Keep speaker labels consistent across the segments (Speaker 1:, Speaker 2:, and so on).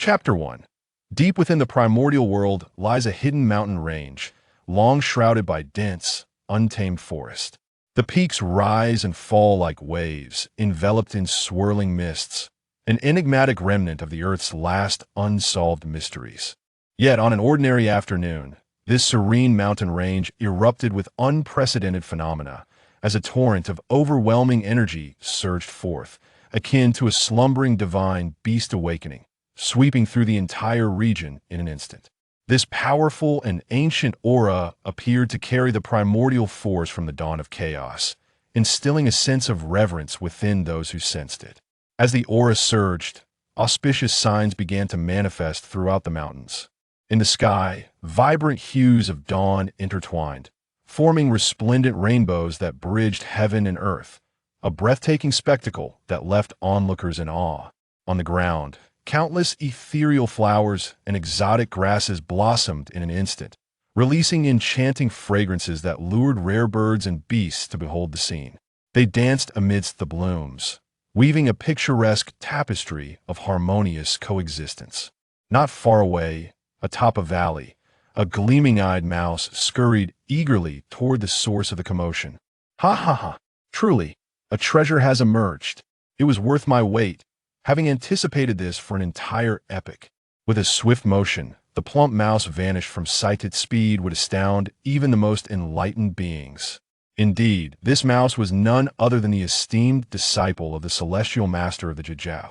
Speaker 1: Chapter 1. Deep within the primordial world lies a hidden mountain range, long shrouded by dense, untamed forest. The peaks rise and fall like waves, enveloped in swirling mists, an enigmatic remnant of the Earth's last unsolved mysteries. Yet on an ordinary afternoon, this serene mountain range erupted with unprecedented phenomena as a torrent of overwhelming energy surged forth, akin to a slumbering divine beast awakening, sweeping through the entire region in an instant. This powerful and ancient aura appeared to carry the primordial force from the dawn of chaos, instilling a sense of reverence within those who sensed it. As the aura surged, auspicious signs began to manifest throughout the mountains. In the sky, vibrant hues of dawn intertwined, forming resplendent rainbows that bridged heaven and earth, a breathtaking spectacle that left onlookers in awe. On the ground, countless ethereal flowers and exotic grasses blossomed in an instant, releasing enchanting fragrances that lured rare birds and beasts to behold the scene. They danced amidst the blooms, weaving a picturesque tapestry of harmonious coexistence. Not far away, atop a valley, a gleaming-eyed mouse scurried eagerly toward the source of the commotion. Ha ha ha! Truly, a treasure has emerged. It was worth my wait, having anticipated this for an entire epoch. With a swift motion, the plump mouse vanished from sight at speed would astound even the most enlightened beings. Indeed, this mouse was none other than the esteemed disciple of the celestial master of the Jijiao,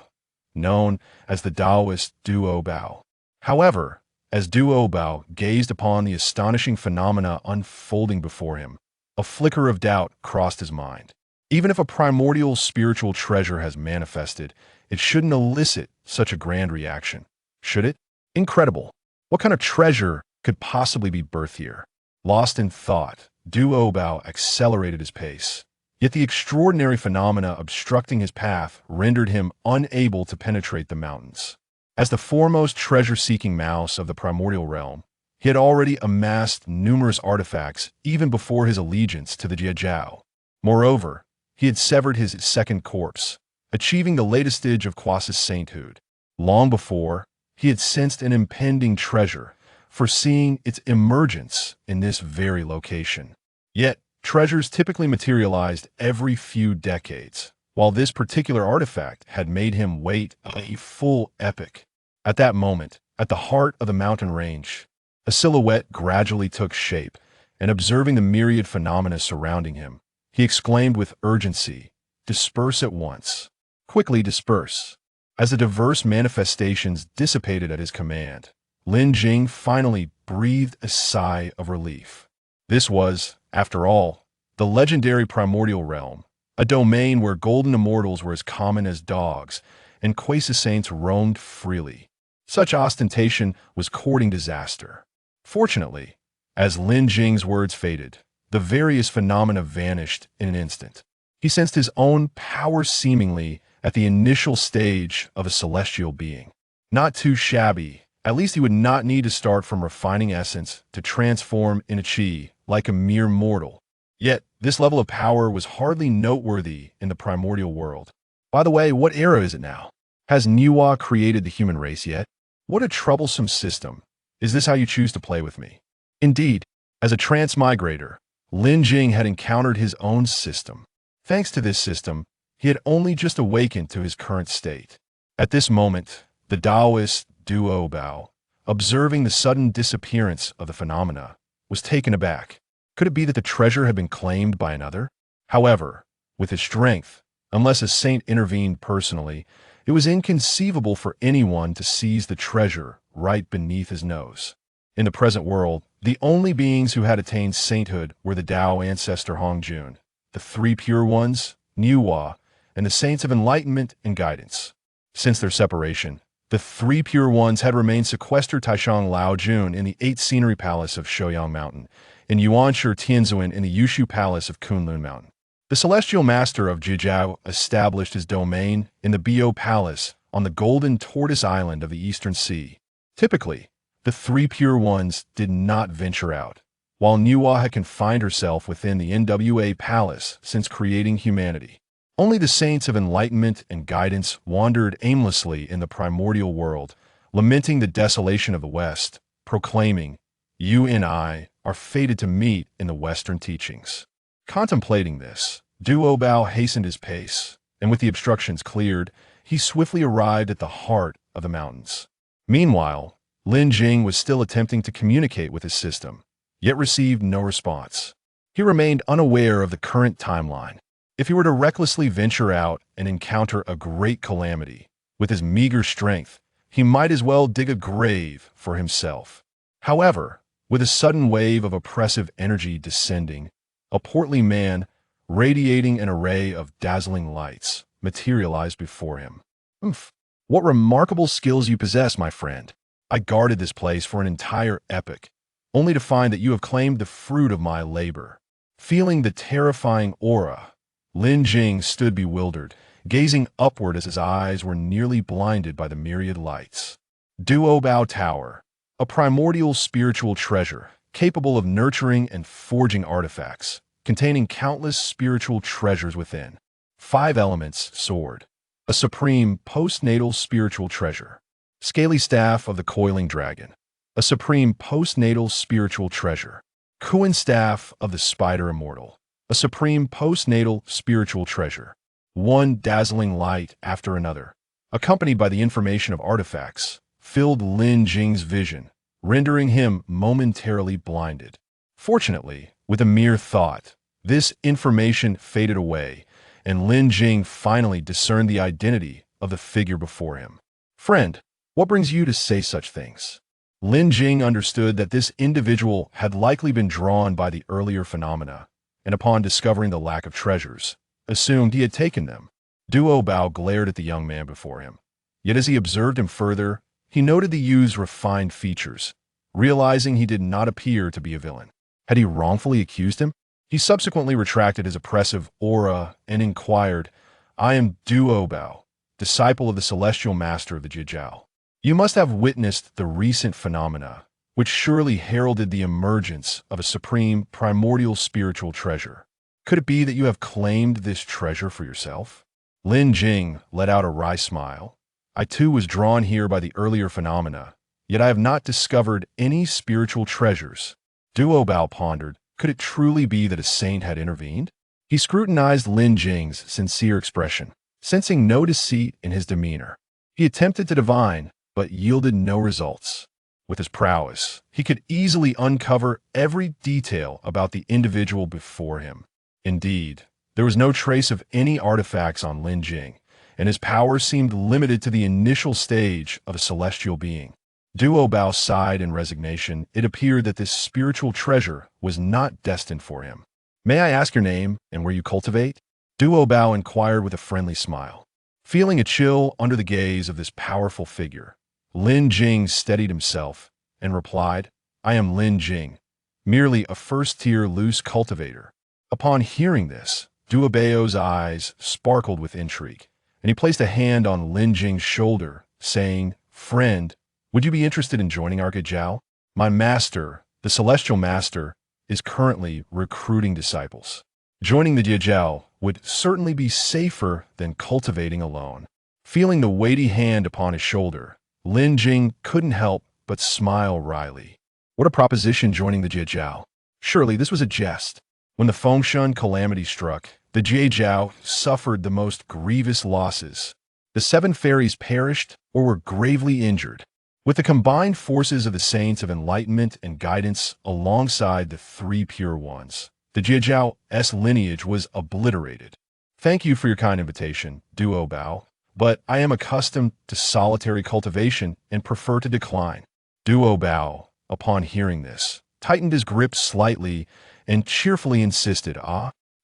Speaker 1: known as the Taoist Duo Bao. However, as Duo Bao gazed upon the astonishing phenomena unfolding before him, a flicker of doubt crossed his mind. Even if a primordial spiritual treasure has manifested, it shouldn't elicit such a grand reaction, should it? Incredible. What kind of treasure could possibly be birthed here? Lost in thought, Duo Bao accelerated his pace. Yet the extraordinary phenomena obstructing his path rendered him unable to penetrate the mountains. As the foremost treasure-seeking mouse of the primordial realm, he had already amassed numerous artifacts even before his allegiance to the Jijiao. Moreover, he had severed his second corpse, achieving the latest stage of Quasis sainthood. Long before, he had sensed an impending treasure, foreseeing its emergence in this very location. Yet, treasures typically materialized every few decades, while this particular artifact had made him wait a full epoch. At that moment, at the heart of the mountain range, a silhouette gradually took shape, and observing the myriad phenomena surrounding him, he exclaimed with urgency, "Disperse at once. Quickly disperse." As the diverse manifestations dissipated at his command, Lin Jing finally breathed a sigh of relief. This was, after all, the legendary primordial realm, a domain where golden immortals were as common as dogs, and Quasis saints roamed freely. Such ostentation was courting disaster. Fortunately, as Lin Jing's words faded, the various phenomena vanished in an instant. He sensed his own power seemingly at the initial stage of a celestial being. Not too shabby, at least he would not need to start from refining essence to transform into chi like a mere mortal. Yet, this level of power was hardly noteworthy in the primordial world. By the way, what era is it now? Has Niwa created the human race yet? What a troublesome system. Is this how you choose to play with me? Indeed, as a transmigrator, Lin Jing had encountered his own system. Thanks to this system, he had only just awakened to his current state. At this moment, the Taoist Duo Bao, observing the sudden disappearance of the phenomena, was taken aback. Could it be that the treasure had been claimed by another? However, with his strength, unless a saint intervened personally, it was inconceivable for anyone to seize the treasure right beneath his nose. In the present world, the only beings who had attained sainthood were the Dao ancestor Hongjun, the three pure ones, Niwa, and the saints of enlightenment and guidance. Since their separation, the three pure ones had remained sequestered Taishang Laojun in the 8th Scenery Palace of Shouyang Mountain, in Yuanshu Tianzuan in the Yushu Palace of Kunlun Mountain. The celestial master of Jijiao established his domain in the Bio Palace on the Golden Tortoise Island of the Eastern Sea. Typically, the three pure ones did not venture out, while Niwa had confined herself within the NWA Palace since creating humanity. Only the saints of enlightenment and guidance wandered aimlessly in the primordial world, lamenting the desolation of the West, proclaiming, "You and I are fated to meet in the Western teachings." Contemplating this, Duo Bao hastened his pace, and with the obstructions cleared, he swiftly arrived at the heart of the mountains. Meanwhile, Lin Jing was still attempting to communicate with his system, yet received no response. He remained unaware of the current timeline. If he were to recklessly venture out and encounter a great calamity, with his meager strength, he might as well dig a grave for himself. However, with a sudden wave of oppressive energy descending, a portly man, radiating an array of dazzling lights, materialized before him. "Umph, what remarkable skills you possess, my friend. I guarded this place for an entire epoch, only to find that you have claimed the fruit of my labor." Feeling the terrifying aura, Lin Jing stood bewildered, gazing upward as his eyes were nearly blinded by the myriad lights. Duo Bao Tower, a primordial spiritual treasure capable of nurturing and forging artifacts, containing countless spiritual treasures within. 5 elements sword, a supreme postnatal spiritual treasure. Scaly staff of the coiling dragon, a supreme postnatal spiritual treasure. Kuan staff of the spider immortal, a supreme postnatal spiritual treasure. One dazzling light after another, accompanied by the information of artifacts, filled Lin Jing's vision, rendering him momentarily blinded. Fortunately, with a mere thought, this information faded away, and Lin Jing finally discerned the identity of the figure before him. "Friend, what brings you to say such things?" Lin Jing understood that this individual had likely been drawn by the earlier phenomena, and upon discovering the lack of treasures, assumed he had taken them. Duo Bao glared at the young man before him. Yet as he observed him further, he noted the youth's refined features, realizing he did not appear to be a villain. Had he wrongfully accused him? He subsequently retracted his oppressive aura and inquired, "I am Duo Bao, disciple of the celestial master of the Jijiao. You must have witnessed the recent phenomena, which surely heralded the emergence of a supreme primordial spiritual treasure. Could it be that you have claimed this treasure for yourself?" Lin Jing let out a wry smile. "I too was drawn here by the earlier phenomena, yet I have not discovered any spiritual treasures." Duo Bao pondered, could it truly be that a saint had intervened? He scrutinized Lin Jing's sincere expression, sensing no deceit in his demeanor. He attempted to divine, but yielded no results. With his prowess, he could easily uncover every detail about the individual before him. Indeed, there was no trace of any artifacts on Lin Jing, and his power seemed limited to the initial stage of a celestial being. Duo Bao sighed in resignation. It appeared that this spiritual treasure was not destined for him. "May I ask your name and where you cultivate?" Duo Bao inquired with a friendly smile. Feeling a chill under the gaze of this powerful figure, Lin Jing steadied himself and replied, "I am Lin Jing, merely a first-tier loose cultivator." Upon hearing this, Duo Bao's eyes sparkled with intrigue, and he placed a hand on Lin Jing's shoulder, saying, "Friend, would you be interested in joining our Jijiao? My master, the Celestial Master, is currently recruiting disciples. Joining the Jijiao would certainly be safer than cultivating alone." Feeling the weighty hand upon his shoulder, Lin Jing couldn't help but smile wryly. What a proposition joining the Jijiao. Surely this was a jest. When the Fengshan calamity struck, the Jijiao suffered the most grievous losses. The 7 fairies perished or were gravely injured. With the combined forces of the saints of enlightenment and guidance alongside the 3 pure ones, the Jijiao's lineage was obliterated. "Thank you for your kind invitation, Duo Bao, but I am accustomed to solitary cultivation and prefer to decline." Duo Bao, upon hearing this, tightened his grip slightly and cheerfully insisted,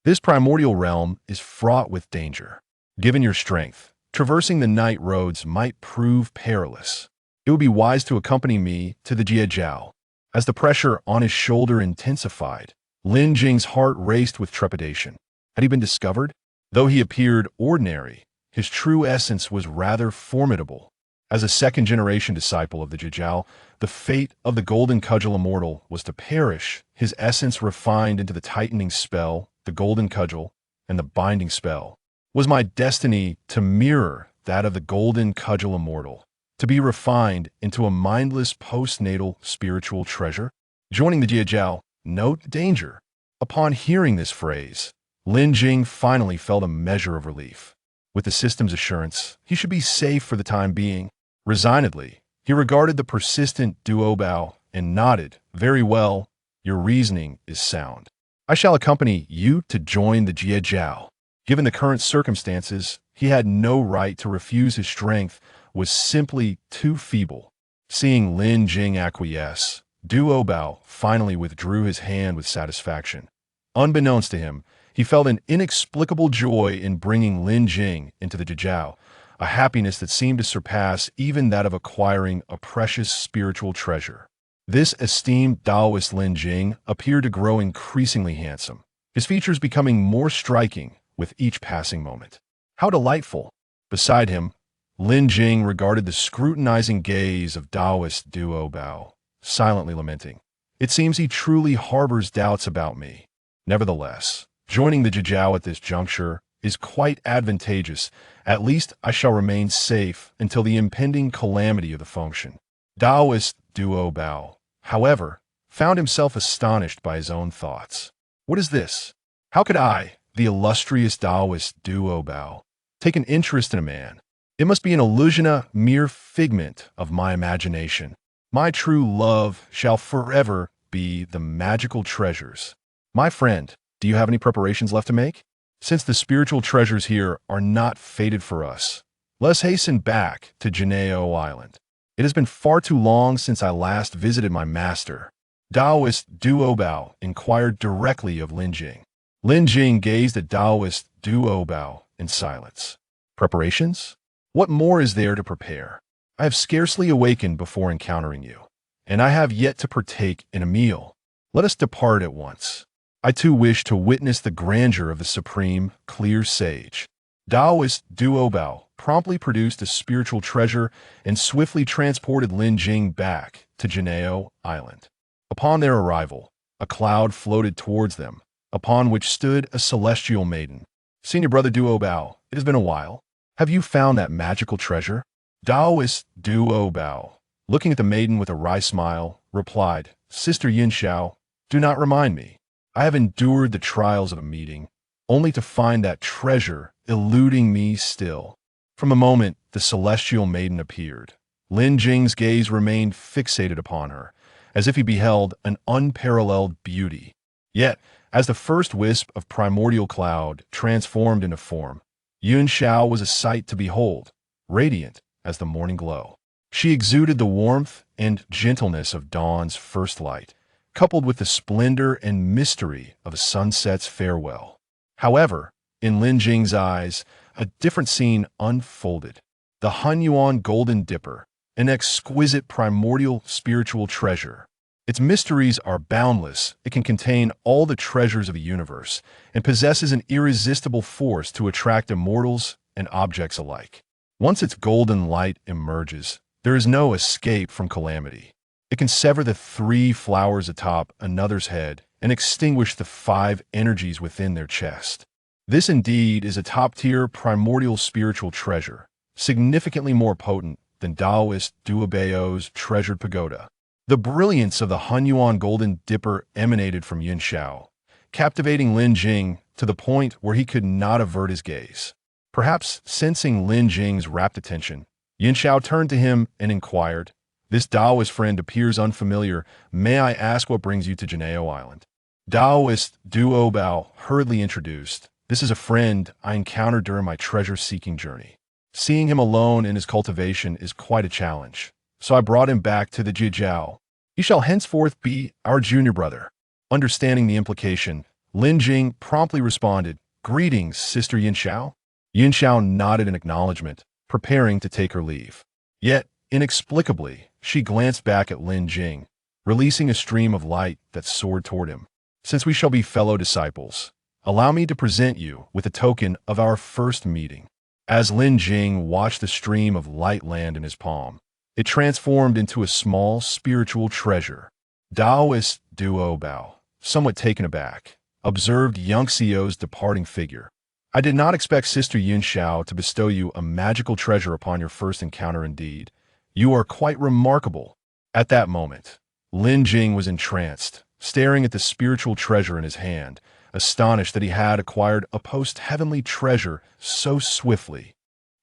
Speaker 1: "This primordial realm is fraught with danger. Given your strength, traversing the night roads might prove perilous. It would be wise to accompany me to the Jijiao." As the pressure on his shoulder intensified, Lin Jing's heart raced with trepidation. Had he been discovered? Though he appeared ordinary, his true essence was rather formidable. As a second-generation disciple of the Jijiao, the fate of the Golden Cudgel Immortal was to perish, his essence refined into the tightening spell, the Golden Cudgel, and the binding spell. Was my destiny to mirror that of the Golden Cudgel Immortal, to be refined into a mindless postnatal spiritual treasure? Joining the Jiajiao, note danger. Upon hearing this phrase, Lin Jing finally felt a measure of relief. With the system's assurance, he should be safe for the time being. Resignedly, he regarded the persistent Duobao and nodded, "Very well, your reasoning is sound. I shall accompany you to join the Jiajiao." Given the current circumstances, he had no right to refuse. His strength was simply too feeble. Seeing Lin Jing acquiesce, Duobao finally withdrew his hand with satisfaction. Unbeknownst to him, he felt an inexplicable joy in bringing Lin Jing into the Jiajiao, a happiness that seemed to surpass even that of acquiring a precious spiritual treasure. This esteemed Taoist Lin Jing appeared to grow increasingly handsome, his features becoming more striking with each passing moment. How delightful! Beside him, Lin Jing regarded the scrutinizing gaze of Taoist Duobao, silently lamenting, "It seems he truly harbors doubts about me." Nevertheless, joining the Jiajiao at this juncture is quite advantageous. At least I shall remain safe until the impending calamity of the function. Taoist Duobao, however, found himself astonished by his own thoughts. What is this? How could I, the illustrious Taoist Duobao, take an interest in a man? It must be an illusion, a mere figment of my imagination. My true love shall forever be the magical treasures. My friend, do you have any preparations left to make? Since the spiritual treasures here are not fated for us, let us hasten back to Geneo Island. It has been far too long since I last visited my master. Taoist Duobao inquired directly of Lin Jing. Lin Jing gazed at Taoist Duobao in silence. Preparations? What more is there to prepare? I have scarcely awakened before encountering you, and I have yet to partake in a meal. Let us depart at once. I too wish to witness the grandeur of the supreme, clear sage. Taoist Duobao promptly produced a spiritual treasure and swiftly transported Lin Jing back to Geneo Island. Upon their arrival, a cloud floated towards them, upon which stood a celestial maiden. "Senior brother Duobao, it has been a while. Have you found that magical treasure?" Taoist Duobao, looking at the maiden with a wry smile, replied, "Sister Yin Xiao, do not remind me. I have endured the trials of a meeting, only to find that treasure eluding me still." From the moment the celestial maiden appeared, Lin Jing's gaze remained fixated upon her, as if he beheld an unparalleled beauty. Yet, as the first wisp of primordial cloud transformed into form, Yun Xiao was a sight to behold, radiant as the morning glow. She exuded the warmth and gentleness of dawn's first light, coupled with the splendor and mystery of a sunset's farewell. However, in Lin Jing's eyes, a different scene unfolded. The Hunyuan Golden Dipper, an exquisite primordial spiritual treasure. Its mysteries are boundless. It can contain all the treasures of the universe and possesses an irresistible force to attract immortals and objects alike. Once its golden light emerges, there is no escape from calamity. It can sever the 3 flowers atop another's head and extinguish the 5 energies within their chest. This indeed is a top-tier primordial spiritual treasure, significantly more potent than Taoist Duobao's treasured pagoda. The brilliance of the Hunyuan Golden Dipper emanated from Yin Xiao, captivating Lin Jing to the point where he could not avert his gaze. Perhaps sensing Lin Jing's rapt attention, Yin Xiao turned to him and inquired, "This Taoist friend appears unfamiliar. May I ask what brings you to Geneo Island?" Taoist Duobao hurriedly introduced, "This is a friend I encountered during my treasure-seeking journey. Seeing him alone in his cultivation is quite a challenge, so I brought him back to the Jiajiao. He shall henceforth be our junior brother." Understanding the implication, Lin Jing promptly responded, "Greetings, Sister Yin Xiao." Yin Xiao nodded in acknowledgement, preparing to take her leave. Yet, inexplicably, she glanced back at Lin Jing, releasing a stream of light that soared toward him. "Since we shall be fellow disciples, allow me to present you with a token of our first meeting." As Lin Jing watched the stream of light land in his palm, it transformed into a small spiritual treasure. Taoist Duobao, somewhat taken aback, observed Yunxio's departing figure. "I did not expect Sister Yin Xiao to bestow you a magical treasure upon your first encounter indeed. You are quite remarkable." At that moment, Lin Jing was entranced, staring at the spiritual treasure in his hand, astonished that he had acquired a post-heavenly treasure so swiftly.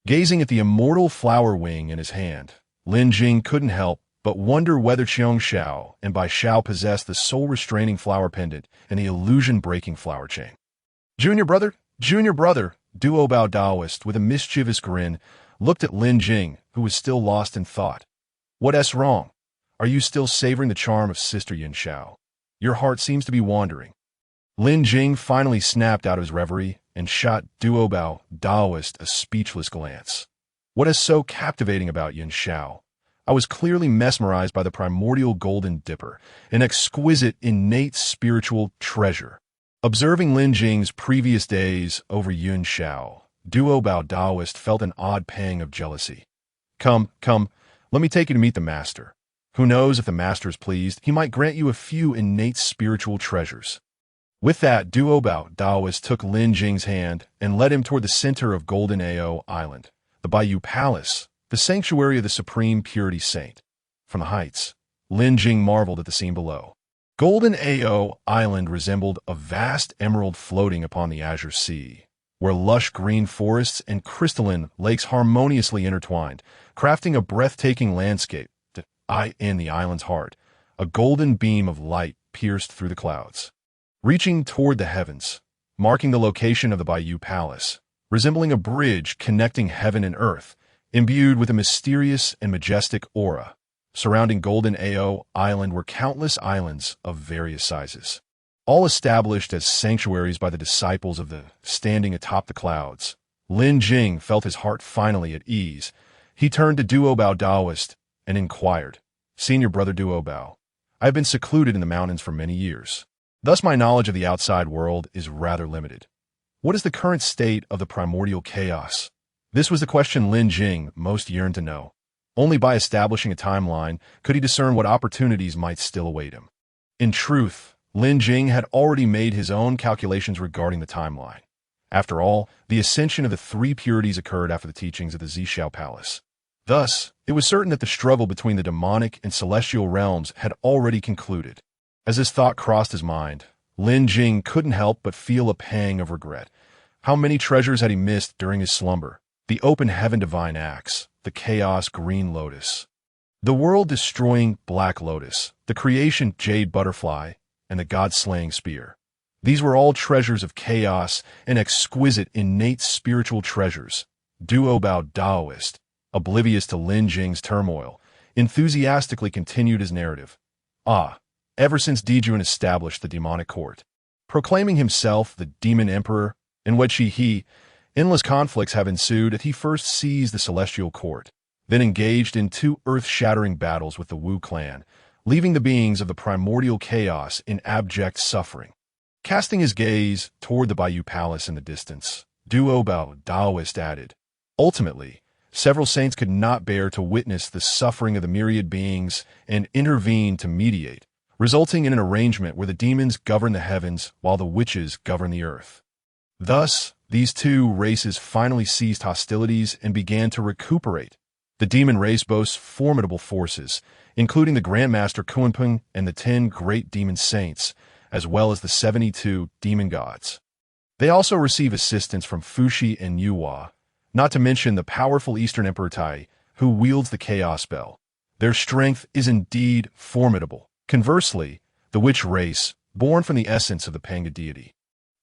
Speaker 1: Gazing at the immortal flower wing in his hand, Lin Jing couldn't help but wonder whether Qiong Xiao and Bai Xiao possessed the soul-restraining flower pendant and the illusion-breaking flower chain. Junior brother, Duo Bao Daoist, with a mischievous grin, looked at Lin Jing, who was still lost in thought. "What's wrong? Are you still savoring the charm of Sister Yin Xiao? Your heart seems to be wandering." Lin Jing finally snapped out of his reverie and shot Duo Bao Daoist a speechless glance. "What is so captivating about Yin Xiao? I was clearly mesmerized by the primordial golden dipper, an exquisite, innate spiritual treasure." Observing Lin Jing's previous days over Yun Xiao, Duo Bao Daoist felt an odd pang of jealousy. Come, let me take you to meet the master. Who knows, if the master is pleased, he might grant you a few innate spiritual treasures." With that, Duo Bao Daoist took Lin Jing's hand and led him toward the center of Golden Ao Island, the Bayou Palace, the sanctuary of the Supreme Purity Saint. From the heights, Lin Jing marveled at the scene below. Golden Ao Island resembled a vast emerald floating upon the azure sea, where lush green forests and crystalline lakes harmoniously intertwined, crafting a breathtaking landscape. In the island's heart, a golden beam of light pierced through the clouds, reaching toward the heavens, marking the location of the Bayou Palace, resembling a bridge connecting heaven and earth, imbued with a mysterious and majestic aura. Surrounding Golden Ao Island were countless islands of various sizes, all established as sanctuaries by the disciples of the standing atop the clouds. Lin Jing felt his heart finally at ease. He turned to Duo Bao Daoist and inquired, "Senior brother Duo Bao, I have been secluded in the mountains for many years. Thus my knowledge of the outside world is rather limited. What is the current state of the primordial chaos?" This was the question Lin Jing most yearned to know. Only by establishing a timeline could he discern what opportunities might still await him. In truth, Lin Jing had already made his own calculations regarding the timeline. After all, the ascension of the three purities occurred after the teachings of the Zhixiao Palace. Thus, it was certain that the struggle between the demonic and celestial realms had already concluded. As this thought crossed his mind, Lin Jing couldn't help but feel a pang of regret. How many treasures had he missed during his slumber? The open heaven divine axe, the chaos green lotus, the world-destroying black lotus, the creation jade butterfly, and the god-slaying spear. These were all treasures of chaos and exquisite innate spiritual treasures. Duo Bao Daoist, oblivious to Lin Jing's turmoil, enthusiastically continued his narrative. Ever since Dijun established the demonic court, proclaiming himself the demon emperor, in which endless conflicts have ensued as he first seized the celestial court, then engaged in two earth-shattering battles with the Wu clan, leaving the beings of the primordial chaos in abject suffering. Casting his gaze toward the Bayou Palace in the distance, Duo Bao Daoist added, "Ultimately, several saints could not bear to witness the suffering of the myriad beings and intervened to mediate, resulting in an arrangement where the demons govern the heavens while the witches govern the earth. Thus, these two races finally ceased hostilities and began to recuperate. The demon race boasts formidable forces, including the Grandmaster Kunpeng and the 10 great demon saints, as well as the 72 demon gods. They also receive assistance from Fuxi and Yuhua, not to mention the powerful Eastern Emperor Tai, who wields the Chaos Spell. Their strength is indeed formidable. Conversely, the witch race, born from the essence of the Panga deity,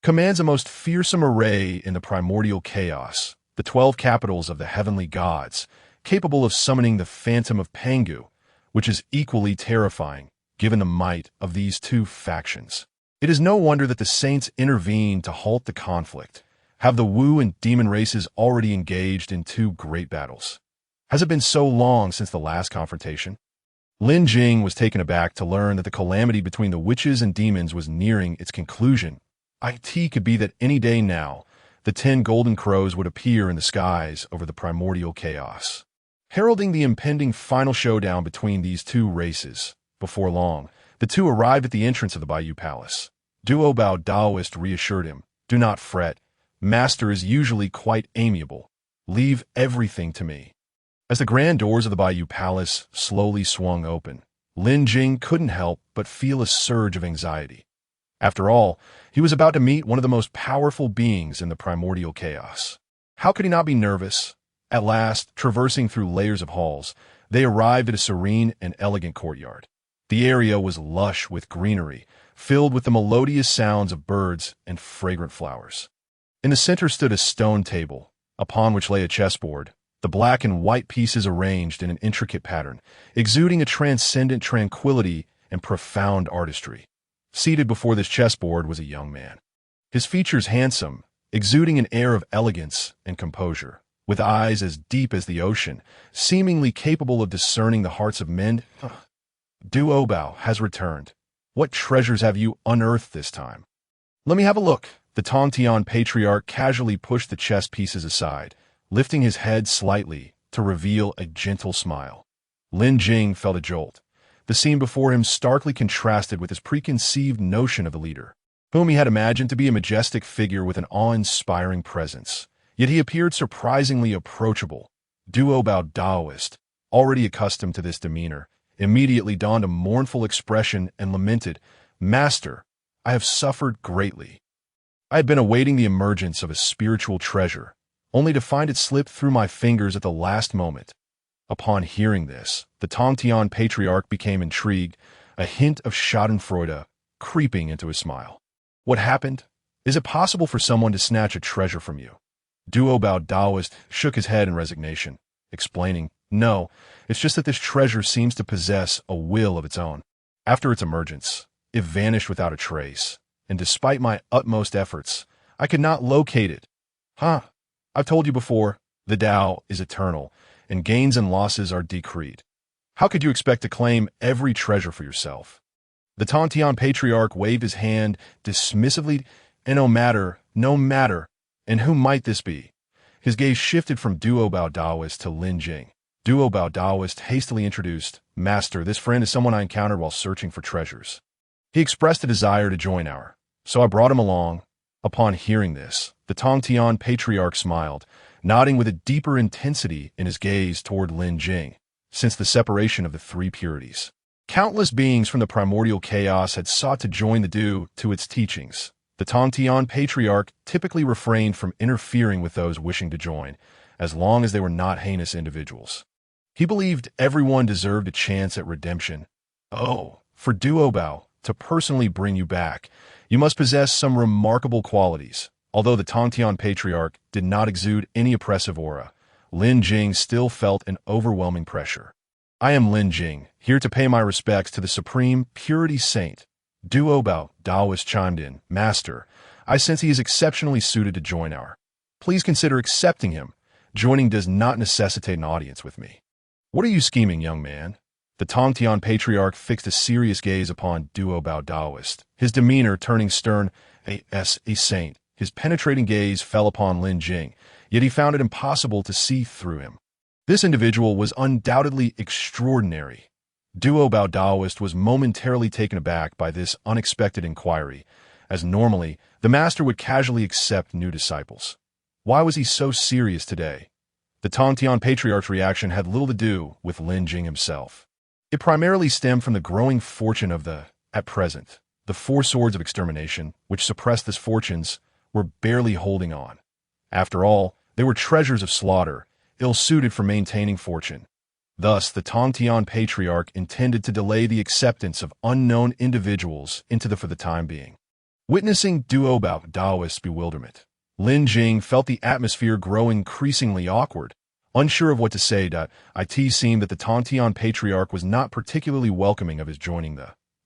Speaker 1: commands a most fearsome array in the primordial chaos, the 12 capitals of the heavenly gods, capable of summoning the phantom of Pangu, which is equally terrifying, given the might of these two factions. It is no wonder that the saints intervened to halt the conflict. Have the Wu and demon races already engaged in two great battles? Has it been so long since the last confrontation?" Lin Jing was taken aback to learn that the calamity between the witches and demons was nearing its conclusion. It could be that any day now, the 10 golden crows would appear in the skies over the primordial chaos, heralding the impending final showdown between these two races. Before long, the two arrived at the entrance of the Bayou Palace. Duo Bao Daoist reassured him, "Do not fret. Master is usually quite amiable. Leave everything to me." As the grand doors of the Bayou Palace slowly swung open, Lin Jing couldn't help but feel a surge of anxiety. After all, he was about to meet one of the most powerful beings in the primordial chaos. How could he not be nervous? At last, traversing through layers of halls, they arrived at a serene and elegant courtyard. The area was lush with greenery, filled with the melodious sounds of birds and fragrant flowers. In the center stood a stone table, upon which lay a chessboard, the black and white pieces arranged in an intricate pattern, exuding a transcendent tranquility and profound artistry. Seated before this chessboard was a young man. His features handsome, exuding an air of elegance and composure, with eyes as deep as the ocean, seemingly capable of discerning the hearts of men. Duo Bao has returned. What treasures have you unearthed this time? Let me have a look. The Tongtian patriarch casually pushed the chess pieces aside, lifting his head slightly to reveal a gentle smile. Lin Jing felt a jolt. The scene before him starkly contrasted with his preconceived notion of the leader, whom he had imagined to be a majestic figure with an awe-inspiring presence. Yet he appeared surprisingly approachable. Duo Bao Daoist, already accustomed to this demeanor, immediately donned a mournful expression and lamented, "Master, I have suffered greatly. I had been awaiting the emergence of a spiritual treasure, only to find it slip through my fingers at the last moment." Upon hearing this, the Tongtian patriarch became intrigued, a hint of schadenfreude creeping into his smile. "What happened? Is it possible for someone to snatch a treasure from you?" Duo Bao Daoist shook his head in resignation, explaining, "No, it's just that this treasure seems to possess a will of its own. After its emergence, it vanished without a trace, and despite my utmost efforts, I could not locate it." I've told you before, the Dao is eternal, and gains and losses are decreed. How could you expect to claim every treasure for yourself? The Tongtian patriarch waved his hand dismissively, and no matter, and who might this be? His gaze shifted from Duo Bao Daoist to Lin Jing. Duo Bao Daoist hastily introduced, "Master, this friend is someone I encountered while searching for treasures. He expressed a desire to join so I brought him along." Upon hearing this, the Tongtian patriarch smiled, nodding with a deeper intensity in his gaze toward Lin Jing. Since the separation of the three purities, countless beings from the primordial chaos had sought to join the Dao to its teachings. The Tongtian patriarch typically refrained from interfering with those wishing to join, as long as they were not heinous individuals. He believed everyone deserved a chance at redemption. For Duo Bao to personally bring you back, you must possess some remarkable qualities. Although the Tongtian patriarch did not exude any oppressive aura, Lin Jing still felt an overwhelming pressure. "I am Lin Jing, here to pay my respects to the supreme purity saint." Duo Bao Daoist chimed in, "Master, I sense he is exceptionally suited to join Please consider accepting him. Joining does not necessitate an audience with me." "What are you scheming, young man?" The Tongtian patriarch fixed a serious gaze upon Duo Bao Daoist, his demeanor turning stern. A saint. His penetrating gaze fell upon Lin Jing, yet he found it impossible to see through him. This individual was undoubtedly extraordinary. Duo Bao Daoist was momentarily taken aback by this unexpected inquiry, as normally the master would casually accept new disciples. Why was he so serious today? The Tongtian patriarch's reaction had little to do with Lin Jing himself. It primarily stemmed from the growing fortune of at present, the four swords of extermination, which suppressed his fortunes, were barely holding on. After all, they were treasures of slaughter, ill-suited for maintaining fortune. Thus, the Tongtian patriarch intended to delay the acceptance of unknown individuals for the time being. Witnessing Duo Bao Daoist's bewilderment, Lin Jing felt the atmosphere grow increasingly awkward. Unsure of what to say, it seemed that the Tongtian patriarch was not particularly welcoming of his joining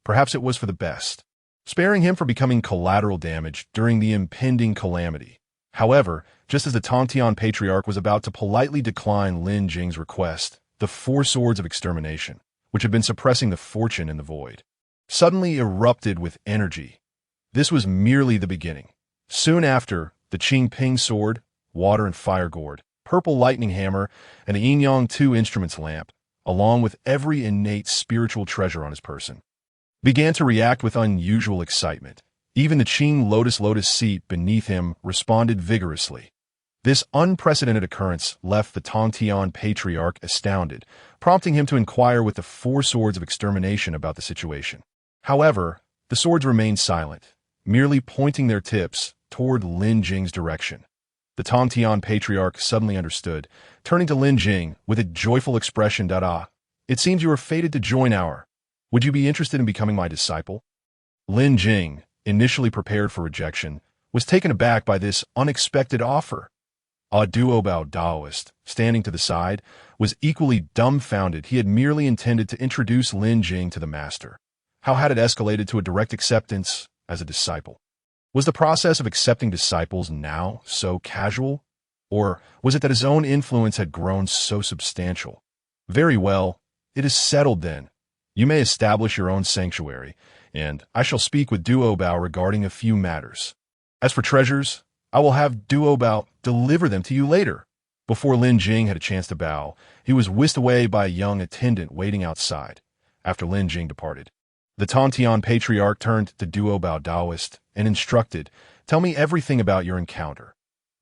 Speaker 1: Perhaps it was for the best, sparing him from becoming collateral damage during the impending calamity. However, just as the Tongtian patriarch was about to politely decline Lin Jing's request, the four swords of extermination, which had been suppressing the fortune in the void, suddenly erupted with energy. This was merely the beginning. Soon after, the Qing Ping sword, water and fire gourd, purple lightning hammer, and the Yin Yang 2 instruments lamp, along with every innate spiritual treasure on his person, began to react with unusual excitement. Even the Qing lotus seat beneath him responded vigorously. This unprecedented occurrence left the Tongtian patriarch astounded, prompting him to inquire with the four swords of extermination about the situation. However, the swords remained silent, merely pointing their tips toward Lin Jing's direction. The Tongtian patriarch suddenly understood, turning to Lin Jing with a joyful expression that, it seems you are fated to join our. Would you be interested in becoming my disciple? Lin Jing, initially prepared for rejection, was taken aback by this unexpected offer. A duo-bao Daoist, standing to the side, was equally dumbfounded. He had merely intended to introduce Lin Jing to the master. How had it escalated to a direct acceptance as a disciple? Was the process of accepting disciples now so casual? Or was it that his own influence had grown so substantial? Very well, it is settled then. You may establish your own sanctuary, and I shall speak with Duo-bao regarding a few matters. As for treasures, I will have Duo-bao deliver them to you later. Before Lin Jing had a chance to bow, he was whisked away by a young attendant waiting outside. After Lin Jing departed, the Tongtian patriarch turned to Duo-bao Daoist and instructed, "Tell me everything about your encounter."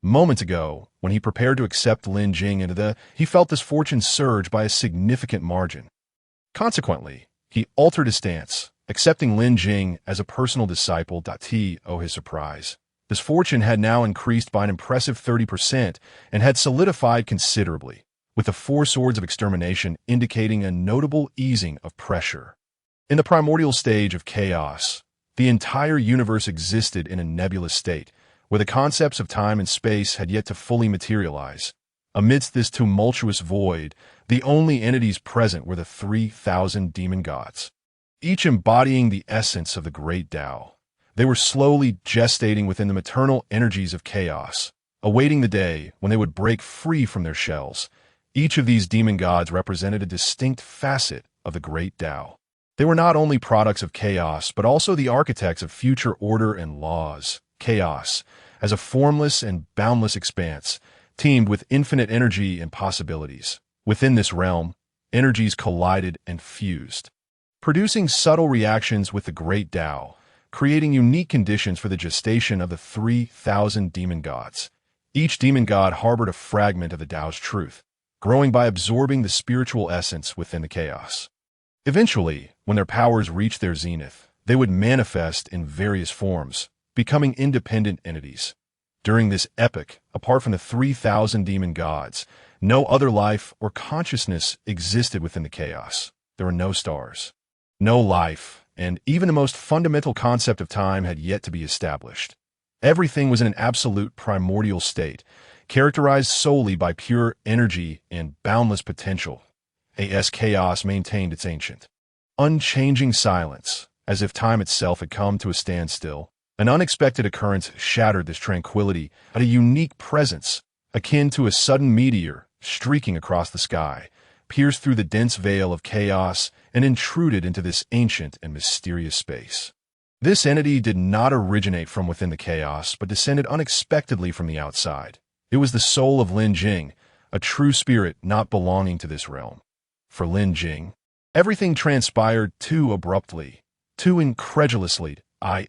Speaker 1: Moments ago, when he prepared to accept Lin Jing he felt his fortune surge by a significant margin. Consequently, he altered his stance, accepting Lin Jing as a personal disciple. To his surprise, his fortune had now increased by an impressive 30% and had solidified considerably, with the four swords of extermination indicating a notable easing of pressure. In the primordial stage of chaos, the entire universe existed in a nebulous state, where the concepts of time and space had yet to fully materialize. Amidst this tumultuous void, the only entities present were the 3,000 demon gods, each embodying the essence of the Great Dao. They were slowly gestating within the maternal energies of chaos, awaiting the day when they would break free from their shells. Each of these demon gods represented a distinct facet of the Great Dao. They were not only products of chaos, but also the architects of future order and laws. Chaos, as a formless and boundless expanse, teemed with infinite energy and possibilities. Within this realm, energies collided and fused, producing subtle reactions with the Great Dao, creating unique conditions for the gestation of the 3,000 demon gods. Each demon god harbored a fragment of the Dao's truth, growing by absorbing the spiritual essence within the chaos. Eventually, when their powers reached their zenith, they would manifest in various forms, becoming independent entities. During this epoch, apart from the 3,000 demon gods, no other life or consciousness existed within the chaos. There were no stars, no life, and even the most fundamental concept of time had yet to be established. Everything was in an absolute primordial state, characterized solely by pure energy and boundless potential. As chaos maintained its ancient, unchanging silence, as if time itself had come to a standstill. An unexpected occurrence shattered this tranquility at a unique presence, akin to a sudden meteor streaking across the sky, pierced through the dense veil of chaos and intruded into this ancient and mysterious space. This entity did not originate from within the chaos, but descended unexpectedly from the outside. It was the soul of Lin Jing, a true spirit not belonging to this realm. For Lin Jing, everything transpired too abruptly, too incredulously.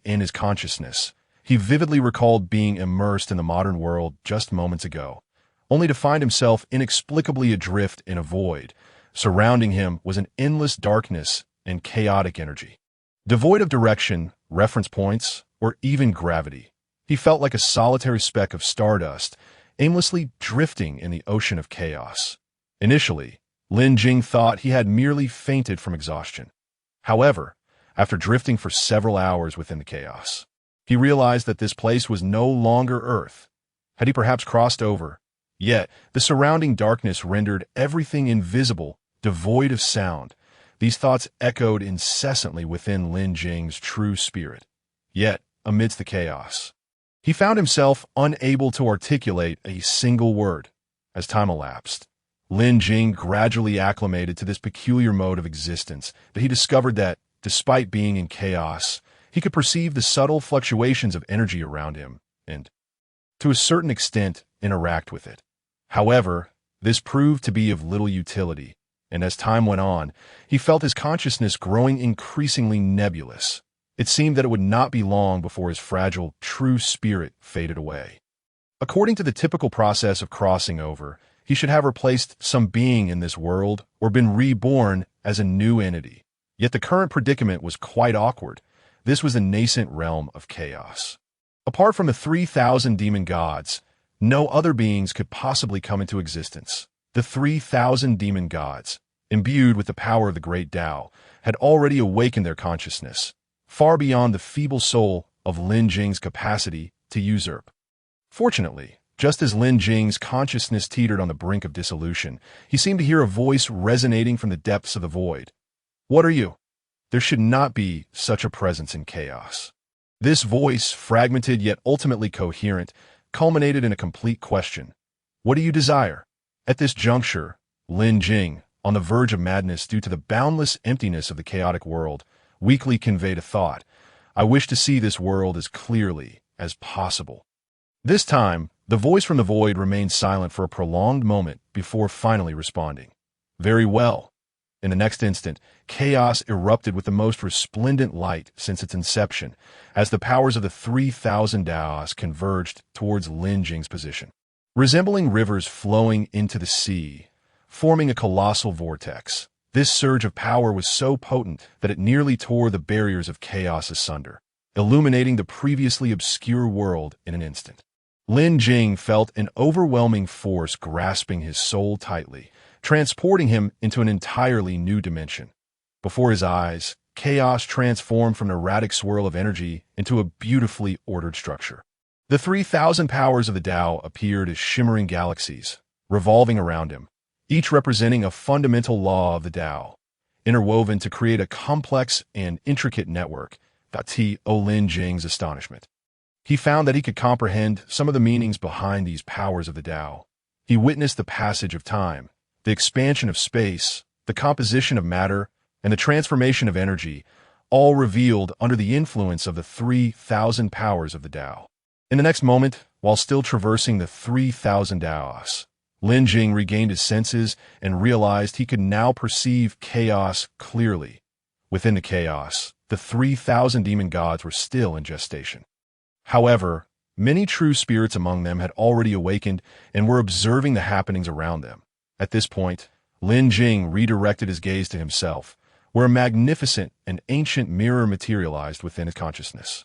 Speaker 1: In his consciousness, he vividly recalled being immersed in the modern world just moments ago, only to find himself inexplicably adrift in a void. Surrounding him was an endless darkness and chaotic energy. Devoid of direction, reference points, or even gravity, he felt like a solitary speck of stardust, aimlessly drifting in the ocean of chaos. Initially, Lin Jing thought he had merely fainted from exhaustion. However, after drifting for several hours within the chaos, he realized that this place was no longer Earth. Had he perhaps crossed over? Yet, the surrounding darkness rendered everything invisible, devoid of sound. These thoughts echoed incessantly within Lin Jing's true spirit. Yet, amidst the chaos, he found himself unable to articulate a single word. As time elapsed, Lin Jing gradually acclimated to this peculiar mode of existence, but he discovered that, despite being in chaos, he could perceive the subtle fluctuations of energy around him and, to a certain extent, interact with it. However, this proved to be of little utility, and as time went on, he felt his consciousness growing increasingly nebulous. It seemed that it would not be long before his fragile, true spirit faded away. According to the typical process of crossing over, he should have replaced some being in this world or been reborn as a new entity. Yet the current predicament was quite awkward. This was a nascent realm of chaos. Apart from the 3,000 demon gods, no other beings could possibly come into existence. The 3,000 demon gods, imbued with the power of the Great Dao, had already awakened their consciousness, far beyond the feeble soul of Lin Jing's capacity to usurp. Fortunately, just as Lin Jing's consciousness teetered on the brink of dissolution, he seemed to hear a voice resonating from the depths of the void. "What are you?" There should not be such a presence in chaos. This voice, fragmented yet ultimately coherent, culminated in a complete question. "What do you desire?" At this juncture, Lin Jing, on the verge of madness due to the boundless emptiness of the chaotic world, weakly conveyed a thought. "I wish to see this world as clearly as possible." This time, the voice from the void remained silent for a prolonged moment before finally responding. "Very well." In the next instant, chaos erupted with the most resplendent light since its inception, as the powers of the 3,000 Daos converged towards Lin Jing's position. Resembling rivers flowing into the sea, forming a colossal vortex, this surge of power was so potent that it nearly tore the barriers of chaos asunder, illuminating the previously obscure world in an instant. Lin Jing felt an overwhelming force grasping his soul tightly, transporting him into an entirely new dimension. Before his eyes, chaos transformed from an erratic swirl of energy into a beautifully ordered structure. The 3,000 powers of the Tao appeared as shimmering galaxies, revolving around him, each representing a fundamental law of the Tao, interwoven to create a complex and intricate network. To Lin Jing's astonishment, he found that he could comprehend some of the meanings behind these powers of the Tao. He witnessed the passage of time, the expansion of space, the composition of matter, and the transformation of energy, all revealed under the influence of the 3,000 powers of the Tao. In the next moment, while still traversing the 3,000 Daos, Lin Jing regained his senses and realized he could now perceive chaos clearly. Within the chaos, the 3,000 demon gods were still in gestation. However, many true spirits among them had already awakened and were observing the happenings around them. At this point, Lin Jing redirected his gaze to himself, where a magnificent and ancient mirror materialized within his consciousness.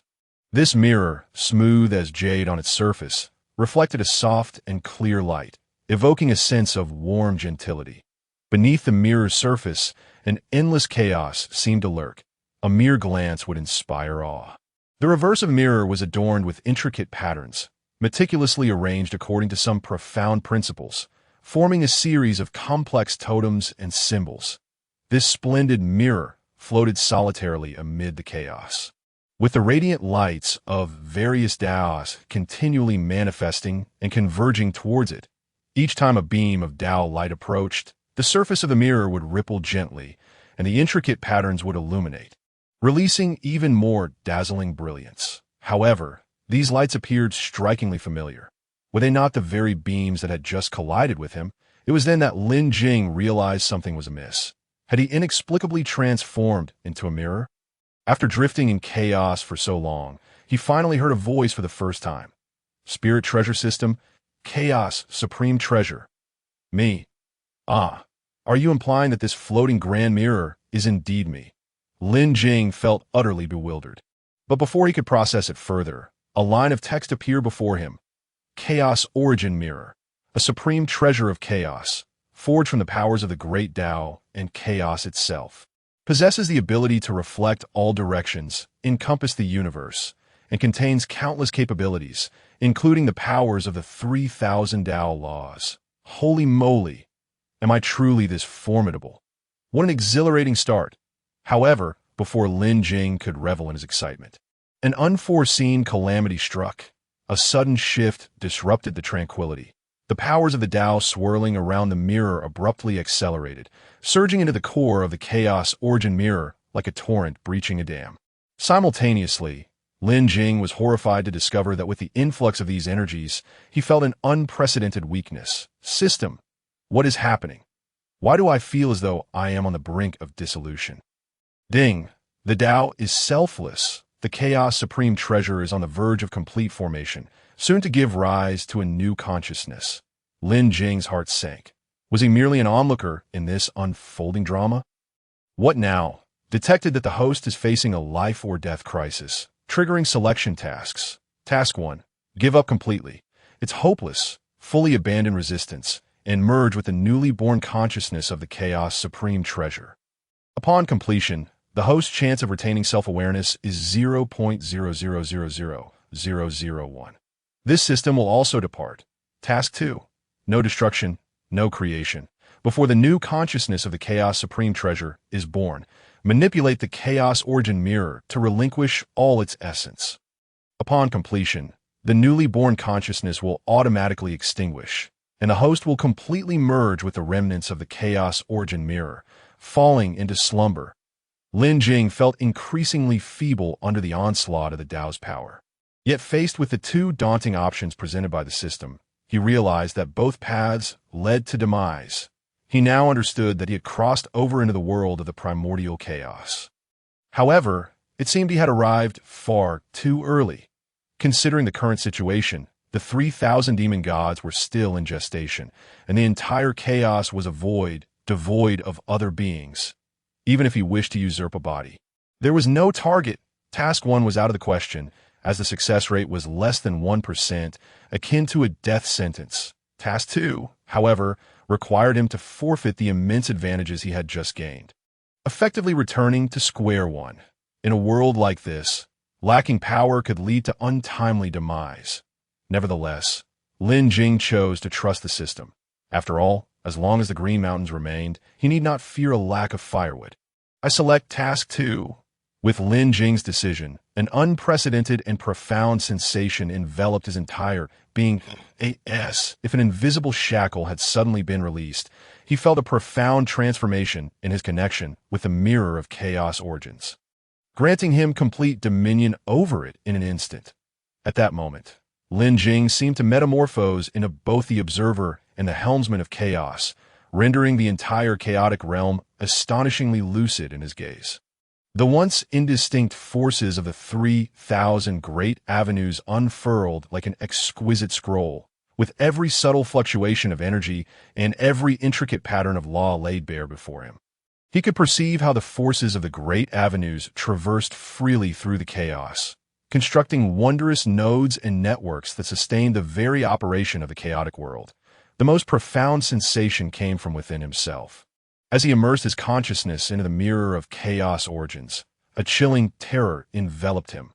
Speaker 1: This mirror, smooth as jade on its surface, reflected a soft and clear light, evoking a sense of warm gentility. Beneath the mirror's surface, an endless chaos seemed to lurk. A mere glance would inspire awe. The reverse of mirror was adorned with intricate patterns, meticulously arranged according to some profound principles, forming a series of complex totems and symbols. This splendid mirror floated solitarily amid the chaos, with the radiant lights of various Daos continually manifesting and converging towards it. Each time a beam of Dao light approached, the surface of the mirror would ripple gently, and the intricate patterns would illuminate, releasing even more dazzling brilliance. However, these lights appeared strikingly familiar. Were they not the very beams that had just collided with him? It was then that Lin Jing realized something was amiss. Had he inexplicably transformed into a mirror? After drifting in chaos for so long, he finally heard a voice for the first time. "Spirit treasure system, chaos, supreme treasure." "Me? Ah, are you implying that this floating grand mirror is indeed me?" Lin Jing felt utterly bewildered. But before he could process it further, a line of text appeared before him. "Chaos Origin Mirror, a supreme treasure of chaos, forged from the powers of the Great Dao and chaos itself. Possesses the ability to reflect all directions, encompass the universe, and contains countless capabilities, including the powers of the 3,000 Dao laws." Holy moly! Am I truly this formidable? What an exhilarating start! However, before Lin Jing could revel in his excitement, an unforeseen calamity struck. A sudden shift disrupted the tranquility. The powers of the Tao swirling around the mirror abruptly accelerated, surging into the core of the Chaos Origin Mirror like a torrent breaching a dam. Simultaneously, Lin Jing was horrified to discover that with the influx of these energies, he felt an unprecedented weakness. System, what is happening? Why do I feel as though I am on the brink of dissolution? Ding! The Tao is selfless. The Chaos Supreme Treasure is on the verge of complete formation, soon to give rise to a new consciousness. Lin Jing's heart sank. Was he merely an onlooker in this unfolding drama? What now? Detected that the host is facing a life-or-death crisis, triggering selection tasks. Task 1. Give up completely. It's hopeless. Fully abandon resistance, and merge with the newly born consciousness of the chaos supreme treasure. Upon completion, the host's chance of retaining self-awareness is 0.0000001. This system will also depart. Task 2. No destruction, no creation. Before the new consciousness of the chaos supreme treasure is born, manipulate the chaos origin mirror to relinquish all its essence. Upon completion, the newly born consciousness will automatically extinguish, and the host will completely merge with the remnants of the chaos origin mirror, falling into slumber. Lin Jing felt increasingly feeble under the onslaught of the Dao's power. Yet faced with the two daunting options presented by the system, he realized that both paths led to demise. He now understood that he had crossed over into the world of the primordial chaos. However, it seemed he had arrived far too early. Considering the current situation, the 3,000 demon gods were still in gestation, and the entire chaos was a void, devoid of other beings, even if he wished to usurp a body. There was no target. Task 1 was out of the question, as the success rate was less than 1%, akin to a death sentence. Task 2, however, required him to forfeit the immense advantages he had just gained, effectively returning to square one. In a world like this, lacking power could lead to untimely demise. Nevertheless, Lin Jing chose to trust the system. After all, as long as the Green Mountains remained, he need not fear a lack of firewood. I select Task 2. With Lin Jing's decision, an unprecedented and profound sensation enveloped his entire being. If an invisible shackle had suddenly been released, he felt a profound transformation in his connection with the mirror of chaos origins, granting him complete dominion over it in an instant. At that moment, Lin Jing seemed to metamorphose into both the observer and the helmsman of chaos, rendering the entire chaotic realm astonishingly lucid in his gaze. The once indistinct forces of the 3,000 great avenues unfurled like an exquisite scroll, with every subtle fluctuation of energy and every intricate pattern of law laid bare before him. He could perceive how the forces of the great avenues traversed freely through the chaos, constructing wondrous nodes and networks that sustained the very operation of the chaotic world. The most profound sensation came from within himself. As he immersed his consciousness into the mirror of chaos origins, a chilling terror enveloped him.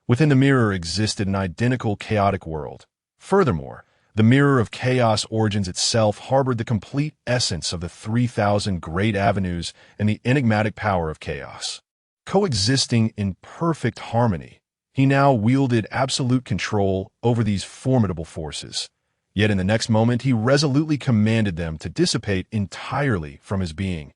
Speaker 1: Within the mirror existed an identical chaotic world. Furthermore, the mirror of chaos origins itself harbored the complete essence of the 3,000 great avenues and the enigmatic power of chaos. Coexisting in perfect harmony, he now wielded absolute control over these formidable forces. Yet in the next moment, he resolutely commanded them to dissipate entirely from his being.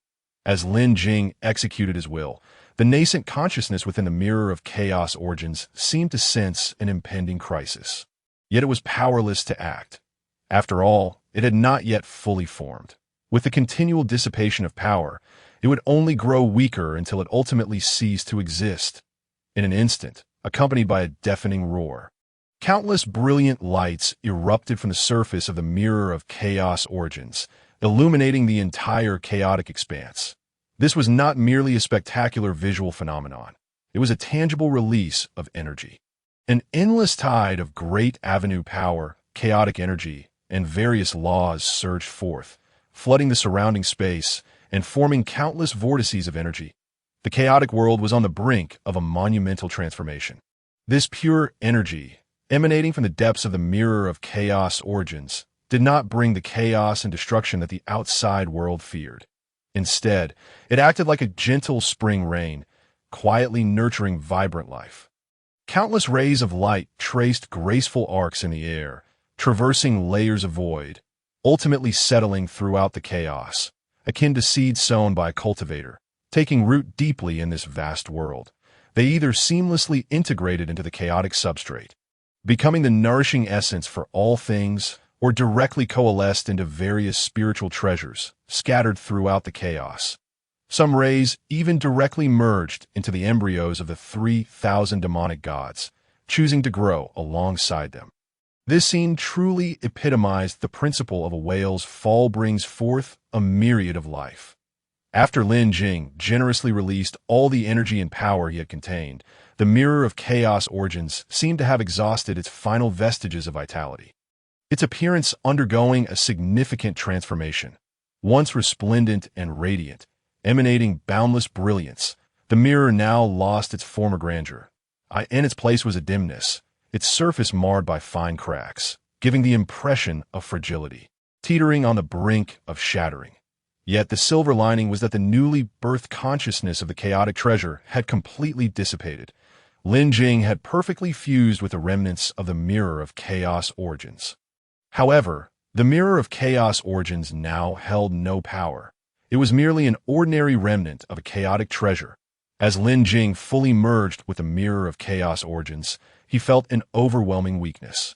Speaker 1: As Lin Jing executed his will, the nascent consciousness within the mirror of chaos origins seemed to sense an impending crisis. Yet it was powerless to act. After all, it had not yet fully formed. With the continual dissipation of power, it would only grow weaker until it ultimately ceased to exist. In an instant, accompanied by a deafening roar, countless brilliant lights erupted from the surface of the mirror of chaos origins, illuminating the entire chaotic expanse. This was not merely a spectacular visual phenomenon. It was a tangible release of energy. An endless tide of great avenue power, chaotic energy, and various laws surged forth, flooding the surrounding space and forming countless vortices of energy. The chaotic world was on the brink of a monumental transformation. This pure energy, emanating from the depths of the mirror of chaos origins, did not bring the chaos and destruction that the outside world feared. Instead, it acted like a gentle spring rain, quietly nurturing vibrant life. Countless rays of light traced graceful arcs in the air, traversing layers of void, ultimately settling throughout the chaos, akin to seeds sown by a cultivator, taking root deeply in this vast world. They either seamlessly integrated into the chaotic substrate, becoming the nourishing essence for all things, or directly coalesced into various spiritual treasures scattered throughout the chaos. Some rays even directly merged into the embryos of the 3,000 demonic gods, choosing to grow alongside them. This scene truly epitomized the principle of a whale's fall brings forth a myriad of life. After Lin Jing generously released all the energy and power he had contained, the mirror of chaos origins seemed to have exhausted its final vestiges of vitality. Its appearance undergoing a significant transformation. Once resplendent and radiant, emanating boundless brilliance, the mirror now lost its former grandeur. In its place was a dimness, its surface marred by fine cracks, giving the impression of fragility, teetering on the brink of shattering. Yet the silver lining was that the newly birthed consciousness of the chaotic treasure had completely dissipated. Lin Jing had perfectly fused with the remnants of the mirror of chaos origins. However, the mirror of chaos origins now held no power. It was merely an ordinary remnant of a chaotic treasure. As Lin Jing fully merged with the mirror of chaos origins, he felt an overwhelming weakness.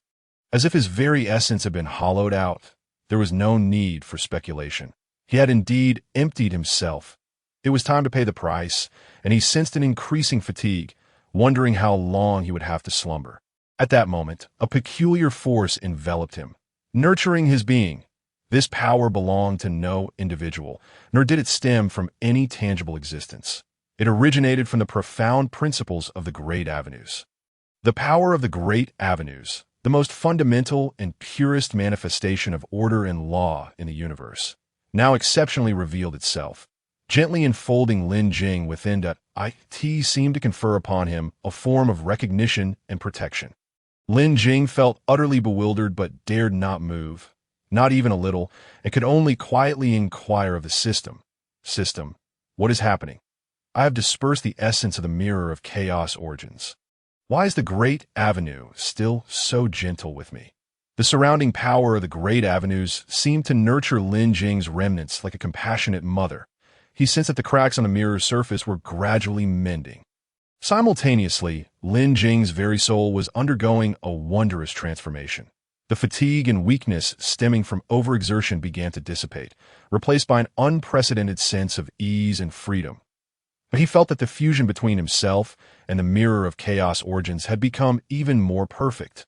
Speaker 1: As if his very essence had been hollowed out, there was no need for speculation. He had indeed emptied himself. It was time to pay the price, and he sensed an increasing fatigue, wondering how long he would have to slumber. At that moment, a peculiar force enveloped him, nurturing his being. This power belonged to no individual, nor did it stem from any tangible existence. It originated from the profound principles of the Great Avenues. The power of the Great Avenues, the most fundamental and purest manifestation of order and law in the universe, now exceptionally revealed itself, gently enfolding Lin Jing within it seemed to confer upon him a form of recognition and protection. Lin Jing felt utterly bewildered but dared not move, not even a little, and could only quietly inquire of the system. System, what is happening? I have dispersed the essence of the mirror of chaos origins. Why is the Great Avenue still so gentle with me? The surrounding power of the Great Avenues seemed to nurture Lin Jing's remnants like a compassionate mother. He sensed that the cracks on the mirror's surface were gradually mending. Simultaneously, Lin Jing's very soul was undergoing a wondrous transformation. The fatigue and weakness stemming from overexertion began to dissipate, replaced by an unprecedented sense of ease and freedom. But he felt that the fusion between himself and the mirror of chaos origins had become even more perfect.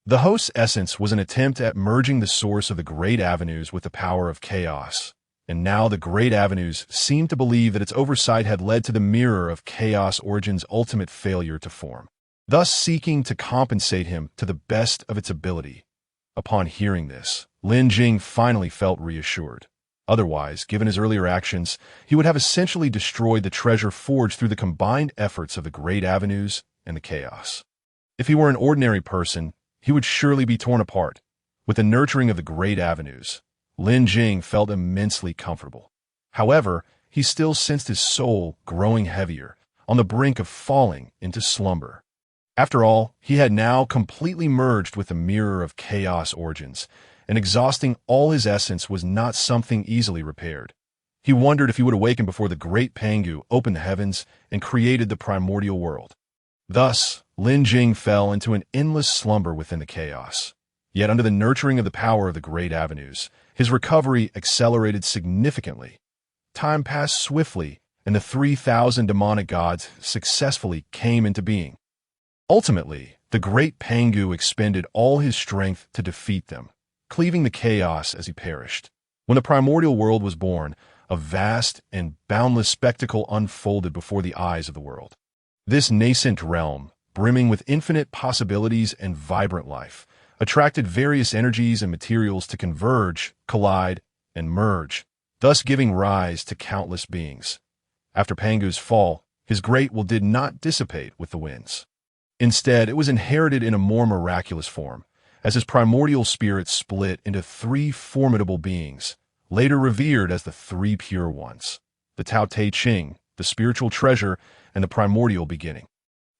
Speaker 1: The host's essence was an attempt at merging the source of the Great Avenues with the power of chaos. And now the Great Avenues seemed to believe that its oversight had led to the mirror of chaos origins' ultimate failure to form, thus seeking to compensate him to the best of its ability. Upon hearing this, Lin Jing finally felt reassured. Otherwise, given his earlier actions, he would have essentially destroyed the treasure forged through the combined efforts of the Great Avenues and the chaos. If he were an ordinary person, he would surely be torn apart. With the nurturing of the Great Avenues, Lin Jing felt immensely comfortable. However, he still sensed his soul growing heavier, on the brink of falling into slumber. After all, he had now completely merged with the mirror of chaos origins, and exhausting all his essence was not something easily repaired. He wondered if he would awaken before the great Pangu opened the heavens and created the primordial world. Thus, Lin Jing fell into an endless slumber within the chaos. Yet under the nurturing of the power of the Great Avenues, his recovery accelerated significantly. Time passed swiftly, and the 3,000 demonic gods successfully came into being. Ultimately, the great Pangu expended all his strength to defeat them, cleaving the chaos as he perished. When the primordial world was born, a vast and boundless spectacle unfolded before the eyes of the world. This nascent realm, brimming with infinite possibilities and vibrant life, attracted various energies and materials to converge, collide, and merge, thus giving rise to countless beings. After Pangu's fall, his great will did not dissipate with the winds. Instead, it was inherited in a more miraculous form, as his primordial spirit split into 3 formidable beings, later revered as the 3 pure ones, the Tao Te Ching, the spiritual treasure, and the primordial beginning.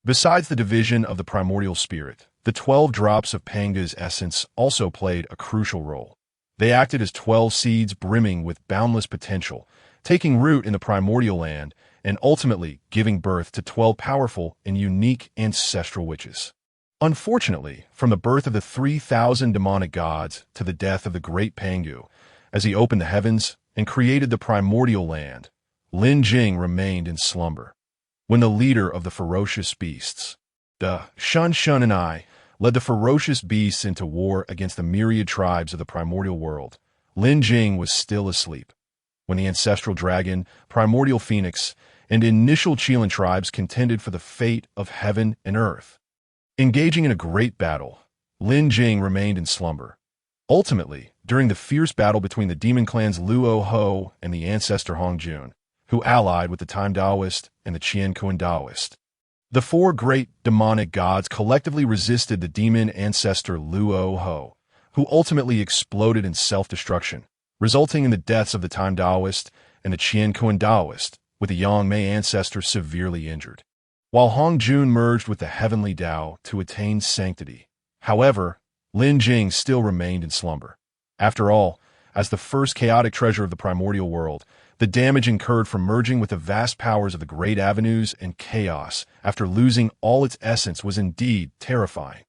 Speaker 1: Besides the division of the primordial spirit, the 12 drops of Pangu's essence also played a crucial role. They acted as 12 seeds brimming with boundless potential, taking root in the primordial land and ultimately giving birth to 12 powerful and unique ancestral witches. Unfortunately, from the birth of the 3,000 demonic gods to the death of the great Pangu, as he opened the heavens and created the primordial land, Lin Jing remained in slumber. When the leader of the ferocious beasts, the Shun and I, led the ferocious beasts into war against the myriad tribes of the primordial world, Lin Jing was still asleep. When the ancestral dragon, primordial phoenix, and initial Qilin tribes contended for the fate of heaven and earth. Engaging in a great battle, Lin Jing remained in slumber. Ultimately, during the fierce battle between the demon clans Luo Ho and the ancestor Hong Jun, who allied with the Time Daoist and the Qian Kuan Daoist, the four great demonic gods collectively resisted the demon ancestor Luo Ho, who ultimately exploded in self-destruction, resulting in the deaths of the Time Daoist and the Qian Kuan Daoist, with the Yang Mei ancestor severely injured. While Hong Jun merged with the heavenly Dao to attain sanctity, however, Lin Jing still remained in slumber. After all, as the first chaotic treasure of the primordial world, the damage incurred from merging with the vast powers of the great avenues and chaos after losing all its essence was indeed terrifying.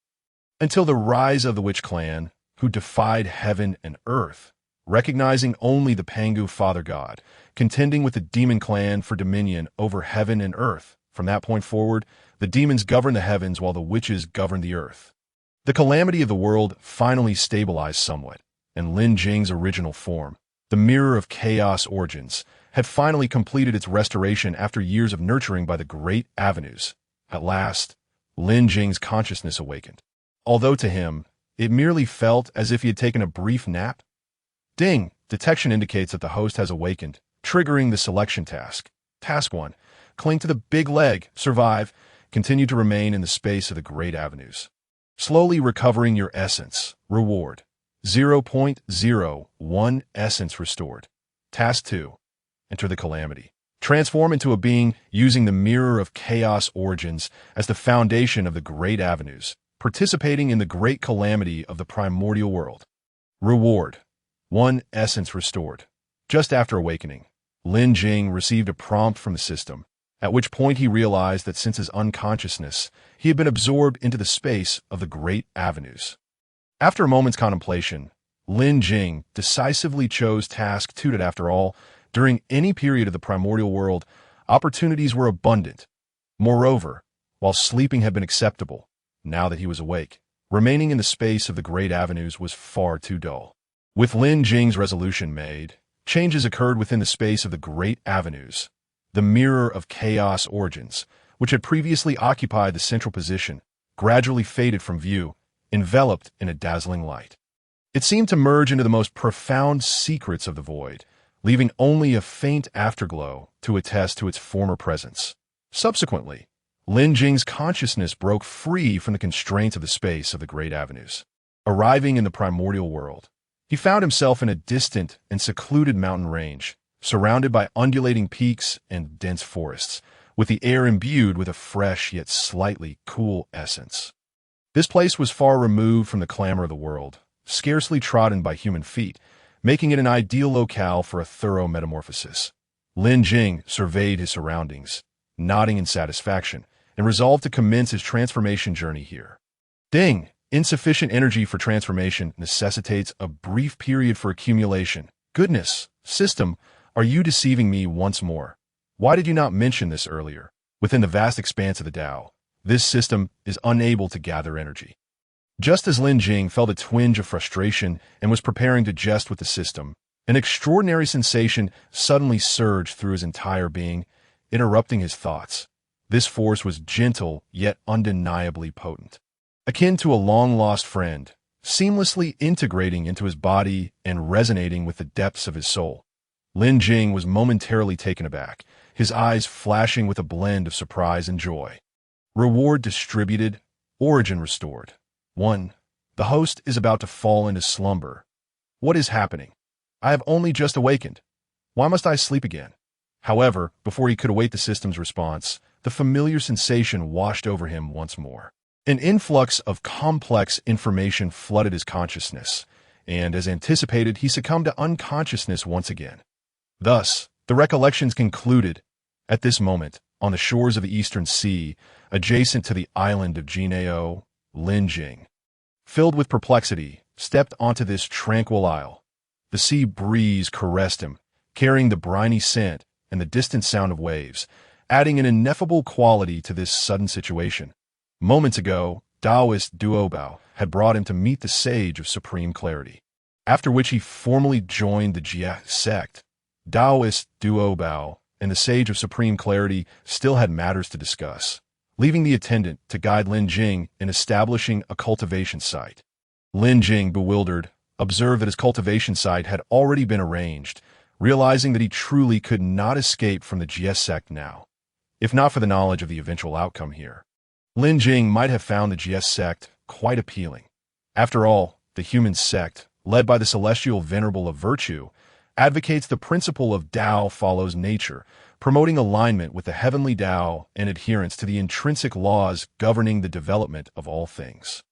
Speaker 1: Until the rise of the Witch Clan, who defied heaven and earth, recognizing only the Pangu Father God, contending with the Demon Clan for dominion over heaven and earth. From that point forward, the demons governed the heavens while the witches governed the earth. The calamity of the world finally stabilized somewhat, and Lin Jing's original form, the Mirror of Chaos Origins, had finally completed its restoration after years of nurturing by the great avenues. At last, Lin Jing's consciousness awakened. Although to him, it merely felt as if he had taken a brief nap. Ding! Detection indicates that the host has awakened, triggering the selection task. Task 1. Cling to the big leg, survive, continue to remain in the space of the great avenues. Slowly recovering your essence. Reward. 0.01 essence restored. Task 2. Enter the calamity. Transform into a being using the Mirror of Chaos Origins as the foundation of the great avenues, participating in the great calamity of the primordial world. Reward. 1 essence restored. Just after awakening, Lin Jing received a prompt from the system, at which point he realized that since his unconsciousness, he had been absorbed into the space of the great avenues. After a moment's contemplation, Lin Jing decisively chose task 2 that after all, during any period of the primordial world, opportunities were abundant. Moreover, while sleeping had been acceptable, now that he was awake, remaining in the space of the great avenues was far too dull. With Lin Jing's resolution made, changes occurred within the space of the great avenues. The Mirror of Chaos Origins, which had previously occupied the central position, gradually faded from view, enveloped in a dazzling light. It seemed to merge into the most profound secrets of the void, leaving only a faint afterglow to attest to its former presence. Subsequently, Lin Jing's consciousness broke free from the constraints of the space of the great avenues. Arriving in the primordial world, he found himself in a distant and secluded mountain range, surrounded by undulating peaks and dense forests, with the air imbued with a fresh yet slightly cool essence. This place was far removed from the clamor of the world, scarcely trodden by human feet, making it an ideal locale for a thorough metamorphosis. Lin Jing surveyed his surroundings, nodding in satisfaction, and resolved to commence his transformation journey here. Ding! Insufficient energy for transformation necessitates a brief period for accumulation. Goodness, system, are you deceiving me once more? Why did you not mention this earlier? Within the vast expanse of the Dao, this system is unable to gather energy. Just as Lin Jing felt a twinge of frustration and was preparing to jest with the system, an extraordinary sensation suddenly surged through his entire being, interrupting his thoughts. This force was gentle yet undeniably potent. Akin to a long-lost friend, seamlessly integrating into his body and resonating with the depths of his soul. Lin Jing was momentarily taken aback, his eyes flashing with a blend of surprise and joy. Reward distributed, origin restored. 1. The host is about to fall into slumber. What is happening? I have only just awakened. Why must I sleep again? However, before he could await the system's response, the familiar sensation washed over him once more. An influx of complex information flooded his consciousness, and as anticipated, he succumbed to unconsciousness once again. Thus, the recollections concluded. At this moment, on the shores of the Eastern Sea, adjacent to the island of Jineo, Lin Jing, filled with perplexity, stepped onto this tranquil isle. The sea breeze caressed him, carrying the briny scent and the distant sound of waves, adding an ineffable quality to this sudden situation. Moments ago, Taoist Duobao had brought him to meet the Sage of Supreme Clarity. After which he formally joined the Jia sect. Taoist Duobao and the Sage of Supreme Clarity still had matters to discuss, leaving the attendant to guide Lin Jing in establishing a cultivation site. Lin Jing, bewildered, observed that his cultivation site had already been arranged, realizing that he truly could not escape from the Jia sect now, if not for the knowledge of the eventual outcome here. Lin Jing might have found the Jia sect quite appealing. After all, the human sect, led by the celestial venerable of virtue, advocates the principle of Dao follows nature, promoting alignment with the heavenly Dao and adherence to the intrinsic laws governing the development of all things.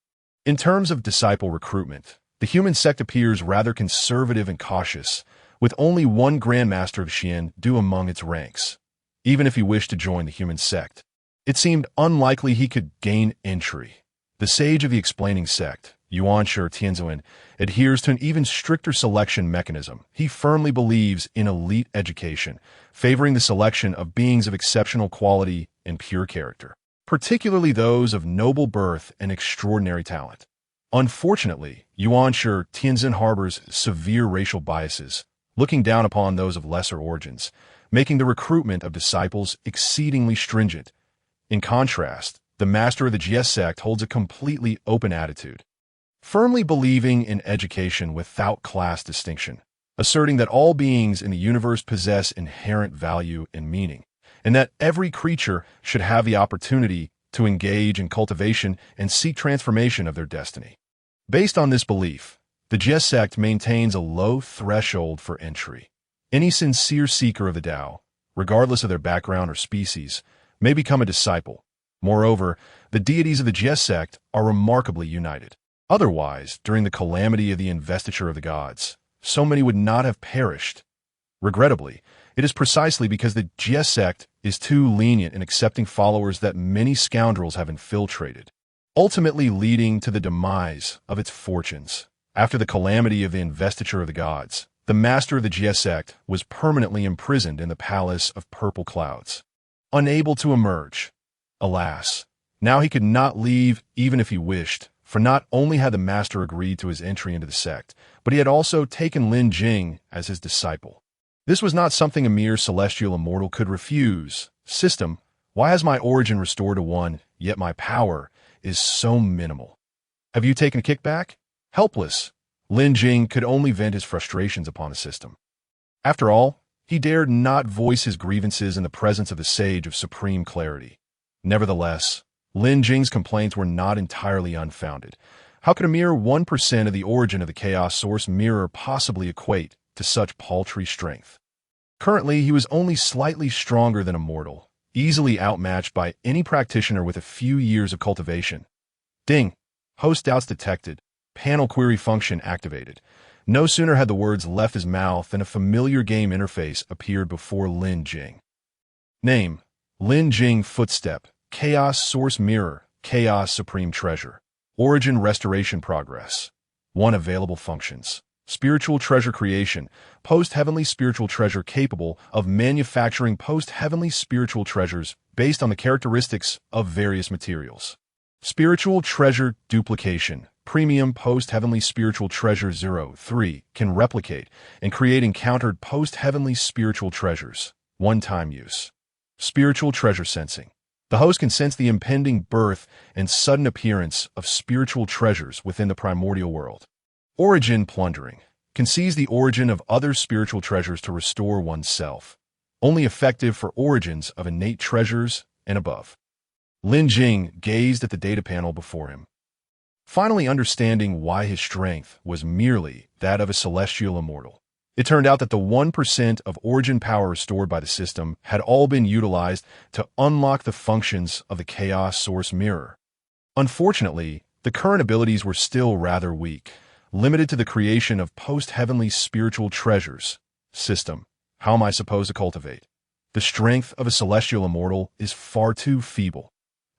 Speaker 1: In terms of disciple recruitment, the human sect appears rather conservative and cautious, with only one Grandmaster of Xian due among its ranks. Even if he wished to join the human sect, it seemed unlikely he could gain entry. The sage of the explaining sect, Yuanshi Tianzuan, adheres to an even stricter selection mechanism. He firmly believes in elite education, favoring the selection of beings of exceptional quality and pure character, particularly those of noble birth and extraordinary talent. Unfortunately, Yuanshi Tianzun harbors severe racial biases, looking down upon those of lesser origins, making the recruitment of disciples exceedingly stringent. In contrast, the master of the Jia sect holds a completely open attitude, firmly believing in education without class distinction, asserting that all beings in the universe possess inherent value and meaning, and that every creature should have the opportunity to engage in cultivation and seek transformation of their destiny. Based on this belief, the Jia sect maintains a low threshold for entry. Any sincere seeker of the Tao, regardless of their background or species, may become a disciple. Moreover, the deities of the Jia sect are remarkably united. Otherwise, during the calamity of the investiture of the gods, so many would not have perished. Regrettably, it is precisely because the Jia sect is too lenient in accepting followers that many scoundrels have infiltrated, ultimately leading to the demise of its fortunes. After the calamity of the investiture of the gods, the master of the Jia sect was permanently imprisoned in the palace of purple clouds, unable to emerge. Alas, now he could not leave even if he wished, for not only had the master agreed to his entry into the sect, but he had also taken Lin Jing as his disciple. This was not something a mere celestial immortal could refuse. System, why has my origin restored to one, yet my power is so minimal? Have you taken a kickback? Helpless, Lin Jing could only vent his frustrations upon the system. After all, he dared not voice his grievances in the presence of the Sage of Supreme Clarity. Nevertheless, Lin Jing's complaints were not entirely unfounded. How could a mere 1% of the origin of the Chaos Source mirror possibly equate to such paltry strength? Currently, he was only slightly stronger than a mortal, easily outmatched by any practitioner with a few years of cultivation. Ding! Host doubts detected. Panel query function activated. No sooner had the words left his mouth than a familiar game interface appeared before Lin Jing. Name: Lin Jing Footstep, Chaos Source Mirror, Chaos Supreme Treasure. Origin Restoration Progress. 1 available functions. Spiritual Treasure Creation, post-heavenly spiritual treasure capable of manufacturing post-heavenly spiritual treasures based on the characteristics of various materials. Spiritual Treasure Duplication, premium post-heavenly spiritual treasure 03 can replicate and create encountered post-heavenly spiritual treasures. One-time use. Spiritual Treasure Sensing. The host can sense the impending birth and sudden appearance of spiritual treasures within the primordial world. Origin Plundering. Can seize the origin of other spiritual treasures to restore oneself. Only effective for origins of innate treasures and above. Lin Jing gazed at the data panel before him, finally understanding why his strength was merely that of a celestial immortal. It turned out that the 1% of origin power restored by the system had all been utilized to unlock the functions of the Chaos Source Mirror. Unfortunately, the current abilities were still rather weak, limited to the creation of post-heavenly spiritual treasures. System, how am I supposed to cultivate? The strength of a celestial immortal is far too feeble.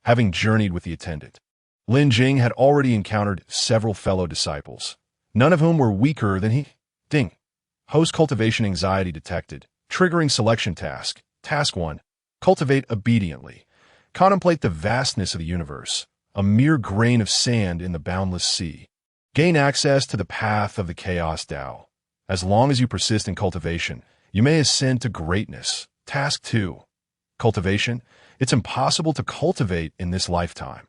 Speaker 1: Having journeyed with the attendant, Lin Jing had already encountered several fellow disciples, none of whom were weaker than he. Ding. Host cultivation anxiety detected, triggering selection task. Task 1. Cultivate obediently. Contemplate the vastness of the universe, a mere grain of sand in the boundless sea. Gain access to the path of the Chaos Dao. As long as you persist in cultivation, you may ascend to greatness. Task 2. Cultivation. It's impossible to cultivate in this lifetime.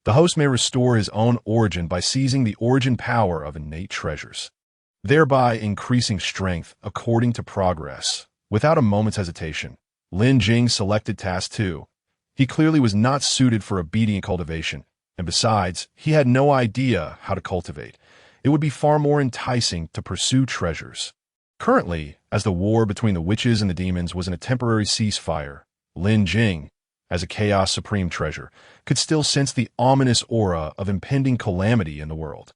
Speaker 1: The host may restore his own origin by seizing the origin power of innate treasures, thereby increasing strength according to progress. Without a moment's hesitation, Lin Jing selected Task 2. He clearly was not suited for obedient cultivation, and besides, he had no idea how to cultivate. It would be far more enticing to pursue treasures. Currently, as the war between the witches and the demons was in a temporary ceasefire, Lin Jing, as a Chaos Supreme treasure, could still sense the ominous aura of impending calamity in the world.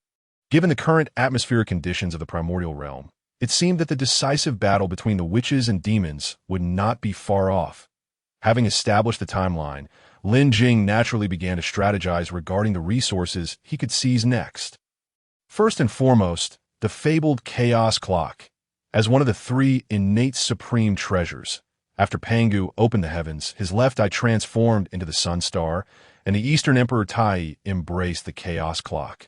Speaker 1: Given the current atmospheric conditions of the primordial realm, it seemed that the decisive battle between the witches and demons would not be far off. Having established the timeline, Lin Jing naturally began to strategize regarding the resources he could seize next. First and foremost, the fabled Chaos Clock. As one of the 3 innate supreme treasures, after Pangu opened the heavens, his left eye transformed into the Sun Star, and the Eastern Emperor Tai embraced the Chaos Clock,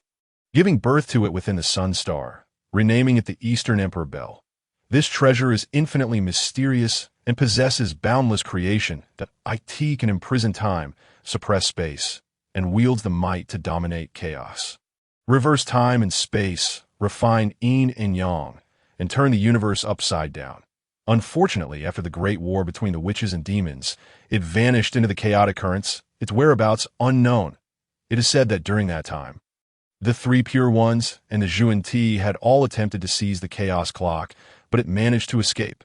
Speaker 1: giving birth to it within the Sun Star, renaming it the Eastern Emperor Bell. This treasure is infinitely mysterious and possesses boundless creation that IT can imprison time, suppress space, and wields the might to dominate chaos. Reverse time and space, refine yin and yang, and turn the universe upside down. Unfortunately, after the Great War between the witches and demons, it vanished into the chaotic currents, its whereabouts unknown. It is said that during that time, the 3 Pure Ones and the Zhuan Ti had all attempted to seize the Chaos Clock, but it managed to escape.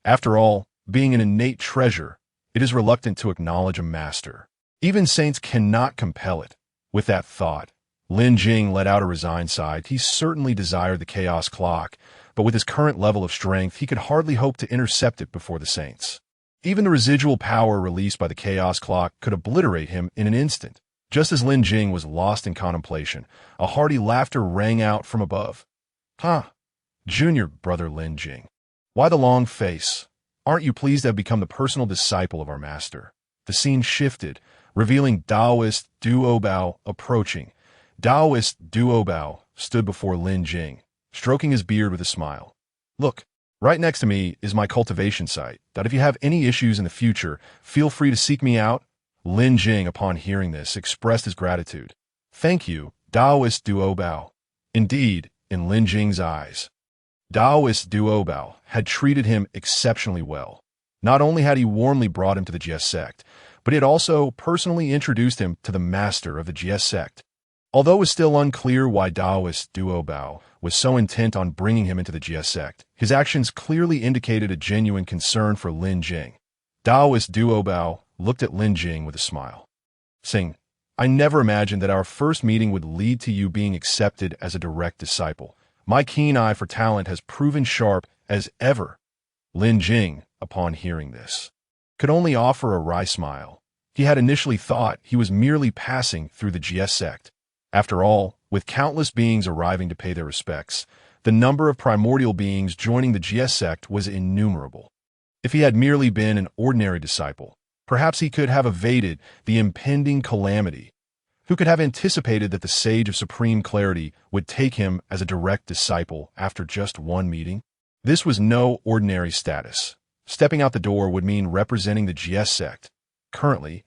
Speaker 1: After all, being an innate treasure, it is reluctant to acknowledge a master. Even saints cannot compel it. With that thought, Lin Jing let out a resigned sigh. He certainly desired the Chaos Clock, but with his current level of strength, he could hardly hope to intercept it before the saints. Even the residual power released by the Chaos Clock could obliterate him in an instant. Just as Lin Jing was lost in contemplation, a hearty laughter rang out from above. "Huh, junior brother Lin Jing. Why the long face? Aren't you pleased to have become the personal disciple of our master?" The scene shifted, revealing Taoist Duobao approaching. Taoist Duobao stood before Lin Jing, stroking his beard with a smile. "Look, right next to me is my cultivation site, that if you have any issues in the future, feel free to seek me out." Lin Jing, upon hearing this, expressed his gratitude. "Thank you, Taoist Duobao." Indeed, in Lin Jing's eyes, Taoist Duobao had treated him exceptionally well. Not only had he warmly brought him to the Jie sect, but he had also personally introduced him to the master of the Jie sect. Although it was still unclear why Taoist Duobao was so intent on bringing him into the Jie sect, his actions clearly indicated a genuine concern for Lin Jing. Taoist Duobao looked at Lin Jing with a smile, saying, "I never imagined that our first meeting would lead to you being accepted as a direct disciple. My keen eye for talent has proven sharp as ever." Lin Jing, upon hearing this, could only offer a wry smile. He had initially thought he was merely passing through the Jie sect. After all, with countless beings arriving to pay their respects, the number of primordial beings joining the Jie sect was innumerable. If he had merely been an ordinary disciple, perhaps he could have evaded the impending calamity. Who could have anticipated that the Sage of Supreme Clarity would take him as a direct disciple after just one meeting? This was no ordinary status. Stepping out the door would mean representing the Jie sect. Currently,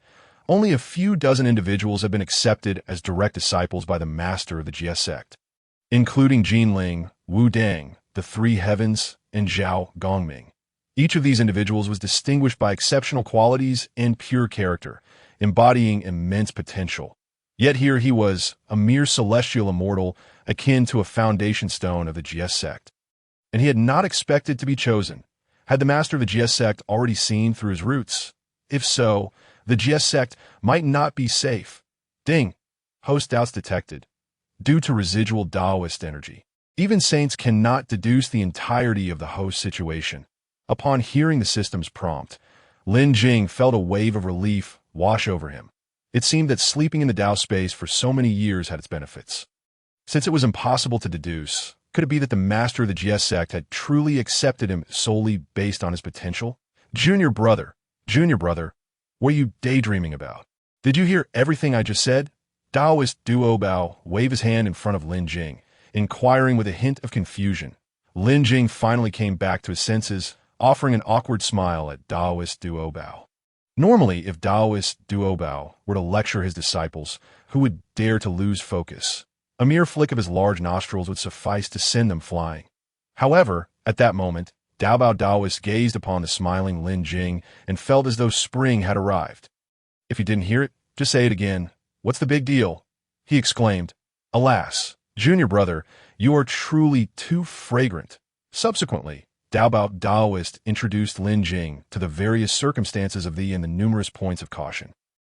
Speaker 1: only a few dozen individuals have been accepted as direct disciples by the master of the Jie sect, including Jinling, Wu Deng, the Three Heavens, and Zhao Gongming. Each of these individuals was distinguished by exceptional qualities and pure character, embodying immense potential. Yet here he was, a mere celestial immortal, akin to a foundation stone of the Jie sect. And he had not expected to be chosen. Had the master of the Jie sect already seen through his roots? If so, the Jie sect might not be safe. Ding! Host doubts detected. Due to residual Taoist energy, even saints cannot deduce the entirety of the host situation. Upon hearing the system's prompt, Lin Jing felt a wave of relief wash over him. It seemed that sleeping in the Dao space for so many years had its benefits. Since it was impossible to deduce, could it be that the master of the Jie sect had truly accepted him solely based on his potential? Junior brother, what are you daydreaming about? Did you hear everything I just said? Daoist Duo Bao waved his hand in front of Lin Jing, inquiring with a hint of confusion. Lin Jing finally came back to his senses, offering an awkward smile at Daoist Duo Bao. Normally, if Daoist Duo Bao were to lecture his disciples, who would dare to lose focus? A mere flick of his large nostrils would suffice to send them flying. However, at that moment, Dao Bao Daoist gazed upon the smiling Lin Jing and felt as though spring had arrived. If you didn't hear it, just say it again. What's the big deal? He exclaimed. Alas, junior brother, you are truly too fragrant. Subsequently, Dao Bao Daoist introduced Lin Jing to the various circumstances of thee and the numerous points of caution.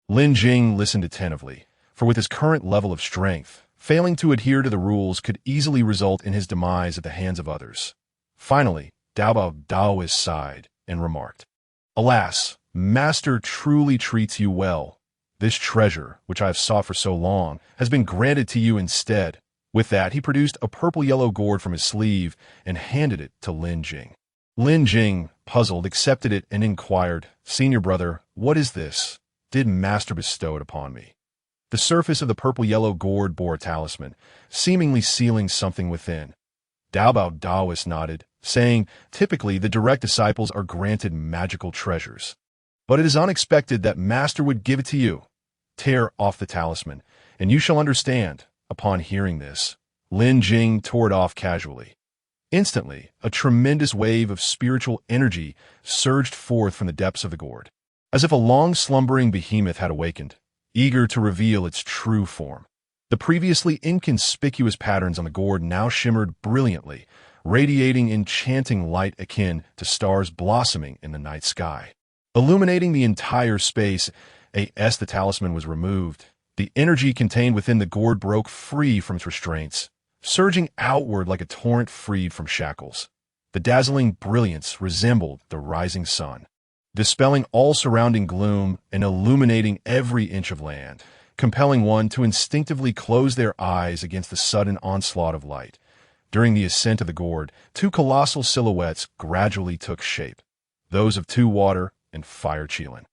Speaker 1: Lin Jing listened attentively, for with his current level of strength, failing to adhere to the rules could easily result in his demise at the hands of others. Finally, Dao Bao Daoist sighed and remarked, Alas, Master truly treats you well. This treasure, which I have sought for so long, has been granted to you instead. With that, he produced a purple-yellow gourd from his sleeve and handed it to Lin Jing. Lin Jing, puzzled, accepted it and inquired, Senior brother, what is this? Did Master bestow it upon me? The surface of the purple-yellow gourd bore a talisman, seemingly sealing something within. Dao Bao Daoist nodded, saying, Typically, the direct disciples are granted magical treasures. But it is unexpected that Master would give it to you. Tear off the talisman, and you shall understand. Upon hearing this, Lin Jing tore it off casually. Instantly, a tremendous wave of spiritual energy surged forth from the depths of the gourd, as if a long-slumbering behemoth had awakened, eager to reveal its true form. The previously inconspicuous patterns on the gourd now shimmered brilliantly, radiating enchanting light akin to stars blossoming in the night sky. Illuminating the entire space, as the talisman was removed, the energy contained within the gourd broke free from its restraints, surging outward like a torrent freed from shackles. The dazzling brilliance resembled the rising sun, dispelling all surrounding gloom and illuminating every inch of land, compelling one to instinctively close their eyes against the sudden onslaught of light. During the ascent of the gourd, two colossal silhouettes gradually took shape, those of two water and fire Qilin,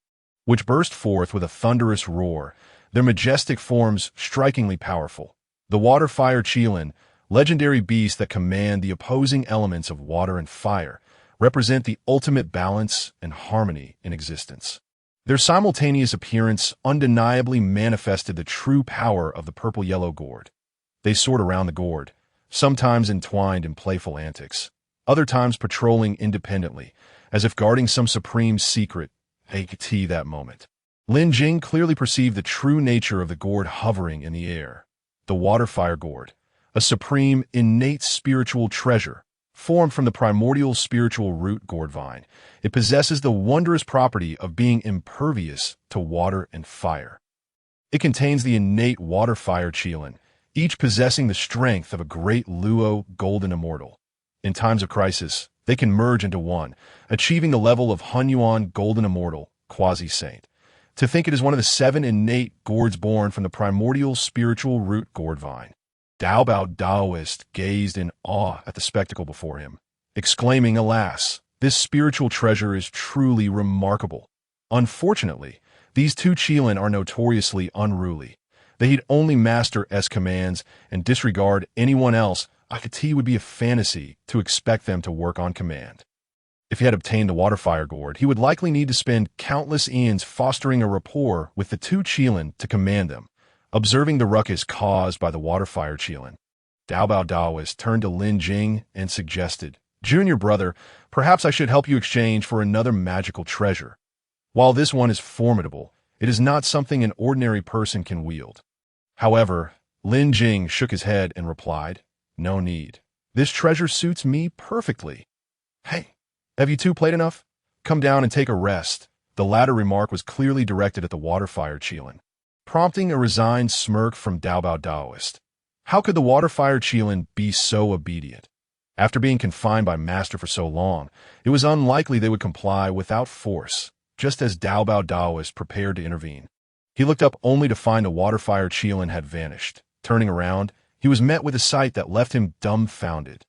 Speaker 1: which burst forth with a thunderous roar, their majestic forms strikingly powerful. The water-fire Qilin, legendary beasts that command the opposing elements of water and fire, represent the ultimate balance and harmony in existence. Their simultaneous appearance undeniably manifested the true power of the purple-yellow gourd. They soared around the gourd, sometimes entwined in playful antics, other times patrolling independently, as if guarding some supreme secret at that moment. Lin Jing clearly perceived the true nature of the gourd hovering in the air. The water-fire gourd, a supreme, innate spiritual treasure, formed from the primordial spiritual root gourd vine. It possesses the wondrous property of being impervious to water and fire. It contains the innate water-fire Qilin, each possessing the strength of a great Luo golden immortal. In times of crisis, they can merge into one, achieving the level of Hunyuan golden immortal, quasi-saint. To think it is one of the 7 innate gourds born from the primordial spiritual root gourd vine. Dao Bao Daoist gazed in awe at the spectacle before him, exclaiming, Alas, this spiritual treasure is truly remarkable. Unfortunately, these two Qilin are notoriously unruly. They heed only Master S commands and disregard anyone else. It would be a fantasy to expect them to work on command. If he had obtained the water-fire gourd, he would likely need to spend countless eons fostering a rapport with the two Qilin to command them, observing the ruckus caused by the water-fire Qilin. Dao Bao Daoist turned to Lin Jing and suggested, Junior brother, perhaps I should help you exchange for another magical treasure. While this one is formidable, it is not something an ordinary person can wield. However, Lin Jing shook his head and replied, No need. This treasure suits me perfectly. Hey, have you two played enough? Come down and take a rest. The latter remark was clearly directed at the water-fire Qilin, prompting a resigned smirk from Dao Bao Daoist. How could the water-fire Qilin be so obedient? After being confined by Master for so long, it was unlikely they would comply without force, just as Dao Bao Daoist prepared to intervene. He looked up only to find the water-fire Qilin had vanished. Turning around, he was met with a sight that left him dumbfounded.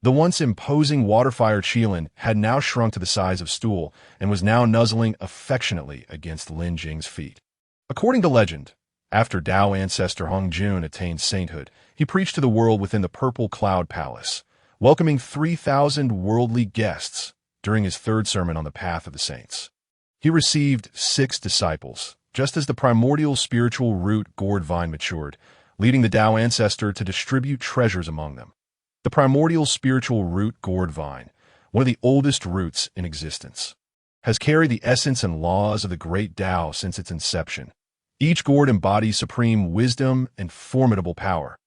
Speaker 1: The once imposing water-fire Qilin had now shrunk to the size of stool and was now nuzzling affectionately against Lin Jing's feet. According to legend, After Dao ancestor Hong Jun attained sainthood, he preached to the world within the Purple Cloud Palace, welcoming 3,000 worldly guests during his third sermon on the path of the saints. He received 6 disciples, just as the primordial spiritual root gourd vine matured, leading the Dao ancestor to distribute treasures among them. The primordial spiritual root gourd vine, one of the oldest roots in existence, has carried the essence and laws of the Great Dao since its inception. Each gourd embodies supreme wisdom and formidable power.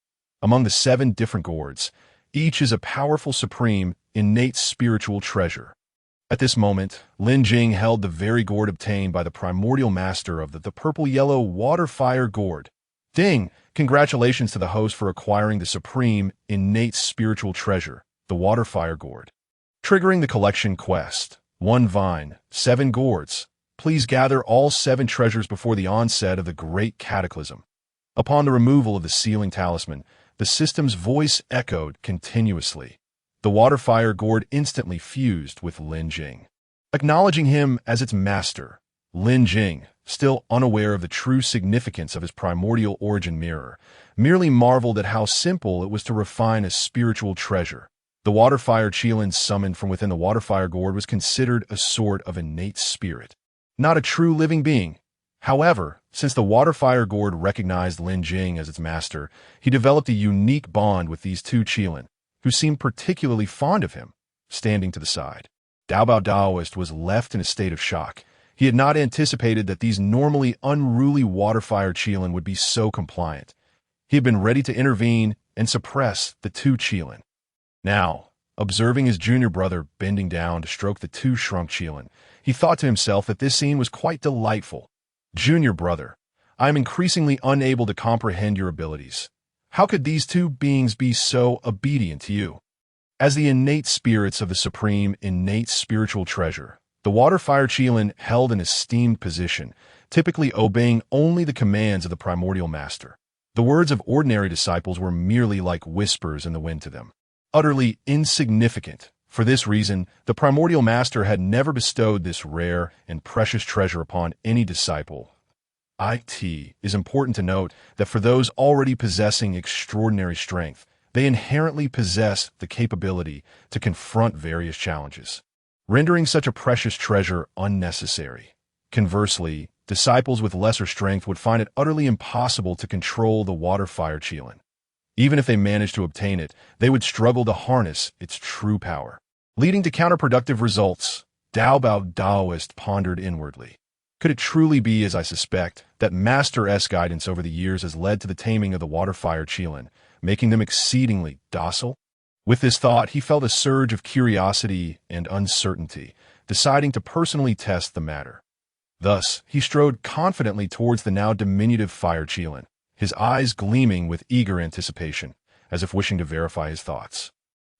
Speaker 1: Among the 7 different gourds, each is a powerful supreme, innate spiritual treasure. At this moment, Lin Jing held the very gourd obtained by the primordial master of the purple-yellow water-fire gourd. Ding! Congratulations to the host for acquiring the supreme, innate spiritual treasure, the water-fire gourd. Triggering the collection quest. 1 vine, 7 gourds. Please gather all 7 treasures before the onset of the Great Cataclysm. Upon the removal of the sealing talisman, the system's voice echoed continuously. The water-fire gourd instantly fused with Lin Jing. Acknowledging him as its master, Lin Jing, still unaware of the true significance of his primordial origin mirror, merely marveled at how simple it was to refine a spiritual treasure. The water-fire qilin summoned from within the water-fire gourd was considered a sort of innate spirit, not a true living being. However, since the water-fire gourd recognized Lin Jing as its master, he developed a unique bond with these 2 qilin, who seemed particularly fond of him, standing to the side. Dao Daoist was left in a state of shock. He had not anticipated that these normally unruly water-fire qilin would be so compliant. He had been ready to intervene and suppress the 2 qilin. Now, observing his junior brother bending down to stroke the 2 shrunk qilin, he thought to himself that this scene was quite delightful. Junior brother, I am increasingly unable to comprehend your abilities. How could these 2 beings be so obedient to you? As the innate spirits of the supreme innate spiritual treasure, the water-fire qilin held an esteemed position, typically obeying only the commands of the primordial master. The words of ordinary disciples were merely like whispers in the wind to them, utterly insignificant. For this reason, the primordial master had never bestowed this rare and precious treasure upon any disciple. It is important to note that for those already possessing extraordinary strength, they inherently possess the capability to confront various challenges, rendering such a precious treasure unnecessary. Conversely, disciples with lesser strength would find it utterly impossible to control the water-fire qilin. Even if they managed to obtain it, they would struggle to harness its true power, leading to counterproductive results. Dao Daoist pondered inwardly. Could it truly be, as I suspect, that Master-S guidance over the years has led to the taming of the water-fire qilin, making them exceedingly docile? With this thought, he felt a surge of curiosity and uncertainty, deciding to personally test the matter. Thus, he strode confidently towards the now diminutive fire qilin, his eyes gleaming with eager anticipation, as if wishing to verify his thoughts.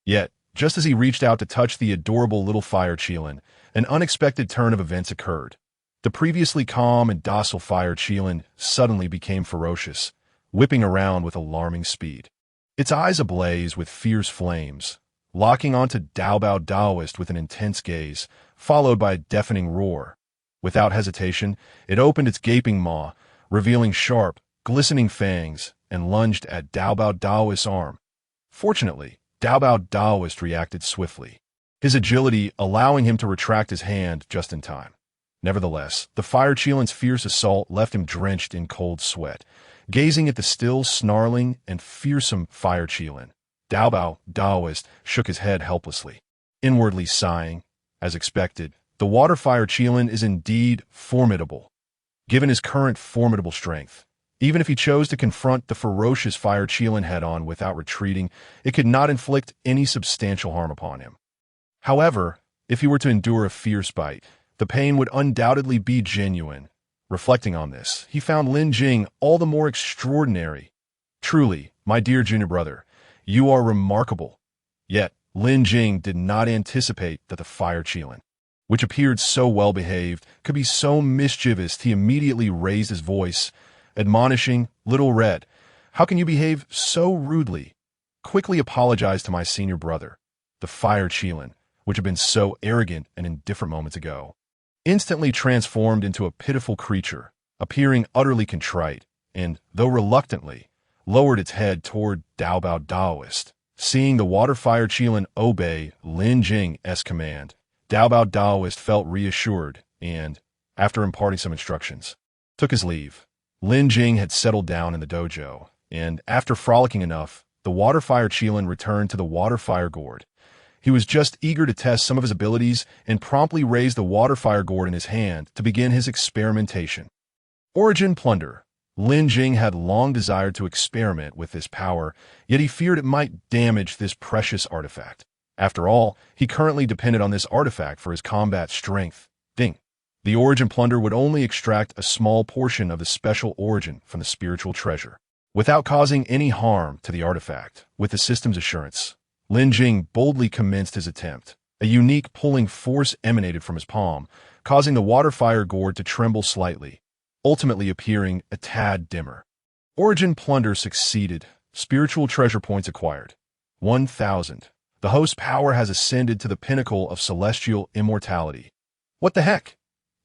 Speaker 1: Yet, just as he reached out to touch the adorable little fire qilin, an unexpected turn of events occurred. The previously calm and docile fire qilin suddenly became ferocious, whipping around with alarming speed. Its eyes ablaze with fierce flames, locking onto Dao Daoist with an intense gaze, followed by a deafening roar. Without hesitation, it opened its gaping maw, revealing sharp, glistening fangs, and lunged at Dao Daoist's arm. Fortunately, Dao Daoist reacted swiftly, his agility allowing him to retract his hand just in time. Nevertheless, the fire qilin's fierce assault left him drenched in cold sweat, gazing at the still snarling and fearsome fire qilin. Dao Daoist shook his head helplessly, inwardly sighing. As expected, the water-fire qilin is indeed formidable. Given his current formidable strength, even if he chose to confront the ferocious fire qilin head-on without retreating, it could not inflict any substantial harm upon him. However, if he were to endure a fierce bite, the pain would undoubtedly be genuine. Reflecting on this, he found Lin Jing all the more extraordinary. Truly, my dear junior brother, you are remarkable. Yet, Lin Jing did not anticipate that the fire qilin, which appeared so well-behaved, could be so mischievous. He immediately raised his voice, admonishing, "Little Red, how can you behave so rudely? Quickly apologize to my senior brother." The fire qilin, which had been so arrogant and indifferent moments ago, instantly transformed into a pitiful creature, appearing utterly contrite. and, though reluctantly, lowered its head toward Daobao Daoist. Seeing the water fire Qilin obey Lin Jing's command, Daobao Daoist felt reassured and, after imparting some instructions, took his leave. Lin Jing had settled down in the dojo, and after frolicking enough, the water fire Qilin returned to the water fire gourd. He was just eager to test some of his abilities and promptly raised the water fire gourd in his hand to begin his experimentation. Origin Plunder. Lin Jing had long desired to experiment with this power, yet he feared it might damage this precious artifact. After all, he currently depended on this artifact for his combat strength. Ding. The Origin Plunder would only extract a small portion of the special origin from the spiritual treasure, without causing any harm to the artifact. With the system's assurance, Lin Jing boldly commenced his attempt. A unique pulling force emanated from his palm, causing the water fire gourd to tremble slightly, ultimately appearing a tad dimmer. Origin Plunder succeeded. Spiritual treasure points acquired. 1,000. The host's power has ascended to the pinnacle of celestial immortality. What the heck?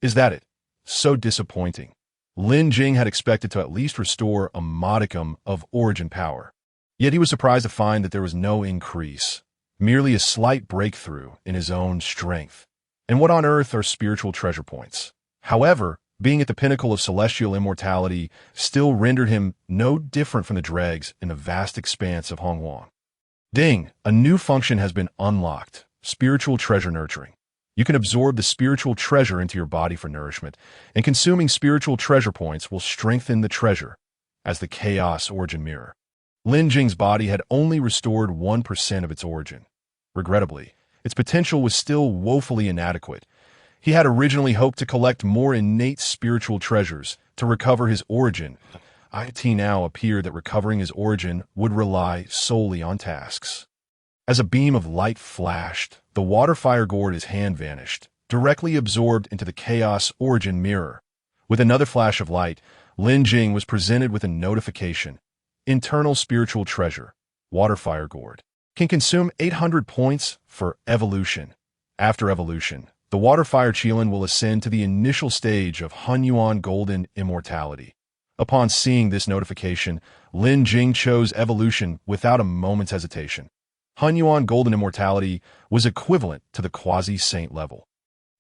Speaker 1: Is that it? So disappointing. Lin Jing had expected to at least restore a modicum of origin power. Yet he was surprised to find that there was no increase, merely a slight breakthrough in his own strength. And what on earth are spiritual treasure points? However, being at the pinnacle of celestial immortality still rendered him no different from the dregs in the vast expanse of Hongwang. Ding! A new function has been unlocked. Spiritual treasure nurturing. You can absorb the spiritual treasure into your body for nourishment, and consuming spiritual treasure points will strengthen the treasure as the chaos origin mirror. Lin Jing's body had only restored 1% of its origin. Regrettably, its potential was still woefully inadequate. He had originally hoped to collect more innate spiritual treasures to recover his origin. It now appeared that recovering his origin would rely solely on tasks. As a beam of light flashed, the water fire gourd in his hand vanished, directly absorbed into the chaos origin mirror. With another flash of light, Lin Jing was presented with a notification. Internal spiritual treasure, water fire gourd, can consume 800 points for evolution. After evolution, the water fire Qilin will ascend to the initial stage of Hunyuan golden immortality. Upon seeing this notification, Lin Jing chose evolution without a moment's hesitation. Hunyuan golden immortality was equivalent to the quasi-saint level,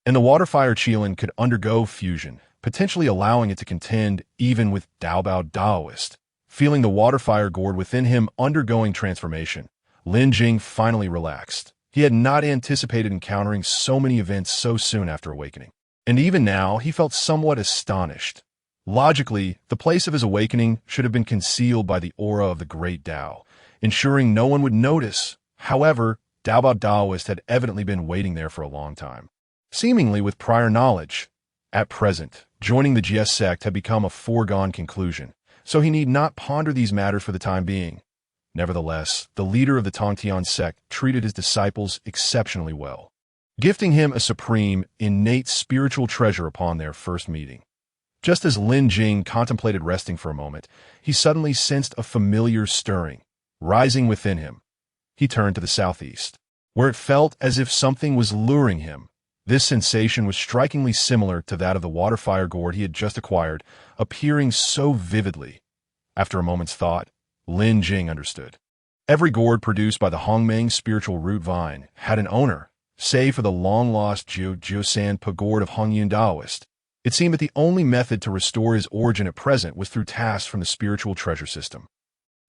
Speaker 1: and the water fire Qilin could undergo fusion, potentially allowing it to contend even with Daobao Daoist. Feeling the water fire gourd within him undergoing transformation, Lin Jing finally relaxed. He had not anticipated encountering so many events so soon after awakening, and even now he felt somewhat astonished. Logically, the place of his awakening should have been concealed by the aura of the Great Dao, ensuring no one would notice. However, Daobao Daoist had evidently been waiting there for a long time, seemingly with prior knowledge. At present, joining the GS sect had become a foregone conclusion, so he need not ponder these matters for the time being. Nevertheless, the leader of the Tongtian sect treated his disciples exceptionally well, gifting him a supreme, innate spiritual treasure upon their first meeting. Just as Lin Jing contemplated resting for a moment, he suddenly sensed a familiar stirring, rising within him. He turned to the southeast, where it felt as if something was luring him. This sensation was strikingly similar to that of the water fire gourd he had just acquired, appearing so vividly. After a moment's thought, Lin Jing understood. Every gourd produced by the Hongmeng spiritual root vine had an owner, save for the long-lost Jiu-San gourd of Hongyun Daoist. It seemed that the only method to restore his origin at present was through tasks from the spiritual treasure system.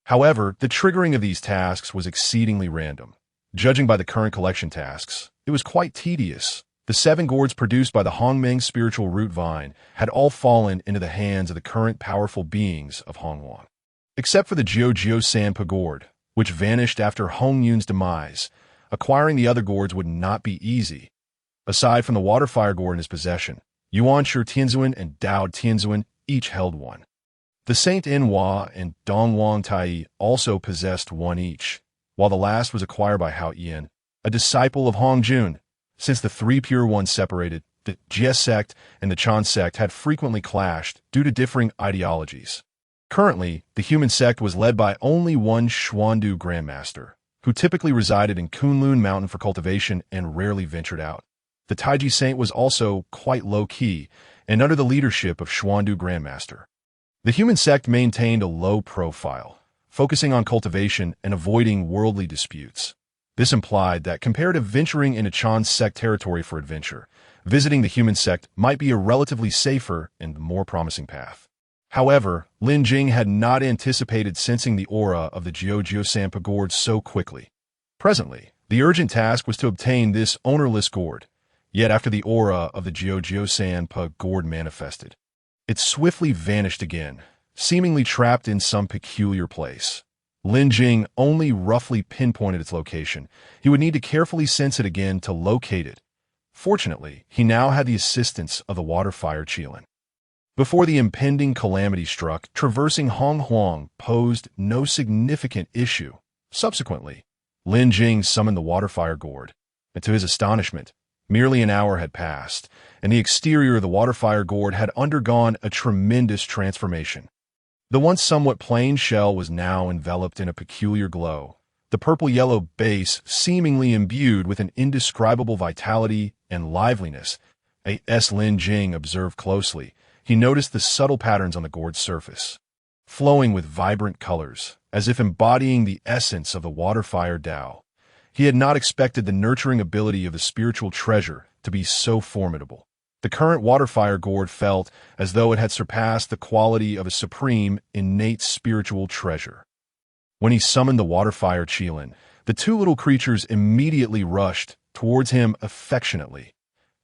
Speaker 1: However, the triggering of these tasks was exceedingly random. Judging by the current collection tasks, it was quite tedious. The 7 gourds produced by the Hongmeng spiritual root vine had all fallen into the hands of the current powerful beings of Hongwang. Except for the Jiu-San gourd, which vanished after Hongyun's demise, acquiring the other gourds would not be easy. Aside from the water fire gourd in his possession, Yuan Shi Tianzuan and Dao Tianzuan each held one. The Saint Inhua and Dongwang Tai also possessed one each, while the last was acquired by Hao Yan, a disciple of Hongjun. Since the 3 pure ones separated, the Jie sect and the Chan sect had frequently clashed due to differing ideologies. Currently, the human sect was led by only one Xuandu Grandmaster, who typically resided in Kunlun Mountain for cultivation and rarely ventured out. The Taiji Saint was also quite low-key and under the leadership of Xuandu Grandmaster. The human sect maintained a low profile, focusing on cultivation and avoiding worldly disputes. This implied that compared to venturing into Chan's sect territory for adventure, visiting the human sect might be a relatively safer and more promising path. However, Lin Jing had not anticipated sensing the aura of the Jiao gourd so quickly. Presently, the urgent task was to obtain this ownerless gourd, yet after the aura of the Jiao gourd manifested, it swiftly vanished again, seemingly trapped in some peculiar place. Lin Jing only roughly pinpointed its location. He would need to carefully sense it again to locate it. Fortunately, he now had the assistance of the water fire Qilin. Before the impending calamity struck, traversing Hong Huang posed no significant issue. Subsequently, Lin Jing summoned the water fire gourd, and to his astonishment, merely an hour had passed, and the exterior of the water fire gourd had undergone a tremendous transformation. The once somewhat plain shell was now enveloped in a peculiar glow, the purple-yellow base seemingly imbued with an indescribable vitality and liveliness. As Lin Jing observed closely, he noticed the subtle patterns on the gourd's surface, flowing with vibrant colors, as if embodying the essence of the water fire Dao. He had not expected the nurturing ability of the spiritual treasure to be so formidable. The current water fire gourd felt as though it had surpassed the quality of a supreme, innate spiritual treasure. When he summoned the water fire Qilin, the two little creatures immediately rushed towards him affectionately.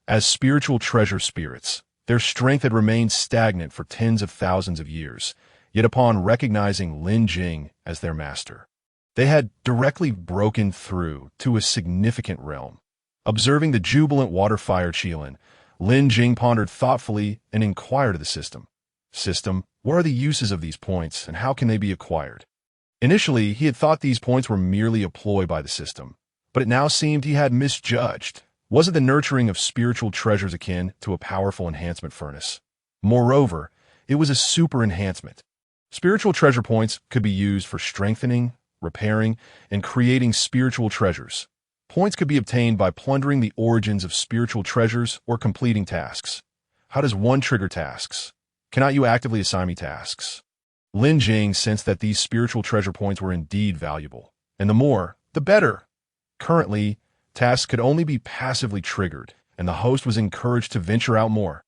Speaker 1: As spiritual treasure spirits, their strength had remained stagnant for tens of thousands of years, yet upon recognizing Lin Jing as their master, they had directly broken through to a significant realm. Observing the jubilant water fire Qilin, Lin Jing pondered thoughtfully and inquired of the system. System, what are the uses of these points and how can they be acquired? Initially, he had thought these points were merely a ploy by the system, but it now seemed he had misjudged. Was it the nurturing of spiritual treasures akin to a powerful enhancement furnace? Moreover, it was a super enhancement. Spiritual treasure points could be used for strengthening, repairing, and creating spiritual treasures. Points could be obtained by plundering the origins of spiritual treasures or completing tasks. How does one trigger tasks? Cannot you actively assign me tasks? Lin Jing sensed that these spiritual treasure points were indeed valuable, and the more, the better. Currently, tasks could only be passively triggered, and the host was encouraged to venture out more.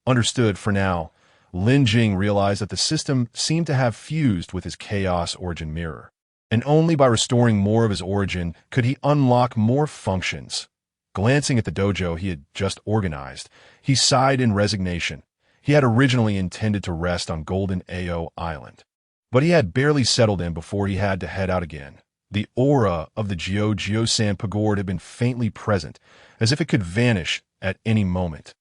Speaker 1: Understood for now, Lin Jing realized that the system seemed to have fused with his chaos origin mirror, and only by restoring more of his origin could he unlock more functions. Glancing at the dojo he had just organized, he sighed in resignation. He had originally intended to rest on Golden Ao Island, but he had barely settled in before he had to head out again. The aura of the Jiao gourd had been faintly present, as if it could vanish at any moment.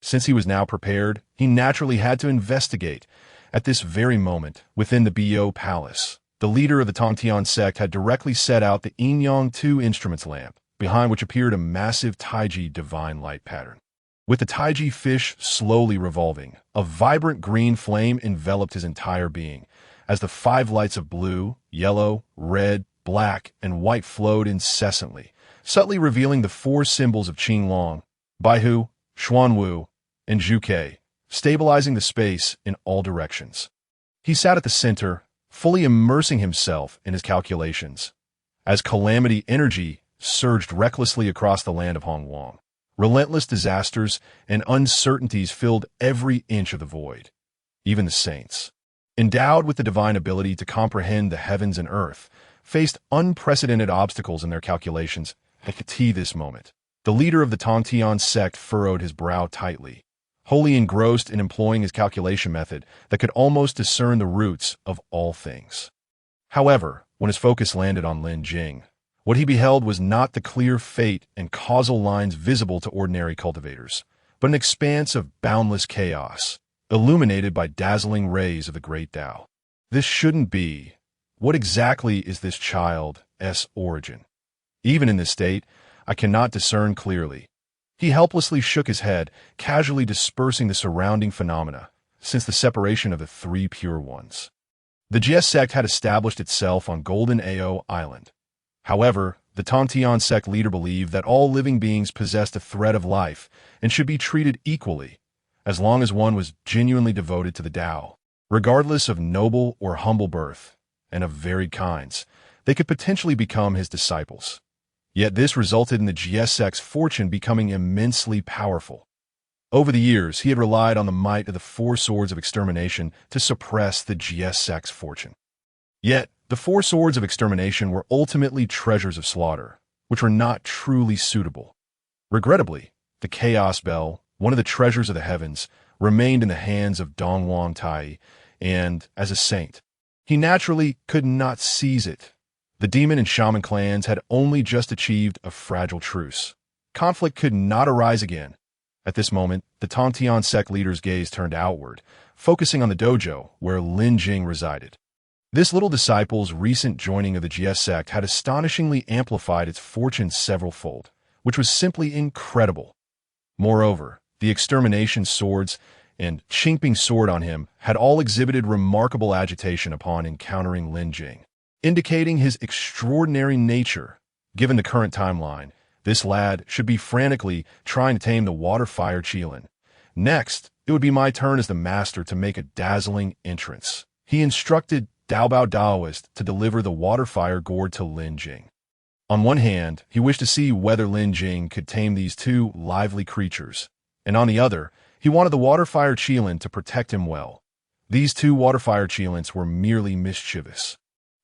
Speaker 1: Since he was now prepared, he naturally had to investigate. At this very moment, within the Bo Palace, the leader of the Tongtian sect had directly set out the Yin Yang 2 instruments lamp, behind which appeared a massive Taiji divine light pattern. With the Taiji fish slowly revolving, a vibrant green flame enveloped his entire being, as the 5 lights of blue, yellow, red, black, and white flowed incessantly, subtly revealing the 4 symbols of Qinglong, Baihu, Xuanwu, and Zhuke, stabilizing the space in all directions. He sat at the center, fully immersing himself in his calculations, as calamity energy surged recklessly across the land of Hongwang. Relentless disasters and uncertainties filled every inch of the void. Even the saints, endowed with the divine ability to comprehend the heavens and earth, faced unprecedented obstacles in their calculations. At this moment, the leader of the Tongtian sect furrowed his brow tightly, wholly engrossed in employing his calculation method that could almost discern the roots of all things. However, when his focus landed on Lin Jing, what he beheld was not the clear fate and causal lines visible to ordinary cultivators, but an expanse of boundless chaos, illuminated by dazzling rays of the Great Dao. This shouldn't be. What exactly is this child's origin? Even in this state, I cannot discern clearly. He helplessly shook his head, casually dispersing the surrounding phenomena, since the separation of the 3 pure ones. The Jie sect had established itself on Golden Ao Island. However, the Tongtian sect leader believed that all living beings possessed a thread of life and should be treated equally, as long as one was genuinely devoted to the Tao. Regardless of noble or humble birth, and of varied kinds, they could potentially become his disciples. Yet this resulted in the GSX's fortune becoming immensely powerful. Over the years, he had relied on the might of the four swords of extermination to suppress the GSX's fortune. Yet, the four swords of extermination were ultimately treasures of slaughter, which were not truly suitable. Regrettably, the Chaos Bell, one of the treasures of the heavens, remained in the hands of Dongwang Tai, and, as a saint, he naturally could not seize it. The demon and shaman clans had only just achieved a fragile truce. Conflict could not arise again. At this moment, the Tongtian sect leader's gaze turned outward, focusing on the dojo where Lin Jing resided. This little disciple's recent joining of the GS sect had astonishingly amplified its fortune several-fold, which was simply incredible. Moreover, the extermination swords and Qingping sword on him had all exhibited remarkable agitation upon encountering Lin Jing, indicating his extraordinary nature. Given the current timeline, this lad should be frantically trying to tame the water-fire Qilin. Next, it would be my turn as the master to make a dazzling entrance. He instructed Daobao Daoist to deliver the water-fire gourd to Lin Jing. On one hand, he wished to see whether Lin Jing could tame these two lively creatures, and on the other, he wanted the water-fire Qilin to protect him well. These two water-fire Qilins were merely mischievous,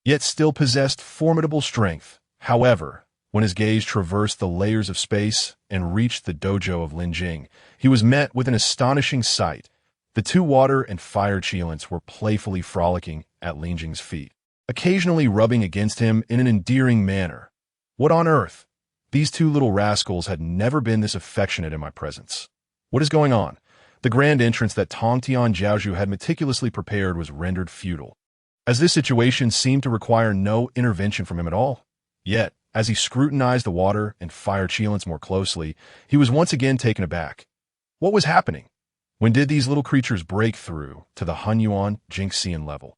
Speaker 1: yet still possessed formidable strength. However, when his gaze traversed the layers of space and reached the dojo of Lin Jing, he was met with an astonishing sight. The two water and fire Qilins were playfully frolicking at Lin Jing's feet, occasionally rubbing against him in an endearing manner. What on earth? These two little rascals had never been this affectionate in my presence. What is going on? The grand entrance that Tongtian Jiaozhu had meticulously prepared was rendered futile, as this situation seemed to require no intervention from him at all. Yet, as he scrutinized the water and fire Qilins more closely, he was once again taken aback. What was happening? When did these little creatures break through to the Hunyuan Jingxian level?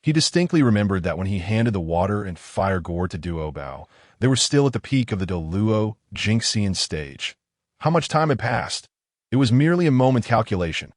Speaker 1: He distinctly remembered that when he handed the water and fire gourd to Duo Bao, they were still at the peak of the Deluo Jingxian stage. How much time had passed? It was merely a moment's calculation.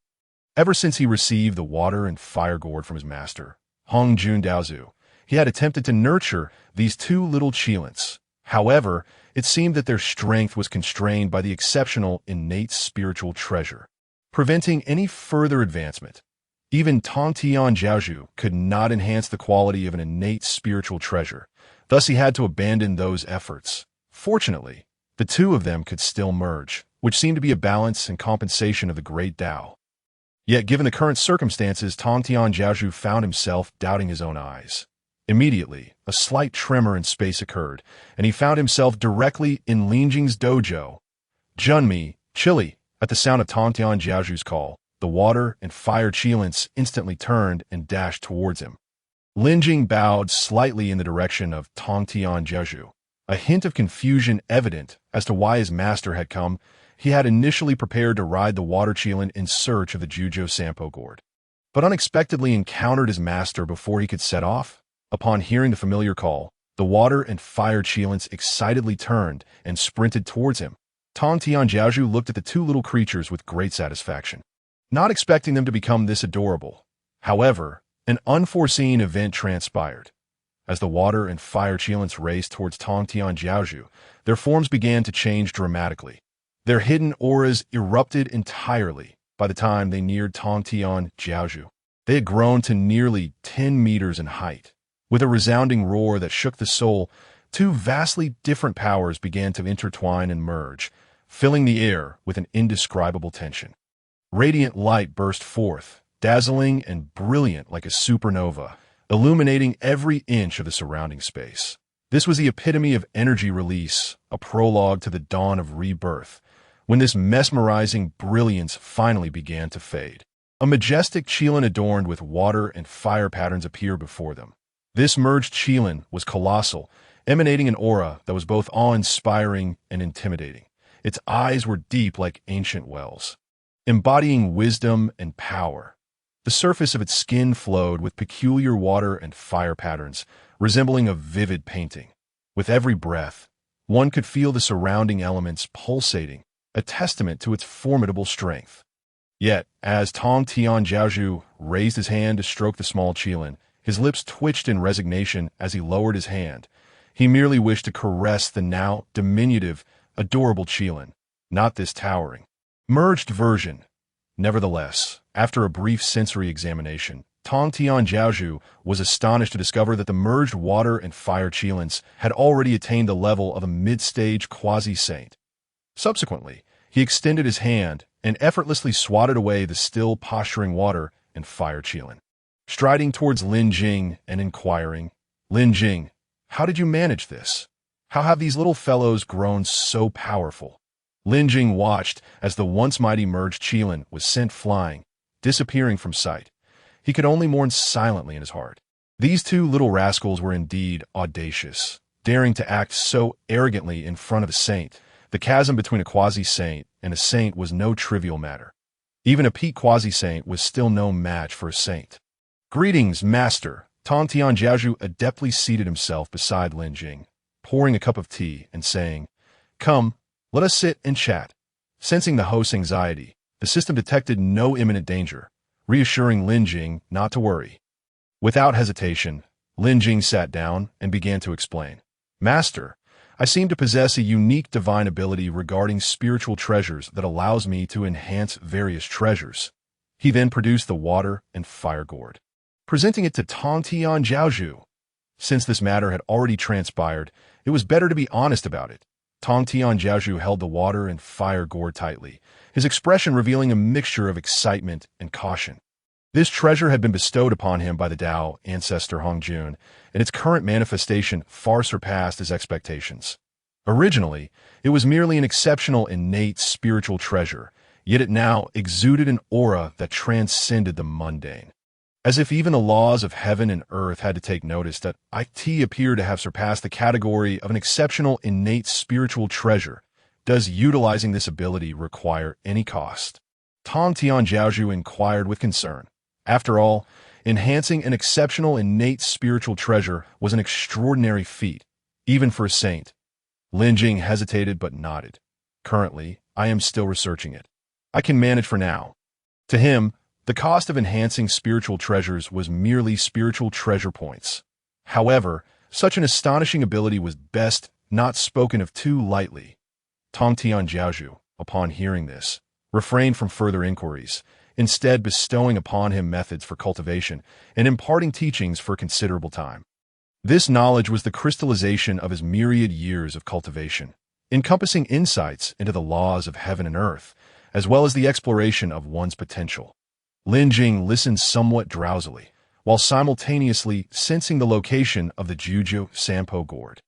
Speaker 1: Ever since he received the water and fire gourd from his master, Hong Jun Daozu, he had attempted to nurture these two little Qilins. However, it seemed that their strength was constrained by the exceptional innate spiritual treasure, preventing any further advancement. Even Tongtian Jiaozhu could not enhance the quality of an innate spiritual treasure, thus he had to abandon those efforts. Fortunately, the two of them could still merge, which seemed to be a balance and compensation of the Great Dao. Yet given the current circumstances, Tongtian Jiaozhu found himself doubting his own eyes. Immediately, a slight tremor in space occurred, and he found himself directly in Lin Jing's dojo. Junmi, Chili. At the sound of Tongtian Jiaozhu's call, the water and fire Qilins instantly turned and dashed towards him. Lin Jing bowed slightly in the direction of Tongtian Jiaozhu, a hint of confusion evident as to why his master had come. He had initially prepared to ride the water Qilin in search of the Jujo Sampo gourd, but unexpectedly encountered his master before he could set off. Upon hearing the familiar call, the water and fire Qilins excitedly turned and sprinted towards him. Tongtian Jiaozhu looked at the two little creatures with great satisfaction, not expecting them to become this adorable. However, an unforeseen event transpired. As the water and fire Qilins raced towards Tongtian Jiaozhu, their forms began to change dramatically. Their hidden auras erupted entirely by the time they neared Tongtian Jiaozhu. They had grown to nearly 10 meters in height. With a resounding roar that shook the soul, two vastly different powers began to intertwine and merge, filling the air with an indescribable tension. Radiant light burst forth, dazzling and brilliant like a supernova, illuminating every inch of the surrounding space. This was the epitome of energy release, a prologue to the dawn of rebirth, when this mesmerizing brilliance finally began to fade. A majestic Qilin adorned with water and fire patterns appeared before them. This merged Qilin was colossal, emanating an aura that was both awe-inspiring and intimidating. Its eyes were deep like ancient wells, embodying wisdom and power. The surface of its skin flowed with peculiar water and fire patterns, resembling a vivid painting. With every breath, one could feel the surrounding elements pulsating, a testament to its formidable strength. Yet, as Tong Tianjiaozhu raised his hand to stroke the small Qilin, his lips twitched in resignation as he lowered his hand. He merely wished to caress the now diminutive, adorable Qilin, not this towering, merged version. Nevertheless, after a brief sensory examination, Tong Tianjiaozhu was astonished to discover that the merged water and fire Qilins had already attained the level of a mid-stage quasi-saint. Subsequently, he extended his hand and effortlessly swatted away the still posturing water and fire Qilin. Striding towards Lin Jing and inquiring, "Lin Jing, how did you manage this? How have these little fellows grown so powerful?" Lin Jing watched as the once mighty merged Qilin was sent flying, disappearing from sight. He could only mourn silently in his heart. These two little rascals were indeed audacious, daring to act so arrogantly in front of a saint. The chasm between a quasi-saint and a saint was no trivial matter. Even a peak quasi-saint was still no match for a saint. "Greetings, master." Tong Tianjiaozhu adeptly seated himself beside Lin Jing, pouring a cup of tea and saying, "Come, let us sit and chat." Sensing the host's anxiety, the system detected no imminent danger, reassuring Lin Jing not to worry. Without hesitation, Lin Jing sat down and began to explain. "Master, I seem to possess a unique divine ability regarding spiritual treasures that allows me to enhance various treasures." He then produced the water and fire gourd, presenting it to Tong Tianjiaozhu. Since this matter had already transpired, it was better to be honest about it. Tong Tianjiaozhu held the water and fire gourd tightly, his expression revealing a mixture of excitement and caution. This treasure had been bestowed upon him by the Dao ancestor Hongjun, and its current manifestation far surpassed his expectations. Originally, it was merely an exceptional innate spiritual treasure, yet it now exuded an aura that transcended the mundane. As if even the laws of heaven and earth had to take notice that it appeared to have surpassed the category of an exceptional innate spiritual treasure. Does utilizing this ability require any cost? Tong Tianjiaozhu inquired with concern. After all, enhancing an exceptional innate spiritual treasure was an extraordinary feat, even for a saint. Lin Jing hesitated but nodded. "Currently, I am still researching it. I can manage for now." To him, the cost of enhancing spiritual treasures was merely spiritual treasure points. However, such an astonishing ability was best not spoken of too lightly. Tong Tianjiaozhu, upon hearing this, refrained from further inquiries, instead bestowing upon him methods for cultivation and imparting teachings for a considerable time. This knowledge was the crystallization of his myriad years of cultivation, encompassing insights into the laws of heaven and earth, as well as the exploration of one's potential. Lin Jing listened somewhat drowsily, while simultaneously sensing the location of the Juju Sampo gourd.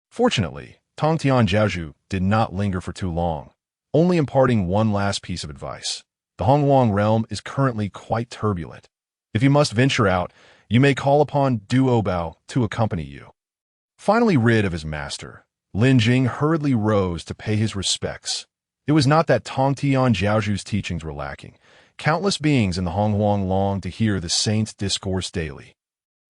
Speaker 1: Fortunately, Tong Tianjiaozhu did not linger for too long, only imparting one last piece of advice. The Hongwang realm is currently quite turbulent. If you must venture out, you may call upon Duobao to accompany you. Finally rid of his master, Lin Jing hurriedly rose to pay his respects. It was not that Tong Tianjiaozhu's teachings were lacking. Countless beings in the Hongwang longed to hear the saints discourse daily.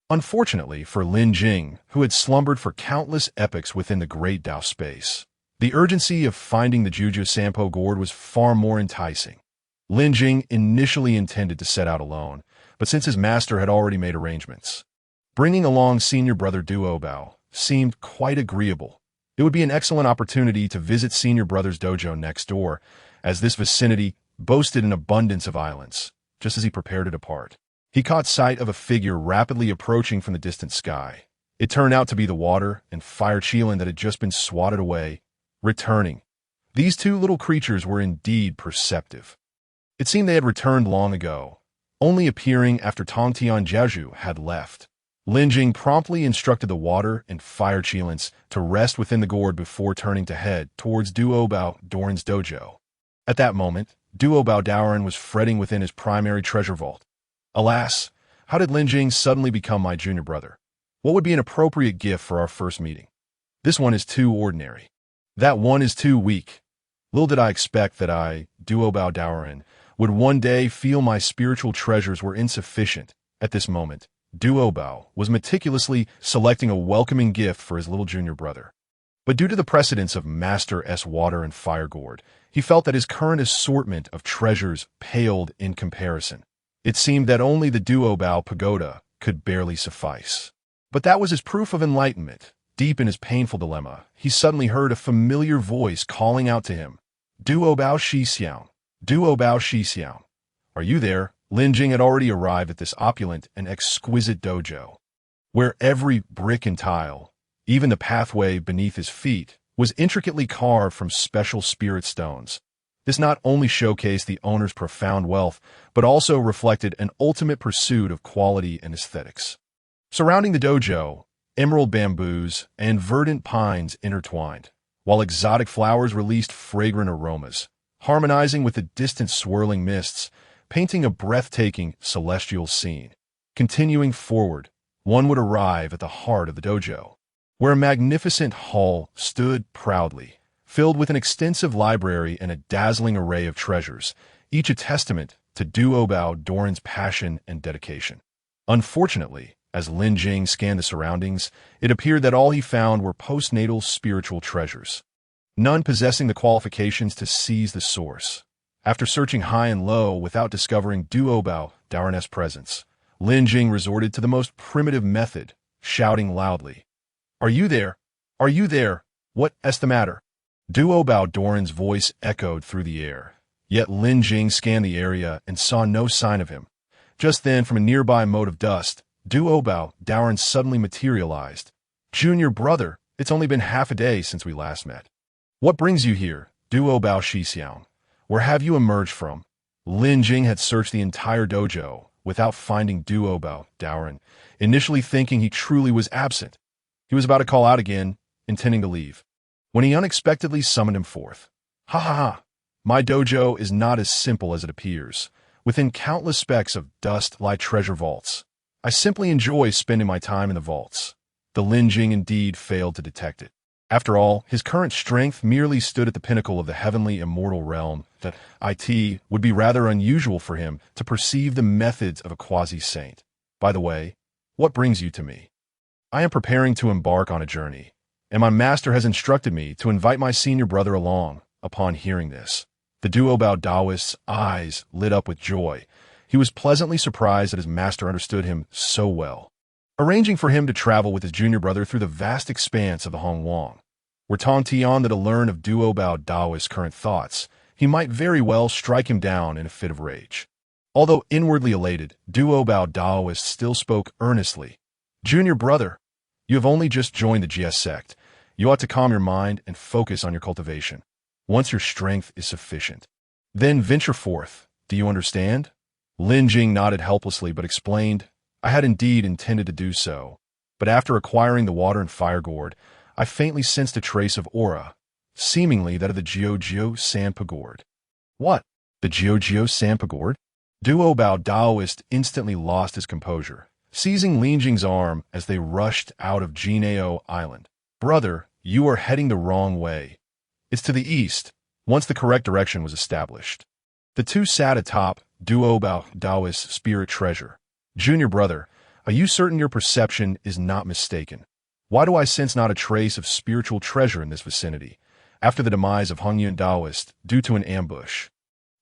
Speaker 1: Unfortunately for Lin Jing, who had slumbered for countless epochs within the Great Dao space, the urgency of finding the Juju Sampo gourd was far more enticing. Lin Jing initially intended to set out alone, but since his master had already made arrangements, bringing along senior brother Duobao seemed quite agreeable. It would be an excellent opportunity to visit senior brother's dojo next door, as this vicinity boasted an abundance of islands. Just as he prepared to depart, he caught sight of a figure rapidly approaching from the distant sky. It turned out to be the water and fire Qilin that had just been swatted away, returning. These two little creatures were indeed perceptive. It seemed they had returned long ago, only appearing after Tong Tianjiaozhu had left. Lin Jing promptly instructed the water and fire Qilins to rest within the gourd before turning to head towards Duobao Doran's dojo. At that moment, Duobao Doran was fretting within his primary treasure vault. Alas, how did Lin Jing suddenly become my junior brother? What would be an appropriate gift for our first meeting? This one is too ordinary. That one is too weak. Little did I expect that I, Duobao Doran, would one day feel my spiritual treasures were insufficient. At this moment, Duobao was meticulously selecting a welcoming gift for his little junior brother. But due to the precedence of Master S water and fire gourd, He felt that his current assortment of treasures paled in comparison. It seemed that only the Duobao pagoda could barely suffice. But that was his proof of enlightenment. Deep in his painful dilemma, he suddenly heard a familiar voice calling out to him, Duobao Shixiang, Duobao Shixiang. Are you there? Lin Jing had already arrived at this opulent and exquisite dojo, where every brick and tile, even the pathway beneath his feet, was intricately carved from special spirit stones. This not only showcased the owner's profound wealth, but also reflected an ultimate pursuit of quality and aesthetics. Surrounding the dojo, emerald bamboos and verdant pines intertwined, while exotic flowers released fragrant aromas, harmonizing with the distant swirling mists, painting a breathtaking celestial scene. Continuing forward, one would arrive at the heart of the dojo, where a magnificent hall stood proudly, filled with an extensive library and a dazzling array of treasures, each a testament to Duobao Doran's passion and dedication. Unfortunately, as Lin Jing scanned the surroundings, it appeared that all he found were postnatal spiritual treasures, none possessing the qualifications to seize the source. After searching high and low without discovering Duobao Doran's presence, Lin Jing resorted to the most primitive method, shouting loudly, Are you there? Are you there? What's the matter? Duobao Doran's voice echoed through the air, yet Lin Jing scanned the area and saw no sign of him. Just then, from a nearby mote of dust, Duobao Doran suddenly materialized. Junior brother, it's only been half a day since we last met. What brings you here, Duobao Shixiang? Where have you emerged from? Lin Jing had searched the entire dojo without finding Duobao Doran, initially thinking he truly was absent. He was about to call out again, intending to leave, when he unexpectedly summoned him forth. Ha ha ha! My dojo is not as simple as it appears. Within countless specks of dust lie treasure vaults. I simply enjoy spending my time in the vaults. The Lin Jing indeed failed to detect it. After all, his current strength merely stood at the pinnacle of the heavenly immortal realm, that it would be rather unusual for him to perceive the methods of a quasi-saint. By the way, what brings you to me? I am preparing to embark on a journey, and my master has instructed me to invite my senior brother along. Upon hearing this, the Duobao Taoist's eyes lit up with joy. He was pleasantly surprised that his master understood him so well, arranging for him to travel with his junior brother through the vast expanse of the Hongwang. Were Tong Tian to learn of Duobao Taoist's current thoughts, he might very well strike him down in a fit of rage. Although inwardly elated, Duobao Taoist still spoke earnestly. Junior brother, you have only just joined the GS sect. You ought to calm your mind and focus on your cultivation. Once your strength is sufficient, then venture forth. Do you understand? Lin Jing nodded helplessly but explained, I had indeed intended to do so, but after acquiring the water and fire gourd, I faintly sensed a trace of aura, seemingly that of the Jiao San Pagord. What? The Jiao San Pagord? Duobao Taoist instantly lost his composure, seizing Lin Jing's arm as they rushed out of Jinao Island. Brother, you are heading the wrong way. It's to the east, once the correct direction was established. The two sat atop Duobao Taoist's spirit treasure. Junior brother, are you certain your perception is not mistaken? Why do I sense not a trace of spiritual treasure in this vicinity, after the demise of Hongyun Taoist due to an ambush?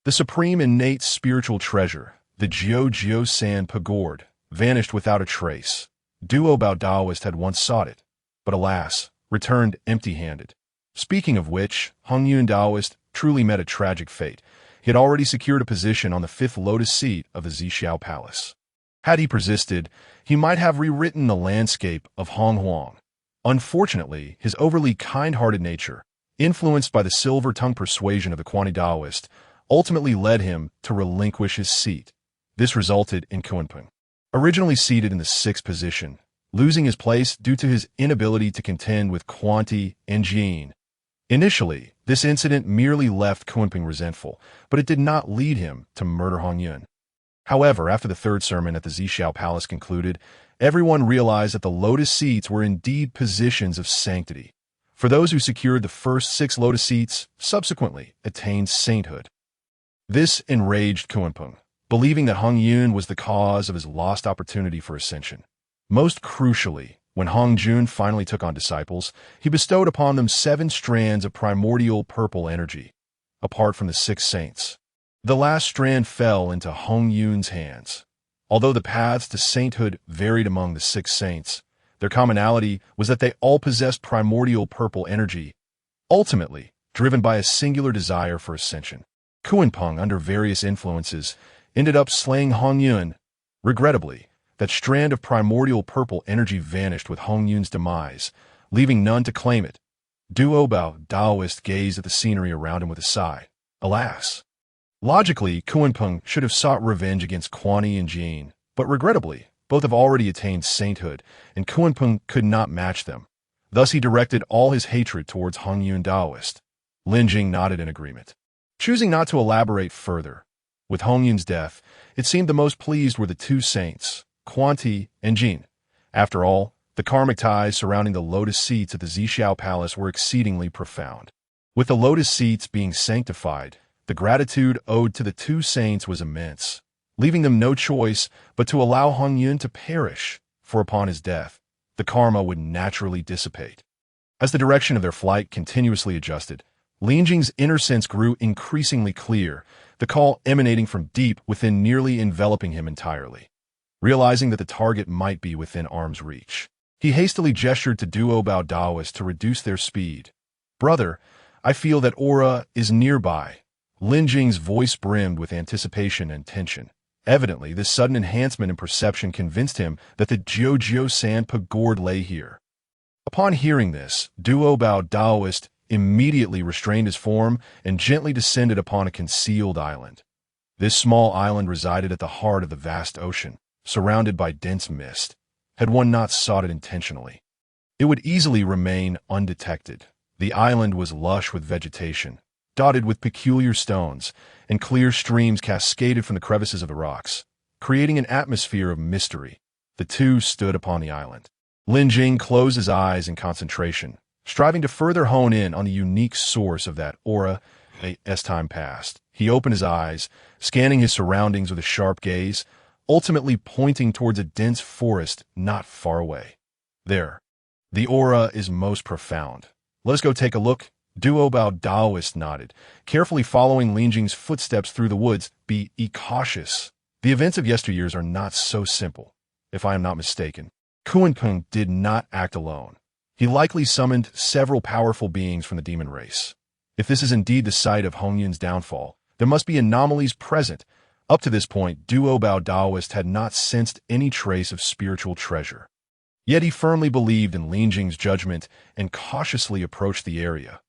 Speaker 1: The supreme innate spiritual treasure, the Jiao San Pagord, vanished without a trace. Duobao Taoist had once sought it, but alas, returned empty-handed. Speaking of which, Hongyun Taoist truly met a tragic fate. He had already secured a position on the fifth lotus seat of the Zixiao Palace. Had he persisted, he might have rewritten the landscape of Honghuang. Unfortunately, his overly kind-hearted nature, influenced by the silver-tongued persuasion of the Kuani Taoist, ultimately led him to relinquish his seat. This resulted in Kunpeng, originally seated in the sixth position, losing his place due to his inability to contend with Quanti and Jin. Initially, this incident merely left Kunpeng resentful, but it did not lead him to murder Hongyun. However, after the third sermon at the Zixiao Palace concluded, everyone realized that the lotus seats were indeed positions of sanctity. For those who secured the first 6 lotus seats, subsequently attained sainthood. This enraged Kunpeng, believing that Hongyun was the cause of his lost opportunity for ascension. Most crucially, when Hongjun finally took on disciples, he bestowed upon them 7 strands of primordial purple energy. apart from the six saints. The last strand fell into Hong Yun's hands. Although the paths to sainthood varied among the six saints, their commonality was that they all possessed primordial purple energy, ultimately driven by a singular desire for ascension. Kuan-Peng, under various influences, ended up slaying Hong Yun. Regrettably, that strand of primordial purple energy vanished with Hong Yun's demise, leaving none to claim it. Duo-Bao Daoist gazed at the scenery around him with a sigh. Alas! Logically, Kuan-Peng should have sought revenge against Quan and Jing, but regrettably, both have already attained sainthood, and Kuan-Peng could not match them. Thus he directed all his hatred towards Hong Yun Daoist. Lin Jing nodded in agreement, choosing not to elaborate further. With Hong Yun's death, it seemed the most pleased were the two saints, Quan and Jing. After all, the karmic ties surrounding the lotus seats at the Zixiao Palace were exceedingly profound. With the lotus seats being sanctified, the gratitude owed to the two saints was immense, leaving them no choice but to allow Hong Yun to perish, for upon his death, the karma would naturally dissipate. As the direction of their flight continuously adjusted, Lin Jing's inner sense grew increasingly clear, the call emanating from deep within nearly enveloping him entirely. Realizing that the target might be within arm's reach, he hastily gestured to Duo-Bao Daoist to reduce their speed. "Brother, I feel that aura is nearby." Lin Jing's voice brimmed with anticipation and tension. Evidently, this sudden enhancement in perception convinced him that the Jiao Sand Pagord lay here. Upon hearing this, Duo-Bao Daoist immediately restrained his form and gently descended upon a concealed island. This small island resided at the heart of the vast ocean, surrounded by dense mist. Had one not sought it intentionally, it would easily remain undetected. The island was lush with vegetation, dotted with peculiar stones, and clear streams cascaded from the crevices of the rocks, creating an atmosphere of mystery. The two stood upon the island. Lin Jing closed his eyes in concentration, striving to further hone in on the unique source of that aura. As time passed, he opened his eyes, scanning his surroundings with a sharp gaze, ultimately pointing towards a dense forest not far away. "There. The aura is most profound. Let us go take a look." Duo-Bao Daoist nodded, carefully following Lin Jing's footsteps through the woods. Be cautious. The events of yesteryears are not so simple. If I am not mistaken, Kuan-Peng did not act alone. He likely summoned several powerful beings from the demon race. If this is indeed the site of Hong Yun's downfall, there must be anomalies present. Up to this point, Duo-Bao Daoist had not sensed any trace of spiritual treasure. Yet he firmly believed in Lin Jing's judgment and cautiously approached the area.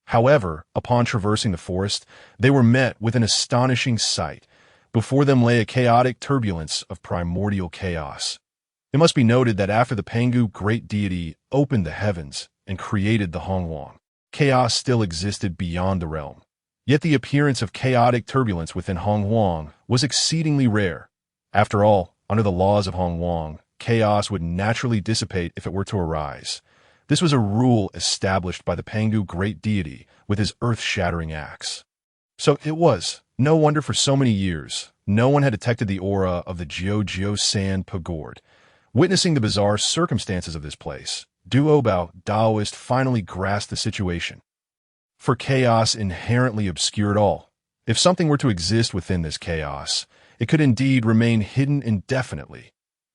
Speaker 1: However, upon traversing the forest, they were met with an astonishing sight. Before them lay a chaotic turbulence of primordial chaos. It must be noted that after the Pangu great deity opened the heavens and created the Hongwang, chaos still existed beyond the realm. Yet the appearance of chaotic turbulence within Hongwang was exceedingly rare. After all, under the laws of Hongwang, chaos would naturally dissipate if it were to arise. This was a rule established by the Pangu great deity with his earth-shattering axe. So it was no wonder for so many years, no one had detected the aura of the Jiao Sand Pagord. Witnessing the bizarre circumstances of this place, Duo-Bao Daoist finally grasped the situation. For chaos inherently obscured all. If something were to exist within this chaos, it could indeed remain hidden indefinitely.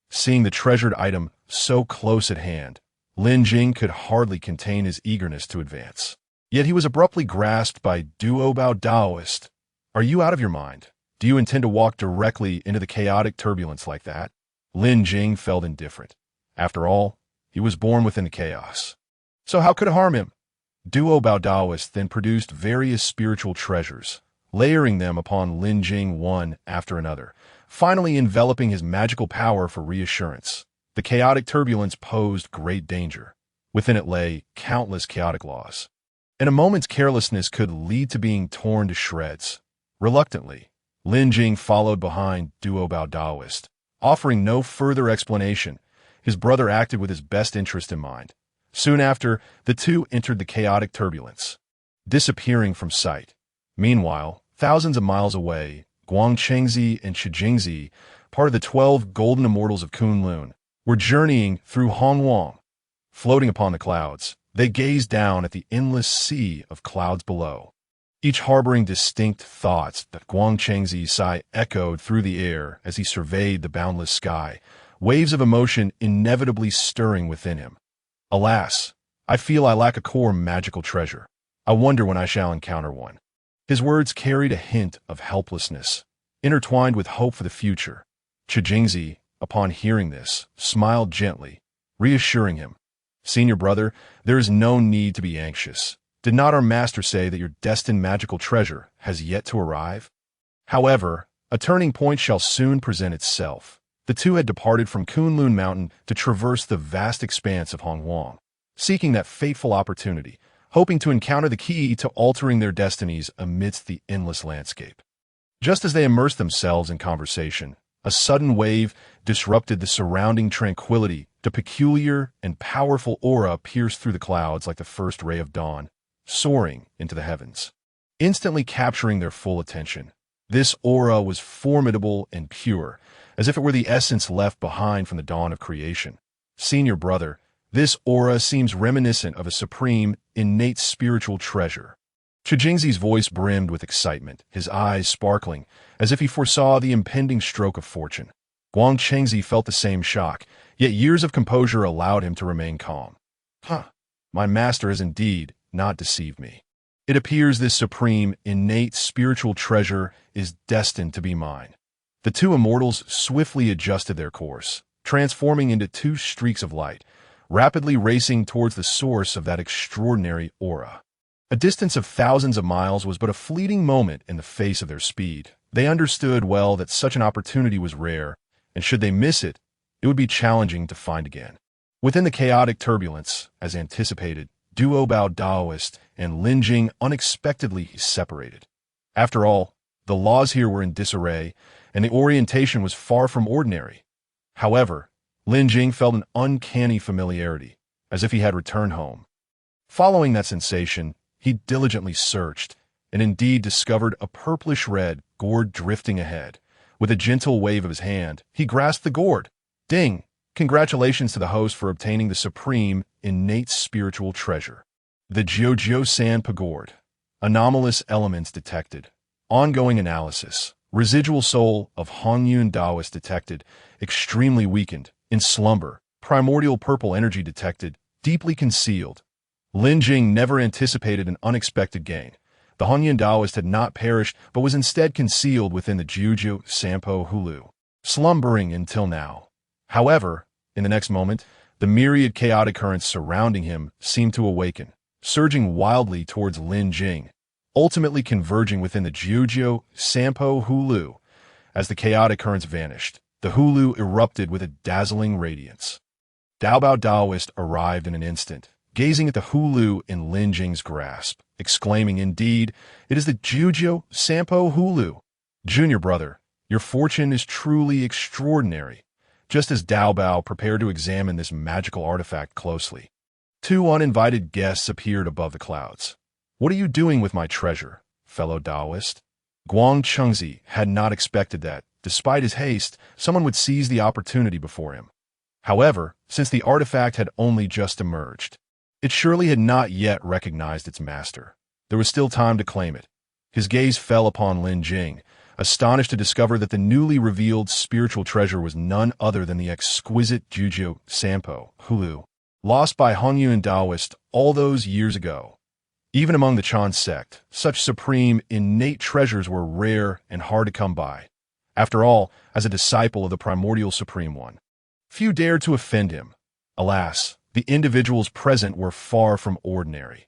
Speaker 1: Seeing the treasured item so close at hand, Lin Jing could hardly contain his eagerness to advance. Yet he was abruptly grasped by Duo-Bao Daoist. "Are you out of your mind? Do you intend to walk directly into the chaotic turbulence like that?" Lin Jing felt indifferent. After all, he was born within the chaos. So how could it harm him? Duo-Bao Daoist then produced various spiritual treasures, layering them upon Lin Jing one after another, finally enveloping his magical power for reassurance. The chaotic turbulence posed great danger. Within it lay countless chaotic laws, and a moment's carelessness could lead to being torn to shreds. Reluctantly, Lin Jing followed behind Duo-Bao Daoist, offering no further explanation. His brother acted with his best interest in mind. Soon after, the two entered the chaotic turbulence, disappearing from sight. Meanwhile, thousands of miles away, Guangchengzi and Shijingzi, part of the 12 golden immortals of Kunlun, were journeying through Hongwang. Floating upon the clouds, they gazed down at the endless sea of clouds below. each harboring distinct thoughts. That Guang Chengzi's sigh echoed through the air as he surveyed the boundless sky, waves of emotion inevitably stirring within him. Alas, I feel I lack a core magical treasure. I wonder when I shall encounter one. His words carried a hint of helplessness, intertwined with hope for the future. Jingzi, upon hearing this, smiled gently, reassuring him. Senior brother, there is no need to be anxious. Did not our master say that your destined magical treasure has yet to arrive? However, a turning point shall soon present itself. The two had departed from Kunlun Mountain to traverse the vast expanse of Hongwang, seeking that fateful opportunity, hoping to encounter the key to altering their destinies amidst the endless landscape. Just as they immersed themselves in conversation, a sudden wave disrupted the surrounding tranquility. A peculiar and powerful aura pierced through the clouds like the first ray of dawn, soaring into the heavens, instantly capturing their full attention. This aura was formidable and pure, as if it were the essence left behind from the dawn of creation. Senior brother, this aura seems reminiscent of a supreme, innate spiritual treasure. Jingzi's voice brimmed with excitement, his eyes sparkling, as if he foresaw the impending stroke of fortune. Guang Chengzi felt the same shock, yet years of composure allowed him to remain calm. My master has indeed not deceived me. It appears this supreme, innate spiritual treasure is destined to be mine. The two immortals swiftly adjusted their course, transforming into two streaks of light, rapidly racing towards the source of that extraordinary aura. A distance of thousands of miles was but a fleeting moment in the face of their speed. They understood well that such an opportunity was rare, and should they miss it, it would be challenging to find again. Within the chaotic turbulence, as anticipated, Duo Bao Daoist and Lin Jing unexpectedly separated. After all, the laws here were in disarray, and the orientation was far from ordinary. However, Lin Jing felt an uncanny familiarity, as if he had returned home. Following that sensation, he diligently searched, and indeed discovered a purplish-red gourd drifting ahead. With a gentle wave of his hand, he grasped the gourd. Ding! Congratulations to the host for obtaining the supreme, innate spiritual treasure. The Jiuzhou San Gourd. Anomalous elements detected. Ongoing analysis. Residual soul of Hongyun Daoist detected. Extremely weakened. In slumber. Primordial purple energy detected. Deeply concealed. Lin Jing never anticipated an unexpected gain. The Hongyun Daoist had not perished, but was instead concealed within the Jiuzhou Sampo Hulu, slumbering until now. However, in the next moment, the myriad chaotic currents surrounding him seemed to awaken, surging wildly towards Lin Jing, ultimately converging within the Jiuzhou Sampo Hulu. As the chaotic currents vanished, the Hulu erupted with a dazzling radiance. Dao Bao Daoist arrived in an instant, gazing at the Hulu in Lin Jing's grasp, exclaiming, "Indeed, it is the Jiuzhou Sampo Hulu. Junior brother, your fortune is truly extraordinary." Just as Dao Bao prepared to examine this magical artifact closely, two uninvited guests appeared above the clouds. "What are you doing with my treasure, fellow Daoist?" Guang Chengzi had not expected that, despite his haste, someone would seize the opportunity before him. However, since the artifact had only just emerged, it surely had not yet recognized its master. There was still time to claim it. His gaze fell upon Lin Jing, astonished to discover that the newly revealed spiritual treasure was none other than the exquisite Jiuzhou Sampo Hulu, lost by Hongyun Daoist all those years ago. Even among the Chan sect, such supreme, innate treasures were rare and hard to come by. After all, as a disciple of the Primordial Supreme One, few dared to offend him. Alas, the individuals present were far from ordinary.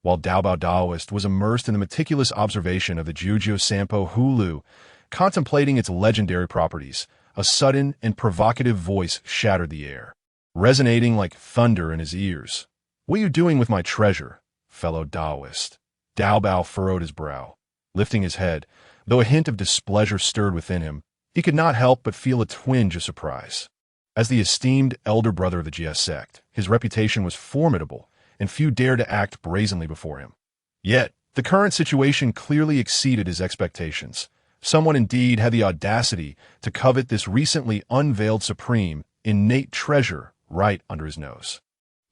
Speaker 1: While Dao Bao Daoist was immersed in the meticulous observation of the Jiuzhou Sampo Hulu, contemplating its legendary properties, a sudden and provocative voice shattered the air, resonating like thunder in his ears. "What are you doing with my treasure, fellow Daoist?" Dao Bao furrowed his brow. Lifting his head, though a hint of displeasure stirred within him, he could not help but feel a twinge of surprise. As the esteemed elder brother of the Jia sect, his reputation was formidable, and few dared to act brazenly before him. Yet, the current situation clearly exceeded his expectations. Someone indeed had the audacity to covet this recently unveiled supreme, innate treasure right under his nose.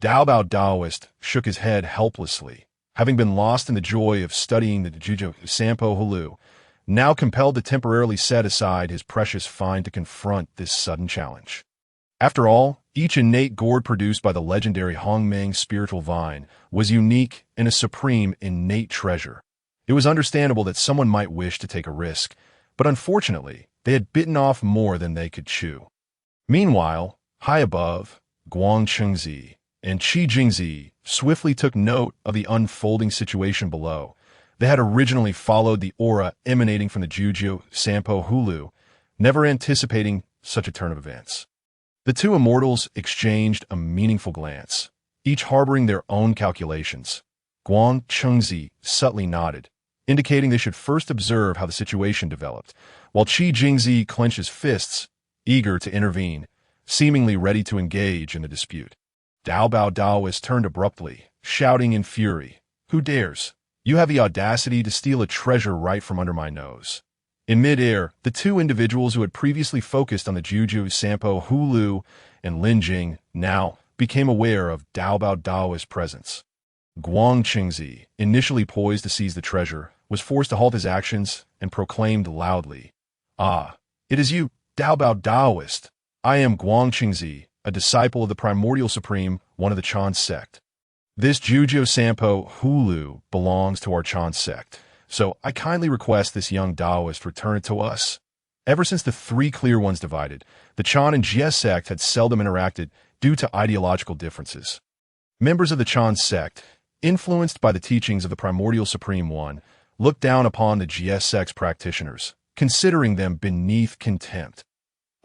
Speaker 1: Dao Bao Daoist shook his head helplessly. having been lost in the joy of studying the Jujutsu Sampo Hulu, now compelled to temporarily set aside his precious find to confront this sudden challenge. After all, each innate gourd produced by the legendary Hongmeng spiritual vine was unique and a supreme innate treasure. It was understandable that someone might wish to take a risk, but unfortunately, they had bitten off more than they could chew. Meanwhile, high above, Guang Chengzi and Qi Jingzi swiftly took note of the unfolding situation below. They had originally followed the aura emanating from the Jujutsu Sampo Hulu, never anticipating such a turn of events. The two immortals exchanged a meaningful glance, each harboring their own calculations. Guang Chengzi subtly nodded, indicating they should first observe how the situation developed, while Qi Jingzi clenched his fists, eager to intervene, seemingly ready to engage in the dispute. Dao Bao Daoist turned abruptly, shouting in fury, "Who dares? You have the audacity to steal a treasure right from under my nose." In mid-air, the two individuals who had previously focused on the Jujutsu Sampo Hulu and Lin Jing now became aware of Dao Bao Daoist's presence. Guang Qingzi, initially poised to seize the treasure, was forced to halt his actions and proclaimed loudly, "Ah, it is you, Dao Bao Daoist. I am Guang Qingzi, a disciple of the Primordial Supreme, one of the Chan sect. This Jujutsu Sampo Hulu belongs to our Chan sect, so I kindly request this young Daoist return it to us." Ever since the three clear ones divided, the Chan and Jie sect had seldom interacted due to ideological differences. Members of the Chan sect, influenced by the teachings of the Primordial Supreme One, looked down upon the Jie sect's practitioners, considering them beneath contempt.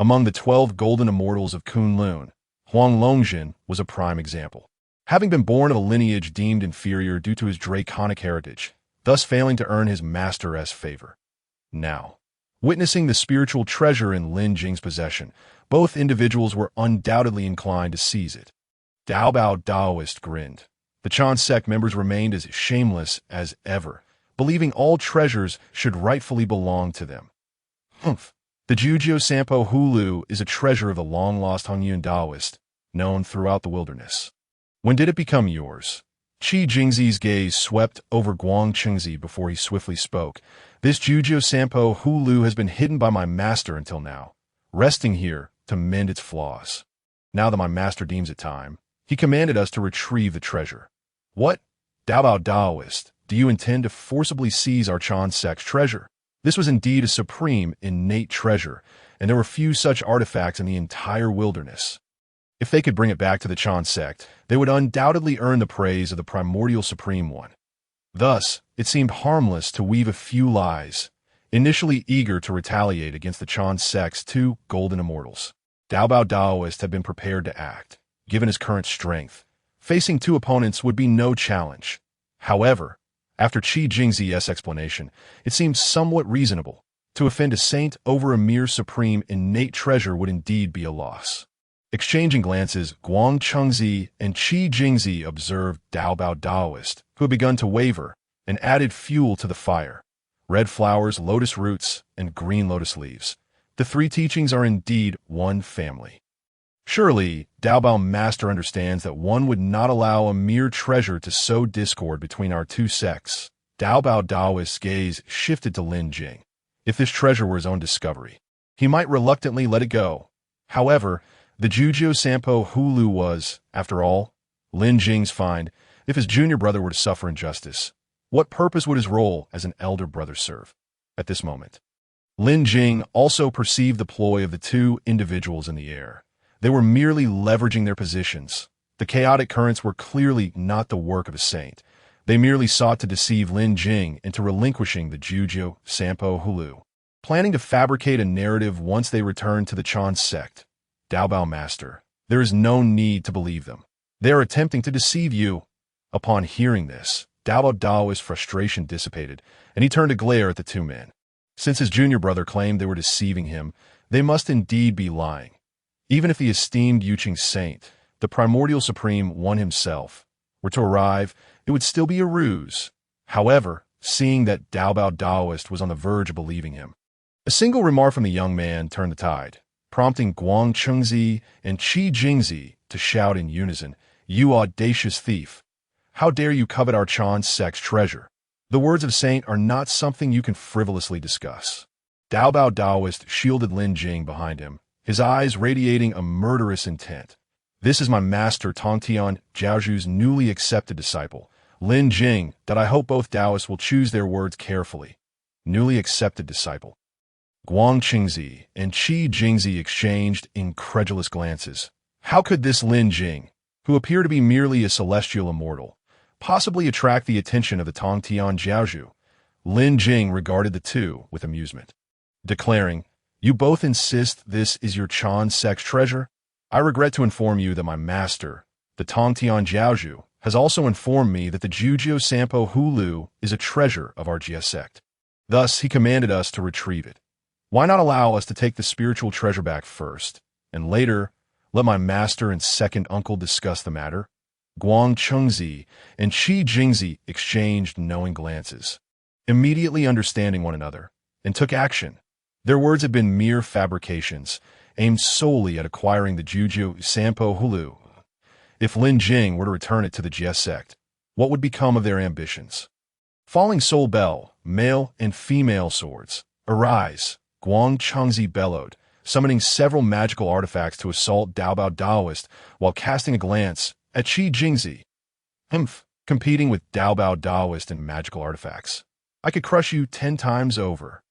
Speaker 1: Among the 12 golden immortals of Kunlun, Huang Longjin was a prime example. Having been born of a lineage deemed inferior due to his draconic heritage, thus failing to earn his master's favor. Now, witnessing the spiritual treasure in Lin Jing's possession, both individuals were undoubtedly inclined to seize it. Dao Bao Daoist grinned. The Chan sect members remained as shameless as ever, believing all treasures should rightfully belong to them. Humph. The Jujutsu Sampo Hulu is a treasure of the long-lost Hongyun Daoist, known throughout the wilderness. When did it become yours? Qi Jingzi's gaze swept over Guang Chengzi before he swiftly spoke. This Jujutsu Sampo Hulu has been hidden by my master until now, resting here to mend its flaws. Now that my master deems it time, he commanded us to retrieve the treasure. What? Dao Bao Daoist, do you intend to forcibly seize our Chan sect's treasure? This was indeed a supreme, innate treasure, and there were few such artifacts in the entire wilderness. If they could bring it back to the Chan sect, they would undoubtedly earn the praise of the Primordial Supreme One. Thus, it seemed harmless to weave a few lies, initially eager to retaliate against the Chan sect's two golden immortals. Dao Bao Daoist had been prepared to act, given his current strength. Facing two opponents would be no challenge. However, after Qi Jingzi's explanation, it seemed somewhat reasonable. To offend a saint over a mere supreme innate treasure would indeed be a loss. Exchanging glances, Guang Chengzi and Qi Jingzi observed Dao Bao Daoist, who had begun to waver, and added fuel to the fire. Red flowers, lotus roots, and green lotus leaves. The three teachings are indeed one family. Surely, Dao Bao Master understands that one would not allow a mere treasure to sow discord between our two sects. Dao Bao Daoist's gaze shifted to Lin Jing. If this treasure were his own discovery, he might reluctantly let it go. However, the Jujutsu Sampo Hulu was, after all, Lin Jing's find. If his junior brother were to suffer injustice, what purpose would his role as an elder brother serve? At this moment, Lin Jing also perceived the ploy of the two individuals in the air. They were merely leveraging their positions. The chaotic currents were clearly not the work of a saint. They merely sought to deceive Lin Jing into relinquishing the Jujutsu Sampo Hulu, planning to fabricate a narrative once they returned to the Chan sect. Dao Bao Master, there is no need to believe them. They are attempting to deceive you. Upon hearing this, Dao Bao Daoist's frustration dissipated, and he turned to glare at the two men. Since his junior brother claimed they were deceiving him, they must indeed be lying. Even if the esteemed Yuqing saint, the Primordial Supreme One himself, were to arrive, it would still be a ruse. However, seeing that Dao Bao Daoist was on the verge of believing him, a single remark from the young man turned the tide, prompting Guang Chengzi and Qi Jingzi to shout in unison, "You audacious thief! How dare you covet our Chan sect's treasure? The words of Saint are not something you can frivolously discuss. Dao Bao Daoist shielded Lin Jing behind him, his eyes radiating a murderous intent. This is my master Tongtian Jiaozhu's newly accepted disciple, Lin Jing, that I hope both Taoists will choose their words carefully. Newly accepted disciple. Guang Qingzi and Qi Jingzi exchanged incredulous glances. How could this Lin Jing, who appeared to be merely a celestial immortal, possibly attract the attention of the Tongtian Jiaozhu? Lin Jing regarded the two with amusement, declaring, "You both insist this is your Chan sect's treasure? I regret to inform you that my master, the Tongtian Jiaozhu, has also informed me that the Jujio Sampo Hulu is a treasure of our Jia sect. Thus, he commanded us to retrieve it. Why not allow us to take the spiritual treasure back first, and later, let my master and second uncle discuss the matter?" Guang Chengzi and Qi Jingzi exchanged knowing glances, immediately understanding one another, and took action. Their words had been mere fabrications, aimed solely at acquiring the Jujio Sampo Hulu. If Lin Jing were to return it to the Jia sect, what would become of their ambitions? Falling soul bell, male and female swords, arise, Guang Chengzi bellowed, summoning several magical artifacts to assault Dao Bao Daoist while casting a glance at Qi Jingzi. Competing with Dao Bao Daoist and magical artifacts. I could crush you 10 times over.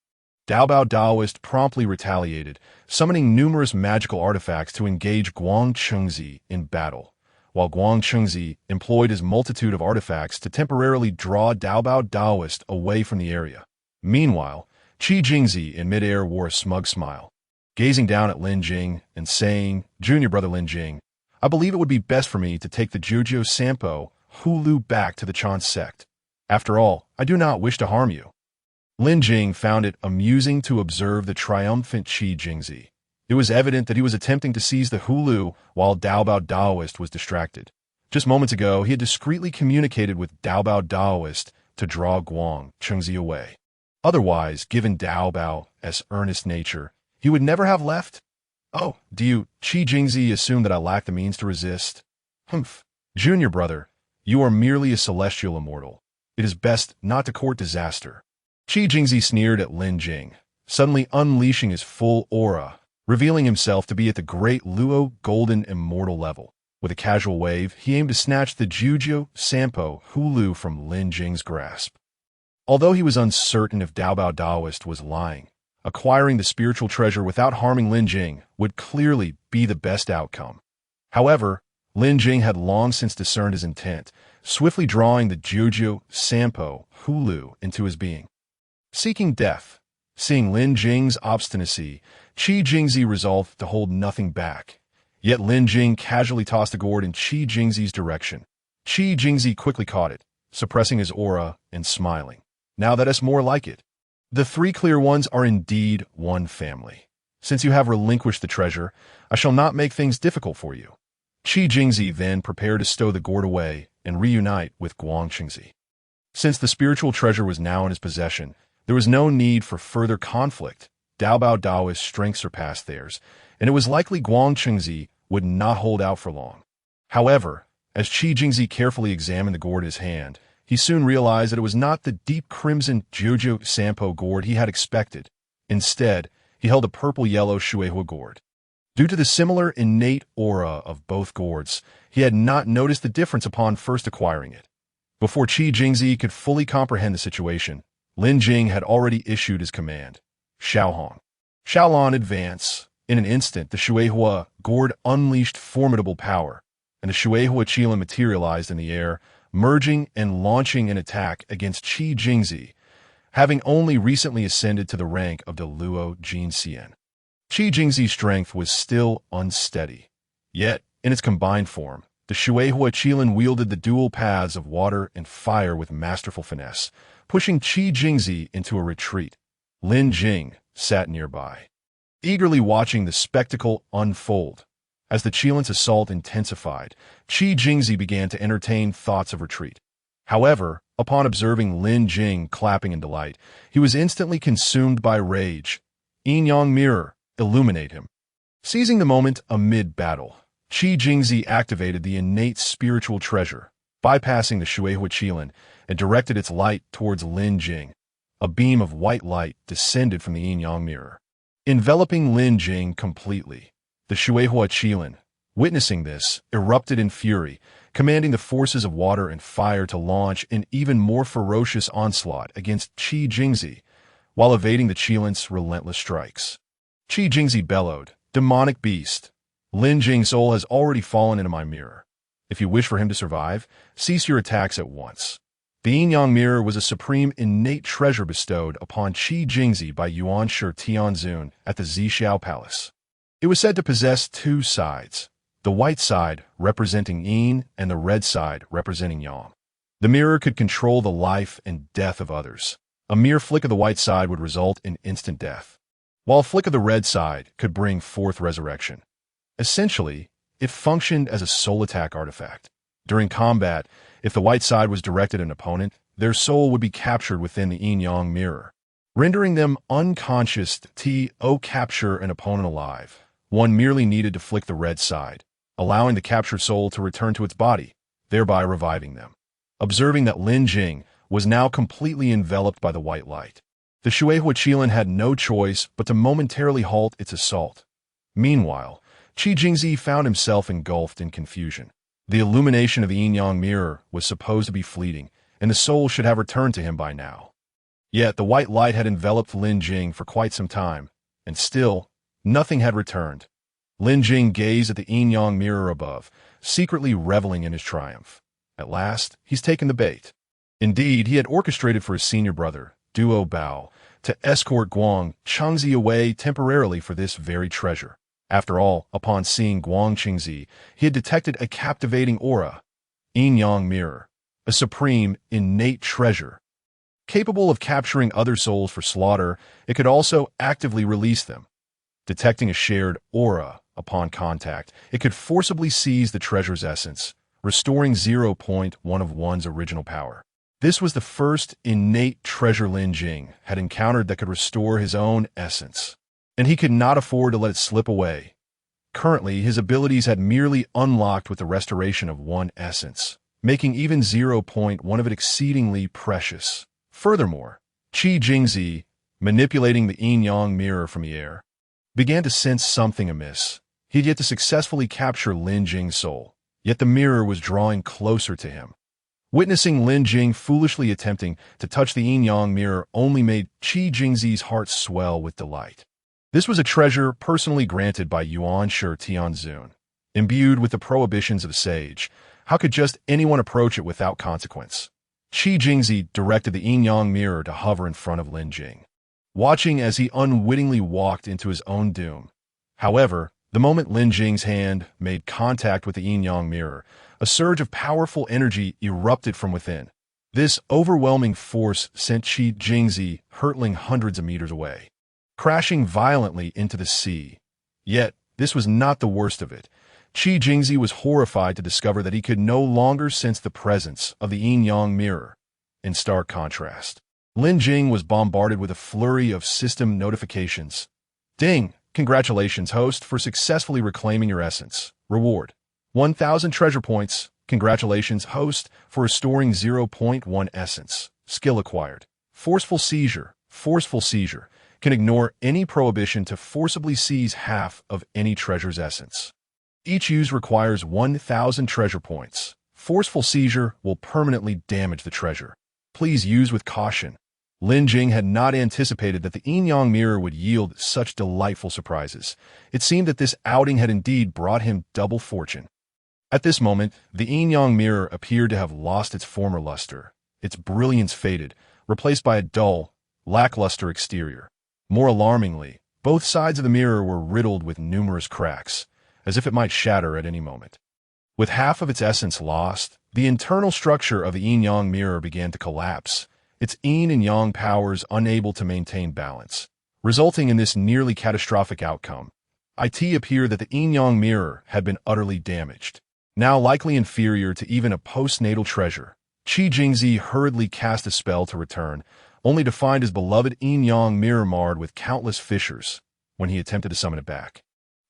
Speaker 1: Dao Bao Daoist promptly retaliated, summoning numerous magical artifacts to engage Guang Chengzi in battle, while Guang Chengzi employed his multitude of artifacts to temporarily draw Dao Bao Daoist away from the area. Meanwhile, Qi Jingzi in midair wore a smug smile, gazing down at Lin Jing and saying, "Junior brother Lin Jing, I believe it would be best for me to take the Jujio Sampo Hulu back to the Chan sect. After all, I do not wish to harm you." Lin Jing found it amusing to observe the triumphant Qi Jingzi. It was evident that he was attempting to seize the Hulu while Dao Bao Daoist was distracted. Just moments ago, he had discreetly communicated with Dao Bao Daoist to draw Guang Chengzi away. Otherwise, given Dao Bao's earnest nature, he would never have left. "Oh, do you, Qi Jingzi, assume that I lack the means to resist? Junior brother, you are merely a celestial immortal. It is best not to court disaster." Qi Jingzi sneered at Lin Jing, suddenly unleashing his full aura, revealing himself to be at the great Luo golden immortal level. With a casual wave, he aimed to snatch the Jujio Sampo Hulu from Lin Jing's grasp. Although he was uncertain if Dao Bao Daoist was lying, acquiring the spiritual treasure without harming Lin Jing would clearly be the best outcome. However, Lin Jing had long since discerned his intent, swiftly drawing the Jujio Sampo Hulu into his being. Seeking death, seeing Lin Jing's obstinacy, Qi Jingzi resolved to hold nothing back. Yet Lin Jing casually tossed the gourd in Qi Jingzi's direction. Qi Jingzi quickly caught it, suppressing his aura and smiling. "Now that is more like it. The three clear ones are indeed one family. Since you have relinquished the treasure, I shall not make things difficult for you." Qi Jingzi then prepared to stow the gourd away and reunite with Guang Qingzi. Since the spiritual treasure was now in his possession, there was no need for further conflict. Dao Bao Daoist's strength surpassed theirs, and it was likely Guang Qingzi would not hold out for long. However, as Qi Jingzi carefully examined the gourd in his hand, he soon realized that it was not the deep crimson Jujio Sampo gourd he had expected. Instead, he held a purple-yellow Shueihua gourd. Due to the similar innate aura of both gourds, he had not noticed the difference upon first acquiring it. Before Qi Jingzi could fully comprehend the situation, Lin Jing had already issued his command. "Xiaohong. Xiaolon, advance." In an instant, the Shueihua gourd unleashed formidable power, and the Shueihua Qilin materialized in the air, merging and launching an attack against Qi Jingzi, having only recently ascended to the rank of the Luo Jin Xian. Qi Jingzi's strength was still unsteady. Yet, in its combined form, the Shueihua Qilin wielded the dual paths of water and fire with masterful finesse, pushing Qi Jingzi into a retreat. Lin Jing sat nearby, eagerly watching the spectacle unfold. As the Qilin's assault intensified, Qi Jingzi began to entertain thoughts of retreat. However, upon observing Lin Jing clapping in delight, he was instantly consumed by rage. Yin-yang mirror, illuminate him. Seizing the moment amid battle, Qi Jingzi activated the innate spiritual treasure, bypassing the Shueihua Qilin, and directed its light towards Lin Jing. A beam of white light descended from the yin-yang mirror, enveloping Lin Jing completely. The Shueihua Qilin, witnessing this, erupted in fury, commanding the forces of water and fire to launch an even more ferocious onslaught against Qi Jingzi, while evading the Qilin's relentless strikes. Qi Jingzi bellowed, "Demonic beast! Lin Jing's soul has already fallen into my mirror. If you wish for him to survive, cease your attacks at once." The yin-yang mirror was a supreme innate treasure bestowed upon Qi Jingzi by Yuan Shi Tianzun at the Zixiao Palace. It was said to possess two sides, the white side representing yin and the red side representing yang. The mirror could control the life and death of others. A mere flick of the white side would result in instant death, while a flick of the red side could bring forth resurrection. Essentially, it functioned as a soul attack artifact. During combat, if the white side was directed at an opponent, their soul would be captured within the yin-yang mirror, rendering them unconscious. To capture an opponent alive, one merely needed to flick the red side, allowing the captured soul to return to its body, thereby reviving them. Observing that Lin Jing was now completely enveloped by the white light, the Shueihua Qilin had no choice but to momentarily halt its assault. Meanwhile, Qi Jingzi found himself engulfed in confusion. The illumination of the yin-yang mirror was supposed to be fleeting, and the soul should have returned to him by now. Yet the white light had enveloped Lin Jing for quite some time, and still, nothing had returned. Lin Jing gazed at the yin-yang mirror above, secretly reveling in his triumph. At last, he's taken the bait. Indeed, he had orchestrated for his senior brother, Duo Bao, to escort Guang Chengzi away temporarily for this very treasure. After all, upon seeing Guang Chengzi, he had detected a captivating aura, yin-yang mirror, a supreme, innate treasure. Capable of capturing other souls for slaughter, it could also actively release them. Detecting a shared aura upon contact, it could forcibly seize the treasure's essence, restoring 0.1 of one's original power. This was the first innate treasure Lin Jing had encountered that could restore his own essence, and he could not afford to let it slip away. Currently, his abilities had merely unlocked with the restoration of one essence, making even 0.1 of it exceedingly precious. Furthermore, Qi Jingzi, manipulating the yin-yang mirror from the air, began to sense something amiss. He had yet to successfully capture Lin Jing's soul, yet the mirror was drawing closer to him. Witnessing Lin Jing foolishly attempting to touch the yin-yang mirror only made Qi Jingzi's heart swell with delight. This was a treasure personally granted by Yuan Shi Tianzun. Imbued with the prohibitions of the sage, how could just anyone approach it without consequence? Qi Jingzi directed the yin-yang mirror to hover in front of Lin Jing, watching as he unwittingly walked into his own doom. However, the moment Lin Jing's hand made contact with the yin-yang mirror, a surge of powerful energy erupted from within. This overwhelming force sent Qi Jingzi hurtling hundreds of meters away, crashing violently into the sea. Yet, this was not the worst of it. Qi Jingzi was horrified to discover that he could no longer sense the presence of the yin-yang mirror. In stark contrast, Lin Jing was bombarded with a flurry of system notifications. Ding! Congratulations, host, for successfully reclaiming your essence. Reward: 1,000 treasure points. Congratulations, host, for restoring 0.1 essence. Skill acquired: forceful seizure. Forceful seizure can ignore any prohibition to forcibly seize half of any treasure's essence. Each use requires 1,000 treasure points. Forceful seizure will permanently damage the treasure. Please use with caution. Lin Jing had not anticipated that the yin-yang mirror would yield such delightful surprises. It seemed that this outing had indeed brought him double fortune. At this moment, the yin-yang mirror appeared to have lost its former luster. Its brilliance faded, replaced by a dull, lackluster exterior. More alarmingly, both sides of the mirror were riddled with numerous cracks, as if it might shatter at any moment. With half of its essence lost, the internal structure of the yin-yang mirror began to collapse, its yin and yang powers unable to maintain balance, resulting in this nearly catastrophic outcome. It appeared that the yin-yang mirror had been utterly damaged. Now likely inferior to even a postnatal treasure, Qi Jingzi hurriedly cast a spell to return, only to find his beloved yin-yang mirror marred with countless fissures. When he attempted to summon it back,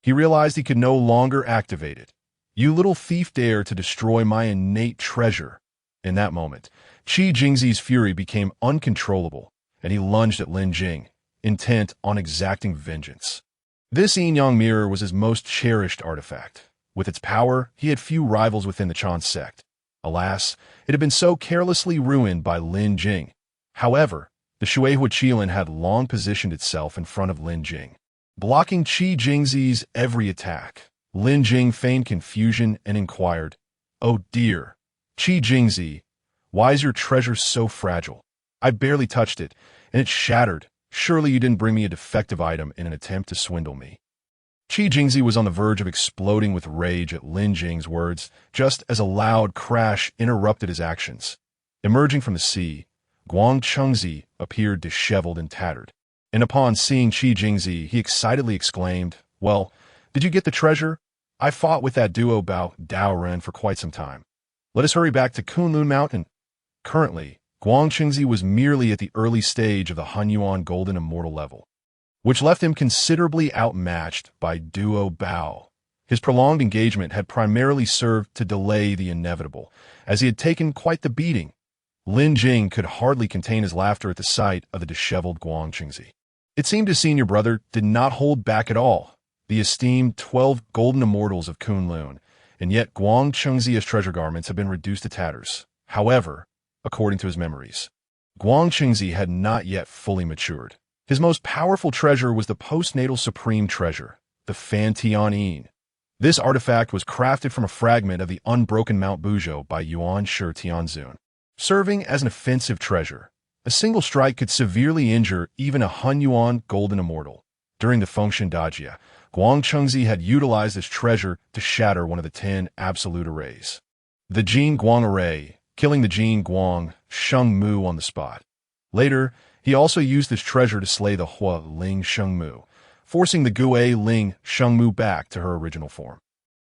Speaker 1: he realized he could no longer activate it. You little thief dare to destroy my innate treasure. In that moment, Qi Jingzi's fury became uncontrollable, and he lunged at Lin Jing, intent on exacting vengeance. This yin-yang mirror was his most cherished artifact. With its power, he had few rivals within the Chan sect. Alas, it had been so carelessly ruined by Lin Jing. However, the Shuehua Qilin had long positioned itself in front of Lin Jing, blocking Qi Jingzi's every attack. Lin Jing feigned confusion and inquired, "Oh dear, Qi Jingzi, why is your treasure so fragile? I barely touched it, and it shattered. Surely you didn't bring me a defective item in an attempt to swindle me." Qi Jingzi was on the verge of exploding with rage at Lin Jing's words, just as a loud crash interrupted his actions. Emerging from the sea, Guang Chengzi appeared disheveled and tattered. And upon seeing Qi Jingzi, he excitedly exclaimed, "Well, did you get the treasure? I fought with that duo Bao Dao Ren for quite some time. Let us hurry back to Kunlun Mountain." Currently, Guang Chengzi was merely at the early stage of the Hunyuan Golden Immortal level, which left him considerably outmatched by duo Bao. His prolonged engagement had primarily served to delay the inevitable, as he had taken quite the beating. Lin Jing could hardly contain his laughter at the sight of the disheveled Guang Chengzi. It seemed his senior brother did not hold back at all. The esteemed 12 golden immortals of Kunlun, and yet Guang Chengzi's treasure garments had been reduced to tatters. However, according to his memories, Guang Chengzi had not yet fully matured. His most powerful treasure was the postnatal supreme treasure, the Fan Tian Yin. This artifact was crafted from a fragment of the unbroken Mount Buzhou by Yuan Shi Tianzun. Serving as an offensive treasure, a single strike could severely injure even a Hunyuan golden immortal. During the Fengshen Dajia, Guang Chengzi had utilized this treasure to shatter one of the 10 absolute arrays, the Jin Guang array, killing the Jin Guang Shengmu on the spot. Later, he also used this treasure to slay the Hua Ling Shengmu, forcing the Gue Ling Shengmu back to her original form.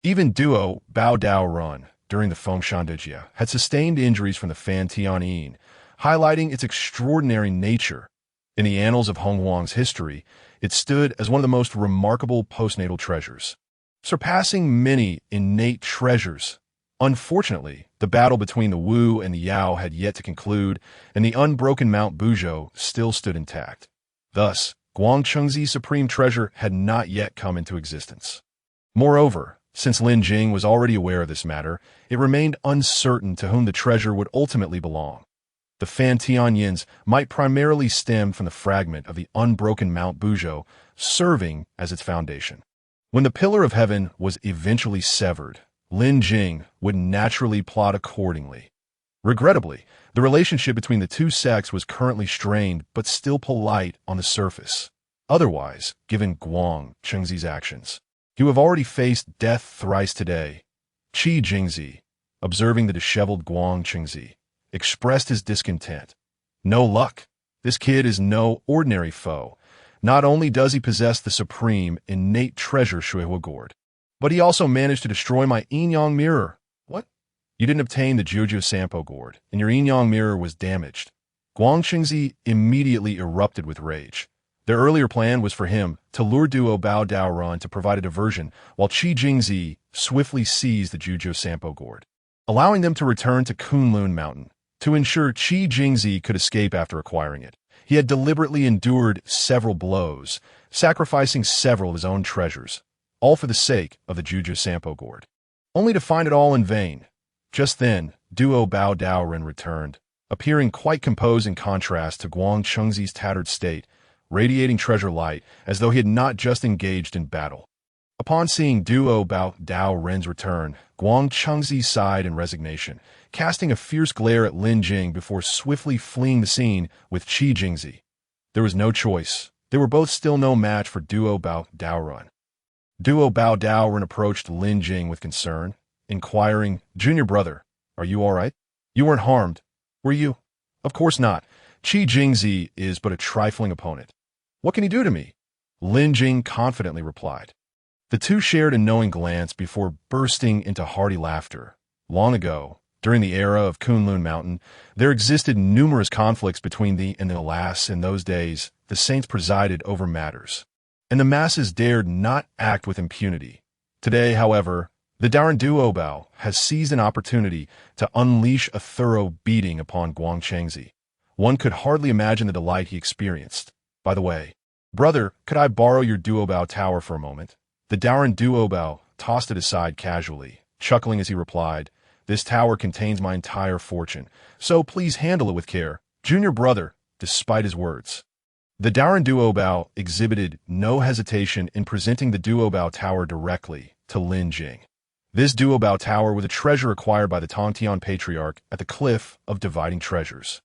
Speaker 1: Even duo Bao Dao Run, during the Fengshan Dajia, had sustained injuries from the Fan Tian Yin, highlighting its extraordinary nature. In the annals of Hong Huang's history, it stood as one of the most remarkable postnatal treasures, surpassing many innate treasures. Unfortunately, the battle between the Wu and the Yao had yet to conclude, and the unbroken Mount Buzhou still stood intact. Thus, Guang Chengzi's supreme treasure had not yet come into existence. Moreover, since Lin Jing was already aware of this matter, it remained uncertain to whom the treasure would ultimately belong. The Fan Tian Yins might primarily stem from the fragment of the unbroken Mount Buzhou, serving as its foundation. When the Pillar of Heaven was eventually severed, Lin Jing would naturally plot accordingly. Regrettably, the relationship between the two sects was currently strained but still polite on the surface. Otherwise, given Guang Chengzi's actions, he would have already faced death thrice today. Qi Jingzi, observing the disheveled Guang Chengzi, expressed his discontent. "No luck. This kid is no ordinary foe. Not only does he possess the supreme, innate treasure Shuehua Gourd, but he also managed to destroy my yin-yang mirror." "What? You didn't obtain the Jojo Sampo Gourd, and your yin-yang mirror was damaged." Guang Chengzi immediately erupted with rage. Their earlier plan was for him to lure duo Bao Dao Run to provide a diversion, while Qi Jingzi swiftly seized the Jojo Sampo Gourd, allowing them to return to Kunlun Mountain. To ensure Qi Jingzi could escape after acquiring it, he had deliberately endured several blows, sacrificing several of his own treasures, all for the sake of the Jojo Sampo Gourd, only to find it all in vain. Just then, duo Bao Dao Ren returned, appearing quite composed in contrast to Guang Chengzi's tattered state, radiating treasure light as though he had not just engaged in battle. Upon seeing duo Bao Dao Ren's return, Guang Chengzi sighed in resignation, casting a fierce glare at Lin Jing before swiftly fleeing the scene with Qi Jingzi. There was no choice. They were both still no match for duo Bao Dao Run. Duo Bao Dao Ren approached Lin Jing with concern, inquiring, "Junior brother, are you all right? You weren't harmed, were you?" "Of course not. Qi Jingzi is but a trifling opponent. What can he do to me?" Lin Jing confidently replied. The two shared a knowing glance before bursting into hearty laughter. Long ago, during the era of Kunlun Mountain, there existed numerous conflicts between the and alas, in those days, the saints presided over matters, and the masses dared not act with impunity. Today, however, The Duo Bao has seized an opportunity to unleash a thorough beating upon Guangchengzi. One could hardly imagine the delight he experienced. By the way, brother, could I borrow your Duo Bao tower for a moment? The Duo Bao tossed it aside casually, chuckling as he replied, "This tower contains my entire fortune, so please handle it with care, junior brother," despite his words. The Duo Bao exhibited no hesitation in presenting the Duo Bao tower directly to Lin Jing. This Duo Bao tower was a treasure acquired by the Tongtian Patriarch at the Cliff of Dividing Treasures,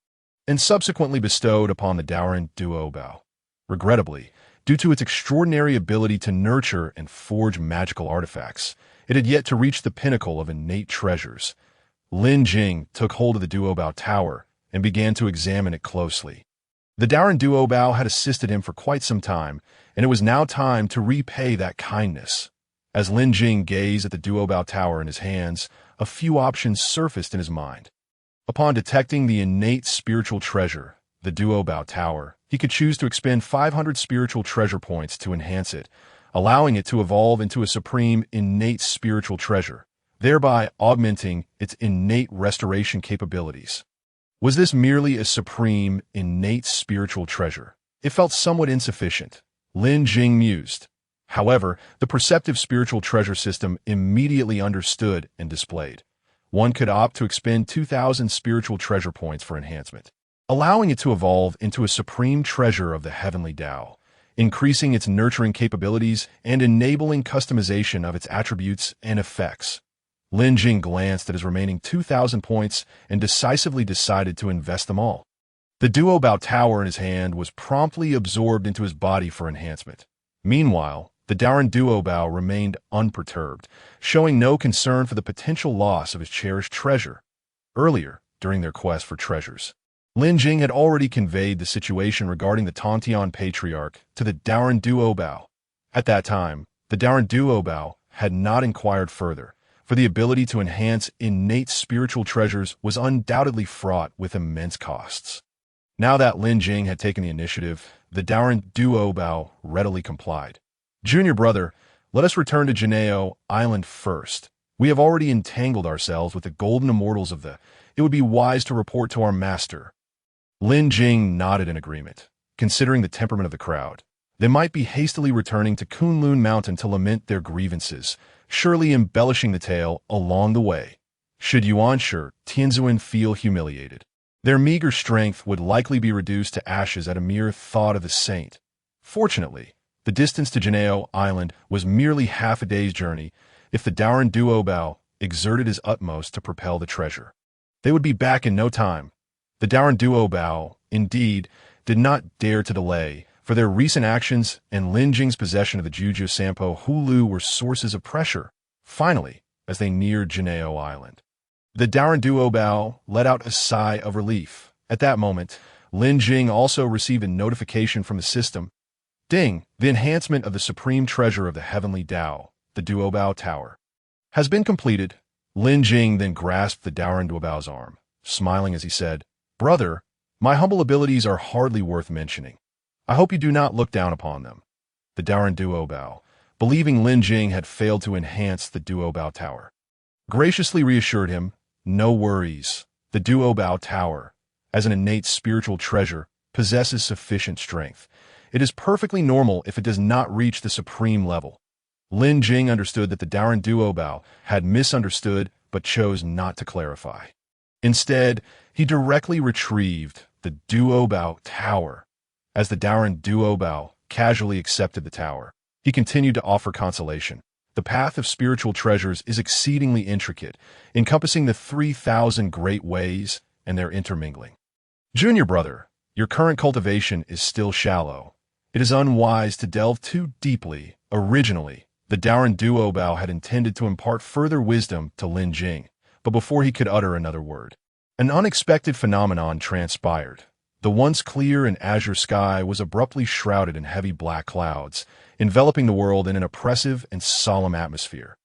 Speaker 1: and subsequently bestowed upon the Duo Bao. Regrettably, due to its extraordinary ability to nurture and forge magical artifacts, it had yet to reach the pinnacle of innate treasures. Lin Jing took hold of the Duo Bao tower and began to examine it closely. The Duo Bao had assisted him for quite some time, and it was now time to repay that kindness. As Lin Jing gazed at the Duo Bao tower in his hands, a few options surfaced in his mind. Upon detecting the innate spiritual treasure, the Duo Bao tower, he could choose to expend 500 spiritual treasure points to enhance it, allowing it to evolve into a supreme innate spiritual treasure, thereby augmenting its innate restoration capabilities. Was this merely a supreme, innate spiritual treasure? It felt somewhat insufficient, Lin Jing mused. However, the perceptive spiritual treasure system immediately understood and displayed. One could opt to expend 2,000 spiritual treasure points for enhancement, allowing it to evolve into a supreme treasure of the heavenly Dao, increasing its nurturing capabilities and enabling customization of its attributes and effects. Lin Jing glanced at his remaining 2,000 points and decisively decided to invest them all. The Duo Bao tower in his hand was promptly absorbed into his body for enhancement. Meanwhile, the Duo Bao remained unperturbed, showing no concern for the potential loss of his cherished treasure. Earlier, during their quest for treasures, Lin Jing had already conveyed the situation regarding the Tongtian Patriarch to the Duo Bao. At that time, the Duo Bao had not inquired further, for the ability to enhance innate spiritual treasures was undoubtedly fraught with immense costs. Now that Lin Jing had taken the initiative, the Duo Bao readily complied. "Junior brother, let us return to Geneo Island first. We have already entangled ourselves with the golden immortals of the... It would be wise to report to our master." Lin Jing nodded in agreement, considering the temperament of the crowd. They might be hastily returning to Kunlun Mountain to lament their grievances, surely embellishing the tale along the way. Should Yuanshe, Tianzuan feel humiliated, their meager strength would likely be reduced to ashes at a mere thought of the saint. Fortunately, the distance to Geneo Island was merely half a day's journey if the Duo Bao exerted his utmost to propel the treasure. They would be back in no time. The Duo Bao, indeed, did not dare to delay, for their recent actions and Lin Jing's possession of the Juju Sampo Hulu were sources of pressure. Finally, as they neared Geneo Island, the Duo Bao let out a sigh of relief. At that moment, Lin Jing also received a notification from the system. Ding! The enhancement of the supreme treasure of the heavenly Dao, the Duo Bao tower, has been completed. Lin Jing then grasped the Duo Bao's arm, smiling as he said, "Brother, my humble abilities are hardly worth mentioning. I hope you do not look down upon them." The Duo Bao, believing Lin Jing had failed to enhance the Duo Bao tower, graciously reassured him, "No worries. The Duo Bao tower, as an innate spiritual treasure, possesses sufficient strength. It is perfectly normal if it does not reach the supreme level." Lin Jing understood that the Duo Bao had misunderstood but chose not to clarify. Instead, he directly retrieved the Duo Bao tower. As the Duo Bao casually accepted the tower, he continued to offer consolation. The path of spiritual treasures is exceedingly intricate, encompassing the 3,000 great ways and their intermingling. "Junior brother, your current cultivation is still shallow. It is unwise to delve too deeply." Originally, the Duo Bao had intended to impart further wisdom to Lin Jing, but before he could utter another word, an unexpected phenomenon transpired. The once clear and azure sky was abruptly shrouded in heavy black clouds, enveloping the world in an oppressive and solemn atmosphere.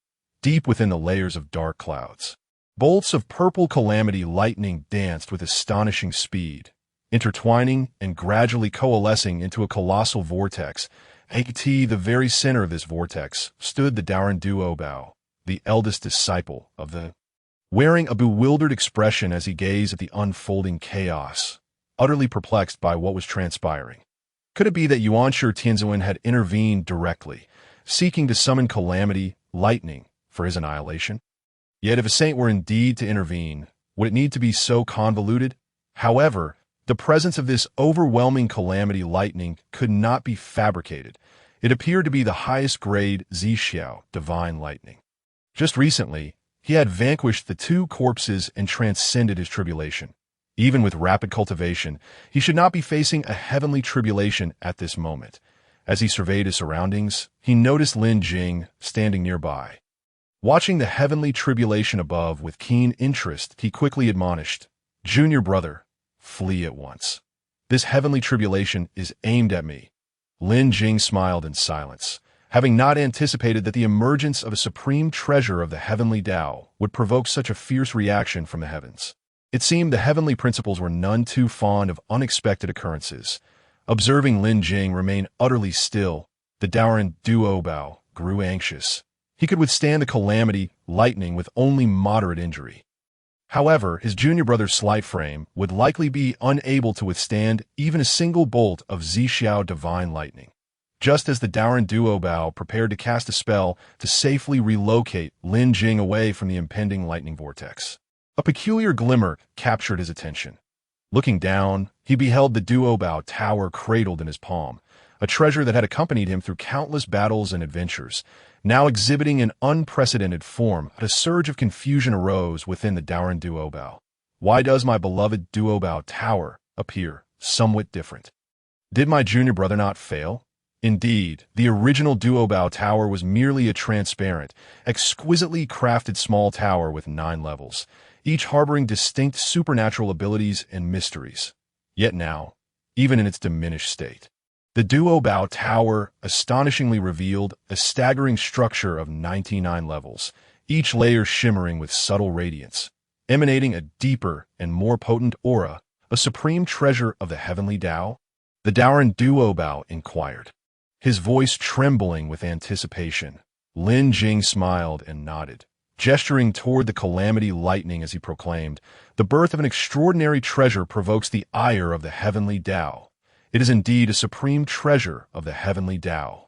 Speaker 1: Deep within the layers of dark clouds, bolts of purple calamity lightning danced with astonishing speed, intertwining and gradually coalescing into a colossal vortex. At the very center of this vortex stood the Duo Bao, the eldest disciple of the, wearing a bewildered expression as he gazed at the unfolding chaos, utterly perplexed by what was transpiring. Could it be that Yuanshi Tianzuan had intervened directly, seeking to summon calamity, lightning, for his annihilation? Yet if a saint were indeed to intervene, would it need to be so convoluted? However, the presence of this overwhelming calamity lightning could not be fabricated. It appeared to be the highest grade Zixiao, divine lightning. Just recently, he had vanquished the two corpses and transcended his tribulation. Even with rapid cultivation, he should not be facing a heavenly tribulation at this moment. As he surveyed his surroundings, he noticed Lin Jing standing nearby. Watching the heavenly tribulation above with keen interest, he quickly admonished, "Junior brother, flee at once. This heavenly tribulation is aimed at me." Lin Jing smiled in silence, having not anticipated that the emergence of a supreme treasure of the heavenly Dao would provoke such a fierce reaction from the heavens. It seemed the heavenly principles were none too fond of unexpected occurrences. Observing Lin Jing remain utterly still, the Daoran Duo grew anxious. He could withstand the calamity, lightning, with only moderate injury. However, his junior brother's slight frame would likely be unable to withstand even a single bolt of Zixiao divine lightning. Just as the Daoran Duo prepared to cast a spell to safely relocate Lin Jing away from the impending lightning vortex, a peculiar glimmer captured his attention. Looking down, he beheld the Duo tower cradled in his palm, a treasure that had accompanied him through countless battles and adventures. Now exhibiting an unprecedented form, a surge of confusion arose within the Daoran Duo. Why does my beloved Duo tower appear somewhat different? Did my junior brother not fail? Indeed, the original Duo tower was merely a transparent, exquisitely crafted small tower with 9 levels, each harboring distinct supernatural abilities and mysteries. Yet now, even in its diminished state, the Duo tower astonishingly revealed a staggering structure of 99 levels, each layer shimmering with subtle radiance, emanating a deeper and more potent aura, a supreme treasure of the heavenly Dao. The Daoran Duo inquired, his voice trembling with anticipation. Lin Jing smiled and nodded, gesturing toward the calamity lightning as he proclaimed, "The birth of an extraordinary treasure provokes the ire of the heavenly Dao. It is indeed a supreme treasure of the heavenly Dao."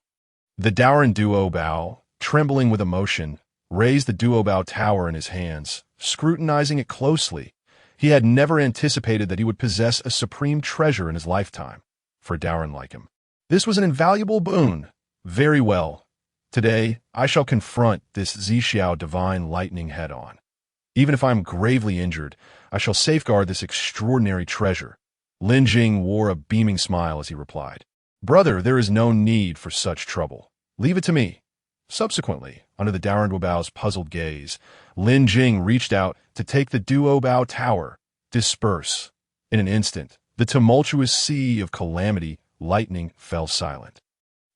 Speaker 1: The Daoran Duo, trembling with emotion, raised the Duo tower in his hands, scrutinizing it closely. He had never anticipated that he would possess a supreme treasure in his lifetime. For Daoran like him, this was an invaluable boon. Very well. Today, I shall confront this Zixiao divine lightning head-on. Even if I am gravely injured, I shall safeguard this extraordinary treasure. Lin Jing wore a beaming smile as he replied, "Brother, there is no need for such trouble. Leave it to me." Subsequently, under the Daoran Duo's puzzled gaze, Lin Jing reached out to take the Duo tower. Disperse. In an instant, the tumultuous sea of calamity, lightning, fell silent.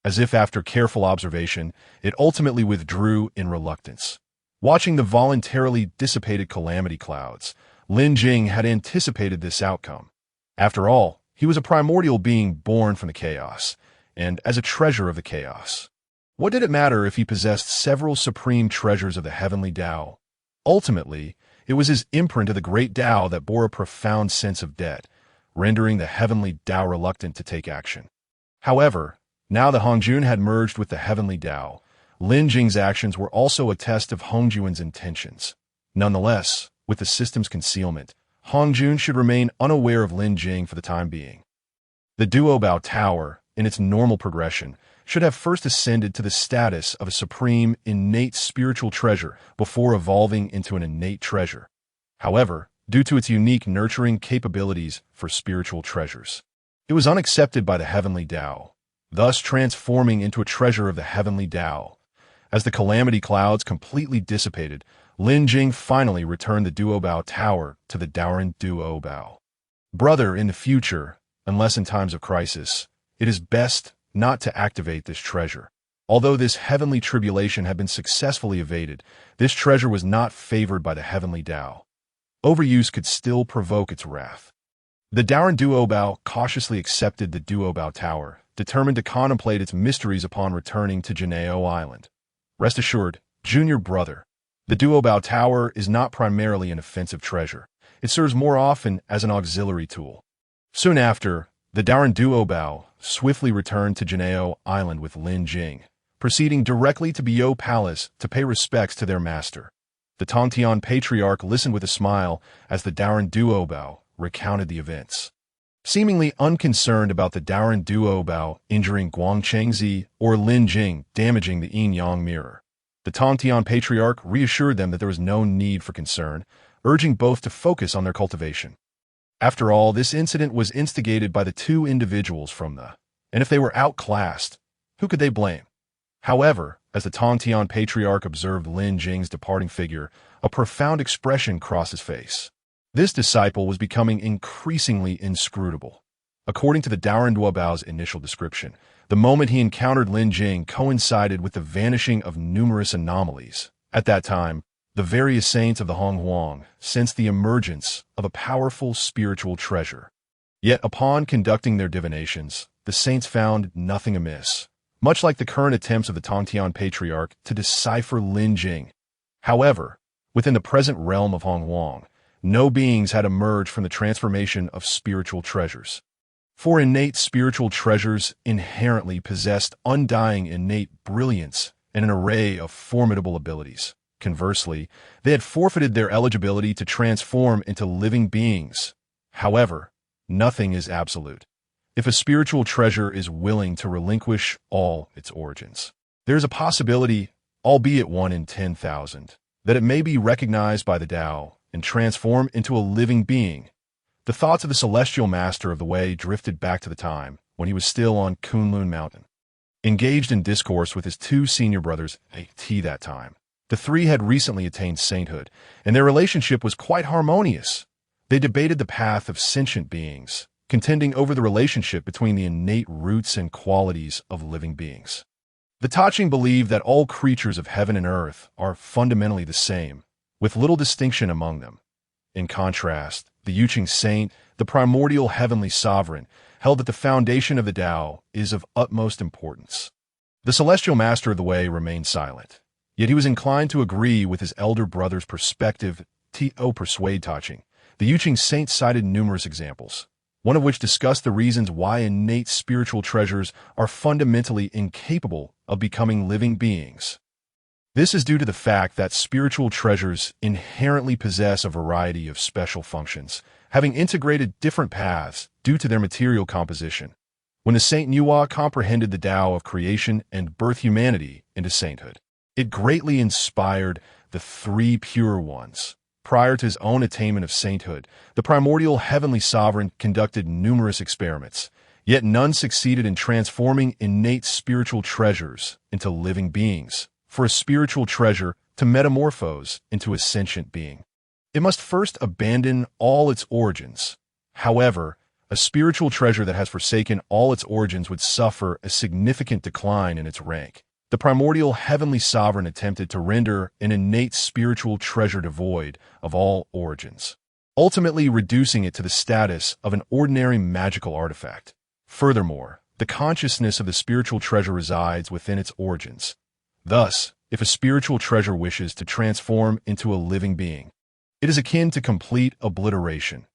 Speaker 1: As if after careful observation, it ultimately withdrew in reluctance. Watching the voluntarily dissipated calamity clouds, Lin Jing had anticipated this outcome. After all, he was a primordial being born from the chaos, and as a treasure of the chaos. What did it matter if he possessed several supreme treasures of the heavenly Dao? Ultimately, it was his imprint of the Great Dao that bore a profound sense of debt, rendering the heavenly Dao reluctant to take action. However, now that Hongjun had merged with the heavenly Dao, Lin Jing's actions were also a test of Hongjun's intentions. Nonetheless, with the system's concealment, Hongjun should remain unaware of Lin Jing for the time being. The Duo tower, in its normal progression, should have first ascended to the status of a supreme, innate spiritual treasure before evolving into an innate treasure. However, due to its unique nurturing capabilities for spiritual treasures, it was unaccepted by the heavenly Dao, thus transforming into a treasure of the heavenly Dao. As the calamity clouds completely dissipated, Lin Jing finally returned the Duo tower to the Daoran Duo. "Brother, in the future, unless in times of crisis, it is best not to activate this treasure. Although this heavenly tribulation had been successfully evaded, this treasure was not favored by the heavenly Dao. Overuse could still provoke its wrath." The Daoran Duo cautiously accepted the Duo tower, determined to contemplate its mysteries upon returning to Janeo Island. "Rest assured, junior brother, The Duobao Tower is not primarily an offensive treasure. It serves more often as an auxiliary tool. Soon after, the Daoran Duobao swiftly returned to Janeo Island with Lin Jing, proceeding directly to Biao Palace to pay respects to their master. The Tongtian Patriarch listened with a smile as the Daoran Duobao recounted the events. Seemingly unconcerned about the Daoran Duobao injuring Guang Chengzi or Lin Jing damaging the yin-yang mirror, the Tongtian Patriarch reassured them that there was no need for concern, urging both to focus on their cultivation. After all, this incident was instigated by the two individuals from the, and if they were outclassed, who could they blame? However, as the Tongtian Patriarch observed Lin Jing's departing figure, a profound expression crossed his face. This disciple was becoming increasingly inscrutable. According to the Daoran Duobao's initial description, the moment he encountered Lin Jing coincided with the vanishing of numerous anomalies. At that time, the various saints of the Honghuang sensed the emergence of a powerful spiritual treasure. Yet upon conducting their divinations, the saints found nothing amiss, much like the current attempts of the Tongtian Patriarch to decipher Lin Jing. However, within the present realm of Honghuang, no beings had emerged from the transformation of spiritual treasures. For innate spiritual treasures inherently possessed undying innate brilliance and an array of formidable abilities. Conversely, they had forfeited their eligibility to transform into living beings. However, nothing is absolute. If a spiritual treasure is willing to relinquish all its origins, there is a possibility, albeit 1 in 10,000, that it may be recognized by the Tao and transform into a living being. The thoughts of the celestial master of the way drifted back to the time when he was still on Kunlun Mountain. Engaged in discourse with his two senior brothers at that time, the three had recently attained sainthood, and their relationship was quite harmonious. They debated the path of sentient beings, contending over the relationship between the innate roots and qualities of living beings. The Taching believed that all creatures of heaven and earth are fundamentally the same, with little distinction among them. In contrast, the Yuqing saint, the primordial heavenly sovereign, held that the foundation of the Tao is of utmost importance. The celestial master of the way remained silent, yet he was inclined to agree with his elder brother's perspective. To persuade Taching, the Yuqing saint cited numerous examples, one of which discussed the reasons why innate spiritual treasures are fundamentally incapable of becoming living beings. This is due to the fact that spiritual treasures inherently possess a variety of special functions, having integrated different paths due to their material composition. When the Saint Nuwa comprehended the Tao of creation and birthed humanity into sainthood, it greatly inspired the three pure ones. Prior to his own attainment of sainthood, the primordial heavenly sovereign conducted numerous experiments, yet none succeeded in transforming innate spiritual treasures into living beings. For a spiritual treasure to metamorphose into a sentient being, it must first abandon all its origins. However, a spiritual treasure that has forsaken all its origins would suffer a significant decline in its rank. The primordial heavenly sovereign attempted to render an innate spiritual treasure devoid of all origins, ultimately reducing it to the status of an ordinary magical artifact. Furthermore, the consciousness of the spiritual treasure resides within its origins. Thus, if a spiritual treasure wishes to transform into a living being, it is akin to complete obliteration.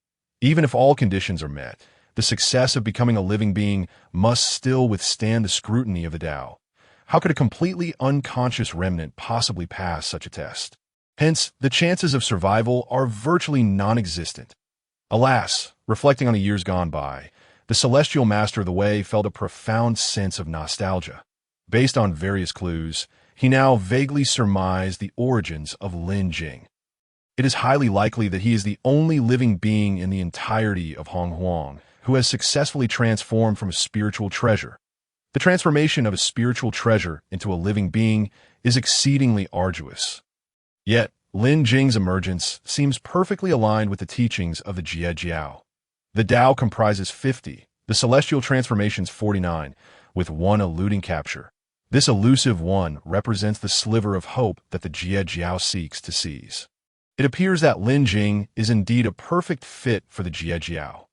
Speaker 1: Even if all conditions are met, the success of becoming a living being must still withstand the scrutiny of the Tao. How could a completely unconscious remnant possibly pass such a test? Hence, the chances of survival are virtually non-existent. Alas, reflecting on the years gone by, the celestial master of the way felt a profound sense of nostalgia. Based on various clues, he now vaguely surmised the origins of Lin Jing. It is highly likely that he is the only living being in the entirety of Honghuang who has successfully transformed from a spiritual treasure. The transformation of a spiritual treasure into a living being is exceedingly arduous. Yet, Lin Jing's emergence seems perfectly aligned with the teachings of the Jie Jiao. The Tao comprises 50, the celestial transformations 49, with one eluding capture. This elusive one represents the sliver of hope that the Jie Jiao seeks to seize. It appears that Lin Jing is indeed a perfect fit for the Jie Jiao.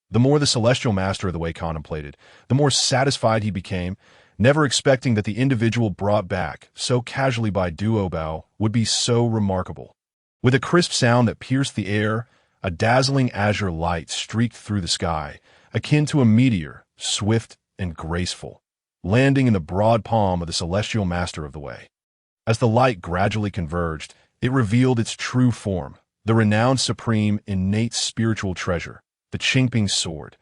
Speaker 1: The more the celestial master of the way contemplated, the more satisfied he became. never expecting that the individual brought back so casually by Duobao would be so remarkable. With a crisp sound that pierced the air, a dazzling azure light streaked through the sky, akin to a meteor, swift and graceful, landing in the broad palm of the celestial master of the way. As the light gradually converged, it revealed its true form, the renowned supreme innate spiritual treasure, the Qingping sword.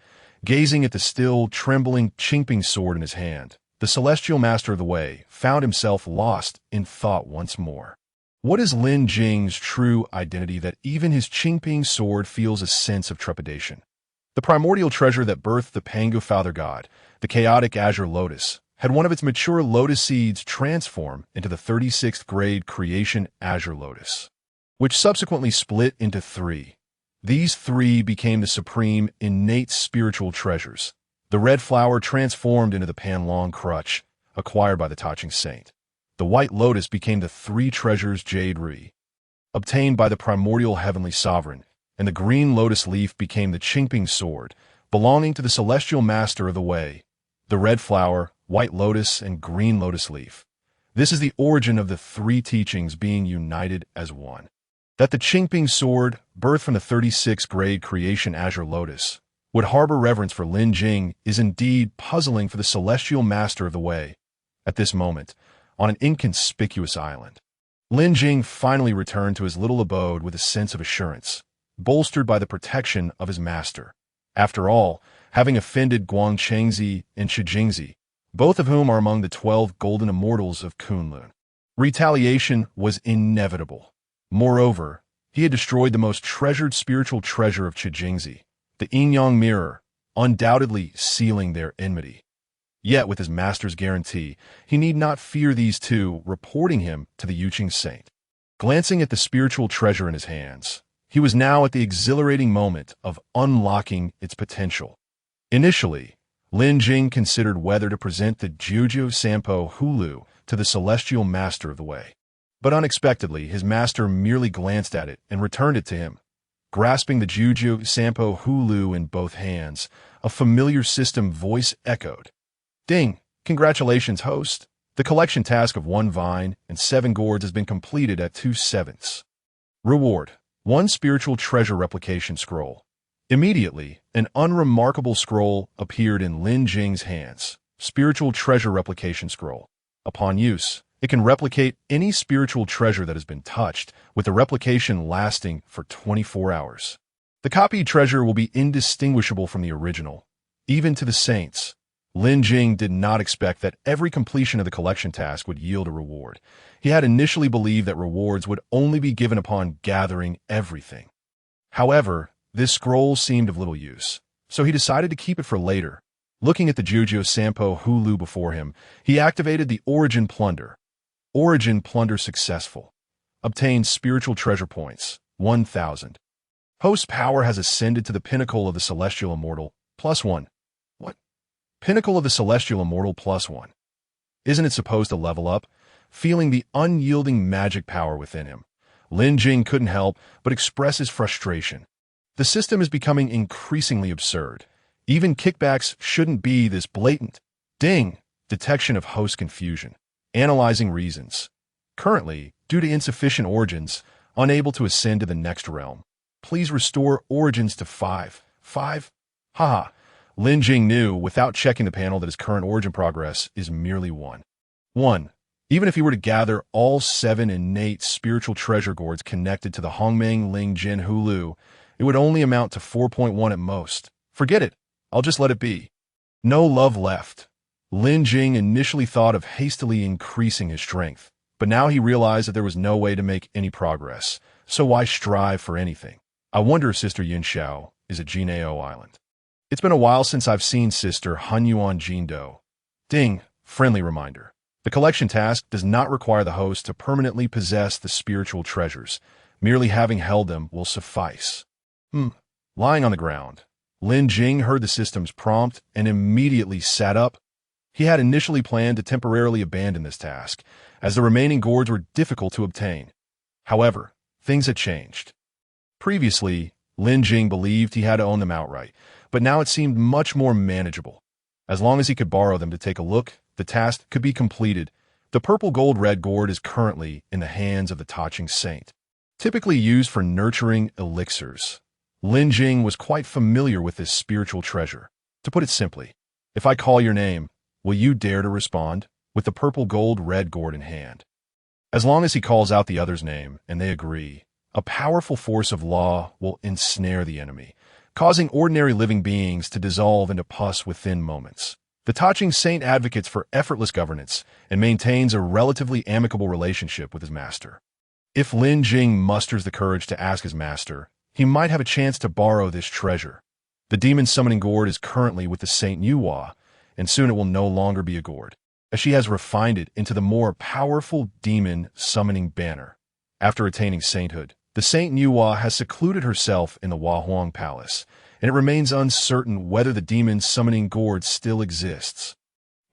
Speaker 1: Gazing at the still, trembling Qingping sword in his hand, the celestial master of the way found himself lost in thought once more. What is Lin Jing's true identity that even his Qingping sword feels a sense of trepidation? The primordial treasure that birthed the Pangu Father God, the chaotic azure lotus, had one of its mature lotus seeds transform into the 36th grade creation azure lotus, which subsequently split into three. These three became the supreme innate spiritual treasures. The red flower transformed into the Panlong crutch, acquired by the Taching Saint. The white lotus became the three treasures Jade Ri, obtained by the primordial heavenly sovereign, and the green lotus leaf became the Qingping sword, belonging to the celestial master of the way. The red flower, white lotus, and green lotus leaf. This is the origin of the three teachings being united as one. That the Qingping sword, birthed from the 36th grade creation azure lotus, would harbor reverence for Lin Jing is indeed puzzling for the celestial master of the way. At this moment, on an inconspicuous island, Lin Jing finally returned to his little abode with a sense of assurance, bolstered by the protection of his master. After all, having offended Guangchengzi and Shijingzi, both of whom are among the 12 golden immortals of Kunlun, retaliation was inevitable. Moreover, he had destroyed the most treasured spiritual treasure of Shijingzi, the yin-yang mirror, undoubtedly sealing their enmity. Yet with his master's guarantee, he need not fear these two reporting him to the Yuqing Saint. Glancing at the spiritual treasure in his hands, he was now at the exhilarating moment of unlocking its potential. Initially, Lin Jing considered whether to present the Juju Sampo Hulu to the celestial master of the way. But unexpectedly, his master merely glanced at it and returned it to him. Grasping the Juju Sampo Hulu in both hands, a familiar system voice echoed. Ding! Congratulations, host! The collection task of 1 vine and 7 gourds has been completed at 2/7. Reward: 1 spiritual treasure replication scroll. Immediately, an unremarkable scroll appeared in Lin Jing's hands. Spiritual treasure replication scroll. Upon use, it can replicate any spiritual treasure that has been touched, with the replication lasting for 24 hours. The copied treasure will be indistinguishable from the original, even to the saints. Lin Jing did not expect that every completion of the collection task would yield a reward. He had initially believed that rewards would only be given upon gathering everything. However, this scroll seemed of little use, so he decided to keep it for later. Looking at the Juju Sampo Hulu before him, he activated the Origin Plunder. Origin Plunder successful. Obtained spiritual treasure points, 1,000. Host power has ascended to the pinnacle of the celestial immortal, +1. What? Pinnacle of the celestial immortal +1. Isn't it supposed to level up? Feeling the unyielding magic power within him, Lin Jing couldn't help but express his frustration. The system is becoming increasingly absurd. Even kickbacks shouldn't be this blatant. Ding! Detection of host confusion. Analyzing reasons. Currently, due to insufficient origins, unable to ascend to the next realm. Please restore origins to 5. 5? Haha. Lin Jing knew, without checking the panel, that his current origin progress is merely 1. 1. Even if he were to gather all 7 innate spiritual treasure gourds connected to the Hongmeng Ling Jin Hulu, it would only amount to 4.1 at most. Forget it. I'll just let it be. No love left. Lin Jing initially thought of hastily increasing his strength, but now he realized that there was no way to make any progress, so why strive for anything? I wonder if Sister Yin Xiao is at Jinao Island. It's been a while since I've seen Sister Hunyuan Jindo. Ding, friendly reminder. The collection task does not require the host to permanently possess the spiritual treasures. Merely having held them will suffice. Lying on the ground, Lin Jing heard the system's prompt and immediately sat up. He had initially planned to temporarily abandon this task, as the remaining gourds were difficult to obtain. However, things had changed. Previously, Lin Jing believed he had to own them outright, but now it seemed much more manageable. As long as he could borrow them to take a look, the task could be completed. The purple gold red gourd is currently in the hands of the Taching Saint, typically used for nurturing elixirs. Lin Jing was quite familiar with this spiritual treasure. To put it simply, if I call your name, will you dare to respond with the purple gold red gourd in hand? As long as he calls out the other's name and they agree, a powerful force of law will ensnare the enemy, causing ordinary living beings to dissolve into pus within moments. The Taching Saint advocates for effortless governance and maintains a relatively amicable relationship with his master. If Lin Jing musters the courage to ask his master, he might have a chance to borrow this treasure. The demon summoning gourd is currently with the Saint Yuhua, and soon it will no longer be a gourd, as she has refined it into the more powerful demon summoning banner. After attaining sainthood, the Saint Yuhua has secluded herself in the Huahuang Palace, and it remains uncertain whether the demon summoning gourd still exists.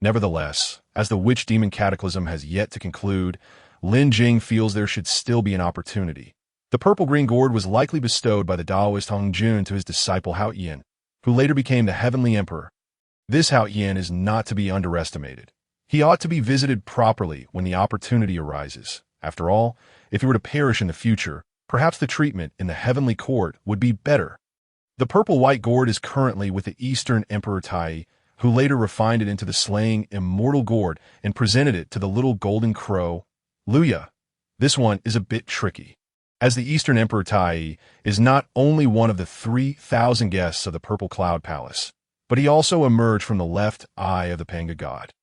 Speaker 1: Nevertheless, as the witch demon cataclysm has yet to conclude, Lin Jing feels there should still be an opportunity. The purple-green gourd was likely bestowed by the Taoist Hong Jun to his disciple Hao Yin, who later became the Heavenly Emperor. This Hao Yin is not to be underestimated. He ought to be visited properly when the opportunity arises. After all, if he were to perish in the future, perhaps the treatment in the heavenly court would be better. The purple-white gourd is currently with the Eastern Emperor Tai, who later refined it into the slaying immortal gourd and presented it to the little golden crow, Luya. This one is a bit tricky, as the Eastern Emperor Tai is not only one of the 3,000 guests of the Purple Cloud Palace, but he also emerged from the left eye of the Panga god,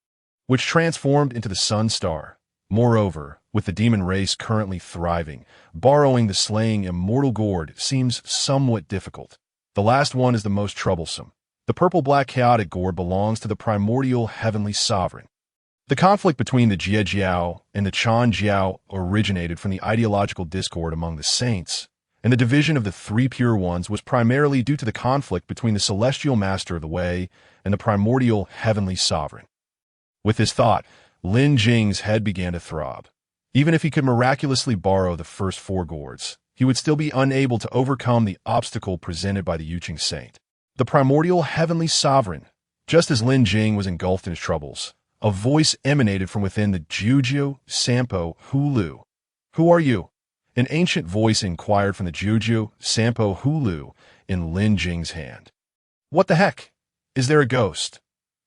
Speaker 1: which transformed into the Sun Star. Moreover, with the demon race currently thriving, borrowing the slaying immortal gourd seems somewhat difficult. The last one is the most troublesome. The purple-black chaotic gourd belongs to the primordial heavenly sovereign. The conflict between the Jie Jiao and the Chan Jiao originated from the ideological discord among the saints, and the division of the three pure ones was primarily due to the conflict between the celestial master of the way and the primordial heavenly sovereign. With this thought, Lin Jing's head began to throb. Even if he could miraculously borrow the first four gourds, he would still be unable to overcome the obstacle presented by the Yuqing Saint, the primordial heavenly sovereign. Just as Lin Jing was engulfed in his troubles, a voice emanated from within the Jujiu Sampo Hulu. "Who are you?" An ancient voice inquired from the Jujiu Sampo Hulu in Lin Jing's hand. "What the heck? Is there a ghost?"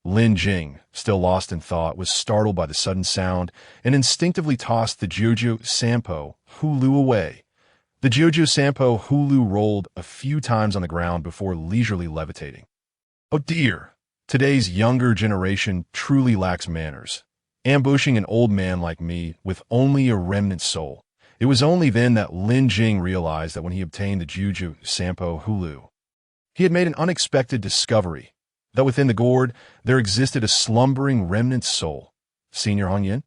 Speaker 1: Lin Jing, still lost in thought, was startled by the sudden sound and instinctively tossed the Jujiu Sampo Hulu away. The Jujiu Sampo Hulu rolled a few times on the ground before leisurely levitating. "Oh dear, today's younger generation truly lacks manners, ambushing an old man like me with only a remnant soul." It was only then that Lin Jing realized that when he obtained the Jujiu Sampo Hulu, he had made an unexpected discovery, that within the gourd there existed a slumbering remnant soul. "Senior Hong Yin,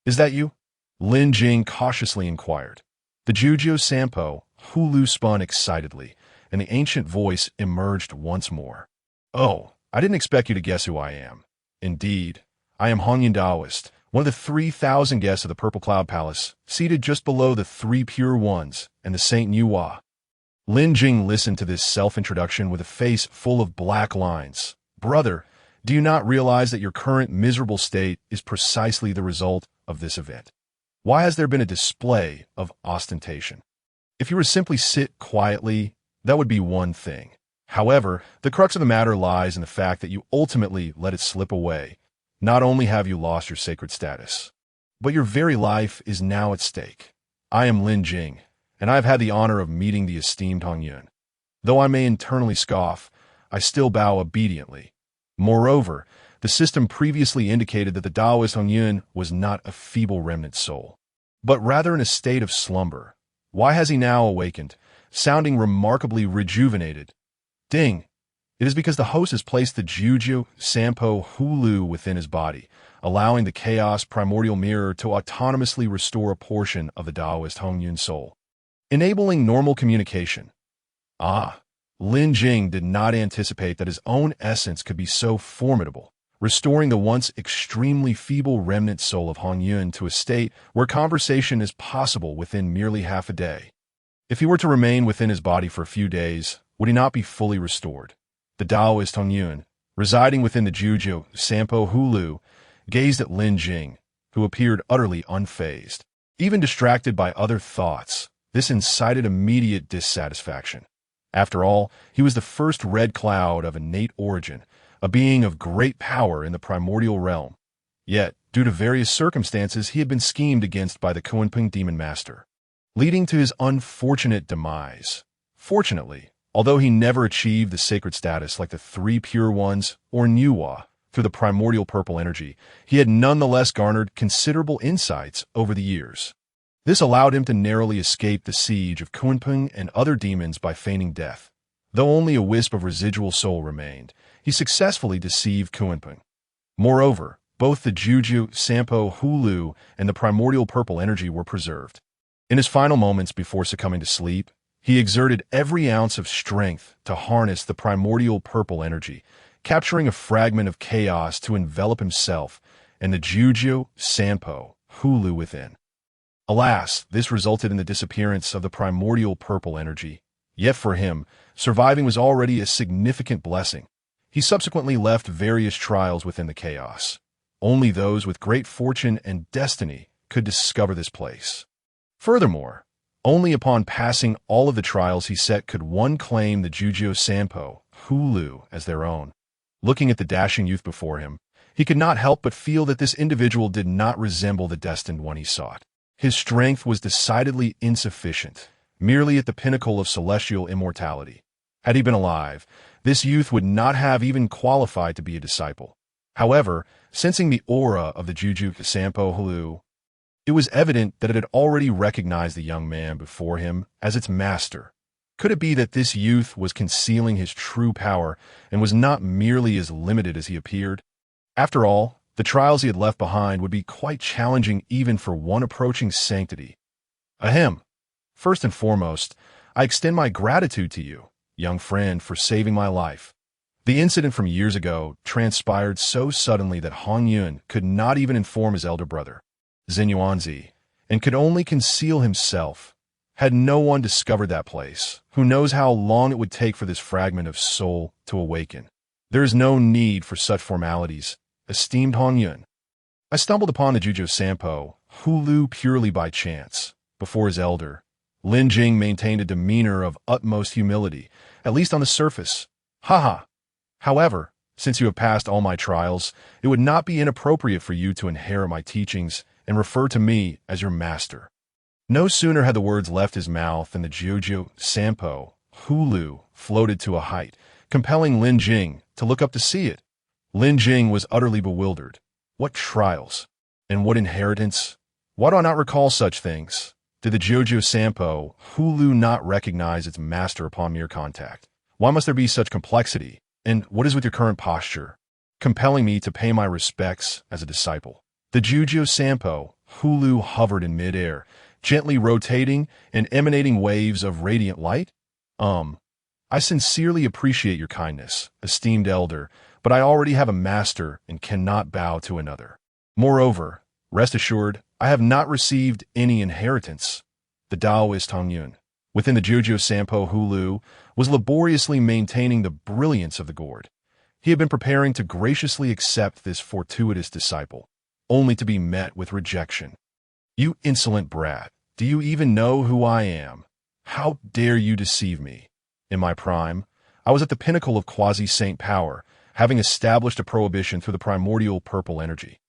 Speaker 1: is that you?" Lin Jing cautiously inquired. The Jujiu Sampo Hulu spun excitedly, and the ancient voice emerged once more. "Oh, I didn't expect you to guess who I am. Indeed, I am Hong Yin Taoist, one of the 3,000 guests of the Purple Cloud Palace, seated just below the three pure ones and the Saint Yuhua." Lin Jing listened to this self-introduction with a face full of black lines. "Brother, do you not realize that your current miserable state is precisely the result of this event? Why has there been a display of ostentation? If you were to simply sit quietly, that would be one thing. However, the crux of the matter lies in the fact that you ultimately let it slip away. Not only have you lost your sacred status, but your very life is now at stake. I am Lin Jing, and I have had the honor of meeting the esteemed Hong Yun. Though I may internally scoff, I still bow obediently. Moreover, the system previously indicated that the Taoist Hong Yun was not a feeble remnant soul, but rather in a state of slumber. Why has he now awakened, sounding remarkably rejuvenated? Ding! It is because the host has placed the Jujiu Sampo Hulu within his body, allowing the chaos primordial mirror to autonomously restore a portion of the Taoist Hong Yun soul, enabling normal communication. Lin Jing did not anticipate that his own essence could be so formidable, restoring the once extremely feeble remnant soul of Hong Yun to a state where conversation is possible within merely half a day. If he were to remain within his body for a few days, would he not be fully restored? The Taoist Hong Yun, residing within the Jujiu Sampo Hulu, gazed at Lin Jing, who appeared utterly unfazed. Even distracted by other thoughts, this incited immediate dissatisfaction. After all, he was the first red cloud of innate origin, a being of great power in the primordial realm. Yet, due to various circumstances, he had been schemed against by the Kunpeng demon master, leading to his unfortunate demise. Fortunately, although he never achieved the sacred status like the three pure ones or Nuwa through the primordial purple energy, he had nonetheless garnered considerable insights over the years. This allowed him to narrowly escape the siege of Kunpeng and other demons by feigning death. Though only a wisp of residual soul remained, he successfully deceived Kunpeng. Moreover, both the Juju, Sampo, Hulu, and the primordial purple energy were preserved. In his final moments before succumbing to sleep, he exerted every ounce of strength to harness the primordial purple energy, capturing a fragment of chaos to envelop himself and the Juju, Sampo, Hulu within. Alas, this resulted in the disappearance of the primordial purple energy. Yet for him, surviving was already a significant blessing. He subsequently left various trials within the chaos. Only those with great fortune and destiny could discover this place. Furthermore, only upon passing all of the trials he set could one claim the Juju Sampo, Hulu, as their own. Looking at the dashing youth before him, he could not help but feel that this individual did not resemble the destined one he sought. His strength was decidedly insufficient, merely at the pinnacle of celestial immortality. Had he been alive, this youth would not have even qualified to be a disciple. However, sensing the aura of the Juju Sampo Hulu, it was evident that it had already recognized the young man before him as its master. Could it be that this youth was concealing his true power and was not merely as limited as he appeared? After all, the trials he had left behind would be quite challenging even for one approaching sanctity. Ahem. First and foremost, I extend my gratitude to you, young friend, for saving my life. The incident from years ago transpired so suddenly that Hong Yun could not even inform his elder brother, Zhen Yuanzi, and could only conceal himself. Had no one discovered that place, who knows how long it would take for this fragment of soul to awaken. There is no need for such formalities, esteemed Hong Yun. I stumbled upon the Juju Sampo, Hulu, purely by chance. Before his elder, Lin Jing maintained a demeanor of utmost humility, at least on the surface. Haha. However, since you have passed all my trials, it would not be inappropriate for you to inherit my teachings and refer to me as your master. No sooner had the words left his mouth than the Juju Sampo, Hulu, floated to a height, compelling Lin Jing to look up to see it. Lin Jing was utterly bewildered. What trials? And what inheritance? Why do I not recall such things? Did the Juju Sampo, Hulu, not recognize its master upon mere contact? Why must there be such complexity? And what is with your current posture, compelling me to pay my respects as a disciple? The Juju Sampo, Hulu, hovered in midair, gently rotating and emanating waves of radiant light. I sincerely appreciate your kindness, esteemed elder, but I already have a master and cannot bow to another. Moreover, rest assured, I have not received any inheritance. The Taoist Hong Yun, within the Juju Sampo Hulu, was laboriously maintaining the brilliance of the gourd. He had been preparing to graciously accept this fortuitous disciple, only to be met with rejection. You insolent brat, do you even know who I am? How dare you deceive me? In my prime, I was at the pinnacle of quasi-saint power, having established a prohibition through the primordial purple energy.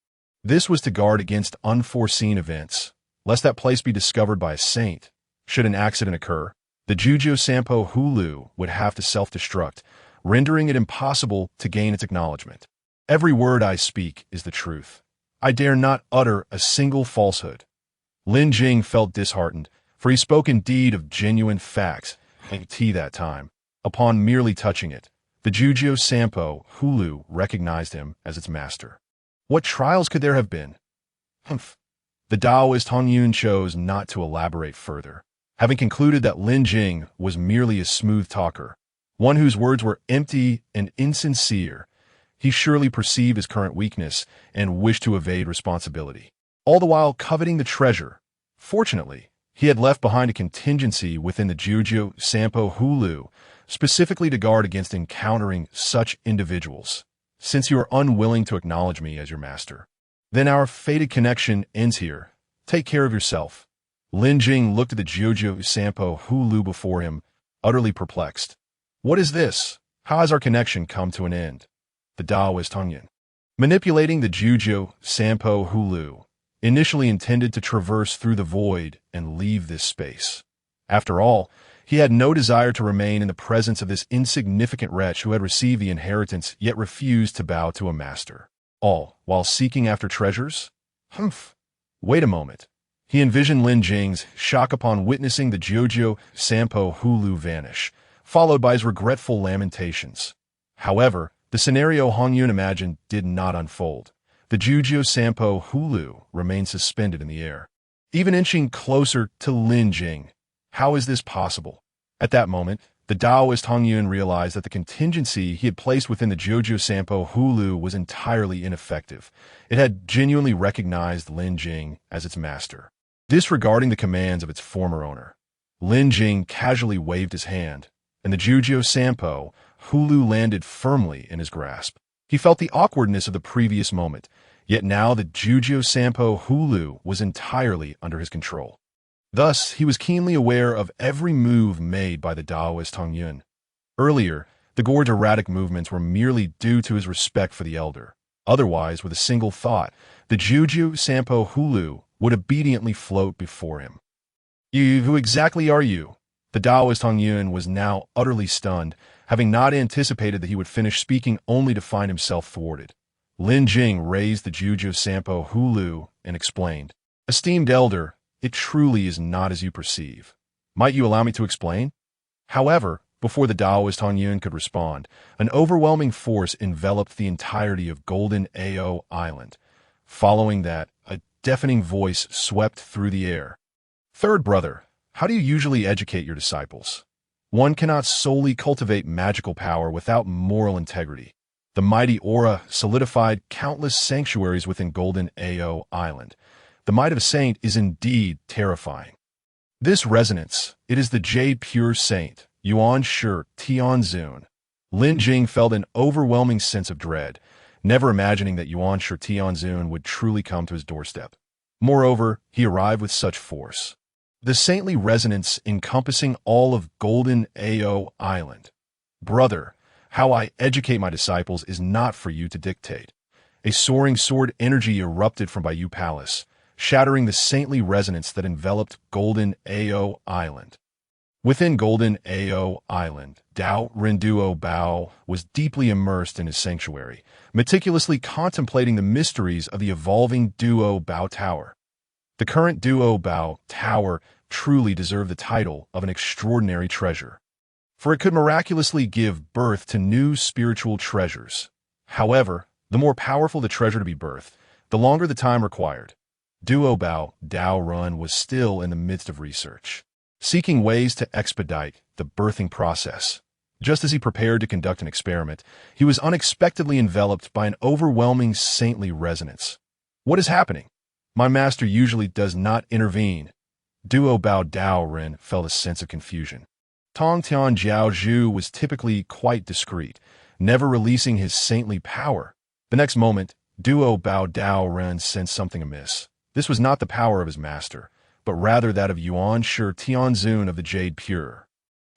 Speaker 1: This was to guard against unforeseen events, lest that place be discovered by a saint. Should an accident occur, the Juju Sampo Hulu would have to self-destruct, rendering it impossible to gain its acknowledgement. Every word I speak is the truth. I dare not utter a single falsehood. Lin Jing felt disheartened, for he spoke indeed of genuine facts, and tea that time. Upon merely touching it, the Juju Sampo Hulu recognized him as its master. What trials could there have been? Humph. The Taoist Hong Yun chose not to elaborate further, having concluded that Lin Jing was merely a smooth talker, one whose words were empty and insincere. He surely perceived his current weakness and wished to evade responsibility, all the while coveting the treasure. Fortunately, he had left behind a contingency within the Juju Sampo Hulu, specifically to guard against encountering such individuals. Since you are unwilling to acknowledge me as your master, Then our fated connection ends here. Take care of yourself. Lin Jing looked at the Jiujiu Sampo Hulu before him, utterly perplexed. What is this? How has our connection come to an end? The Taoist Hong Yun. Manipulating the Jiujiu Sampo Hulu, initially intended to traverse through the void and leave this space. After all, he had no desire to remain in the presence of this insignificant wretch who had received the inheritance yet refused to bow to a master. All while seeking after treasures? Humph. Wait a moment. He envisioned Lin Jing's shock upon witnessing the Jiujiu Sampo Hulu vanish, followed by his regretful lamentations. However, the scenario Hong Yun imagined did not unfold. The Jiujiu Sampo Hulu remained suspended in the air, even inching closer to Lin Jing. How is this possible? At that moment, the Taoist Hong Yun realized that the contingency he had placed within the Jiujiu Sampo Hulu was entirely ineffective. It had genuinely recognized Lin Jing as its master, disregarding the commands of its former owner. Lin Jing casually waved his hand, and the Jiujiu Sampo Hulu landed firmly in his grasp. He felt the awkwardness of the previous moment, yet now the Jiujiu Sampo Hulu was entirely under his control. Thus, he was keenly aware of every move made by the Taoist Hong Yun. Earlier, the gorge's erratic movements were merely due to his respect for the elder. Otherwise, with a single thought, the Jiujiu Sampo Hulu would obediently float before him. Who exactly are you? The Taoist Hong Yun was now utterly stunned, having not anticipated that he would finish speaking only to find himself thwarted. Lin Jing raised the Jiujiu Sampo Hulu and explained, Esteemed elder, it truly is not as you perceive. Might you allow me to explain? However, before the Taoist Hong Yun could respond, an overwhelming force enveloped the entirety of Golden Ao Island. Following that, a deafening voice swept through the air. Third brother, how do you usually educate your disciples? One cannot solely cultivate magical power without moral integrity. The mighty aura solidified countless sanctuaries within Golden Ao Island. The might of a saint is indeed terrifying. This resonance, it is the Jade Pure Saint, Yuan Shi Tianzun. Lin Jing felt an overwhelming sense of dread, never imagining that Yuan Shi Tianzun would truly come to his doorstep. Moreover, he arrived with such force. The saintly resonance encompassing all of Golden Ao Island. Brother, how I educate my disciples is not for you to dictate. A soaring sword energy erupted from Bayou Palace, shattering the saintly resonance that enveloped Golden Ao Island. Within Golden Ao Island, Dao Renduo Bao was deeply immersed in his sanctuary, meticulously contemplating the mysteries of the evolving Duo Bao Tower. The current Duo Bao Tower truly deserved the title of an extraordinary treasure, for it could miraculously give birth to new spiritual treasures. However, the more powerful the treasure to be birthed, the longer the time required. Duo Bao Dao Run was still in the midst of research, seeking ways to expedite the birthing process. Just as he prepared to conduct an experiment, he was unexpectedly enveloped by an overwhelming saintly resonance. What is happening? My master usually does not intervene. Duo Bao Dao Ren felt a sense of confusion. Tong Tian Jiao Zhu was typically quite discreet, never releasing his saintly power. The next moment, Duo Bao Dao Ren sensed something amiss. This was not the power of his master, but rather that of Yuan Shi Tianzun of the Jade Pure.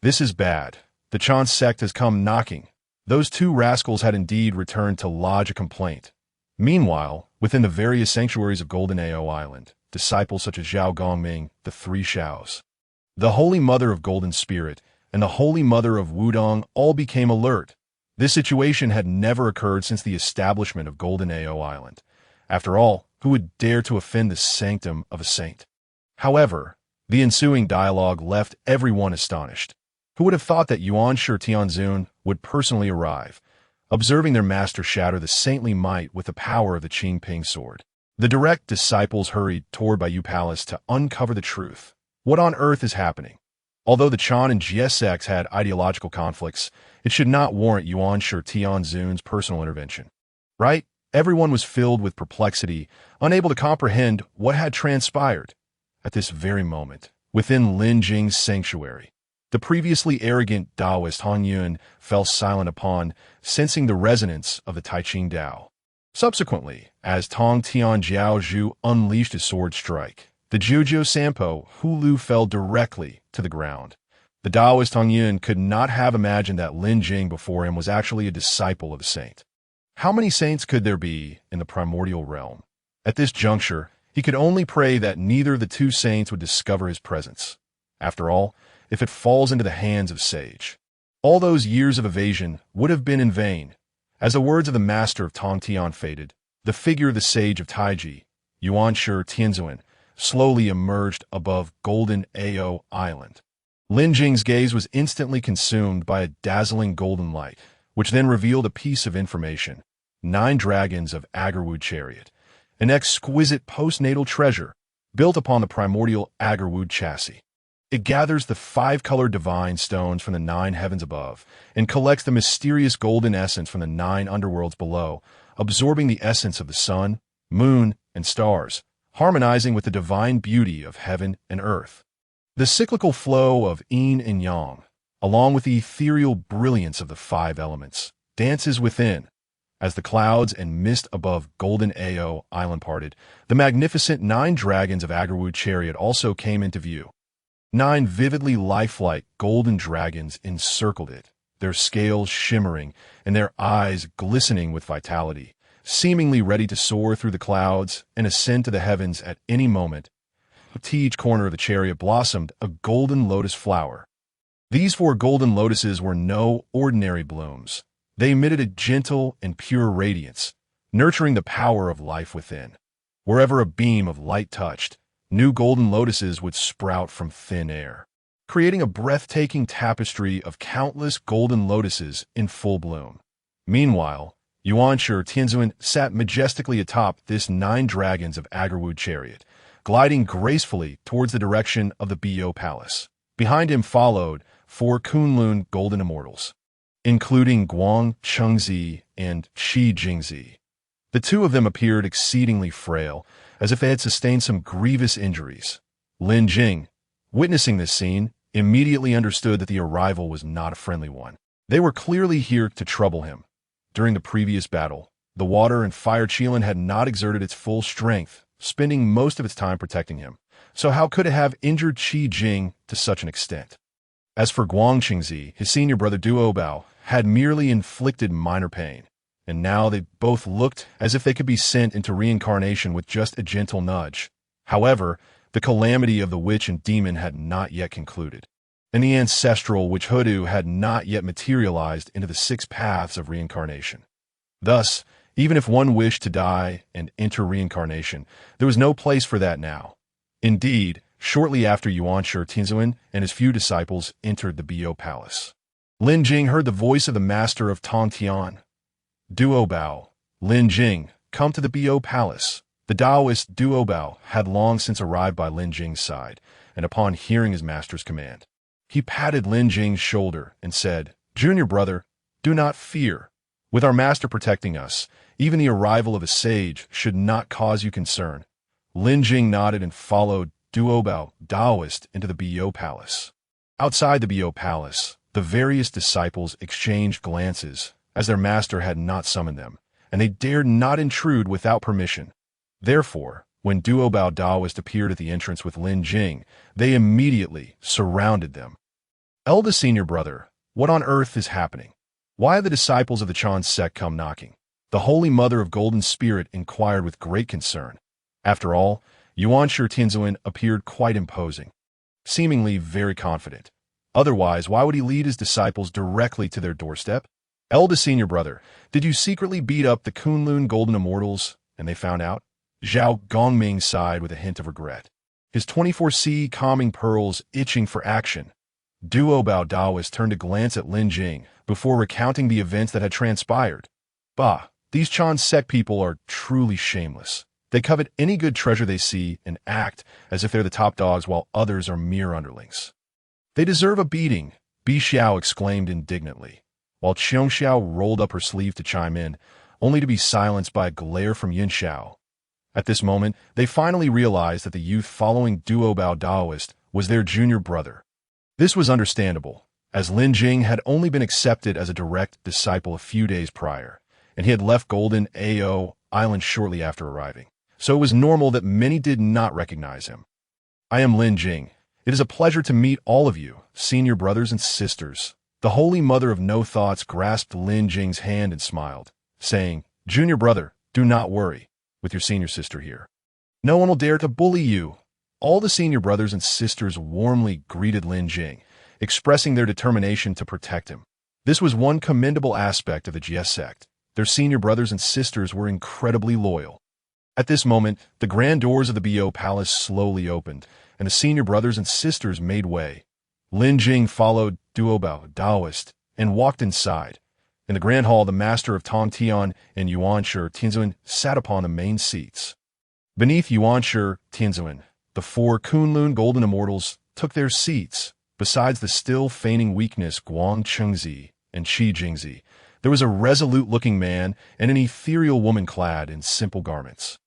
Speaker 1: This is bad. The Chan sect has come knocking. Those two rascals had indeed returned to lodge a complaint. Meanwhile, within the various sanctuaries of Golden Ao Island, disciples such as Zhao Gongming, the Three Shaos, the Holy Mother of Golden Spirit, and the Holy Mother of Wudong all became alert. This situation had never occurred since the establishment of Golden Ao Island. After all, who would dare to offend the sanctum of a saint? However, the ensuing dialogue left everyone astonished. Who would have thought that Yuan Shi Tianzun would personally arrive, observing their master shatter the saintly might with the power of the Qingping sword? The direct disciples hurried toward Bayou Palace to uncover the truth. What on earth is happening? Although the Chan and Jie sects had ideological conflicts, it should not warrant Yuan Shi Tianzun's personal intervention. Right? Everyone was filled with perplexity, unable to comprehend what had transpired. At this very moment, within Lin Jing's sanctuary, the previously arrogant Taoist Hong Yun fell silent upon sensing the resonance of the Tai Ching Dao. Subsequently, as Tong Tian Jiao Zhu unleashed his sword strike, the Zhujiu Sampo Hulu fell directly to the ground. The Taoist Tong Yun could not have imagined that Lin Jing before him was actually a disciple of a saint. How many saints could there be in the primordial realm? At this juncture, he could only pray that neither of the two saints would discover his presence. After all, if it falls into the hands of sage, all those years of evasion would have been in vain. As the words of the master of Tong Tian faded, the figure of the sage of Taiji, Yuan Shi Tianzuan, slowly emerged above Golden Ao Island. Lin Jing's gaze was instantly consumed by a dazzling golden light, which then revealed a piece of information: 9 dragons of Agarwood chariot, an exquisite postnatal treasure built upon the primordial Agarwood chassis. It gathers the 5-colored divine stones from the 9 heavens above and collects the mysterious golden essence from the 9 underworlds below, absorbing the essence of the sun, moon, and stars, harmonizing with the divine beauty of heaven and earth. The cyclical flow of yin and yang, along with the ethereal brilliance of the 5 elements, dances within. As the clouds and mist above Golden Ao Island parted, the magnificent 9 dragons of Agarwood chariot also came into view. 9 vividly lifelike golden dragons encircled it, their scales shimmering and their eyes glistening with vitality, seemingly ready to soar through the clouds and ascend to the heavens at any moment. To each corner of the chariot blossomed a golden lotus flower. These 4 golden lotuses were no ordinary blooms. They emitted a gentle and pure radiance, nurturing the power of life within. Wherever a beam of light touched, new golden lotuses would sprout from thin air, creating a breathtaking tapestry of countless golden lotuses in full bloom. Meanwhile, Yuan Shi Tianzuan sat majestically atop this 9 dragons of Agarwood chariot, gliding gracefully towards the direction of the Bo Palace. Behind him followed 4 Kunlun golden immortals, including Guang Chengzi and Shi Jingzi. The 2 of them appeared exceedingly frail, as if they had sustained some grievous injuries. Lin Jing, witnessing this scene, immediately understood that the arrival was not a friendly one. They were clearly here to trouble him. During the previous battle, the water and fire Qilin had not exerted its full strength, spending most of its time protecting him. So how could it have injured Qi Jing to such an extent? As for Guang Qingzi, his senior brother Duo Bao had merely inflicted minor pain, and now they both looked as if they could be sent into reincarnation with just a gentle nudge. However, the calamity of the witch and demon had not yet concluded, and the ancestral witch hoodoo had not yet materialized into the 6 paths of reincarnation. Thus, even if one wished to die and enter reincarnation, there was no place for that now. Indeed, shortly after Yuan Shi Tianzuan and his few disciples entered the Bo Palace, Lin Jing heard the voice of the master of Tong Tian. Duo Bao, Lin Jing, come to the Bo Palace. The Taoist Duo Bao had long since arrived by Lin Jing's side, and upon hearing his master's command, he patted Lin Jing's shoulder and said, "Junior brother, do not fear. With our master protecting us, even the arrival of a sage should not cause you concern." Lin Jing nodded and followed Duo Bao, Taoist, into the Bo Palace. Outside the Bo Palace, the various disciples exchanged glances, as their master had not summoned them, and they dared not intrude without permission. Therefore, when Duo Bao Taoist appeared at the entrance with Lin Jing, they immediately surrounded them. "Eldest senior brother, what on earth is happening? Why have the disciples of the Chan sect come knocking?" The Holy Mother of Golden Spirit inquired with great concern. After all, Yuan Shi Tianzuan appeared quite imposing, seemingly very confident. Otherwise, why would he lead his disciples directly to their doorstep? "Eldest senior brother, did you secretly beat up the Kunlun Golden Immortals, and they found out?" Zhao Gongming sighed with a hint of regret, his 24C calming pearls itching for action. Duo Bao Taoist turned to glance at Lin Jing before recounting the events that had transpired. "Bah, these Chan sect people are truly shameless. They covet any good treasure they see and act as if they're the top dogs while others are mere underlings. They deserve a beating," Bi Xiao exclaimed indignantly, while Qiong Xiao rolled up her sleeve to chime in, only to be silenced by a glare from Yin Xiao. At this moment, they finally realized that the youth following Duo Bao Taoist was their junior brother. This was understandable, as Lin Jing had only been accepted as a direct disciple a few days prior, and he had left Golden Ao island shortly after arriving, so it was normal that many did not recognize him. I am Lin Jing. It is a pleasure to meet all of you, senior brothers and sisters. The Holy Mother of No Thoughts grasped Lin Jing's hand and smiled, saying, Junior brother, do not worry, with your senior sister here. No one will dare to bully you. All the senior brothers and sisters warmly greeted Lin Jing, expressing their determination to protect him. This was one commendable aspect of the GS sect. Their senior brothers and sisters were incredibly loyal. At this moment, the grand doors of the BO Palace slowly opened, and the senior brothers and sisters made way. Lin Jing followed Duobao, Daoist, and walked inside. In the grand hall, the master of Tongtian and Yuanshi Tianzuan sat upon the main seats. Beneath Yuanshi Tianzuan, the four Kunlun golden immortals took their seats. Besides the still feigning weakness Guang Chengzi and Qi Jingzi, there was a resolute-looking man and an ethereal woman clad in simple garments.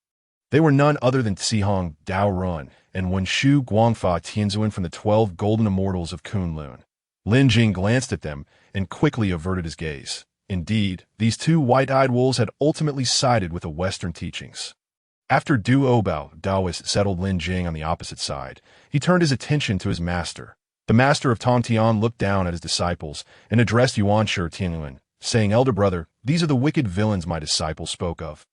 Speaker 1: They were none other than Cihong Dao Run and Wenshu Guangfa Tianzuan from the 12 golden immortals of Kunlun. Lin Jing glanced at them and quickly averted his gaze. Indeed, these two white-eyed wolves had ultimately sided with the Western teachings. After Duobao Daoist settled Lin Jing on the opposite side, he turned his attention to his master. The master of Tongtian looked down at his disciples and addressed Yuanshi Tianzuan, saying, Elder brother, these are the wicked villains my disciples spoke of.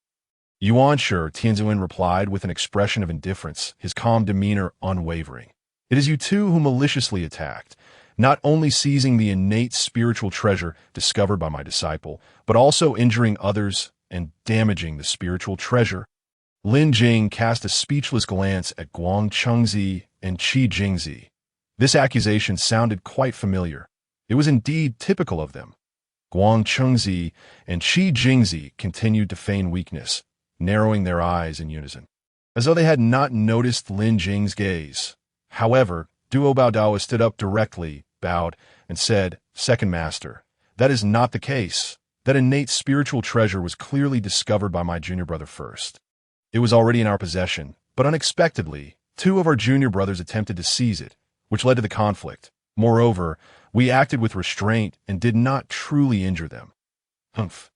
Speaker 1: Yuanshi Tianzuan replied with an expression of indifference, his calm demeanor unwavering. It is you two who maliciously attacked, not only seizing the innate spiritual treasure discovered by my disciple, but also injuring others and damaging the spiritual treasure. Lin Jing cast a speechless glance at Guang Chengzi and Qi Jingzi. This accusation sounded quite familiar. It was indeed typical of them. Guang Chengzi and Qi Jingzi continued to feign weakness, narrowing their eyes in unison, as though they had not noticed Lin Jing's gaze. However, Duobao Dao stood up directly, bowed, and said, Second Master, that is not the case. That innate spiritual treasure was clearly discovered by my junior brother first. It was already in our possession, but unexpectedly, two of our junior brothers attempted to seize it, which led to the conflict. Moreover, we acted with restraint and did not truly injure them. Humph.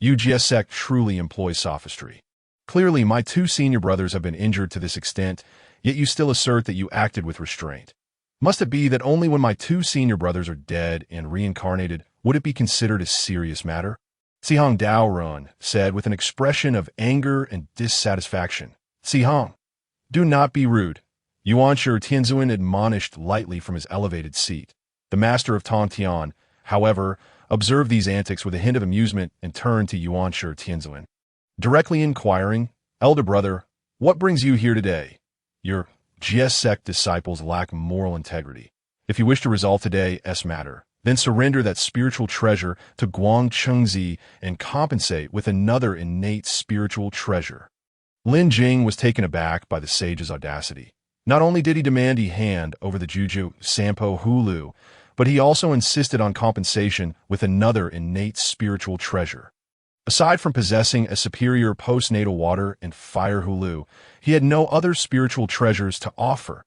Speaker 1: UGS sect truly employs sophistry. Clearly, my two senior brothers have been injured to this extent, yet you still assert that you acted with restraint. Must it be that only when my two senior brothers are dead and reincarnated would it be considered a serious matter? Cihong Daorun said with an expression of anger and dissatisfaction. Cihong, do not be rude. Yuanshi Tianzuan admonished lightly from his elevated seat. The master of Tongtian, however, observed these antics with a hint of amusement and turned to Yuanshi Tianzuan, directly inquiring, Elder brother, what brings you here today? Your GS sect disciples lack moral integrity. If you wish to resolve today's matter, then surrender that spiritual treasure to Guang Chengzi and compensate with another innate spiritual treasure. Lin Jing was taken aback by the sage's audacity. Not only did he demand a hand over the Juju Sampo Hulu, but he also insisted on compensation with another innate spiritual treasure. Aside from possessing a superior postnatal water and fire Hulu, he had no other spiritual treasures to offer.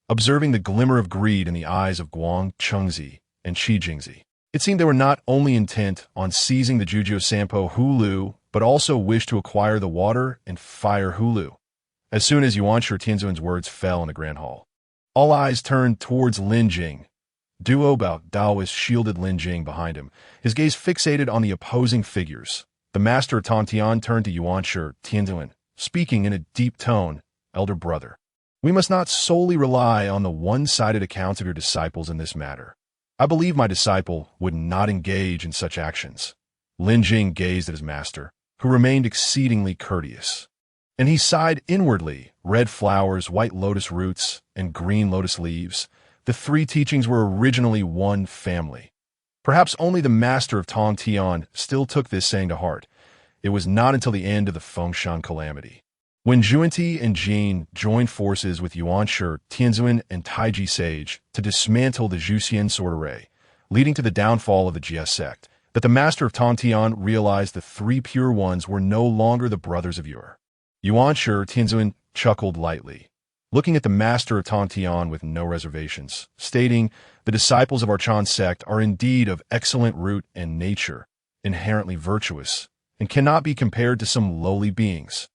Speaker 1: Observing the glimmer of greed in the eyes of Guang Chengzi and Qi Jingzi, it seemed they were not only intent on seizing the Juju Sampo Hulu, but also wished to acquire the water and fire Hulu. As soon as Yuanshi Tianzuan's words fell in the grand hall, all eyes turned towards Lin Jing. Duobao Daoist shielded Lin Jing behind him, his gaze fixated on the opposing figures. The master of Tongtian turned to Yuanshi Tianzuan, speaking in a deep tone, Elder brother, we must not solely rely on the one-sided accounts of your disciples in this matter. I believe my disciple would not engage in such actions. Lin Jing gazed at his master, who remained exceedingly courteous. And he sighed inwardly, red flowers, white lotus roots, and green lotus leaves. The three teachings were originally one family. Perhaps only the master of Tongtian still took this saying to heart. It was not until the end of the Fengshan calamity, when Juanti and Jin joined forces with Yuanshi Tianzuan and Taiji Sage to dismantle the Juxian sword array, leading to the downfall of the GS sect, that the master of Tongtian realized the three pure ones were no longer the brothers of yore. Yuanshi Tianzuan chuckled lightly, looking at the master of Tongtian with no reservations, stating, the disciples of our Chan sect are indeed of excellent root and nature, inherently virtuous, and cannot be compared to some lowly beings.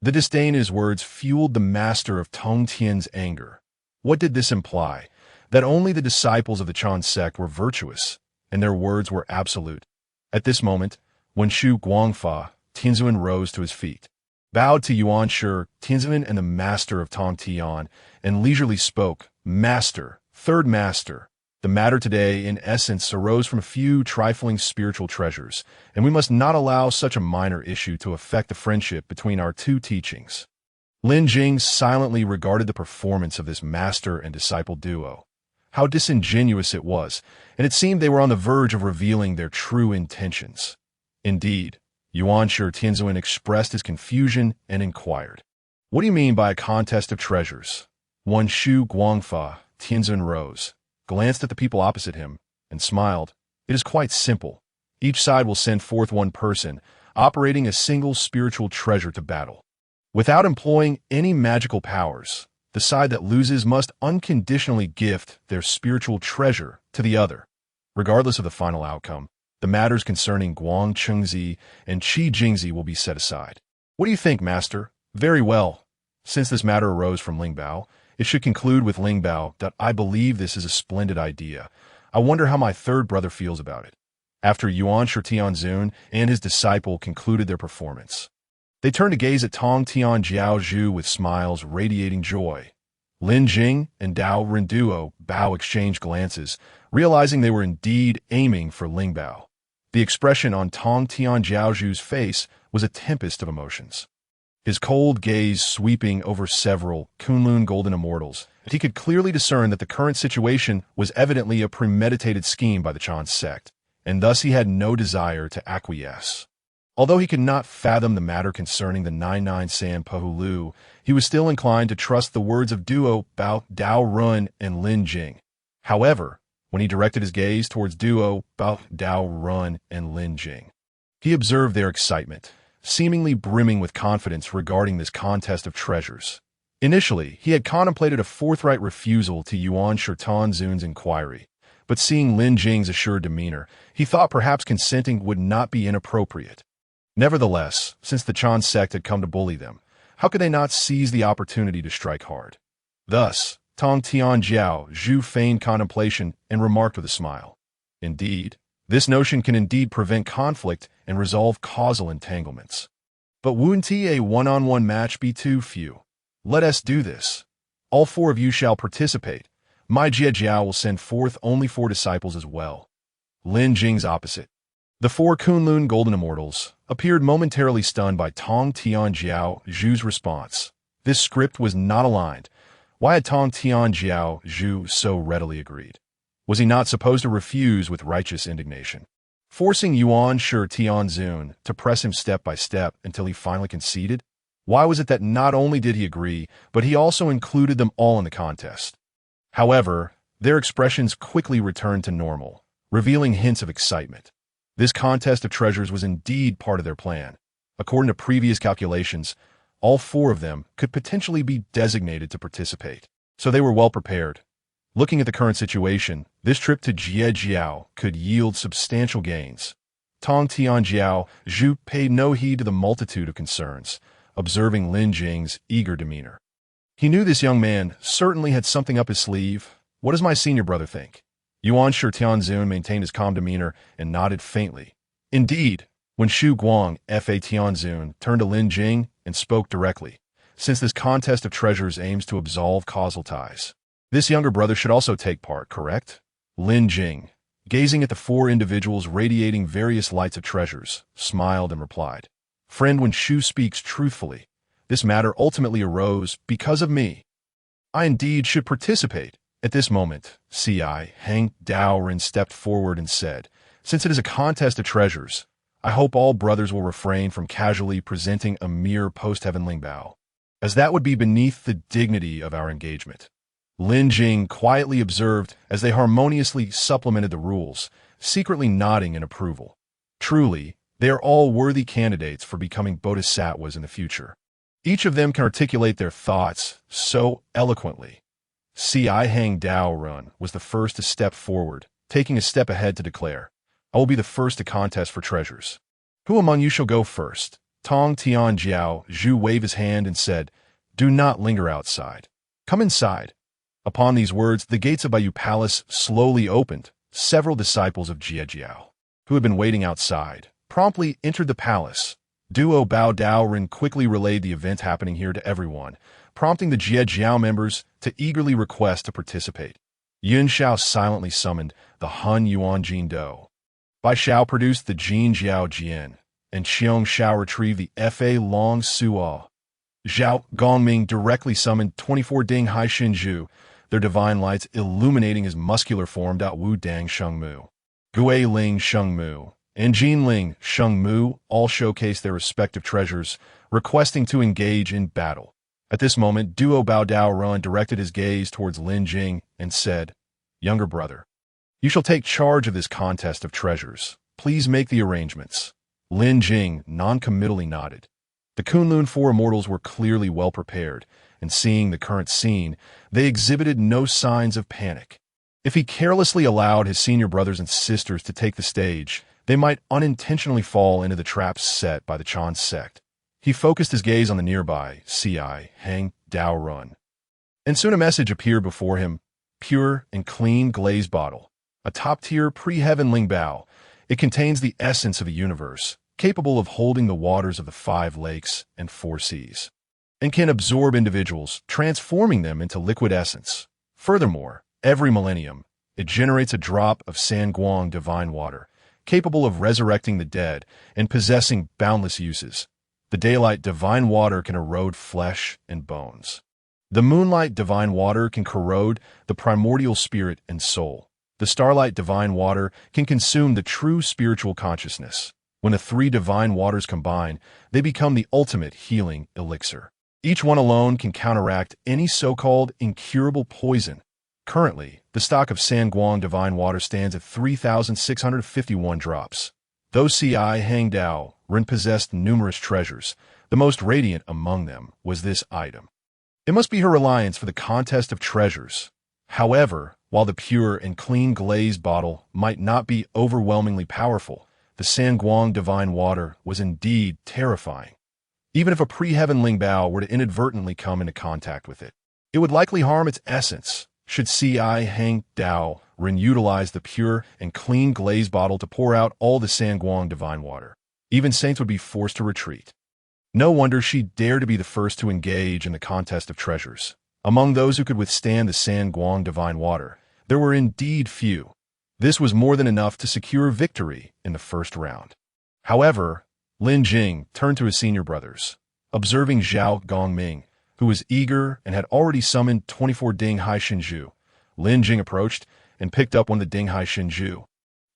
Speaker 1: The disdain in his words fueled the master of Tong Tian's anger. What did this imply? That only the disciples of the Chan sect were virtuous, and their words were absolute. At this moment, when Shu Guangfa, Tianzuan rose to his feet, bowed to Yuan Shi, Tianzuan and the master of Tong Tian, and leisurely spoke, "Master, third master, the matter today, in essence, arose from a few trifling spiritual treasures, and we must not allow such a minor issue to affect the friendship between our two teachings." Lin Jing silently regarded the performance of this master and disciple duo. How disingenuous it was, and it seemed they were on the verge of revealing their true intentions. Indeed, Yuan Shi Tianzuan expressed his confusion and inquired, "What do you mean by a contest of treasures?" One Shu Guangfa, Tianzuan rose, glanced at the people opposite him, and smiled. "It is quite simple. Each side will send forth one person, operating a single spiritual treasure to battle. Without employing any magical powers, the side that loses must unconditionally gift their spiritual treasure to the other. Regardless of the final outcome, the matters concerning Guang Chengzi and Qi Jingzi will be set aside." "What do you think, Master?" "Very well. Since this matter arose from Ling Bao, it should conclude with Ling Bao that I believe this is a splendid idea. I wonder how my third brother feels about it." After Yuan Shi Tianzun and his disciple concluded their performance, they turned to gaze at Tong Tian Jiao Zhu with smiles radiating joy. Lin Jing and Dao Renduo Bao exchanged glances, realizing they were indeed aiming for Ling Bao. The expression on Tong Tian Jiao Zhu's face was a tempest of emotions. His cold gaze sweeping over several Kunlun golden immortals, and he could clearly discern that the current situation was evidently a premeditated scheme by the Chan sect, and thus he had no desire to acquiesce. Although he could not fathom the matter concerning the 99 San Pahulu, he was still inclined to trust the words of Duo Bao Dao Run and Lin Jing. However, when he directed his gaze towards Duo Bao Dao Run and Lin Jing, he observed their excitement, seemingly brimming with confidence regarding this contest of treasures. Initially, he had contemplated a forthright refusal to Yuan Shi Tianzun's inquiry, but seeing Lin Jing's assured demeanor, he thought perhaps consenting would not be inappropriate. Nevertheless, since the Chan sect had come to bully them, how could they not seize the opportunity to strike hard? Thus, Tong Tian Jiao Zhu feigned contemplation and remarked with a smile, "Indeed, this notion can indeed prevent conflict and resolve causal entanglements. But wouldn't a one-on-one match be too few? Let us do this. All four of you shall participate. My Jie Jiao will send forth only 4 disciples as well." Lin Jing's opposite. The 4 Kunlun golden immortals appeared momentarily stunned by Tong Tian Jiao Zhu's response. This script was not aligned. Why had Tong Tian Jiao Zhu so readily agreed? Was he not supposed to refuse with righteous indignation? Forcing Yuan Shi Tianzun to press him step by step until he finally conceded? Why was it that not only did he agree, but he also included them all in the contest? However, their expressions quickly returned to normal, revealing hints of excitement. This contest of treasures was indeed part of their plan. According to previous calculations, all 4 of them could potentially be designated to participate, so they were well prepared. Looking at the current situation, this trip to Jie Jiao could yield substantial gains. Tong Tian Jiao Zhu paid no heed to the multitude of concerns, observing Lin Jing's eager demeanor. He knew this young man certainly had something up his sleeve. What does my senior brother think? Yuan Shi Tianzun maintained his calm demeanor and nodded faintly. Indeed, when Shu Guang Fa Tianzun turned to Lin Jing and spoke directly, since this contest of treasures aims to absolve causal ties, this younger brother should also take part, correct? Lin Jing, gazing at the 4 individuals radiating various lights of treasures, smiled and replied, "Friend, when Shu speaks truthfully, this matter ultimately arose because of me. I indeed should participate." At this moment, C.I. Hang Daoren stepped forward and said, "Since it is a contest of treasures, I hope all brothers will refrain from casually presenting a mere post-heaven Ling Bao, as that would be beneath the dignity of our engagement." Lin Jing quietly observed as they harmoniously supplemented the rules, secretly nodding in approval. Truly, they are all worthy candidates for becoming bodhisattvas in the future. Each of them can articulate their thoughts so eloquently. C.I. Hang Dao Run was the first to step forward, taking a step ahead to declare, "I will be the first to contest for treasures." Who among you shall go first? Tong Tian Jiao Zhu waved his hand and said, "Do not linger outside. Come inside." Upon these words, the gates of Baiyu Palace slowly opened. Several disciples of Jie Jiao, who had been waiting outside, promptly entered the palace. Duo Bao Dao Ren quickly relayed the event happening here to everyone, prompting the Jie Jiao members to eagerly request to participate. Yun Xiao silently summoned the Hun Yuan Jin Do. Bai Xiao produced the Jin Jiao Jian, and Qiong Xiao retrieved the Fa Long Suo. Zhao Gongming directly summoned 24 Ding Hai Shinju, their divine lights illuminating his muscular form. Wu Dang Shengmu, Gui Ling Shengmu, and Jin Ling Shengmu all showcased their respective treasures, requesting to engage in battle. At this moment, Duo Bao Dao Run directed his gaze towards Lin Jing and said, "Younger brother, you shall take charge of this contest of treasures. Please make the arrangements." Lin Jing non-committally nodded. The Kunlun Four Immortals were clearly well prepared, and seeing the current scene, they exhibited no signs of panic. If he carelessly allowed his senior brothers and sisters to take the stage, they might unintentionally fall into the traps set by the Chan sect. He focused his gaze on the nearby Ci Hang Dao Run. And soon a message appeared before him, pure and clean glazed bottle, a top-tier pre-heaven Ling Bao. It contains the essence of the universe, capable of holding the waters of the 5 lakes and 4 seas, and can absorb individuals, transforming them into liquid essence. Furthermore, every millennium, it generates a drop of Sanguang divine water, capable of resurrecting the dead and possessing boundless uses. The daylight divine water can erode flesh and bones. The moonlight divine water can corrode the primordial spirit and soul. The starlight divine water can consume the true spiritual consciousness. When the 3 divine waters combine, they become the ultimate healing elixir. Each one alone can counteract any so-called incurable poison. Currently, the stock of Sanguang divine water stands at 3,651 drops. Though Ci Hang Dao Ren possessed numerous treasures, the most radiant among them was this item. It must be her reliance for the contest of treasures. However, while the pure and clean glazed bottle might not be overwhelmingly powerful, the Sanguang divine water was indeed terrifying. Even if a pre-heaven Ling Bao were to inadvertently come into contact with it, it would likely harm its essence. Should Ci Hang Dao Ren utilize the pure and clean glazed bottle to pour out all the Sanguang divine water, even saints would be forced to retreat. No wonder she dared to be the first to engage in the contest of treasures. Among those who could withstand the Sanguang divine water, there were indeed few. This was more than enough to secure victory in the first round. However, Lin Jing turned to his senior brothers. Observing Zhao Gongming, who was eager and had already summoned 24 Ding Hai Shinju, Lin Jing approached and picked up one of the Ding Hai Shinju,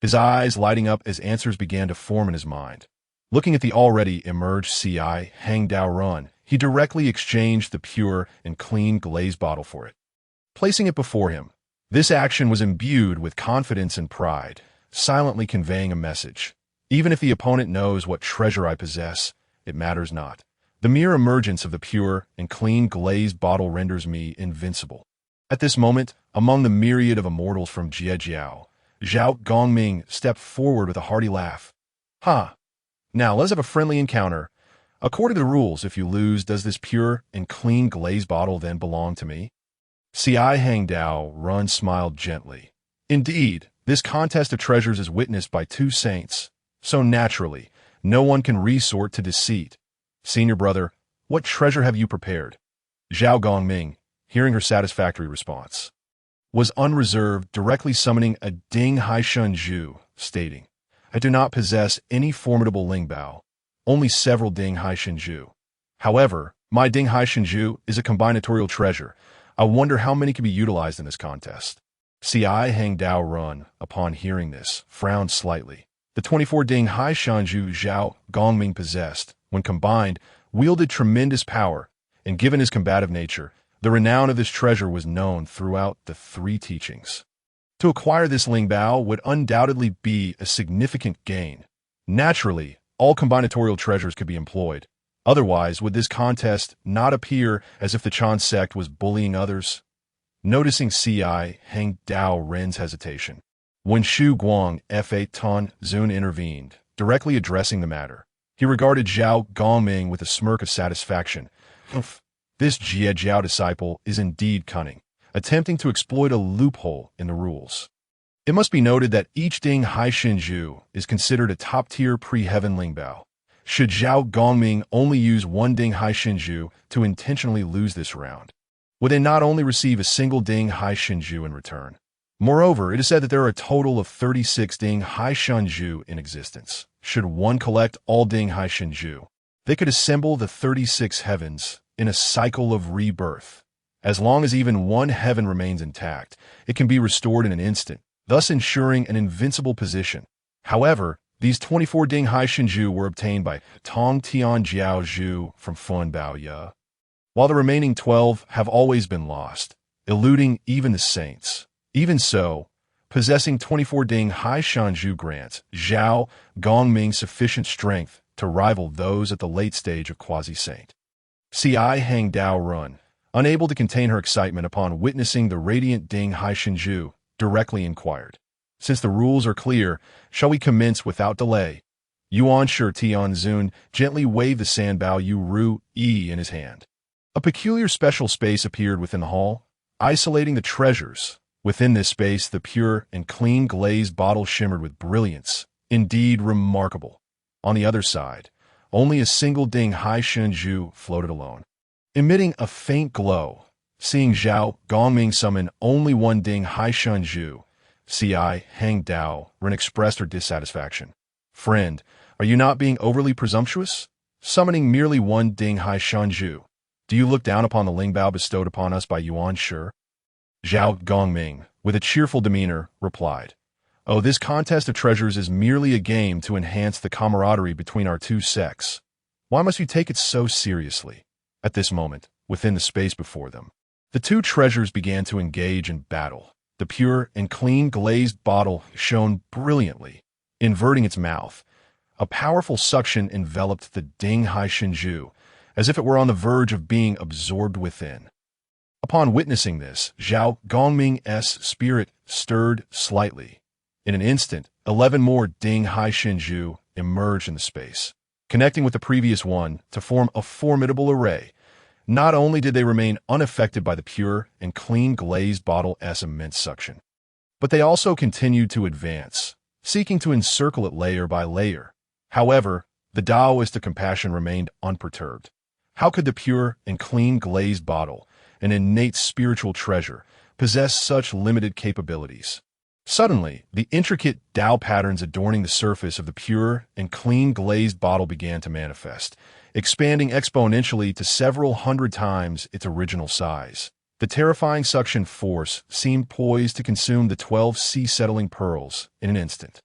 Speaker 1: his eyes lighting up as answers began to form in his mind. Looking at the already emerged Ci Hang Dao Run, he directly exchanged the pure and clean glazed bottle for it. Placing it before him, this action was imbued with confidence and pride, silently conveying a message. Even if the opponent knows what treasure I possess, it matters not. The mere emergence of the pure and clean glazed bottle renders me invincible. At this moment, among the myriad of immortals from Jie Jiao, Zhao Gongming stepped forward with a hearty laugh. "Ha! Now let's have a friendly encounter. According to the rules, if you lose, does this pure and clean glazed bottle then belong to me?" Ci Hang Dao Run smiled gently. Indeed, this contest of treasures is witnessed by 2 saints, so naturally, no one can resort to deceit. "Senior brother, what treasure have you prepared?" Zhao Gongming, hearing her satisfactory response, was unreserved, directly summoning a Ding Hai Shinju, stating, "I do not possess any formidable Ling Bao, only several Ding Hai Shinju. However, my Ding Hai Shinju is a combinatorial treasure. I wonder how many can be utilized in this contest." Ci Hang Dao Run, upon hearing this, frowned slightly. The 24 Ding Hai Shinju Zhao Gongming possessed, when combined, wielded tremendous power, and given his combative nature, the renown of this treasure was known throughout the 3 teachings. To acquire this Ling Bao would undoubtedly be a significant gain. Naturally, all combinatorial treasures could be employed. Otherwise, would this contest not appear as if the Chan sect was bullying others? Noticing Ci Hang Dao Ren's hesitation, Wen Shu Guang Fa Tun Zun intervened, directly addressing the matter. He regarded Zhao Gongming with a smirk of satisfaction. Oof, this Jie Jiao disciple is indeed cunning, attempting to exploit a loophole in the rules. It must be noted that each Ding Haishin Zhu is considered a top-tier pre-heaven Lingbao. Should Zhao Gongming only use one Ding Haishin Zhu to intentionally lose this round, would they not only receive a single Ding Haishin Zhu in return? Moreover, it is said that there are a total of 36 Ding Haishan Zhu in existence. Should one collect all Ding Haishin Zhu, they could assemble the 36 heavens in a cycle of rebirth. As long as even one heaven remains intact, it can be restored in an instant, thus ensuring an invincible position. However, these 24 Ding Haishin Zhu were obtained by Tong Tian Jiao Zhu from Fun Bao Ye, while the remaining 12 have always been lost, eluding even the saints. Even so, possessing 24 Ding Haishan Zhu grants Zhao Gongming sufficient strength to rival those at the late stage of quasi-saint. Si Hang Dao Run, unable to contain her excitement upon witnessing the radiant Ding Haishin Zhu, directly inquired. Since the rules are clear, shall we commence without delay? Yuan Shi Tianzun gently waved the Sanbao Yu Ru Yi in his hand. A peculiar special space appeared within the hall, isolating the treasures. Within this space, the pure and clean glazed bottle shimmered with brilliance, indeed remarkable. On the other side, only a single Ding Haishin Zhu floated alone, emitting a faint glow. Seeing Zhao Gongming summon only one Ding Haishan Zhu, Si Hang Dao Ren expressed her dissatisfaction. Friend, are you not being overly presumptuous? Summoning merely one Ding Haishan Zhu. Do you look down upon the Lingbao bestowed upon us by Yuan Shi? Zhao Gongming, with a cheerful demeanor, replied, "Oh, this contest of treasures is merely a game to enhance the camaraderie between our two sects. Why must you take it so seriously?" At this moment, within the space before them, the two treasures began to engage in battle. The pure and clean glazed bottle shone brilliantly, inverting its mouth. A powerful suction enveloped the Ding Haishin Zhu, as if it were on the verge of being absorbed within. Upon witnessing this, Zhao Gongming's spirit stirred slightly. In an instant, 11 more Ding Haishin Zhu emerged in the space, connecting with the previous one to form a formidable array. Not only did they remain unaffected by the pure and clean glazed bottle's immense suction, but they also continued to advance, seeking to encircle it layer by layer. However, the Taoist of compassion remained unperturbed. How could the pure and clean glazed bottle, an innate spiritual treasure, possess such limited capabilities? Suddenly, the intricate Tao patterns adorning the surface of the pure and clean glazed bottle began to manifest, expanding exponentially to several hundred times its original size. The terrifying suction force seemed poised to consume the 12 sea-settling pearls in an instant.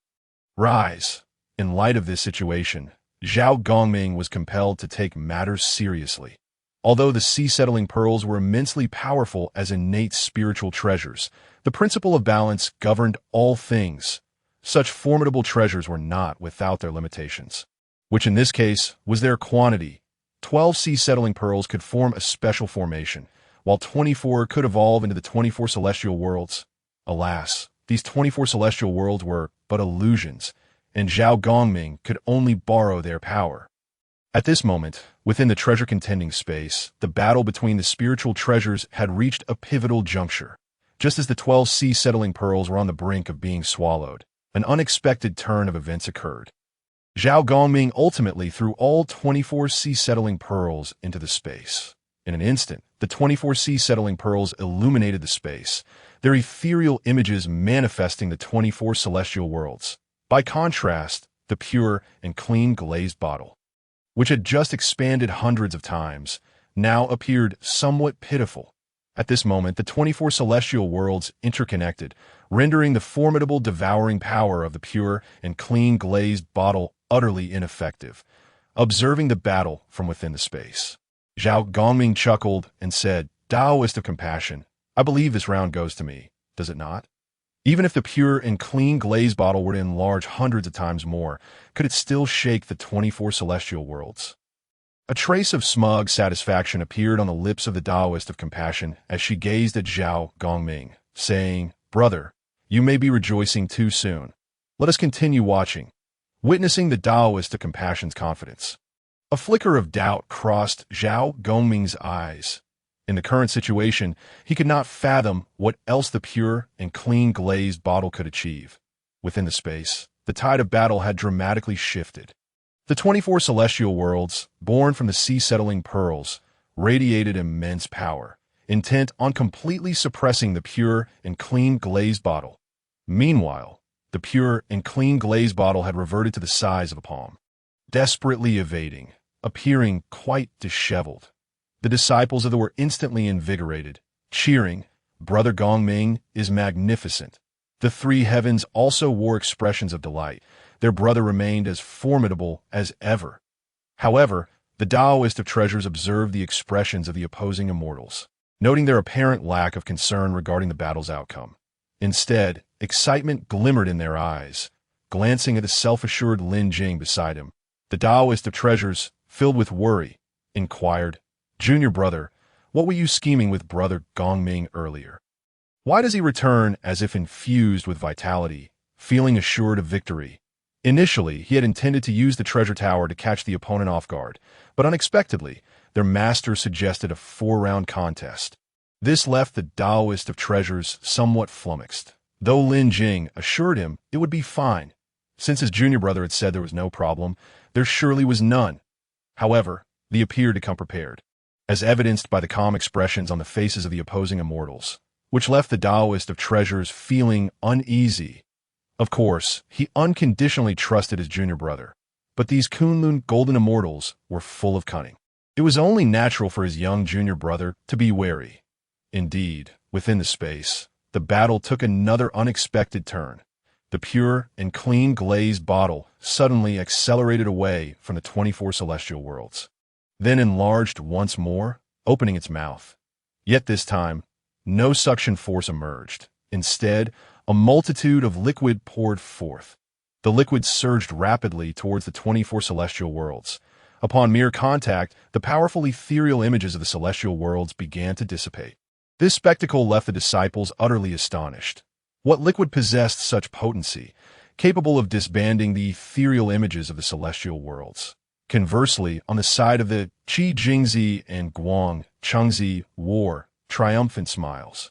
Speaker 1: Rise! In light of this situation, Zhao Gongming was compelled to take matters seriously. Although the sea-settling pearls were immensely powerful as innate spiritual treasures, the principle of balance governed all things. Such formidable treasures were not without their limitations, which in this case was their quantity. 12 sea-settling pearls could form a special formation, while 24 could evolve into the 24 celestial worlds. Alas, these 24 celestial worlds were but illusions, and Zhao Gongming could only borrow their power. At this moment, within the treasure-contending space, the battle between the spiritual treasures had reached a pivotal juncture. Just as the 12 sea-settling pearls were on the brink of being swallowed, an unexpected turn of events occurred. Zhao Gongming ultimately threw all 24 sea-settling pearls into the space. In an instant, the 24 sea-settling pearls illuminated the space, their ethereal images manifesting the 24 celestial worlds. By contrast, the pure and clean glazed bottle, which had just expanded hundreds of times, now appeared somewhat pitiful. At this moment, the 24 celestial worlds interconnected, rendering the formidable devouring power of the pure and clean glazed bottle utterly ineffective. Observing the battle from within the space, Zhao Gongming chuckled and said, "Taoist of compassion, I believe this round goes to me, does it not? Even if the pure and clean glazed bottle were to enlarge hundreds of times more, could it still shake the 24 celestial worlds?" A trace of smug satisfaction appeared on the lips of the Taoist of compassion as she gazed at Zhao Gongming, saying, "Brother, you may be rejoicing too soon. Let us continue watching. witnessing the Taoist to compassion's confidence. A flicker of doubt crossed Zhao Gongming's eyes. In the current situation, he could not fathom what else the pure and clean glazed bottle could achieve. Within the space, the tide of battle had dramatically shifted. The 24 celestial worlds, born from the sea-settling pearls, radiated immense power, intent on completely suppressing the pure and clean glazed bottle. Meanwhile, the pure and clean glazed bottle had reverted to the size of a palm, desperately evading, appearing quite disheveled. The disciples of the were instantly invigorated, cheering, "Brother Gongming is magnificent." The three heavens also wore expressions of delight. Their brother remained as formidable as ever. However, the Taoist of treasures observed the expressions of the opposing immortals, noting their apparent lack of concern regarding the battle's outcome. Instead, excitement glimmered in their eyes. Glancing at the self-assured Lin Jing beside him, the Taoist of treasures, filled with worry, inquired, "Junior brother, what were you scheming with Brother Gongming earlier? Why does he return as if infused with vitality, feeling assured of victory?" Initially, he had intended to use the treasure tower to catch the opponent off guard, but unexpectedly, their master suggested a 4-round contest. This left the Taoist of treasures somewhat flummoxed, though Lin Jing assured him it would be fine. Since his junior brother had said there was no problem, there surely was none. However, they appeared to come prepared, as evidenced by the calm expressions on the faces of the opposing immortals, which left the Taoist of treasures feeling uneasy. Of course, he unconditionally trusted his junior brother, but these Kunlun golden immortals were full of cunning. It was only natural for his young junior brother to be wary. Indeed, within the space, the battle took another unexpected turn. The pure and clean glazed bottle suddenly accelerated away from the 24 celestial worlds, then enlarged once more, opening its mouth. Yet this time, no suction force emerged. Instead, a multitude of liquid poured forth. The liquid surged rapidly towards the 24 celestial worlds. Upon mere contact, the powerful ethereal images of the celestial worlds began to dissipate. This spectacle left the disciples utterly astonished. What liquid possessed such potency, capable of disbanding the ethereal images of the celestial worlds? Conversely, on the side of the Qi Jingzi and Guang Chengzi wore triumphant smiles.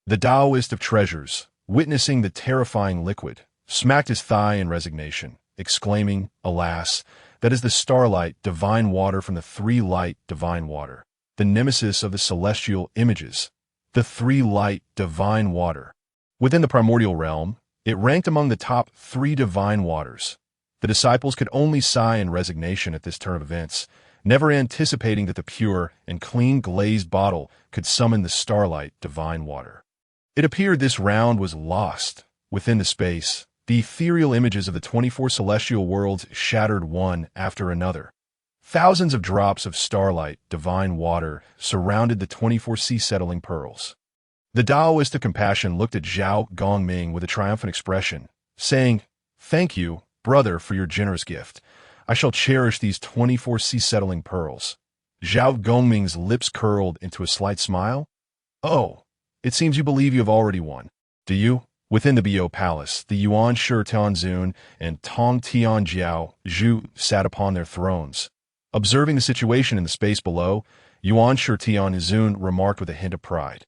Speaker 1: The Taoist of treasures, witnessing the terrifying liquid, smacked his thigh in resignation, exclaiming, "Alas, that is the starlight divine water from the three-light divine water, the nemesis of the celestial images, the three-light divine water." Within the primordial realm, it ranked among the top 3 divine waters. The disciples could only sigh in resignation at this turn of events, never anticipating that the pure and clean glazed bottle could summon the starlight divine water. It appeared this round was lost. Within the space, the ethereal images of the 24 celestial worlds shattered one after another. Thousands of drops of starlight divine water surrounded the 24 sea-settling pearls. The Taoist of compassion looked at Zhao Gongming with a triumphant expression, saying, "Thank you, brother, for your generous gift. I shall cherish these 24 sea-settling pearls." Zhao Gongming's lips curled into a slight smile. "Oh, it seems you believe you have already won, do you?" Within the Bo Palace, the Yuan Shi Tianzun and Tong Tianjiao Zhu sat upon their thrones. Observing the situation in the space below, Yuan Shi Tianzun remarked with a hint of pride,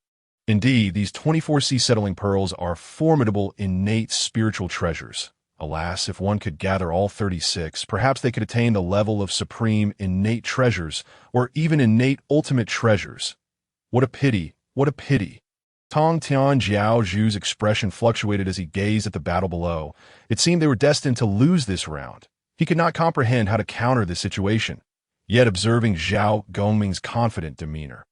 Speaker 1: "Indeed, these 24 sea-settling pearls are formidable innate spiritual treasures. Alas, if one could gather all 36, perhaps they could attain the level of supreme innate treasures, or even innate ultimate treasures. What a pity, what a pity." Tong Tianjiao Zhu's expression fluctuated as he gazed at the battle below. It seemed they were destined to lose this round. He could not comprehend how to counter this situation, yet observing Zhao Gongming's confident demeanor,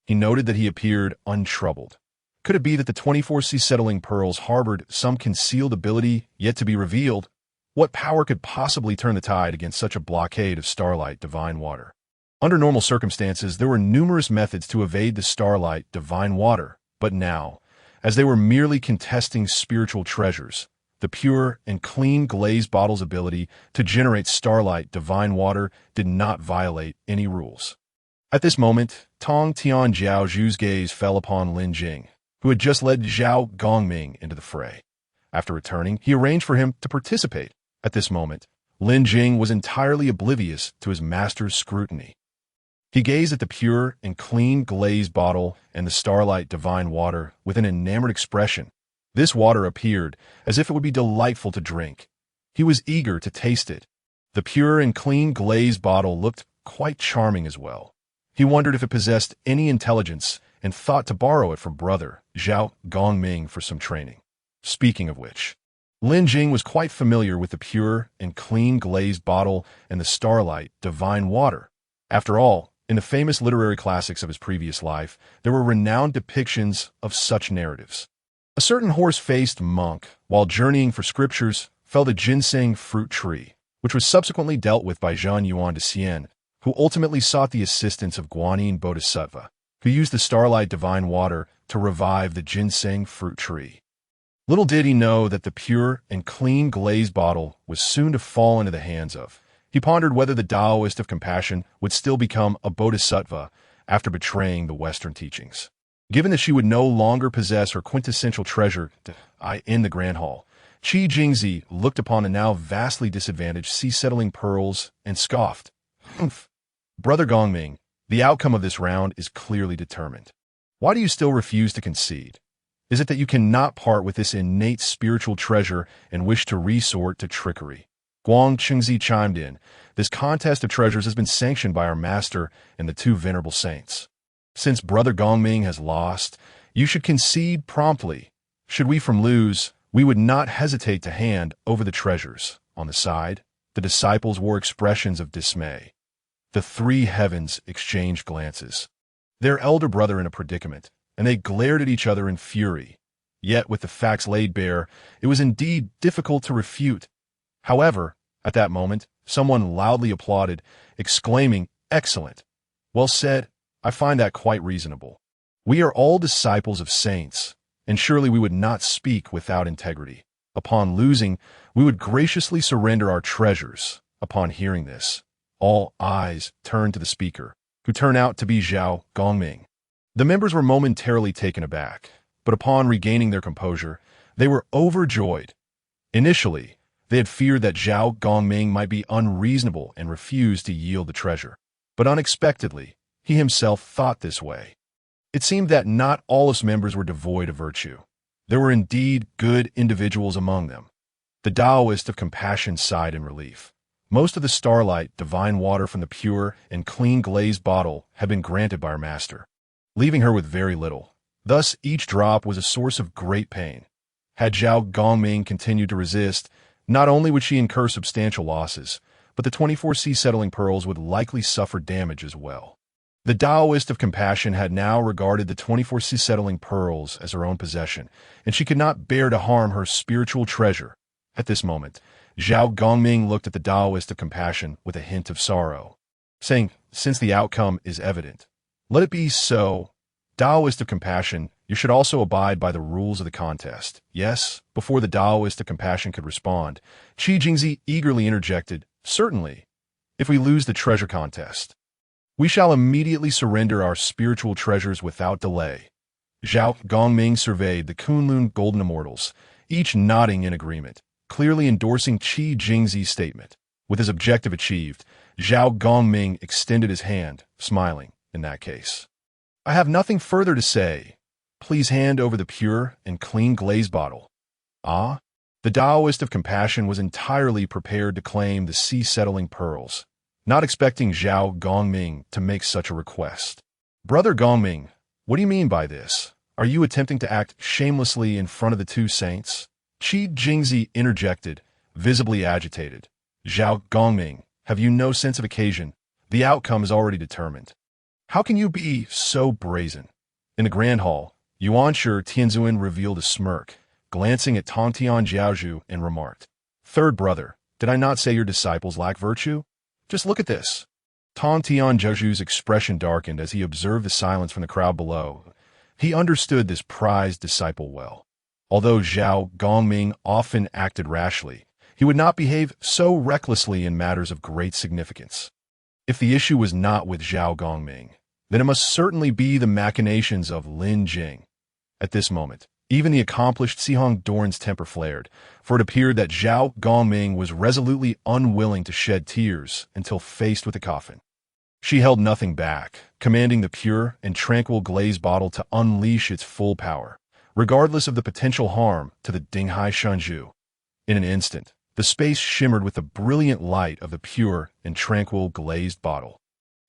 Speaker 1: he noted that he appeared untroubled. Could it be that the 24 sea-settling pearls harbored some concealed ability yet to be revealed? What power could possibly turn the tide against such a blockade of starlight divine water? Under normal circumstances, there were numerous methods to evade the starlight divine water, but now, as they were merely contesting spiritual treasures, the pure and clean glazed bottle's ability to generate starlight divine water did not violate any rules. At this moment, Tong Tianjiao Zhu's gaze fell upon Lin Jing, who had just led Zhao Gongming into the fray. After returning, he arranged for him to participate. At this moment, Lin Jing was entirely oblivious to his master's scrutiny. He gazed at the pure and clean glazed bottle and the starlight divine water with an enamored expression. This water appeared as if it would be delightful to drink. He was eager to taste it. The pure and clean glazed bottle looked quite charming as well. He wondered if it possessed any intelligence and thought to borrow it from brother Zhao Gongming for some training. Speaking of which, Lin Jing was quite familiar with the pure and clean glazed bottle and the starlight divine water. After all, in the famous literary classics of his previous life, there were renowned depictions of such narratives. A certain horse-faced monk, while journeying for scriptures, felled a ginseng fruit tree, which was subsequently dealt with by Zhang Yuan de Xian, who ultimately sought the assistance of Guanyin Bodhisattva, who used the starlight divine water to revive the ginseng fruit tree. Little did he know that the pure and clean glazed bottle was soon to fall into the hands of. He pondered whether the Taoist of compassion would still become a bodhisattva after betraying the Western teachings. Given that she would no longer possess her quintessential treasure in the Grand Hall, Qi Jingzi looked upon the now vastly disadvantaged sea-settling pearls and scoffed. Humph. Brother Gongming, the outcome of this round is clearly determined. Why do you still refuse to concede? Is it that you cannot part with this innate spiritual treasure and wish to resort to trickery? Guang Chengzi chimed in. This contest of treasures has been sanctioned by our master and the two venerable saints. Since Brother Gongming has lost, you should concede promptly. Should we lose, we would not hesitate to hand over the treasures. On the side, the disciples wore expressions of dismay. The three heavens exchanged glances. Their elder brother in a predicament, and they glared at each other in fury. Yet, with the facts laid bare, it was indeed difficult to refute. However, at that moment, someone loudly applauded, exclaiming, "Excellent! Well said. I find that quite reasonable. We are all disciples of saints, and surely we would not speak without integrity. Upon losing, we would graciously surrender our treasures." Upon hearing this, all eyes turned to the speaker, who turned out to be Zhao Gongming. The members were momentarily taken aback, but upon regaining their composure, they were overjoyed. Initially, they had feared that Zhao Gongming might be unreasonable and refuse to yield the treasure, but unexpectedly, he himself thought this way. It seemed that not all its members were devoid of virtue. There were indeed good individuals among them. The Taoist of compassion sighed in relief. Most of the starlight, divine water from the pure and clean glazed bottle had been granted by our master, leaving her with very little. Thus, each drop was a source of great pain. Had Zhao Gongming continued to resist, not only would she incur substantial losses, but the 24 sea-settling pearls would likely suffer damage as well. The Taoist of compassion had now regarded the 24 sea-settling pearls as her own possession, and she could not bear to harm her spiritual treasure. At this moment, Zhao Gongming looked at the Taoist of compassion with a hint of sorrow, saying, "Since the outcome is evident, let it be so. Taoist of compassion, you should also abide by the rules of the contest." Yes, before the Taoist of compassion could respond, Qi Jingzi eagerly interjected, "Certainly. If we lose the treasure contest, we shall immediately surrender our spiritual treasures without delay." Zhao Gongming surveyed the Kunlun Golden Immortals, each nodding in agreement, clearly endorsing Qi Jingzi's statement. With his objective achieved, Zhao Gongming extended his hand, smiling. "In that case, I have nothing further to say. Please hand over the pure and clean glazed bottle." Ah? The Taoist of compassion was entirely prepared to claim the sea-settling pearls, not expecting Zhao Gongming to make such a request. "Brother Gongming, what do you mean by this? Are you attempting to act shamelessly in front of the two saints?" Qi Jingzi interjected, visibly agitated. "Zhao Gongming, have you no sense of occasion? The outcome is already determined. How can you be so brazen?" In the Grand Hall, Yuanshi Tianzuan revealed a smirk, glancing at Tongtian Jiaozhu and remarked, "Third brother, did I not say your disciples lack virtue? Just look at this." Tongtian Jiaozhu's expression darkened as he observed the silence from the crowd below. He understood this prized disciple well. Although Zhao Gongming often acted rashly, he would not behave so recklessly in matters of great significance. If the issue was not with Zhao Gongming, then it must certainly be the machinations of Lin Jing. At this moment, Even the accomplished Sihong Doran's temper flared, for it appeared that Zhao Gongming was resolutely unwilling to shed tears until faced with the coffin. She held nothing back, commanding the pure and tranquil glaze bottle to unleash its full power, regardless of the potential harm to the Dinghai Shanju. In an instant, the space shimmered with the brilliant light of the pure and tranquil glazed bottle.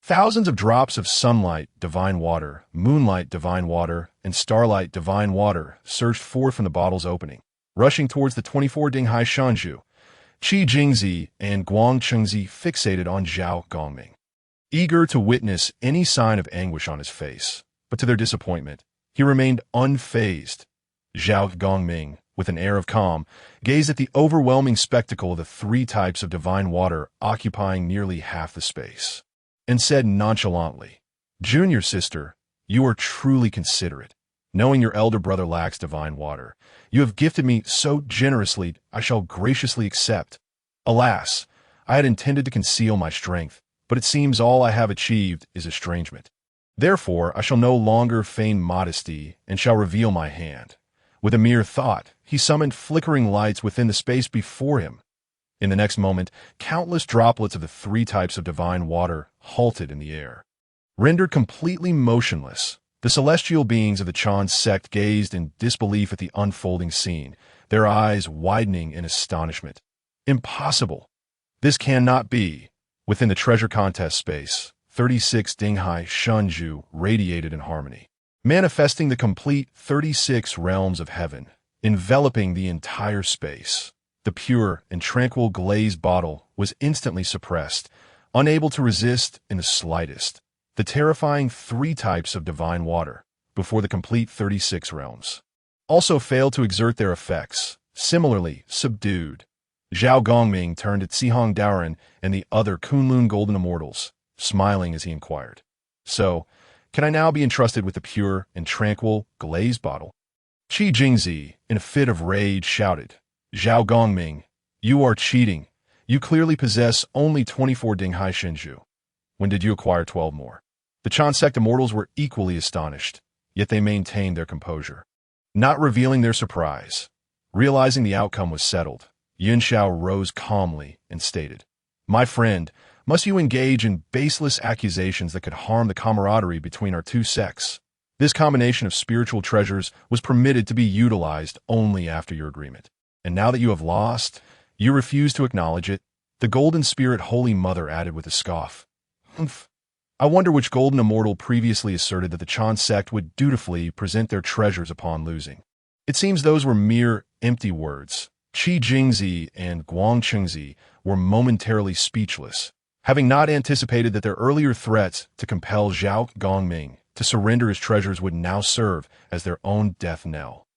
Speaker 1: Thousands of drops of sunlight, divine water, moonlight, divine water, and starlight, divine water surged forth from the bottle's opening, rushing towards the 24 Dinghai Shanju. Qi Jingzi and Guang Chengzi fixated on Zhao Gongming, eager to witness any sign of anguish on his face. But to their disappointment, he remained unfazed. Zhao Gongming, with an air of calm, gazed at the overwhelming spectacle of the 3 types of divine water occupying nearly half the space, and said nonchalantly, "Junior sister, you are truly considerate. Knowing your elder brother lacks divine water, you have gifted me so generously I shall graciously accept. Alas, I had intended to conceal my strength, but it seems all I have achieved is estrangement. Therefore, I shall no longer feign modesty and shall reveal my hand." With a mere thought, he summoned flickering lights within the space before him. In the next moment, countless droplets of the 3 types of divine water halted in the air. Rendered completely motionless, the celestial beings of the Chan sect gazed in disbelief at the unfolding scene, their eyes widening in astonishment. Impossible! This cannot be! Within the treasure contest space, 36 Dinghai Shanju radiated in harmony, manifesting the complete 36 realms of heaven, enveloping the entire space. The pure and tranquil glaze bottle was instantly suppressed, unable to resist in the slightest the terrifying 3 types of divine water before the complete 36 realms. Also failed to exert their effects, similarly subdued. Zhao Gongming turned at Sihong Daoran and the other Kunlun Golden Immortals, smiling as he inquired, "So, can I now be entrusted with the pure and tranquil glaze bottle?" Qi Jingzi, in a fit of rage, shouted, "Zhao Gongming, you are cheating. You clearly possess only 24 Dinghai Shenju. When did you acquire 12 more?" The Chan sect immortals were equally astonished, yet they maintained their composure, not revealing their surprise. Realizing the outcome was settled, Yun Shao rose calmly and stated, "My friend, must you engage in baseless accusations that could harm the camaraderie between our 2 sects? This combination of spiritual treasures was permitted to be utilized only after your agreement. And now that you have lost, you refuse to acknowledge it?" The Golden Spirit Holy Mother added with a scoff, "Humph. I wonder which Golden Immortal previously asserted that the Chan sect would dutifully present their treasures upon losing. It seems those were mere empty words." Qi Jingzi and Guang Chengzi were momentarily speechless, having not anticipated that their earlier threats to compel Zhao Gongming to surrender his treasures would now serve as their own death knell.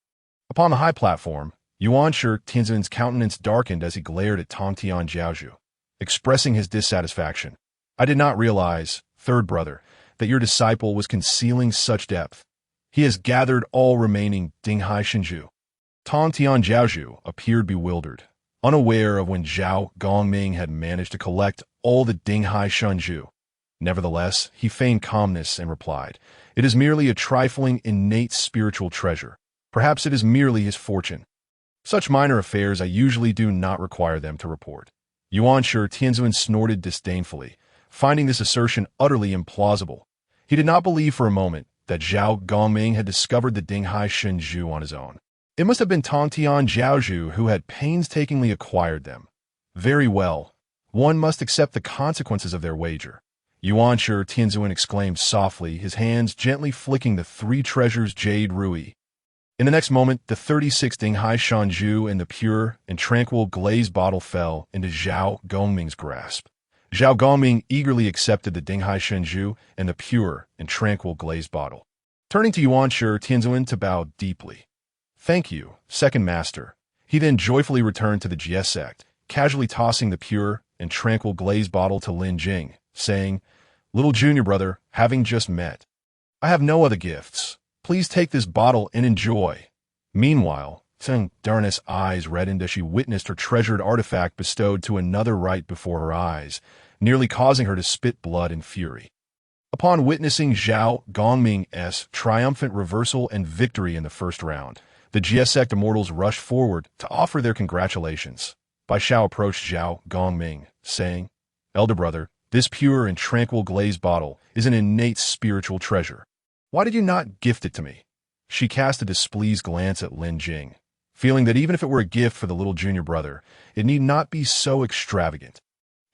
Speaker 1: Upon the high platform, Yuanshi Tianzin's countenance darkened as he glared at Tongtian Jiaozhu, expressing his dissatisfaction. "I did not realize, third brother, that your disciple was concealing such depth. He has gathered all remaining Dinghai Shenju." Tongtian Jiaozhu appeared bewildered, unaware of when Zhao Gongming had managed to collect all the Dinghai Shenju. Nevertheless, he feigned calmness and replied, "It is merely a trifling innate spiritual treasure. Perhaps it is merely his fortune. Such minor affairs I usually do not require them to report." Yuanshi Tianzun snorted disdainfully, finding this assertion utterly implausible. He did not believe for a moment that Zhao Gongming had discovered the Dinghai Shenju on his own. It must have been Tongtian Jiaozhu who had painstakingly acquired them. Very well. One must accept the consequences of their wager. Yuanshi Tianzun exclaimed softly, his hands gently flicking the 3 treasures jade rui. In the next moment, the 36 Dinghai Shanju and the pure and tranquil glaze bottle fell into Zhao Gongming's grasp. Zhao Gongming eagerly accepted the Dinghai Shenju and the pure and tranquil glaze bottle, turning to Yuanshi Tianzun to bow deeply. "Thank you, second master." He then joyfully returned to the Jie sect, casually tossing the pure and tranquil glaze bottle to Lin Jing, saying, "Little junior brother, having just met, I have no other gifts. Please take this bottle and enjoy." Meanwhile, Tseng Darna's eyes reddened as she witnessed her treasured artifact bestowed to another right before her eyes, nearly causing her to spit blood in fury. Upon witnessing Zhao Gongming's triumphant reversal and victory in the first round, The GS sect immortals rushed forward to offer their congratulations. Bai Xiao approached Zhao Gongming, saying, "Elder brother, this pure and tranquil glazed bottle is an innate spiritual treasure. Why did you not gift it to me?" She cast a displeased glance at Lin Jing, feeling that even if it were a gift for the little junior brother, it need not be so extravagant.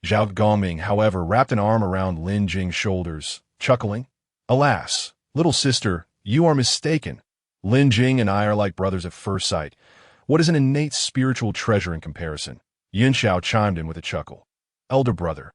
Speaker 1: Zhao Gongming, however, wrapped an arm around Lin Jing's shoulders, chuckling, "Alas, little sister, you are mistaken. Lin Jing and I are like brothers at first sight. What is an innate spiritual treasure in comparison?" Yin Xiao chimed in with a chuckle. "Elder brother,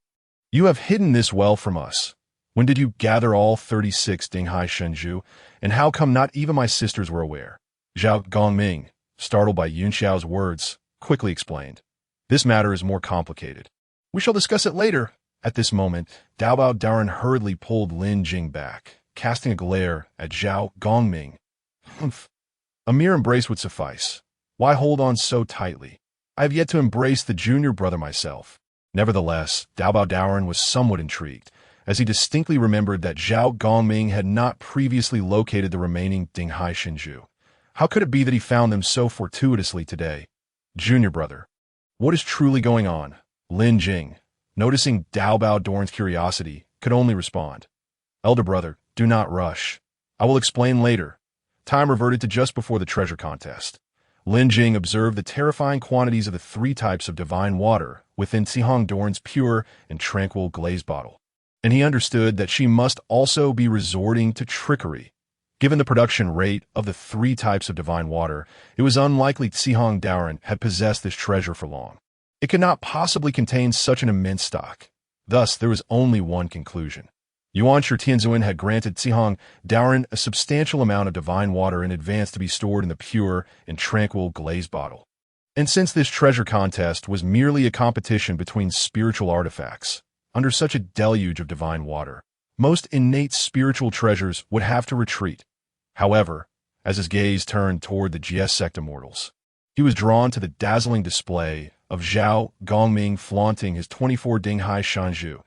Speaker 1: you have hidden this well from us. When did you gather all 36 Dinghai Shenju, and how come not even my sisters were aware?" Zhao Gongming, startled by Yun Xiao's words, quickly explained, "This matter is more complicated. We shall discuss it later." At this moment, Dao Daoren hurriedly pulled Lin Jing back, casting a glare at Zhao Gongming. "Humph. A mere embrace would suffice. Why hold on so tightly? I have yet to embrace the junior brother myself." Nevertheless, Dao Daoren was somewhat intrigued, as he distinctly remembered that Zhao Gongming had not previously located the remaining Dinghai Shenju. How could it be that he found them so fortuitously today? "Junior brother, what is truly going on?" Lin Jing, noticing Dao Daoren's curiosity, could only respond, "Elder brother, do not rush. I will explain later." Time reverted to just before the treasure contest. Lin Jing observed the terrifying quantities of the 3 types of divine water within Zihong Dorn's pure and tranquil glaze bottle, and he understood that she must also be resorting to trickery. Given the production rate of the 3 types of divine water, it was unlikely Zihong Daoren had possessed this treasure for long. It could not possibly contain such an immense stock. Thus, there was only one conclusion. Yuan Shi Tianzuan had granted Zihong Daoren a substantial amount of divine water in advance to be stored in the pure and tranquil glaze bottle. And since this treasure contest was merely a competition between spiritual artifacts, under such a deluge of divine water, most innate spiritual treasures would have to retreat. However, as his gaze turned toward the GS sect immortals, he was drawn to the dazzling display of Zhao Gongming flaunting his 24 Dinghai Shanju.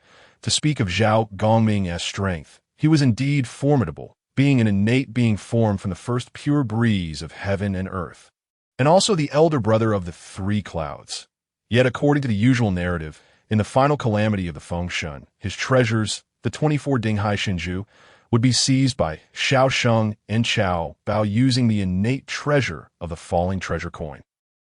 Speaker 1: To speak of Zhao Gongming as strength, he was indeed formidable, being an innate being formed from the first pure breeze of heaven and earth, and also the elder brother of the 3 clouds. Yet according to the usual narrative, in the final calamity of the Fengshen, his treasures, the 24 Dinghai Shenju, would be seized by Xiao Sheng and Chao Bao using the innate treasure of the falling treasure coin,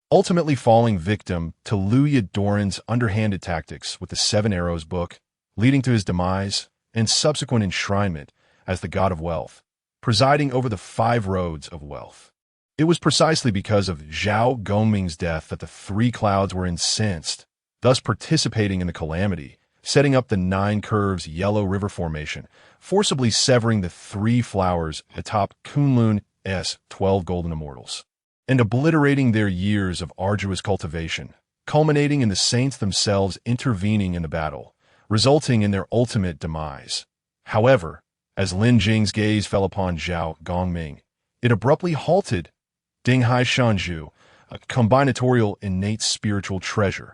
Speaker 1: ultimately falling victim to Liu Doran's underhanded tactics with the 7 Arrows book, leading to his demise and subsequent enshrinement as the god of wealth, presiding over the 5 roads of wealth. It was precisely because of Zhao Gongming's death that the 3 clouds were incensed, thus participating in the calamity, setting up the 9 curves yellow river formation, forcibly severing the 3 flowers atop Kunlun's 12 golden immortals, and obliterating their years of arduous cultivation, culminating in the saints themselves intervening in the battle, resulting in their ultimate demise. However, as Lin Jing's gaze fell upon Zhao Gongming, it abruptly halted. Dinghai Shanju, a combinatorial innate spiritual treasure,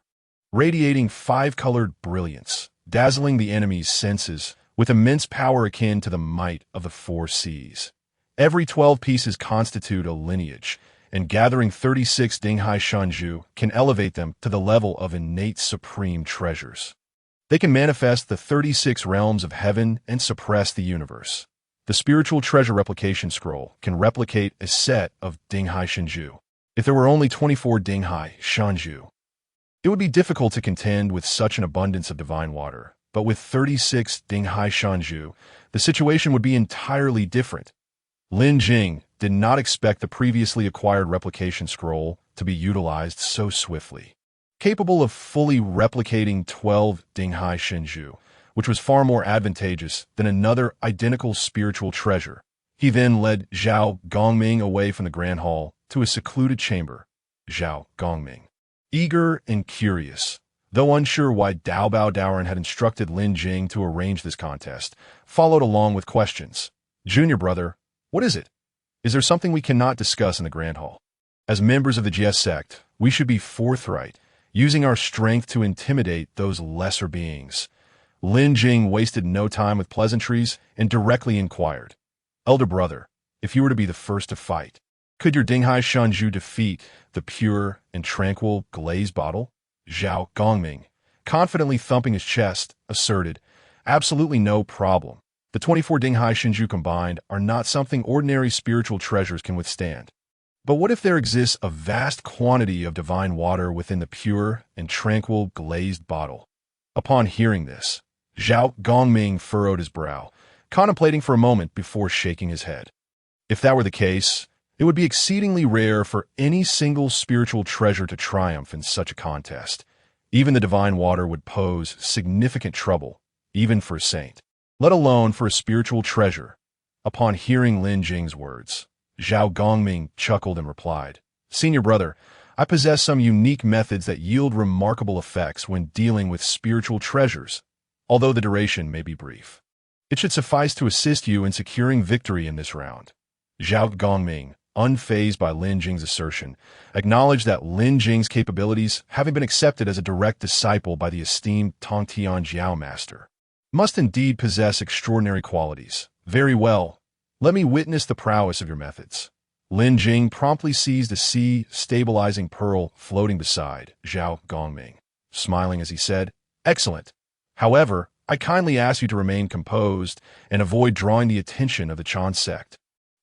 Speaker 1: radiating 5-colored brilliance, dazzling the enemy's senses with immense power akin to the might of the 4 seas. Every 12 pieces constitute a lineage, and gathering 36 Dinghai Shanju can elevate them to the level of innate supreme treasures. They can manifest the 36 realms of heaven and suppress the universe. The spiritual treasure replication scroll can replicate a set of Dinghai Shenju. If there were only 24 Dinghai Shanju, it would be difficult to contend with such an abundance of divine water, but with 36 Dinghai Shanju, the situation would be entirely different. Lin Jing did not expect the previously acquired replication scroll to be utilized so swiftly. Capable of fully replicating 12 Dinghai Shenju, which was far more advantageous than another identical spiritual treasure. He then led Zhao Gongming away from the Grand Hall to a secluded chamber. Zhao Gongming, eager and curious, though unsure why Dao Daoren had instructed Lin Jing to arrange this contest, followed along with questions. "Junior brother, what is it? Is there something we cannot discuss in the Grand Hall? As members of the GS sect, we should be forthright, using our strength to intimidate those lesser beings." Lin Jing wasted no time with pleasantries and directly inquired, "Elder brother, if you were to be the first to fight, Could your Dinghai Shanju defeat the pure and tranquil glazed bottle? Zhao Gongming, confidently thumping his chest, asserted, absolutely no problem. The 24 Dinghai Shanju combined are not something ordinary spiritual treasures can withstand. But what if there exists a vast quantity of divine water within the pure and tranquil glazed bottle? Upon hearing this, Zhao Gongming furrowed his brow, contemplating for a moment before shaking his head. If that were the case, it would be exceedingly rare for any single spiritual treasure to triumph in such a contest. Even the divine water would pose significant trouble, even for a saint, let alone for a spiritual treasure. Upon hearing Lin Jing's words, Zhao Gongming chuckled and replied, Senior brother, I possess some unique methods that yield remarkable effects when dealing with spiritual treasures, although the duration may be brief. It should suffice to assist you in securing victory in this round. Zhao Gongming, unfazed by Lin Jing's assertion, acknowledged that Lin Jing's capabilities, having been accepted as a direct disciple by the esteemed Tongtian Jiao master, must indeed possess extraordinary qualities. Very well. Let me witness the prowess of your methods. Lin Jing promptly seized a sea-stabilizing pearl floating beside Zhao Gongming, smiling as he said, Excellent. However, I kindly ask you to remain composed and avoid drawing the attention of the Chan sect.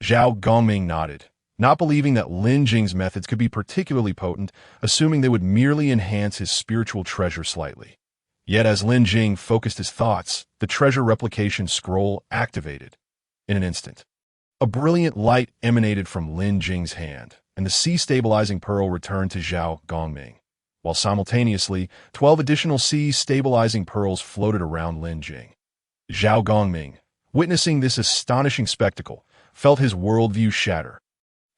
Speaker 1: Zhao Gongming nodded, not believing that Lin Jing's methods could be particularly potent, assuming they would merely enhance his spiritual treasure slightly. Yet as Lin Jing focused his thoughts, the treasure replication scroll activated. In an instant, a brilliant light emanated from Lin Jing's hand, and the sea-stabilizing pearl returned to Zhao Gongming, while simultaneously 12 additional sea-stabilizing pearls floated around Lin Jing. Zhao Gongming, witnessing this astonishing spectacle, felt his worldview shatter.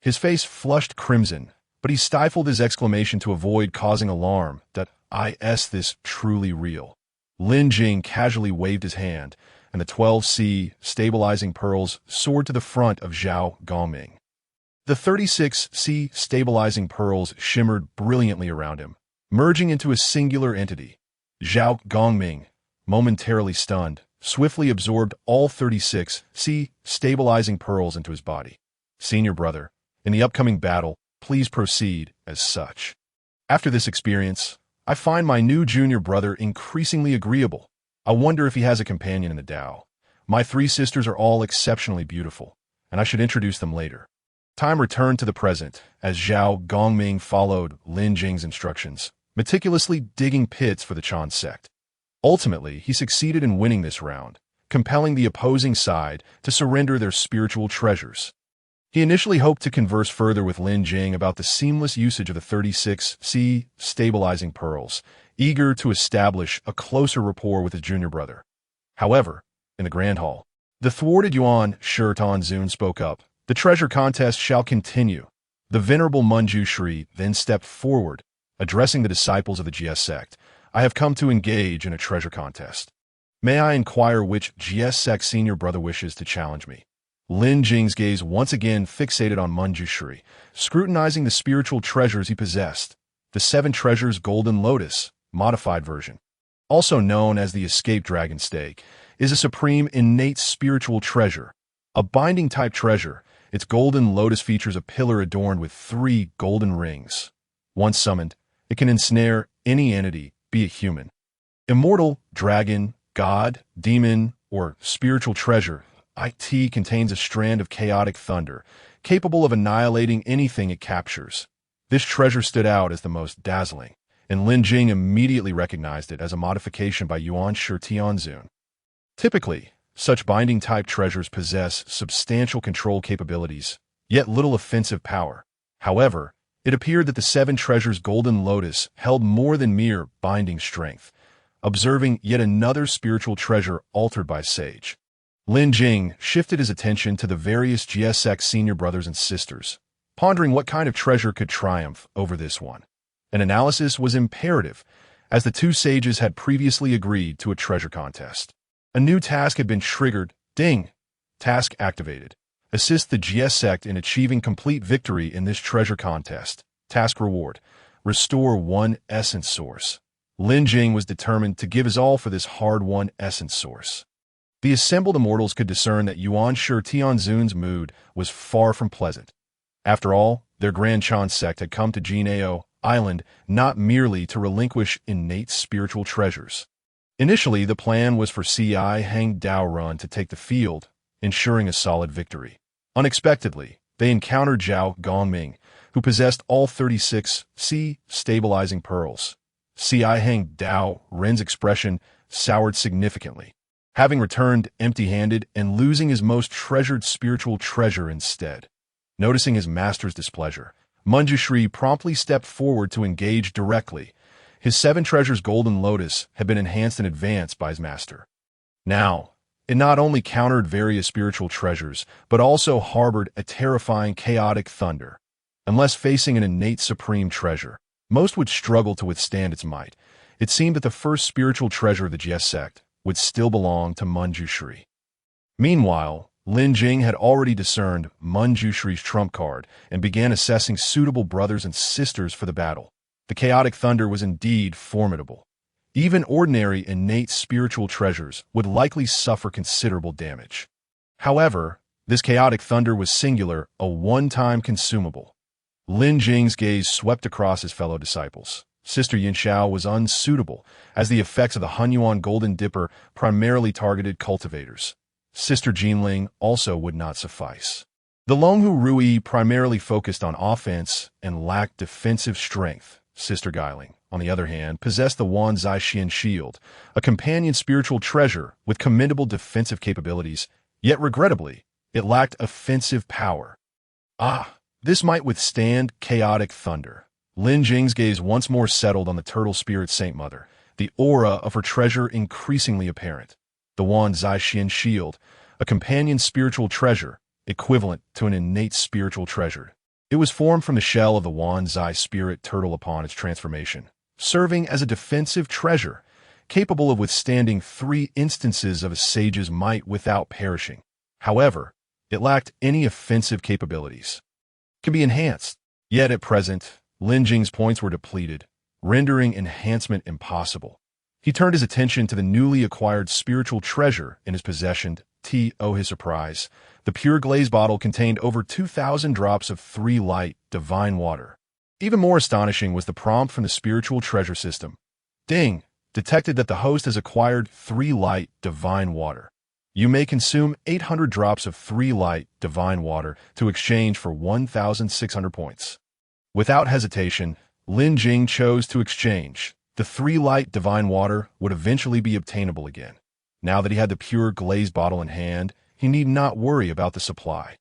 Speaker 1: His face flushed crimson, but he stifled his exclamation to avoid causing alarm that, is this truly real? Lin Jing casually waved his hand, and the 12 sea-stabilizing pearls soared to the front of Zhao Gongming. The 36 sea-stabilizing pearls shimmered brilliantly around him, merging into a singular entity. Zhao Gongming, momentarily stunned, swiftly absorbed all 36 sea-stabilizing pearls into his body. Senior brother, in the upcoming battle, please proceed as such. After this experience, I find my new junior brother increasingly agreeable. I wonder if he has a companion in the Dao. My 3 sisters are all exceptionally beautiful, and I should introduce them later. Time returned to the present as Zhao Gongming followed Lin Jing's instructions, meticulously digging pits for the Chan sect. Ultimately, he succeeded in winning this round, compelling the opposing side to surrender their spiritual treasures. He initially hoped to converse further with Lin Jing about the seamless usage of the 36 sea-stabilizing pearls, eager to establish a closer rapport with his junior brother. However, in the Grand Hall, the thwarted Yuan Shi Tanzun spoke up. The treasure contest shall continue. The venerable Munju Shri then stepped forward, addressing the disciples of the GS sect. I have come to engage in a treasure contest. May I inquire which GS sect senior brother wishes to challenge me? Lin Jing's gaze once again fixated on Munju Shri, scrutinizing the spiritual treasures he possessed. The 7 treasures Golden Lotus, modified version, also known as the Escape Dragon Stake, is a supreme innate spiritual treasure. A binding-type treasure, its Golden Lotus features a pillar adorned with 3 golden rings. Once summoned, it can ensnare any entity, be it human, immortal, dragon, god, demon, or spiritual treasure. It contains a strand of chaotic thunder, capable of annihilating anything it captures. This treasure stood out as the most dazzling, and Lin Jing immediately recognized it as a modification by Yuan Shi Tanzun. Typically, such binding-type treasures possess substantial control capabilities, yet little offensive power. However, it appeared that the 7 treasures Golden Lotus held more than mere binding strength, observing yet another spiritual treasure altered by Sage. Lin Jing shifted his attention to the various GSX senior brothers and sisters, pondering what kind of treasure could triumph over this one. An analysis was imperative, as the 2 sages had previously agreed to a treasure contest. A new task had been triggered. Ding! Task activated. Assist the GS sect in achieving complete victory in this treasure contest. Task reward. Restore 1 essence source. Lin Jing was determined to give his all for this hard-won essence source. The assembled immortals could discern that Yuan Shi Tianzun's mood was far from pleasant. After all, their Grand Chan sect had come to Jinao Island not merely to relinquish innate spiritual treasures. Initially, the plan was for C.I. Hang Dao Run to take the field, ensuring a solid victory. Unexpectedly, they encountered Zhao Gongming, who possessed all 36 stabilizing pearls. C.I. Hang Dao Ren's expression soured significantly, having returned empty-handed and losing his most treasured spiritual treasure instead. Noticing his master's displeasure, Manjushri promptly stepped forward to engage directly. His 7 treasures golden lotus had been enhanced in advance by his master. Now, it not only countered various spiritual treasures, but also harbored a terrifying chaotic thunder. Unless facing an innate supreme treasure, most would struggle to withstand its might. It seemed that the first spiritual treasure of the Jie sect would still belong to Manjushri. Meanwhile, Lin Jing had already discerned Manjushri's trump card and began assessing suitable brothers and sisters for the battle. The chaotic thunder was indeed formidable. Even ordinary innate spiritual treasures would likely suffer considerable damage. However, this chaotic thunder was singular, a one-time consumable. Lin Jing's gaze swept across his fellow disciples. Sister Yinxiao was unsuitable, as the effects of the Hunyuan Golden Dipper primarily targeted cultivators. Sister Jinling also would not suffice. The Longhu Rui primarily focused on offense and lacked defensive strength. Sister Guiling, on the other hand, possessed the Wan Zai Xian shield, a companion spiritual treasure with commendable defensive capabilities, yet regrettably, it lacked offensive power. This might withstand chaotic thunder. Lin Jing's gaze once more settled on the turtle spirit Saint Mother, the aura of her treasure increasingly apparent. The Wan Zai Xian shield, a companion spiritual treasure, equivalent to an innate spiritual treasure. It was formed from the shell of the Wan Zai spirit turtle upon its transformation, serving as a defensive treasure, capable of withstanding 3 instances of a sage's might without perishing. However, it lacked any offensive capabilities. It can be enhanced, yet at present, Lin Jing's points were depleted, rendering enhancement impossible. He turned his attention to the newly acquired spiritual treasure in his possession. To his surprise, the pure glaze bottle contained over 2,000 drops of 3 light, divine water. Even more astonishing was the prompt from the spiritual treasure system. Ding! Detected that the host has acquired 3 light, divine water. You may consume 800 drops of 3 light, divine water to exchange for 1,600 points. Without hesitation, Lin Jing chose to exchange. The 3 light, divine water would eventually be obtainable again. Now that he had the pure glaze bottle in hand, he need not worry about the supply.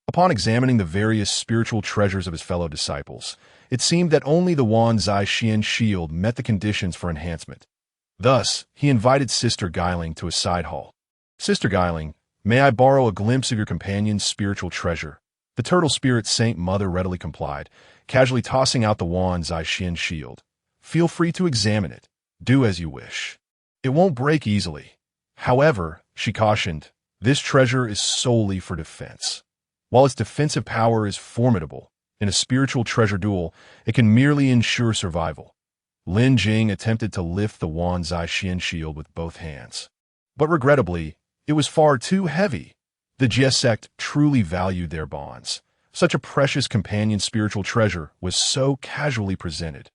Speaker 1: Upon examining the various spiritual treasures of his fellow disciples, it seemed that only the Wan Zai Xian shield met the conditions for enhancement. Thus, he invited Sister Guiling to a side hall. Sister Guiling, may I borrow a glimpse of your companion's spiritual treasure? The turtle spirit Saint Mother readily complied, casually tossing out the Wan Zai Xian shield. Feel free to examine it. Do as you wish. It won't break easily. However, she cautioned, this treasure is solely for defense. While its defensive power is formidable, in a spiritual treasure duel, it can merely ensure survival. Lin Jing attempted to lift the Wan Zai Xian shield with both hands. But regrettably, it was far too heavy. The Jie sect truly valued their bonds. Such a precious companion spiritual treasure was so casually presented.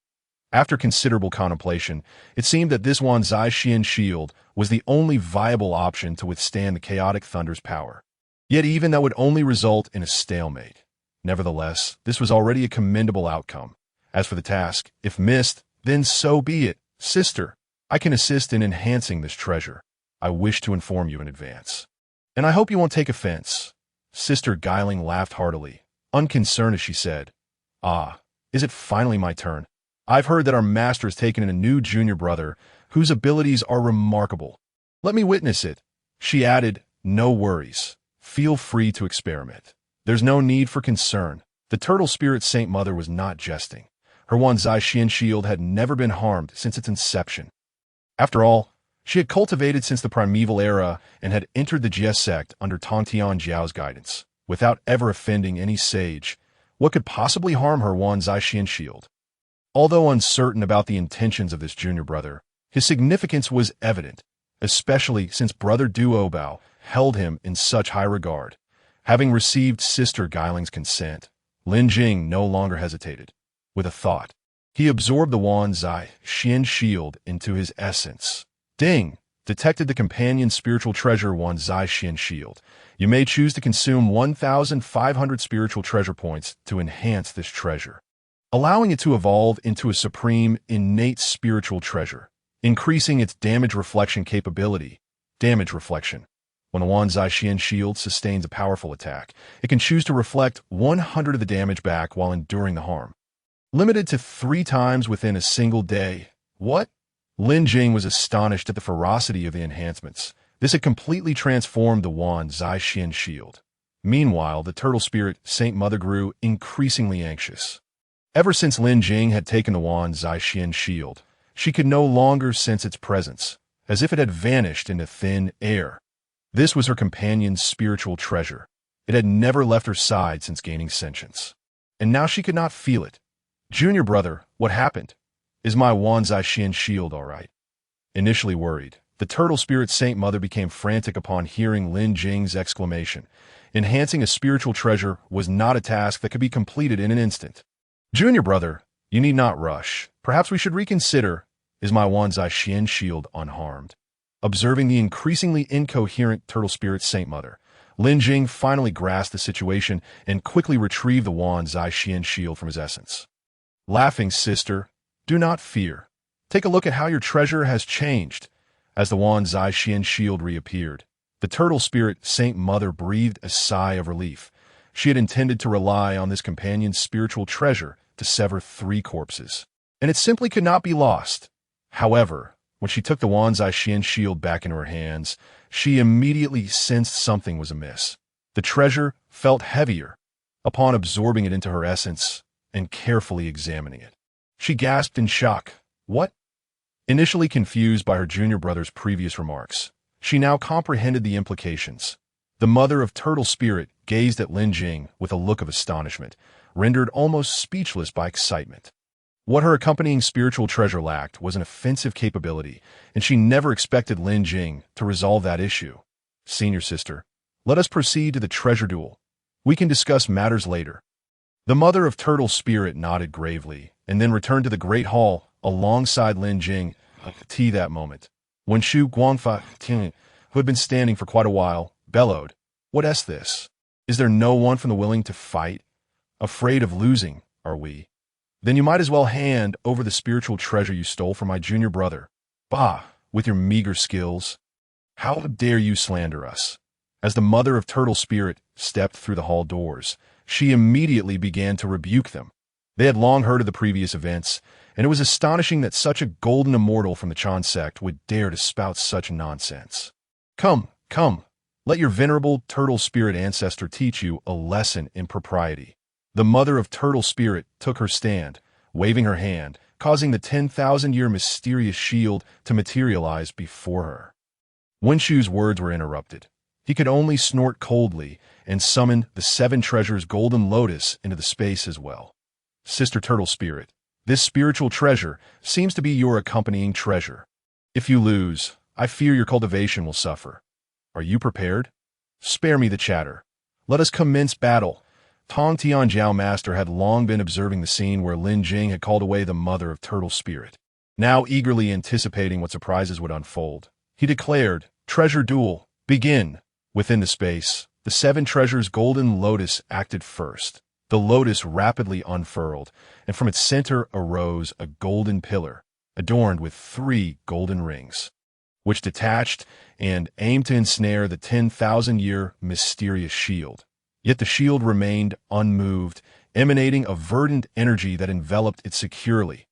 Speaker 1: After considerable contemplation, it seemed that this Wan Zai Xian shield was the only viable option to withstand the chaotic thunder's power. Yet even that would only result in a stalemate. Nevertheless, this was already a commendable outcome. As for the task, if missed, then so be it. Sister, I can assist in enhancing this treasure. I wish to inform you in advance. And I hope you won't take offense. Sister Guiling laughed heartily, unconcerned as she said, is it finally my turn? I've heard that our master has taken in a new junior brother whose abilities are remarkable. Let me witness it. She added, no worries. Feel free to experiment. There's no need for concern. The turtle spirit Saint Mother was not jesting. Her Wan Zai Xian shield had never been harmed since its inception. After all, she had cultivated since the Primordial Era and had entered the Jie sect under Tongtian Jiao's guidance. Without ever offending any sage, what could possibly harm her Wan Zai Xian shield? Although uncertain about the intentions of this junior brother, his significance was evident, especially since Brother Duobao held him in such high regard. Having received Sister Guiling's consent, Lin Jing no longer hesitated. With a thought, he absorbed the Wan Zai Xian shield into his essence. Ding! Detected the companion's spiritual treasure Wan Zai Xian shield. You may choose to consume 1,500 spiritual treasure points to enhance this treasure, allowing it to evolve into a supreme, innate spiritual treasure, increasing its damage reflection capability. Damage reflection. When the Wan Zai Xian shield sustains a powerful attack, it can choose to reflect 100 of the damage back while enduring the harm. Limited to 3 times within a single day. What? Lin Jing was astonished at the ferocity of the enhancements. This had completely transformed the Wan Zai Xian shield. Meanwhile, the turtle spirit Saint Mother grew increasingly anxious. Ever since Lin Jing had taken the Wan Zai Xian shield, she could no longer sense its presence, as if it had vanished into thin air. This was her companion's spiritual treasure. It had never left her side since gaining sentience. And now she could not feel it. Junior brother, what happened? Is my Wan Zai Xian shield all right? Initially worried, the turtle spirit Saint Mother became frantic upon hearing Lin Jing's exclamation. Enhancing a spiritual treasure was not a task that could be completed in an instant. Junior brother, you need not rush. Perhaps we should reconsider. Is my Wan Zai Xian shield unharmed? Observing the increasingly incoherent turtle spirit Saint Mother, Lin Jing finally grasped the situation and quickly retrieved the Wan Zai Xian shield from his essence. Laughing sister, do not fear. Take a look at how your treasure has changed. As the Wan Zai Xian shield reappeared, the turtle spirit Saint Mother breathed a sigh of relief. She had intended to rely on this companion's spiritual treasure to sever 3 corpses, and it simply could not be lost. However, when she took the Wan Zai Xian shield back into her hands, she immediately sensed something was amiss. The treasure felt heavier. Upon absorbing it into her essence and carefully examining it, she gasped in shock. What? Initially confused by her junior brother's previous remarks, she now comprehended the implications. The mother of turtle spirit gazed at Lin Jing with a look of astonishment, rendered almost speechless by excitement. What her accompanying spiritual treasure lacked was an offensive capability, and she never expected Lin Jing to resolve that issue. Senior sister, let us proceed to the treasure duel. We can discuss matters later. The mother of turtle spirit nodded gravely, and then returned to the great hall alongside Lin Jing. That moment, when Shu Guangfa, who had been standing for quite a while, bellowed, "What is this? Is there no one from the willing to fight? Afraid of losing, are we? Then you might as well hand over the spiritual treasure you stole from my junior brother. Bah, with your meager skills. How dare you slander us?" As the mother of turtle spirit stepped through the hall doors, she immediately began to rebuke them. They had long heard of the previous events, and it was astonishing that such a golden immortal from the Chan sect would dare to spout such nonsense. Come, let your venerable turtle spirit ancestor teach you a lesson in propriety. The mother of turtle spirit took her stand, waving her hand, causing the 10,000-year mysterious shield to materialize before her. Wen Shu's words were interrupted. He could only snort coldly and summoned the 7 treasures golden lotus into the space as well. Sister turtle spirit, this spiritual treasure seems to be your accompanying treasure. If you lose, I fear your cultivation will suffer. Are you prepared? Spare me the chatter. Let us commence battle. Tong Tianjiao Master had long been observing the scene where Lin Jing had called away the mother of turtle spirit. Now eagerly anticipating what surprises would unfold, he declared, "Treasure duel, begin!" Within the space, the 7 treasures golden lotus acted first. The lotus rapidly unfurled, and from its center arose a golden pillar, adorned with 3 golden rings, which detached and aimed to ensnare the 10,000-year mysterious shield. Yet the shield remained unmoved, emanating a verdant energy that enveloped it securely.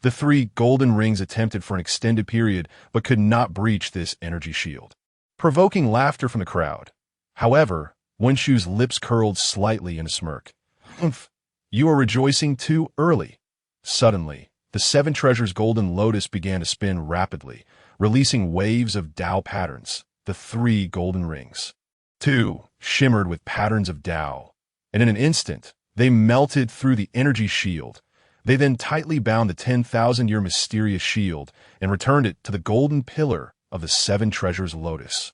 Speaker 1: The 3 golden rings attempted for an extended period, but could not breach this energy shield, provoking laughter from the crowd. However, Wen Shu's lips curled slightly in a smirk. "Humph, you are rejoicing too early." Suddenly, the 7 treasures golden lotus began to spin rapidly, releasing waves of Dao patterns. The 3 golden rings, 2, shimmered with patterns of Dao, and in an instant, they melted through the energy shield. They then tightly bound the 10,000-year mysterious shield and returned it to the golden pillar of the 7 treasures lotus.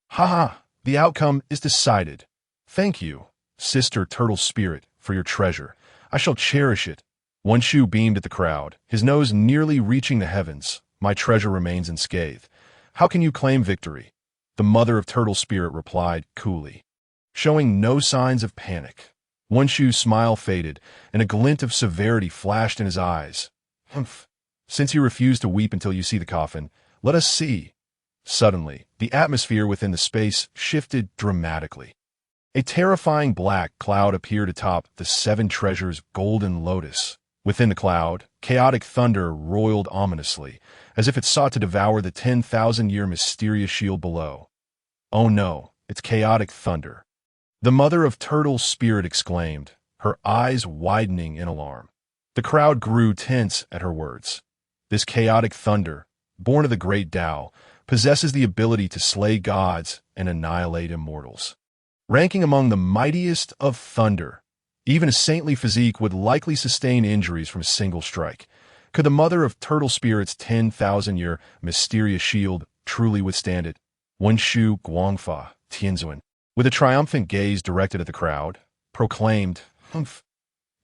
Speaker 1: "Ha ha, the outcome is decided. Thank you, Sister Turtle Spirit, for your treasure. I shall cherish it." One Shu beamed at the crowd, his nose nearly reaching the heavens. "My treasure remains unscathed. How can you claim victory?" The mother of Turtle Spirit replied coolly, showing no signs of panic. One Shu's smile faded, and a glint of severity flashed in his eyes. "Humph. Since you refuse to weep until you see the coffin, let us see." Suddenly, the atmosphere within the space shifted dramatically. A terrifying black cloud appeared atop the Seven Treasures' golden lotus. Within the cloud, chaotic thunder roiled ominously, as if it sought to devour the 10,000-year mysterious shield below. "Oh no, it's chaotic thunder," the mother of Turtle Spirit exclaimed, her eyes widening in alarm. The crowd grew tense at her words. This chaotic thunder, born of the Great Dao, possesses the ability to slay gods and annihilate immortals. Ranking among the mightiest of thunder, even a saintly physique would likely sustain injuries from a single strike. Could the mother of Turtle Spirit's 10,000-year mysterious shield truly withstand it? Wen Shu Guangfa Tianzuan, with a triumphant gaze directed at the crowd, proclaimed, "Humph.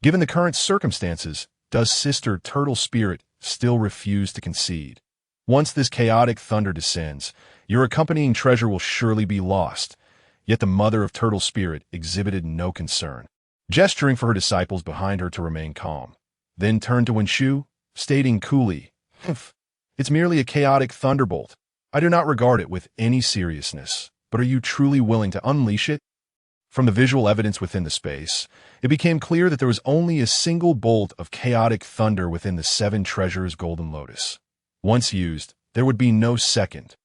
Speaker 1: Given the current circumstances, does Sister Turtle Spirit still refuse to concede? Once this chaotic thunder descends, your accompanying treasure will surely be lost." Yet the mother of Turtle Spirit exhibited no concern, gesturing for her disciples behind her to remain calm. Then turned to Wen Shu, stating coolly, "Humph. It's merely a chaotic thunderbolt. I do not regard it with any seriousness, but are you truly willing to unleash it?" From the visual evidence within the space, it became clear that there was only a single bolt of chaotic thunder within the Seven Treasures' golden lotus. Once used, there would be no second.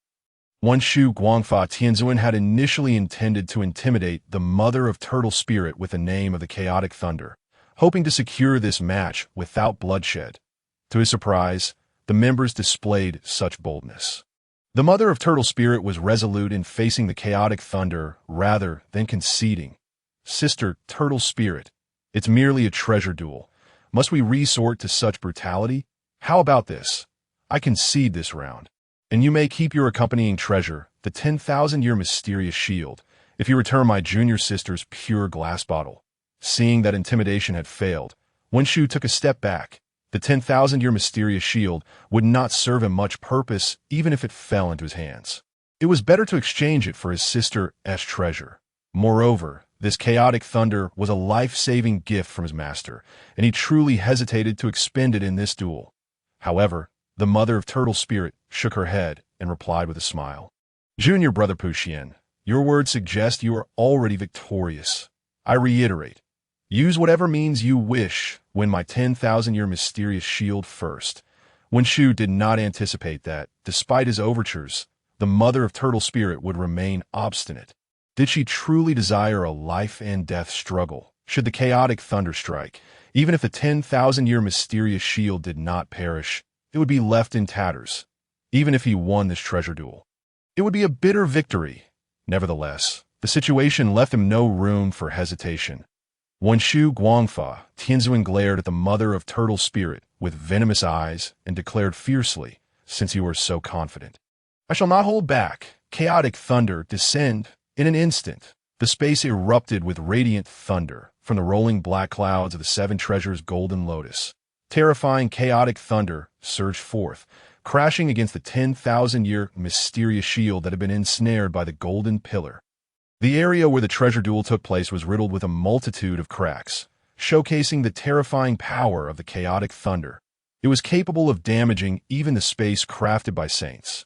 Speaker 1: Wen Shu Guangfa Tianzuan had initially intended to intimidate the mother of Turtle Spirit with the name of the chaotic thunder, hoping to secure this match without bloodshed. To his surprise, the members displayed such boldness. The mother of Turtle Spirit was resolute in facing the chaotic thunder rather than conceding. "Sister Turtle Spirit, it's merely a treasure duel. Must we resort to such brutality? How about this? I concede this round, and you may keep your accompanying treasure, the 10,000-year mysterious shield, if you return my junior sister's pure glass bottle." Seeing that intimidation had failed, Wen Shu took a step back. The 10,000-year mysterious shield would not serve him much purpose even if it fell into his hands. It was better to exchange it for his sister's treasure. Moreover, this chaotic thunder was a life-saving gift from his master, and he truly hesitated to expend it in this duel. However, the mother of Turtle Spirit shook her head and replied with a smile. "Junior brother Puxian, your words suggest you are already victorious. I reiterate, use whatever means you wish. Win my 10,000-year mysterious shield first." Wen Shu did not anticipate that, despite his overtures, the mother of Turtle Spirit would remain obstinate. Did she truly desire a life-and-death struggle? Should the chaotic thunder strike, even if the 10,000-year mysterious shield did not perish, it would be left in tatters. Even if he won this treasure duel, it would be a bitter victory. Nevertheless, the situation left him no room for hesitation. Wen Shu Guangfa Tianzuan glared at the mother of Turtle Spirit with venomous eyes and declared fiercely, "Since you are so confident, I shall not hold back." Chaotic thunder descend. In an instant, the space erupted with radiant thunder from the rolling black clouds of the Seven Treasures' golden lotus. Terrifying chaotic thunder surged forth, crashing against the 10,000-year mysterious shield that had been ensnared by the golden pillar. The area where the treasure duel took place was riddled with a multitude of cracks, showcasing the terrifying power of the chaotic thunder. It was capable of damaging even the space crafted by saints.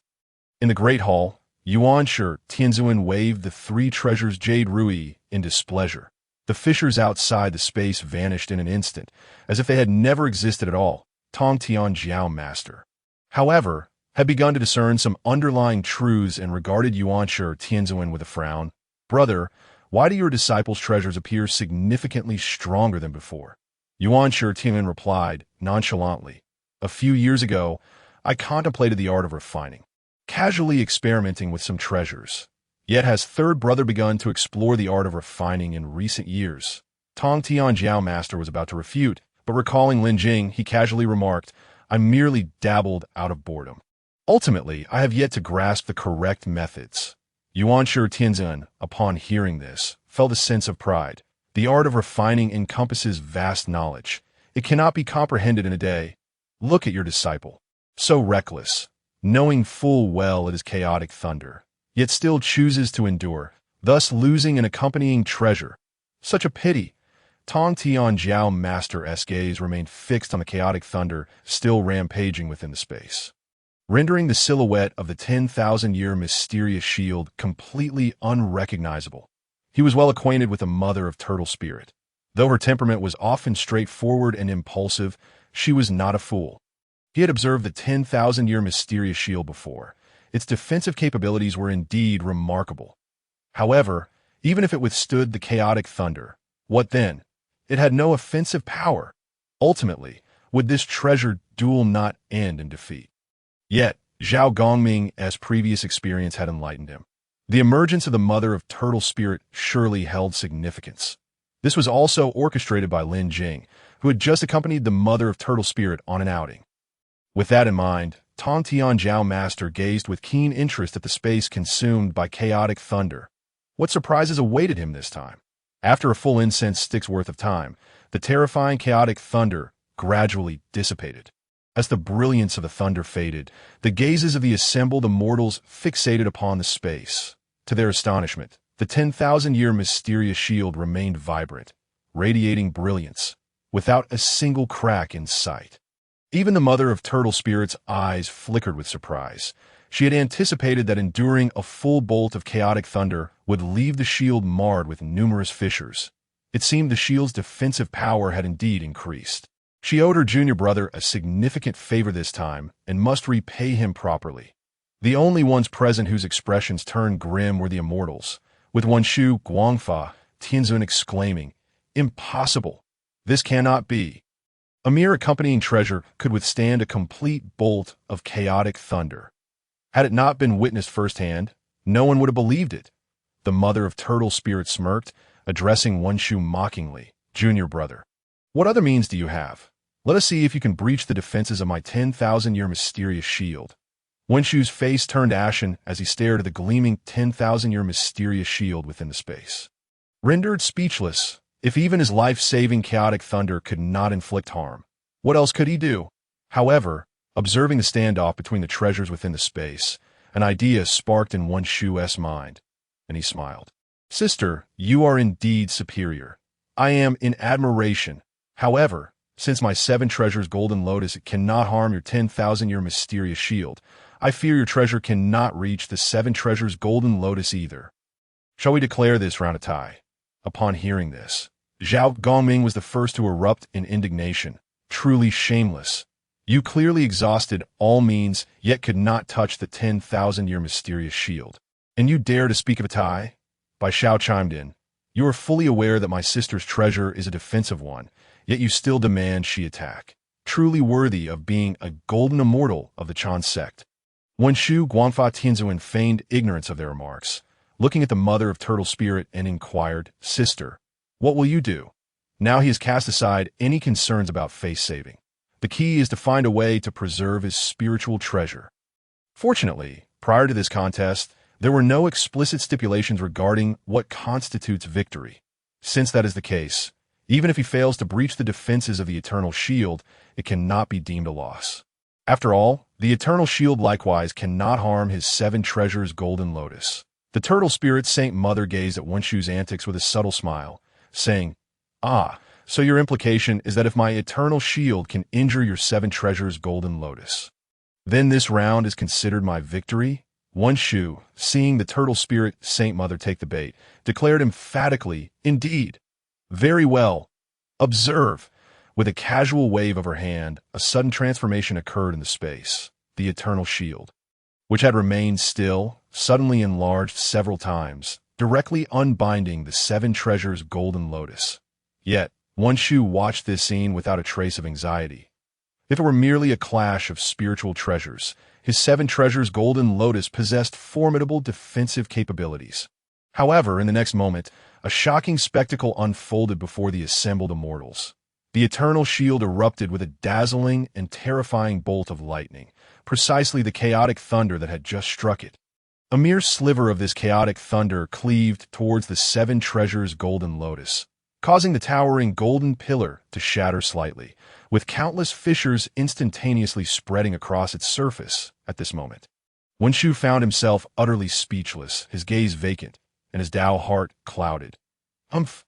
Speaker 1: In the Great Hall, Yuanshi Tianzuan waved the three treasures Jade Rui in displeasure. The fissures outside the space vanished in an instant, as if they had never existed at all. Tong Tian Jiao Master, however, had begun to discern some underlying truths and regarded Yuanshi Tianzuan with a frown. "Brother, why do your disciples' treasures appear significantly stronger than before?" Yuanshi Tianzuan replied nonchalantly, "A few years ago, I contemplated the art of refining, casually experimenting with some treasures. Yet has third brother begun to explore the art of refining in recent years?" Tong Tian Jiao Master was about to refute, but recalling Lin Jing, he casually remarked, "I merely dabbled out of boredom. Ultimately, I have yet to grasp the correct methods." Yuanshi Tianzuan, upon hearing this, felt a sense of pride. The art of refining encompasses vast knowledge. It cannot be comprehended in a day. Look at your disciple. So reckless, knowing full well it is chaotic thunder, yet still chooses to endure, thus losing an accompanying treasure. Such a pity. Tong Tianjiao Master's gaze remained fixed on the chaotic thunder still rampaging within the space, rendering the silhouette of the 10,000-year mysterious shield completely unrecognizable. He was well acquainted with the mother of turtle spirit. Though her temperament was often straightforward and impulsive, she was not a fool. He had observed the 10,000-year mysterious shield before. Its defensive capabilities were indeed remarkable. However, even if it withstood the chaotic thunder, what then? It had no offensive power. Ultimately, would this treasure duel not end in defeat? Yet, Zhao Gongming's previous experience had enlightened him. The emergence of the mother of turtle spirit surely held significance. This was also orchestrated by Lin Jing, who had just accompanied the mother of turtle spirit on an outing. With that in mind, Tong Tianjiao Master gazed with keen interest at the space consumed by chaotic thunder. What surprises awaited him this time? After a full incense stick's worth of time, the terrifying chaotic thunder gradually dissipated. As the brilliance of the thunder faded, the gazes of the assembled immortals fixated upon the space. To their astonishment, the 10,000-year mysterious shield remained vibrant, radiating brilliance, without a single crack in sight. Even the mother of turtle spirit's eyes flickered with surprise. She had anticipated that enduring a full bolt of chaotic thunder would leave the shield marred with numerous fissures. It seemed the shield's defensive power had indeed increased. She owed her junior brother a significant favor this time and must repay him properly. The only ones present whose expressions turned grim were the immortals, with Wenshu Guangfa Tianzun exclaiming, "Impossible! This cannot be!" A mere accompanying treasure could withstand a complete bolt of chaotic thunder. Had it not been witnessed firsthand, no one would have believed it. The mother of turtle spirit smirked, addressing Wenshu mockingly, "Junior brother, what other means do you have? Let us see if you can breach the defenses of my 10,000-year mysterious shield." Wenshu's face turned ashen as he stared at the gleaming 10,000-year mysterious shield within the space. Rendered speechless, if even his life-saving chaotic thunder could not inflict harm, what else could he do? However, observing the standoff between the treasures within the space, an idea sparked in Wenshu's mind, and he smiled. "Sister, you are indeed superior. I am in admiration. However, since my 7 treasures golden lotus cannot harm your 10,000-year mysterious shield, I fear your treasure cannot reach the 7 treasures golden lotus either. Shall we declare this round a tie?" Upon hearing this, Zhao Gongming was the first to erupt in indignation. "Truly shameless. You clearly exhausted all means, yet could not touch the 10,000-year mysterious shield. And you dare to speak of a tie?" Bai Shao chimed in. "You are fully aware that my sister's treasure is a defensive one, yet you still demand she attack. Truly worthy of being a golden immortal of the Chan sect." Wenshu Guanfa Tianzuan feigned ignorance of their remarks, looking at the mother of turtle spirit and inquired, "Sister, what will you do?" Now he has cast aside any concerns about face saving. The key is to find a way to preserve his spiritual treasure. Fortunately, prior to this contest, there were no explicit stipulations regarding what constitutes victory. Since that is the case, even if he fails to breach the defenses of the Eternal Shield, it cannot be deemed a loss. After all, the Eternal Shield likewise cannot harm his 7 treasures golden lotus. The turtle spirit Saint Mother gazed at Wenshu's antics with a subtle smile, saying, "Ah, so your implication is that if my Eternal Shield can injure your 7 treasures golden lotus, then this round is considered my victory?" Wenshu, seeing the turtle spirit Saint Mother take the bait, declared emphatically, "Indeed. Very well. Observe." With a casual wave of her hand, a sudden transformation occurred in the space. The Eternal Shield, which had remained still, suddenly enlarged several times, directly unbinding the 7 treasures golden lotus. Yet, Wenshu watched this scene without a trace of anxiety. If it were merely a clash of spiritual treasures, his 7 treasures golden lotus possessed formidable defensive capabilities. However, in the next moment, a shocking spectacle unfolded before the assembled immortals. The Eternal Shield erupted with a dazzling and terrifying bolt of lightning, precisely the chaotic thunder that had just struck it. A mere sliver of this chaotic thunder cleaved towards the 7 treasures golden lotus. causing the towering golden pillar to shatter slightly, with countless fissures instantaneously spreading across its surface at this moment. Wen Shu found himself utterly speechless, his gaze vacant, and his Dao heart clouded. Umph!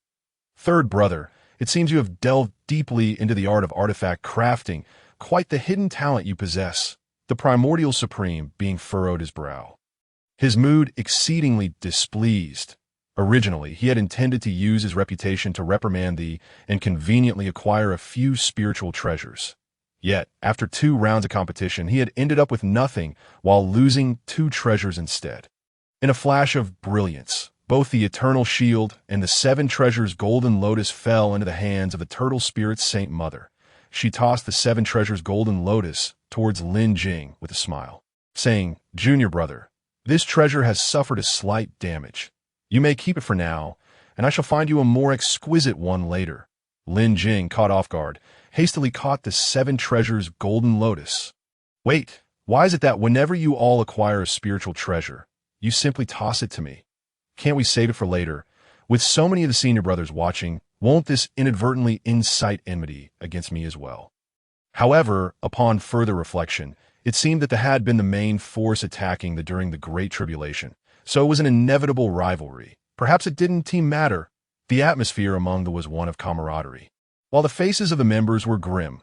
Speaker 1: Third brother, it seems you have delved deeply into the art of artifact crafting, quite the hidden talent you possess. The Primordial Supreme being furrowed his brow. His mood exceedingly displeased. Originally, he had intended to use his reputation to reprimand thee and conveniently acquire a few spiritual treasures. Yet, after 2 rounds of competition, he had ended up with nothing while losing 2 treasures instead. In a flash of brilliance, both the Eternal Shield and the 7 treasures Golden Lotus fell into the hands of the Turtle Spirit's Saint Mother. She tossed the 7 treasures Golden Lotus towards Lin Jing with a smile, saying, "Junior brother, this treasure has suffered a slight damage. You may keep it for now, and I shall find you a more exquisite one later." Lin Jing, caught off guard, hastily caught the 7 treasures Golden Lotus. "Wait, why is it that whenever you all acquire a spiritual treasure, you simply toss it to me? Can't we save it for later? With so many of the senior brothers watching, won't this inadvertently incite enmity against me as well?" However, upon further reflection, it seemed that the had been the main force attacking during the Great Tribulation, so it was an inevitable rivalry. Perhaps it didn't matter. The atmosphere among them was one of camaraderie. While the faces of the members were grim,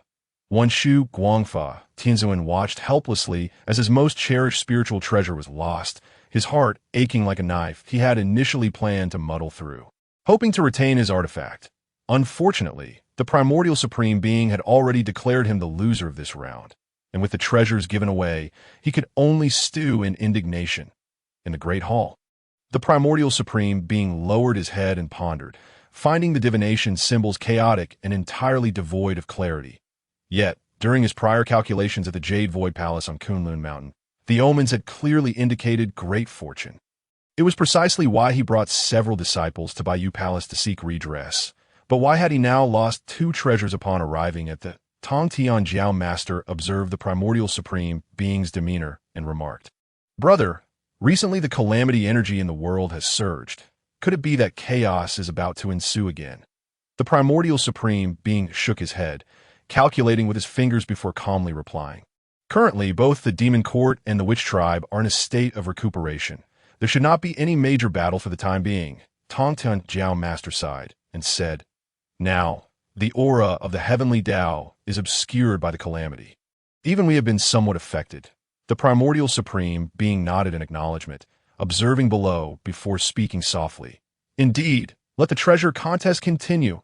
Speaker 1: Wen Shu, Guangfa, Tianzuan watched helplessly as his most cherished spiritual treasure was lost, his heart aching like a knife he had initially planned to muddle through, hoping to retain his artifact. Unfortunately, the Primordial Supreme Being had already declared him the loser of this round, and with the treasures given away, he could only stew in indignation. In the Great Hall, the Primordial Supreme Being lowered his head and pondered, finding the divination symbols chaotic and entirely devoid of clarity. Yet, during his prior calculations at the Jade Void Palace on Kunlun Mountain, the omens had clearly indicated great fortune. It was precisely why he brought several disciples to Baiyu Palace to seek redress. But why had he now lost 2 treasures upon arriving at the Tong Tian Jiao Master observed the Primordial Supreme Being's demeanor and remarked, "Brother, recently the calamity energy in the world has surged. Could it be that chaos is about to ensue again?" The Primordial Supreme Being shook his head, calculating with his fingers before calmly replying. "Currently, both the Demon Court and the Witch Tribe are in a state of recuperation. There should not be any major battle for the time being." Tong Tian Jiao Master sighed and said, "Now, the aura of the heavenly Dao is obscured by the calamity. Even we have been somewhat affected." The Primordial Supreme Being nodded in acknowledgement, observing below before speaking softly. "Indeed, let the treasure contest continue."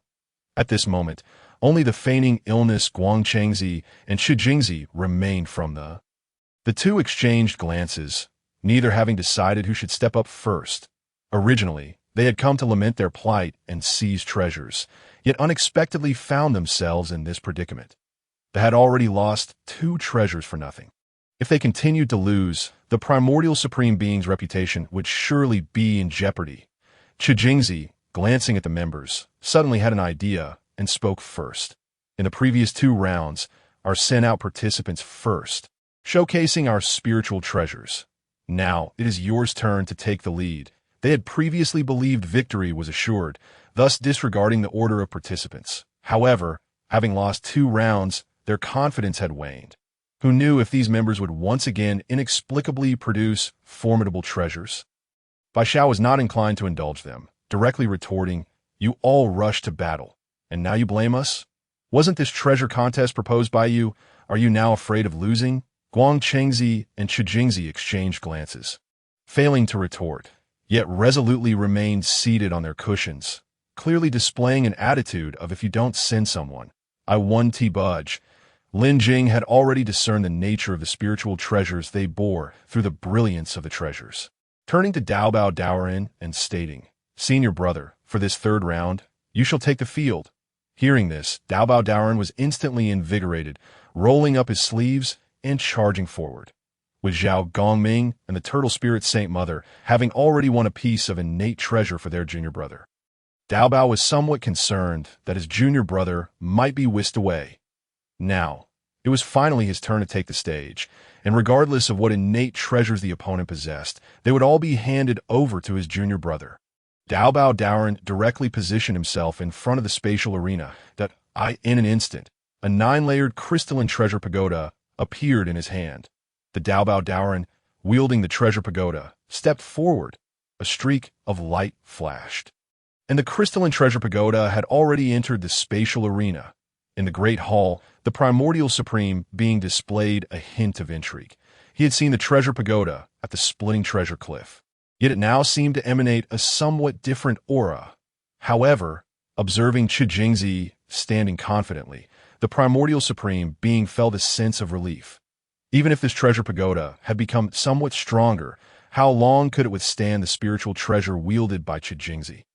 Speaker 1: At this moment, only the feigning illness Guangchengzi and Shijingzi remained from the 2 exchanged glances, neither having decided who should step up first. Originally, they had come to lament their plight and seize treasures, yet unexpectedly found themselves in this predicament. They had already lost 2 treasures for nothing. If they continued to lose, the Primordial Supreme Being's reputation would surely be in jeopardy. Shijingzi, glancing at the members, suddenly had an idea and spoke first. "In the previous 2 rounds, our sent out participants first, showcasing our spiritual treasures. Now, it is yours turn to take the lead." They had previously believed victory was assured, thus disregarding the order of participants. However, having lost 2 rounds, their confidence had waned. Who knew if these members would once again inexplicably produce formidable treasures? Bai Xiao was not inclined to indulge them, directly retorting, "You all rushed to battle, and now you blame us? Wasn't this treasure contest proposed by you? Are you now afraid of losing?" Guangchengzi and Shijingzi exchanged glances, failing to retort, yet resolutely remained seated on their cushions, clearly displaying an attitude of "if you don't send someone, I won't budge." Lin Jing had already discerned the nature of the spiritual treasures they bore through the brilliance of the treasures. Turning to Dao Bao Daorin and stating, "Senior brother, for this 3rd round, you shall take the field." Hearing this, Dao Bao Daorin was instantly invigorated, rolling up his sleeves and charging forward. With Zhao Gongming and the Turtle Spirit Saint Mother having already won a piece of innate treasure for their junior brother, Dao Bao was somewhat concerned that his junior brother might be whisked away. Now, it was finally his turn to take the stage, and regardless of what innate treasures the opponent possessed, they would all be handed over to his junior brother. Dao Bao Daoren directly positioned himself in front of the spatial arena in an instant, a 9-layered crystalline treasure pagoda appeared in his hand. The Dao Bao Daoren, wielding the treasure pagoda, stepped forward. A streak of light flashed, and the crystalline treasure pagoda had already entered the spatial arena. In the great hall, the Primordial Supreme being displayed a hint of intrigue. He had seen the treasure pagoda at the splitting treasure cliff, yet it now seemed to emanate a somewhat different aura. However, observing Jingzi standing confidently, the Primordial Supreme being felt a sense of relief. Even if this treasure pagoda had become somewhat stronger, how long could it withstand the spiritual treasure wielded by Jingzi?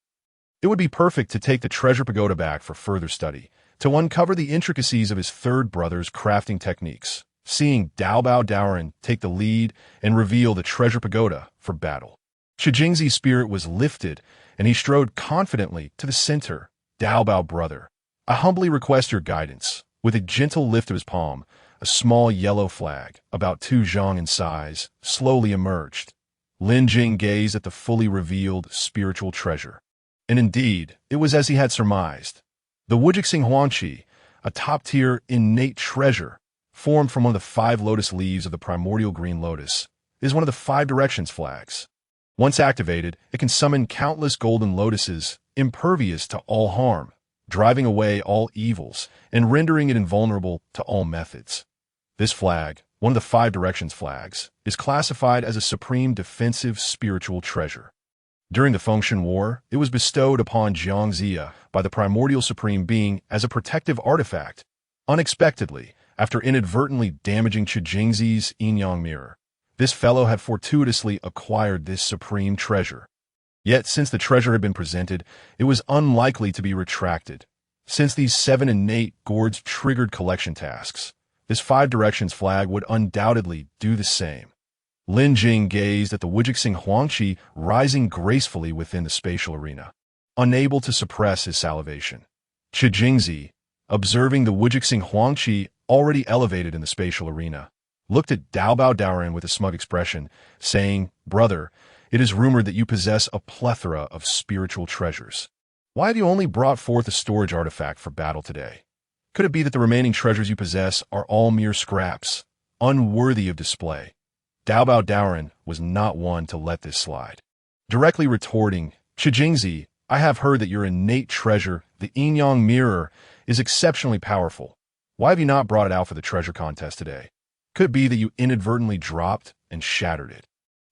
Speaker 1: It would be perfect to take the treasure pagoda back for further study, to uncover the intricacies of his third brother's crafting techniques, seeing Dao Bao Daoren take the lead and reveal the treasure pagoda for battle. Jingzi's spirit was lifted, and he strode confidently to the center. Dao Bao brother, I humbly request your guidance. With a gentle lift of his palm, a small yellow flag, about 2 zhang in size, slowly emerged. Lin Jing gazed at the fully revealed spiritual treasure. And indeed, it was as he had surmised. The Wujixing Huangqi, a top-tier innate treasure, formed from one of the 5 lotus leaves of the primordial green lotus, is one of the 5 directions flags. Once activated, it can summon countless golden lotuses, impervious to all harm, driving away all evils and rendering it invulnerable to all methods. This flag, one of the 5 directions flags, is classified as a supreme defensive spiritual treasure. During the Fengshen War, it was bestowed upon Jiangxia by the Primordial Supreme Being as a protective artifact, unexpectedly, after inadvertently damaging Jingzi's yin-yang mirror. This fellow had fortuitously acquired this supreme treasure. Yet, since the treasure had been presented, it was unlikely to be retracted. Since these 7 innate gourds triggered collection tasks, this 5 directions flag would undoubtedly do the same. Lin Jing gazed at the Wujixing Huangqi rising gracefully within the spatial arena, unable to suppress his salivation. Jingzi, observing the Wujixing Huangqi already elevated in the spatial arena, looked at Dao Bao Daoren with a smug expression, saying, Brother, it is rumored that you possess a plethora of spiritual treasures. Why have you only brought forth a storage artifact for battle today? Could it be that the remaining treasures you possess are all mere scraps, unworthy of display? Dao Bao Daoren was not one to let this slide. Directly retorting, Jingzi, I have heard that your innate treasure, the yin-yang mirror, is exceptionally powerful. Why have you not brought it out for the treasure contest today? Could it be that you inadvertently dropped and shattered it?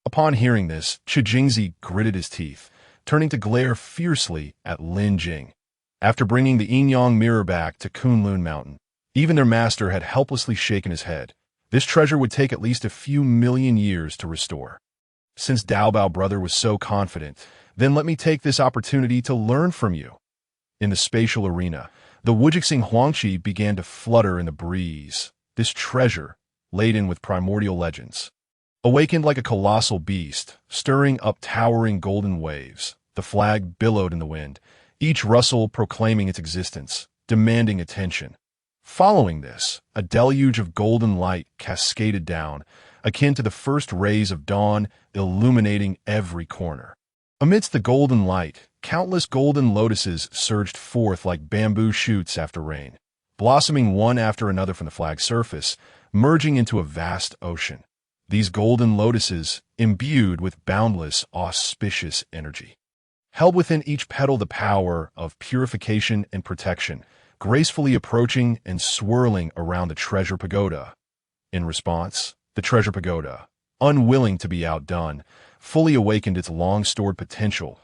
Speaker 1: Upon hearing this, Jingzi gritted his teeth, turning to glare fiercely at Lin Jing. After bringing the yin-yang mirror back to Kunlun Mountain, even their master had helplessly shaken his head. This treasure would take at least a few million years to restore. Since Dao Bao brother was so confident, then let me take this opportunity to learn from you. In the spatial arena, the Wujixing Huangqi began to flutter in the breeze. This treasure, laden with primordial legends, awakened like a colossal beast, stirring up towering golden waves. The flag billowed in the wind, each rustle proclaiming its existence, demanding attention. Following this, a deluge of golden light cascaded down, akin to the first rays of dawn illuminating every corner. Amidst the golden light, countless golden lotuses surged forth like bamboo shoots after rain, blossoming one after another from the flag's surface, merging into a vast ocean. These golden lotuses, imbued with boundless, auspicious energy, held within each petal the power of purification and protection, gracefully approaching and swirling around the treasure pagoda. In response, the treasure pagoda, unwilling to be outdone, fully awakened its long-stored potential.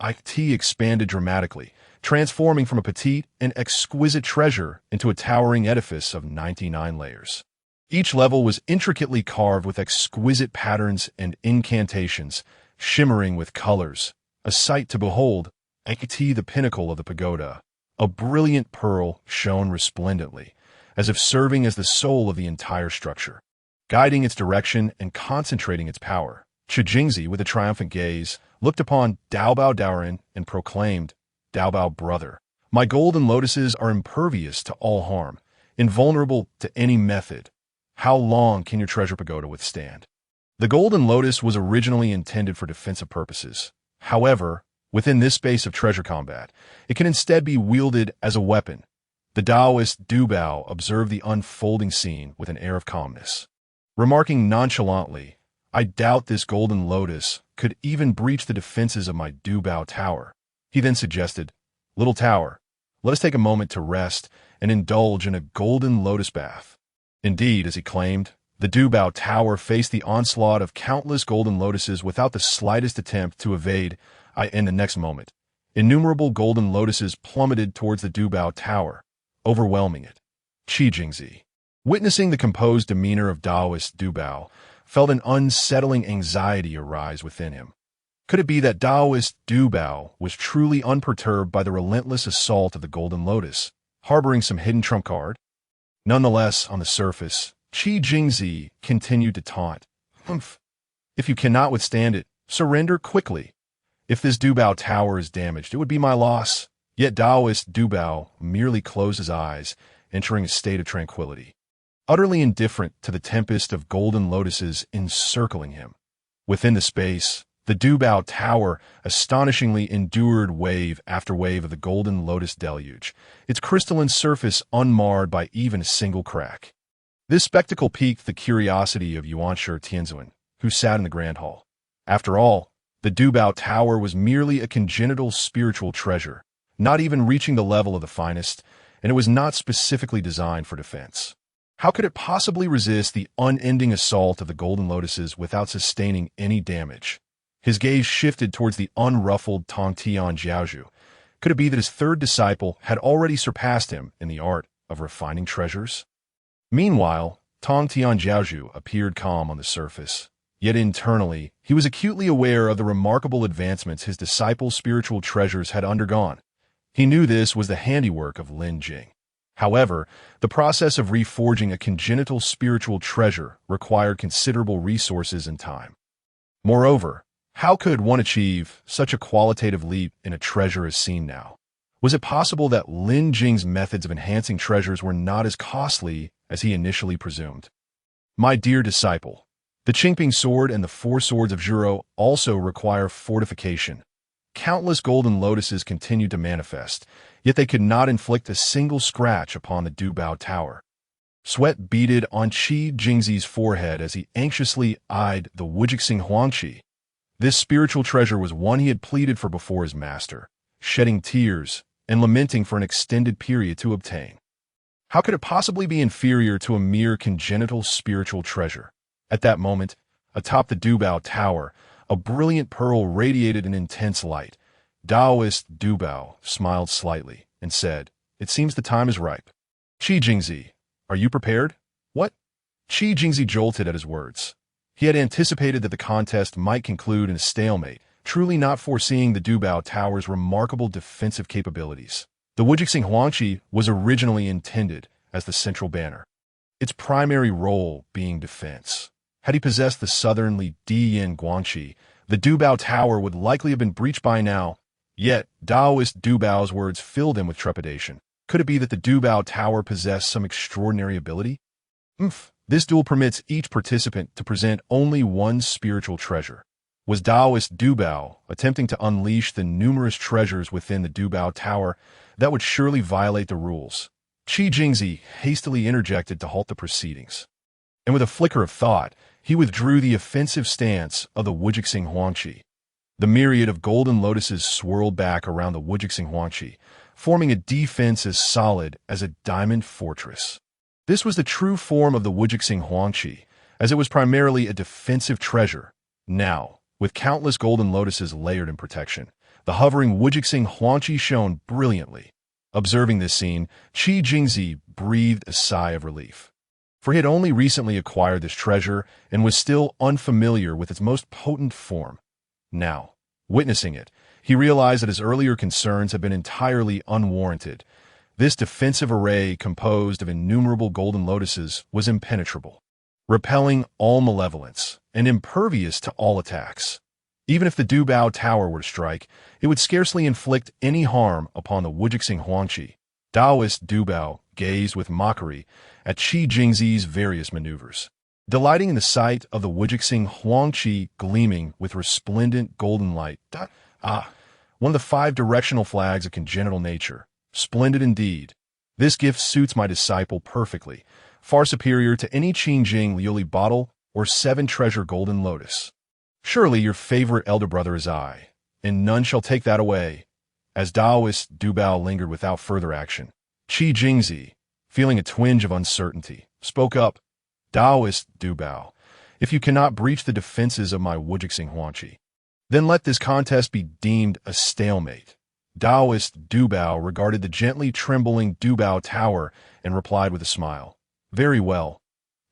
Speaker 1: IT expanded dramatically, transforming from a petite and exquisite treasure into a towering edifice of 99 layers. Each level was intricately carved with exquisite patterns and incantations, shimmering with colors, a sight to behold. IT, the pinnacle of the pagoda, a brilliant pearl, shone resplendently, as if serving as the soul of the entire structure, guiding its direction and concentrating its power. Jingzi, with a triumphant gaze, looked upon Dao Bao Daoren and proclaimed, Dao Bao brother, my golden lotuses are impervious to all harm, invulnerable to any method. How long can your treasure pagoda withstand? The golden lotus was originally intended for defensive purposes. However, Within this space of treasure combat, it can instead be wielded as a weapon. The Taoist Du Bao observed the unfolding scene with an air of calmness, remarking nonchalantly, "I doubt this golden lotus could even breach the defenses of my Du Bao tower." He then suggested, "Little tower, let us take a moment to rest and indulge in a golden lotus bath." Indeed, as he claimed, the Du Bao tower faced the onslaught of countless golden lotuses without the slightest attempt to evade. In the next moment, innumerable golden lotuses plummeted towards the Du Bao tower, overwhelming it. Qi Jingzi, witnessing the composed demeanor of Taoist Du Bao, felt an unsettling anxiety arise within him. Could it be that Taoist Du Bao was truly unperturbed by the relentless assault of the golden lotus, harboring some hidden trump card? Nonetheless, on the surface, Qi Jingzi continued to taunt. "Humph! If you cannot withstand it, surrender quickly. If this Du Bao tower is damaged, it would be my loss." Yet Taoist Du Bao merely closed his eyes, entering a state of tranquility, utterly indifferent to the tempest of golden lotuses encircling him. Within the space, the Du Bao tower astonishingly endured wave after wave of the golden lotus deluge, its crystalline surface unmarred by even a single crack. This spectacle piqued the curiosity of Yuanshi Tianzuan, who sat in the grand hall. After all, the Du Bao tower was merely a congenital spiritual treasure, not even reaching the level of the finest, and it was not specifically designed for defense. How could it possibly resist the unending assault of the golden lotuses without sustaining any damage? His gaze shifted towards the unruffled Tong Tian Jiaozhu. Could it be that his third disciple had already surpassed him in the art of refining treasures? Meanwhile, Tong Tian Jiaozhu appeared calm on the surface. Yet internally, he was acutely aware of the remarkable advancements his disciple's spiritual treasures had undergone. He knew this was the handiwork of Lin Jing. However, the process of reforging a congenital spiritual treasure required considerable resources and time. Moreover, how could one achieve such a qualitative leap in a treasure as seen now? Was it possible that Lin Jing's methods of enhancing treasures were not as costly as he initially presumed? "My dear disciple, the Qingping sword and the four swords of Zhuro also require fortification." Countless golden lotuses continued to manifest, yet they could not inflict a single scratch upon the Du Bao tower. Sweat beaded on Qi Jingzi's forehead as he anxiously eyed the Wujixing Huangqi. This spiritual treasure was one he had pleaded for before his master, shedding tears and lamenting for an extended period to obtain. How could it possibly be inferior to a mere congenital spiritual treasure? At that moment, atop the Du Bao tower, a brilliant pearl radiated an intense light. Taoist Du Bao smiled slightly and said, "It seems the time is ripe. Qi Jingzi, are you prepared?" "What?" Qi Jingzi jolted at his words. He had anticipated that the contest might conclude in a stalemate, truly not foreseeing the Du Bao tower's remarkable defensive capabilities. The Wujixing Huangqi was originally intended as the central banner, its primary role being defense. Had he possessed the southernly Diyin Guangqi, the Du Bao tower would likely have been breached by now. Yet, Taoist Du Bao's words filled him with trepidation. Could it be that the Du Bao tower possessed some extraordinary ability? This duel permits each participant to present only one spiritual treasure. Was Taoist Du Bao attempting to unleash the numerous treasures within the Du Bao tower that would surely violate the rules? Qi Jingzi hastily interjected to halt the proceedings. And with a flicker of thought, he withdrew the offensive stance of the Wujixing Huangqi. The myriad of golden lotuses swirled back around the Wujixing Huangqi, forming a defense as solid as a diamond fortress. This was the true form of the Wujixing Huangqi, as it was primarily a defensive treasure. Now, with countless golden lotuses layered in protection, the hovering Wujixing Huangqi shone brilliantly. Observing this scene, Qi Jingzi breathed a sigh of relief. For he had only recently acquired this treasure and was still unfamiliar with its most potent form. Now, witnessing it, he realized that his earlier concerns had been entirely unwarranted. This defensive array composed of innumerable golden lotuses was impenetrable, repelling all malevolence and impervious to all attacks. Even if the Du Bao tower were to strike, it would scarcely inflict any harm upon the Wujixing Huangqi. Taoist Du Bao gazed with mockery at Qi Jingzi's various maneuvers, delighting in the sight of the Wujixing Huangqi gleaming with resplendent golden light. one of the 5 directional flags of congenital nature. Splendid indeed. This gift suits my disciple perfectly, far superior to any Lin Jing Liuli bottle or 7-treasure golden lotus. Surely your favorite elder brother is I, and none shall take that away. As Taoist Du Bao lingered without further action, Qi Jingzi, feeling a twinge of uncertainty, spoke up. Taoist Du Bao, if you cannot breach the defenses of my Wujixing Huangqi, then let this contest be deemed a stalemate. Taoist Du Bao regarded the gently trembling Du Bao Tower and replied with a smile. Very well.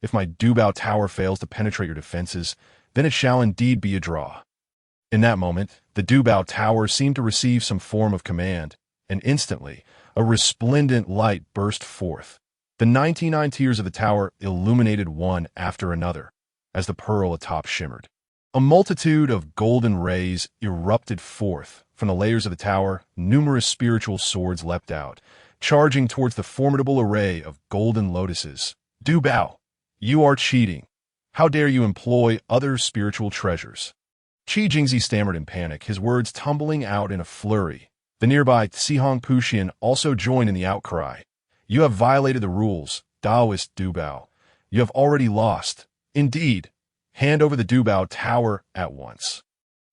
Speaker 1: If my Du Bao Tower fails to penetrate your defenses, then it shall indeed be a draw. In that moment, the Du Bao Tower seemed to receive some form of command, and instantly, a resplendent light burst forth. The 99 tiers of the tower illuminated one after another, as the pearl atop shimmered. A multitude of golden rays erupted forth. From the layers of the tower, numerous spiritual swords leapt out, charging towards the formidable array of golden lotuses. Du Bao, you are cheating. How dare you employ other spiritual treasures? Qi Jingzi stammered in panic, his words tumbling out in a flurry. The nearby Sihong Puxian also joined in the outcry. You have violated the rules, Taoist Du Bao. You have already lost. Indeed, hand over the Du Bao Tower at once.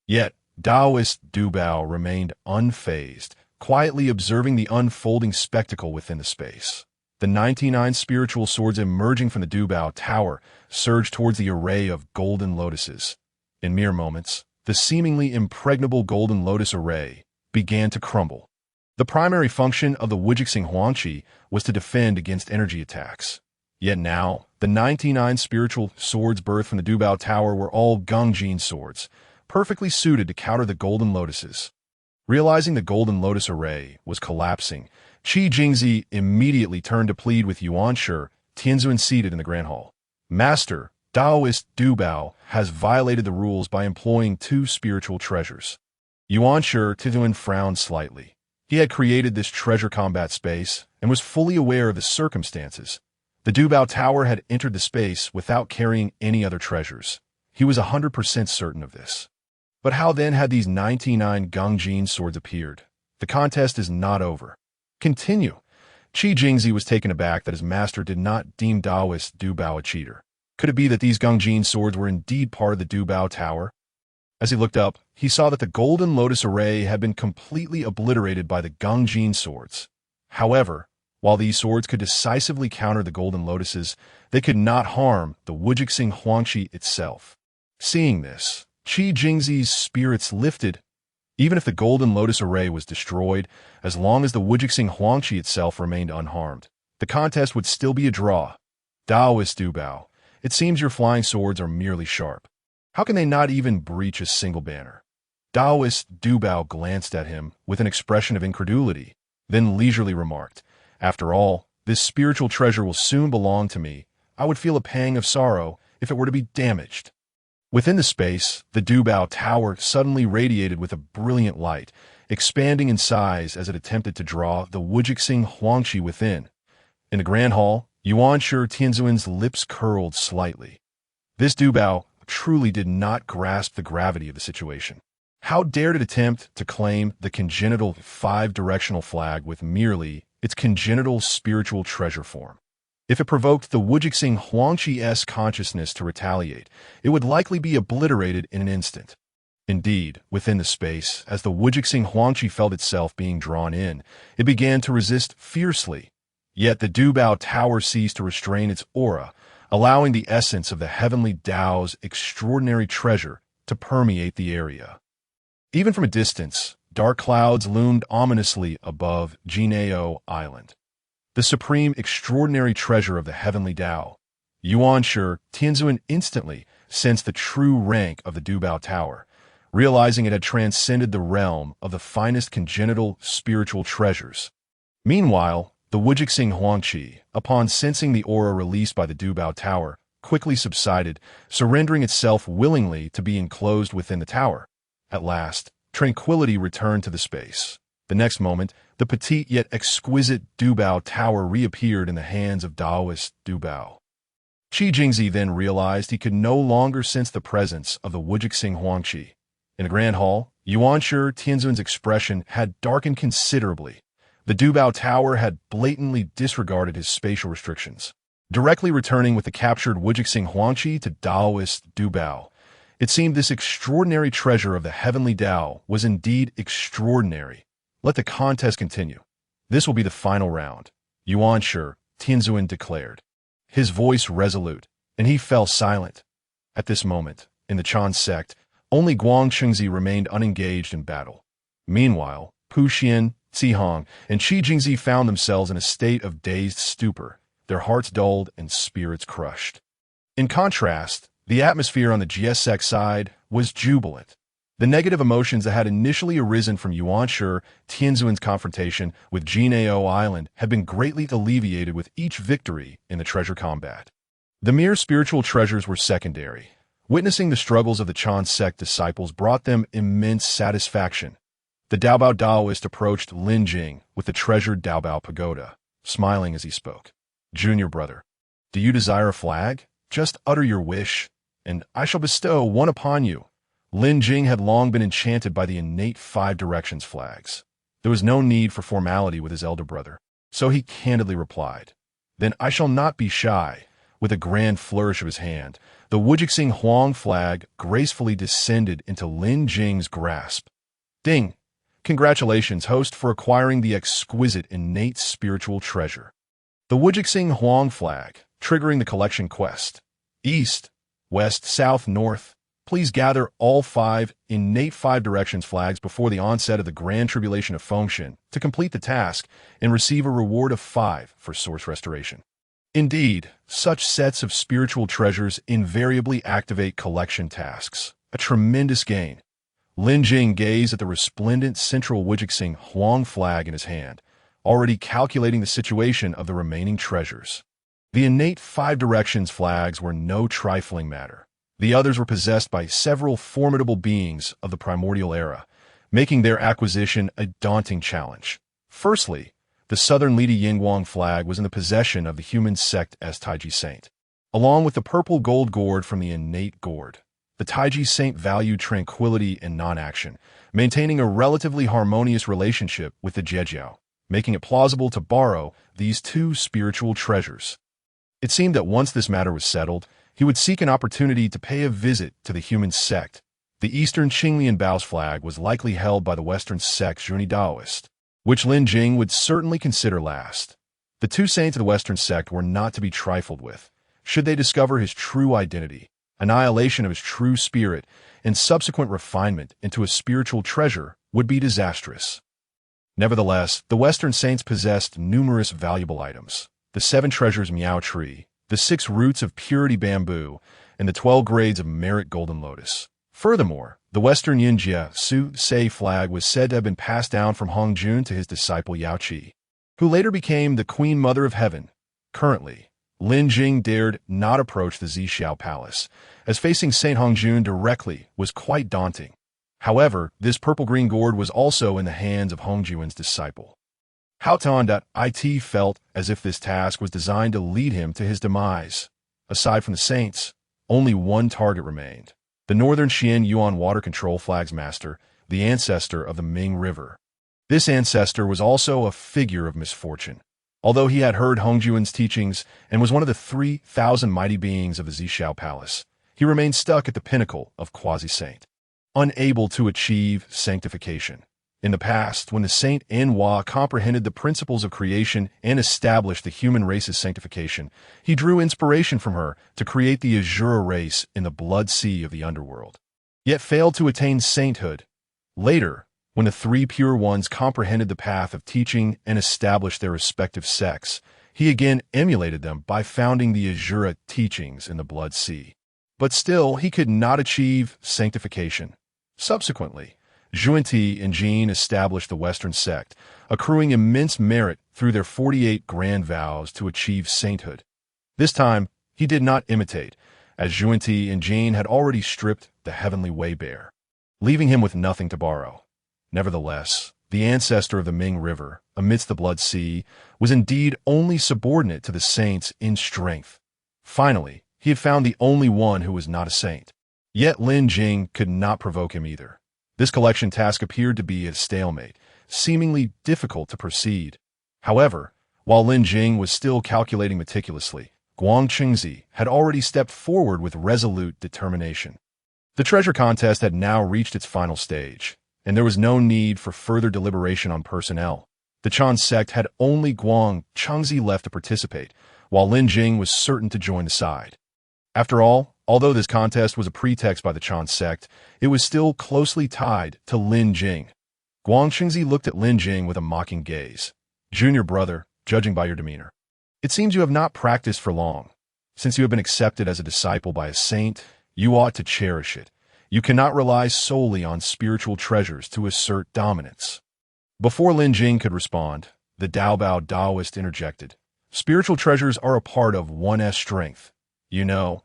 Speaker 1: Yet, Taoist Du Bao remained unfazed, quietly observing the unfolding spectacle within the space. The 99 spiritual swords emerging from the Du Bao Tower surged towards the array of golden lotuses. In mere moments, the seemingly impregnable golden lotus array began to crumble. The primary function of the Wujixing Huangqi was to defend against energy attacks. Yet now, the 99 spiritual swords birthed from the Du Bao Tower were all Gongjin swords, perfectly suited to counter the golden lotuses. Realizing the golden lotus array was collapsing, Qi Jingzi immediately turned to plead with Yuanshi, Tianzun seated in the Grand Hall. Master, Taoist Du Bao has violated the rules by employing 2 spiritual treasures. Yuanshi Tianzun frowned slightly. He had created this treasure combat space and was fully aware of the circumstances. The Du Bao Tower had entered the space without carrying any other treasures. He was 100% certain of this. But how then had these 99 Gongjin swords appeared? The contest is not over. Continue. Qi Jingzi was taken aback that his master did not deem Taoist Du Bao a cheater. Could it be that these Gongjin swords were indeed part of the Du Bao Tower? As he looked up, he saw that the golden lotus array had been completely obliterated by the Gongjin swords. However, while these swords could decisively counter the golden lotuses, they could not harm the Wujixing Huangqi itself. Seeing this, Qi Jingzi's spirits lifted. Even if the golden lotus array was destroyed, as long as the Wujixing Huangqi itself remained unharmed, the contest would still be a draw. Taoist Du Bao, it seems your flying swords are merely sharp. How can they not even breach a single banner? Taoist Du Bao glanced at him with an expression of incredulity, then leisurely remarked, After all, this spiritual treasure will soon belong to me. I would feel a pang of sorrow if it were to be damaged. Within the space, the Du Bao Tower suddenly radiated with a brilliant light, expanding in size as it attempted to draw the Wujixing Huangqi within. In the Grand Hall, Yuanshi Tianzun's lips curled slightly. This Du Bao truly did not grasp the gravity of the situation. How dared it attempt to claim the congenital 5-directional flag with merely its congenital spiritual treasure form? If it provoked the Wujixing Huangqi's consciousness to retaliate, it would likely be obliterated in an instant. Indeed, within the space, as the Wujixing Huangqi felt itself being drawn in, it began to resist fiercely. Yet the Du Bao Tower ceased to restrain its aura, allowing the essence of the heavenly Dao's extraordinary treasure to permeate the area. Even from a distance, dark clouds loomed ominously above Jinao Island. The supreme extraordinary treasure of the heavenly Dao. Yuanshi Tianzun instantly sensed the true rank of the Du Bao Tower, realizing it had transcended the realm of the finest congenital spiritual treasures. Meanwhile, the Wujixing Huangqi, upon sensing the aura released by the Du Bao Tower, quickly subsided, surrendering itself willingly to be enclosed within the tower. At last, tranquility returned to the space. The next moment, the petite yet exquisite Du Bao Tower reappeared in the hands of Taoist Du Bao. Qi Jingzi then realized he could no longer sense the presence of the Wujixing Huangqi. In the Grand Hall, Yuanshi Tianzun's expression had darkened considerably. The Dubao Tower had blatantly disregarded his spatial restrictions, directly returning with the captured Wujixing Huangqi to Daoist Dubao. It seemed this extraordinary treasure of the heavenly Dao was indeed extraordinary. Let the contest continue. This will be the final round, Yuanshi Tianzun declared, his voice resolute, and he fell silent. At this moment, in the Chan sect, only Guang Chengzi remained unengaged in battle. Meanwhile, Pu Xian, Cihong, and Qi Jingzi found themselves in a state of dazed stupor, their hearts dulled and spirits crushed. In contrast, the atmosphere on the GS side was jubilant. The negative emotions that had initially arisen from Yuanshi Tianzun's confrontation with Jinao Island had been greatly alleviated with each victory in the treasure combat. The mere spiritual treasures were secondary. Witnessing the struggles of the Chan sect disciples brought them immense satisfaction. The Daobao Daoist approached Lin Jing with the treasured Daobao pagoda, smiling as he spoke. "Junior brother, do you desire a flag? Just utter your wish, and I shall bestow one upon you." Lin Jing had long been enchanted by the innate five directions flags. There was no need for formality with his elder brother, so he candidly replied, "Then I shall not be shy." With a grand flourish of his hand, the Wujixing Huang flag gracefully descended into Lin Jing's grasp. Ding! Congratulations, host, for acquiring the exquisite innate spiritual treasure. The Wujixing Huang flag, triggering the collection quest. East, west, south, north. Please gather all 5 innate 5 directions flags before the onset of the Grand Tribulation of Fengshen to complete the task and receive a reward of 5 for source restoration. Indeed, such sets of spiritual treasures invariably activate collection tasks, a tremendous gain. Lin Jing gazed at the resplendent central Wujixing Huang flag in his hand, already calculating the situation of the remaining treasures. The innate 5 directions flags were no trifling matter. The others were possessed by several formidable beings of the Primordial Era, making their acquisition a daunting challenge. Firstly, the southern Lidi Yingguang flag was in the possession of the human sect as Taiji Saint. Along with the purple gold gourd from the innate gourd, the Taiji Saint valued tranquility and non-action, maintaining a relatively harmonious relationship with the Zhejiao, making it plausible to borrow these 2 spiritual treasures. It seemed that once this matter was settled, he would seek an opportunity to pay a visit to the human sect. The eastern Qinglian Bao's flag was likely held by the western sect Zhuni Daoist, which Lin Jing would certainly consider last. The 2 saints of the western sect were not to be trifled with. Should they discover his true identity, annihilation of his true spirit, and subsequent refinement into a spiritual treasure would be disastrous. Nevertheless, the western saints possessed numerous valuable items. The 7 treasures Miao tree, the 6 roots of purity bamboo, and the 12 grades of merit golden lotus. Furthermore, the Western Yinjia Su Sei flag was said to have been passed down from Hongjun to his disciple Yao Qi, who later became the Queen Mother of Heaven. Currently, Lin Jing dared not approach the Zixiao Palace, as facing Saint Hongjun directly was quite daunting. However, this purple-green gourd was also in the hands of Hongjuan's disciple. Houghton.it felt as if this task was designed to lead him to his demise. Aside from the saints, only one target remained. The Northern Xian Yuan Water Control Flag's master, the ancestor of the Ming River. This ancestor was also a figure of misfortune. Although he had heard Hongjuan's teachings and was one of the 3,000 mighty beings of the Zixiao Palace, he remained stuck at the pinnacle of quasi-saint, unable to achieve sanctification. In the past, when the Saint Enhua comprehended the principles of creation and established the human race's sanctification, he drew inspiration from her to create the Azura race in the blood sea of the underworld, yet failed to attain sainthood. Later, when the 3 pure ones comprehended the path of teaching and established their respective sects, he again emulated them by founding the Azura teachings in the blood sea. But still, he could not achieve sanctification. Subsequently, Zhuanti and Jin established the Western sect, accruing immense merit through their 48 grand vows to achieve sainthood. This time, he did not imitate, as Zhuanti and Jin had already stripped the heavenly way bare, leaving him with nothing to borrow. Nevertheless, the ancestor of the Ming River, amidst the blood sea, was indeed only subordinate to the saints in strength. Finally, he had found the only one who was not a saint. Yet Lin Jing could not provoke him either. This collection task appeared to be a stalemate, seemingly difficult to proceed. However, while Lin Jing was still calculating meticulously, Guang Qingzi had already stepped forward with resolute determination. The treasure contest had now reached its final stage, and there was no need for further deliberation on personnel. The Chan sect had only Guang Qingzi left to participate, while Lin Jing was certain to join the side. After all, although this contest was a pretext by the Chan sect, it was still closely tied to Lin Jing. Guang Qingzi looked at Lin Jing with a mocking gaze. "Junior brother, judging by your demeanor, it seems you have not practiced for long. Since you have been accepted as a disciple by a saint, you ought to cherish it. You cannot rely solely on spiritual treasures to assert dominance." Before Lin Jing could respond, the Daobao Taoist interjected. "Spiritual treasures are a part of one's strength. You know,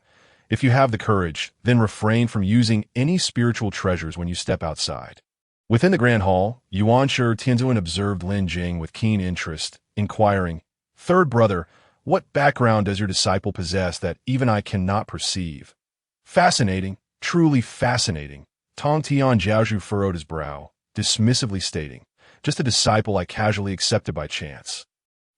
Speaker 1: if you have the courage, then refrain from using any spiritual treasures when you step outside." Within the Grand Hall, Yuanshi Tianzuan observed Lin Jing with keen interest, inquiring, "Third brother, what background does your disciple possess that even I cannot perceive?" "Fascinating, truly fascinating." Tong Tian Jiaozhu furrowed his brow, dismissively stating, "Just a disciple I casually accepted by chance.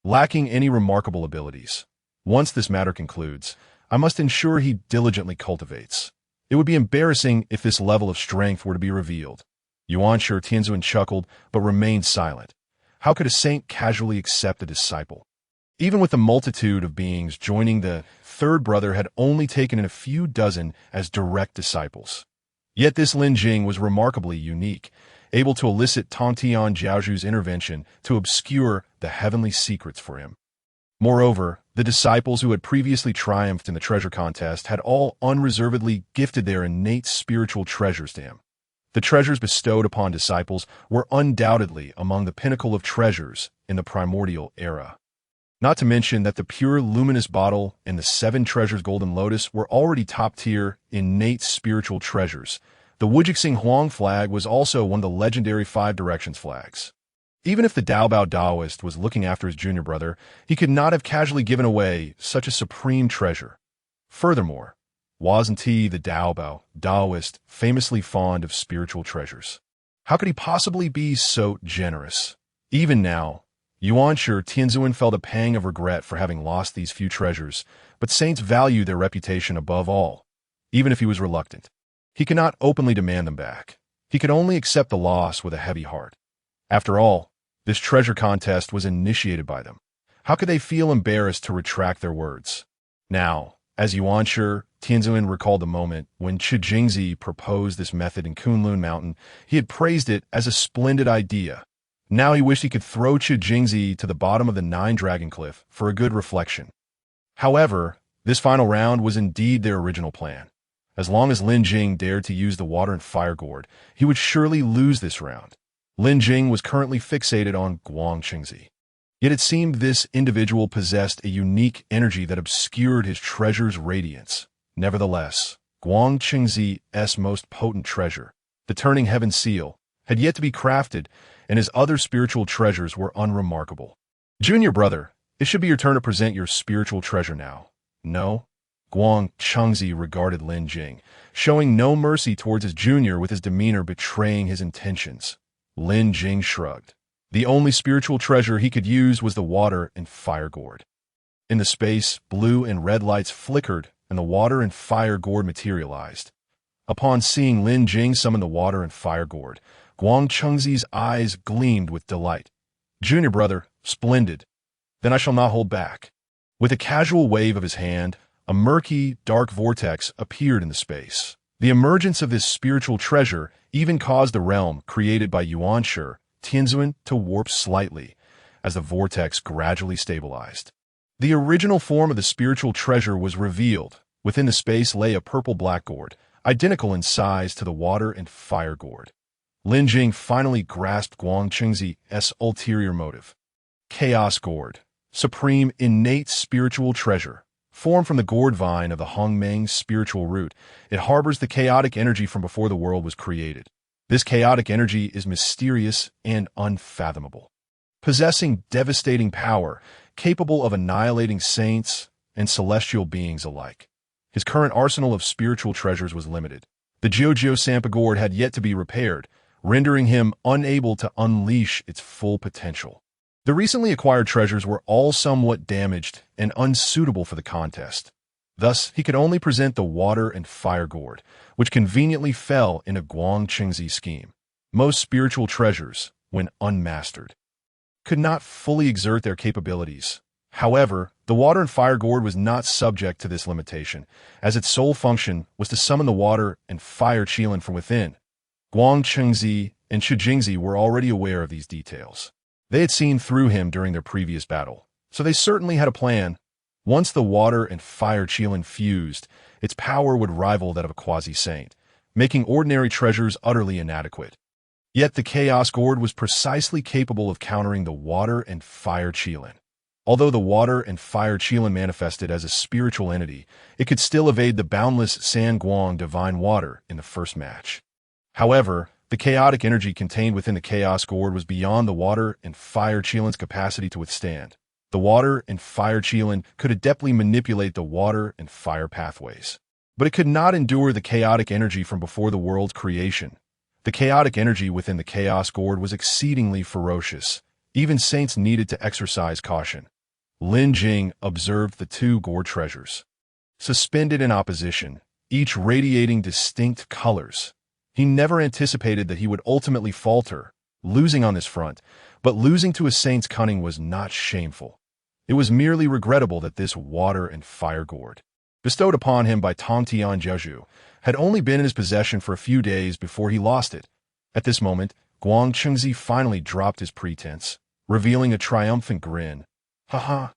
Speaker 1: Lacking any remarkable abilities. Once this matter concludes, I must ensure he diligently cultivates. It would be embarrassing if this level of strength were to be revealed." Yuanshi Tianzuan chuckled, but remained silent. How could a saint casually accept a disciple? Even with the multitude of beings joining, the third brother had only taken in a few dozen as direct disciples. Yet this Lin Jing was remarkably unique, able to elicit Tongtian Jiaozhu's intervention to obscure the heavenly secrets for him. Moreover, the disciples who had previously triumphed in the treasure contest had all unreservedly gifted their innate spiritual treasures to him. The treasures bestowed upon disciples were undoubtedly among the pinnacle of treasures in the Primordial Era. Not to mention that the pure luminous bottle and the 7 treasures golden lotus were already top-tier innate spiritual treasures. The Wujixing Huang flag was also one of the legendary 5 directions flags. Even if the Daobao Taoist was looking after his junior brother, he could not have casually given away such a supreme treasure. Furthermore, wasn't he, the Daobao Taoist, famously fond of spiritual treasures? How could he possibly be so generous? Even now, Yuanshi Tianzuan felt a pang of regret for having lost these few treasures, but saints value their reputation above all, even if he was reluctant. He could not openly demand them back. He could only accept the loss with a heavy heart. After all, this treasure contest was initiated by them. How could they feel embarrassed to retract their words? Now, as Yuanshi Tianzuan recalled the moment when Qi Jingzi proposed this method in Kunlun Mountain, he had praised it as a splendid idea. Now he wished he could throw Qi Jingzi to the bottom of the 9-dragon cliff for a good reflection. However, this final round was indeed their original plan. As long as Lin Jing dared to use the water and fire gourd, he would surely lose this round. Lin Jing was currently fixated on Guang Qingzi. Yet it seemed this individual possessed a unique energy that obscured his treasure's radiance. Nevertheless, Guang Qingzi's most potent treasure, the Turning Heaven Seal, had yet to be crafted, and his other spiritual treasures were unremarkable. "Junior brother, it should be your turn to present your spiritual treasure now." "No?" Guang Qingzi regarded Lin Jing, showing no mercy towards his junior with his demeanor betraying his intentions. Lin Jing shrugged. The only spiritual treasure he could use was the water and fire gourd. In the space, blue and red lights flickered, and the water and fire gourd materialized. Upon seeing Lin Jing summon the water and fire gourd, Guang Qingzi's eyes gleamed with delight. "Junior brother, splendid. Then I shall not hold back." With a casual wave of his hand, a murky, dark vortex appeared in the space. The emergence of this spiritual treasure even caused the realm created by Yuanshi Tianzuan to warp slightly, as the vortex gradually stabilized. The original form of the spiritual treasure was revealed. Within the space lay a purple-black gourd, identical in size to the water and fire gourd. Lin Jing finally grasped Guang Qingzi's ulterior motive. Chaos gourd, supreme innate spiritual treasure. Formed from the gourd vine of the Hongmeng spiritual root, it harbors the chaotic energy from before the world was created. This chaotic energy is mysterious and unfathomable, possessing devastating power, capable of annihilating saints and celestial beings alike. His current arsenal of spiritual treasures was limited. The Jiuzhou Sampa gourd had yet to be repaired, rendering him unable to unleash its full potential. The recently acquired treasures were all somewhat damaged and unsuitable for the contest. Thus, he could only present the water and fire gourd, which conveniently fell in a Guang Qingzi scheme. Most spiritual treasures, when unmastered, could not fully exert their capabilities. However, the water and fire gourd was not subject to this limitation, as its sole function was to summon the water and fire qilin from within. Guang Qingzi and Shi Jingzi were already aware of these details. They had seen through him during their previous battle, so they certainly had a plan. Once the water and fire qilin fused, its power would rival that of a quasi-saint, making ordinary treasures utterly inadequate. Yet the chaos gourd was precisely capable of countering the water and fire qilin. Although the water and fire qilin manifested as a spiritual entity, it could still evade the boundless San Guang divine water in the first match. However, the chaotic energy contained within the chaos gourd was beyond the water and fire qilin's capacity to withstand. The water and fire qilin could adeptly manipulate the water and fire pathways, but it could not endure the chaotic energy from before the world's creation. The chaotic energy within the chaos gourd was exceedingly ferocious. Even saints needed to exercise caution. Lin Jing observed the two gourd treasures, suspended in opposition, each radiating distinct colors. He never anticipated that he would ultimately falter, losing on this front, but losing to a saint's cunning was not shameful. It was merely regrettable that this water and fire gourd, bestowed upon him by Tongtian Jiaozhu, had only been in his possession for a few days before he lost it. At this moment, Guang Qingzi finally dropped his pretense, revealing a triumphant grin. Haha.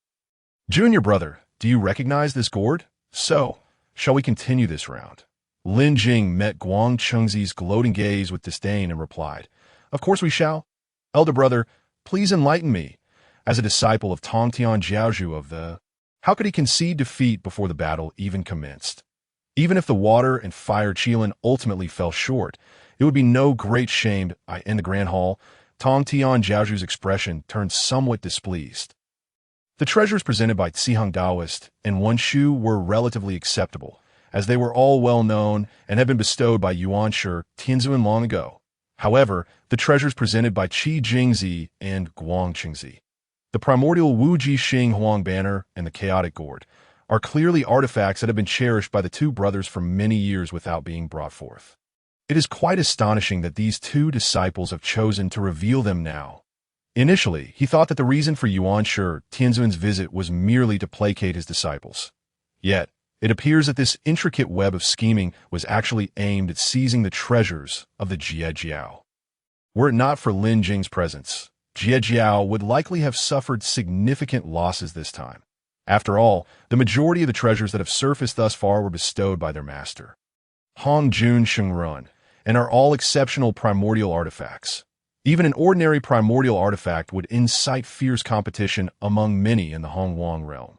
Speaker 1: Junior brother, do you recognize this gourd? So, shall we continue this round? Lin Jing met Guang Qingzi's gloating gaze with disdain and replied, Of course we shall. Elder brother, please enlighten me. As a disciple of Tongtian Jiaozhu of the... How could he concede defeat before the battle even commenced? Even if the water and fire qilin ultimately fell short, it would be no great shame. In the Grand Hall, Tongtian Jiaozhu's expression turned somewhat displeased. The treasures presented by Ciheng Daoist and Wen Shu were relatively acceptable, as they were all well known and had been bestowed by Yuanshi Tianzuan long ago. However, the treasures presented by Qi Jingzi and Guang Qingzi, the primordial Wu Ji Xing Huang banner and the chaotic gourd, are clearly artifacts that have been cherished by the two brothers for many years without being brought forth. It is quite astonishing that these two disciples have chosen to reveal them now. Initially, he thought that the reason for Yuanshi Tianzuan's visit was merely to placate his disciples. Yet, it appears that this intricate web of scheming was actually aimed at seizing the treasures of the Jiejiao. Were it not for Lin Jing's presence, Jiejiao would likely have suffered significant losses this time. After all, the majority of the treasures that have surfaced thus far were bestowed by their master, Hongjun Shengrun, and are all exceptional primordial artifacts. Even an ordinary primordial artifact would incite fierce competition among many in the Hongwang realm.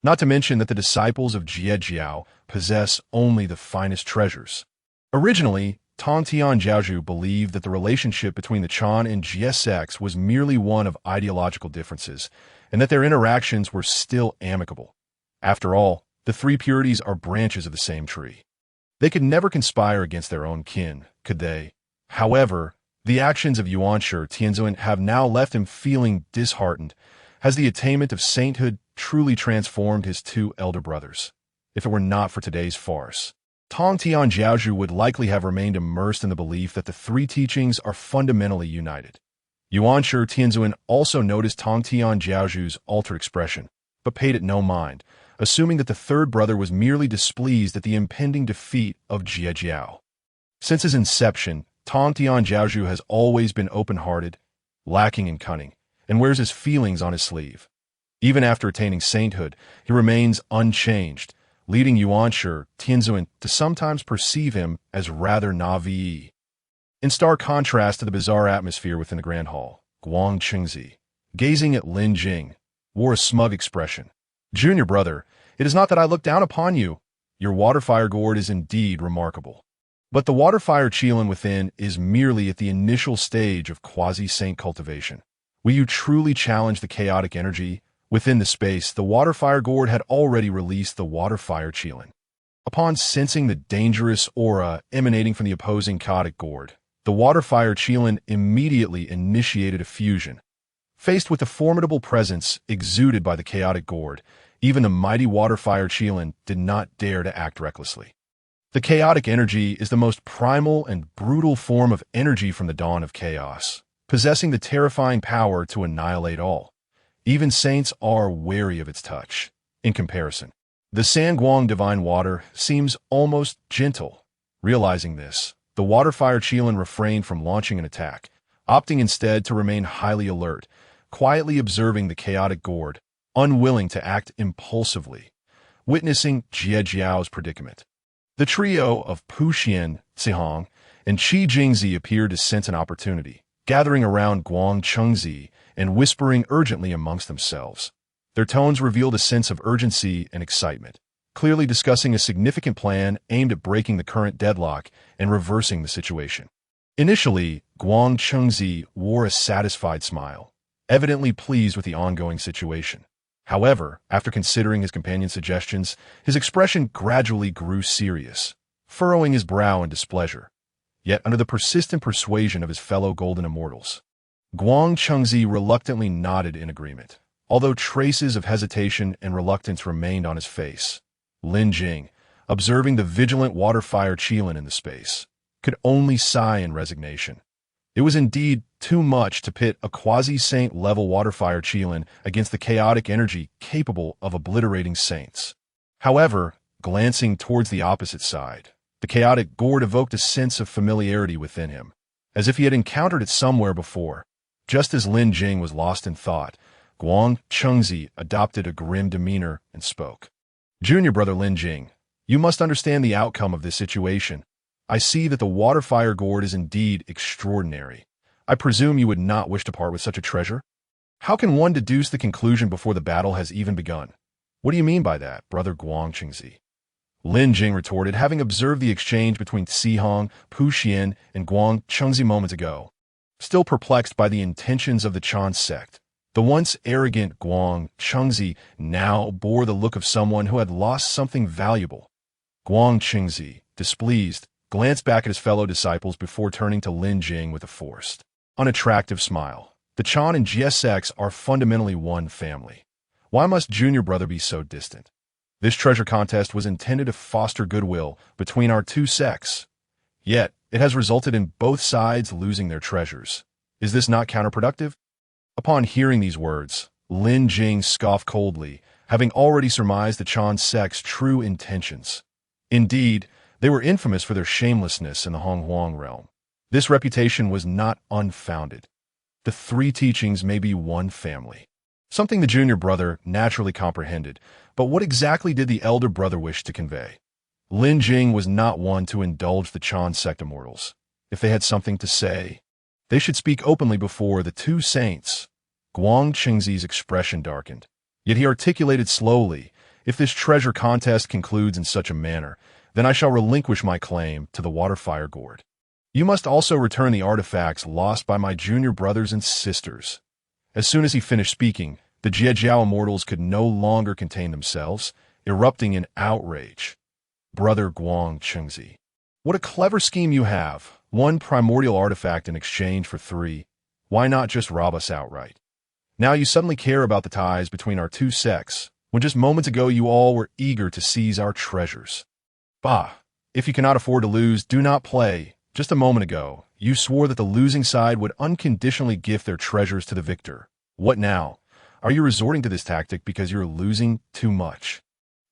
Speaker 1: Not to mention that the disciples of Jiejiao possess only the finest treasures. Originally, Tongtian Jiaozhu believed that the relationship between the Chan and Jie sects was merely one of ideological differences, and that their interactions were still amicable. After all, the three purities are branches of the same tree. They could never conspire against their own kin, could they? However, the actions of Yuanshi Tianzuan have now left him feeling disheartened. Has the attainment of sainthood truly transformed his two elder brothers? If it were not for today's farce, Tongtian Jiaozhu would likely have remained immersed in the belief that the three teachings are fundamentally united. Yuanshi Tianzuan also noticed Tongtian Jiaozhu's altered expression, but paid it no mind, assuming that the third brother was merely displeased at the impending defeat of Jiejiao. Since his inception, Tongtian Jiaozhu has always been open-hearted, lacking in cunning, and wears his feelings on his sleeve. Even after attaining sainthood, he remains unchanged, leading Yuanshi Tianzuan to sometimes perceive him as rather naive. In stark contrast to the bizarre atmosphere within the Grand Hall, Guang Qingzi, gazing at Lin Jing, wore a smug expression. Junior brother, it is not that I look down upon you. Your water-fire gourd is indeed remarkable. But the water-fire qilin within is merely at the initial stage of quasi-saint cultivation. Will you truly challenge the chaotic energy? Within the space, the water-fire gourd had already released the water-fire qilin. Upon sensing the dangerous aura emanating from the opposing chaotic gourd, The water-fire Qilin immediately initiated a fusion. Faced with the formidable presence exuded by the chaotic gourd, even the mighty water-fire Qilin did not dare to act recklessly. The chaotic energy is the most primal and brutal form of energy from the dawn of chaos, possessing the terrifying power to annihilate all. Even saints are wary of its touch. In comparison, the Sanguang divine water seems almost gentle. Realizing this, the water-fire Qilin refrained from launching an attack, opting instead to remain highly alert, quietly observing the chaotic gourd, unwilling to act impulsively. Witnessing Jie Jiao's predicament, the trio of Pu Xian, Cihong, and Qi Jingzi appeared to sense an opportunity, gathering around Guang Chengzi and whispering urgently amongst themselves. Their tones revealed a sense of urgency and excitement, clearly discussing a significant plan aimed at breaking the current deadlock and reversing the situation. Initially, Guang Chengzi wore a satisfied smile, evidently pleased with the ongoing situation. However, after considering his companion's suggestions, his expression gradually grew serious, furrowing his brow in displeasure. Yet under the persistent persuasion of his fellow golden immortals, Guang Chengzi reluctantly nodded in agreement, although traces of hesitation and reluctance remained on his face. Lin Jing, observing the vigilant water-fire Qilin in the space, could only sigh in resignation. It was indeed too much to pit a quasi-saint-level water-fire Qilin against the chaotic energy capable of obliterating saints. However, glancing towards the opposite side, the chaotic gourd evoked a sense of familiarity within him, as if he had encountered it somewhere before. Just as Lin Jing was lost in thought, Guang Chengzi adopted a grim demeanor and spoke. "Junior brother Lin Jing, you must understand the outcome of this situation. I see that the water-fire gourd is indeed extraordinary. I presume you would not wish to part with such a treasure? How can one deduce the conclusion before the battle has even begun? What do you mean by that, brother Guang Chengzi?" Lin Jing retorted, having observed the exchange between Cihong, Pu Xian, and Guang Chengzi moments ago. Still perplexed by the intentions of the Chan sect, the once arrogant Guang Chengzi now bore the look of someone who had lost something valuable. Guang Chengzi, displeased, glanced back at his fellow disciples before turning to Lin Jing with a forced, unattractive smile. The Chan and Jie sects are fundamentally one family. Why must junior brother be so distant? This treasure contest was intended to foster goodwill between our two sects. Yet, it has resulted in both sides losing their treasures. Is this not counterproductive? Upon hearing these words, Lin Jing scoffed coldly, having already surmised the Chan sect's true intentions. Indeed, they were infamous for their shamelessness in the Honghuang realm. This reputation was not unfounded. The three teachings may be one family, something the junior brother naturally comprehended, but what exactly did the elder brother wish to convey? Lin Jing was not one to indulge the Chan sect immortals. If they had something to say, they should speak openly before the two saints. Guang Chengzi's expression darkened, yet he articulated slowly, "If this treasure contest concludes in such a manner, then I shall relinquish my claim to the water-fire gourd. You must also return the artifacts lost by my junior brothers and sisters." As soon as he finished speaking, the Jiejiao immortals could no longer contain themselves, erupting in outrage. "Brother Guang Chengzi, what a clever scheme you have. One primordial artifact in exchange for three. Why not just rob us outright? Now you suddenly care about the ties between our two sects, when just moments ago you all were eager to seize our treasures. Bah! If you cannot afford to lose, do not play. Just a moment ago, you swore that the losing side would unconditionally gift their treasures to the victor. What now? Are you resorting to this tactic because you're losing too much?"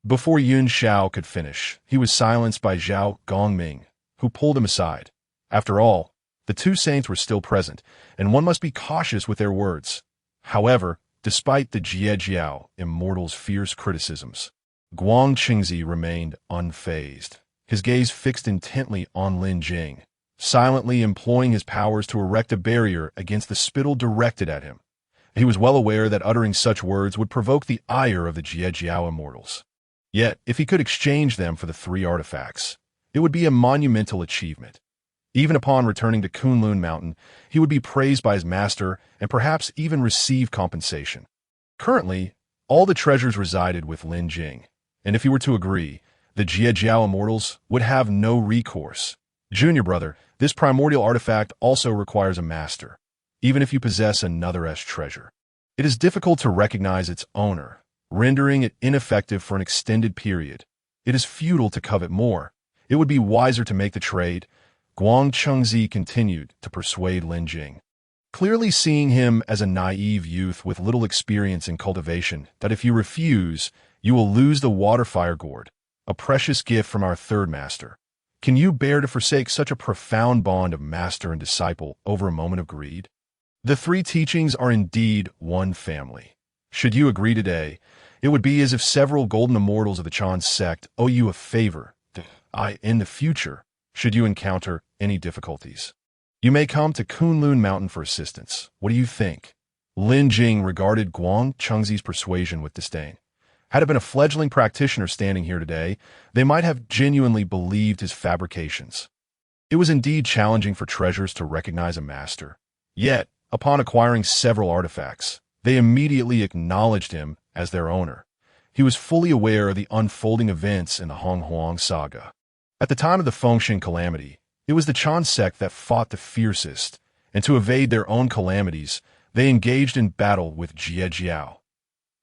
Speaker 1: Before Yun Xiao could finish, he was silenced by Zhao Gongming, who pulled him aside. After all, the two saints were still present, and one must be cautious with their words. However, despite the Jiejiao immortal's fierce criticisms, Guang Chengzi remained unfazed, his gaze fixed intently on Lin Jing, silently employing his powers to erect a barrier against the spittle directed at him. He was well aware that uttering such words would provoke the ire of the Jiejiao immortals. Yet, if he could exchange them for the three artifacts, it would be a monumental achievement. Even upon returning to Kunlun Mountain, he would be praised by his master and perhaps even receive compensation. Currently, all the treasures resided with Lin Jing, and if he were to agree, the Jiejiao immortals would have no recourse. Junior brother, this primordial artifact also requires a master, even if you possess another's treasure. It is difficult to recognize its owner, rendering it ineffective for an extended period. It is futile to covet more. It would be wiser to make the trade. Guang Chengzi continued to persuade Lin Jing, clearly seeing him as a naive youth with little experience in cultivation, that if you refuse, you will lose the water fire gourd, a precious gift from our third master. Can you bear to forsake such a profound bond of master and disciple over a moment of greed? The three teachings are indeed one family. Should you agree today, it would be as if several golden immortals of the Chan sect owe you a favor in the future, should you encounter any difficulties. You may come to Kunlun Mountain for assistance. What do you think? Lin Jing regarded Guang Chengzi's persuasion with disdain. Had it been a fledgling practitioner standing here today, they might have genuinely believed his fabrications. It was indeed challenging for treasures to recognize a master. Yet, upon acquiring several artifacts, they immediately acknowledged him as their owner. He was fully aware of the unfolding events in the Hong Huang saga. At the time of the Fengshen calamity, it was the Chan sect that fought the fiercest, and to evade their own calamities, they engaged in battle with Jie Jiao.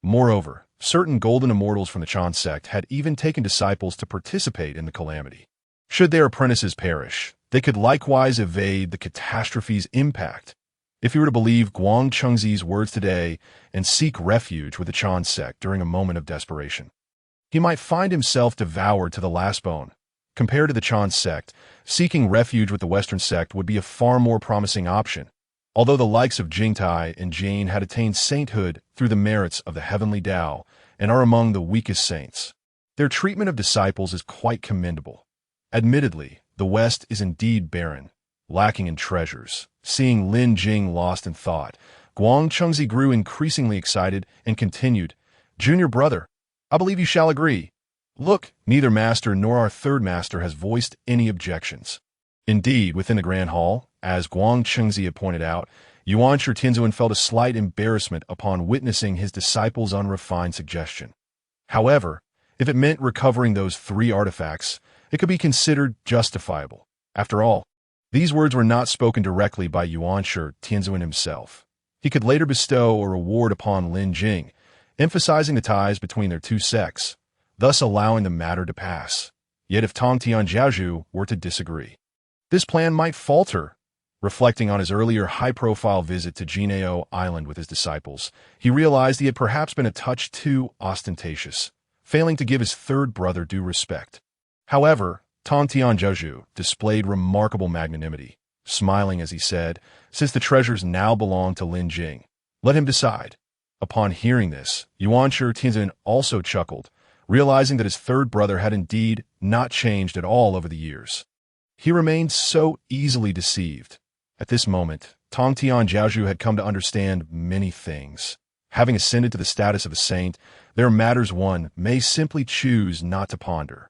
Speaker 1: Moreover, certain golden immortals from the Chan sect had even taken disciples to participate in the calamity. Should their apprentices perish, they could likewise evade the catastrophe's impact. If you were to believe Guang Chengzi's words today and seek refuge with the Chan sect during a moment of desperation, he might find himself devoured to the last bone. Compared to the Chan sect, seeking refuge with the Western sect would be a far more promising option. Although the likes of Jingtai and Jane had attained sainthood through the merits of the heavenly Dao and are among the weakest saints, their treatment of disciples is quite commendable. Admittedly, the West is indeed barren, lacking in treasures. Seeing Lin Jing lost in thought, Guang Chengzi grew increasingly excited and continued, "Junior brother, I believe you shall agree. Look, neither master nor our third master has voiced any objections." Indeed, within the Grand Hall, as Guang Chengzi had pointed out, Yuan-Shi Tianzuan felt a slight embarrassment upon witnessing his disciple's unrefined suggestion. However, if it meant recovering those three artifacts, it could be considered justifiable. After all, these words were not spoken directly by Yuan-Shi Tianzuan himself. He could later bestow a reward upon Lin Jing, emphasizing the ties between their two sects, thus allowing the matter to pass. Yet if Tong Tianjiaozhu were to disagree, this plan might falter. Reflecting on his earlier high-profile visit to Jinao Island with his disciples, he realized he had perhaps been a touch too ostentatious, failing to give his third brother due respect. However, Tong Tianjiaozhu displayed remarkable magnanimity, smiling as he said, "Since the treasures now belong to Lin Jing, let him decide." Upon hearing this, Yuan-Shi Tianzuan also chuckled, realizing that his third brother had indeed not changed at all over the years. He remained so easily deceived. At this moment, Tong Tianjiaozhu had come to understand many things. Having ascended to the status of a saint, there are matters one may simply choose not to ponder.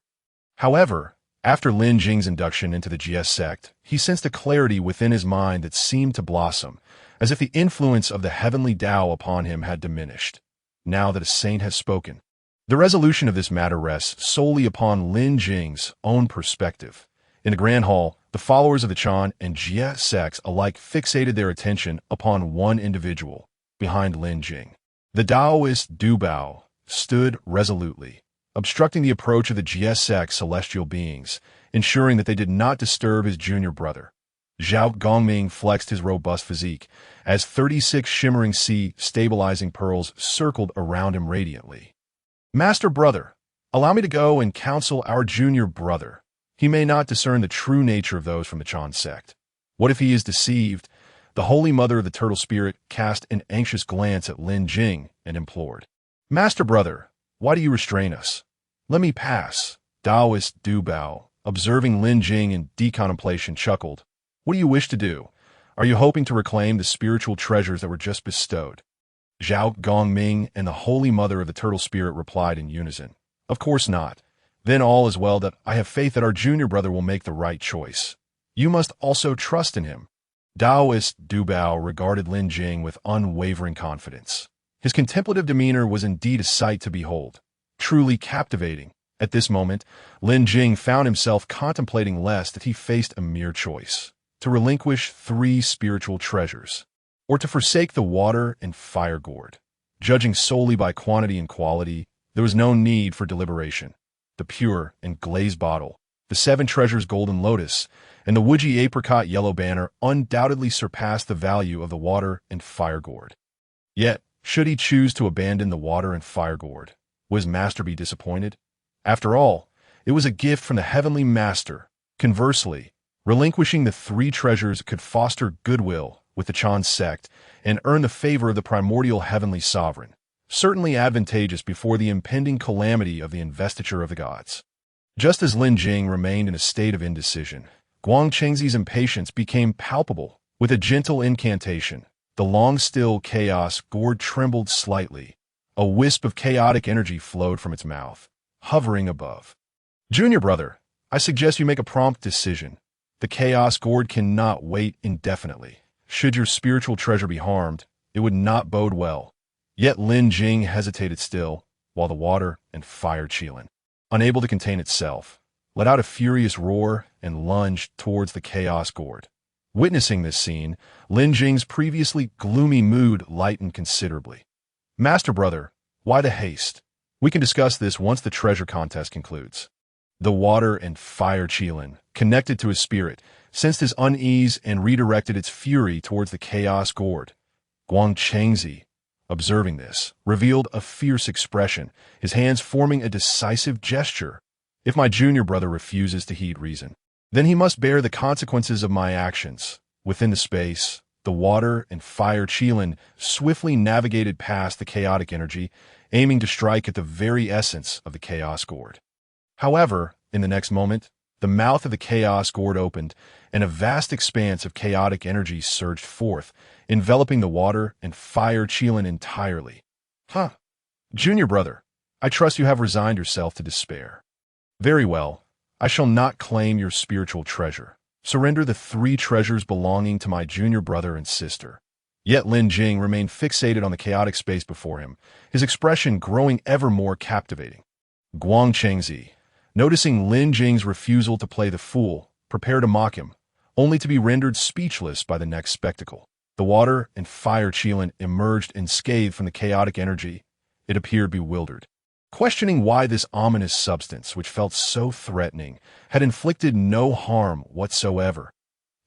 Speaker 1: However, after Lin Jing's induction into the GS sect, he sensed a clarity within his mind that seemed to blossom, as if the influence of the heavenly Dao upon him had diminished. Now that a saint has spoken, the resolution of this matter rests solely upon Lin Jing's own perspective. In the Grand Hall, the followers of the Chan and Jie sects alike fixated their attention upon one individual, behind Lin Jing. The Taoist Du Bao stood resolutely, obstructing the approach of the Jie sect celestial beings, ensuring that they did not disturb his junior brother. Zhao Gongming flexed his robust physique, as 36 shimmering sea stabilizing pearls circled around him radiantly. "Master brother, allow me to go and counsel our junior brother. He may not discern the true nature of those from the Chan sect. What if he is deceived?" The Holy Mother of the Turtle Spirit cast an anxious glance at Lin Jing and implored, "Master brother, why do you restrain us? Let me pass." Taoist Du Bao, observing Lin Jing in deep contemplation, chuckled. "What do you wish to do? Are you hoping to reclaim the spiritual treasures that were just bestowed?" Zhao Gongming and the Holy Mother of the Turtle Spirit replied in unison, "Of course not. Then all is well. That I have faith that our junior brother will make the right choice. You must also trust in him." Taoist Du Bao regarded Lin Jing with unwavering confidence. His contemplative demeanor was indeed a sight to behold, truly captivating, At this moment, Lin Jing found himself contemplating lest that he faced a mere choice: to relinquish 3 spiritual treasures, or to forsake the water and fire gourd. Judging solely by quantity and quality, there was no need for deliberation. The pure and glazed bottle, the 7 treasures golden lotus, and the woody apricot yellow banner undoubtedly surpassed the value of the water and fire gourd. Yet, should he choose to abandon the water and fire gourd, would his master be disappointed? After all, it was a gift from the heavenly master. Conversely, relinquishing the 3 treasures could foster goodwill with the Chan sect and earn the favor of the primordial heavenly sovereign, certainly advantageous before the impending calamity of the investiture of the gods. Just as Lin Jing remained in a state of indecision, Guang Chengzi's impatience became palpable. With a gentle incantation, the long-still chaos gourd trembled slightly. A wisp of chaotic energy flowed from its mouth, hovering above. "Junior brother, I suggest you make a prompt decision. The chaos gourd cannot wait indefinitely. Should your spiritual treasure be harmed, it would not bode well." Yet Lin Jing hesitated still, while the water and fire Qilin, unable to contain itself, let out a furious roar and lunged towards the chaos gourd. Witnessing this scene, Lin Jing's previously gloomy mood lightened considerably. "Master brother, why the haste? We can discuss this once the treasure contest concludes." The water and fire Qilin, connected to his spirit, sensed his unease and redirected its fury towards the chaos gourd. Guang Chengzi, observing this, revealed a fierce expression, his hands forming a decisive gesture. "If my junior brother refuses to heed reason, then he must bear the consequences of my actions." Within the space, the water and fire Qilin swiftly navigated past the chaotic energy, aiming to strike at the very essence of the chaos gourd. However, in the next moment, the mouth of the chaos gourd opened, and a vast expanse of chaotic energy surged forth, enveloping the water and fire Qilin entirely. "Huh. Junior brother, I trust you have resigned yourself to despair. Very well. I shall not claim your spiritual treasure. Surrender the 3 treasures belonging to my junior brother and sister." Yet Lin Jing remained fixated on the chaotic space before him, his expression growing ever more captivating. Guang Chengzi, noticing Lin Jing's refusal to play the fool, prepared to mock him, only to be rendered speechless by the next spectacle. The water and fire Qilin emerged unscathed from the chaotic energy. It appeared bewildered, questioning why this ominous substance, which felt so threatening, had inflicted no harm whatsoever.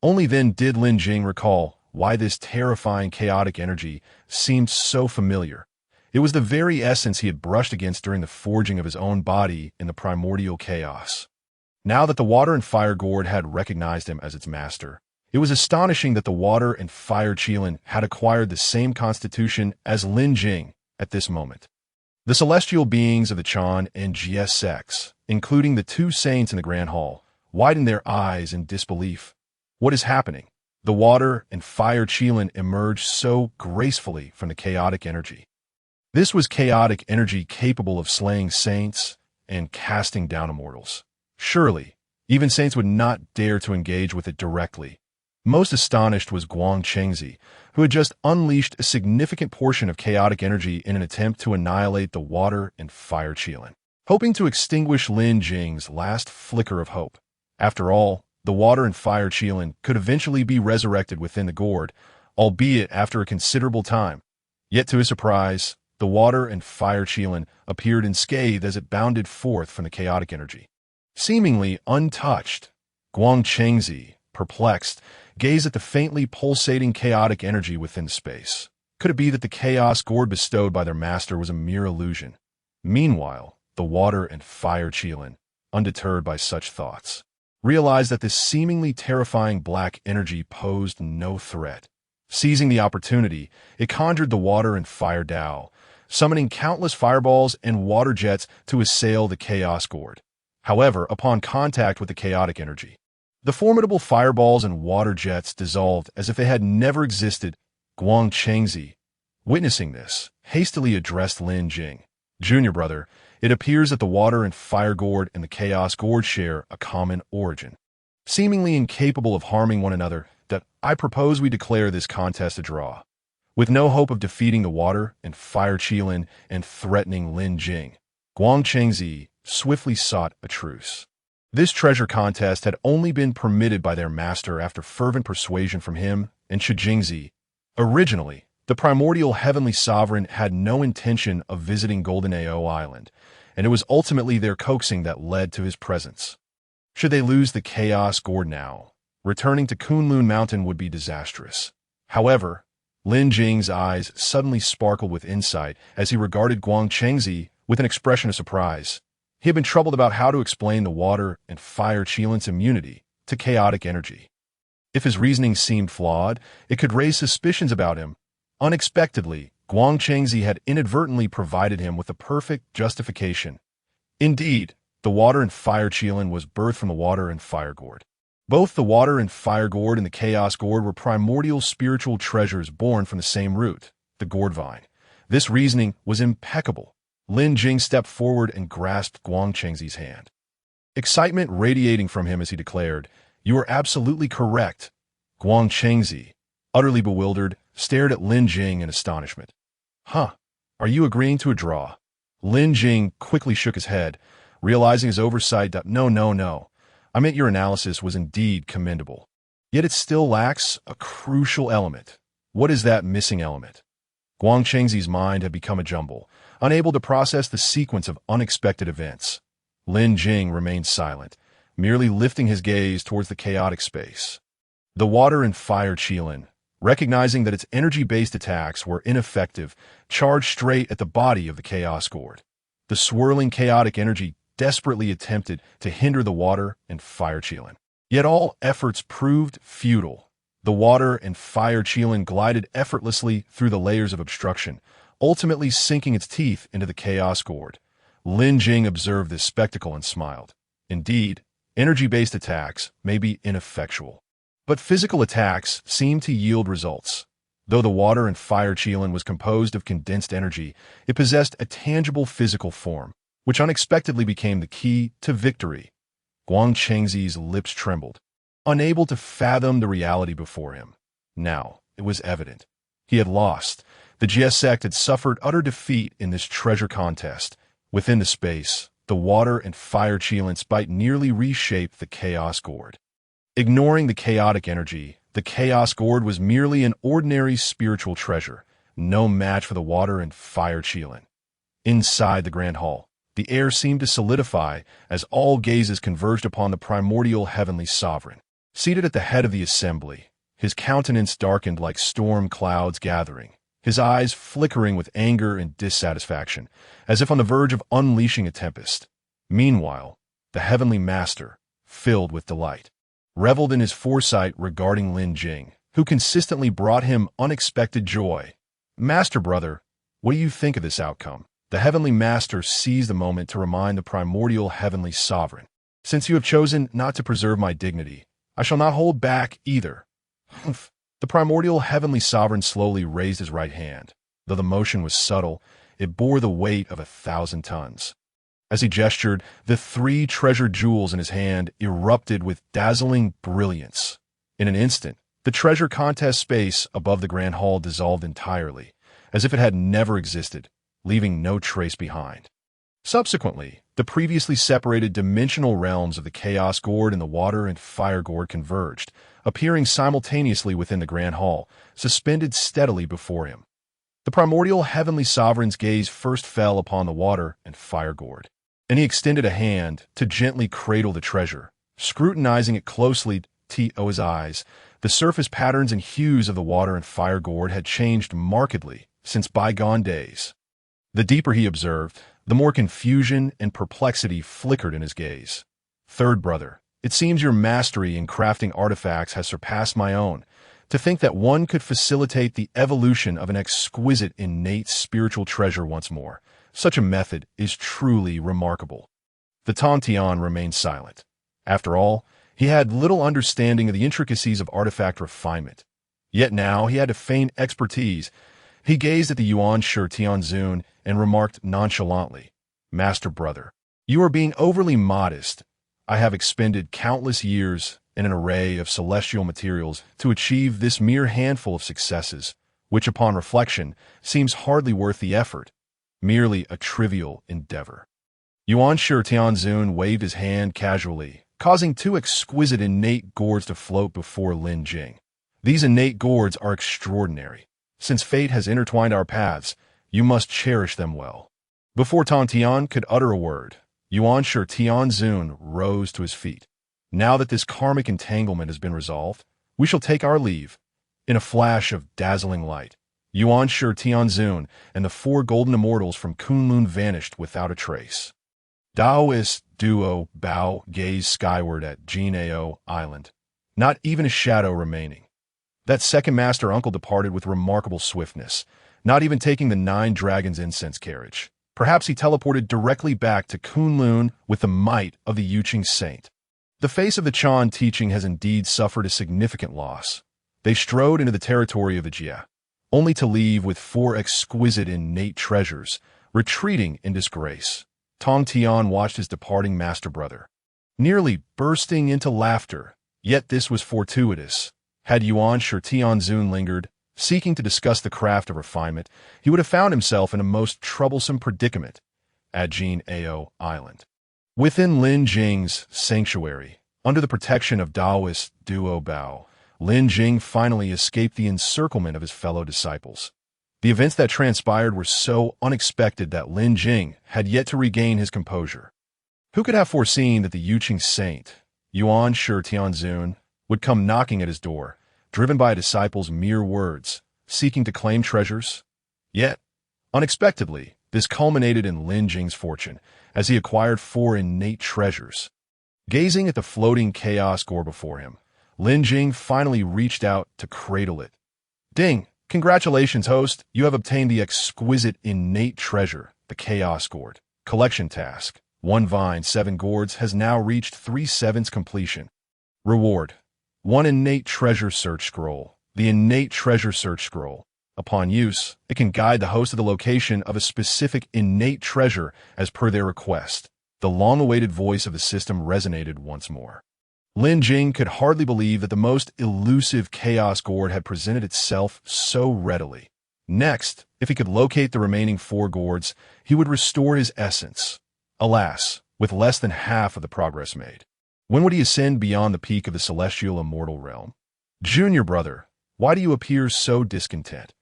Speaker 1: Only then did Lin Jing recall why this terrifying chaotic energy seemed so familiar. It was the very essence he had brushed against during the forging of his own body in the primordial chaos. Now that the water and fire gourd had recognized him as its master, it was astonishing that the water and fire Qilin had acquired the same constitution as Lin Jing at this moment. The celestial beings of the Chan and Jie sects, including the 2 saints in the Grand Hall, widened their eyes in disbelief. What is happening? The water and fire Qilin emerged so gracefully from the chaotic energy. This was chaotic energy capable of slaying saints and casting down immortals. Surely, even saints would not dare to engage with it directly. Most astonished was Guang Chengzi, who had just unleashed a significant portion of chaotic energy in an attempt to annihilate the water and fire Qilin, hoping to extinguish Lin Jing's last flicker of hope. After all, the water and fire Qilin could eventually be resurrected within the gourd, albeit after a considerable time. Yet to his surprise, the water and fire Qilin appeared unscathed as it bounded forth from the chaotic energy. Seemingly untouched, Guang Chengzi, perplexed, gazed at the faintly pulsating chaotic energy within space. Could it be that the chaos gourd bestowed by their master was a mere illusion? Meanwhile, the water and fire Qilin, undeterred by such thoughts, realized that this seemingly terrifying black energy posed no threat. Seizing the opportunity, it conjured the water and fire Dao, summoning countless fireballs and water jets to assail the chaos gourd. However, upon contact with the chaotic energy, the formidable fireballs and water jets dissolved as if they had never existed. Guang Chengzi, witnessing this, hastily addressed Lin Jing. "Junior brother, it appears that the water and fire gourd and the chaos gourd share a common origin. Seemingly incapable of harming one another, that I propose we declare this contest a draw." With no hope of defeating the water and fire Qilin and threatening Lin Jing, Guang Chengzi swiftly sought a truce. This treasure contest had only been permitted by their master after fervent persuasion from him and Shijingzi. Originally, the primordial heavenly sovereign had no intention of visiting Golden Ao Island, and it was ultimately their coaxing that led to his presence. Should they lose the Chaos Gourd now, returning to Kunlun Mountain would be disastrous. However, Lin Jing's eyes suddenly sparkled with insight as he regarded Guang Chengzi with an expression of surprise. He had been troubled about how to explain the water and fire Qilin's immunity to chaotic energy. If his reasoning seemed flawed, it could raise suspicions about him. Unexpectedly, Guang Chengzi had inadvertently provided him with the perfect justification. Indeed, the water and fire Qilin was birthed from the water and fire gourd. Both the water and fire gourd and the chaos gourd were primordial spiritual treasures born from the same root, the gourd vine. This reasoning was impeccable. Lin Jing stepped forward and grasped Guang Chengzi's hand. Excitement radiating from him as he declared, "You are absolutely correct." Guang Chengzi, utterly bewildered, stared at Lin Jing in astonishment. "Huh, are you agreeing to a draw?" Lin Jing quickly shook his head, realizing his oversight. No. I meant your analysis was indeed commendable. Yet it still lacks a crucial element. What is that missing element? Guang Chengzi's mind had become a jumble, unable to process the sequence of unexpected events. Lin Jing remained silent, merely lifting his gaze towards the chaotic space. The water and fire Qilin, recognizing that its energy-based attacks were ineffective, charged straight at the body of the Chaos Gourd. The swirling chaotic energy desperately attempted to hinder the water and fire Qilin. Yet all efforts proved futile. The water and fire Qilin glided effortlessly through the layers of obstruction, ultimately sinking its teeth into the Chaos Gourd. Lin Jing observed this spectacle and smiled. Indeed, energy-based attacks may be ineffectual, but physical attacks seem to yield results. Though the water and fire Qilin was composed of condensed energy, it possessed a tangible physical form, which unexpectedly became the key to victory. Guang Chengzi's lips trembled, unable to fathom the reality before him. Now, it was evident. He had lost. The Jie sect had suffered utter defeat in this treasure contest. Within the space, the water and fire Qilin spite nearly reshaped the Chaos Gourd. Ignoring the chaotic energy, the Chaos Gourd was merely an ordinary spiritual treasure, no match for the water and fire Qilin. Inside the Grand Hall, the air seemed to solidify as all gazes converged upon the primordial heavenly sovereign. Seated at the head of the assembly, his countenance darkened like storm clouds gathering, his eyes flickering with anger and dissatisfaction, as if on the verge of unleashing a tempest. Meanwhile, the heavenly master, filled with delight, reveled in his foresight regarding Lin Jing, who consistently brought him unexpected joy. "Master brother, what do you think of this outcome?" The heavenly master seized the moment to remind the primordial heavenly sovereign. "Since you have chosen not to preserve my dignity, I shall not hold back either." Humph. The primordial heavenly sovereign slowly raised his right hand. Though the motion was subtle, it bore the weight of 1,000 tons. As he gestured, the 3 treasured jewels in his hand erupted with dazzling brilliance. In an instant, the treasure contest space above the Grand Hall dissolved entirely, as if it had never existed, leaving no trace behind. Subsequently, the previously separated dimensional realms of the Chaos Gourd and the Water and Fire Gourd converged, appearing simultaneously within the Grand Hall, suspended steadily before him. The primordial heavenly sovereign's gaze first fell upon the Water and Fire Gourd, and he extended a hand to gently cradle the treasure, scrutinizing it closely. To his eyes, the surface patterns and hues of the Water and Fire Gourd had changed markedly since bygone days. The deeper he observed, the more confusion and perplexity flickered in his gaze. "Third brother, it seems your mastery in crafting artifacts has surpassed my own. To think that one could facilitate the evolution of an exquisite innate spiritual treasure once more, such a method is truly remarkable." The Tontian remained silent. After all, he had little understanding of the intricacies of artifact refinement. Yet now he had to feign expertise. He gazed at the Yuan Shi Tianzun and remarked nonchalantly, "Master brother, you are being overly modest. I have expended countless years in an array of celestial materials to achieve this mere handful of successes, which upon reflection seems hardly worth the effort, merely a trivial endeavor." Yuan Shi Tianzun waved his hand casually, causing two exquisite innate gourds to float before Lin Jing. These innate gourds are extraordinary. Since fate has intertwined our paths, you must cherish them well. Before Tong Tian could utter a word, Yuan Shi Tianzun rose to his feet. Now that this karmic entanglement has been resolved, we shall take our leave. In a flash of dazzling light, Yuan Shi Tianzun and the four golden immortals from Kunlun vanished without a trace. Daoist duo Bao gazed skyward at Jinao Island, not even a shadow remaining. That second master uncle departed with remarkable swiftness, not even taking the 9 dragons incense carriage. Perhaps he teleported directly back to Kunlun with the might of the Yuqing saint. The face of the Chan teaching has indeed suffered a significant loss. They strode into the territory of the Jia, only to leave with 4 exquisite innate treasures, retreating in disgrace. Tong Tian watched his departing master brother, nearly bursting into laughter, yet this was fortuitous. Had Yuan Shi Tianzun lingered, seeking to discuss the craft of refinement, he would have found himself in a most troublesome predicament at Jinao Island. Within Lin Jing's sanctuary, under the protection of Daoist duo Bao, Lin Jing finally escaped the encirclement of his fellow disciples. The events that transpired were so unexpected that Lin Jing had yet to regain his composure. Who could have foreseen that the Yuqing saint, Yuan Shi Tianzun, would come knocking at his door, driven by a disciple's mere words, seeking to claim treasures? Yet, unexpectedly, this culminated in Lin Jing's fortune, as he acquired 4 innate treasures. Gazing at the floating chaos gore before him, Lin Jing finally reached out to cradle it. Ding! Congratulations, host! You have obtained the exquisite innate treasure, the Chaos Gourd. Collection task. 1 vine, 7 gourds has now reached 3/7 completion. Reward. 1 innate treasure search scroll. The innate treasure search scroll. Upon use, it can guide the host to the location of a specific innate treasure as per their request. The long-awaited voice of the system resonated once more. Lin Jing could hardly believe that the most elusive Chaos Gourd had presented itself so readily. Next, if he could locate the remaining 4 gourds, he would restore his essence. Alas, with less than half of the progress made. When would he ascend beyond the peak of the celestial immortal realm? Junior brother, why do you appear so discontent?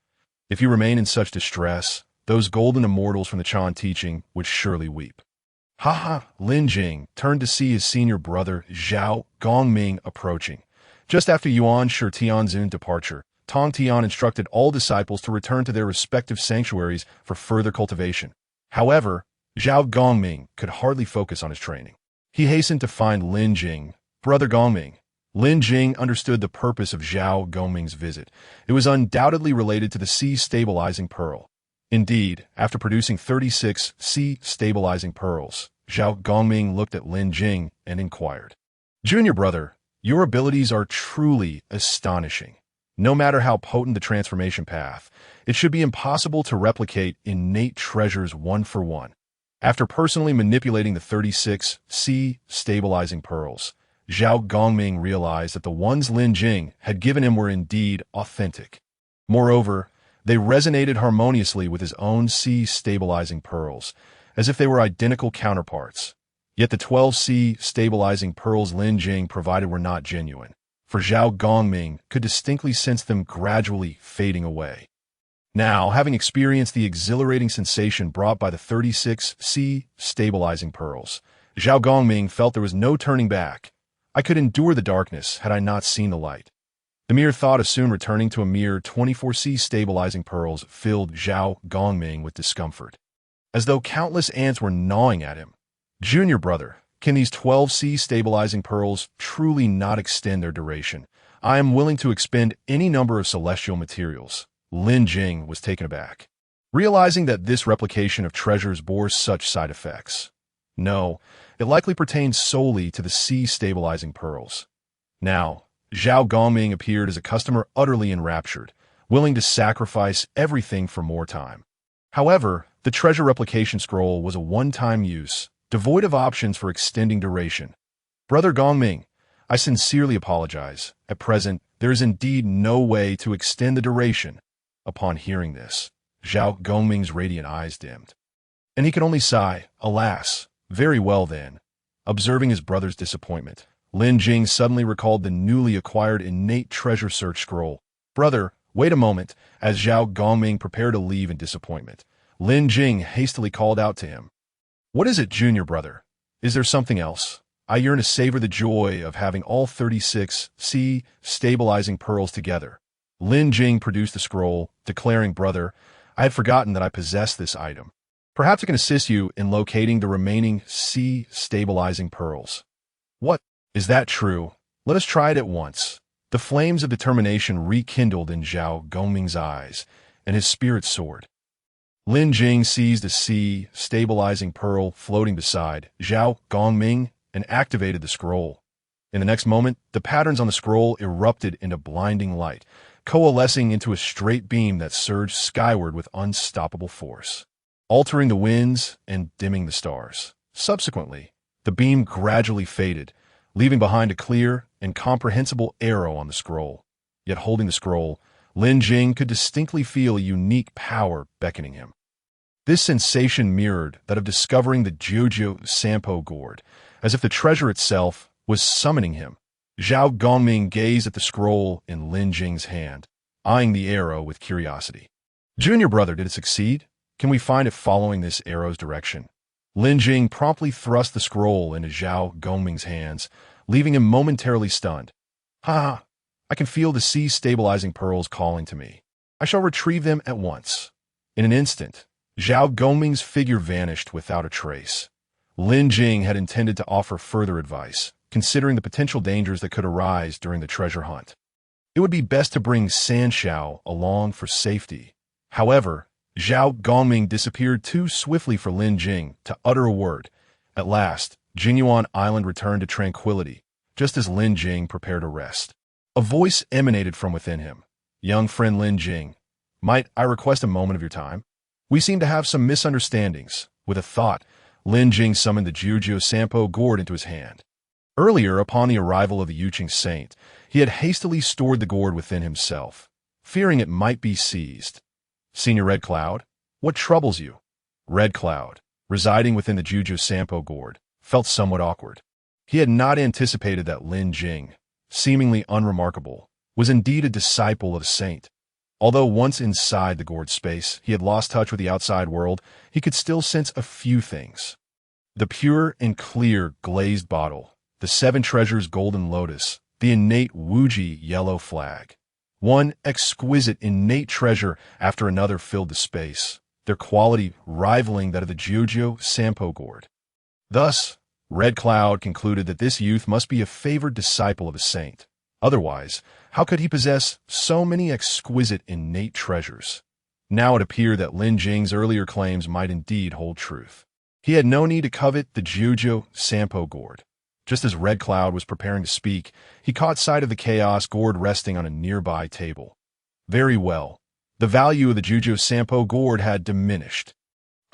Speaker 1: If you remain in such distress, those golden immortals from the Chan teaching would surely weep. Haha, Lin Jing turned to see his senior brother Zhao Gongming approaching. Just after Yuan Shi Tianzun's departure, Tong Tian instructed all disciples to return to their respective sanctuaries for further cultivation. However, Zhao Gongming could hardly focus on his training. He hastened to find Lin Jing. Brother Gongming. Lin Jing understood the purpose of Zhao Gongming's visit. It was undoubtedly related to the sea-stabilizing pearl. Indeed, after producing 36 sea-stabilizing pearls, Zhao Gongming looked at Lin Jing and inquired, Junior brother, your abilities are truly astonishing. No matter how potent the transformation path, it should be impossible to replicate innate treasures 1 for 1. After personally manipulating the 36 sea-stabilizing pearls, Zhao Gongming realized that the ones Lin Jing had given him were indeed authentic. Moreover, they resonated harmoniously with his own sea-stabilizing pearls, as if they were identical counterparts. Yet the 12 sea-stabilizing pearls Lin Jing provided were not genuine, for Zhao Gongming could distinctly sense them gradually fading away. Now, having experienced the exhilarating sensation brought by the 36 sea-stabilizing pearls, Zhao Gongming felt there was no turning back. I could endure the darkness had I not seen the light. The mere thought of soon returning to a mere 24 sea-stabilizing pearls filled Zhao Gongming with discomfort, as though countless ants were gnawing at him. Junior brother, can these 12 sea-stabilizing pearls truly not extend their duration? I am willing to expend any number of celestial materials. Lin Jing was taken aback, realizing that this replication of treasures bore such side effects. No, it likely pertained solely to the sea-stabilizing pearls. Now, Zhao Gongming appeared as a customer utterly enraptured, willing to sacrifice everything for more time. However, the treasure replication scroll was a one-time use, devoid of options for extending duration. Brother Gongming, I sincerely apologize. At present, there is indeed no way to extend the duration. Upon hearing this, Zhao Gongming's radiant eyes dimmed, and he could only sigh, alas, Very well then. Observing his brother's disappointment, Lin Jing suddenly recalled the newly acquired innate treasure search scroll. Brother, wait a moment. As Zhao Gongming prepared to leave in disappointment, Lin Jing hastily called out to him. What is it, junior brother? Is there something else? I yearn to savor the joy of having all 36 stabilizing pearls together. Lin Jing produced the scroll, declaring, Brother, I had forgotten that I possessed this item. Perhaps it can assist you in locating the remaining stabilizing pearls. What? Is that true? Let us try it at once. The flames of determination rekindled in Zhao Gongming's eyes, and his spirit soared. Lin Jing seized a stabilizing pearl floating beside Zhao Gongming and activated the scroll. In the next moment, the patterns on the scroll erupted into blinding light, coalescing into a straight beam that surged skyward with unstoppable force, altering the winds and dimming the stars. Subsequently, the beam gradually faded, leaving behind a clear and comprehensible arrow on the scroll. Yet holding the scroll, Lin Jing could distinctly feel a unique power beckoning him. This sensation mirrored that of discovering the Jojo Sampo gourd, as if the treasure itself was summoning him. Zhao Gongming gazed at the scroll in Lin Jing's hand, eyeing the arrow with curiosity. Junior brother, did it succeed? Can we find it following this arrow's direction? Lin Jing promptly thrust the scroll into Zhao Gongming's hands, leaving him momentarily stunned. Ha! I can feel the stabilizing pearls calling to me. I shall retrieve them at once. In an instant, Zhao Gongming's figure vanished without a trace. Lin Jing had intended to offer further advice, considering the potential dangers that could arise during the treasure hunt. It would be best to bring Sanshao along for safety. However, Zhao Gongming disappeared too swiftly for Lin Jing to utter a word. At last, Jingyuan Island returned to tranquility, just as Lin Jing prepared to rest. A voice emanated from within him. Young friend Lin Jing, might I request a moment of your time? We seem to have some misunderstandings. With a thought, Lin Jing summoned the Jojo Sampo gourd into his hand. Earlier, upon the arrival of the Yuqing saint, he had hastily stored the gourd within himself, fearing it might be seized. Senior Red Cloud, what troubles you? Red Cloud, residing within the Jojo Sampo gourd, felt somewhat awkward. He had not anticipated that Lin Jing, seemingly unremarkable, was indeed a disciple of a saint. Although once inside the gourd space, he had lost touch with the outside world, he could still sense a few things. The pure and clear glazed bottle, the seven treasures golden lotus, the innate Wuji yellow flag. One exquisite innate treasure after another filled the space, their quality rivaling that of the Jojo Sampo gourd. Thus, Red Cloud concluded that this youth must be a favored disciple of a saint. Otherwise, how could he possess so many exquisite innate treasures? Now it appeared that Lin Jing's earlier claims might indeed hold truth. He had no need to covet the Jojo Sampo gourd. Just as Red Cloud was preparing to speak, he caught sight of the chaos gourd resting on a nearby table. Very well. The value of the Jojo Sampo gourd had diminished.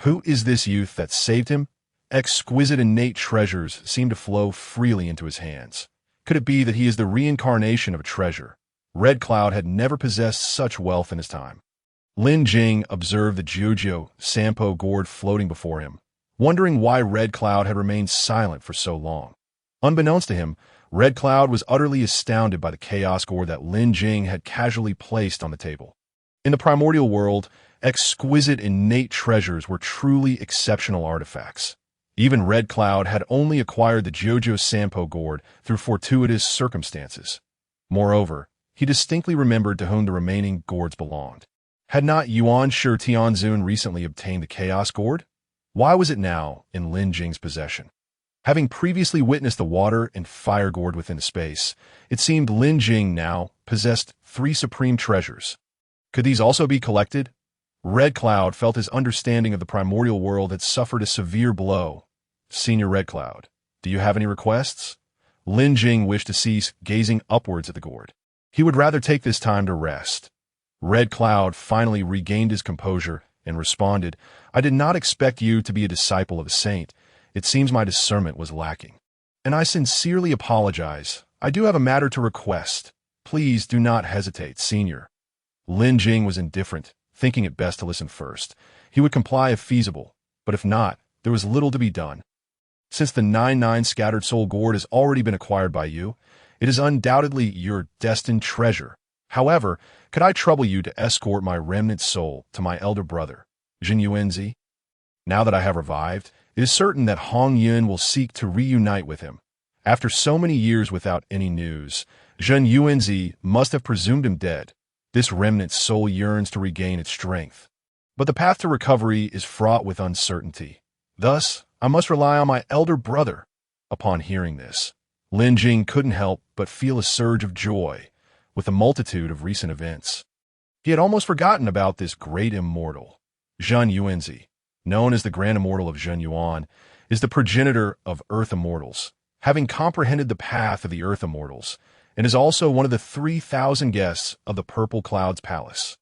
Speaker 1: Who is this youth that saved him? Exquisite innate treasures seemed to flow freely into his hands. Could it be that he is the reincarnation of a treasure? Red Cloud had never possessed such wealth in his time. Lin Jing observed the Jojo Sampo gourd floating before him, wondering why Red Cloud had remained silent for so long. Unbeknownst to him, Red Cloud was utterly astounded by the chaos gourd that Lin Jing had casually placed on the table. In the primordial world, exquisite innate treasures were truly exceptional artifacts. Even Red Cloud had only acquired the Jojo Sampo gourd through fortuitous circumstances. Moreover, he distinctly remembered to whom the remaining gourds belonged. Had not Yuan Shi Tianzun recently obtained the Chaos Gourd? Why was it now in Lin Jing's possession? Having previously witnessed the water and fire gourd within space, it seemed Lin Jing now possessed three supreme treasures. Could these also be collected? Red Cloud felt his understanding of the primordial world had suffered a severe blow. Senior Red Cloud, do you have any requests? Lin Jing wished to cease gazing upwards at the gourd. He would rather take this time to rest. Red Cloud finally regained his composure and responded, I did not expect you to be a disciple of a saint. It seems my discernment was lacking. And I sincerely apologize. I do have a matter to request. Please do not hesitate, Senior. Lin Jing was indifferent, thinking it best to listen first. He would comply if feasible, but if not, there was little to be done. Since the 99 scattered soul gourd has already been acquired by you, it is undoubtedly your destined treasure. However, could I trouble you to escort my remnant soul to my elder brother, Jin Yuanzi? Now that I have revived, it is certain that Hong Yun will seek to reunite with him. After so many years without any news, Jin Yuanzi must have presumed him dead. This remnant soul yearns to regain its strength. But the path to recovery is fraught with uncertainty. Thus, I must rely on my elder brother. Upon hearing this, Lin Jing couldn't help but feel a surge of joy with the multitude of recent events. He had almost forgotten about this great immortal. Jin Yuanzi, known as the Grand Immortal of Zhen Yuan, is the progenitor of Earth Immortals, having comprehended the path of the Earth Immortals, and is also one of the 3,000 guests of the Purple Cloud's Palace.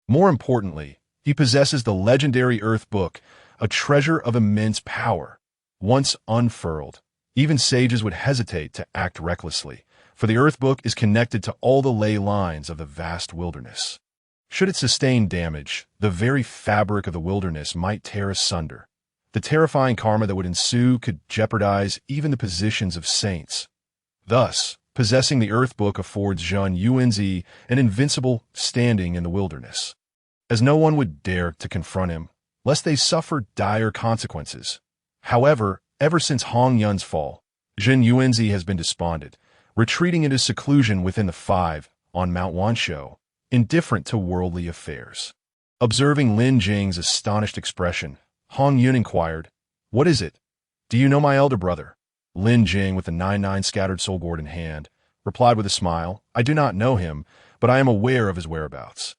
Speaker 1: More importantly, he possesses the legendary Earth Book, a treasure of immense power. Once unfurled, even sages would hesitate to act recklessly, for the Earth Book is connected to all the ley lines of the vast wilderness. Should it sustain damage, the very fabric of the wilderness might tear asunder. The terrifying karma that would ensue could jeopardize even the positions of saints. Thus, possessing the Earth Book affords Jin Yuanzi an invincible standing in the wilderness, as no one would dare to confront him, lest they suffer dire consequences. However, ever since Hong Yun's fall, Jin Yuanzi has been despondent, retreating into seclusion within the Five on Mount Wanshou, indifferent to worldly affairs. Observing Lin Jing's astonished expression, Hong Yun inquired, "What is it? Do you know my elder brother?" Lin Jing, with the 99 scattered soul gourd in hand, replied with a smile, "I do not know him, but I am aware of his whereabouts.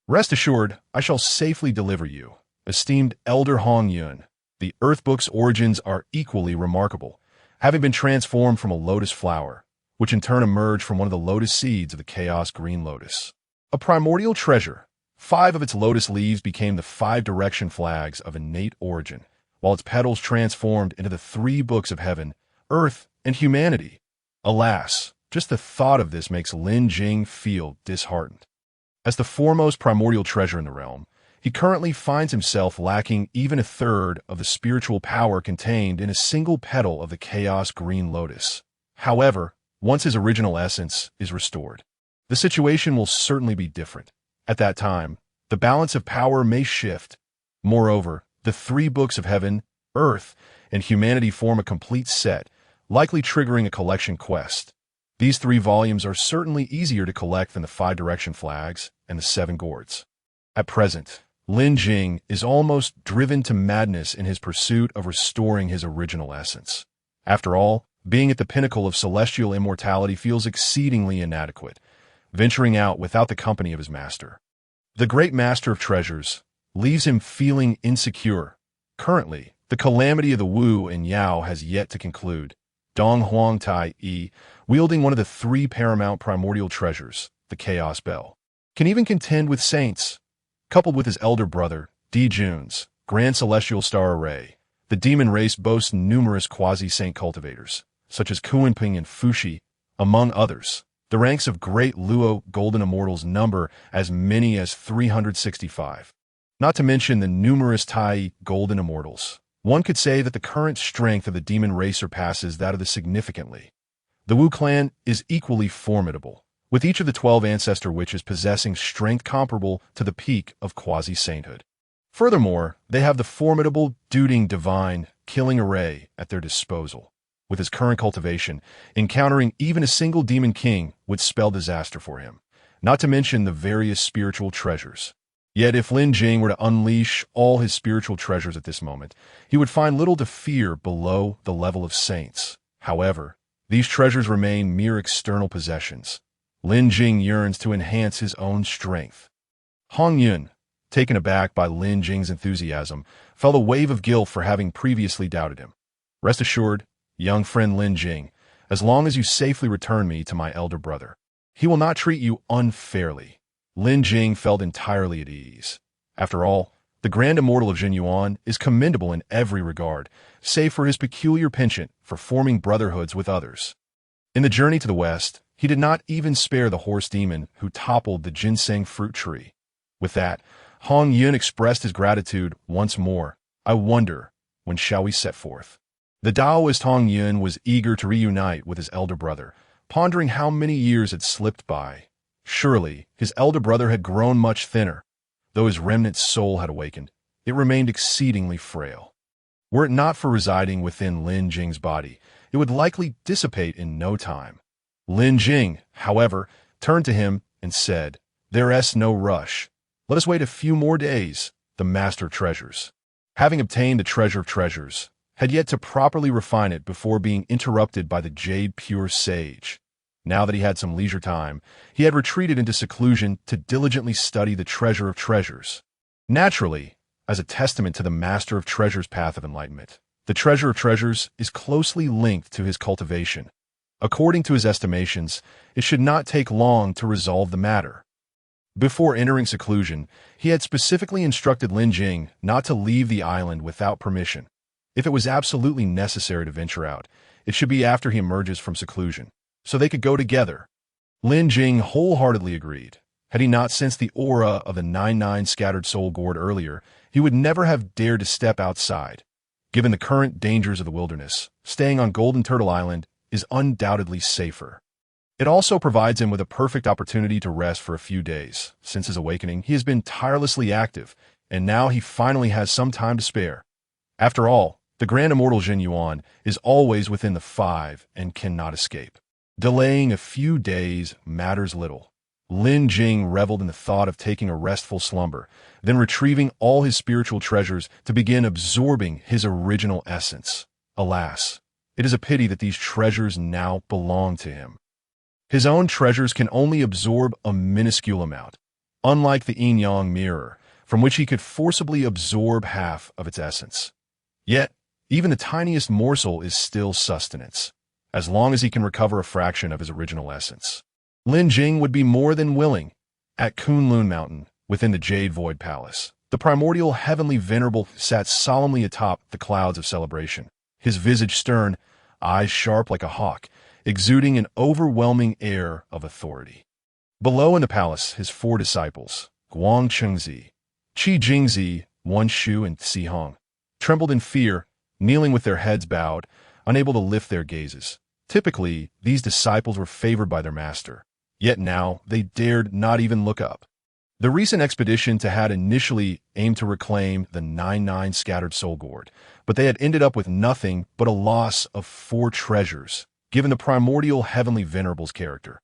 Speaker 1: Rest assured, I shall safely deliver you, esteemed elder Hong Yun. The Earth Book's origins are equally remarkable, having been transformed from a lotus flower, which in turn emerged from one of the lotus seeds of the chaos green lotus. A primordial treasure, 5 of its lotus leaves became the 5 direction flags of innate origin, while its petals transformed into the 3 books of heaven, earth, and humanity. Alas, just the thought of this makes Lin Jing feel disheartened. As the foremost primordial treasure in the realm, he currently finds himself lacking even a third of the spiritual power contained in a single petal of the chaos green lotus. However, once his original essence is restored, the situation will certainly be different. At that time, the balance of power may shift. Moreover, the 3 books of heaven, earth, and humanity form a complete set, likely triggering a collection quest. These 3 volumes are certainly easier to collect than the 5 direction flags and the 7 gourds. At present, Lin Jing is almost driven to madness in his pursuit of restoring his original essence. After all, being at the pinnacle of celestial immortality feels exceedingly inadequate, venturing out without the company of his master. The great master of treasures leaves him feeling insecure. Currently, the calamity of the Wu and Yao has yet to conclude. Dong Huang Tai Yi, wielding one of the 3 paramount primordial treasures, the Chaos Bell, can even contend with saints. Coupled with his elder brother, Di Jun's Grand Celestial Star Array, the demon race boasts numerous quasi-saint cultivators, such as Kuanping and Fuxi, among others. The ranks of Great Luo Golden Immortals number as many as 365. Not to mention the numerous Tai Golden Immortals. One could say that the current strength of the demon race surpasses that of the significantly. The Wu clan is equally formidable, with each of the 12 ancestor witches possessing strength comparable to the peak of quasi-sainthood. Furthermore, they have the formidable Duding Divine Killing Array at their disposal. With his current cultivation, encountering even a single demon king would spell disaster for him, not to mention the various spiritual treasures. Yet if Lin Jing were to unleash all his spiritual treasures at this moment, he would find little to fear below the level of saints. However, these treasures remain mere external possessions. Lin Jing yearns to enhance his own strength. Hong Yun, taken aback by Lin Jing's enthusiasm, felt a wave of guilt for having previously doubted him. Rest assured, young friend Lin Jing, as long as you safely return me to my elder brother, he will not treat you unfairly. Lin Jing felt entirely at ease. After all, the Grand Immortal of Zhen Yuan is commendable in every regard, save for his peculiar penchant for forming brotherhoods with others. In the journey to the west, he did not even spare the horse demon who toppled the ginseng fruit tree. With that, Hong Yun expressed his gratitude once more. "I wonder, when shall we set forth?" The Taoist Hong Yun was eager to reunite with his elder brother, pondering how many years had slipped by. Surely, his elder brother had grown much thinner. Though his remnant soul had awakened, it remained exceedingly frail. Were it not for residing within Lin Jing's body, it would likely dissipate in no time. Lin Jing, however, turned to him and said, "There's no rush. Let us wait a few more days." The master of treasures, having obtained the treasure of treasures, had yet to properly refine it before being interrupted by the jade pure sage. Now that he had some leisure time, he had retreated into seclusion to diligently study the treasure of treasures. Naturally, as a testament to the master of treasures' path of enlightenment, the treasure of treasures is closely linked to his cultivation. According to his estimations, it should not take long to resolve the matter. Before entering seclusion, he had specifically instructed Lin Jing not to leave the island without permission. If it was absolutely necessary to venture out, it should be after he emerges from seclusion, so they could go together. Lin Jing wholeheartedly agreed. Had he not sensed the aura of the 99 scattered soul gourd earlier, he would never have dared to step outside. Given the current dangers of the wilderness, staying on Golden Turtle Island is undoubtedly safer. It also provides him with a perfect opportunity to rest for a few days. Since his awakening, he has been tirelessly active, and now he finally has some time to spare. After all, the Grand Immortal Jin Yuan is always within the 5 and cannot escape. Delaying a few days matters little. Lin Jing reveled in the thought of taking a restful slumber, then retrieving all his spiritual treasures to begin absorbing his original essence. Alas, it is a pity that these treasures now belong to him. His own treasures can only absorb a minuscule amount, unlike the yin-yang mirror, from which he could forcibly absorb half of its essence. Yet, even the tiniest morsel is still sustenance, as long as he can recover a fraction of his original essence. Lin Jing would be more than willing. At Kunlun Mountain, within the Jade Void Palace, the primordial heavenly venerable sat solemnly atop the clouds of celebration, his visage stern, eyes sharp like a hawk, exuding an overwhelming air of authority. Below in the palace, his 4 disciples, Guang Chengzi, Qi Jingzi, Wan Shu, and Si Hong, trembled in fear, kneeling with their heads bowed, unable to lift their gazes. Typically, these disciples were favored by their master, yet now they dared not even look up. The recent expedition had initially aimed to reclaim the 99 scattered soul gourd, but they had ended up with nothing but a loss of 4 treasures, given the primordial heavenly venerable's character.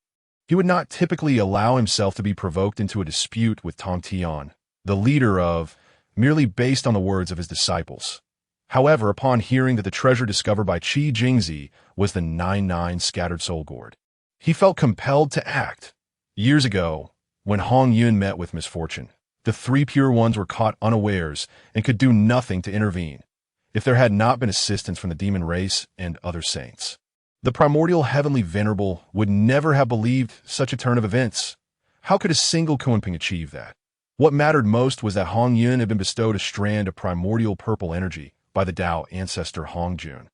Speaker 1: He would not typically allow himself to be provoked into a dispute with Tong Tian, the leader of, merely based on the words of his disciples. However, upon hearing that the treasure discovered by Qi Jingzi was the 99 scattered soul gourd, he felt compelled to act. Years ago, when Hong Yun met with misfortune, the 3 pure ones were caught unawares and could do nothing to intervene, if there had not been assistance from the demon race and other saints. The primordial heavenly venerable would never have believed such a turn of events. How could a single Kunping achieve that? What mattered most was that Hong Yun had been bestowed a strand of primordial purple energy by the Dao ancestor Hong Jun.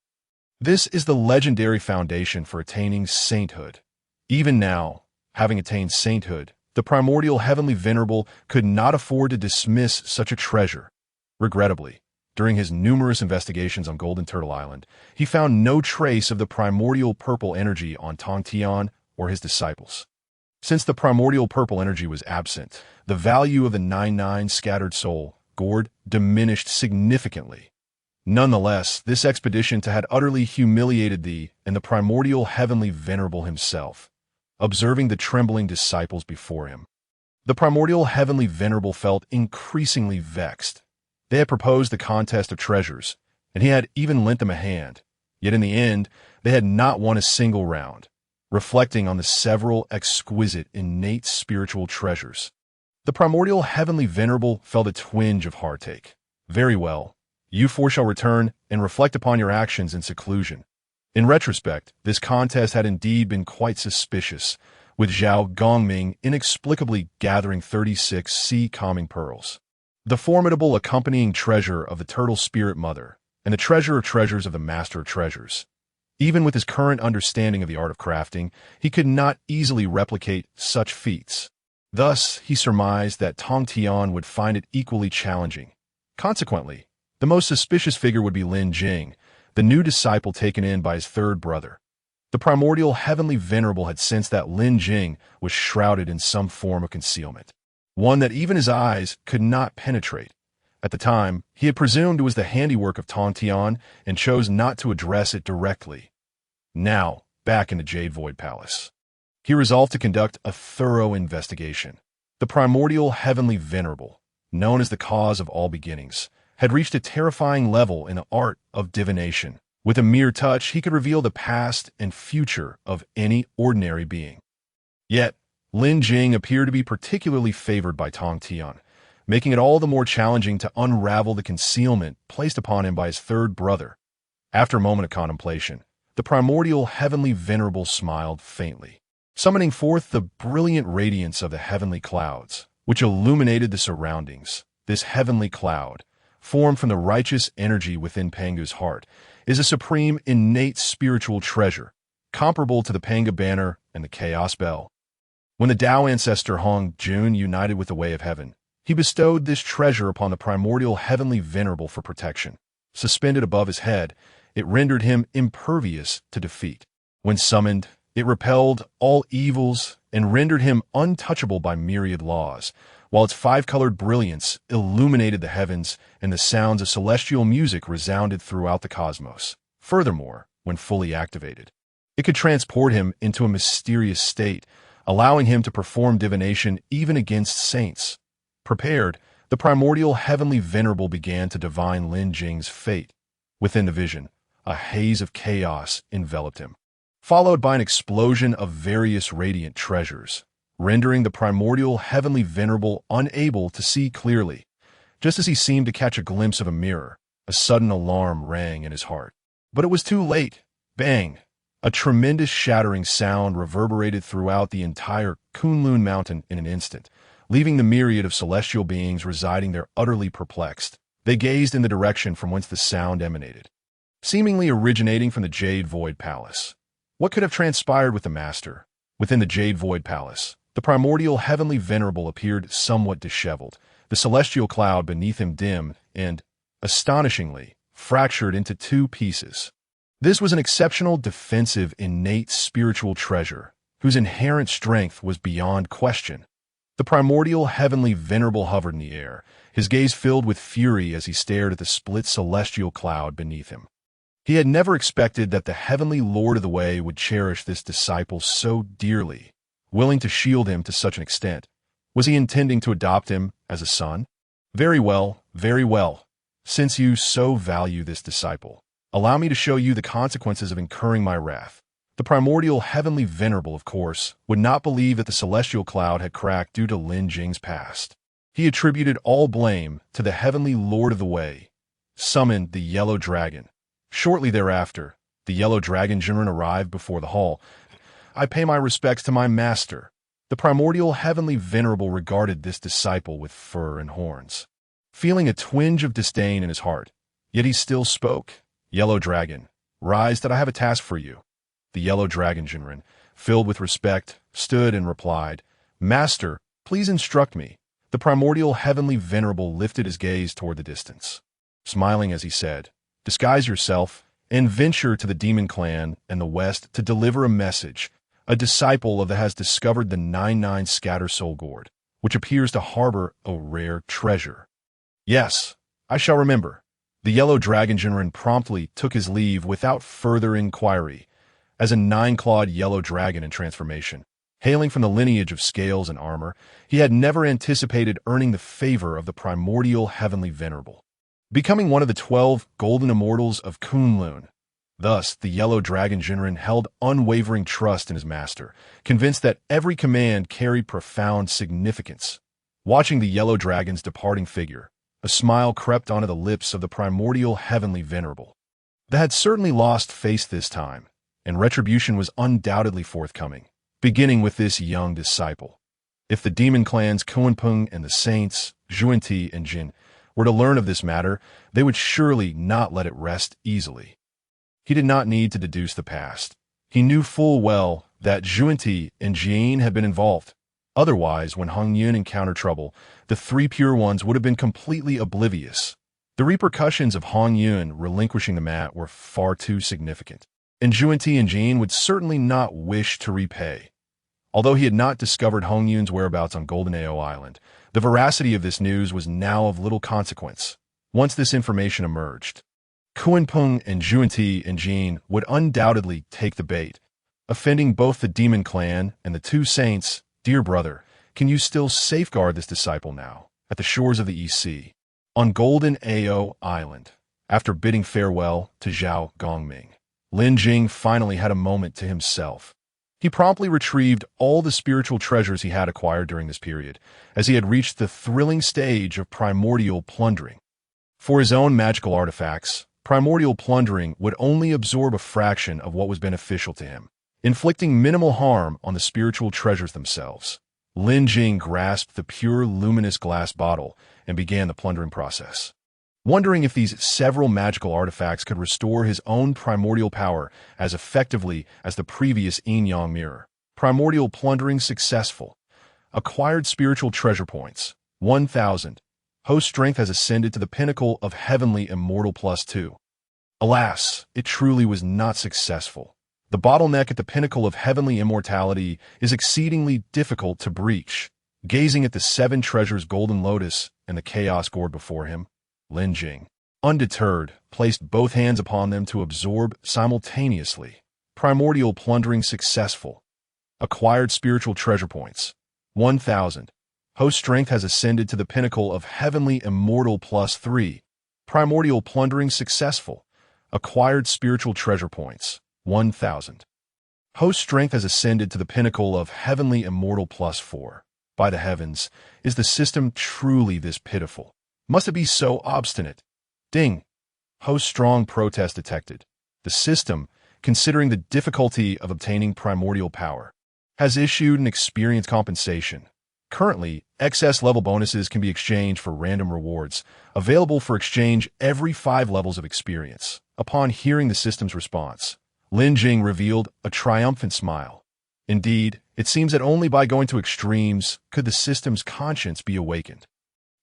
Speaker 1: This is the legendary foundation for attaining sainthood. Even now, having attained sainthood, the primordial heavenly venerable could not afford to dismiss such a treasure. Regrettably, during his numerous investigations on Golden Turtle Island, he found no trace of the primordial purple energy on Tong Tian or his disciples. Since the primordial purple energy was absent, the value of the 99 scattered soul gourd diminished significantly. Nonetheless, this expedition had utterly humiliated thee and the primordial heavenly venerable himself, observing the trembling disciples before him. The primordial heavenly venerable felt increasingly vexed. They had proposed the contest of treasures, and he had even lent them a hand, yet in the end, they had not won a single round. Reflecting on the several exquisite innate spiritual treasures, the primordial heavenly venerable felt a twinge of heartache. Very well, you 4 shall return and reflect upon your actions in seclusion. In retrospect, this contest had indeed been quite suspicious, with Zhao Gongming inexplicably gathering 36 sea calming pearls, the formidable accompanying treasure of the turtle spirit mother, and the treasure of treasures of the master of treasures. Even with his current understanding of the art of crafting, he could not easily replicate such feats. Thus, he surmised that Tong Tian would find it equally challenging. Consequently, the most suspicious figure would be Lin Jing, the new disciple taken in by his third brother. The primordial heavenly venerable had sensed that Lin Jing was shrouded in some form of concealment, one that even his eyes could not penetrate. At the time, he had presumed it was the handiwork of Tong Tian and chose not to address it directly. Now, back in the Jade Void Palace, he resolved to conduct a thorough investigation. The primordial heavenly venerable, known as the cause of all beginnings, had reached a terrifying level in the art of divination. With a mere touch, he could reveal the past and future of any ordinary being. Yet, Lin Jing appeared to be particularly favored by Tong Tian, making it all the more challenging to unravel the concealment placed upon him by his third brother. After a moment of contemplation, the primordial heavenly venerable smiled faintly, summoning forth the brilliant radiance of the heavenly clouds, which illuminated the surroundings. This heavenly cloud, formed from the righteous energy within Pangu's heart, is a supreme innate spiritual treasure, comparable to the Panga banner and the Chaos Bell. When the Dao ancestor Hong Jun united with the Way of Heaven, he bestowed this treasure upon the primordial heavenly venerable for protection. Suspended above his head, it rendered him impervious to defeat. When summoned, it repelled all evils and rendered him untouchable by myriad laws, while its five-colored brilliance illuminated the heavens and the sounds of celestial music resounded throughout the cosmos. Furthermore, when fully activated, it could transport him into a mysterious state, allowing him to perform divination even against saints. Prepared, the primordial heavenly venerable began to divine Lin Jing's fate. Within the vision, a haze of chaos enveloped him, followed by an explosion of various radiant treasures, rendering the primordial heavenly venerable unable to see clearly. Just as he seemed to catch a glimpse of a mirror, a sudden alarm rang in his heart. But it was too late. Bang! A tremendous shattering sound reverberated throughout the entire Kunlun mountain in an instant, leaving the myriad of celestial beings residing there utterly perplexed. They gazed in the direction from whence the sound emanated, seemingly originating from the Jade Void Palace. What could have transpired with the master? Within the Jade Void Palace, the primordial heavenly venerable appeared somewhat disheveled, the celestial cloud beneath him dim and, astonishingly, fractured into two pieces. This was an exceptional defensive innate spiritual treasure, whose inherent strength was beyond question. The primordial heavenly venerable hovered in the air, his gaze filled with fury as he stared at the split celestial cloud beneath him. He had never expected that the heavenly Lord of the Way would cherish this disciple so dearly, willing to shield him to such an extent. Was he intending to adopt him as a son? Very well, very well. Since you so value this disciple, allow me to show you the consequences of incurring my wrath. The primordial heavenly venerable, of course, would not believe that the celestial cloud had cracked due to Lin Jing's past. He attributed all blame to the heavenly Lord of the Way, summoned the yellow dragon. Shortly thereafter, the yellow dragon Jinren arrived before the hall. I pay my respects to my master. The primordial heavenly venerable regarded this disciple with fur and horns, feeling a twinge of disdain in his heart. Yet he still spoke. Yellow dragon, rise that I have a task for you. The yellow dragon Jinren, filled with respect, stood and replied, Master, please instruct me. The primordial heavenly venerable lifted his gaze toward the distance, smiling as he said, disguise yourself and venture to the demon clan and the west to deliver a message. A disciple of the has discovered the 99 scatter soul gourd, which appears to harbor a rare treasure. Yes, I shall remember. The yellow dragon Jinren promptly took his leave without further inquiry. As a 9-clawed yellow dragon in transformation, hailing from the lineage of scales and armor, he had never anticipated earning the favor of the primordial heavenly venerable, becoming one of the 12 golden immortals of Kunlun. Thus, the yellow dragon Jinren held unwavering trust in his master, convinced that every command carried profound significance. Watching the yellow dragon's departing figure, a smile crept onto the lips of the primordial heavenly venerable. They had certainly lost face this time, and retribution was undoubtedly forthcoming, beginning with this young disciple. If the demon clans Kuanpeng and the saints, Zhuanti and Jin, were to learn of this matter, they would surely not let it rest easily. He did not need to deduce the past. He knew full well that Zhuanti and Jin had been involved. Otherwise, when Hong Yun encountered trouble, the three pure ones would have been completely oblivious. The repercussions of Hong Yun relinquishing the mat were far too significant, and Lin Jing would certainly not wish to repay. Although he had not discovered Hong Yun's whereabouts on Golden Dao Island, the veracity of this news was now of little consequence. Once this information emerged, Kunpeng and Jin would undoubtedly take the bait, offending both the demon clan and the two saints. Dear brother, can you still safeguard this disciple now, at the shores of the East Sea, on Golden Dao Island? After bidding farewell to Zhao Gongming, Lin Jing finally had a moment to himself. He promptly retrieved all the spiritual treasures he had acquired during this period, as he had reached the thrilling stage of primordial plundering. For his own magical artifacts, primordial plundering would only absorb a fraction of what was beneficial to him, inflicting minimal harm on the spiritual treasures themselves. Lin Jing grasped the pure luminous glass bottle and began the plundering process, wondering if these several magical artifacts could restore his own primordial power as effectively as the previous yin-yang mirror. Primordial plundering successful. Acquired spiritual treasure points, 1,000. Host strength has ascended to the pinnacle of heavenly immortal +2. Alas, it truly was not successful. The bottleneck at the pinnacle of heavenly immortality is exceedingly difficult to breach. Gazing at the 7 treasures golden lotus and the chaos gourd before him, Lin Jing, undeterred, placed both hands upon them to absorb simultaneously. Primordial plundering successful. Acquired spiritual treasure points, 1,000. Host strength has ascended to the pinnacle of heavenly immortal +3. Primordial plundering successful. Acquired spiritual treasure points, 1,000. Host strength has ascended to the pinnacle of heavenly immortal +4. By the heavens, is the system truly this pitiful? Must it be so obstinate? Ding! Host strong protest detected. The system, considering the difficulty of obtaining primordial power, has issued an experience compensation. Currently, excess level bonuses can be exchanged for random rewards, available for exchange every 5 levels of experience. Upon hearing the system's response, Lin Jing revealed a triumphant smile. Indeed, it seems that only by going to extremes could the system's conscience be awakened.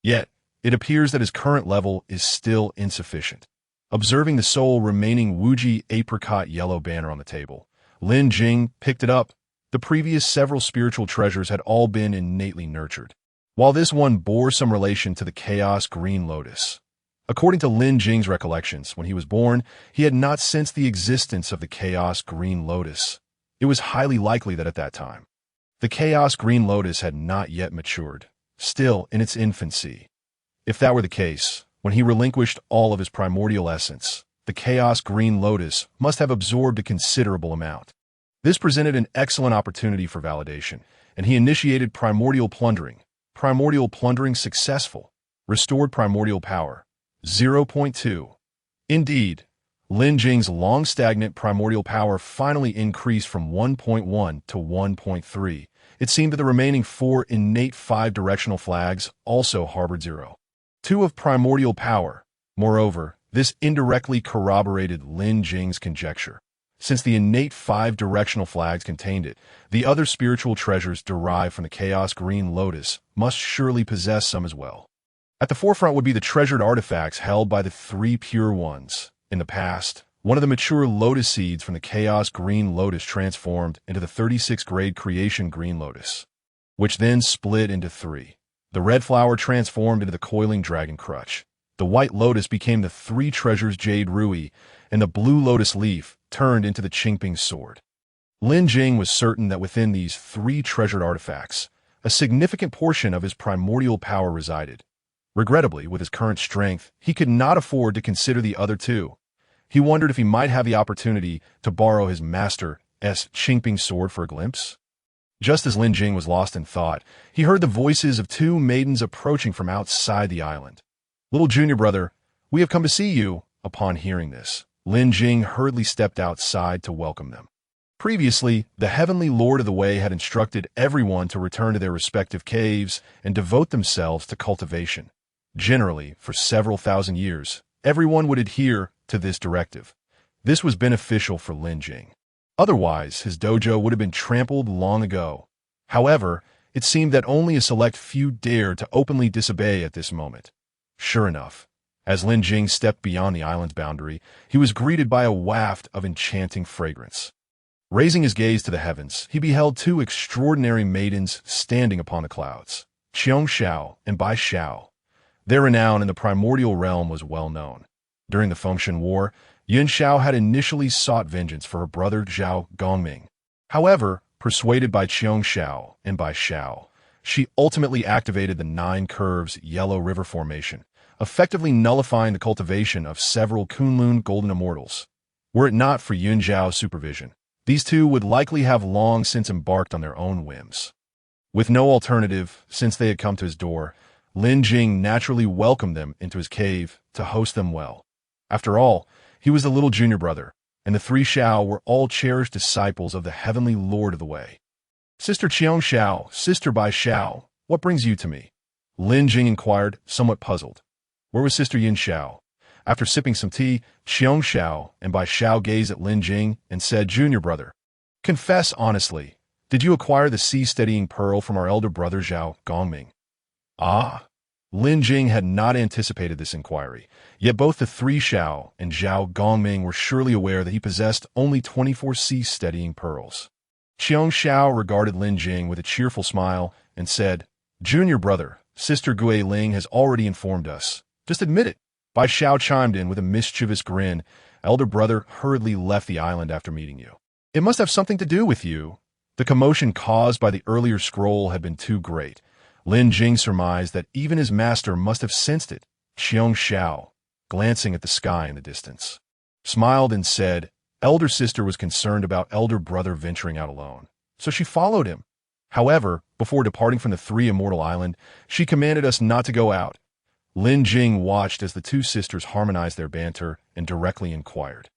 Speaker 1: Yet, it appears that his current level is still insufficient. Observing the sole remaining Wuji apricot yellow banner on the table, Lin Jing picked it up. The previous several spiritual treasures had all been innately nurtured, while this one bore some relation to the chaos green lotus. According to Lin Jing's recollections, when he was born, he had not sensed the existence of the chaos green lotus. It was highly likely that at that time, the chaos green lotus had not yet matured, still in its infancy. If that were the case, when he relinquished all of his primordial essence, the chaos green lotus must have absorbed a considerable amount. This presented an excellent opportunity for validation, and he initiated primordial plundering. Primordial plundering successful. Restored primordial power, 0.2. Indeed, Lin Jing's long-stagnant primordial power finally increased from 1.1 to 1.3. It seemed that the remaining 4 innate 5-directional flags also harbored 0.2 of primordial power. Moreover, this indirectly corroborated Lin Jing's conjecture. Since the innate 5-directional flags contained it, the other spiritual treasures derived from the Chaos Green Lotus must surely possess some as well. At the forefront would be the treasured artifacts held by the 3 pure ones. In the past, one of the mature lotus seeds from the Chaos Green Lotus transformed into the 36th grade Creation Green Lotus, which then split into 3. The red flower transformed into the Coiling Dragon Crutch. The white lotus became the 3 treasures Jade Rui, and the blue lotus leaf turned into the Qingping sword. Lin Jing was certain that within these 3 treasured artifacts, a significant portion of his primordial power resided. Regrettably, with his current strength, he could not afford to consider the other 2. He wondered if he might have the opportunity to borrow his master's Qingping sword for a glimpse. Just as Lin Jing was lost in thought, he heard the voices of 2 maidens approaching from outside the island. "Little junior brother, we have come to see you." Upon hearing this, Lin Jing hurriedly stepped outside to welcome them. Previously, the Heavenly Lord of the Way had instructed everyone to return to their respective caves and devote themselves to cultivation. Generally, for several thousand years, everyone would adhere to this directive. This was beneficial for Lin Jing. Otherwise, his dojo would have been trampled long ago. However, it seemed that only a select few dared to openly disobey at this moment. Sure enough, As Lin Jing stepped beyond the island's boundary, he was greeted by a waft of enchanting fragrance. Raising his gaze to the heavens, he beheld two extraordinary maidens standing upon the clouds, Qiong Xiao and Bai Xiao. Their renown in the primordial realm was well known. During the Fengshen War, Yun Xiao had initially sought vengeance for her brother Zhao Gongming. However, persuaded by Qiong Xiao and Bai Xiao, she ultimately activated the Nine Curves Yellow River Formation, effectively nullifying the cultivation of several Kunlun Golden Immortals. Were it not for Yun Zhao's supervision, these two would likely have long since embarked on their own whims. With no alternative, since they had come to his door, Lin Jing naturally welcomed them into his cave to host them well. After all, he was the little junior brother, and the three Xiao were all cherished disciples of the heavenly Lord of the Way. "Sister Qiong Xiao, Sister Bai Xiao, what brings you to me?" Lin Jing inquired, somewhat puzzled. Where was Sister Yin Xiao? After sipping some tea, Qiong Xiao and Bai Xiao gazed at Lin Jing and said, "Junior brother, confess honestly, did you acquire the sea-steadying pearl from our elder brother Zhao Gongming?" Ah! Lin Jing had not anticipated this inquiry, yet both the three Xiao and Zhao Gongming were surely aware that he possessed only 24 sea-steadying pearls. Qiong Xiao regarded Lin Jing with a cheerful smile and said, "Junior brother, Sister Gui Ling has already informed us. Just admit it." Bai Xiao chimed in with a mischievous grin. "Elder brother hurriedly left the island after meeting you. It must have something to do with you." The commotion caused by the earlier scroll had been too great. Lin Jing surmised that even his master must have sensed it. Qiong Xiao, glancing at the sky in the distance, smiled and said, "Elder sister was concerned about elder brother venturing out alone, so she followed him. However, before departing from the Three Immortal Island, she commanded us not to go out." Lin Jing watched as the two sisters harmonized their banter and directly inquired,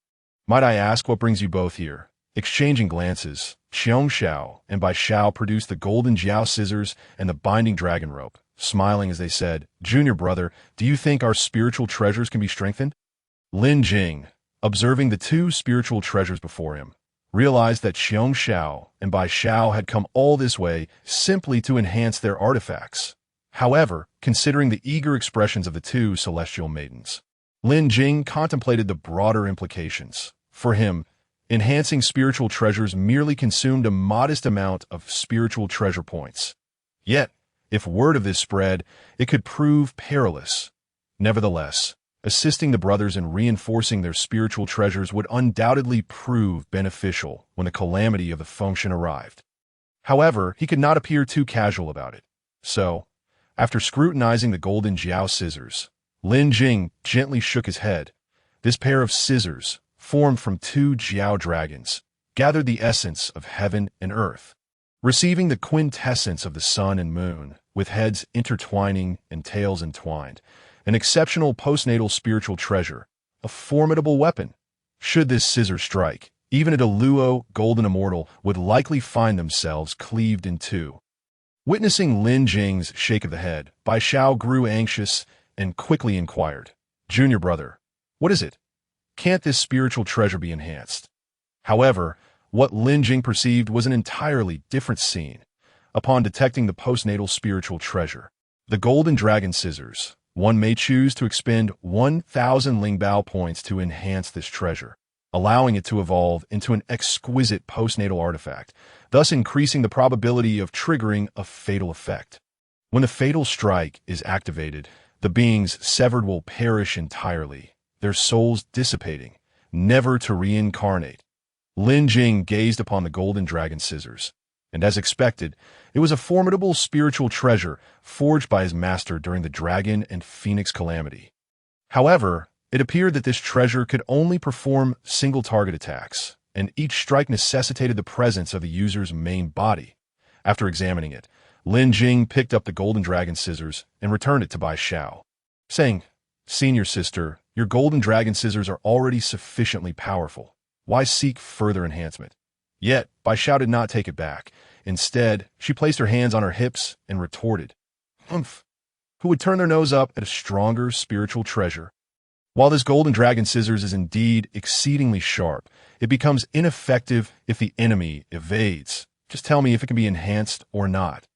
Speaker 1: "Might I ask what brings you both here?" Exchanging glances, Qiong Xiao and Bai Xiao produced the golden jiao scissors and the binding dragon rope, smiling as they said, "Junior brother, do you think our spiritual treasures can be strengthened?" Lin Jing, observing the two spiritual treasures before him, realized that Qiong Xiao and Bai Xiao had come all this way simply to enhance their artifacts. However, considering the eager expressions of the two celestial maidens, Lin Jing contemplated the broader implications. For him, enhancing spiritual treasures merely consumed a modest amount of spiritual treasure points. Yet, if word of this spread, it could prove perilous. Nevertheless, assisting the brothers in reinforcing their spiritual treasures would undoubtedly prove beneficial when the calamity of the Fengshen arrived. However, he could not appear too casual about it. So, after scrutinizing the golden jiao scissors, Lin Jing gently shook his head. This pair of scissors, formed from two jiao dragons, gathered the essence of heaven and earth, receiving the quintessence of the sun and moon, with heads intertwining and tails entwined, an exceptional postnatal spiritual treasure, a formidable weapon. Should this scissor strike, even a Deluo golden immortal would likely find themselves cleaved in two. Witnessing Lin Jing's shake of the head, Bai Xiao grew anxious and quickly inquired, "Junior brother, what is it? Can't this spiritual treasure be enhanced?" However, what Lin Jing perceived was an entirely different scene. Upon detecting the postnatal spiritual treasure, the golden dragon scissors, one may choose to expend 1,000 Lingbao points to enhance this treasure, allowing it to evolve into an exquisite postnatal artifact, thus increasing the probability of triggering a fatal effect. When the fatal strike is activated, the beings severed will perish entirely, their souls dissipating, never to reincarnate. Lin Jing gazed upon the golden dragon scissors, and as expected, it was a formidable spiritual treasure forged by his master during the dragon and phoenix calamity. However, it appeared that this treasure could only perform single target attacks, and each strike necessitated the presence of the user's main body. After examining it, Lin Jing picked up the golden dragon scissors and returned it to Bai Xiao, saying, "Senior sister, your golden dragon scissors are already sufficiently powerful. Why seek further enhancement?" Yet, Bai Xiao did not take it back. Instead, she placed her hands on her hips and retorted, "Humph! Who would turn their nose up at a stronger spiritual treasure? While this golden dragon scissors is indeed exceedingly sharp, it becomes ineffective if the enemy evades. Just tell me if it can be enhanced or not."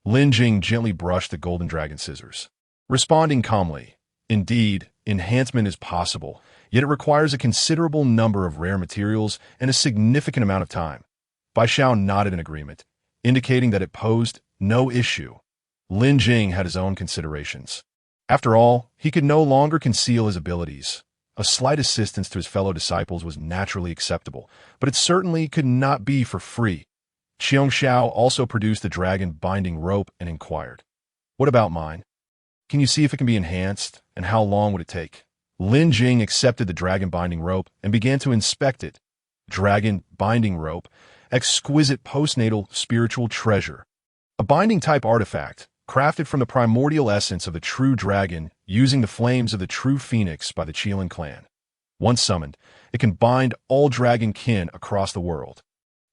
Speaker 1: Lin Jing gently brushed the golden dragon scissors, responding calmly, "Indeed, enhancement is possible, yet it requires a considerable number of rare materials and a significant amount of time. Bai Xiao nodded in agreement, indicating that it posed no issue. Lin Jing had his own considerations. After all, he could no longer conceal his abilities. A slight assistance to his fellow disciples was naturally acceptable, but it certainly could not be for free. Qiong Xiao also produced the dragon binding rope and inquired, "What about mine? Can you see if it can be enhanced, and how long would it take?" Lin Jing accepted the dragon binding rope and began to inspect it. Dragon binding rope, exquisite postnatal spiritual treasure. A binding-type artifact, crafted from the primordial essence of the true dragon using the flames of the true phoenix by the Qilin clan. Once summoned, it can bind all dragon kin across the world.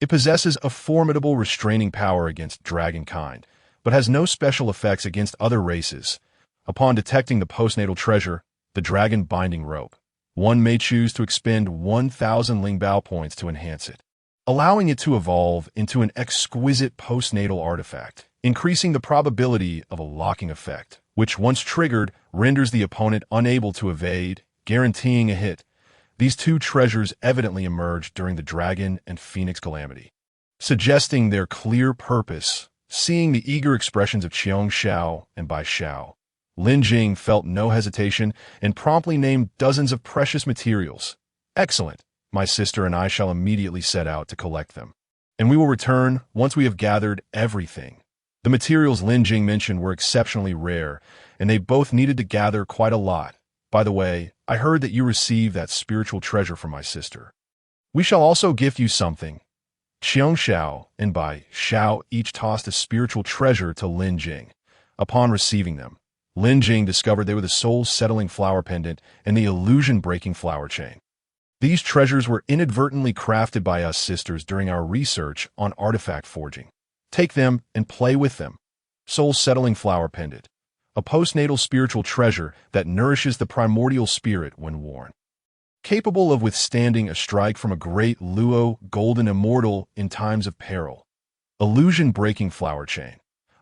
Speaker 1: It possesses a formidable restraining power against dragon kind, but has no special effects against other races. Upon detecting the postnatal treasure, the dragon binding rope, one may choose to expend 1,000 Lingbao points to enhance it, allowing it to evolve into an exquisite postnatal artifact, increasing the probability of a locking effect, which once triggered renders the opponent unable to evade, guaranteeing a hit. These two treasures evidently emerged during the Dragon and Phoenix Calamity, suggesting their clear purpose. Seeing the eager expressions of Qiong Xiao and Bai Xiao, Lin Jing felt no hesitation and promptly named dozens of precious materials. "Excellent. My sister and I shall immediately set out to collect them, and we will return once we have gathered everything." The materials Lin Jing mentioned were exceptionally rare, and they both needed to gather quite a lot. "By the way, I heard that you received that spiritual treasure from my sister. We shall also gift you something." Qiong Xiao and Bai Xiao each tossed a spiritual treasure to Lin Jing. Upon receiving them, Lin Jing discovered they were the soul-settling flower pendant and the illusion-breaking flower chain. These treasures were inadvertently crafted by us sisters during our research on artifact forging. Take them and play with them. Soul-settling flower pendant, a postnatal spiritual treasure that nourishes the primordial spirit when worn. Capable of withstanding a strike from a great Luo golden immortal in times of peril. Illusion-breaking flower chain,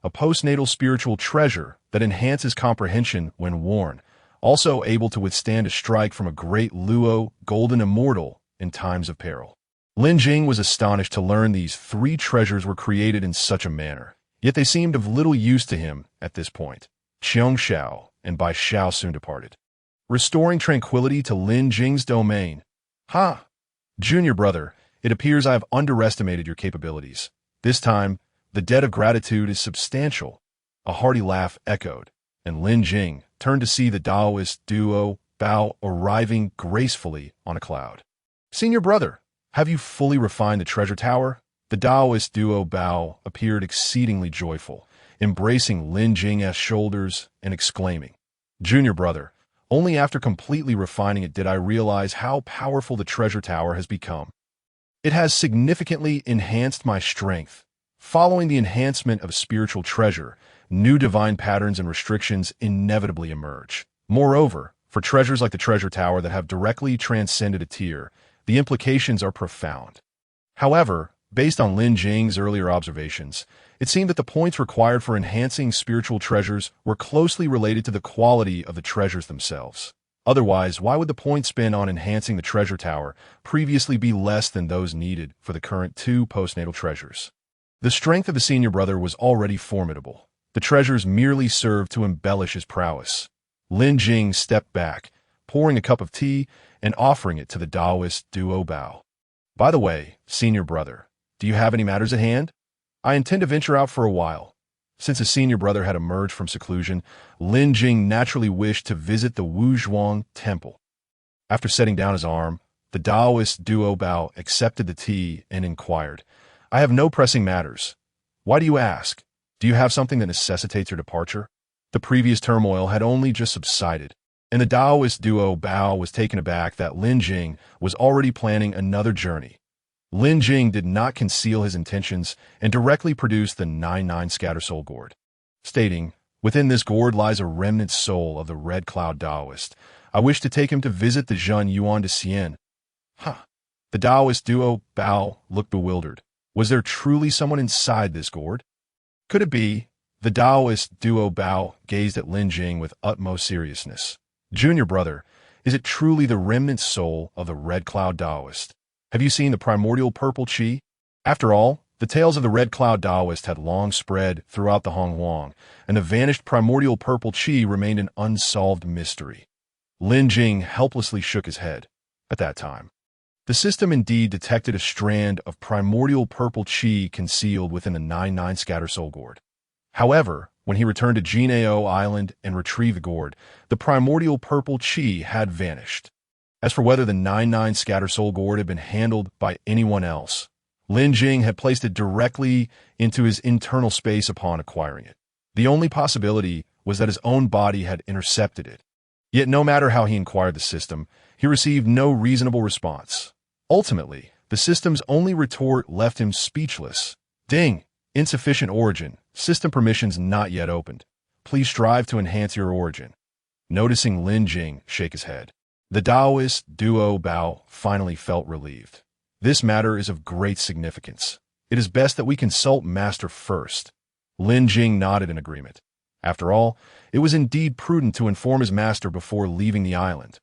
Speaker 1: a postnatal spiritual treasure that enhances comprehension when worn, also able to withstand a strike from a great Luo golden immortal in times of peril. Lin Jing was astonished to learn these three treasures were created in such a manner, yet they seemed of little use to him at this point. Qiong Xiao and Bai Xiao soon departed, restoring tranquility to Lin Jing's domain. "Ha! Junior brother, it appears I have underestimated your capabilities. This time, the debt of gratitude is substantial." A hearty laugh echoed, and Lin Jing turned to see the Taoist duo Bao arriving gracefully on a cloud. "Senior brother, have you fully refined the treasure tower?" The Taoist duo Bao appeared exceedingly joyful, embracing Lin Jing's shoulders and exclaiming, "Junior brother, only after completely refining it did I realize how powerful the treasure tower has become. It has significantly enhanced my strength. Following the enhancement of a spiritual treasure, new divine patterns and restrictions inevitably emerge. Moreover, for treasures like the treasure tower that have directly transcended a tier, the implications are profound." However, based on Lin Jing's earlier observations, it seemed that the points required for enhancing spiritual treasures were closely related to the quality of the treasures themselves. Otherwise, why would the points spent on enhancing the treasure tower previously be less than those needed for the current two postnatal treasures? The strength of the senior brother was already formidable. The treasures merely served to embellish his prowess. Lin Jing stepped back, pouring a cup of tea and offering it to the Taoist duo Bao. "By the way, senior brother, do you have any matters at hand? I intend to venture out for a while." Since the senior brother had emerged from seclusion, Lin Jing naturally wished to visit the Wuzhuang temple. After setting down his arm, the Taoist duo Bao accepted the tea and inquired, "I have no pressing matters. Why do you ask? Do you have something that necessitates your departure?" The previous turmoil had only just subsided, and the Taoist duo Bao was taken aback that Lin Jing was already planning another journey. Lin Jing did not conceal his intentions and directly produced the 99 Scatter Soul Gourd, stating, "Within this gourd lies a remnant soul of the Red Cloud Taoist. I wish to take him to visit the Zhen Yuan de Xian." "Huh." The Taoist duo Bao looked bewildered. Was there truly someone inside this gourd? Could it be? The Taoist duo Bao gazed at Lin Jing with utmost seriousness. Junior brother, is it truly the remnant soul of the Red Cloud Taoist? Have you seen the primordial purple chi? After all, the tales of the Red Cloud Taoist had long spread throughout the Honghuang, and the vanished primordial purple chi remained an unsolved mystery. Lin Jing helplessly shook his head. At that time, the system indeed detected a strand of primordial purple chi concealed within the 99 scatter soul gourd. However, when he returned to Jinao Island and retrieved the gourd, the primordial purple chi had vanished. As for whether the 99 scatter soul gourd had been handled by anyone else, Lin Jing had placed it directly into his internal space upon acquiring it. The only possibility was that his own body had intercepted it. Yet no matter how he inquired the system, he received no reasonable response. Ultimately, the system's only retort left him speechless. Ding! Insufficient origin. System permissions not yet opened. Please strive to enhance your origin. Noticing Lin Jing shake his head, the Taoist Duo Bao finally felt relieved. This matter is of great significance. It is best that we consult Master first. Lin Jing nodded in agreement. After all, it was indeed prudent to inform his master before leaving the island.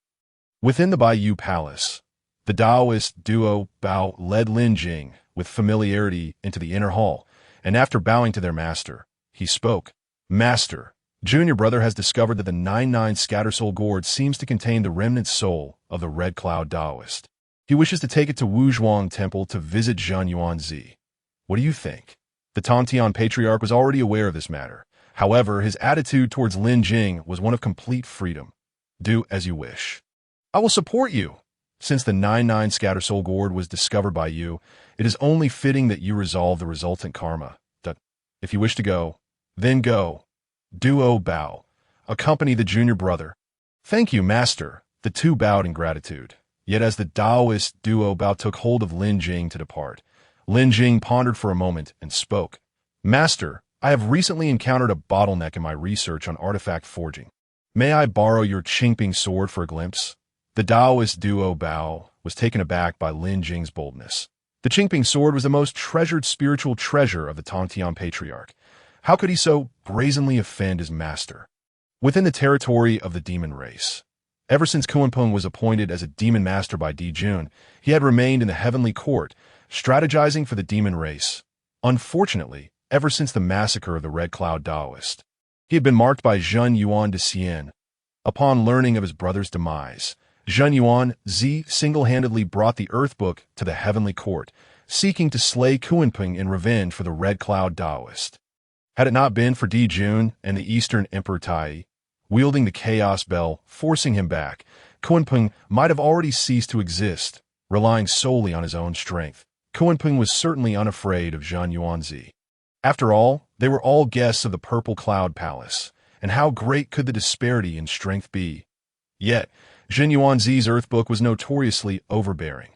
Speaker 1: Within the Bayou Palace, the Taoist Duo Bao led Lin Jing with familiarity into the inner hall, and after bowing to their master, he spoke. Master, Junior brother has discovered that the 99 scatter soul gourd seems to contain the remnant soul of the Red Cloud Taoist. He wishes to take it to Wuzhuang Temple to visit Zhen Yuanzi. What do you think? The Tongtian Patriarch was already aware of this matter. However, his attitude towards Lin Jing was one of complete freedom. Do as you wish. I will support you. Since the 99 scatter soul gourd was discovered by you, it is only fitting that you resolve the resultant karma. If you wish to go, then go. Duo Bao. Accompany the junior brother. Thank you, master. The two bowed in gratitude. Yet as the Taoist Duo Bao took hold of Lin Jing to depart, Lin Jing pondered for a moment and spoke. Master, I have recently encountered a bottleneck in my research on artifact forging. May I borrow your Qingping sword for a glimpse? The Taoist Duo Bao was taken aback by Lin Jing's boldness. The Qingping sword was the most treasured spiritual treasure of the Tongtian Patriarch. How could he so brazenly offend his master? Within the territory of the demon race, ever since Kunpeng was appointed as a demon master by Di Jun, he had remained in the heavenly court, strategizing for the demon race. Unfortunately, ever since the massacre of the Red Cloud Taoist, he had been marked by Zhen Yuan de Xian. Upon learning of his brother's demise, Zhen Yuan Zi single-handedly brought the Earth Book to the heavenly court, seeking to slay Kunpeng in revenge for the Red Cloud Taoist. Had it not been for Di Jun and the Eastern Emperor Tai, wielding the Chaos Bell, forcing him back, Kunpeng might have already ceased to exist, relying solely on his own strength. Kunpeng was certainly unafraid of Zhen Yuanzi. After all, they were all guests of the Purple Cloud Palace, and how great could the disparity in strength be? Yet, Zhen Yuanzi's Earth Book was notoriously overbearing.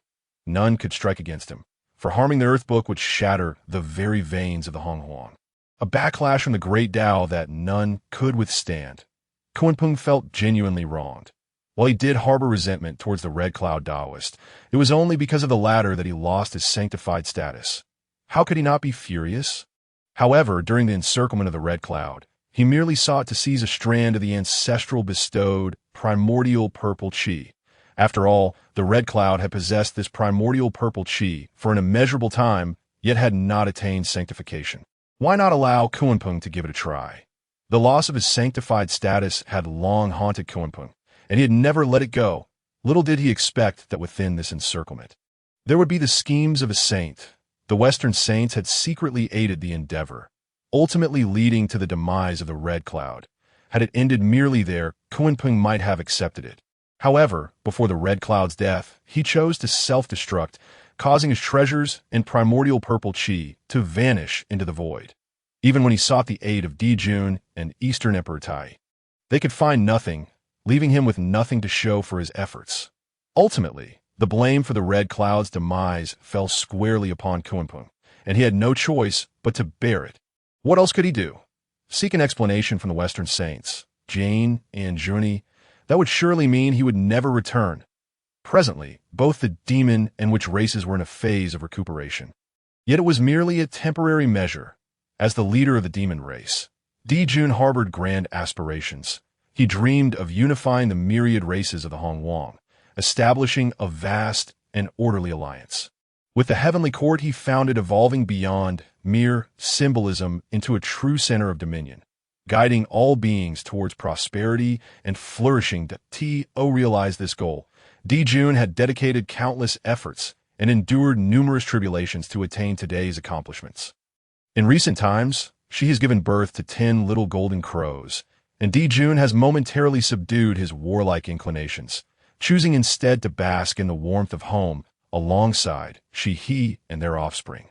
Speaker 1: None could strike against him, for harming the Earth Book would shatter the very veins of the Honghuang. A backlash from the Great Dao that none could withstand. Kunpeng felt genuinely wronged. While he did harbor resentment towards the Red Cloud Taoist, it was only because of the latter that he lost his sanctified status. How could he not be furious? However, during the encirclement of the Red Cloud, he merely sought to seize a strand of the ancestral bestowed primordial purple chi. After all, the Red Cloud had possessed this primordial purple chi for an immeasurable time, yet had not attained sanctification. Why not allow Kunpeng to give it a try? The loss of his sanctified status had long haunted Kunpeng, and he had never let it go. Little did he expect that within this encirclement, there would be the schemes of a saint. The Western saints had secretly aided the endeavor, ultimately leading to the demise of the Red Cloud. Had it ended merely there, Kunpeng might have accepted it. However, before the Red Cloud's death, he chose to self-destruct, causing his treasures and primordial purple chi to vanish into the void. Even when he sought the aid of Di Jun and Eastern Emperor Tai, they could find nothing, leaving him with nothing to show for his efforts. Ultimately, the blame for the Red Cloud's demise fell squarely upon Kunpeng, and he had no choice but to bear it. What else could he do? Seek an explanation from the Western saints, Jane and Juni. That would surely mean he would never return. Presently, both the demon and witch races were in a phase of recuperation. Yet it was merely a temporary measure. As the leader of the demon race, Di Jun harbored grand aspirations. He dreamed of unifying the myriad races of the Hongwang, establishing a vast and orderly alliance. With the heavenly court, he found it evolving beyond mere symbolism into a true center of dominion, guiding all beings towards prosperity and flourishing. To realize this goal, Di Jun had dedicated countless efforts and endured numerous tribulations to attain today's accomplishments. In recent times, she has given birth to 10 little golden crows, and Di Jun has momentarily subdued his warlike inclinations, choosing instead to bask in the warmth of home alongside he and their offspring.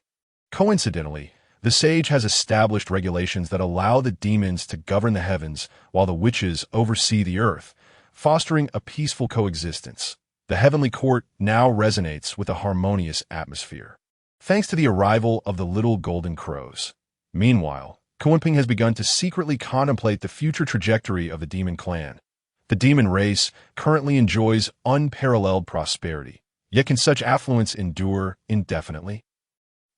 Speaker 1: Coincidentally, the sage has established regulations that allow the demons to govern the heavens while the witches oversee the earth, fostering a peaceful coexistence. The heavenly court now resonates with a harmonious atmosphere, thanks to the arrival of the little golden crows. Meanwhile, Kunpeng has begun to secretly contemplate the future trajectory of the demon clan. The demon race currently enjoys unparalleled prosperity, yet can such affluence endure indefinitely?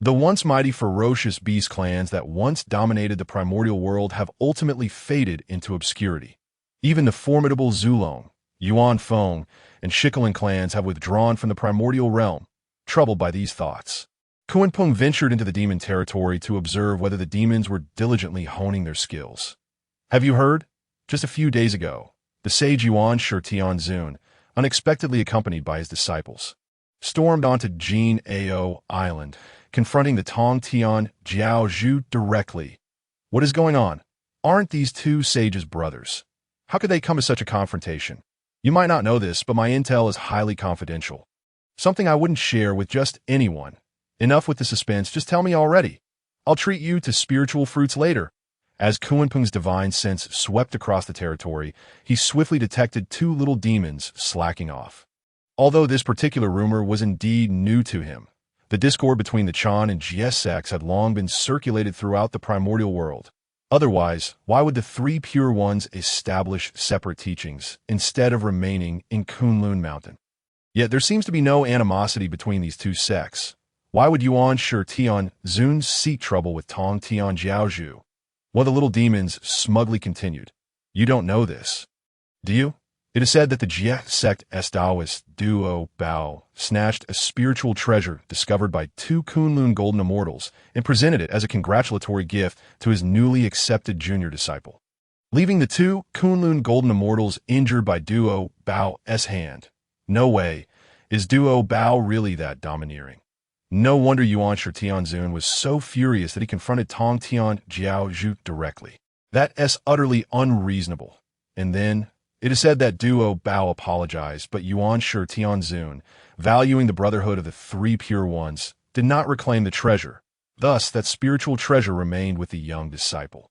Speaker 1: The once mighty ferocious beast clans that once dominated the primordial world have ultimately faded into obscurity. Even the formidable Zulong, Yuan Feng, and Shikolin clans have withdrawn from the primordial realm, troubled by these thoughts. Kunpeng ventured into the demon territory to observe whether the demons were diligently honing their skills. Have you heard? Just a few days ago, the sage Yuan Tianzun, unexpectedly accompanied by his disciples, stormed onto Jin Ao Island, confronting the Tong Tian Jiao Zhu directly. What is going on? Aren't these two sages brothers? How could they come to such a confrontation? You might not know this, but my intel is highly confidential. Something I wouldn't share with just anyone. Enough with the suspense, just tell me already. I'll treat you to spiritual fruits later. As Kunpeng's divine sense swept across the territory, he swiftly detected two little demons slacking off. Although this particular rumor was indeed new to him, the discord between the Chan and Jie sects had long been circulated throughout the primordial world. Otherwise, why would the three pure ones establish separate teachings instead of remaining in Kunlun Mountain? Yet there seems to be no animosity between these two sects. Why would Yuan Tianzun seek trouble with Tong Tian Jiaozhu? One of the little demons smugly continued. You don't know this, do you? It is said that the Jie sect Taoist duo Bao snatched a spiritual treasure discovered by two Kunlun golden immortals and presented it as a congratulatory gift to his newly accepted junior disciple, leaving the two Kunlun golden immortals injured by duo Bao's hand. No way. Is duo Bao really that domineering? No wonder Yuan Tianzun was so furious that he confronted Tong Tian Jiaozhu directly. That's utterly unreasonable. And then, it is said that duo Bao apologized, but Yuan Tianzun, valuing the brotherhood of the three pure ones, did not reclaim the treasure. Thus, that spiritual treasure remained with the young disciple.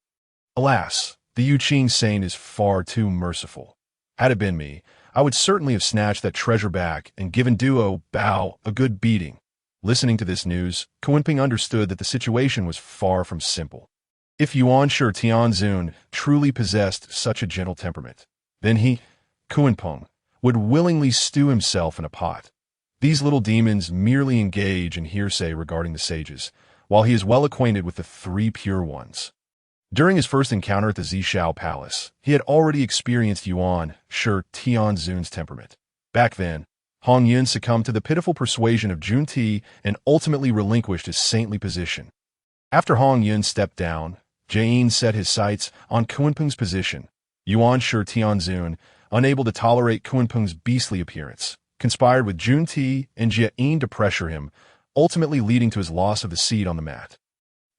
Speaker 1: Alas, the Yuqing saint is far too merciful. Had it been me, I would certainly have snatched that treasure back and given duo Bao a good beating. Listening to this news, Kunpeng understood that the situation was far from simple. If Yuan Tianzun truly possessed such a gentle temperament, then he, Kunpeng, would willingly stew himself in a pot. These little demons merely engage in hearsay regarding the sages, while he is well acquainted with the three pure ones. During his first encounter at the Zishao Palace, he had already experienced Yuan Tianzun's temperament. Back then, Hong Yun succumbed to the pitiful persuasion of Jun Ti and ultimately relinquished his saintly position. After Hong Yun stepped down, Jain set his sights on Kunpeng's position. Yuan Tianzun, unable to tolerate Kunpeng's beastly appearance, conspired with Jun Ti and Jie to pressure him, ultimately leading to his loss of the seat on the mat.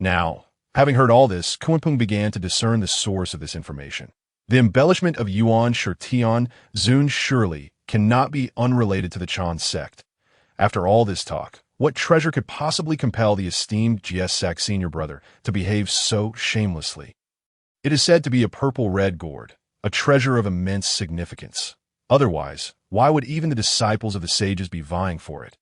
Speaker 1: Now, having heard all this, Kunpeng began to discern the source of this information. The embellishment of Yuan Tianzun surely cannot be unrelated to the Chan sect. After all this talk, what treasure could possibly compel the esteemed Jie sect senior brother to behave so shamelessly? It is said to be a purple-red gourd, a treasure of immense significance. Otherwise, why would even the disciples of the sages be vying for it?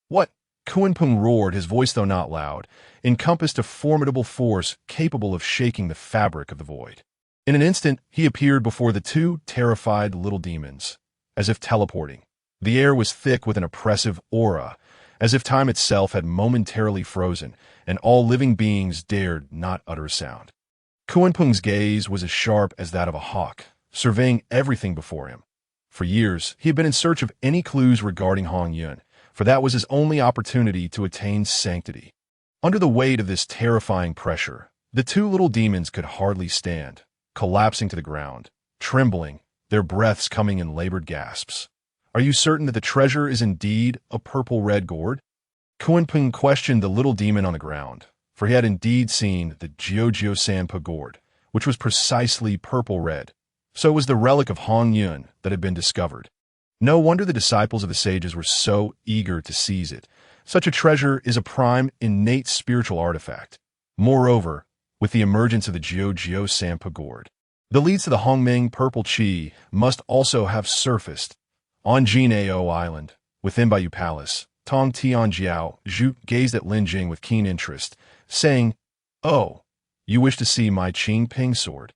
Speaker 1: What? Kunpeng roared, his voice though not loud, encompassed a formidable force capable of shaking the fabric of the void. In an instant, he appeared before the two terrified little demons, as if teleporting. The air was thick with an oppressive aura, as if time itself had momentarily frozen, and all living beings dared not utter a sound. Kunpeng's gaze was as sharp as that of a hawk, surveying everything before him. For years, he had been in search of any clues regarding Hong Yun, for that was his only opportunity to attain sanctity. Under the weight of this terrifying pressure, the two little demons could hardly stand, collapsing to the ground, trembling, their breaths coming in labored gasps. "Are you certain that the treasure is indeed a purple-red gourd?" Kunpeng questioned the little demon on the ground, for he had indeed seen the Jiao gourd, which was precisely purple-red. So it was the relic of Hong Yun that had been discovered. No wonder the disciples of the sages were so eager to seize it. Such a treasure is a prime, innate spiritual artifact. Moreover, with the emergence of the Jiao gourd, the leads to the Hongming purple qi must also have surfaced. On Jinao Island, within Bayou Palace, Tong Tianjiao Zhu gazed at Lin Jing with keen interest, saying, "Oh, you wish to see my Qing Ping sword?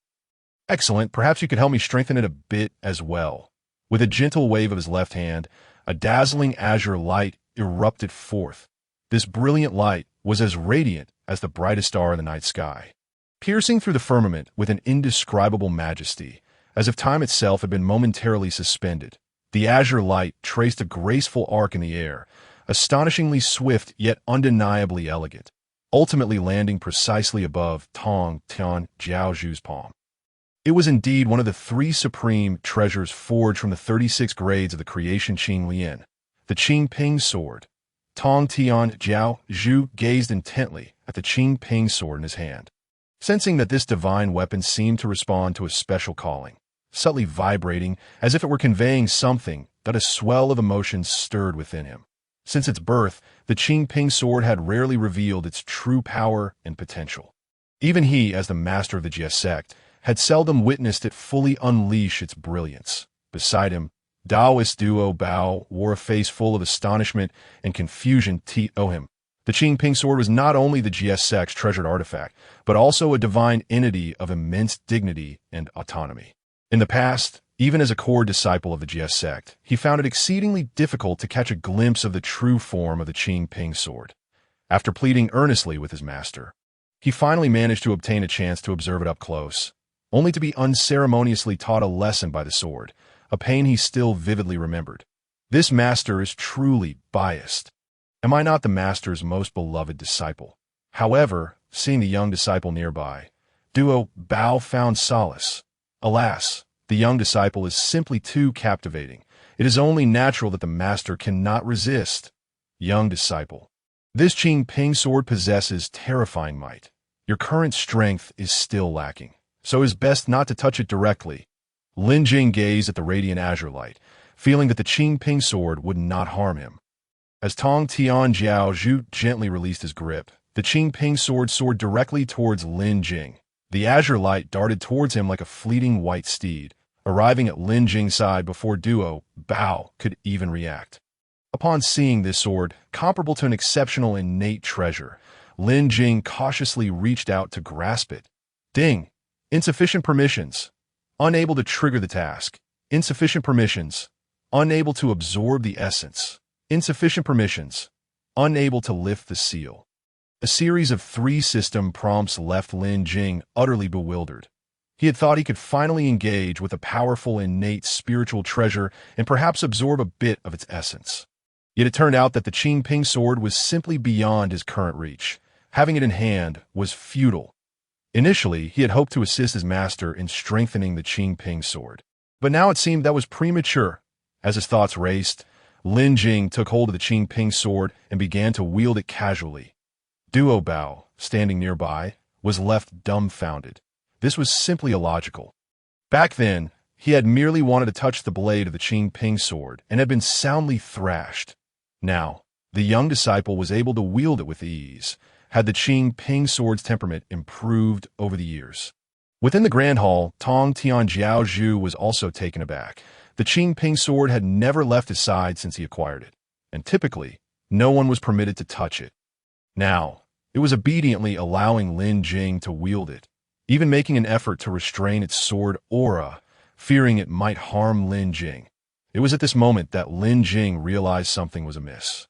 Speaker 1: Excellent, perhaps you could help me strengthen it a bit as well." With a gentle wave of his left hand, a dazzling azure light erupted forth. This brilliant light was as radiant as the brightest star in the night sky, piercing through the firmament with an indescribable majesty, as if time itself had been momentarily suspended. The azure light traced a graceful arc in the air, astonishingly swift yet undeniably elegant, ultimately landing precisely above Tong Tianjiao's palm. It was indeed one of the three supreme treasures forged from the 36 grades of the creation Qing Lian, the Qing Ping sword. Tong Tianjiao gazed intently at the Qing Ping sword in his hand, sensing that this divine weapon seemed to respond to a special calling, subtly vibrating as if it were conveying something that a swell of emotions stirred within him. Since its birth, the Qing Ping sword had rarely revealed its true power and potential. Even he, as the master of the Jie sect, had seldom witnessed it fully unleash its brilliance. Beside him, Taoist duo Bao wore a face full of astonishment and confusion. The Qing Ping sword was not only the Jie sect's treasured artifact, but also a divine entity of immense dignity and autonomy. In the past, even as a core disciple of the Jie sect, he found it exceedingly difficult to catch a glimpse of the true form of the Qing Ping sword. After pleading earnestly with his master, he finally managed to obtain a chance to observe it up close, only to be unceremoniously taught a lesson by the sword, a pain he still vividly remembered. This master is truly biased. Am I not the master's most beloved disciple? However, seeing the young disciple nearby, duo Bao found solace. Alas, the young disciple is simply too captivating. It is only natural that the master cannot resist. Young disciple, this Qing Ping sword possesses terrifying might. Your current strength is still lacking, so it is best not to touch it directly. Lin Jing gazed at the radiant azure light, feeling that the Qing Ping sword would not harm him. As Tong Tianjiao gently released his grip, the Qing Ping sword soared directly towards Lin Jing. The azure light darted towards him like a fleeting white steed, arriving at Lin Jing's side before duo Bao could even react. Upon seeing this sword, comparable to an exceptional innate treasure, Lin Jing cautiously reached out to grasp it. Ding! Insufficient permissions. Unable to trigger the task. Insufficient permissions. Unable to absorb the essence. Insufficient permissions. Unable to lift the seal. A series of 3 system prompts left Lin Jing utterly bewildered. He had thought he could finally engage with a powerful innate spiritual treasure and perhaps absorb a bit of its essence. Yet it turned out that the Qing Ping sword was simply beyond his current reach. Having it in hand was futile. Initially, he had hoped to assist his master in strengthening the Qing Ping sword, but now it seemed that was premature. As his thoughts raced, Lin Jing took hold of the Qing Ping sword and began to wield it casually. Duo Bao, standing nearby, was left dumbfounded. This was simply illogical. Back then, he had merely wanted to touch the blade of the Qing Ping sword and had been soundly thrashed. Now, the young disciple was able to wield it with ease. Had the Qing Ping sword's temperament improved over the years? Within the Grand Hall, Tong Tianjiao was also taken aback. The Qing Ping sword had never left his side since he acquired it, and typically, no one was permitted to touch it. Now, it was obediently allowing Lin Jing to wield it, even making an effort to restrain its sword aura, fearing it might harm Lin Jing. It was at this moment that Lin Jing realized something was amiss.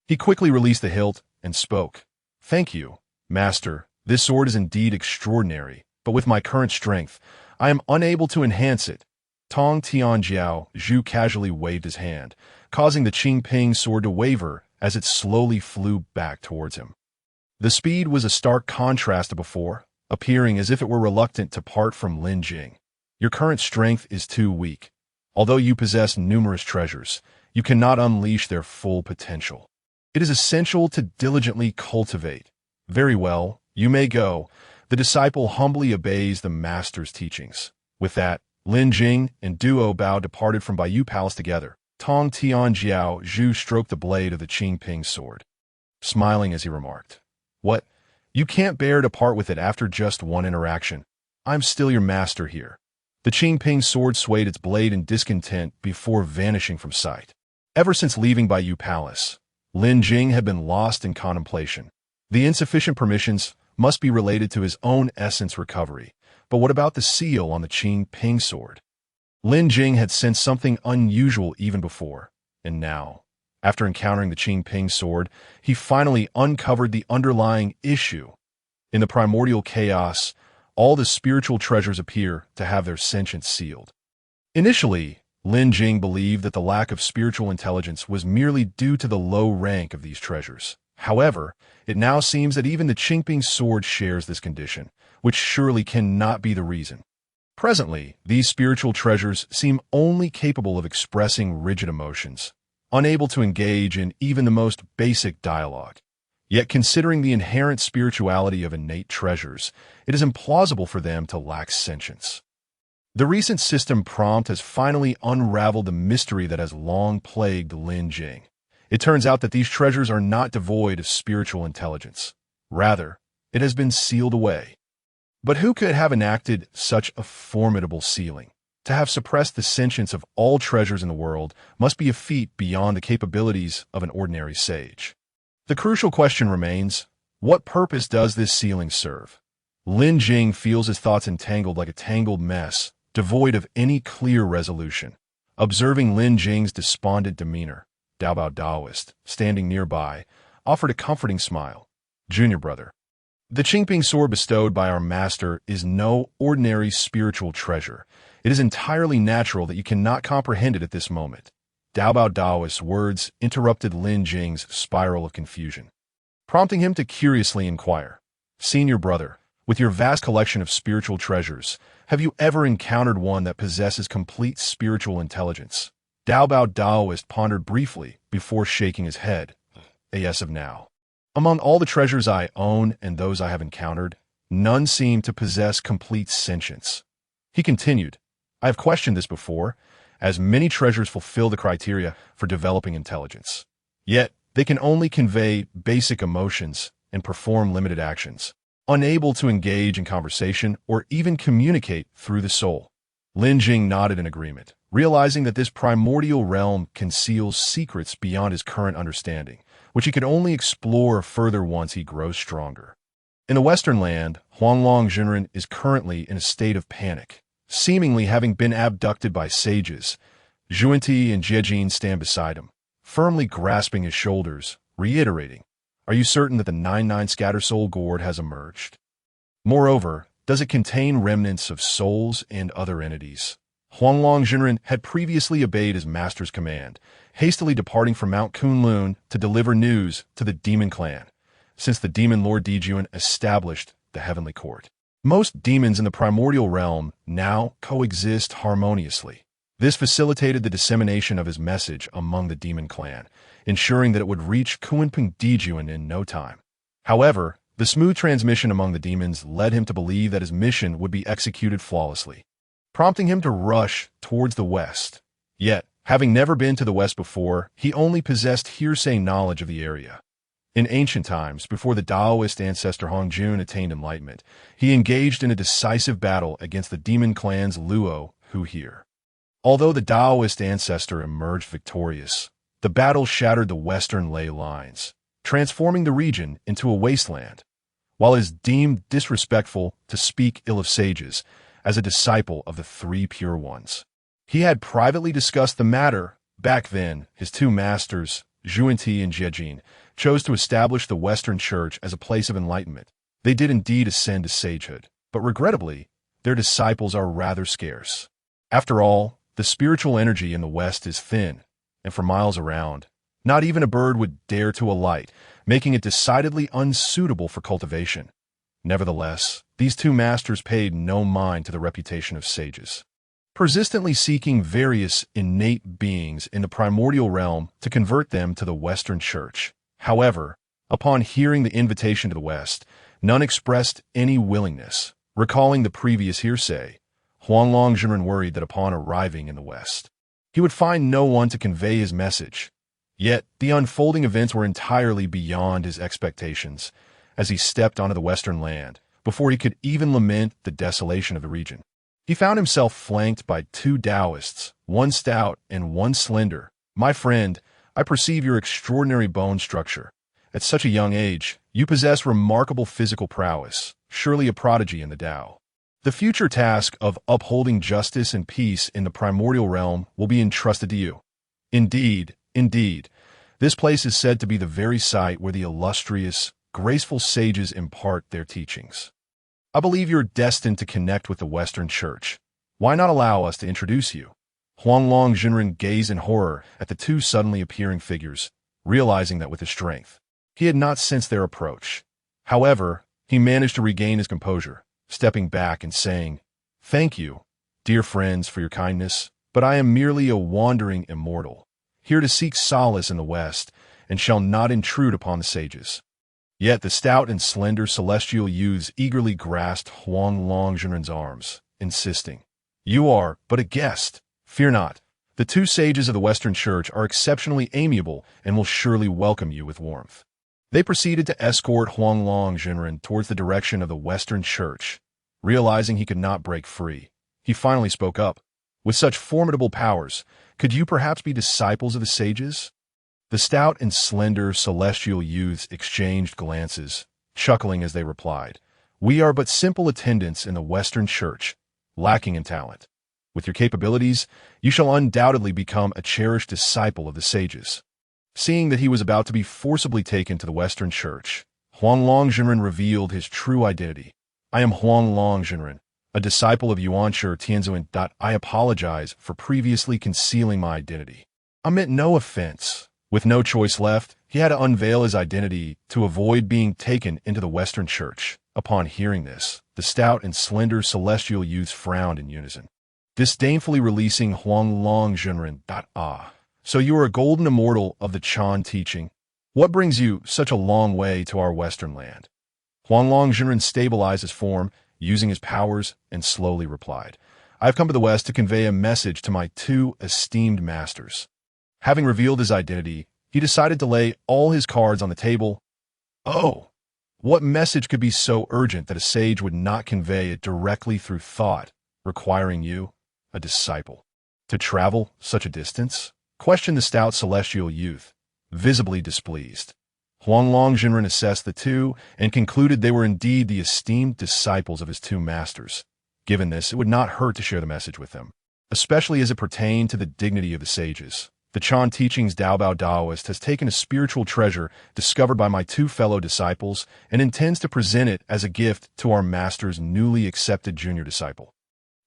Speaker 1: He quickly released the hilt and spoke. "Thank you, Master. This sword is indeed extraordinary, but with my current strength, I am unable to enhance it. Tong Tianjiao Zhu casually waved his hand, causing the Qingping sword to waver as it slowly flew back towards him. The speed was a stark contrast to before, appearing as if it were reluctant to part from Lin Jing. Your current strength is too weak. Although you possess numerous treasures, you cannot unleash their full potential. It is essential to diligently cultivate. Very well, you may go. The disciple humbly obeys the master's teachings. With that, Lin Jing and Duo Bao departed from Baiyu Palace together. Tong Tianjiao Zhu stroked the blade of the Qingping sword, smiling as he remarked, "What? You can't bear to part with it after just one interaction. I'm still your master here." The Qingping sword swayed its blade in discontent before vanishing from sight. Ever since leaving Baiyu Palace, Lin Jing had been lost in contemplation. The insufficient permissions must be related to his own essence recovery. But what about the seal on the Qingping sword? Lin Jing had sensed something unusual even before, and now, after encountering the Qingping sword, he finally uncovered the underlying issue. In the primordial chaos, all the spiritual treasures appear to have their sentience sealed. Initially, Lin Jing believed that the lack of spiritual intelligence was merely due to the low rank of these treasures. However, it now seems that even the Qingping sword shares this condition, which surely cannot be the reason. Presently, these spiritual treasures seem only capable of expressing rigid emotions, unable to engage in even the most basic dialogue. Yet considering the inherent spirituality of innate treasures, it is implausible for them to lack sentience. The recent system prompt has finally unraveled the mystery that has long plagued Lin Jing. It turns out that these treasures are not devoid of spiritual intelligence. Rather, it has been sealed away. But who could have enacted such a formidable sealing? To have suppressed the sentience of all treasures in the world must be a feat beyond the capabilities of an ordinary sage. The crucial question remains, what purpose does this sealing serve? Lin Jing feels his thoughts entangled like a tangled mess, devoid of any clear resolution. Observing Lin Jing's despondent demeanor, Dao Bao Daoist, standing nearby, offered a comforting smile. "Junior brother, the Qingping sword bestowed by our master is no ordinary spiritual treasure. It is entirely natural that you cannot comprehend it at this moment." Dao Bao Daoist's words interrupted Lin Jing's spiral of confusion, prompting him to curiously inquire, "Senior brother, with your vast collection of spiritual treasures, have you ever encountered one that possesses complete spiritual intelligence?" Dao Bao Daoist pondered briefly before shaking his head. "Yes of now. Among all the treasures I own and those I have encountered, none seem to possess complete sentience." He continued, "I have questioned this before, as many treasures fulfill the criteria for developing intelligence. Yet, they can only convey basic emotions and perform limited actions, unable to engage in conversation or even communicate through the soul." Lin Jing nodded in agreement, realizing that this primordial realm conceals secrets beyond his current understanding, which he could only explore further once he grows stronger. In the Western land, Huanglong Zhenren is currently in a state of panic, seemingly having been abducted by sages. Zhuanti and Jiejin stand beside him, firmly grasping his shoulders, reiterating, "Are you certain that the 99 Scattersoul Gourd has emerged? Moreover, does it contain remnants of souls and other entities?" Huanglong Zhenren had previously obeyed his master's command, hastily departing from Mount Kunlun to deliver news to the demon clan, since the demon Lord Dijuan established the heavenly court. Most demons in the primordial realm now coexist harmoniously. This facilitated the dissemination of his message among the demon clan, ensuring that it would reach Kunping Dijuan in no time. However, the smooth transmission among the demons led him to believe that his mission would be executed flawlessly, prompting him to rush towards the west. Yet, having never been to the west before, he only possessed hearsay knowledge of the area. In ancient times, before the Taoist ancestor Hongjun attained enlightenment, he engaged in a decisive battle against the demon clans Luo, Hu here. Although the Taoist ancestor emerged victorious, the battle shattered the western ley lines, transforming the region into a wasteland. While it is deemed disrespectful to speak ill of sages, as a disciple of the three pure ones, he had privately discussed the matter. Back then, his two masters, Zhuanti and Jiejin, chose to establish the Western Church as a place of enlightenment. They did indeed ascend to sagehood, but regrettably, their disciples are rather scarce. After all, The spiritual energy in the West is thin, and for miles around, not even a bird would dare to alight, making it decidedly unsuitable for cultivation. Nevertheless, these two masters paid no mind to the reputation of sages, persistently seeking various innate beings in the primordial realm to convert them to the Western Church. However, upon hearing the invitation to the West, none expressed any willingness. Recalling the previous hearsay, Huanglong Jinren worried that upon arriving in the West, he would find no one to convey his message. Yet, the unfolding events were entirely beyond his expectations as he stepped onto the Western land, before he could even lament the desolation of the region. He found himself flanked by two Taoists, one stout and one slender. "My friend, I perceive your extraordinary bone structure. At such a young age, you possess remarkable physical prowess, surely a prodigy in the Dao. The future task of upholding justice and peace in the primordial realm will be entrusted to you. Indeed, this place is said to be the very site where the illustrious, graceful sages impart their teachings. I believe you're destined to connect with the Western Church. Why not allow us to introduce you?" Huanglong Jinren gazed in horror at the two suddenly appearing figures, realizing that with his strength, he had not sensed their approach. However, he managed to regain his composure, stepping back and saying, "Thank you, dear friends, for your kindness, but I am merely a wandering immortal, here to seek solace in the West, and shall not intrude upon the sages." Yet the stout and slender celestial youths eagerly grasped Huanglong Jinren's arms, insisting, "You are but a guest. Fear not. The two sages of the Western Church are exceptionally amiable and will surely welcome you with warmth." They proceeded to escort Huanglong Jinren towards the direction of the Western Church. Realizing he could not break free, he finally spoke up. "With such formidable powers, could you perhaps be disciples of the sages?" The stout and slender celestial youths exchanged glances, chuckling as they replied, "We are but simple attendants in the Western Church, lacking in talent. With your capabilities, you shall undoubtedly become a cherished disciple of the sages." Seeing that he was about to be forcibly taken to the Western Church, Huanglong Jinren revealed his true identity. "I am Huanglong Jinren, a disciple of Yuanshi Tianzuan. I apologize for previously concealing my identity. I meant no offense." With no choice left, he had to unveil his identity to avoid being taken into the Western Church. Upon hearing this, the stout and slender celestial youths frowned in unison, disdainfully releasing Huanglong Jinren. "So you are a golden immortal of the Chan teaching? What brings you such a long way to our Western land?" Huanglong Jinren stabilized his form, using his powers, and slowly replied, "I have come to the West to convey a message to my two esteemed masters." Having revealed his identity, he decided to lay all his cards on the table. "Oh, what message could be so urgent that a sage would not convey it directly through thought, requiring you, a disciple, to travel such a distance?" questioned the stout celestial youth, visibly displeased. Huanglong Jinren assessed the two and concluded they were indeed the esteemed disciples of his two masters. Given this, it would not hurt to share the message with them, especially as it pertained to the dignity of the sages. The Chan Teachings Daobao Daoist has taken a spiritual treasure discovered by my two fellow disciples and intends to present it as a gift to our master's newly accepted junior disciple.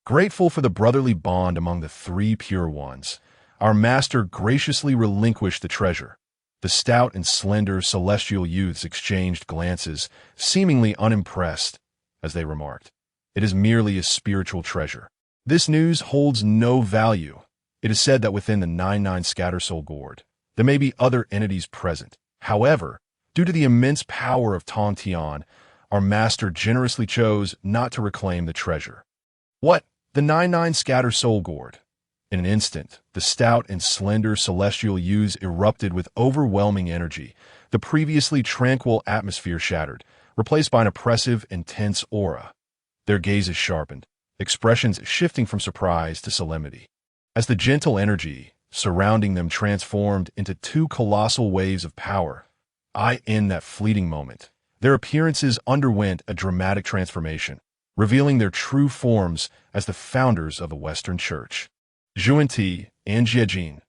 Speaker 1: Grateful for the brotherly bond among the three pure ones, our master graciously relinquished the treasure. The stout and slender celestial youths exchanged glances, seemingly unimpressed, as they remarked, "It is merely a spiritual treasure. This news holds no value. It is said that within the 99 Scatter Soul Gourd, there may be other entities present. However, due to the immense power of Tong Tian, our master generously chose not to reclaim the treasure." "What? The 99 Scatter Soul Gourd?" In an instant, the stout and slender celestial youths erupted with overwhelming energy. The previously tranquil atmosphere shattered, replaced by an oppressive, intense aura. Their gazes sharpened, expressions shifting from surprise to solemnity, as the gentle energy surrounding them transformed into two colossal waves of power. In that fleeting moment, their appearances underwent a dramatic transformation, revealing their true forms as the founders of the Western Church. Zhuanti and Jiejin.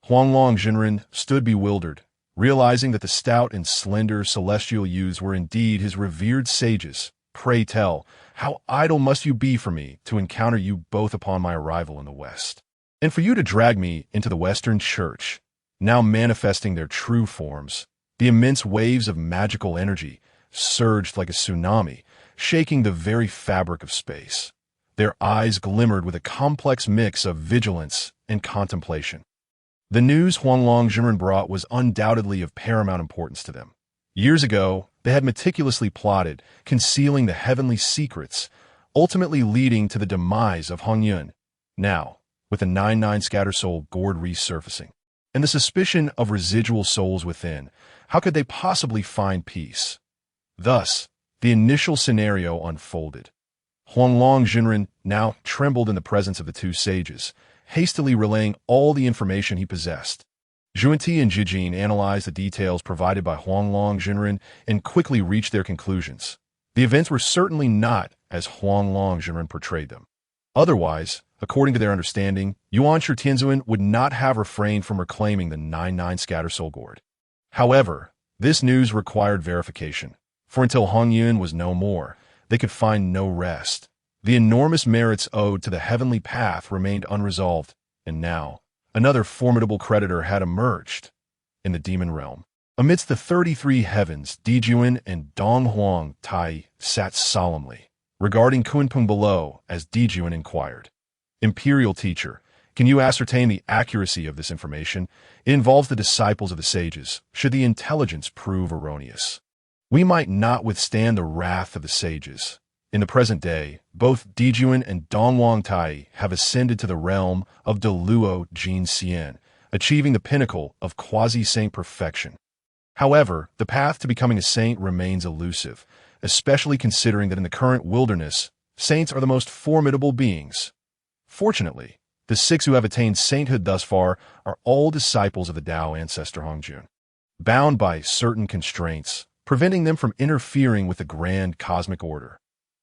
Speaker 1: Huanglong Jinren stood bewildered, realizing that the stout and slender celestial youths were indeed his revered sages. "Pray tell, how idle must you be for me to encounter you both upon my arrival in the West?" And for you to drag me into the Western Church, now manifesting their true forms, the immense waves of magical energy surged like a tsunami, shaking the very fabric of space. Their eyes glimmered with a complex mix of vigilance and contemplation. The news Huanglong Zhenren brought was undoubtedly of paramount importance to them. Years ago, they had meticulously plotted, concealing the heavenly secrets, ultimately leading to the demise of Hong Yun. Now, with the 99 scatter soul gourd resurfacing, and the suspicion of residual souls within, how could they possibly find peace? Thus, the initial scenario unfolded. Huanglong Zhenren now trembled in the presence of the two sages, hastily relaying all the information he possessed. Zhuanti and Jijin analyzed the details provided by Huanglong Zhenren and quickly reached their conclusions. The events were certainly not as Huanglong Zhenren portrayed them. Otherwise, according to their understanding, Yuan Shitianzuan would not have refrained from reclaiming the 99 scatter soul gourd. However, this news required verification, for until Hong Yun was no more, they could find no rest. The enormous merits owed to the heavenly path remained unresolved, and now, another formidable creditor had emerged in the demon realm. Amidst the 33 heavens, Dijuan and Donghuang Tai sat solemnly, regarding Kunpeng below as Dijuan inquired. Imperial teacher, can you ascertain the accuracy of this information? It involves the disciples of the sages, should the intelligence prove erroneous. We might not withstand the wrath of the sages. In the present day, both Dijuan and Donghuang Tai have ascended to the realm of Deluo Jin Xian, achieving the pinnacle of quasi-saint perfection. However, the path to becoming a saint remains elusive, especially considering that in the current wilderness, saints are the most formidable beings. Fortunately, the 6 who have attained sainthood thus far are all disciples of the Dao ancestor Hongjun, bound by certain constraints, preventing them from interfering with the grand cosmic order.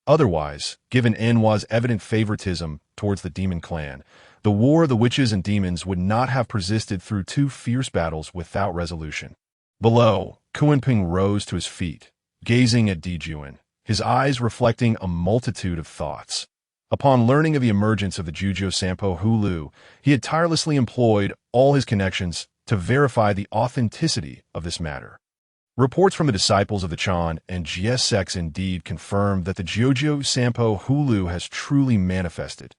Speaker 1: Otherwise, given Enhua's evident favoritism towards the demon clan, the war of the witches and demons would not have persisted through 2 fierce battles without resolution. Below, Kunpeng rose to his feet, gazing at Dijuan, his eyes reflecting a multitude of thoughts. Upon learning of the emergence of the Juzhou Sampo Hulu, he had tirelessly employed all his connections to verify the authenticity of this matter. Reports from the disciples of the Chan and Jie sects indeed confirmed that the Juzhou Sampo Hulu has truly manifested.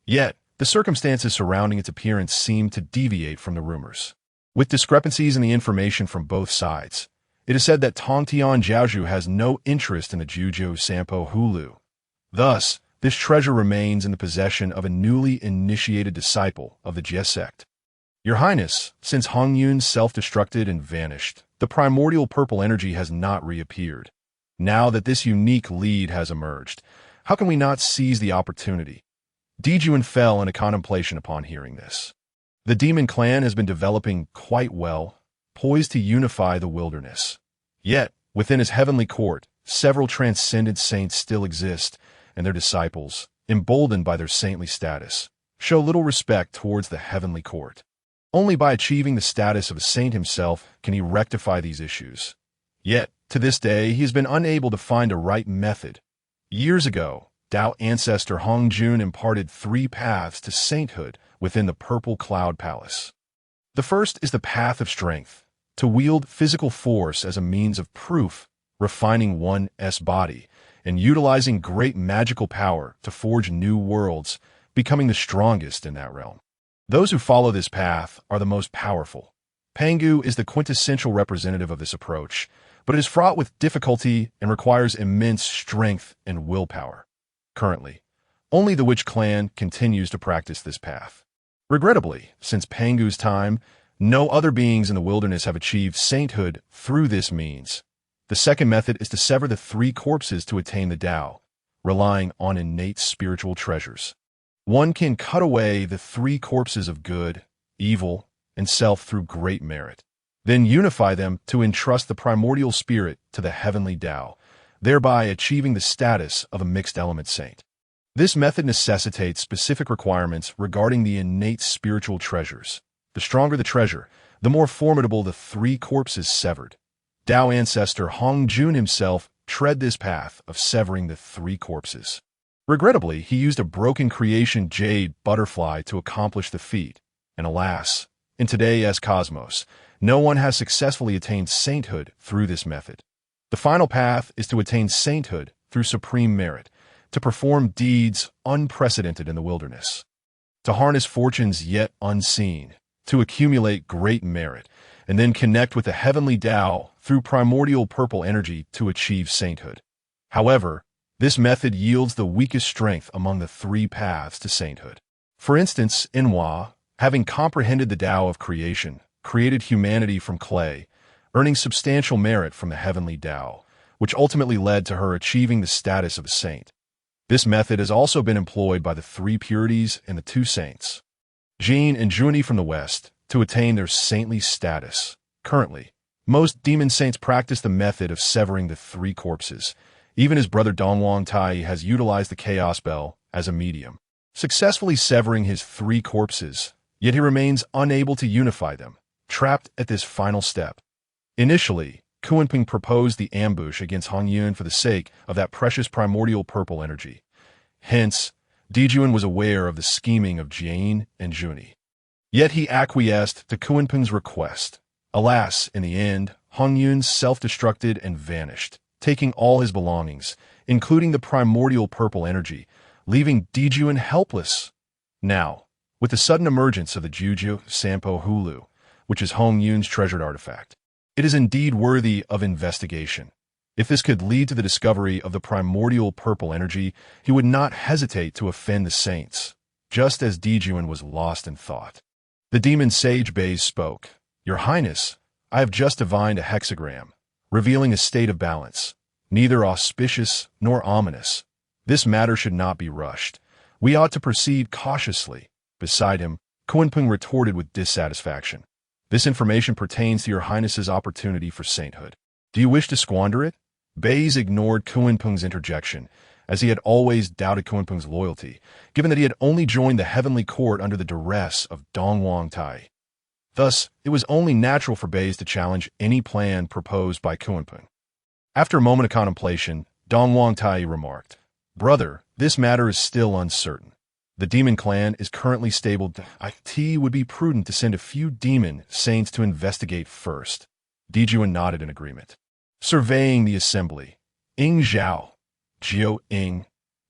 Speaker 1: Yet, the circumstances surrounding its appearance seem to deviate from the rumors. With discrepancies in the information from both sides, it is said that Tongtian Jiaozhu has no interest in the Juzhou Sampo Hulu. Thus, this treasure remains in the possession of a newly initiated disciple of the Jie sect. Your Highness, since Hong Yun self-destructed and vanished, the primordial purple energy has not reappeared. Now that this unique lead has emerged, how can we not seize the opportunity? Dijuan fell into contemplation upon hearing this. The demon clan has been developing quite well, poised to unify the wilderness. Yet, within his heavenly court, several transcendent saints still exist, and their disciples, emboldened by their saintly status, show little respect towards the heavenly court. Only by achieving the status of a saint himself can he rectify these issues. Yet, to this day, he has been unable to find a right method. Years ago, Dao ancestor Hong Jun imparted 3 paths to sainthood within the Purple Cloud Palace. The first is the path of strength, to wield physical force as a means of proof, refining one's body, and utilizing great magical power to forge new worlds, becoming the strongest in that realm. Those who follow this path are the most powerful. Pangu is the quintessential representative of this approach, but it is fraught with difficulty and requires immense strength and willpower. Currently, only the Witch clan continues to practice this path. Regrettably, since Pangu's time, no other beings in the wilderness have achieved sainthood through this means. The second method is to sever the 3 corpses to attain the Dao, relying on innate spiritual treasures. One can cut away the 3 corpses of good, evil, and self through great merit, then unify them to entrust the primordial spirit to the heavenly Dao, thereby achieving the status of a mixed-element saint. This method necessitates specific requirements regarding the innate spiritual treasures. The stronger the treasure, the more formidable the 3 corpses severed. Dao ancestor Hong Jun himself tread this path of severing the 3 corpses. Regrettably, he used a broken creation jade butterfly to accomplish the feat, and alas, in today's cosmos, no one has successfully attained sainthood through this method. The final path is to attain sainthood through supreme merit, to perform deeds unprecedented in the wilderness, to harness fortunes yet unseen, to accumulate great merit, and then connect with the heavenly Dao through primordial purple energy to achieve sainthood. However, this method yields the weakest strength among the three paths to sainthood. For instance, Inhua, having comprehended the Tao of creation, created humanity from clay, earning substantial merit from the heavenly Tao, which ultimately led to her achieving the status of a saint. This method has also been employed by the three purities and the two saints, Jin and Juni from the West, to attain their saintly status. Currently, most demon saints practice the method of severing the three corpses. Even his brother Dongwang Tai has utilized the Chaos Bell as a medium, successfully severing his three corpses, yet he remains unable to unify them, trapped at this final step. Initially, Kunpeng proposed the ambush against Hongyun for the sake of that precious primordial purple energy. Hence, Dijuan was aware of the scheming of Jin and Juni. Yet he acquiesced to Kunpeng's request. Alas, in the end, Hongyun self-destructed and vanished, taking all his belongings, including the primordial purple energy, leaving Dijuan helpless. Now, with the sudden emergence of the Juju Sampo Hulu, which is Hongyun's treasured artifact, it is indeed worthy of investigation. If this could lead to the discovery of the primordial purple energy, he would not hesitate to offend the saints, just as Dijuan was lost in thought. The demon sage Baze spoke. "Your Highness, I have just divined a hexagram, revealing a state of balance, neither auspicious nor ominous. This matter should not be rushed. We ought to proceed cautiously." Beside him, Kunpeng retorted with dissatisfaction. "This information pertains to your Highness's opportunity for sainthood. Do you wish to squander it?" Baze ignored Kunpeng's interjection, as he had always doubted Kunpeng's loyalty, given that he had only joined the heavenly court under the duress of Dongwang Tai. Thus, it was only natural for Baze to challenge any plan proposed by Kunpeng. After a moment of contemplation, Dongwang Tai remarked, "Brother, this matter is still uncertain. The demon clan is currently stable. It would be prudent to send a few demon saints to investigate first." Dijuan nodded in agreement. Surveying the assembly, "Ing Zhao, Jiao Ing,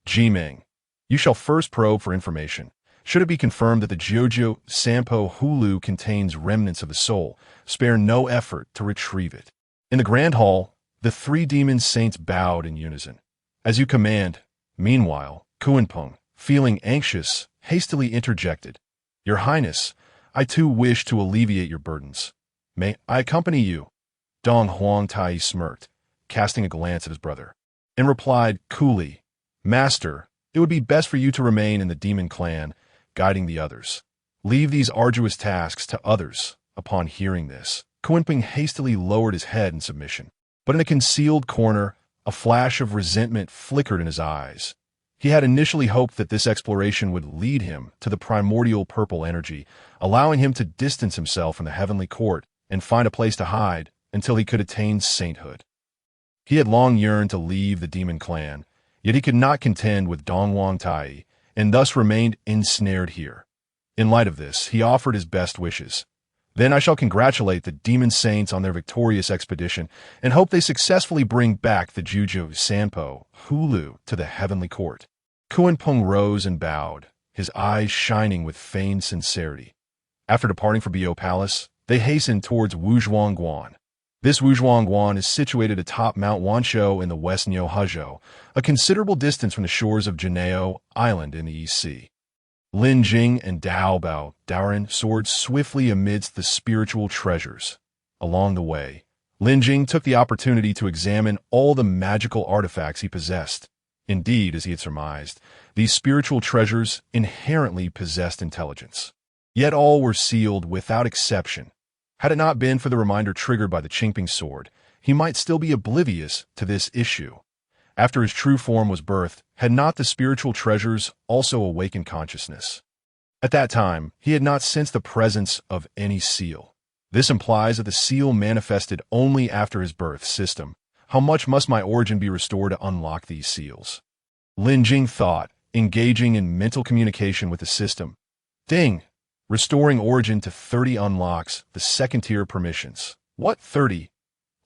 Speaker 1: Jimeng, you shall first probe for information. Should it be confirmed that the Jojo Sampo Hulu contains remnants of the soul, spare no effort to retrieve it." In the grand hall, the three demon saints bowed in unison. "As you command." Meanwhile, Kunpeng, feeling anxious, hastily interjected, "Your Highness, I too wish to alleviate your burdens. May I accompany you?" Dong Huang Tai smirked, casting a glance at his brother, and replied coolly, "Master, it would be best for you to remain in the demon clan, guiding the others. Leave these arduous tasks to others." Upon hearing this, Kunpeng hastily lowered his head in submission. But in a concealed corner, a flash of resentment flickered in his eyes. He had initially hoped that this exploration would lead him to the primordial purple energy, allowing him to distance himself from the heavenly court and find a place to hide until he could attain sainthood. He had long yearned to leave the demon clan, yet he could not contend with Dongwang Tai, and thus remained ensnared here. In light of this, he offered his best wishes. "Then I shall congratulate the demon saints on their victorious expedition and hope they successfully bring back the Juju Sampo Hulu to the heavenly court." Kunpeng rose and bowed, his eyes shining with feigned sincerity. After departing from Bo Palace, they hastened towards Wuzhuangguan. This Wuzhuangguan is situated atop Mount Wanshou in the West Neo Huzhou, a considerable distance from the shores of Janeo Island in the East Sea. Lin Jing and Dao Bao Daoren soared swiftly amidst the spiritual treasures. Along the way, Lin Jing took the opportunity to examine all the magical artifacts he possessed. Indeed, as he had surmised, these spiritual treasures inherently possessed intelligence. Yet all were sealed without exception. Had it not been for the reminder triggered by the Qingping sword, he might still be oblivious to this issue. After his true form was birthed, had not the spiritual treasures also awakened consciousness? At that time, he had not sensed the presence of any seal. This implies that the seal manifested only after his birth system. How much must my origin be restored to unlock these seals? Lin Jing thought, engaging in mental communication with the system. Ding! Restoring origin to 30 unlocks the second-tier permissions. What 30?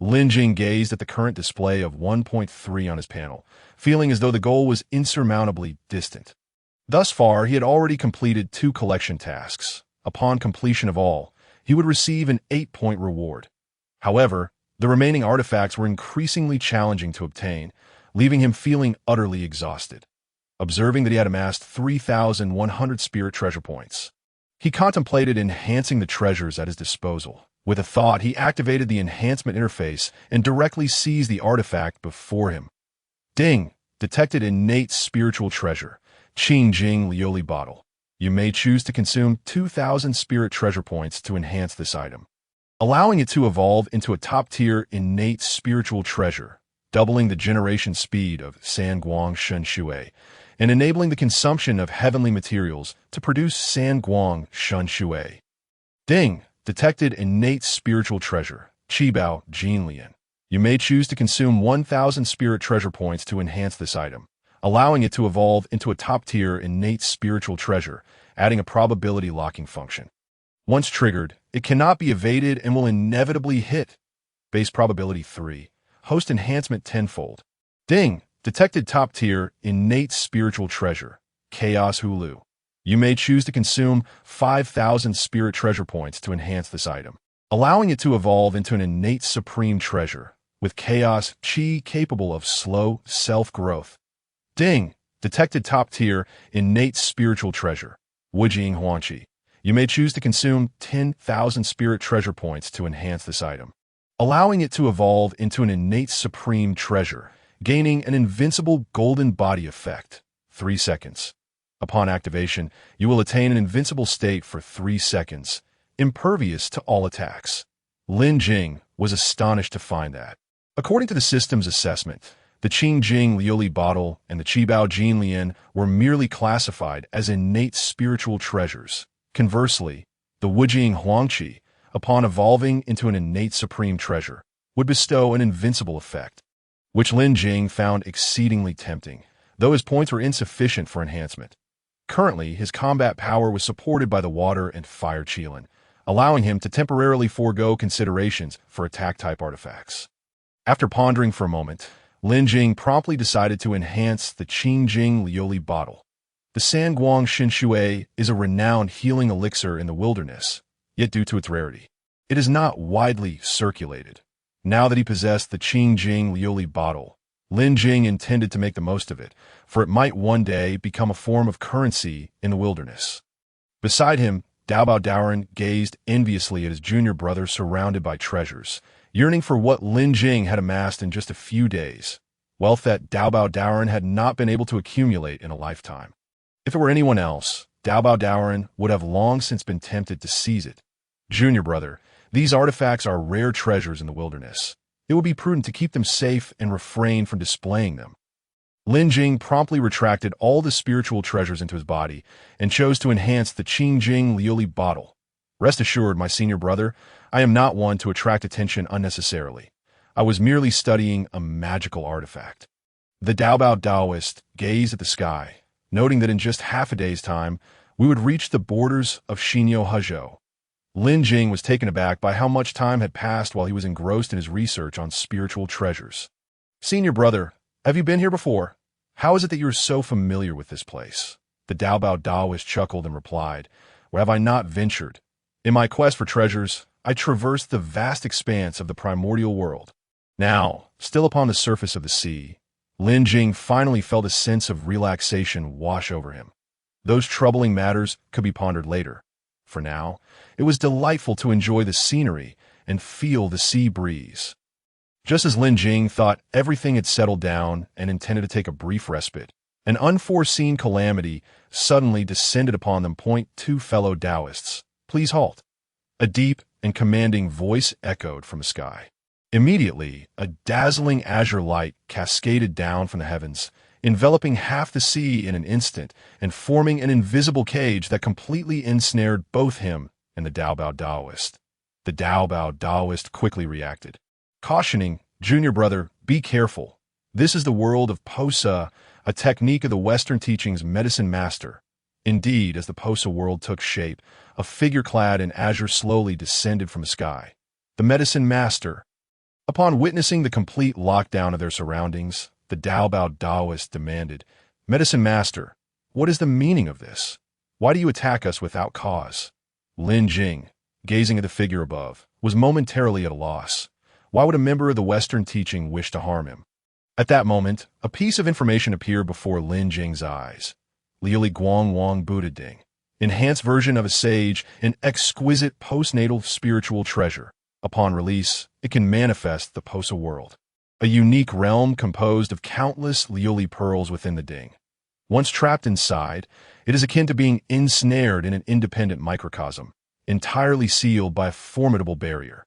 Speaker 1: Lin Jing gazed at the current display of 1.3 on his panel, feeling as though the goal was insurmountably distant. Thus far, he had already completed 2 collection tasks. Upon completion of all, he would receive an 8-point reward. However, the remaining artifacts were increasingly challenging to obtain, leaving him feeling utterly exhausted. Observing that he had amassed 3,100 spirit treasure points, he contemplated enhancing the treasures at his disposal. With a thought, he activated the enhancement interface and directly seized the artifact before him. Ding! Detected innate spiritual treasure. Lin Jing Lioli Bottle. You may choose to consume 2,000 spirit treasure points to enhance this item, allowing it to evolve into a top-tier innate spiritual treasure, doubling the generation speed of Sanguang Shen Shui, and enabling the consumption of heavenly materials to produce Sanguang Shen Shui. Ding! Detected innate spiritual treasure. Qibao Jinlian. You may choose to consume 1,000 spirit treasure points to enhance this item, allowing it to evolve into a top-tier innate spiritual treasure, adding a probability locking function. Once triggered, it cannot be evaded and will inevitably hit. Base probability 3. Host enhancement tenfold. Ding! Detected top-tier innate spiritual treasure. Chaos Hulu. You may choose to consume 5,000 spirit treasure points to enhance this item, allowing it to evolve into an innate supreme treasure, with Chaos Qi capable of slow self-growth. Ding! Detected top-tier innate spiritual treasure. Wujing Huanqi. You may choose to consume 10,000 spirit treasure points to enhance this item, allowing it to evolve into an innate supreme treasure, gaining an invincible golden body effect. 3 seconds. Upon activation, you will attain an invincible state for 3 seconds, impervious to all attacks. Lin Jing was astonished to find that, according to the system's assessment, the Lin Jing Lioli Bottle and the Qibao Jinlian were merely classified as innate spiritual treasures. Conversely, the Wujing Huangqi, upon evolving into an innate supreme treasure, would bestow an invincible effect, which Lin Jing found exceedingly tempting, though his points were insufficient for enhancement. Currently, his combat power was supported by the water and fire Qilin, allowing him to temporarily forego considerations for attack-type artifacts. After pondering for a moment, Lin Jing promptly decided to enhance the Lin Jing Lioli Bottle. The Sanguang Shen Shui is a renowned healing elixir in the wilderness, yet due to its rarity, it is not widely circulated. Now that he possessed the Lin Jing Lioli Bottle, Lin Jing intended to make the most of it, for it might one day become a form of currency in the wilderness. Beside him, Daobao Daoren gazed enviously at his junior brother surrounded by treasures, yearning for what Lin Jing had amassed in just a few days, wealth that Daobao Daoren had not been able to accumulate in a lifetime. If it were anyone else, Daobao Daoren would have long since been tempted to seize it. Junior brother, these artifacts are rare treasures in the wilderness. It would be prudent to keep them safe and refrain from displaying them. Lin Jing promptly retracted all the spiritual treasures into his body and chose to enhance the Lin Jing Lioli Bottle. Rest assured, my senior brother, I am not one to attract attention unnecessarily. I was merely studying a magical artifact. The Daobao Daoist gazed at the sky, noting that in just half a day's time, we would reach the borders of Xinyo Hezhou. Lin Jing was taken aback by how much time had passed while he was engrossed in his research on spiritual treasures. Senior brother, have you been here before? How is it that you are so familiar with this place? The Daobao Daoist chuckled and replied, Where have I not ventured? In my quest for treasures, I traversed the vast expanse of the primordial world. Now, still upon the surface of the sea, Lin Jing finally felt a sense of relaxation wash over him. Those troubling matters could be pondered later. For now, it was delightful to enjoy the scenery and feel the sea breeze. Just as Lin Jing thought everything had settled down and intended to take a brief respite, an unforeseen calamity suddenly descended upon them. Two fellow Taoists. Please halt. A deep and commanding voice echoed from the sky. Immediately, a dazzling azure light cascaded down from the heavens, enveloping half the sea in an instant and forming an invisible cage that completely ensnared both him and the Daobao Daoist. The Daobao Daoist quickly reacted, cautioning, Junior brother, be careful. This is the world of Posa, a technique of the Western teaching's medicine master. Indeed, as the Posa world took shape, a figure clad in azure slowly descended from the sky. The medicine master. Upon witnessing the complete lockdown of their surroundings, the Daobao Daoist demanded, "Medicine master, what is the meaning of this? Why do you attack us without cause?" Lin Jing, gazing at the figure above, was momentarily at a loss. Why would a member of the Western teaching wish to harm him? At that moment, a piece of information appeared before Lin Jing's eyes. Liuli Guang Wang Buddha Ding. Enhanced version of a sage, an exquisite postnatal spiritual treasure. Upon release, it can manifest the Posa world. A unique realm composed of countless Liuli pearls within the Ding. Once trapped inside, it is akin to being ensnared in an independent microcosm, entirely sealed by a formidable barrier.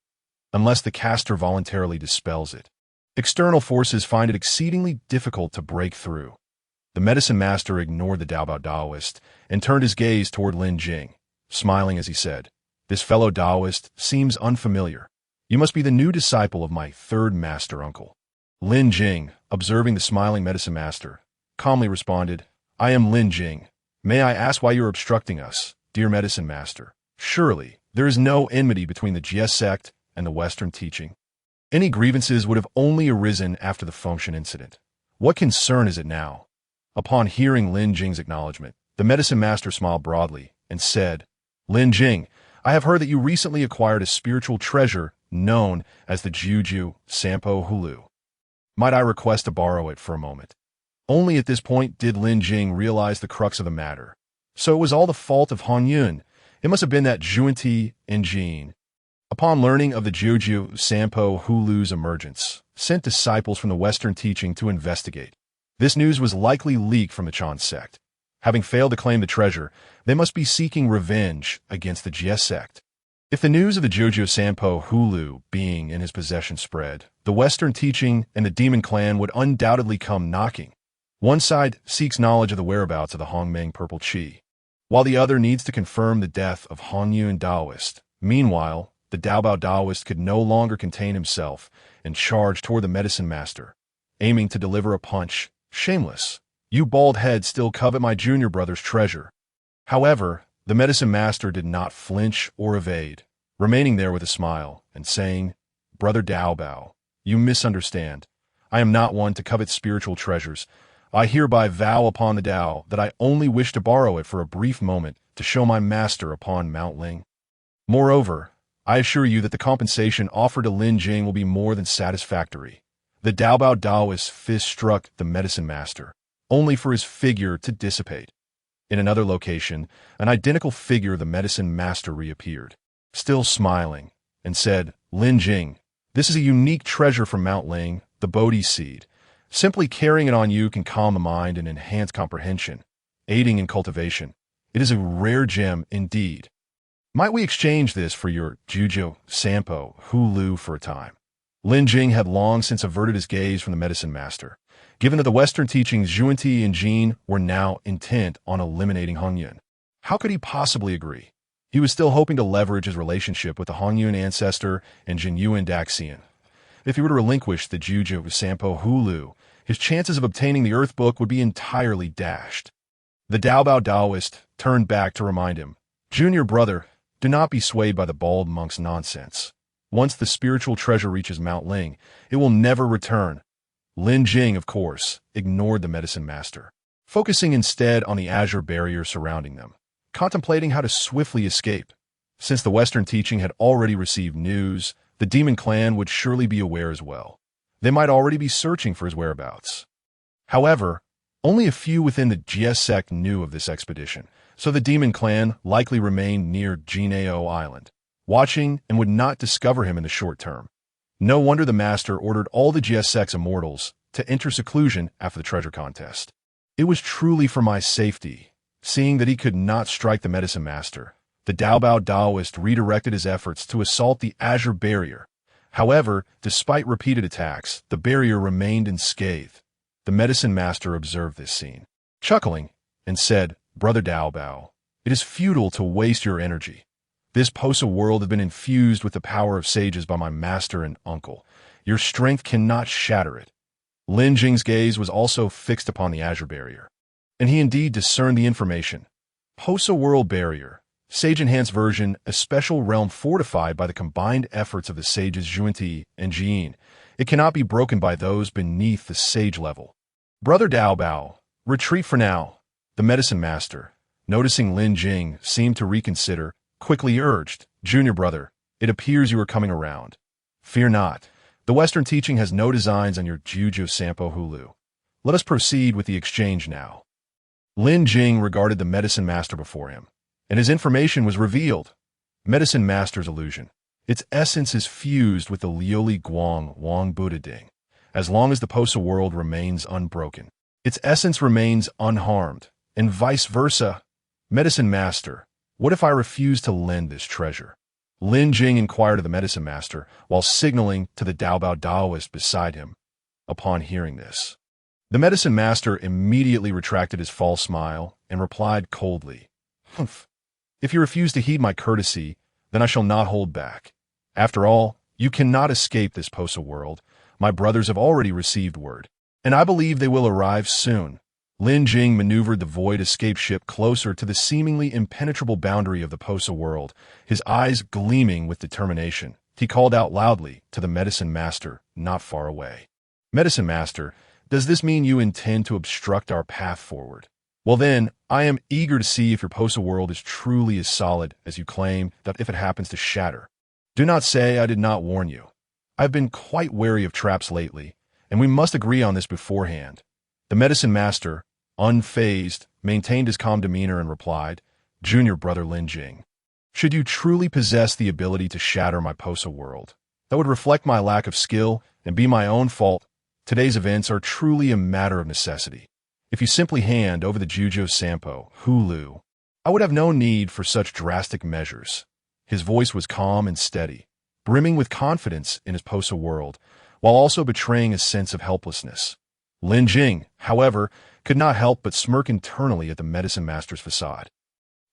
Speaker 1: Unless the caster voluntarily dispels it, external forces find it exceedingly difficult to break through. The medicine master ignored the Daobao Daoist and turned his gaze toward Lin Jing, smiling as he said, "This fellow Daoist seems unfamiliar. You must be the new disciple of my third master uncle." Lin Jing, observing the smiling medicine master, calmly responded, "I am Lin Jing. May I ask why you are obstructing us, dear medicine master? Surely, there is no enmity between the Jie sect and the Western teaching. Any grievances would have only arisen after the function incident. What concern is it now?" Upon hearing Lin Jing's acknowledgement, the medicine master smiled broadly and said, "Lin Jing, I have heard that you recently acquired a spiritual treasure known as the Juju Sampo Hulu. Might I request to borrow it for a moment?" Only at this point did Lin Jing realize the crux of the matter. So it was all the fault of Han Yun. It must have been that Juanti and Jean. Upon learning of the Juju Sampo Hulu's emergence, sent disciples from the Western teaching to investigate. This news was likely leaked from the Chan sect. Having failed to claim the treasure, they must be seeking revenge against the Jie sect. If the news of the Juju Sampo Hulu being in his possession spread, the Western teaching and the demon clan would undoubtedly come knocking. One side seeks knowledge of the whereabouts of the Hongmeng Purple Qi, while the other needs to confirm the death of Han Yun Daoist. Meanwhile, the Daobao Daoist could no longer contain himself and charged toward the medicine master, aiming to deliver a punch. "Shameless! You bald head still covet my junior brother's treasure." However, the medicine master did not flinch or evade, remaining there with a smile and saying, "Brother Daobao, you misunderstand. I am not one to covet spiritual treasures. I hereby vow upon the Dao that I only wish to borrow it for a brief moment to show my master upon Mount Ling. Moreover, I assure you that the compensation offered to Lin Jing will be more than satisfactory." The Daobao Daoist fist struck the medicine master, only for his figure to dissipate. In another location, an identical figure of the medicine master reappeared, still smiling, and said, "Lin Jing, this is a unique treasure from Mount Ling, the Bodhi seed. Simply carrying it on you can calm the mind and enhance comprehension, aiding in cultivation. It is a rare gem indeed. Might we exchange this for your Juju Sampo Hulu for a time?" Lin Jing had long since averted his gaze from the medicine master, given that the Western teachings Juanti and Jean were now intent on eliminating Han Yun. How could he possibly agree? He was still hoping to leverage his relationship with the Han Yun ancestor and Jin Yuan Daxian. If he were to relinquish the Juju Sampo Hulu, his chances of obtaining the Earth Book would be entirely dashed. The Daobao Daoist turned back to remind him, "Junior brother, do not be swayed by the bald monk's nonsense. Once the spiritual treasure reaches Mount Ling, it will never return." Lin Jing, of course, ignored the medicine master, focusing instead on the azure barrier surrounding them, contemplating how to swiftly escape. Since the Western teaching had already received news, the demon clan would surely be aware as well. They might already be searching for his whereabouts. However, only a few within the Jie sect knew of this expedition, so the demon clan likely remained near Jinao Island, watching and would not discover him in the short term. No wonder the master ordered all the Jie sect's immortals to enter seclusion after the treasure contest. It was truly for my safety. Seeing that he could not strike the medicine master, the Daobao Daoist redirected his efforts to assault the azure barrier. However, despite repeated attacks, the barrier remained unscathed. The medicine master observed this scene, chuckling, and said, "Brother Daobao, it is futile to waste your energy. This Posa world has been infused with the power of sages by my master and uncle. Your strength cannot shatter it." Lin Jing's gaze was also fixed upon the azure barrier, and he indeed discerned the information. Posa World Barrier, Sage-enhanced version, a special realm fortified by the combined efforts of the sages Xuanti and Jin. It cannot be broken by those beneath the sage level. Brother Dao Bao, retreat for now. The medicine master, noticing Lin Jing seemed to reconsider, quickly urged, Junior brother, it appears you are coming around. Fear not. The Western teaching has no designs on your Juju Sampo Hulu. Let us proceed with the exchange now. Lin Jing regarded the medicine master before him, and his information was revealed. Medicine master's illusion. Its essence is fused with the Liuli Guang Wang Buddha Ding. As long as the Posa world remains unbroken, its essence remains unharmed, and vice versa. Medicine master, what if I refuse to lend this treasure? Lin Jing inquired of the medicine master while signaling to the Daobao Daoist beside him. Upon hearing this, the medicine master immediately retracted his false smile and replied coldly, Humph. If you refuse to heed my courtesy, then I shall not hold back. After all, you cannot escape this Posa world. My brothers have already received word, and I believe they will arrive soon. Lin Jing maneuvered the void escape ship closer to the seemingly impenetrable boundary of the Posa world, his eyes gleaming with determination. He called out loudly to the medicine master not far away. Medicine master, does this mean you intend to obstruct our path forward? Well then, I am eager to see if your Posa world is truly as solid as you claim, that if it happens to shatter. Do not say I did not warn you. I've been quite wary of traps lately, and we must agree on this beforehand. The medicine master, unfazed, maintained his calm demeanor and replied, Junior brother Lin Jing, should you truly possess the ability to shatter my Posa world, that would reflect my lack of skill and be my own fault. Today's events are truly a matter of necessity. If you simply hand over the Juju Sampo Hulu, I would have no need for such drastic measures. His voice was calm and steady, brimming with confidence in his Posa world, while also betraying a sense of helplessness. Lin Jing, however, could not help but smirk internally at the medicine master's facade.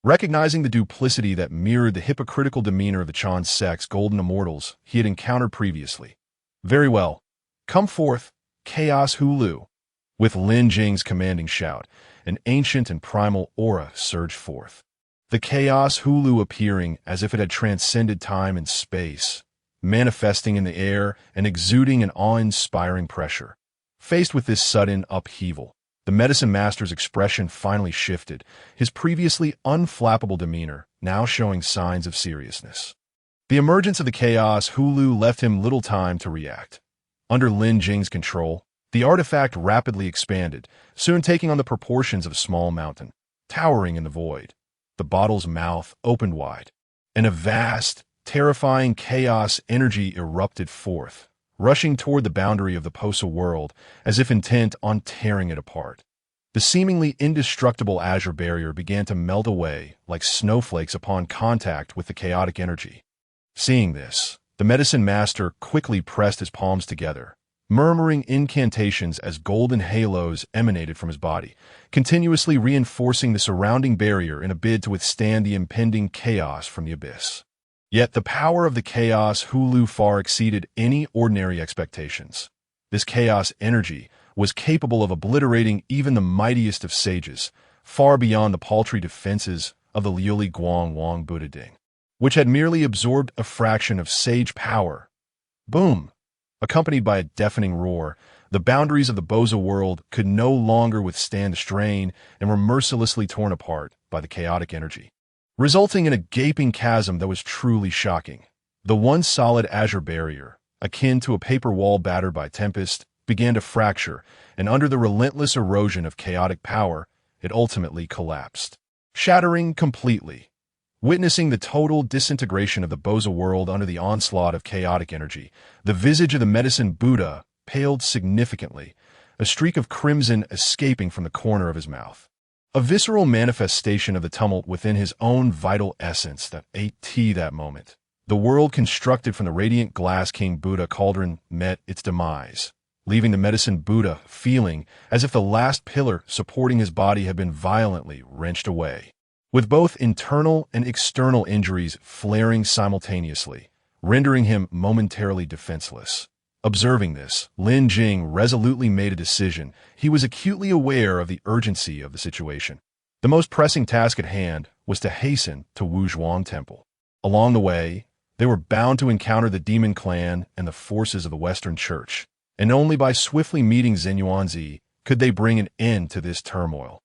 Speaker 1: Recognizing the duplicity that mirrored the hypocritical demeanor of the Chan sect's golden immortals he had encountered previously. Very well. Come forth, Chaos Hulu. With Lin Jing's commanding shout, an ancient and primal aura surged forth. The Chaos Hulu appearing as if it had transcended time and space, manifesting in the air and exuding an awe-inspiring pressure. Faced with this sudden upheaval, the medicine master's expression finally shifted, his previously unflappable demeanor now showing signs of seriousness. The emergence of the Chaos Hulu left him little time to react. Under Lin Jing's control, the artifact rapidly expanded, soon taking on the proportions of a small mountain, towering in the void. The bottle's mouth opened wide, and a vast, terrifying chaos energy erupted forth, rushing toward the boundary of the Posa world as if intent on tearing it apart. The seemingly indestructible azure barrier began to melt away like snowflakes upon contact with the chaotic energy. Seeing this, the medicine master quickly pressed his palms together, murmuring incantations as golden halos emanated from his body, continuously reinforcing the surrounding barrier in a bid to withstand the impending chaos from the abyss. Yet the power of the Chaos Hulu far exceeded any ordinary expectations. This chaos energy was capable of obliterating even the mightiest of sages, far beyond the paltry defenses of the Liuli Guang Wang Buddha Ding, which had merely absorbed a fraction of sage power. Boom! Accompanied by a deafening roar, the boundaries of the Posa world could no longer withstand the strain and were mercilessly torn apart by the chaotic energy, resulting in a gaping chasm that was truly shocking. The once solid azure barrier, akin to a paper wall battered by tempest, began to fracture, and under the relentless erosion of chaotic power, it ultimately collapsed, shattering completely. Witnessing the total disintegration of the Posa world under the onslaught of chaotic energy, the visage of the medicine Buddha paled significantly, a streak of crimson escaping from the corner of his mouth. A visceral manifestation of the tumult within his own vital essence that ate tea that moment. The world constructed from the radiant glass King Buddha cauldron met its demise, leaving the medicine Buddha feeling as if the last pillar supporting his body had been violently wrenched away. With both internal and external injuries flaring simultaneously, rendering him momentarily defenseless. Observing this, Lin Jing resolutely made a decision. He was acutely aware of the urgency of the situation. The most pressing task at hand was to hasten to Wuzhuang Temple. Along the way, they were bound to encounter the demon clan and the forces of the Western Church, and only by swiftly meeting Xuanyuanzi could they bring an end to this turmoil.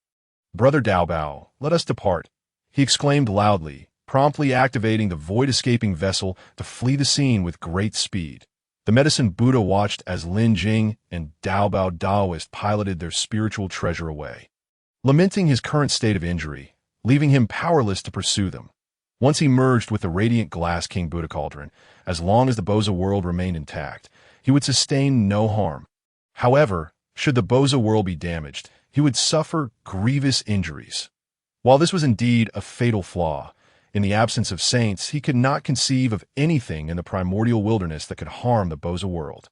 Speaker 1: "Brother Daobao, let us depart," he exclaimed loudly, promptly activating the void-escaping vessel to flee the scene with great speed. The medicine Buddha watched as Lin Jing and Daobao Daoist piloted their spiritual treasure away, lamenting his current state of injury, leaving him powerless to pursue them. Once he merged with the radiant glass King Buddha cauldron, as long as the Bozo world remained intact, he would sustain no harm. However, should the Bozo world be damaged, he would suffer grievous injuries. While this was indeed a fatal flaw, in the absence of saints, he could not conceive of anything in the primordial wilderness that could harm the Bozo world.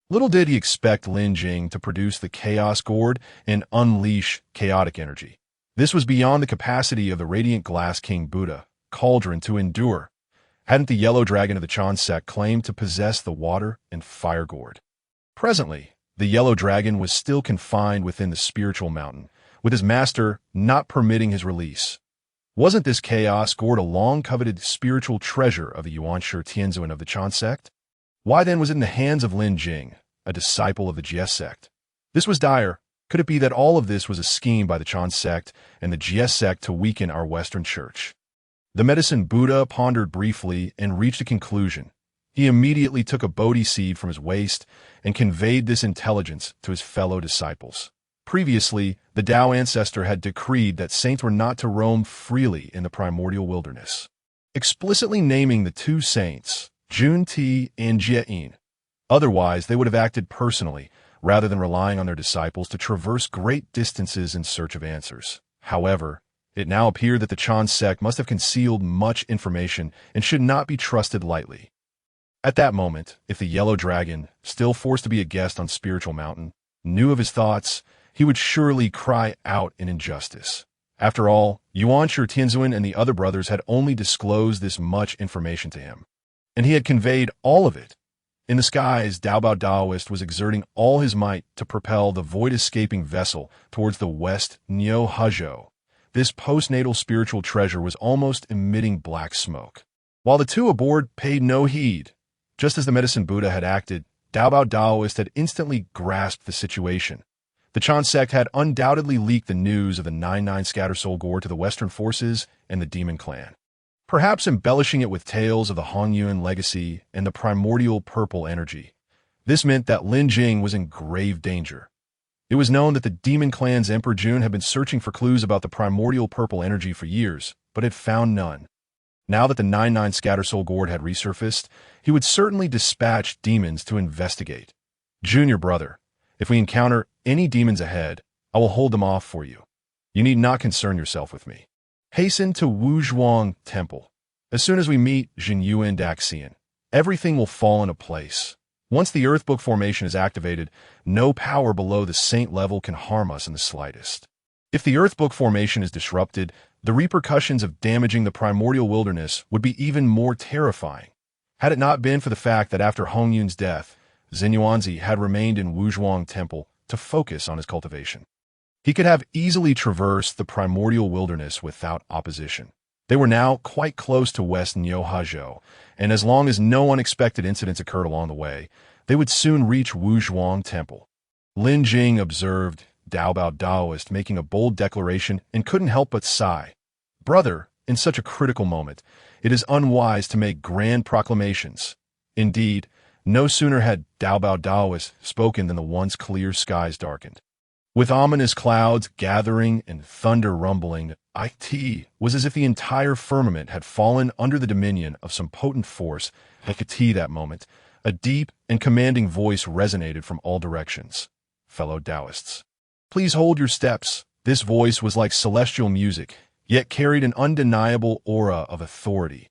Speaker 1: Little did he expect Lin Jing to produce the Chaos Gourd and unleash chaotic energy. This was beyond the capacity of the radiant glass King Buddha cauldron to endure. Hadn't the yellow dragon of the Chan sect claimed to possess the water and fire gourd? Presently, the yellow dragon was still confined within the spiritual mountain, with his master not permitting his release. Wasn't this chaos gourd a long-coveted spiritual treasure of the Yuanshi Tianzuan of the Chan sect? Why then was it in the hands of Lin Jing, a disciple of the GS sect? This was dire. Could it be that all of this was a scheme by the Chan sect and the GS sect to weaken our Western Church? The medicine Buddha pondered briefly and reached a conclusion. He immediately took a Bodhi seed from his waist and conveyed this intelligence to his fellow disciples. Previously, the Dao ancestor had decreed that saints were not to roam freely in the primordial wilderness, explicitly naming the two saints, Jun Ti and Jie Yin. Otherwise, they would have acted personally, rather than relying on their disciples to traverse great distances in search of answers. However, it now appeared that the Chan sect must have concealed much information and should not be trusted lightly. At that moment, if the yellow dragon, still forced to be a guest on Spiritual Mountain, knew of his thoughts, he would surely cry out in injustice. After all, Yuanshi Tianzuan and the other brothers had only disclosed this much information to him, and he had conveyed all of it. In the skies, Daobao Daoist was exerting all his might to propel the void-escaping vessel towards the west Nyo Huzhou. This postnatal spiritual treasure was almost emitting black smoke. While the two aboard paid no heed, just as the medicine Buddha had acted, Daobao Daoist had instantly grasped the situation. The Chan sect had undoubtedly leaked the news of the 9-9 Scatter Soul Gourd to the Western forces and the Demon Clan, perhaps embellishing it with tales of the Hongyuan legacy and the primordial purple energy. This meant that Lin Jing was in grave danger. It was known that the Demon Clan's Emperor Jun had been searching for clues about the primordial purple energy for years, but had found none. Now that the 9-9 Scatter Soul Gourd had resurfaced, he would certainly dispatch demons to investigate. "Junior brother, if we encounter any demons ahead, I will hold them off for you. You need not concern yourself with me. Hasten to Wuzhuang Temple. As soon as we meet Jinyuan Daxian, everything will fall into place. Once the Earthbook formation is activated, no power below the saint level can harm us in the slightest. If the Earthbook formation is disrupted, the repercussions of damaging the primordial wilderness would be even more terrifying. Had it not been for the fact that after Hongyun's death, Xuanyuanzi had remained in Wuzhuang Temple to focus on his cultivation, he could have easily traversed the primordial wilderness without opposition. They were now quite close to West Nyo Huzhou, and as long as no unexpected incidents occurred along the way, they would soon reach Wuzhuang Temple. Lin Jing observed Daobao Daoist making a bold declaration and couldn't help but sigh. "Brother, in such a critical moment, it is unwise to make grand proclamations." Indeed, no sooner had Daobao Daoist spoken than the once clear skies darkened. With ominous clouds gathering and thunder rumbling, it was as if the entire firmament had fallen under the dominion of some potent force. At that moment, a deep and commanding voice resonated from all directions. "Fellow Taoists, please hold your steps." This voice was like celestial music, yet carried an undeniable aura of authority.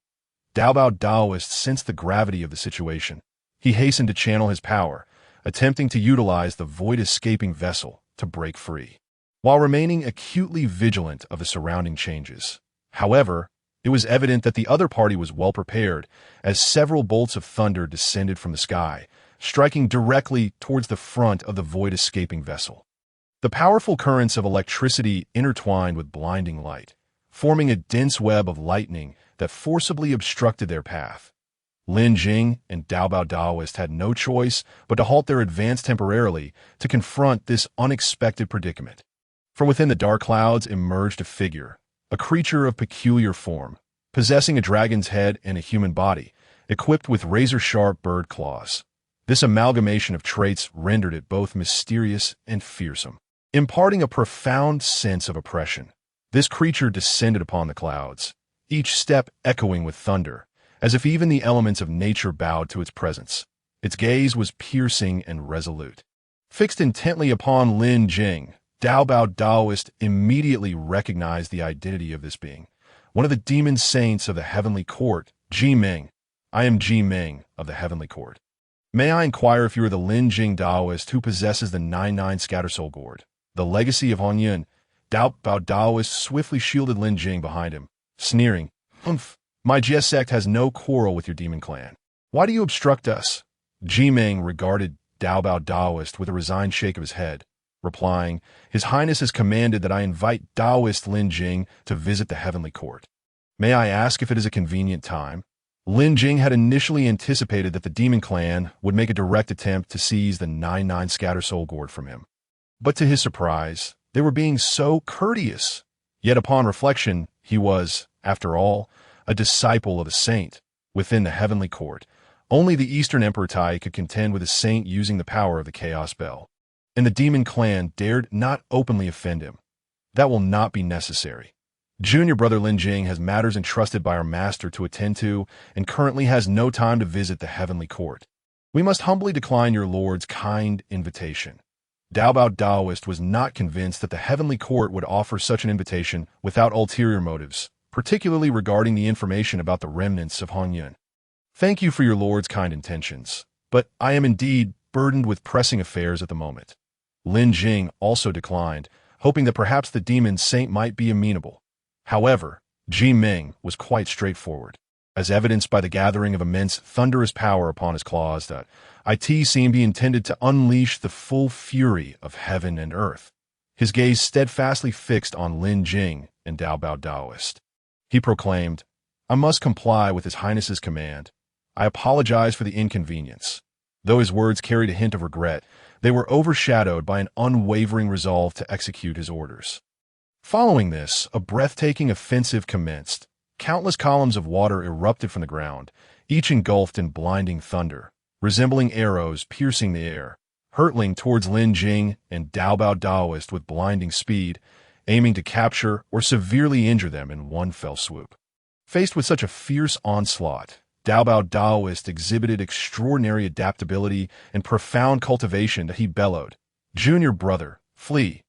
Speaker 1: Daobao Daoist sensed the gravity of the situation. He hastened to channel his power, attempting to utilize the void-escaping vessel to break free, while remaining acutely vigilant of the surrounding changes. However, it was evident that the other party was well prepared, as several bolts of thunder descended from the sky, striking directly towards the front of the void-escaping vessel. The powerful currents of electricity intertwined with blinding light, forming a dense web of lightning that forcibly obstructed their path. Lin Jing and Dao Daoist had no choice but to halt their advance temporarily to confront this unexpected predicament. From within the dark clouds emerged a figure, a creature of peculiar form, possessing a dragon's head and a human body, equipped with razor-sharp bird claws. This amalgamation of traits rendered it both mysterious and fearsome, imparting a profound sense of oppression. This creature descended upon the clouds, each step echoing with thunder, as if even the elements of nature bowed to its presence. Its gaze was piercing and resolute. Fixed intently upon Lin Jing, Dao Daoist immediately recognized the identity of this being, one of the demon saints of the heavenly court, Ji Ming. I am Ji Ming of the heavenly court. May I inquire if you are the Lin Jing Daoist who possesses the 99 Scattersoul Gourd, the legacy of Honyun? Dao Daoist swiftly shielded Lin Jing behind him, sneering, "Humph, my Jie sect has no quarrel with your demon clan. Why do you obstruct us?" Ji Ming regarded Dao Daoist with a resigned shake of his head, replying, "His Highness has commanded that I invite Daoist Lin Jing to visit the heavenly court. May I ask if it is a convenient time?" Lin Jing had initially anticipated that the demon clan would make a direct attempt to seize the 99 Scattersoul Gourd from him. But to his surprise, they were being so courteous. Yet upon reflection, he was, after all, a disciple of a saint within the heavenly court. Only the Eastern Emperor Tai could contend with a saint using the power of the Chaos Bell. And the demon clan dared not openly offend him. That will not be necessary. Junior brother Lin Jing has matters entrusted by our master to attend to and currently has no time to visit the heavenly court. We must humbly decline your lord's kind invitation. Dao Daoist was not convinced that the heavenly court would offer such an invitation without ulterior motives, particularly regarding the information about the remnants of Honyun. Thank you for your lord's kind intentions, but I am indeed burdened with pressing affairs at the moment. Lin Jing also declined, hoping that perhaps the demon saint might be amenable. However, Ji Ming was quite straightforward, as evidenced by the gathering of immense thunderous power upon his claws that it seemed he intended to unleash the full fury of heaven and earth. His gaze steadfastly fixed on Lin Jing and Dao Daoist. He proclaimed, "I must comply with His Highness's command. I apologize for the inconvenience." Though his words carried a hint of regret, they were overshadowed by an unwavering resolve to execute his orders. Following this, a breathtaking offensive commenced. Countless columns of water erupted from the ground, each engulfed in blinding thunder, resembling arrows piercing the air, hurtling towards Lin Jing and Dao Daoist with blinding speed, aiming to capture or severely injure them in one fell swoop. Faced with such a fierce onslaught, Dao Daoist exhibited extraordinary adaptability and profound cultivation that he bellowed, "Junior brother, flee!"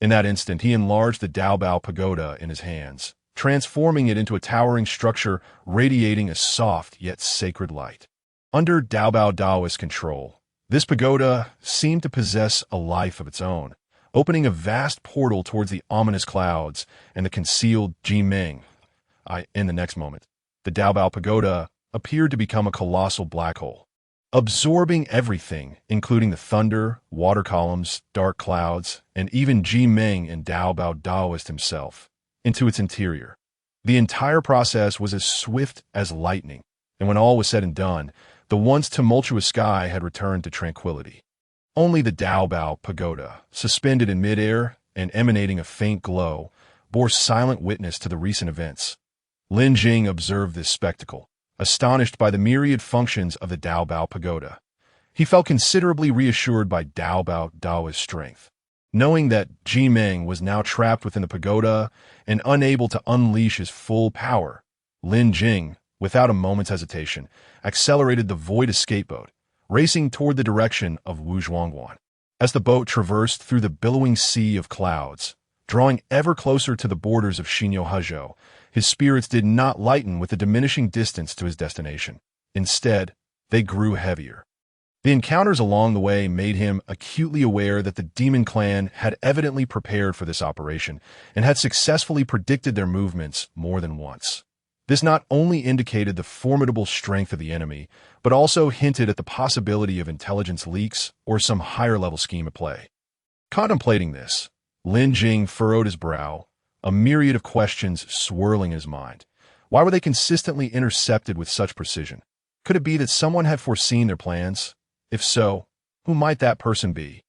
Speaker 1: In that instant, he enlarged the Dao pagoda in his hands, transforming it into a towering structure radiating a soft yet sacred light. Under Dao Daoist's control, this pagoda seemed to possess a life of its own, opening a vast portal towards the ominous clouds and the concealed Ji Ming. In the next moment, the Dao pagoda appeared to become a colossal black hole, absorbing everything, including the thunder, water columns, dark clouds, and even Ji Ming and Dao Daoist himself, into its interior. The entire process was as swift as lightning, and when all was said and done, the once tumultuous sky had returned to tranquility. Only the Dao pagoda, suspended in midair and emanating a faint glow, bore silent witness to the recent events. Lin Jing observed this spectacle, astonished by the myriad functions of the Dao pagoda. He felt considerably reassured by Dao Daoist's strength. Knowing that Ji Ming was now trapped within the pagoda and unable to unleash his full power, Lin Jing, without a moment's hesitation, accelerated the void escape boat, racing toward the direction of Wuzhuangguan. As the boat traversed through the billowing sea of clouds, drawing ever closer to the borders of Xinyo, his spirits did not lighten with the diminishing distance to his destination. Instead, they grew heavier. The encounters along the way made him acutely aware that the demon clan had evidently prepared for this operation and had successfully predicted their movements more than once. This not only indicated the formidable strength of the enemy, but also hinted at the possibility of intelligence leaks or some higher-level scheme at play. Contemplating this, Lin Jing furrowed his brow, a myriad of questions swirling in his mind. Why were they consistently intercepted with such precision? Could it be that someone had foreseen their plans? If so, who might that person be?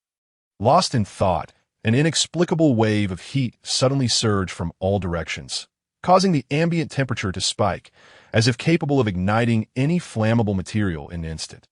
Speaker 1: Lost in thought, an inexplicable wave of heat suddenly surged from all directions, causing the ambient temperature to spike, as if capable of igniting any flammable material in an instant.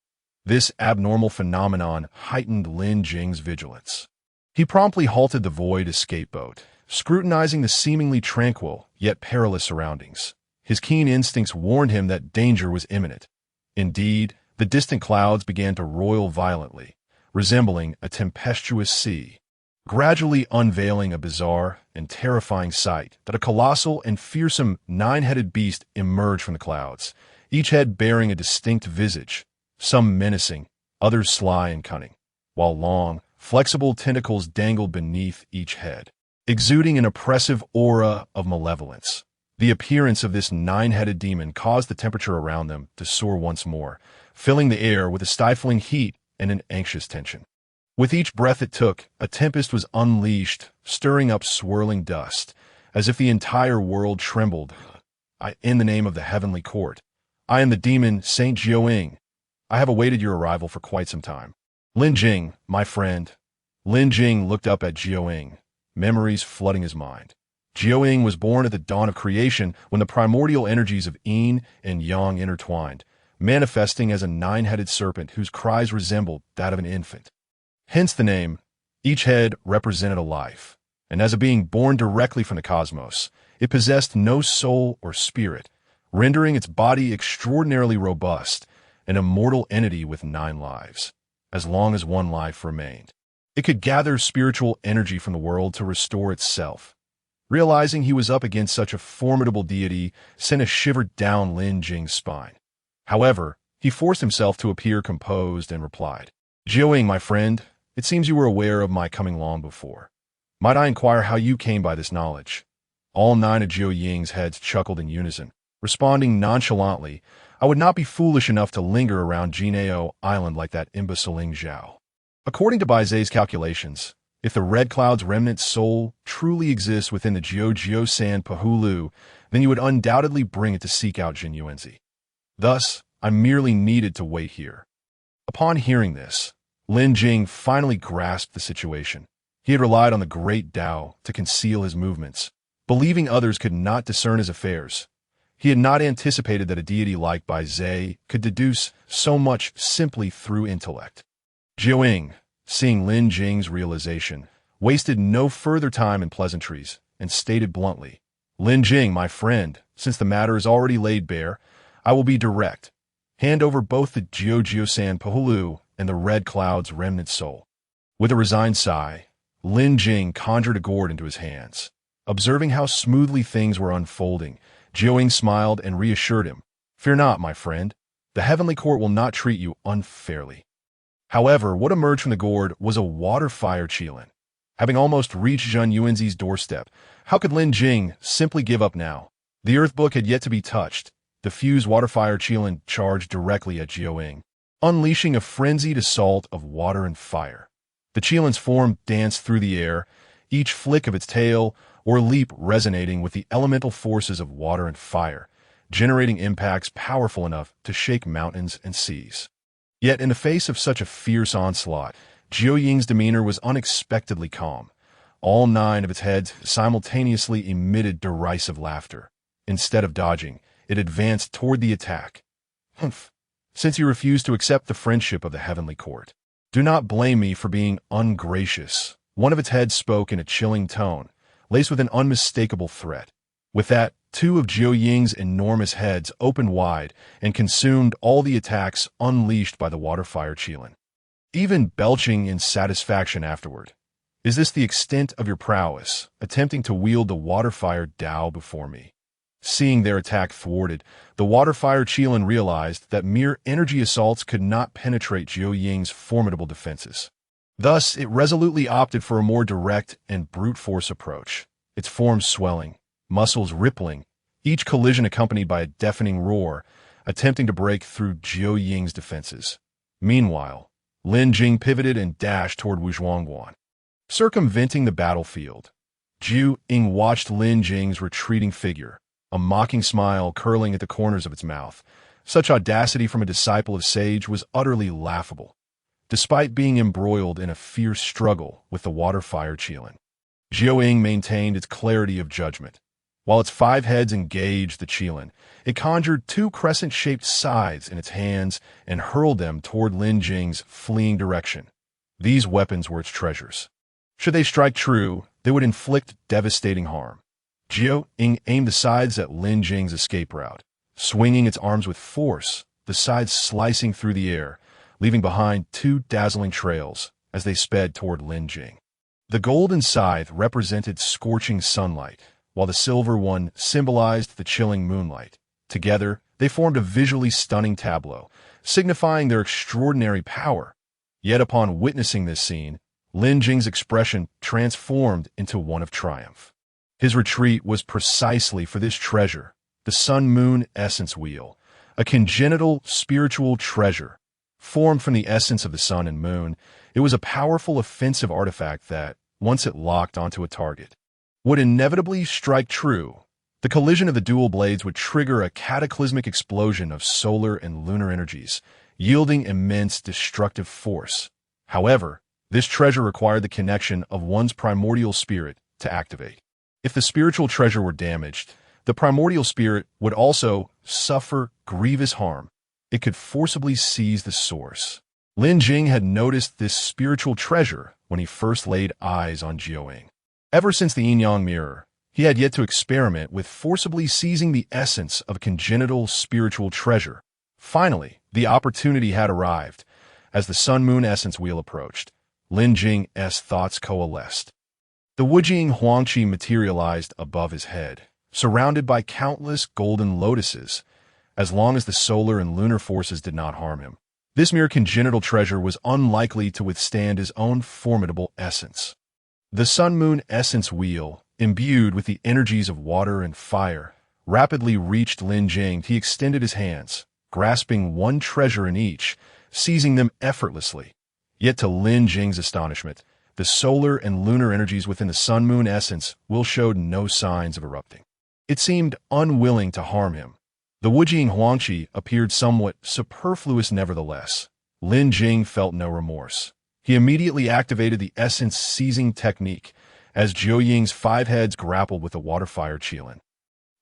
Speaker 1: This abnormal phenomenon heightened Lin Jing's vigilance. He promptly halted the void escape boat, scrutinizing the seemingly tranquil yet perilous surroundings. His keen instincts warned him that danger was imminent. Indeed, the distant clouds began to roil violently, resembling a tempestuous sea, gradually unveiling a bizarre and terrifying sight that a colossal and fearsome nine-headed beast emerged from the clouds, each head bearing a distinct visage, some menacing, others sly and cunning, while long, flexible tentacles dangled beneath each head, exuding an oppressive aura of malevolence. The appearance of this nine-headed demon caused the temperature around them to soar once more, filling the air with a stifling heat and an anxious tension. With each breath it took, a tempest was unleashed, stirring up swirling dust, as if the entire world trembled. In the name of the heavenly court, I am the demon Saint Jiaoying. I have awaited your arrival for quite some time. Lin Jing, my friend. Lin Jing looked up at Jiaoying, memories flooding his mind. Jiaoying was born at the dawn of creation when the primordial energies of yin and yang intertwined, manifesting as a nine-headed serpent whose cries resembled that of an infant. Hence the name. Each head represented a life, and as a being born directly from the cosmos, it possessed no soul or spirit, rendering its body extraordinarily robust, an immortal entity with 9 lives. As long as one life remained, it could gather spiritual energy from the world to restore itself. Realizing he was up against such a formidable deity sent a shiver down Lin Jing's spine. However, he forced himself to appear composed and replied, Jiaoying, my friend, it seems you were aware of my coming long before. Might I inquire how you came by this knowledge? All 9 of Jiaoying's heads chuckled in unison, responding nonchalantly, I would not be foolish enough to linger around Jinao Island like that imbecile Ling Zhao. According to Baize's calculations, if the Red Cloud's remnant soul truly exists within the Jiao San Pahulu, then you would undoubtedly bring it to seek out Jin Yuanzi. Thus, I merely needed to wait here. Upon hearing this, Lin Jing finally grasped the situation. He had relied on the Great Dao to conceal his movements, believing others could not discern his affairs. He had not anticipated that a deity like Baize could deduce so much simply through intellect. Jiaoying, seeing Lin Jing's realization, wasted no further time in pleasantries and stated bluntly, Lin Jing, my friend, since the matter is already laid bare, I will be direct. Hand over both the Jiao San Pahulu and the Red Cloud's remnant soul. With a resigned sigh, Lin Jing conjured a gourd into his hands. Observing how smoothly things were unfolding, Jiaoying smiled and reassured him, Fear not, my friend. The heavenly court will not treat you unfairly. However, what emerged from the gourd was a water fire qilin. Having almost reached Jin Yuanzi's doorstep, how could Lin Jing simply give up now? The earth book had yet to be touched. The fused water fire qilin charged directly at Jiaoying, unleashing a frenzied assault of water and fire. The qilin's form danced through the air, each flick of its tail or leap resonating with the elemental forces of water and fire, generating impacts powerful enough to shake mountains and seas. Yet in the face of such a fierce onslaught, Jiaoying's demeanor was unexpectedly calm. All 9 of its heads simultaneously emitted derisive laughter. Instead of dodging, it advanced toward the attack. Humph. Since you refuse to accept the friendship of the heavenly court, do not blame me for being ungracious. One of its heads spoke in a chilling tone, laced with an unmistakable threat. With that, 2 of Jiaoying's enormous heads opened wide and consumed all the attacks unleashed by the water fire qilin, even belching in satisfaction afterward. Is this the extent of your prowess, attempting to wield the water fire Dao before me? Seeing their attack thwarted, the water fire qilin realized that mere energy assaults could not penetrate Jiaoying's formidable defenses. Thus, it resolutely opted for a more direct and brute force approach, its form swelling, muscles rippling, each collision accompanied by a deafening roar, attempting to break through Jiu Ying's defenses. Meanwhile, Lin Jing pivoted and dashed toward Wu Zhuangguan. Circumventing the battlefield, Jiu Ying watched Lin Jing's retreating figure, a mocking smile curling at the corners of its mouth. Such audacity from a disciple of Sage was utterly laughable. Despite being embroiled in a fierce struggle with the water-fire Qilin, Jiu Ying maintained its clarity of judgment. While its 5 heads engaged the Qilin, it conjured 2 crescent-shaped scythes in its hands and hurled them toward Lin Jing's fleeing direction. These weapons were its treasures. Should they strike true, they would inflict devastating harm. Jiu Ying aimed the scythes at Lin Jing's escape route, swinging its arms with force, the scythes slicing through the air, leaving behind 2 dazzling trails as they sped toward Lin Jing. The golden scythe represented scorching sunlight, while the silver one symbolized the chilling moonlight. Together, they formed a visually stunning tableau, signifying their extraordinary power. Yet upon witnessing this scene, Lin Jing's expression transformed into one of triumph. His retreat was precisely for this treasure, the Sun-Moon Essence Wheel, a congenital spiritual treasure. Formed from the essence of the sun and moon, it was a powerful offensive artifact that, once it locked onto a target, would inevitably strike true. The collision of the dual blades would trigger a cataclysmic explosion of solar and lunar energies, yielding immense destructive force. However, this treasure required the connection of one's primordial spirit to activate. If the spiritual treasure were damaged, the primordial spirit would also suffer grievous harm. It could forcibly seize the source. Lin Jing had noticed this spiritual treasure when he first laid eyes on Jiu Ying. Ever since the yin-yang mirror, he had yet to experiment with forcibly seizing the essence of a congenital spiritual treasure. Finally, the opportunity had arrived. As the Sun-Moon Essence Wheel approached, Lin Jing's thoughts coalesced. The Wujing Huangqi materialized above his head, surrounded by countless golden lotuses, as long as the solar and lunar forces did not harm him. This mere congenital treasure was unlikely to withstand his own formidable essence. The Sun-Moon Essence Wheel, imbued with the energies of water and fire, rapidly reached Lin Jing. He extended his hands, grasping one treasure in each, seizing them effortlessly. Yet to Lin Jing's astonishment, the solar and lunar energies within the Sun-Moon Essence Wheel showed no signs of erupting. It seemed unwilling to harm him. The Wujing Huangqi appeared somewhat superfluous nevertheless. Lin Jing felt no remorse. He immediately activated the essence-seizing technique as Jiu Ying's 5 heads grappled with the water-fire Qilin.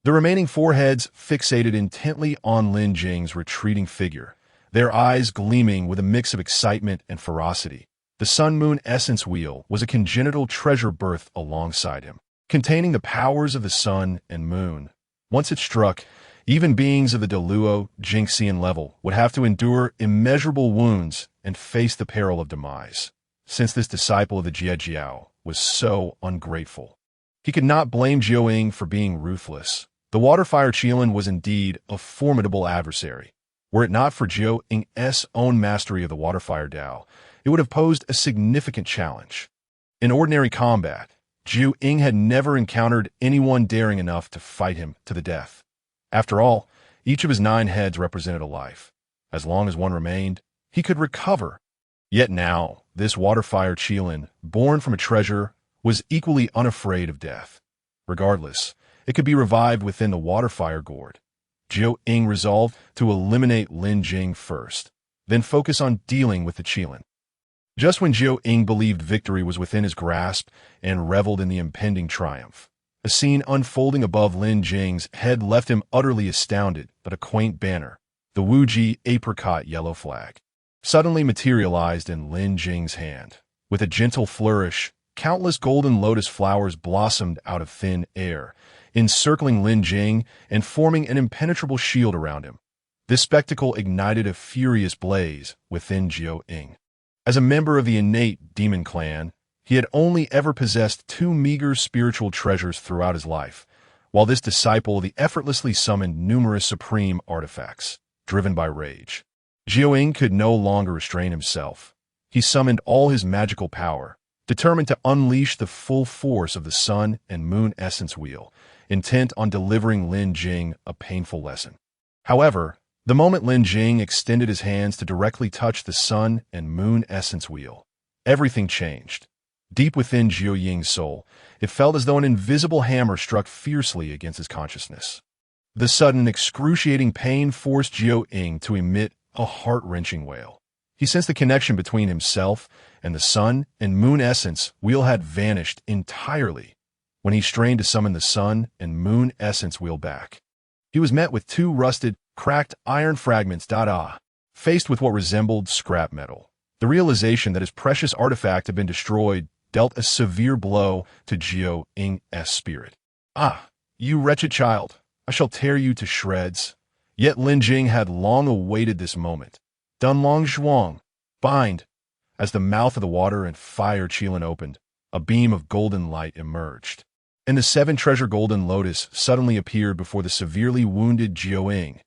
Speaker 1: The remaining 4 heads fixated intently on Lin Jing's retreating figure, their eyes gleaming with a mix of excitement and ferocity. The Sun-Moon Essence Wheel was a congenital treasure berth alongside him, containing the powers of the sun and moon. Once it struck, even beings of the Deluo Jinxian level would have to endure immeasurable wounds and face the peril of demise. Since this disciple of the Jiejiao was so ungrateful, he could not blame Jiu Ying for being ruthless. The water-fire Qilin was indeed a formidable adversary. Were it not for Jiu Ying's own mastery of the water-fire Dao, it would have posed a significant challenge. In ordinary combat, Jiu Ying had never encountered anyone daring enough to fight him to the death. After all, each of his 9 heads represented a life. As long as one remained, he could recover. Yet now, this water-fire Qilin, born from a treasure, was equally unafraid of death. Regardless, it could be revived within the water-fire gourd. Jiu Ying resolved to eliminate Lin Jing first, then focus on dealing with the Qilin. Just when Jiu Ying believed victory was within his grasp and reveled in the impending triumph, a scene unfolding above Lin Jing's head left him utterly astounded. But a quaint banner, the Wuji apricot yellow flag, suddenly materialized in Lin Jing's hand. With a gentle flourish, countless golden lotus flowers blossomed out of thin air, encircling Lin Jing and forming an impenetrable shield around him. This spectacle ignited a furious blaze within Jiu Ying. As a member of the innate demon clan, he had only ever possessed 2 meager spiritual treasures throughout his life, while this disciple effortlessly summoned numerous supreme artifacts, driven by rage. Jiu Ying could no longer restrain himself. He summoned all his magical power, determined to unleash the full force of the Sun and Moon Essence Wheel, intent on delivering Lin Jing a painful lesson. However, the moment Lin Jing extended his hands to directly touch the sun and moon essence wheel, everything changed. Deep within Jiao Ying's soul, it felt as though an invisible hammer struck fiercely against his consciousness. The sudden, excruciating pain forced Jiao Ying to emit a heart-wrenching wail. He sensed the connection between himself and the sun and moon essence wheel had vanished entirely when he strained to summon the sun and moon essence wheel back. He was met with two rusted, cracked iron fragments. Faced with what resembled scrap metal, the realization that his precious artifact had been destroyed dealt a severe blow to Jiao Ying's spirit. "Ah, you wretched child, I shall tear you to shreds." Yet Lin Jing had long awaited this moment. Dunlong Zhuang, bind. As the mouth of the water and fire Qilin opened, a beam of golden light emerged, and the seven-treasure golden lotus suddenly appeared before the severely wounded Jiao Ying.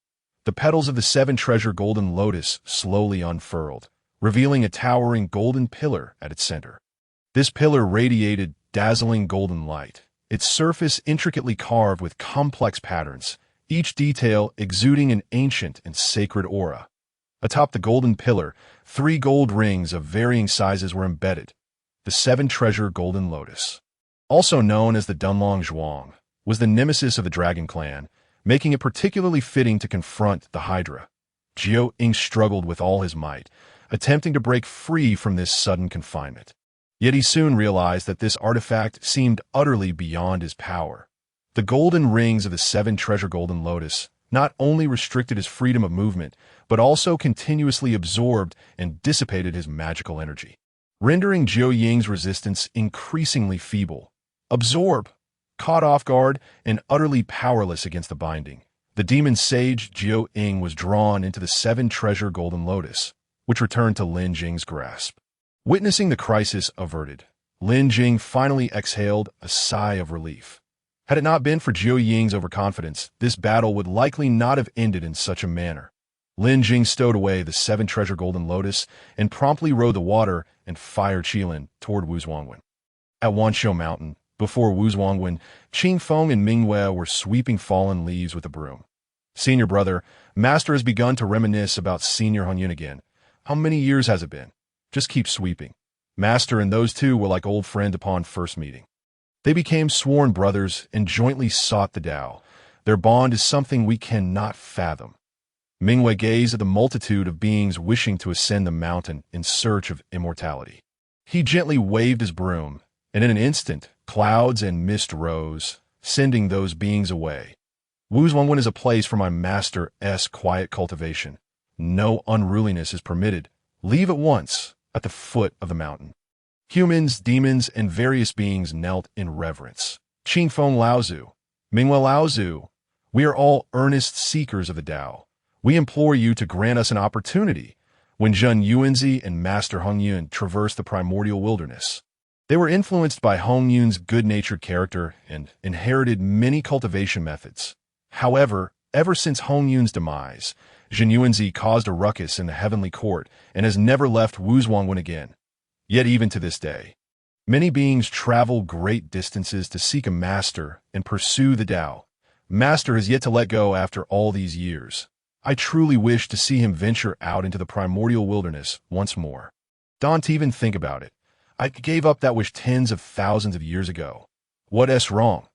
Speaker 1: The petals of the seven-treasure golden lotus slowly unfurled, revealing a towering golden pillar at its center. This pillar radiated dazzling golden light, its surface intricately carved with complex patterns, each detail exuding an ancient and sacred aura. Atop the golden pillar, 3 gold rings of varying sizes were embedded. The seven-treasure golden lotus, also known as the Dunlong Zhuang, was the nemesis of the Dragon Clan, making it particularly fitting to confront the Hydra. Jiao Ying struggled with all his might, attempting to break free from this sudden confinement. Yet he soon realized that this artifact seemed utterly beyond his power. The golden rings of the seven-treasure golden lotus not only restricted his freedom of movement, but also continuously absorbed and dissipated his magical energy, rendering Jiao Ying's resistance increasingly feeble. Absorb! Caught off guard and utterly powerless against the binding, the demon sage Jiao Ying was drawn into the seven-treasure golden lotus, which returned to Lin Jing's grasp. Witnessing the crisis averted, Lin Jing finally exhaled a sigh of relief. Had it not been for Jiao Ying's overconfidence, this battle would likely not have ended in such a manner. Lin Jing stowed away the seven-treasure golden lotus and promptly rode the water and fire Qilin toward Wuzhuangwen. At Wanshou Mountain, before Wuzhuangwen, Qing Feng and Mingwei were sweeping fallen leaves with a broom. "Senior brother, Master has begun to reminisce about Senior Hongyun again. How many years has it been? Just keep sweeping." Master and those two were like old friends upon first meeting. They became sworn brothers and jointly sought the Dao. Their bond is something we cannot fathom. Mingwei gazed at the multitude of beings wishing to ascend the mountain in search of immortality. He gently waved his broom, and in an instant, clouds and mist rose, sending those beings away. Wuzhuangwen is a place for my master's quiet cultivation. No unruliness is permitted. Leave at once, at the foot of the mountain. Humans, demons, and various beings knelt in reverence. Qing Feng Laozu, Mingwei Laozu, we are all earnest seekers of the Dao. We implore you to grant us an opportunity. When Zhen Yuanzi and Master Hongyun traversed the primordial wilderness, they were influenced by Hongyun's good-natured character and inherited many cultivation methods. However, ever since Hongyun's demise, Zhen Yuanzi caused a ruckus in the heavenly court and has never left Wuzhuangwen again. Yet even to this day, many beings travel great distances to seek a master and pursue the Dao. Master has yet to let go after all these years. I truly wish to see him venture out into the primordial wilderness once more. Don't even think about it. I gave up that wish tens of thousands of years ago. What's wrong?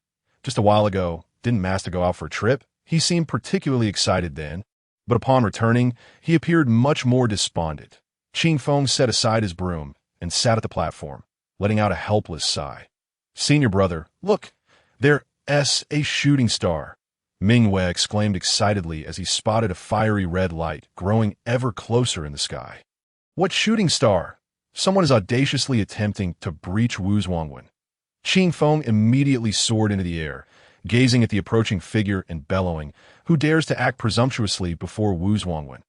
Speaker 1: Just a while ago, didn't Master go out for a trip? He seemed particularly excited then, but upon returning, he appeared much more despondent. Qing Feng set aside his broom and sat at the platform, letting out a helpless sigh. "Senior brother, look, there's a shooting star," Mingwei exclaimed excitedly as he spotted a fiery red light growing ever closer in the sky. "What shooting star? Someone is audaciously attempting to breach Wuzhuangwen." Qing Feng immediately soared into the air, gazing at the approaching figure and bellowing, "Who dares to act presumptuously before Wuzhuangwen?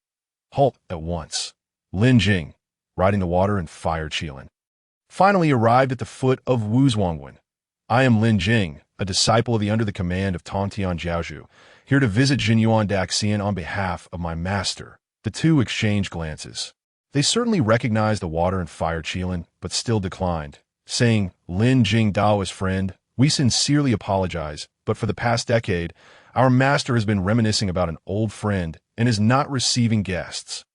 Speaker 1: Halt at once." Lin Jing, riding the water and fire Qilin, finally arrived at the foot of Wuzhuangwen. "I am Lin Jing, a disciple of the under the command of Tongtian Jiaozhu, here to visit Jinyuan Daxian on behalf of my master." The two exchanged glances. They certainly recognized the water and fire Qilin, but still declined, saying, "Lin Jing Daoist friend, we sincerely apologize. but for the past decade, our master has been reminiscing about an old friend and is not receiving guests.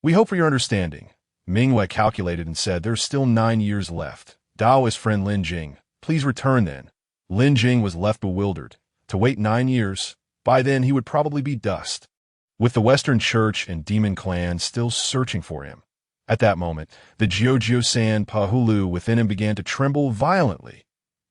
Speaker 1: We hope for your understanding. Mingwei calculated and said, there's still 9 years left. Daoist friend Lin Jing, please return then. Lin Jing was left bewildered. To wait 9 years, by then he would probably be dust. With the Western Church and Demon Clan still searching for him. At that moment, the Jiu-San Pahulu within him began to tremble violently,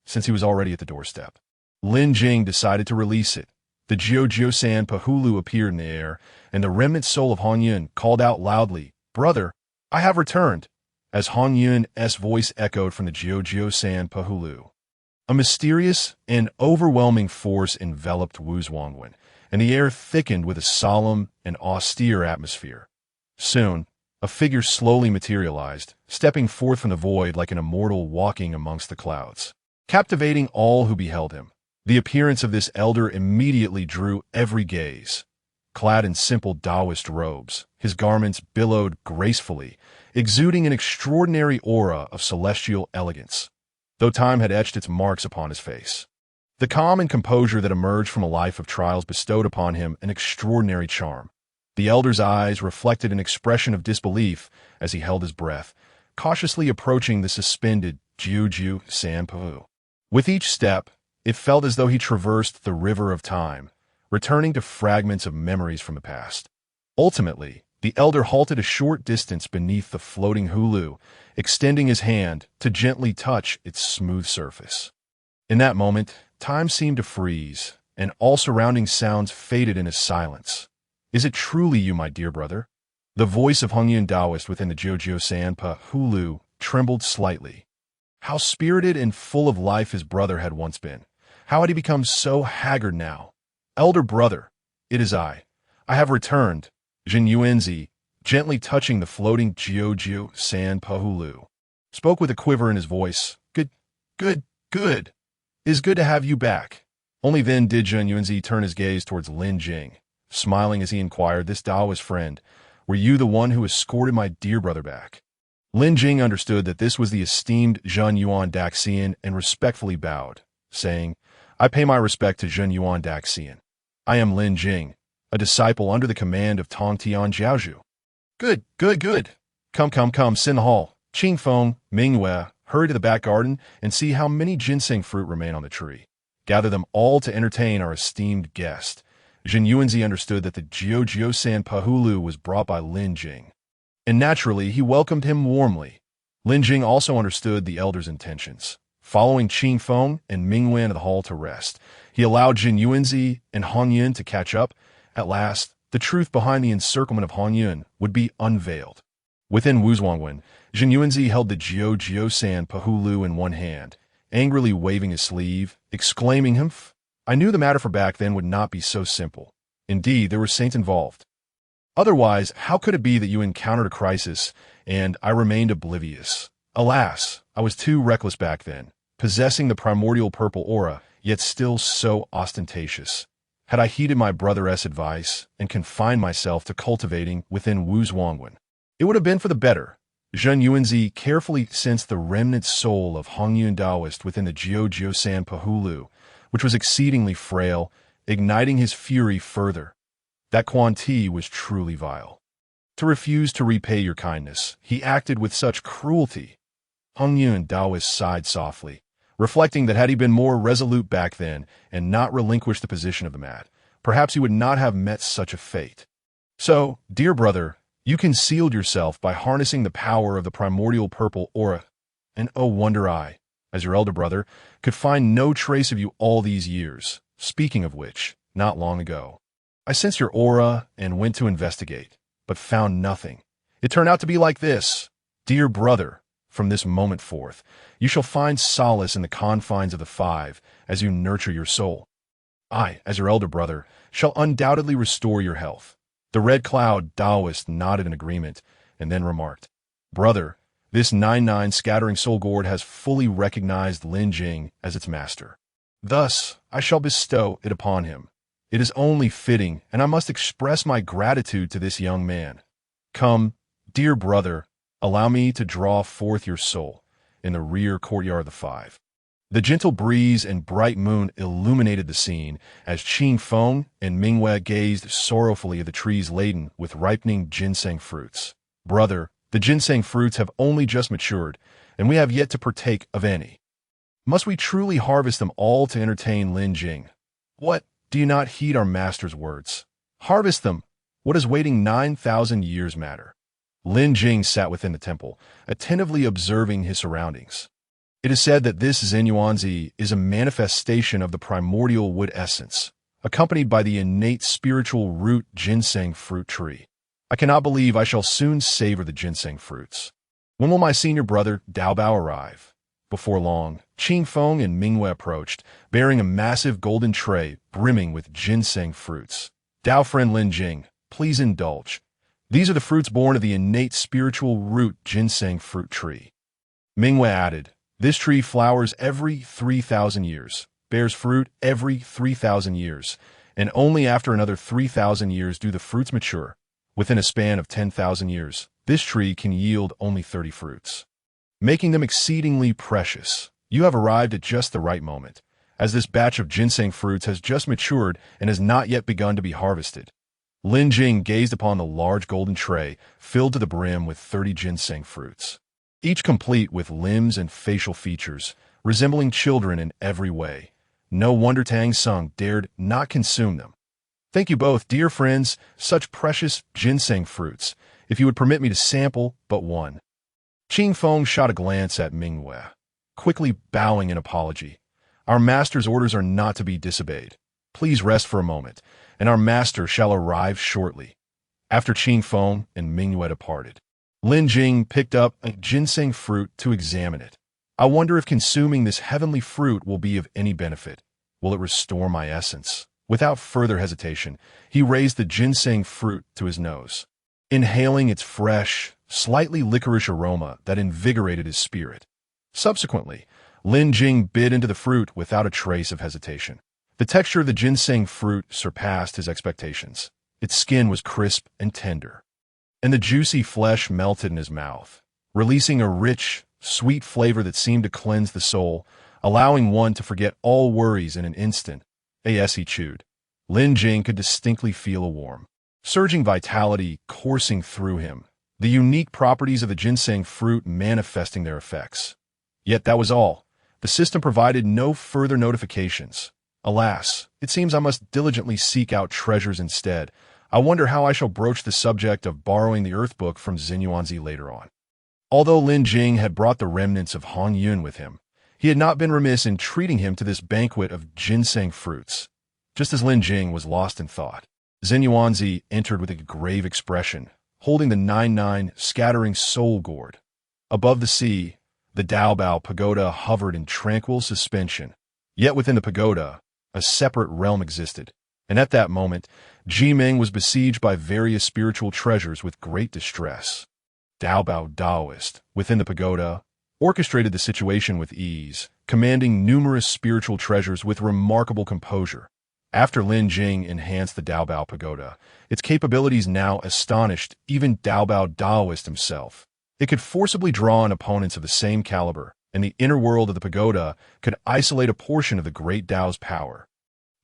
Speaker 1: since he was already at the doorstep. Lin Jing decided to release it. The Jiu-San Pahulu appeared in the air, and the remnant soul of Han Yun called out loudly, "Brother, I have returned," as Han Yun's voice echoed from the Jiu-San Pahulu. A mysterious and overwhelming force enveloped Wu Zhuangwen, and the air thickened with a solemn and austere atmosphere. Soon, a figure slowly materialized, stepping forth from the void like an immortal walking amongst the clouds, captivating all who beheld him. The appearance of this elder immediately drew every gaze. Clad in simple Taoist robes, his garments billowed gracefully, exuding an extraordinary aura of celestial elegance, though time had etched its marks upon his face. The calm and composure that emerged from a life of trials bestowed upon him an extraordinary charm. The elder's eyes reflected an expression of disbelief as he held his breath, cautiously approaching the suspended Jiu-San Pahulu. With each step, it felt as though he traversed the river of time, returning to fragments of memories from the past. Ultimately, the elder halted a short distance beneath the floating hulu, extending his hand to gently touch its smooth surface. In that moment, time seemed to freeze, and all surrounding sounds faded into silence. "Is it truly you, my dear brother?" The voice of Hongyun Taoist within the Jiu-San Pahulu trembled slightly. How spirited and full of life his brother had once been. How had he become so haggard now? "Elder brother, it is I. I have returned," Jin Yuanzi, gently touching the floating Jiu-San Pahulu, spoke with a quiver in his voice. Good. It is good to have you back." Only then did Jin Yuanzi turn his gaze towards Lin Jing, smiling as he inquired, "This Taoist friend, were you the one who escorted my dear brother back?" Lin Jing understood that this was the esteemed Zhen Yuan Daxian and respectfully bowed, saying, "I pay my respect to Zhen Yuan Daxian. I am Lin Jing, a disciple under the command of Tong Tian Jiaozhu." Good. Come, sit in the hall. Qing Feng, Mingwei, hurry to the back garden and see how many ginseng fruit remain on the tree. Gather them all to entertain our esteemed guest. Jin Yuanzi understood that the Jiu-San Pahulu was brought by Lin Jing, and naturally he welcomed him warmly. Lin Jing also understood the elder's intentions. Following Qing Feng and Mingwen into the hall to rest, he allowed Jin Yuanzi and Han Yun to catch up. At last, the truth behind the encirclement of Han Yun would be unveiled. Within Wu Zhuangwen, Jin Yuanzi held the Jiu-San Pahulu in one hand, angrily waving his sleeve, exclaiming, "Humph! I knew the matter for back then would not be so simple. Indeed, there were saints involved. Otherwise, how could it be that you encountered a crisis, and I remained oblivious? Alas, I was too reckless back then, possessing the primordial purple aura, yet still so ostentatious. Had I heeded my brother's advice and confined myself to cultivating within Wu Zhuangwen, it would have been for the better." Zhen Yuanzi carefully sensed the remnant soul of Hongyun Taoist within the Jiu-San Pahulu, which was exceedingly frail, igniting his fury further. That Quan Ti was truly vile. To refuse to repay your kindness, he acted with such cruelty. Hongyun Taoist sighed softly, reflecting that had he been more resolute back then and not relinquished the position of the mat, perhaps he would not have met such a fate. "So, dear brother, you concealed yourself by harnessing the power of the primordial purple aura, and oh wonder I, as your elder brother, could find no trace of you all these years. Speaking of which, not long ago, I sensed your aura and went to investigate, but found nothing. It turned out to be like this. Dear brother, from this moment forth, you shall find solace in the confines of the five as you nurture your soul. I, as your elder brother, shall undoubtedly restore your health." The Red Cloud Taoist nodded in agreement and then remarked, "Brother, this 99 scattering soul gourd has fully recognized Lin Jing as its master. Thus, I shall bestow it upon him. It is only fitting, and I must express my gratitude to this young man. Come, dear brother, allow me to draw forth your soul in the rear courtyard of the five." The gentle breeze and bright moon illuminated the scene as Qing Feng and Mingwei gazed sorrowfully at the trees laden with ripening ginseng fruits. Brother, the ginseng fruits have only just matured, and we have yet to partake of any. Must we truly harvest them all to entertain Lin Jing? What, do you not heed our master's words? Harvest them. What does waiting 9,000 years matter? Lin Jing sat within the temple, attentively observing his surroundings. It is said that this Zenyuanzi is a manifestation of the primordial wood essence, accompanied by the innate spiritual root ginseng fruit tree. I cannot believe I shall soon savor the ginseng fruits. When will my senior brother, Dao Bao, arrive? Before long, Qing Feng and Mingwei approached, bearing a massive golden tray brimming with ginseng fruits. Dao friend Lin Jing, please indulge. These are the fruits born of the innate spiritual root ginseng fruit tree. Mingwei added, this tree flowers every 3,000 years, bears fruit every 3,000 years, and only after another 3,000 years do the fruits mature. Within a span of 10,000 years, this tree can yield only 30 fruits, making them exceedingly precious. You have arrived at just the right moment, as this batch of ginseng fruits has just matured and has not yet begun to be harvested. Lin Jing gazed upon the large golden tray filled to the brim with 30 ginseng fruits, each complete with limbs and facial features, resembling children in every way. No wonder Tang Sung dared not consume them. Thank you both, dear friends, such precious ginseng fruits. If you would permit me to sample but one. Qing Feng shot a glance at Mingwei, quickly bowing in apology. Our master's orders are not to be disobeyed. Please rest for a moment, and our master shall arrive shortly. After Qing Feng and Mingwei departed, Lin Jing picked up a ginseng fruit to examine it. I wonder if consuming this heavenly fruit will be of any benefit. Will it restore my essence? Without further hesitation, he raised the ginseng fruit to his nose, inhaling its fresh, slightly licorice aroma that invigorated his spirit. Subsequently, Lin Jing bit into the fruit without a trace of hesitation. The texture of the ginseng fruit surpassed his expectations. Its skin was crisp and tender, and the juicy flesh melted in his mouth, releasing a rich, sweet flavor that seemed to cleanse the soul, allowing one to forget all worries in an instant. As he chewed, Lin Jing could distinctly feel a warm, surging vitality coursing through him, the unique properties of the ginseng fruit manifesting their effects. Yet that was all. The system provided no further notifications. Alas, it seems I must diligently seek out treasures instead. I wonder how I shall broach the subject of borrowing the Earth Book from Zenyuanzi later on. Although Lin Jing had brought the remnants of Hong Yun with him, he had not been remiss in treating him to this banquet of ginseng fruits. Just as Lin Jing was lost in thought, Zenyuanzi entered with a grave expression, holding the 9-9 scattering soul gourd. Above the sea, the Daobao pagoda hovered in tranquil suspension. Yet within the pagoda, a separate realm existed, and at that moment, Jimeng was besieged by various spiritual treasures with great distress. Daobao Daoist, within the pagoda, orchestrated the situation with ease, commanding numerous spiritual treasures with remarkable composure. After Lin Jing enhanced the Daobao pagoda, its capabilities now astonished even Daobao Daoist himself. It could forcibly draw on opponents of the same caliber, and the inner world of the pagoda could isolate a portion of the Great Dao's power.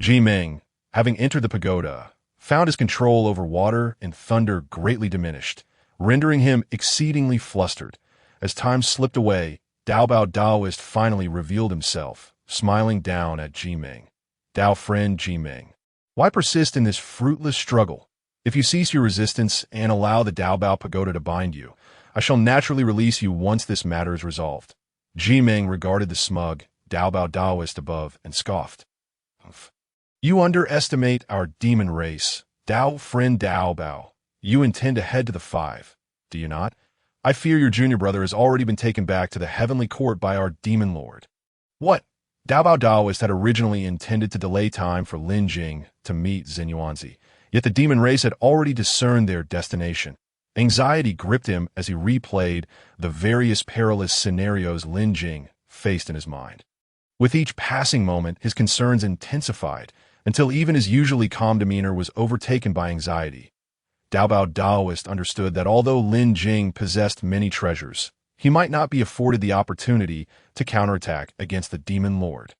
Speaker 1: Jimeng, having entered the pagoda, found his control over water and thunder greatly diminished, rendering him exceedingly flustered. As time slipped away, Daobao Daoist finally revealed himself, smiling down at Jimeng. Dao friend Jimeng, why persist in this fruitless struggle? If you cease your resistance and allow the Daobao pagoda to bind you, I shall naturally release you once this matter is resolved. Jimeng regarded the smug Daobao Daoist above and scoffed. You underestimate our demon race, Dao friend Daobao. You intend to head to the 5, do you not? I fear your junior brother has already been taken back to the heavenly court by our demon lord. What? Daobao Daoist had originally intended to delay time for Lin Jing to meet Zenyuanzi, yet the demon race had already discerned their destination. Anxiety gripped him as he replayed the various perilous scenarios Lin Jing faced in his mind. With each passing moment, his concerns intensified, until even his usually calm demeanor was overtaken by anxiety. Daobao Daoist understood that although Lin Jing possessed many treasures, he might not be afforded the opportunity to counterattack against the demon lord.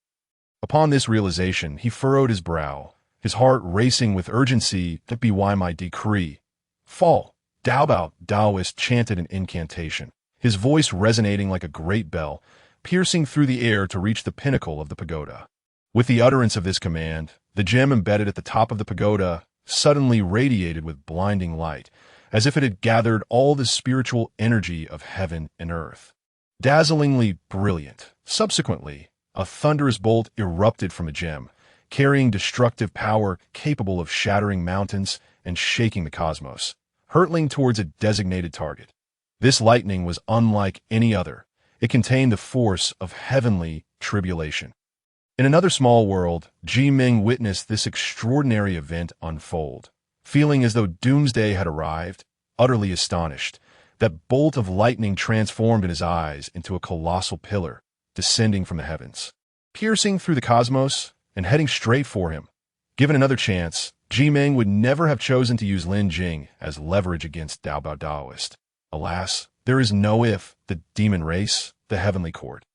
Speaker 1: Upon this realization, he furrowed his brow, his heart racing with urgency. That be why my decree. Fall. Daobao, Taoist chanted an incantation, his voice resonating like a great bell, piercing through the air to reach the pinnacle of the pagoda. With the utterance of this command, the gem embedded at the top of the pagoda suddenly radiated with blinding light, as if it had gathered all the spiritual energy of heaven and earth. Dazzlingly brilliant. Subsequently, a thunderous bolt erupted from the gem, carrying destructive power capable of shattering mountains and shaking the cosmos, hurtling towards a designated target. This lightning was unlike any other. It contained the force of heavenly tribulation. In another small world, Ji Ming witnessed this extraordinary event unfold. Feeling as though doomsday had arrived, utterly astonished, that bolt of lightning transformed in his eyes into a colossal pillar, descending from the heavens, piercing through the cosmos and heading straight for him. Given another chance, Ji Ming would never have chosen to use Lin Jing as leverage against Daobao Taoist. Alas, there is no if, the demon race, the heavenly court.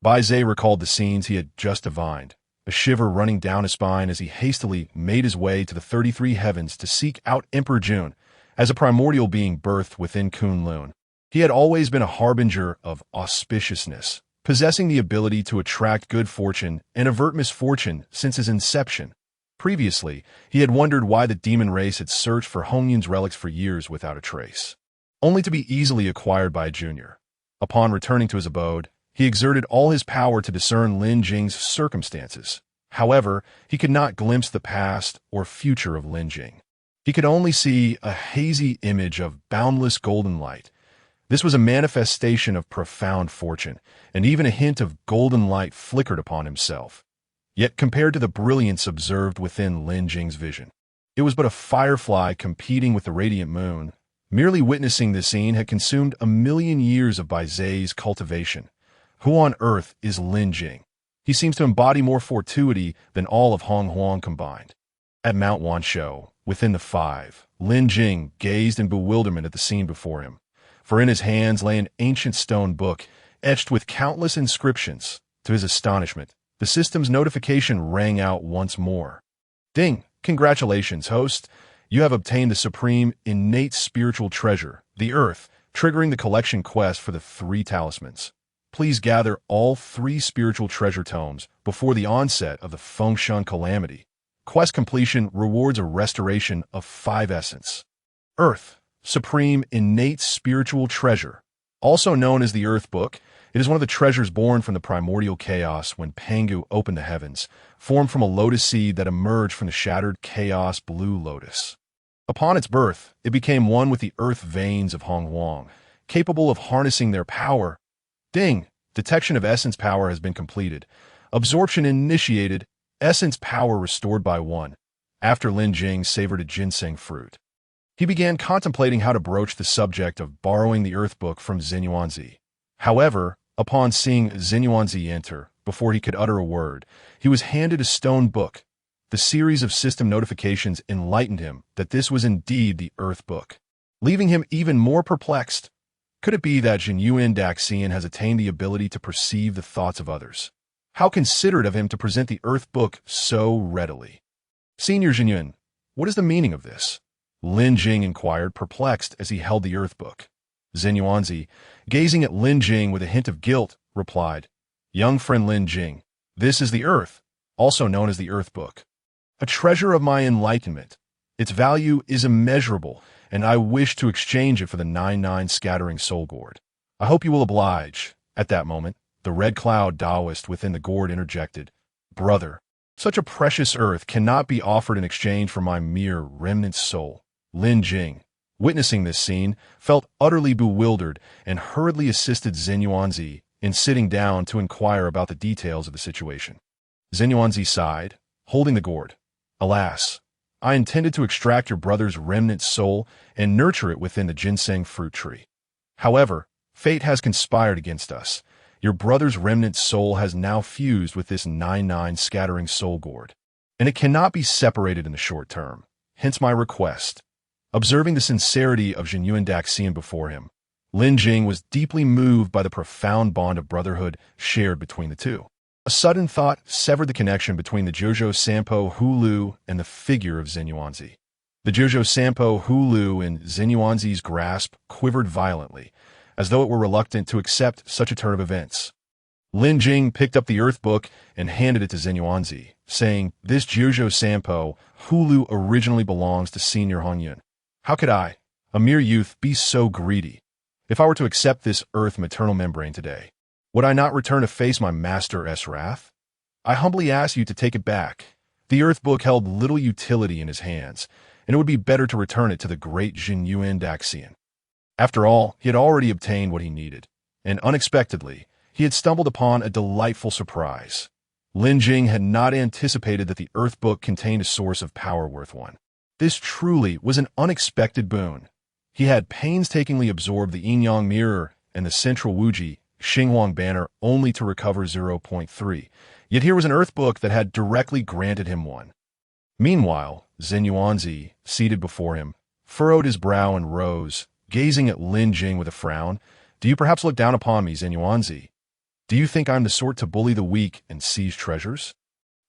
Speaker 1: Bai Zhe recalled the scenes he had just divined, a shiver running down his spine as he hastily made his way to the 33 heavens to seek out Emperor Jun. As a primordial being birthed within Kunlun, he had always been a harbinger of auspiciousness, possessing the ability to attract good fortune and avert misfortune since his inception. Previously, he had wondered why the demon race had searched for Hongyun's relics for years without a trace, only to be easily acquired by a junior. Upon returning to his abode, he exerted all his power to discern Lin Jing's circumstances. However, he could not glimpse the past or future of Lin Jing. He could only see a hazy image of boundless golden light. This was a manifestation of profound fortune, and even a hint of golden light flickered upon himself. Yet compared to the brilliance observed within Lin Jing's vision, it was but a firefly competing with the radiant moon. Merely witnessing this scene had consumed 1,000,000 years of Bai Zhe's cultivation. Who on earth is Lin Jing? He seems to embody more fortuity than all of Hong Huang combined. At Mount Wanshou, within the five, Lin Jing gazed in bewilderment at the scene before him, for in his hands lay an ancient stone book, etched with countless inscriptions. To his astonishment, the system's notification rang out once more. Ding! Congratulations, host! You have obtained the supreme, innate spiritual treasure, the Earth, triggering the collection quest for the 3 talismans. Please gather all 3 spiritual treasure tomes before the onset of the Fengshan calamity. Quest completion rewards a restoration of 5 essence. Earth, supreme, innate spiritual treasure. Also known as the Earth Book, it is one of the treasures born from the primordial chaos when Pangu opened the heavens, formed from a lotus seed that emerged from the shattered chaos blue lotus. Upon its birth, it became one with the earth veins of Hong Huang, capable of harnessing their power. Ding! Detection of essence power has been completed. Absorption initiated. Essence power restored by 1. After Lin Jing savored a ginseng fruit, he began contemplating how to broach the subject of borrowing the Earth Book from Xinyuanzi. However, upon seeing Xinyuanzi enter, before he could utter a word, he was handed a stone book. The series of system notifications enlightened him that this was indeed the Earth Book, leaving him even more perplexed. Could it be that Jinyuan Daxian has attained the ability to perceive the thoughts of others? How considerate of him to present the Earth Book so readily. Senior Jinyuan, what is the meaning of this? Lin Jing inquired, perplexed as he held the Earth Book. Xinyuanzi, gazing at Lin Jing with a hint of guilt, replied, Young friend Lin Jing, this is the Earth, also known as the Earth Book. A treasure of my enlightenment. Its value is immeasurable, and I wish to exchange it for the 99 scattering soul gourd. I hope you will oblige. At that moment, the red cloud Taoist within the gourd interjected, Brother, such a precious earth cannot be offered in exchange for my mere remnant soul. Lin Jing, witnessing this scene, felt utterly bewildered and hurriedly assisted Xinyuanzi in sitting down to inquire about the details of the situation. Xinyuanzi sighed, holding the gourd. Alas, I intended to extract your brother's remnant soul and nurture it within the ginseng fruit tree. However, fate has conspired against us. Your brother's remnant soul has now fused with this 99 scattering soul gourd, and it cannot be separated in the short term. Hence my request. Observing the sincerity of Jinyuan Daxian before him, Lin Jing was deeply moved by the profound bond of brotherhood shared between the two. A sudden thought severed the connection between the Jojo Sampo Hulu and the figure of Zenyuanzi. The Jojo Sampo Hulu in Zenyuanzi's grasp quivered violently, as though it were reluctant to accept such a turn of events. Lin Jing picked up the Earth Book and handed it to Zenyuanzi, saying, "This Jojo Sampo Hulu originally belongs to Senior Hongyun. How could I, a mere youth, be so greedy? If I were to accept this Earth maternal membrane today, would I not return to face my master's wrath? I humbly ask you to take it back." The Earth Book held little utility in his hands, and it would be better to return it to the great Jinyuan Daxian. After all, he had already obtained what he needed, and unexpectedly, he had stumbled upon a delightful surprise. Lin Jing had not anticipated that the Earth Book contained a source of power worth one. This truly was an unexpected boon. He had painstakingly absorbed the Yin-Yang Mirror and the Central Wuji Xinghuang Banner only to recover 0.3, yet here was an Earth Book that had directly granted him one. Meanwhile, Zenyuanzi, seated before him, furrowed his brow and rose, gazing at Lin Jing with a frown. "Do you perhaps look down upon me, Zenyuanzi? Do you think I'm the sort to bully the weak and seize treasures?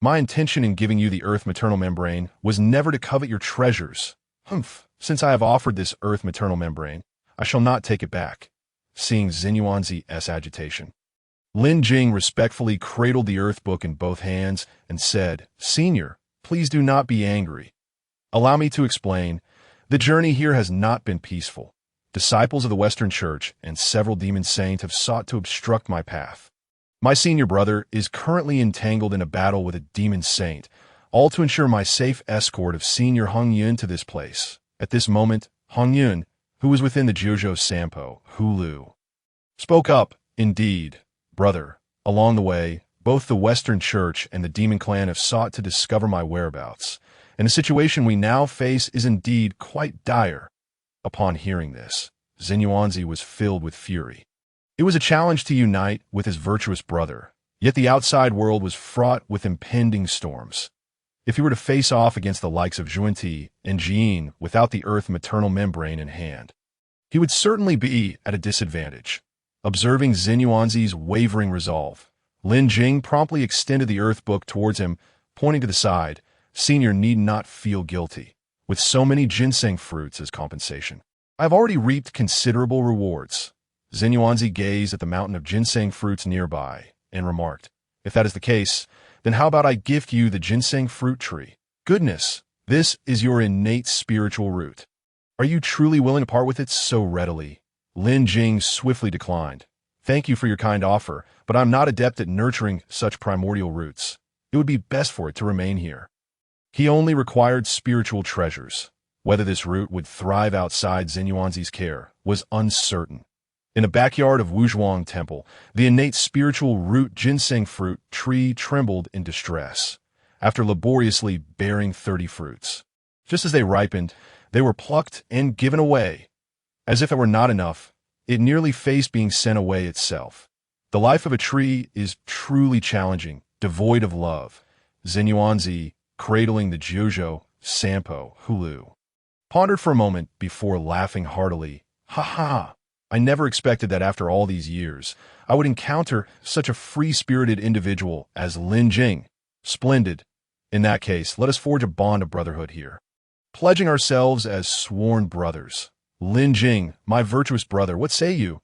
Speaker 1: My intention in giving you the Earth maternal membrane was never to covet your treasures. Humph, since I have offered this Earth maternal membrane, I shall not take it back." Seeing Zenyuanzi's agitation, Lin Jing respectfully cradled the Earth Book in both hands and said, "Senior, please do not be angry. Allow me to explain. The journey here has not been peaceful. Disciples of the Western Church and several demon saints have sought to obstruct my path. My senior brother is currently entangled in a battle with a demon saint, all to ensure my safe escort of Senior Hongyun to this place." At this moment, Hongyun, who was within the Jojo Sampo Hulu, spoke up. "Indeed, brother, along the way, both the Western Church and the demon clan have sought to discover my whereabouts, and the situation we now face is indeed quite dire." Upon hearing this, Zenyuanzi was filled with fury. It was a challenge to unite with his virtuous brother, yet the outside world was fraught with impending storms. If he were to face off against the likes of Zhuanti and Jin without the Earth maternal membrane in hand, he would certainly be at a disadvantage. Observing Zenyuanzi's wavering resolve, Lin Jing promptly extended the Earth Book towards him, pointing to the side. "Senior need not feel guilty. With so many ginseng fruits as compensation, I have already reaped considerable rewards." Zenyuanzi gazed at the mountain of ginseng fruits nearby and remarked, "If that is the case, then how about I gift you the ginseng fruit tree? Goodness, this is your innate spiritual root. Are you truly willing to part with it so readily?" Lin Jing swiftly declined. "Thank you for your kind offer, but I'm not adept at nurturing such primordial roots. It would be best for it to remain here." He only required spiritual treasures. Whether this root would thrive outside Zenyuanzi's care was uncertain. In the backyard of Wuzhuang Temple, the innate spiritual root ginseng fruit tree trembled in distress, after laboriously bearing 30 fruits. Just as they ripened, they were plucked and given away. As if it were not enough, it nearly faced being sent away itself. The life of a tree is truly challenging, devoid of love. Zenyuanzi, cradling the Jojo Sampo Hulu, pondered for a moment before laughing heartily. "Ha ha! I never expected that after all these years, I would encounter such a free-spirited individual as Lin Jing. Splendid. In that case, let us forge a bond of brotherhood here, pledging ourselves as sworn brothers. Lin Jing, my virtuous brother, what say you?"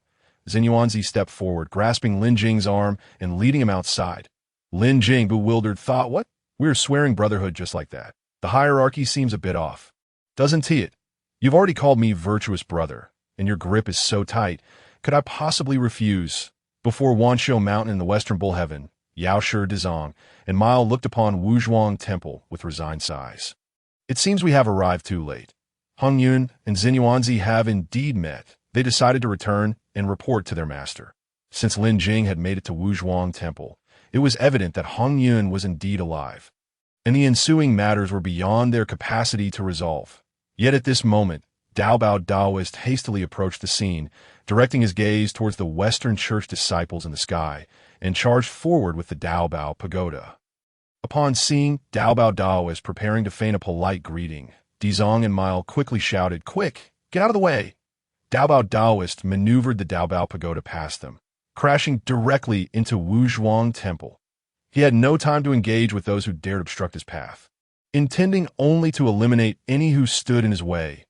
Speaker 1: Zenyuanzi stepped forward, grasping Lin Jing's arm and leading him outside. Lin Jing, bewildered, thought, "What? We're swearing brotherhood just like that. The hierarchy seems a bit off. Doesn't it? You've already called me virtuous brother, and your grip is so tight. Could I possibly refuse?" Before Wanshou Mountain in the western Bull Heaven, Yaoshi Dezong and Mao looked upon Wuzhuang Temple with resigned sighs. "It seems we have arrived too late. Hongyun and Zenyuanzi have indeed met." They decided to return and report to their master. Since Lin Jing had made it to Wuzhuang Temple, it was evident that Hongyun was indeed alive, and the ensuing matters were beyond their capacity to resolve. Yet at this moment, Daobao Daoist hastily approached the scene, directing his gaze towards the Western Church disciples in the sky, and charged forward with the Daobao Pagoda. Upon seeing Daobao Daoist preparing to feign a polite greeting, Dezong and Mile quickly shouted, "Quick, get out of the way!" Daobao Daoist maneuvered the Daobao Pagoda past them, crashing directly into Wuzhuang Temple. He had no time to engage with those who dared obstruct his path, intending only to eliminate any who stood in his way.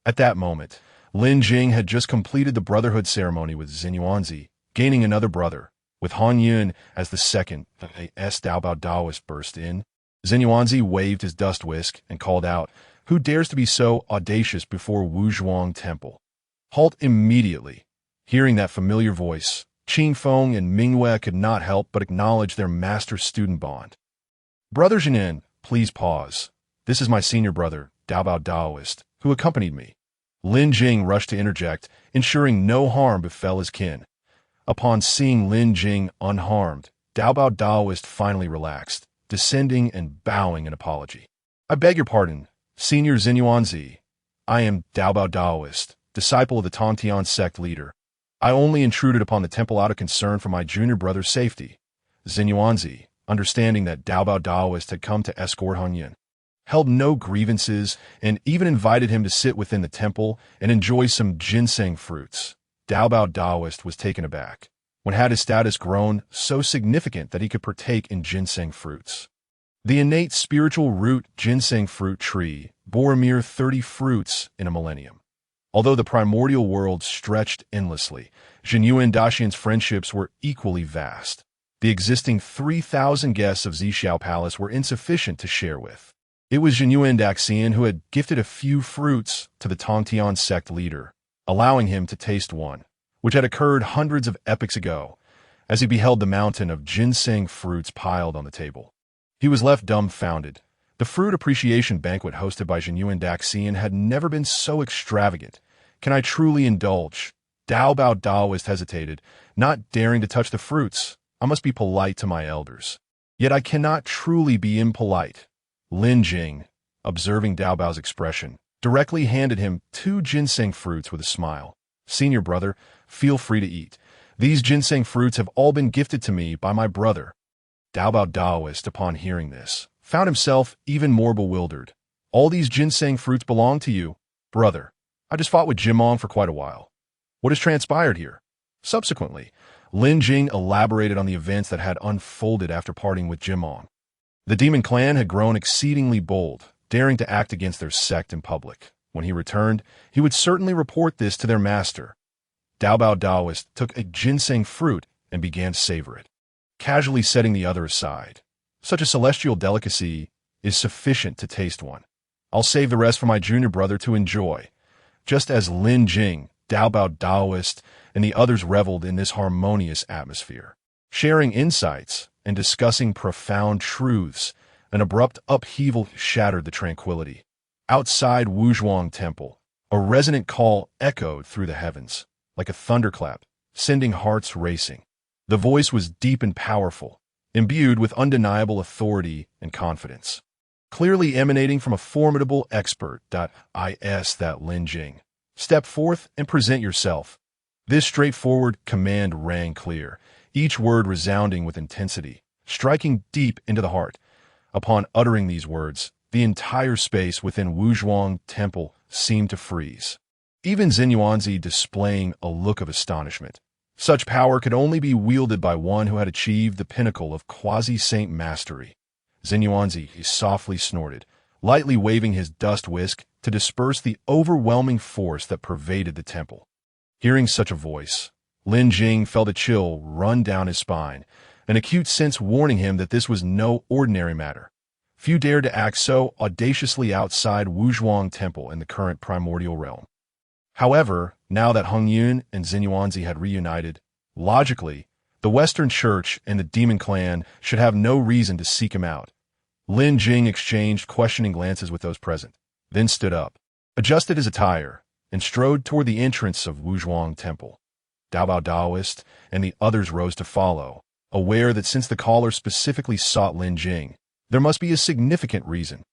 Speaker 1: At that moment, Lin Jing had just completed the brotherhood ceremony with Xinyuanzi, gaining another brother. With Han Yun as the second, Daobao Daoist burst in. Xinyuanzi waved his dust whisk and called out, "Who dares to be so audacious before Wuzhuang Temple? Halt immediately!" Hearing that familiar voice, Qing Feng and Mingyue could not help but acknowledge their master-student bond. "Brother Jinan, please pause. This is my senior brother, Daobao Daoist, who accompanied me." Lin Jing rushed to interject, ensuring no harm befell his kin. Upon seeing Lin Jing unharmed, Daobao Daoist finally relaxed, descending and bowing in apology. "I beg your pardon, Senior Xinyuanzi. I am Daobao Daoist, disciple of the Tongtian sect leader. I only intruded upon the temple out of concern for my junior brother's safety." Xinyuanzi, understanding that Daobao Daoist had come to escort Han Yun, held no grievances and even invited him to sit within the temple and enjoy some ginseng fruits. Daobao Daoist was taken aback when had his status grown so significant that he could partake in ginseng fruits. The innate spiritual root ginseng fruit tree bore a mere 30 fruits in a millennium. Although the primordial world stretched endlessly, Zhenyu and Daxian's friendships were equally vast. The existing 3,000 guests of Zixiao Palace were insufficient to share with. It was Zhenyu and Daxian who had gifted a few fruits to the Tongtian sect leader, allowing him to taste one, which had occurred hundreds of epochs ago, as he beheld the mountain of ginseng fruits piled on the table. He was left dumbfounded. The fruit appreciation banquet hosted by Zhenyu and Daxian had never been so extravagant. "Can I truly indulge?" Daobao Daoist hesitated, not daring to touch the fruits. "I must be polite to my elders. Yet I cannot truly be impolite." Lin Jing, observing Daobao's expression, directly handed him 2 ginseng fruits with a smile. "Senior brother, feel free to eat. These ginseng fruits have all been gifted to me by my brother." Daobao Daoist, upon hearing this, found himself even more bewildered. "All these ginseng fruits belong to you, brother. I just fought with Jimong for quite a while. What has transpired here?" Subsequently, Lin Jing elaborated on the events that had unfolded after parting with Jimong. The demon clan had grown exceedingly bold, daring to act against their sect in public. When he returned, he would certainly report this to their master. Daobao Daoist took a ginseng fruit and began to savor it, casually setting the other aside. "Such a celestial delicacy is sufficient to taste one. I'll save the rest for my junior brother to enjoy." Just as Lin Jing, Daobao Daoist, and the others reveled in this harmonious atmosphere, sharing insights and discussing profound truths, an abrupt upheaval shattered the tranquility. Outside Wuzhuang Temple, a resonant call echoed through the heavens, like a thunderclap, sending hearts racing. The voice was deep and powerful, imbued with undeniable authority and confidence, clearly emanating from a formidable expert. That Lin Jing. "Step forth and present yourself." This straightforward command rang clear, each word resounding with intensity, striking deep into the heart. Upon uttering these words, the entire space within Wuzhuang Temple seemed to freeze, even Xinyuanzi displaying a look of astonishment. Such power could only be wielded by one who had achieved the pinnacle of quasi-saint mastery. Xinyuanzi softly snorted, lightly waving his dust whisk to disperse the overwhelming force that pervaded the temple. Hearing such a voice, Lin Jing felt a chill run down his spine, an acute sense warning him that this was no ordinary matter. Few dared to act so audaciously outside Wuzhuang Temple in the current primordial realm. However, now that Han Yun and Xinyuanzi had reunited, logically, the Western Church and the Demon Clan should have no reason to seek him out. Lin Jing exchanged questioning glances with those present, then stood up, adjusted his attire, and strode toward the entrance of Wuzhuang Temple. Daobao Daoist and the others rose to follow, aware that since the caller specifically sought Lin Jing, there must be a significant reason.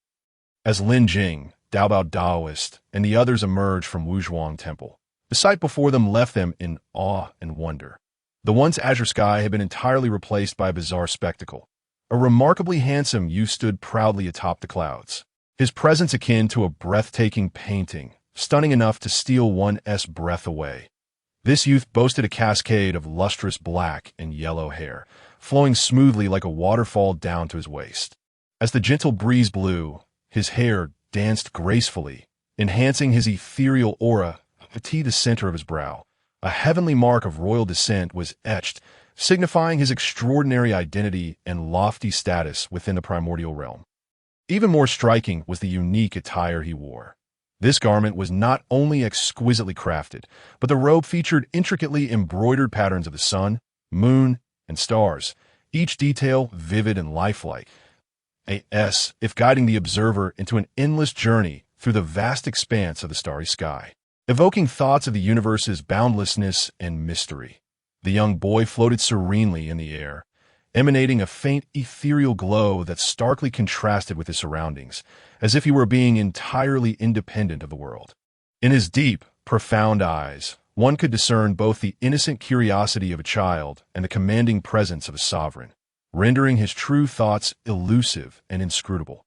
Speaker 1: As Lin Jing, Daobao Daoist, and the others emerged from Wuzhuang Temple, the sight before them left them in awe and wonder. The once azure sky had been entirely replaced by a bizarre spectacle. A remarkably handsome youth stood proudly atop the clouds, his presence akin to a breathtaking painting, stunning enough to steal one's breath away. This youth boasted a cascade of lustrous black and yellow hair, flowing smoothly like a waterfall down to his waist. As the gentle breeze blew, his hair danced gracefully, enhancing his ethereal aura to the center of his brow. A heavenly mark of royal descent was etched, signifying his extraordinary identity and lofty status within the primordial realm. Even more striking was the unique attire he wore. This garment was not only exquisitely crafted, but the robe featured intricately embroidered patterns of the sun, moon, and stars, each detail vivid and lifelike, as if guiding the observer into an endless journey through the vast expanse of the starry sky, evoking thoughts of the universe's boundlessness and mystery. The young boy floated serenely in the air, emanating a faint ethereal glow that starkly contrasted with his surroundings, as if he were being entirely independent of the world. In his deep, profound eyes, one could discern both the innocent curiosity of a child and the commanding presence of a sovereign, rendering his true thoughts elusive and inscrutable.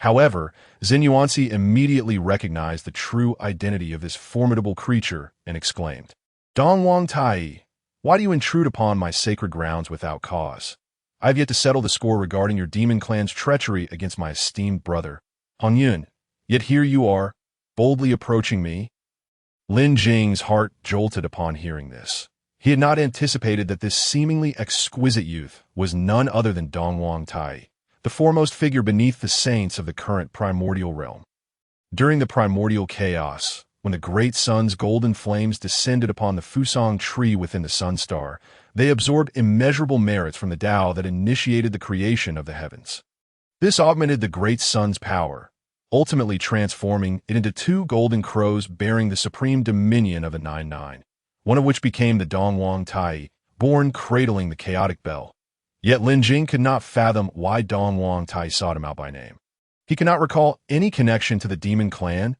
Speaker 1: However, Xinyuansi immediately recognized the true identity of this formidable creature and exclaimed, "Dongwang Tai, why do you intrude upon my sacred grounds without cause? I have yet to settle the score regarding your demon clan's treachery against my esteemed brother, Han Yun. Yet here you are, boldly approaching me." Lin Jing's heart jolted upon hearing this. He had not anticipated that this seemingly exquisite youth was none other than Dongwang Tai, the foremost figure beneath the saints of the current primordial realm. During the primordial chaos, when the great sun's golden flames descended upon the Fusang tree within the sun star, they absorbed immeasurable merits from the Dao that initiated the creation of the heavens. This augmented the great sun's power, ultimately transforming it into two golden crows bearing the supreme dominion of the Nine, one of which became the Dongwang Tai, born cradling the chaotic bell. Yet Lin Jing could not fathom why Dongwang Tai sought him out by name. He could not recall any connection to the demon clan.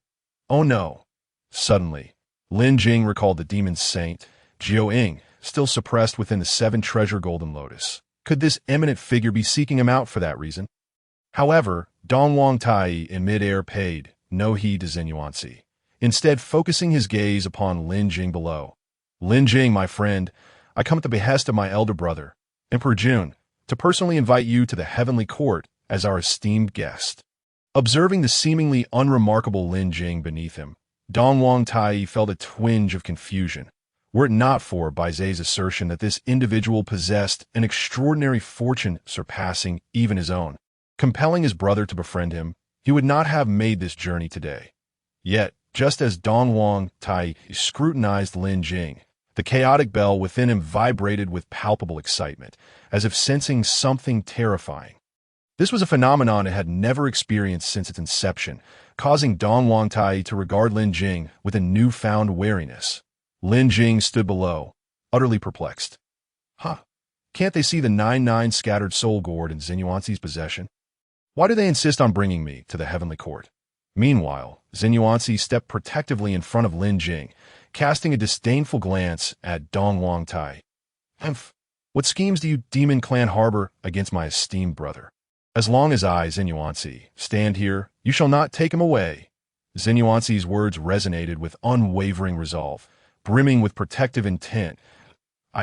Speaker 1: Oh no. Suddenly, Lin Jing recalled the demon saint, Jiao Ying, still suppressed within the seven-treasure golden lotus. Could this eminent figure be seeking him out for that reason? However, Dongwang Tai in midair paid no heed to Xinyuansi, instead focusing his gaze upon Lin Jing below. "Lin Jing, my friend, I come at the behest of my elder brother, Emperor Jun, to personally invite you to the heavenly court as our esteemed guest." Observing the seemingly unremarkable Lin Jing beneath him, Dongwang Tai felt a twinge of confusion, were it not for Baize's assertion that this individual possessed an extraordinary fortune surpassing even his own. Compelling his brother to befriend him, he would not have made this journey today. Yet, just as Dongwang Tai scrutinized Lin Jing, the chaotic bell within him vibrated with palpable excitement, as if sensing something terrifying. This was a phenomenon it had never experienced since its inception, causing Dongwang Tai to regard Lin Jing with a newfound wariness. Lin Jing stood below, utterly perplexed. Can't they see the 9 scattered soul gourd in Xinyuansi's possession? Why do they insist on bringing me to the heavenly court? Meanwhile, Xinyuansi stepped protectively in front of Lin Jing, casting a disdainful glance at Dongwang Tai. What schemes do you demon clan harbor against my esteemed brother? As long as I, Xinyuansi, stand here, you shall not take him away. Xinyuansi's words resonated with unwavering resolve, brimming with protective intent.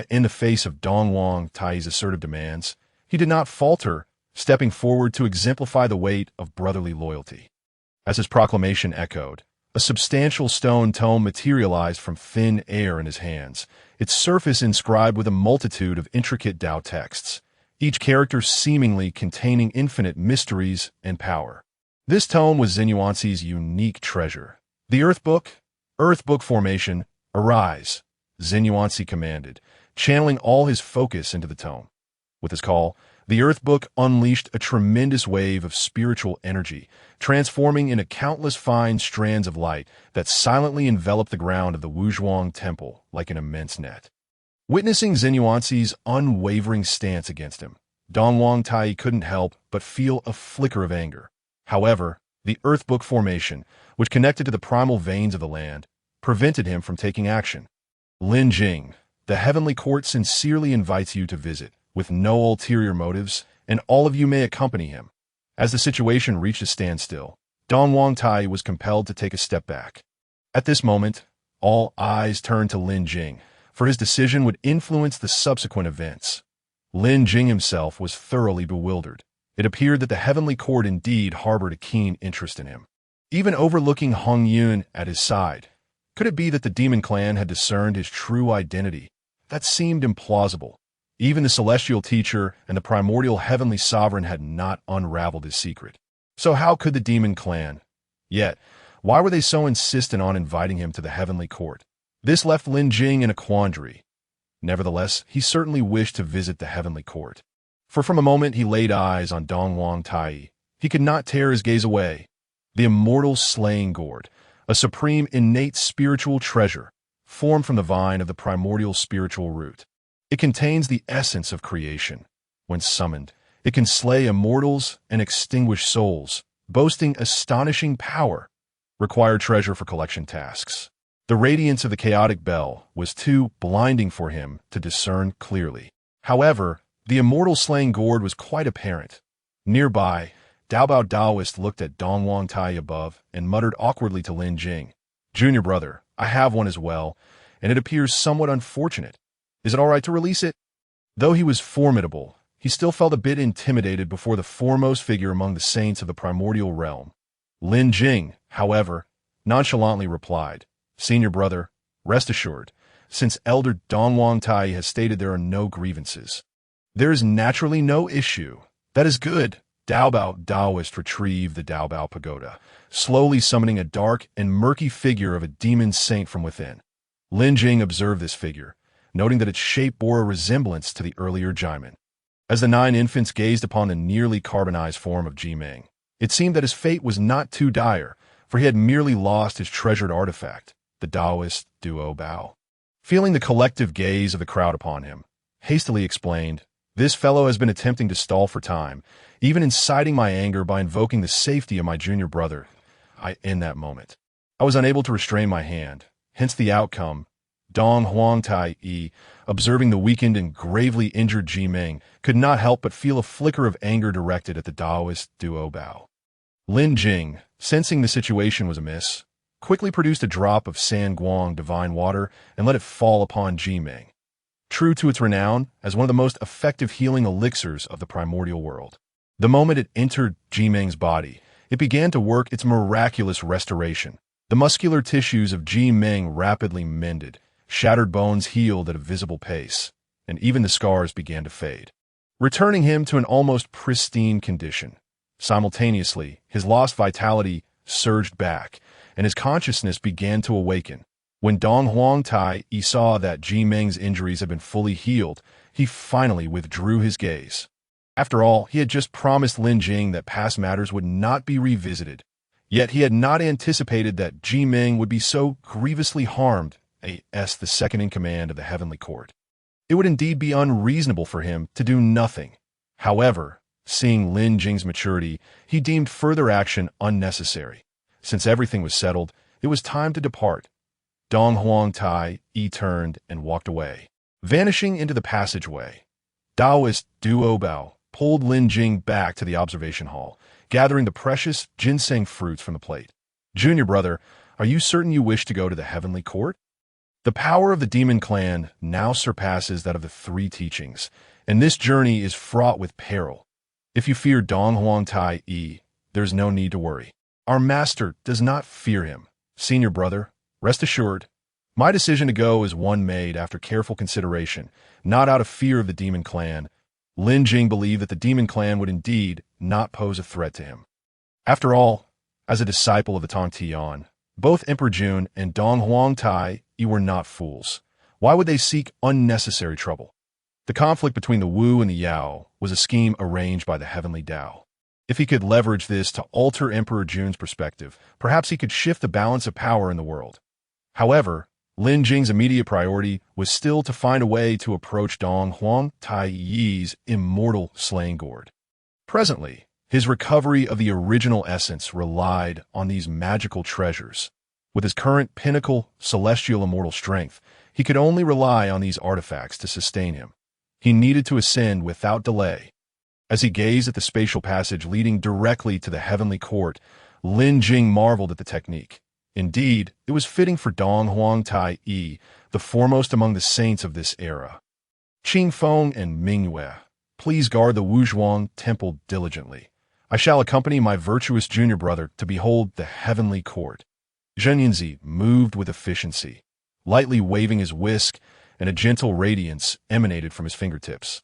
Speaker 1: In the face of Dongwang Tai's assertive demands, he did not falter, stepping forward to exemplify the weight of brotherly loyalty. As his proclamation echoed, a substantial stone tome materialized from thin air in his hands, its surface inscribed with a multitude of intricate Dao texts, each character seemingly containing infinite mysteries and power. This tome was Xinyuansi's unique treasure. "The Earth Book formation, arise," Xinyuansi commanded, channeling all his focus into the tome. With his call, the Earth Book unleashed a tremendous wave of spiritual energy, transforming into countless fine strands of light that silently enveloped the ground of the Wuzhuang Temple like an immense net. Witnessing Xinyuansi's unwavering stance against him, Dongwang Tai couldn't help but feel a flicker of anger. However, the Earth Book formation, which connected to the primal veins of the land, prevented him from taking action. "Lin Jing, the heavenly court sincerely invites you to visit, with no ulterior motives, and all of you may accompany him." As the situation reached a standstill, Dongwang Tai was compelled to take a step back. At this moment, all eyes turned to Lin Jing, for his decision would influence the subsequent events. Lin Jing himself was thoroughly bewildered. It appeared that the heavenly court indeed harbored a keen interest in him. Even overlooking Hong Yun at his side, could it be that the demon clan had discerned his true identity? That seemed implausible. Even the celestial teacher and the primordial heavenly sovereign had not unraveled his secret. So how could the demon clan? Yet, why were they so insistent on inviting him to the heavenly court? This left Lin Jing in a quandary. Nevertheless, he certainly wished to visit the heavenly court. For from a moment he laid eyes on Dongwang Tai, he could not tear his gaze away. The immortal slaying gourd, a supreme innate spiritual treasure, formed from the vine of the primordial spiritual root. It contains the essence of creation. When summoned, it can slay immortals and extinguish souls, boasting astonishing power. Required treasure for collection tasks. The radiance of the chaotic bell was too blinding for him to discern clearly. However, the immortal slaying gourd was quite apparent. Nearby, Daobao Daoist looked at Dongwang Tai above and muttered awkwardly to Lin Jing, "Junior brother, I have one as well, and it appears somewhat unfortunate. Is it all right to release it?" Though he was formidable, he still felt a bit intimidated before the foremost figure among the saints of the primordial realm. Lin Jing, however, nonchalantly replied, "Senior brother, rest assured, since Elder Dongwang Tai has stated there are no grievances. There is naturally no issue. That is good." Daobao Daoist retrieved the Daobao pagoda, slowly summoning a dark and murky figure of a demon saint from within. Lin Jing observed this figure, noting that its shape bore a resemblance to the earlier Jaimin. As the 9 infants gazed upon the nearly carbonized form of Jimeng, it seemed that his fate was not too dire, for he had merely lost his treasured artifact, the Daoist Duo Bao. Feeling the collective gaze of the crowd upon him, hastily explained, "This fellow has been attempting to stall for time, even inciting my anger by invoking the safety of my junior brother. In that moment, I was unable to restrain my hand, hence the outcome." Dong Huang Tai Yi, observing the weakened and gravely injured Jimeng, could not help but feel a flicker of anger directed at the Daoist Duo Bao. Lin Jing, sensing the situation was amiss, quickly produced a drop of San Guang divine water and let it fall upon Jimeng. True to its renown as one of the most effective healing elixirs of the primordial world, the moment it entered Jimeng's body, it began to work its miraculous restoration. The muscular tissues of Jimeng rapidly mended, shattered bones healed at a visible pace, and even the scars began to fade, returning him to an almost pristine condition. Simultaneously, his lost vitality surged back, and his consciousness began to awaken. When Dong Huang Tai Yi saw that Jimeng's injuries had been fully healed, he finally withdrew his gaze. After all, he had just promised Lin Jing that past matters would not be revisited. Yet he had not anticipated that Jimeng would be so grievously harmed, as the second in command of the heavenly court. It would indeed be unreasonable for him to do nothing. However, seeing Lin Jing's maturity, he deemed further action unnecessary. Since everything was settled, it was time to depart. Dong Huang Tai Yi turned and walked away, vanishing into the passageway. Daoist Duo Bao pulled Lin Jing back to the observation hall, gathering the precious ginseng fruits from the plate. "Junior brother, are you certain you wish to go to the heavenly court? The power of the demon clan now surpasses that of the 3 teachings, and this journey is fraught with peril. If you fear Dong Huang Tai Yi, there's no need to worry. Our master does not fear him. Senior brother, rest assured, my decision to go is one made after careful consideration, not out of fear of the demon clan." Lin Jing believed that the demon clan would indeed not pose a threat to him. After all, as a disciple of the Tong Tian, both Emperor Jun and Dong Huang Tai Yi were not fools. Why would they seek unnecessary trouble? The conflict between the Wu and the Yao was a scheme arranged by the heavenly Dao. If he could leverage this to alter Emperor Jun's perspective, perhaps he could shift the balance of power in the world. However, Lin Jing's immediate priority was still to find a way to approach Dong Huang Tai Yi's immortal slaying gourd. Presently, his recovery of the original essence relied on these magical treasures. With his current pinnacle celestial immortal strength, he could only rely on these artifacts to sustain him. He needed to ascend without delay. As he gazed at the spatial passage leading directly to the heavenly court, Lin Jing marveled at the technique. Indeed, it was fitting for Dong Huang Tai Yi, the foremost among the saints of this era. Qing Feng and Ming Yue, please guard the Wuzhuang temple diligently. I shall accompany my virtuous junior brother to behold the heavenly court. Zhen Yunzi moved with efficiency, lightly waving his whisk, and a gentle radiance emanated from his fingertips,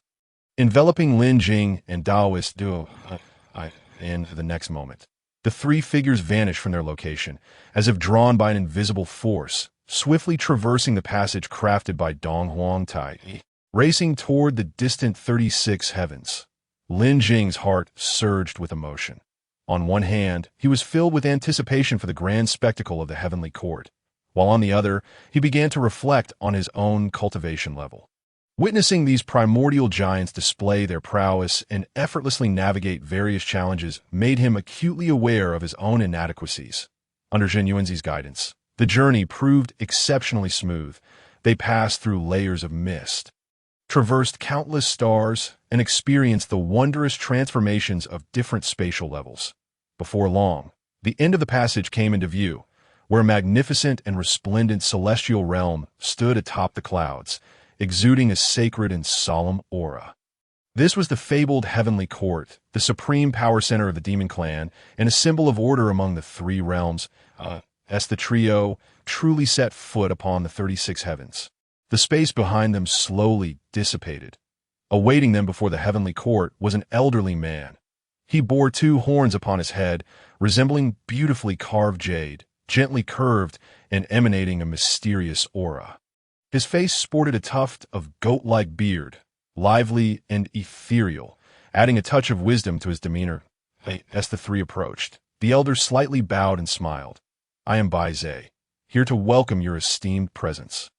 Speaker 1: enveloping Lin Jing and Daoist duo in the next moment. The three figures vanished from their location, as if drawn by an invisible force, swiftly traversing the passage crafted by Dong Huang Tai, racing toward the distant 36 heavens. Lin Jing's heart surged with emotion. On one hand, he was filled with anticipation for the grand spectacle of the heavenly court, while on the other, he began to reflect on his own cultivation level. Witnessing these primordial giants display their prowess and effortlessly navigate various challenges made him acutely aware of his own inadequacies. Under Zhen Yuanzi's guidance, the journey proved exceptionally smooth. They passed through layers of mist, traversed countless stars, and experienced the wondrous transformations of different spatial levels. Before long, the end of the passage came into view, where a magnificent and resplendent celestial realm stood atop the clouds, exuding a sacred and solemn aura. This was the fabled heavenly court, the supreme power center of the demon clan, and a symbol of order among the three realms. As the trio truly set foot upon the 36 heavens, the space behind them slowly dissipated. Awaiting them before the heavenly court was an elderly man. He bore two horns upon his head, resembling beautifully carved jade, gently curved and emanating a mysterious aura. His face sported a tuft of goat-like beard, lively and ethereal, adding a touch of wisdom to his demeanor. As the three approached, the elder slightly bowed and smiled. I am Bai Zhe, here to welcome your esteemed presence.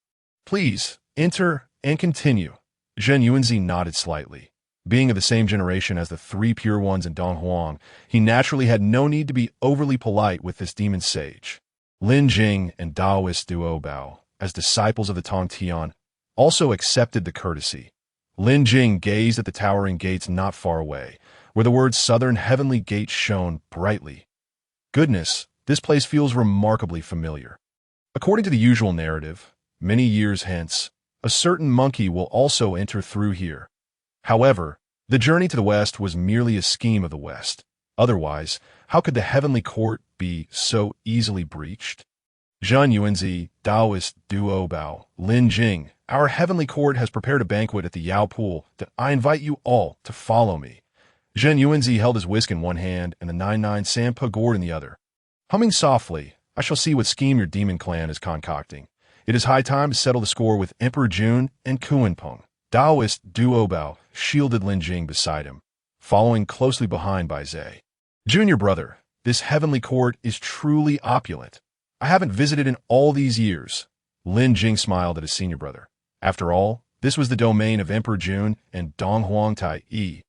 Speaker 1: Please, enter and continue. Zhen Yuanzi nodded slightly. Being of the same generation as the three pure ones in Dong Huang, he naturally had no need to be overly polite with this demon sage. Lin Jing and Daoist Duo Bao, as disciples of the Tong Tian, also accepted the courtesy. Lin Jing gazed at the towering gates not far away, where the words Southern Heavenly Gate shone brightly. Goodness, this place feels remarkably familiar. According to the usual narrative, many years hence, a certain monkey will also enter through here. However, the journey to the west was merely a scheme of the west. Otherwise, how could the heavenly court be so easily breached? Zhen Yuanzi, Daoist Duo Bao, Lin Jing, our heavenly court has prepared a banquet at the Yao Pool that I invite you all to follow me. Zhen Yuanzi held his whisk in one hand and the 99 Sampa gourd in the other. Humming softly, I shall see what scheme your demon clan is concocting. It is high time to settle the score with Emperor Jun and Kuanpeng. Daoist Duo Bao shielded Lin Jing beside him, following closely behind Bai Zhe. Junior brother, this heavenly court is truly opulent. I haven't visited in all these years. Lin Jing smiled at his senior brother. After all, this was the domain of Emperor Jun and Dong Huang Tai Yi,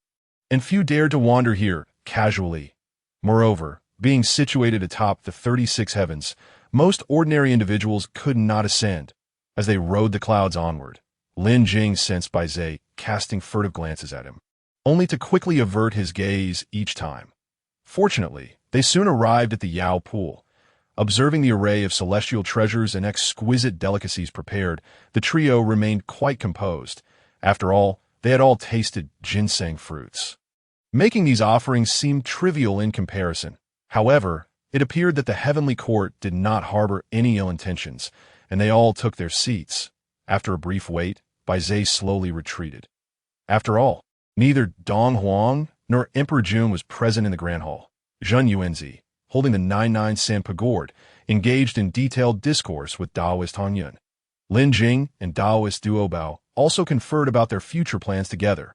Speaker 1: and few dared to wander here casually. Moreover, being situated atop the 36 heavens, most ordinary individuals could not ascend. As they rode the clouds onward, Lin Jing sensed Bai Zhe casting furtive glances at him, only to quickly avert his gaze each time. Fortunately, they soon arrived at the Yao Pool. Observing the array of celestial treasures and exquisite delicacies prepared, the trio remained quite composed. After all, they had all tasted ginseng fruits. Making these offerings seemed trivial in comparison. However, it appeared that the heavenly court did not harbor any ill intentions, and they all took their seats. After a brief wait, Bai Zhe slowly retreated. After all, neither Dong Huang nor Emperor Jun was present in the Grand Hall. Zhen Yuanzi, holding the 99 Sampa gourd, engaged in detailed discourse with Daoist Han Yun. Lin Jing and Daoist Duo Bao also conferred about their future plans together.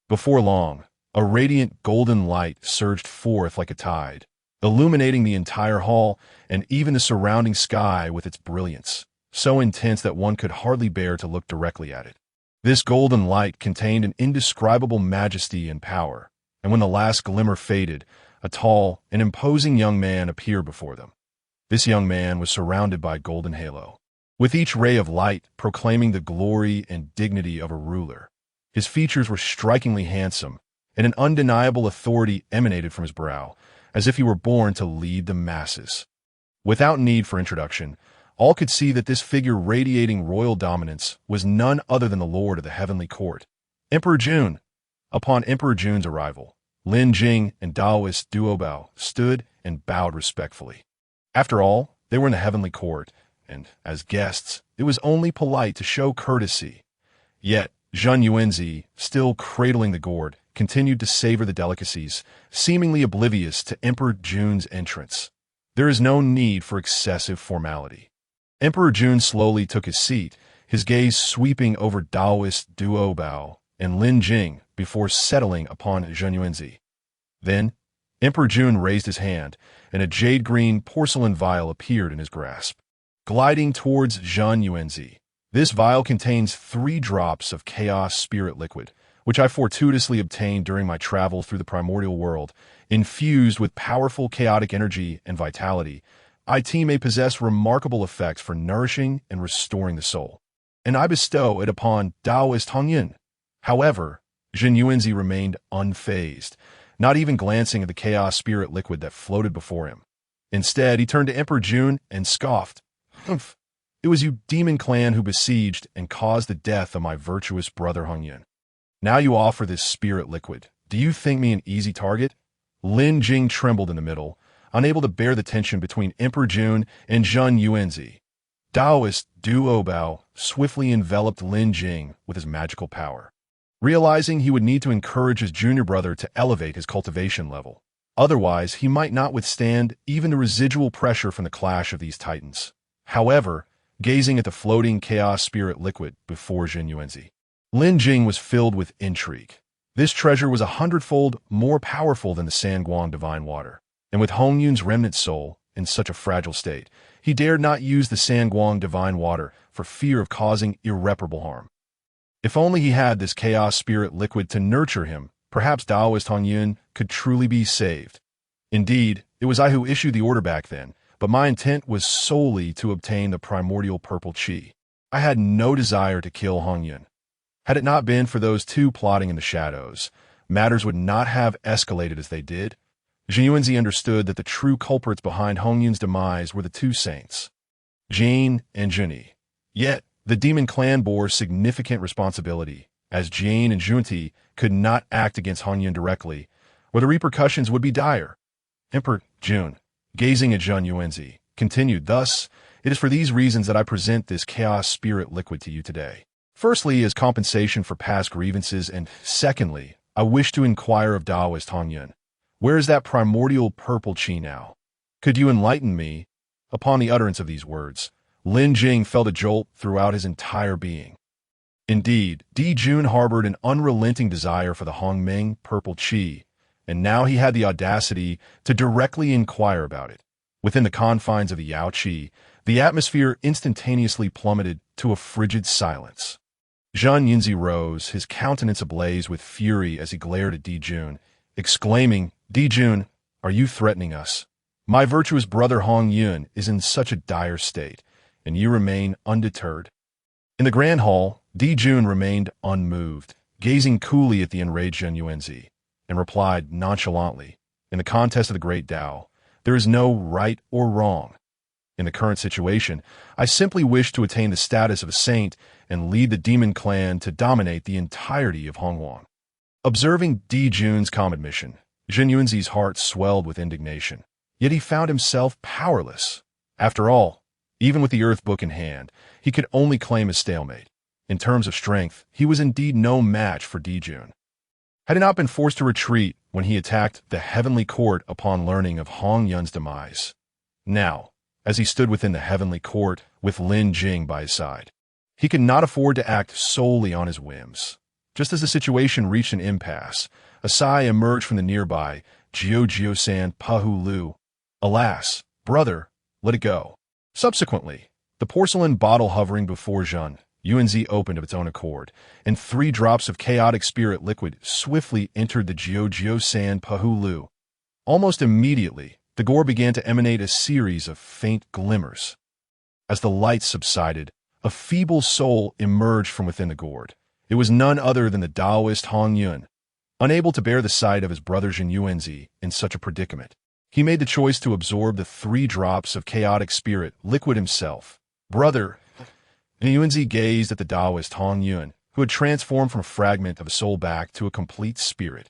Speaker 1: Before long, a radiant golden light surged forth like a tide, illuminating the entire hall and even the surrounding sky with its brilliance, so intense that one could hardly bear to look directly at it. This golden light contained an indescribable majesty and power, and when the last glimmer faded, a tall and imposing young man appeared before them. This young man was surrounded by a golden halo, with each ray of light proclaiming the glory and dignity of a ruler. His features were strikingly handsome, and an undeniable authority emanated from his brow, as if he were born to lead the masses. Without need for introduction, all could see that this figure radiating royal dominance was none other than the lord of the heavenly court, Emperor Jun. Upon Emperor Jun's arrival, Lin Jing and Daoist Duobao stood and bowed respectfully. After all, they were in the heavenly court, and, as guests, it was only polite to show courtesy. Yet, Zheng Yuanzi, still cradling the gourd, continued to savor the delicacies, seemingly oblivious to Emperor Jun's entrance. There is no need for excessive formality. Emperor Jun slowly took his seat, his gaze sweeping over Daoist Duobao and Lin Jing before settling upon Zheng Yuanzi. Then, Emperor Jun raised his hand, and a jade-green porcelain vial appeared in his grasp. Gliding towards Zheng Yuanzi, this vial contains 3 drops of chaos spirit liquid, which I fortuitously obtained during my travel through the primordial world. Infused with powerful chaotic energy and vitality, IT may possess remarkable effects for nourishing and restoring the soul, and I bestow it upon Daoist Hongyun. However, Zheng Yuanzi remained unfazed, not even glancing at the chaos spirit liquid that floated before him. Instead, he turned to Emperor Jun and scoffed. "Humph! It was you demon clan who besieged and caused the death of my virtuous brother Hongyun. Now you offer this spirit liquid. Do you think me an easy target?" Lin Jing trembled in the middle, unable to bear the tension between Emperor Jun and Zheng Yuanzi. Daoist Duobao swiftly enveloped Lin Jing with his magical power, realizing he would need to encourage his junior brother to elevate his cultivation level. Otherwise, he might not withstand even the residual pressure from the clash of these titans. However, gazing at the floating chaos spirit liquid before Zheng Yuanzi, Lin Jing was filled with intrigue. This treasure was 100-fold more powerful than the Sanguang divine water, and with Hongyun's remnant soul in such a fragile state, he dared not use the Sanguang divine water for fear of causing irreparable harm. If only he had this chaos spirit liquid to nurture him, perhaps Daoist Hongyun could truly be saved. Indeed, it was I who issued the order back then, but my intent was solely to obtain the primordial purple qi. I had no desire to kill Hongyun. Had it not been for those 2 plotting in the shadows, matters would not have escalated as they did. Zheng Yuanzi understood that the true culprits behind Hongyun's demise were the 2 saints, Jane and Junyi. Yet, the demon clan bore significant responsibility, as Jane and Junyi could not act against Hongyun directly, or the repercussions would be dire. Emperor Jun, gazing at Zheng Yuanzi, continued, "Thus, it is for these reasons that I present this chaos spirit liquid to you today. Firstly, as compensation for past grievances, and secondly, I wish to inquire of Daoist Hongyun. Where is that primordial purple qi now? Could you enlighten me?" Upon the utterance of these words, Lin Jing felt a jolt throughout his entire being. Indeed, Di Jun harbored an unrelenting desire for the Hongming purple qi, and now he had the audacity to directly inquire about it. Within the confines of the Yao Qi, the atmosphere instantaneously plummeted to a frigid silence. Zheng Yuanzi rose, his countenance ablaze with fury as he glared at Di Jun, exclaiming, "Di Jun, are you threatening us? My virtuous brother Hongyun is in such a dire state, and you remain undeterred." In the grand hall, Di Jun remained unmoved, gazing coolly at the enraged Zheng Yuanzi, and replied nonchalantly, "In the contest of the Great Dao, there is no right or wrong. In the current situation, I simply wish to attain the status of a saint and lead the demon clan to dominate the entirety of Hongwang." Observing Di Jun's calm admission, Zheng Yuanzi's heart swelled with indignation, yet he found himself powerless. After all, even with the Earth Book in hand, he could only claim a stalemate. In terms of strength, he was indeed no match for Di Jun. Had he not been forced to retreat when he attacked the heavenly court upon learning of Hongyun's demise. Now, as he stood within the heavenly court with Lin Jing by his side, he could not afford to act solely on his whims. Just as the situation reached an impasse, a sigh emerged from the nearby Jiu-Jiu-San Pahu Lu. "Alas, brother, let it go." Subsequently, the porcelain bottle hovering before Zheng Yuanzi opened of its own accord, and 3 drops of chaotic spirit liquid swiftly entered the Jiu-Jiu-San Pahu Lu. Almost immediately, the gore began to emanate a series of faint glimmers. As the lights subsided, a feeble soul emerged from within the gourd. It was none other than the Daoist Hongyun. Unable to bear the sight of his brother Zheng Yuanzi in such a predicament, He made the choice to absorb the 3 drops of chaotic spirit liquid himself. Brother, Yuanzi gazed at the Taoist Hong Yuan, who had transformed from a fragment of a soul back to a complete spirit.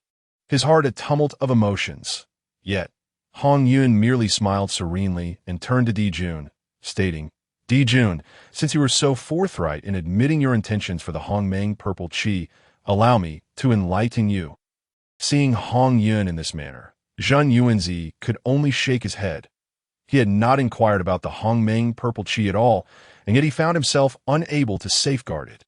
Speaker 1: His heart a tumult of emotions. Yet, Hong Yuan merely smiled serenely and turned to Di Jun, stating, Di Jun, since you were so forthright in admitting your intentions for the Hongmeng purple qi, allow me to enlighten you. Seeing Hong Yuan in this manner, Zheng Yuanzi could only shake his head. He had not inquired about the Hongmeng purple qi at all, and yet he found himself unable to safeguard it.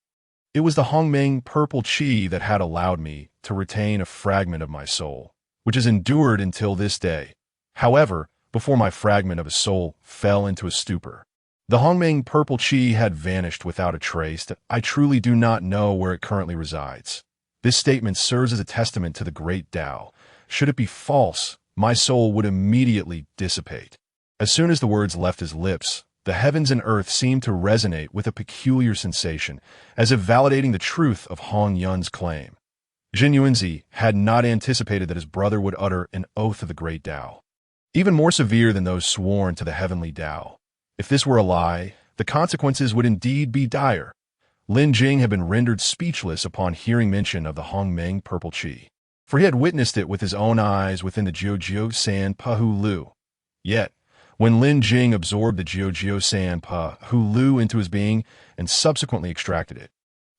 Speaker 1: It was the Hongmeng purple qi that had allowed me to retain a fragment of my soul, which has endured until this day. However, before my fragment of a soul fell into a stupor, the Hongmeng purple qi had vanished without a trace that I truly do not know where it currently resides. This statement serves as a testament to the Great Dao. Should it be false, my soul would immediately dissipate. As soon as the words left his lips, the heavens and earth seemed to resonate with a peculiar sensation, as if validating the truth of Hong Yun's claim. Zheng Yuanzi had not anticipated that his brother would utter an oath of the Great Dao, even more severe than those sworn to the heavenly Dao. If this were a lie, the consequences would indeed be dire. Lin Jing had been rendered speechless upon hearing mention of the Hongmeng purple qi, for he had witnessed it with his own eyes within the Jiujiu San Pahu Lu. Yet, when Lin Jing absorbed the Jiujiu San Pahu Lu into his being and subsequently extracted it,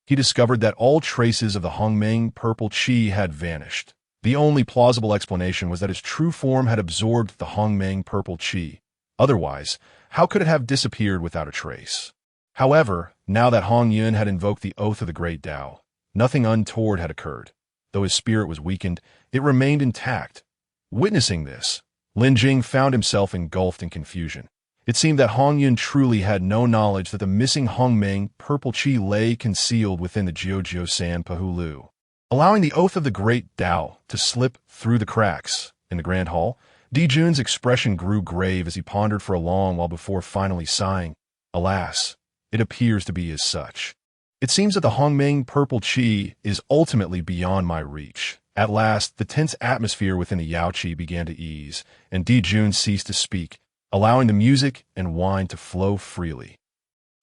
Speaker 1: he discovered that all traces of the Hongmeng purple qi had vanished. The only plausible explanation was that his true form had absorbed the Hongmeng purple qi. Otherwise, how could it have disappeared without a trace? However, now that Hong Yuan had invoked the oath of the Great Dao, nothing untoward had occurred. Though his spirit was weakened, it remained intact. Witnessing this, Lin Jing found himself engulfed in confusion. It seemed that Hong Yuan truly had no knowledge that the missing Hongmeng purple qi lay concealed within the Jiujiu San Pahu Lu, allowing the oath of the Great Dao to slip through the cracks. In the Grand Hall, Di Jun's expression grew grave as he pondered for a long while before finally sighing. Alas, it appears to be as such. It seems that the Hongmeng purple qi is ultimately beyond my reach. At last, the tense atmosphere within the Yao Qi began to ease, and Di Jun ceased to speak, allowing the music and wine to flow freely.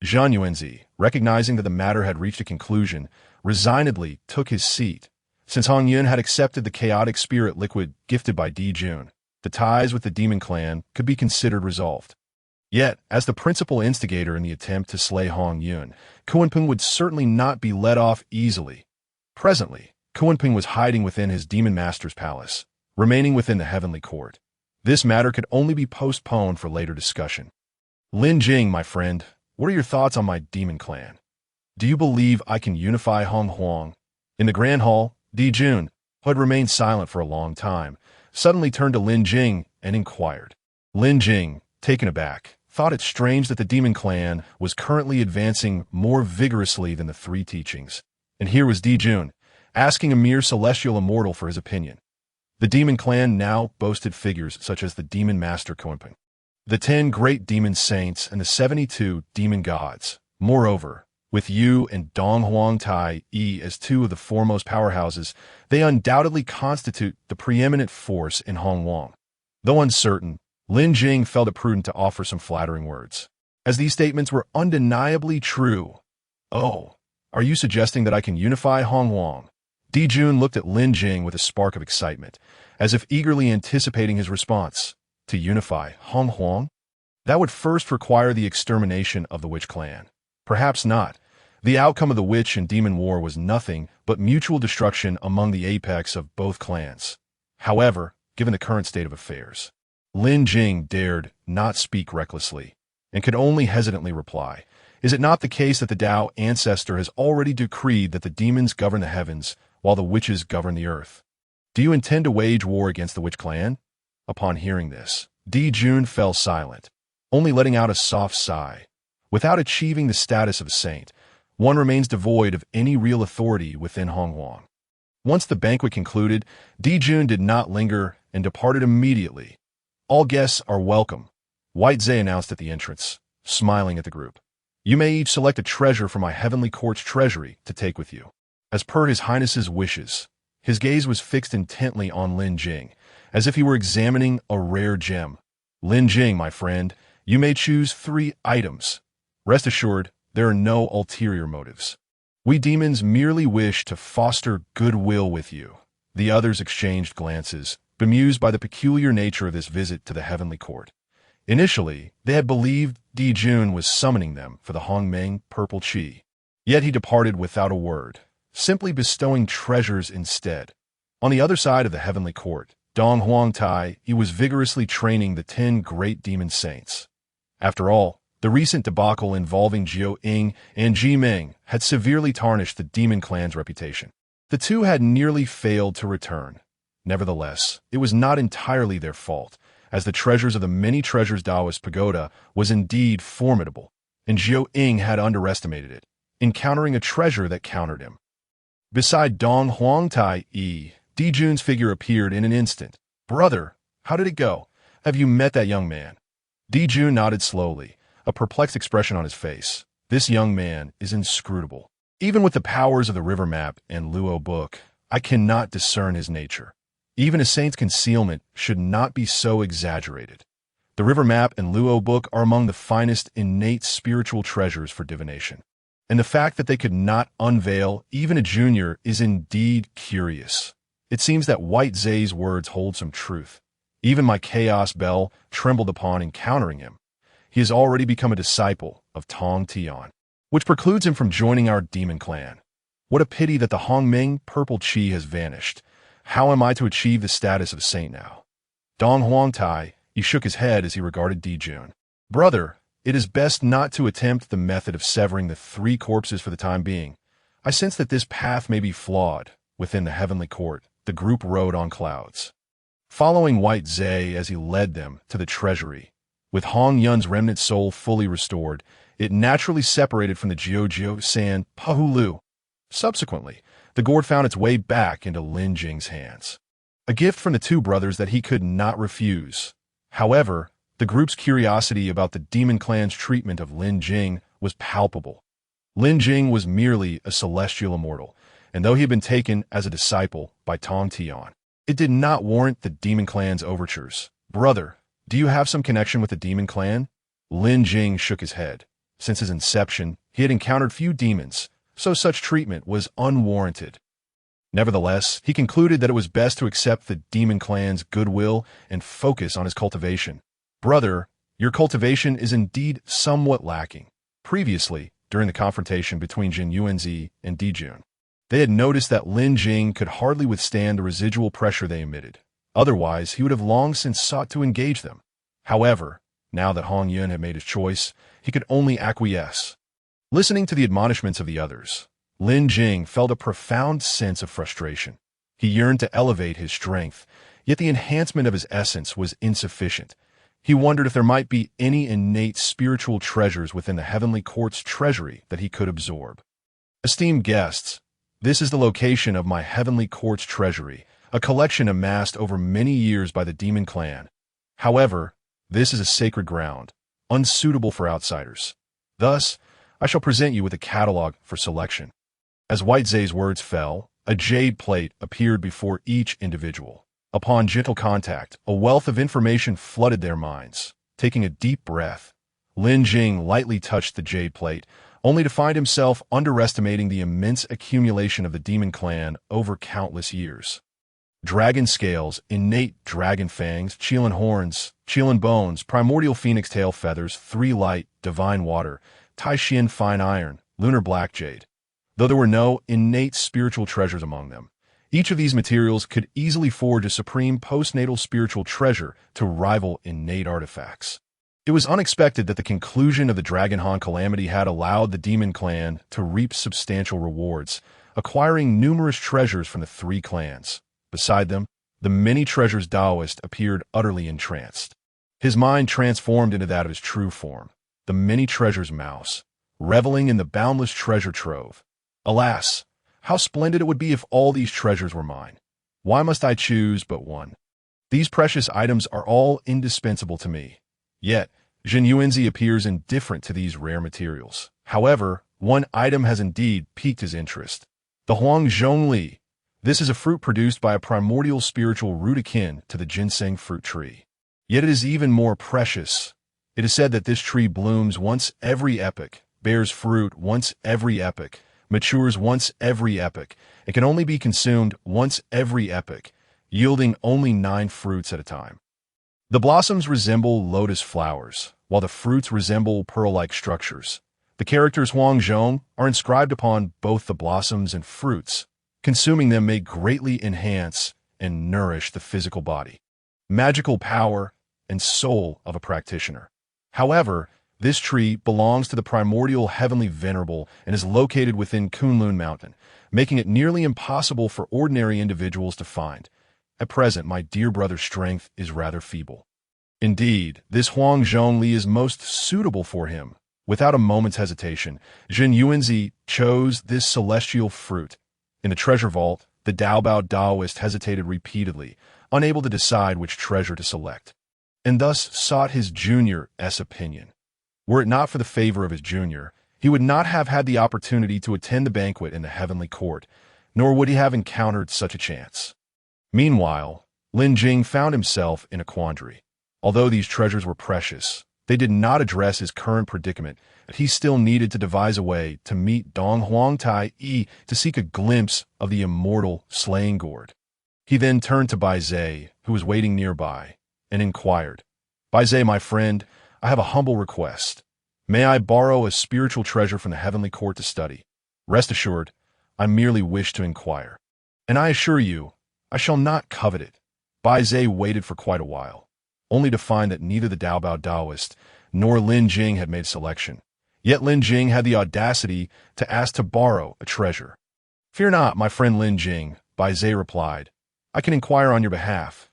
Speaker 1: Zheng Yuanzi, recognizing that the matter had reached a conclusion, resignedly took his seat. Since Hong Yuan had accepted the chaotic spirit liquid gifted by Di Jun, the ties with the demon clan could be considered resolved. Yet, as the principal instigator in the attempt to slay Hong Yuan, Kuanping would certainly not be let off easily. Presently, Kuanping was hiding within his demon master's palace, remaining within the heavenly court. This matter could only be postponed for later discussion. Lin Jing, my friend, what are your thoughts on my demon clan? Do you believe I can unify Hong Huang? In the Grand Hall, Di Jun, who had remained silent for a long time, suddenly turned to Lin Jing and inquired. Lin Jing, taken aback, thought it strange that the demon clan was currently advancing more vigorously than the 3 teachings. And here was Di Jun, asking a mere celestial immortal for his opinion. The demon clan now boasted figures such as the demon master Kuanping, the 10 great demon saints, and the 72 demon gods. Moreover, with Yu and Dong Huang Tai Yi as 2 of the foremost powerhouses, they undoubtedly constitute the preeminent force in Hong Wang. Though uncertain, Lin Jing felt it prudent to offer some flattering words, as these statements were undeniably true. Oh, are you suggesting that I can unify Hong Wang? Di Jun looked at Lin Jing with a spark of excitement, as if eagerly anticipating his response. To unify Hong Huang? That would first require the extermination of the witch clan. Perhaps not. The outcome of the witch and demon war was nothing but mutual destruction among the apex of both clans. However, given the current state of affairs, Lin Jing dared not speak recklessly, and could only hesitantly reply, is it not the case that the Dao ancestor has already decreed that the demons govern the heavens, while the witches govern the earth? Do you intend to wage war against the witch clan? Upon hearing this, Di Jun fell silent, only letting out a soft sigh. Without achieving the status of a saint, one remains devoid of any real authority within Hong Huang. Once the banquet concluded, Di Jun did not linger and departed immediately. All guests are welcome, White Zay announced at the entrance, smiling at the group. You may each select a treasure from my heavenly court's treasury to take with you. As per His Highness's wishes, his gaze was fixed intently on Lin Jing, as if he were examining a rare gem. Lin Jing, my friend, you may choose 3 items. Rest assured, there are no ulterior motives. We demons merely wish to foster goodwill with you. The others exchanged glances, bemused by the peculiar nature of this visit to the heavenly court. Initially, they had believed Di Jun was summoning them for the Hongmeng purple qi. Yet he departed without a word, simply bestowing treasures instead. On the other side of the heavenly court, Dong Huangtai, he was vigorously training the 10 great demon saints. After all, the recent debacle involving Jiao Ying and Ji Meng had severely tarnished the demon clan's reputation. The two had nearly failed to return. Nevertheless, it was not entirely their fault, as the treasures of the many treasures Taoist pagoda was indeed formidable, and Jiao Ying had underestimated it, encountering a treasure that countered him. Beside Dong Huangtai, Di Jun's figure appeared in an instant. "Brother, how did it go? Have you met that young man?" Di Jun nodded slowly, a perplexed expression on his face. This young man is inscrutable. Even with the powers of the river map and Luo book, I cannot discern his nature. Even a saint's concealment should not be so exaggerated. The river map and Luo book are among the finest innate spiritual treasures for divination. And the fact that they could not unveil even a junior is indeed curious. It seems that White Zay's words hold some truth. Even my chaos bell trembled upon encountering him. He has already become a disciple of Tong Tian, which precludes him from joining our demon clan. What a pity that the Hongmeng purple qi has vanished. How am I to achieve the status of saint now? Dong Huangtai, he shook his head as he regarded Di Jun. "Brother, it is best not to attempt the method of severing the 3 corpses for the time being. I sense that this path may be flawed." Within the heavenly court, the group rode on clouds, following White Zay as he led them to the treasury. With Hong Yun's remnant soul fully restored, it naturally separated from the Jiao San Pahulu. Subsequently, the gourd found its way back into Lin Jing's hands, a gift from the 2 brothers that he could not refuse. However, the group's curiosity about the demon clan's treatment of Lin Jing was palpable. Lin Jing was merely a celestial immortal, and though he had been taken as a disciple by Tong Tian, it did not warrant the demon clan's overtures. "Brother, do you have some connection with the demon clan?" Lin Jing shook his head. Since his inception, he had encountered few demons, so such treatment was unwarranted. Nevertheless, he concluded that it was best to accept the demon clan's goodwill and focus on his cultivation. "Brother, your cultivation is indeed somewhat lacking." Previously, during the confrontation between Jin Yuanzi and Di Jun, they had noticed that Lin Jing could hardly withstand the residual pressure they emitted. Otherwise, he would have long since sought to engage them. However, now that Hong Yun had made his choice, he could only acquiesce. Listening to the admonishments of the others, Lin Jing felt a profound sense of frustration. He yearned to elevate his strength, yet the enhancement of his essence was insufficient. He wondered if there might be any innate spiritual treasures within the heavenly court's treasury that he could absorb. Esteemed guests, this is the location of my heavenly court's treasury, a collection amassed over many years by the demon clan. However, this is a sacred ground, unsuitable for outsiders. Thus, I shall present you with a catalog for selection. As White Zay's words fell, a jade plate appeared before each individual. Upon gentle contact, a wealth of information flooded their minds. Taking a deep breath, Lin Jing lightly touched the jade plate, only to find himself underestimating the immense accumulation of the demon clan over countless years. Dragon scales, innate dragon fangs, Qilin horns, Qilin bones, primordial phoenix tail feathers, 3 light, divine water, Tai Xian fine iron, lunar black jade. Though there were no innate spiritual treasures among them, each of these materials could easily forge a supreme postnatal spiritual treasure to rival innate artifacts. It was unexpected that the conclusion of the Dragon Han calamity had allowed the demon clan to reap substantial rewards, acquiring numerous treasures from the 3 clans. Beside them, the many treasures Taoist appeared utterly entranced. His mind transformed into that of his true form, the many treasures mouse, reveling in the boundless treasure trove. Alas, how splendid it would be if all these treasures were mine. Why must I choose but one? These precious items are all indispensable to me. Yet, Jin Yuanzi appears indifferent to these rare materials. However, one item has indeed piqued his interest. The Huang Zhongli. This is a fruit produced by a primordial spiritual root akin to the ginseng fruit tree. Yet it is even more precious. It is said that this tree blooms once every epoch, bears fruit once every epoch, matures once every epoch, and can only be consumed once every epoch, yielding only 9 fruits at a time. The blossoms resemble lotus flowers, while the fruits resemble pearl-like structures. The characters Huangzhong are inscribed upon both the blossoms and fruits. Consuming them may greatly enhance and nourish the physical body, magical power, and soul of a practitioner. However, this tree belongs to the primordial heavenly venerable and is located within Kunlun Mountain, making it nearly impossible for ordinary individuals to find. At present, my dear brother's strength is rather feeble. Indeed, this Huang Zhongli is most suitable for him. Without a moment's hesitation, Jin Yuanzi chose this celestial fruit. In the treasure vault, the Daobao Daoist hesitated repeatedly, unable to decide which treasure to select, and thus sought his junior's opinion. Were it not for the favor of his junior, he would not have had the opportunity to attend the banquet in the heavenly court, nor would he have encountered such a chance. Meanwhile, Lin Jing found himself in a quandary. Although these treasures were precious, they did not address his current predicament, that he still needed to devise a way to meet Dong Huangtai Yi to seek a glimpse of the immortal slaying gourd. He then turned to Bai Zhe, who was waiting nearby, and inquired, "Bai Zhe, my friend, I have a humble request. May I borrow a spiritual treasure from the heavenly court to study? Rest assured, I merely wish to inquire. And I assure you, I shall not covet it." Bai Zhe waited for quite a while, only to find that neither the Daobao Daoist nor Lin Jing had made selection. Yet Lin Jing had the audacity to ask to borrow a treasure. "Fear not, my friend Lin Jing," Bai Zhe replied. "I can inquire on your behalf.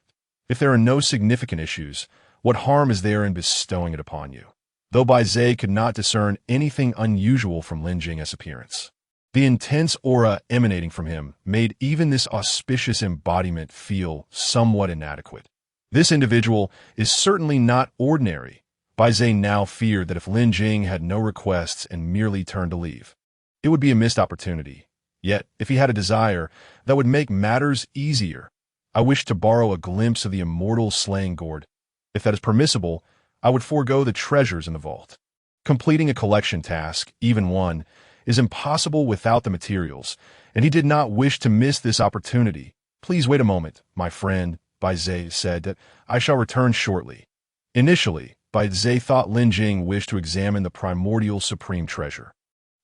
Speaker 1: If there are no significant issues, what harm is there in bestowing it upon you?" Though Bai Zhe could not discern anything unusual from Lin Jing's appearance, the intense aura emanating from him made even this auspicious embodiment feel somewhat inadequate. This individual is certainly not ordinary. Bai Zhe now feared that if Lin Jing had no requests and merely turned to leave, it would be a missed opportunity. Yet, if he had a desire, that would make matters easier. "I wish to borrow a glimpse of the immortal slaying gourd. If that is permissible, I would forego the treasures in the vault." Completing a collection task, even one, is impossible without the materials, and he did not wish to miss this opportunity. "Please wait a moment, my friend," Bai Zhe said, "that I shall return shortly." Initially, Bai Zhe thought Lin Jing wished to examine the primordial supreme treasure,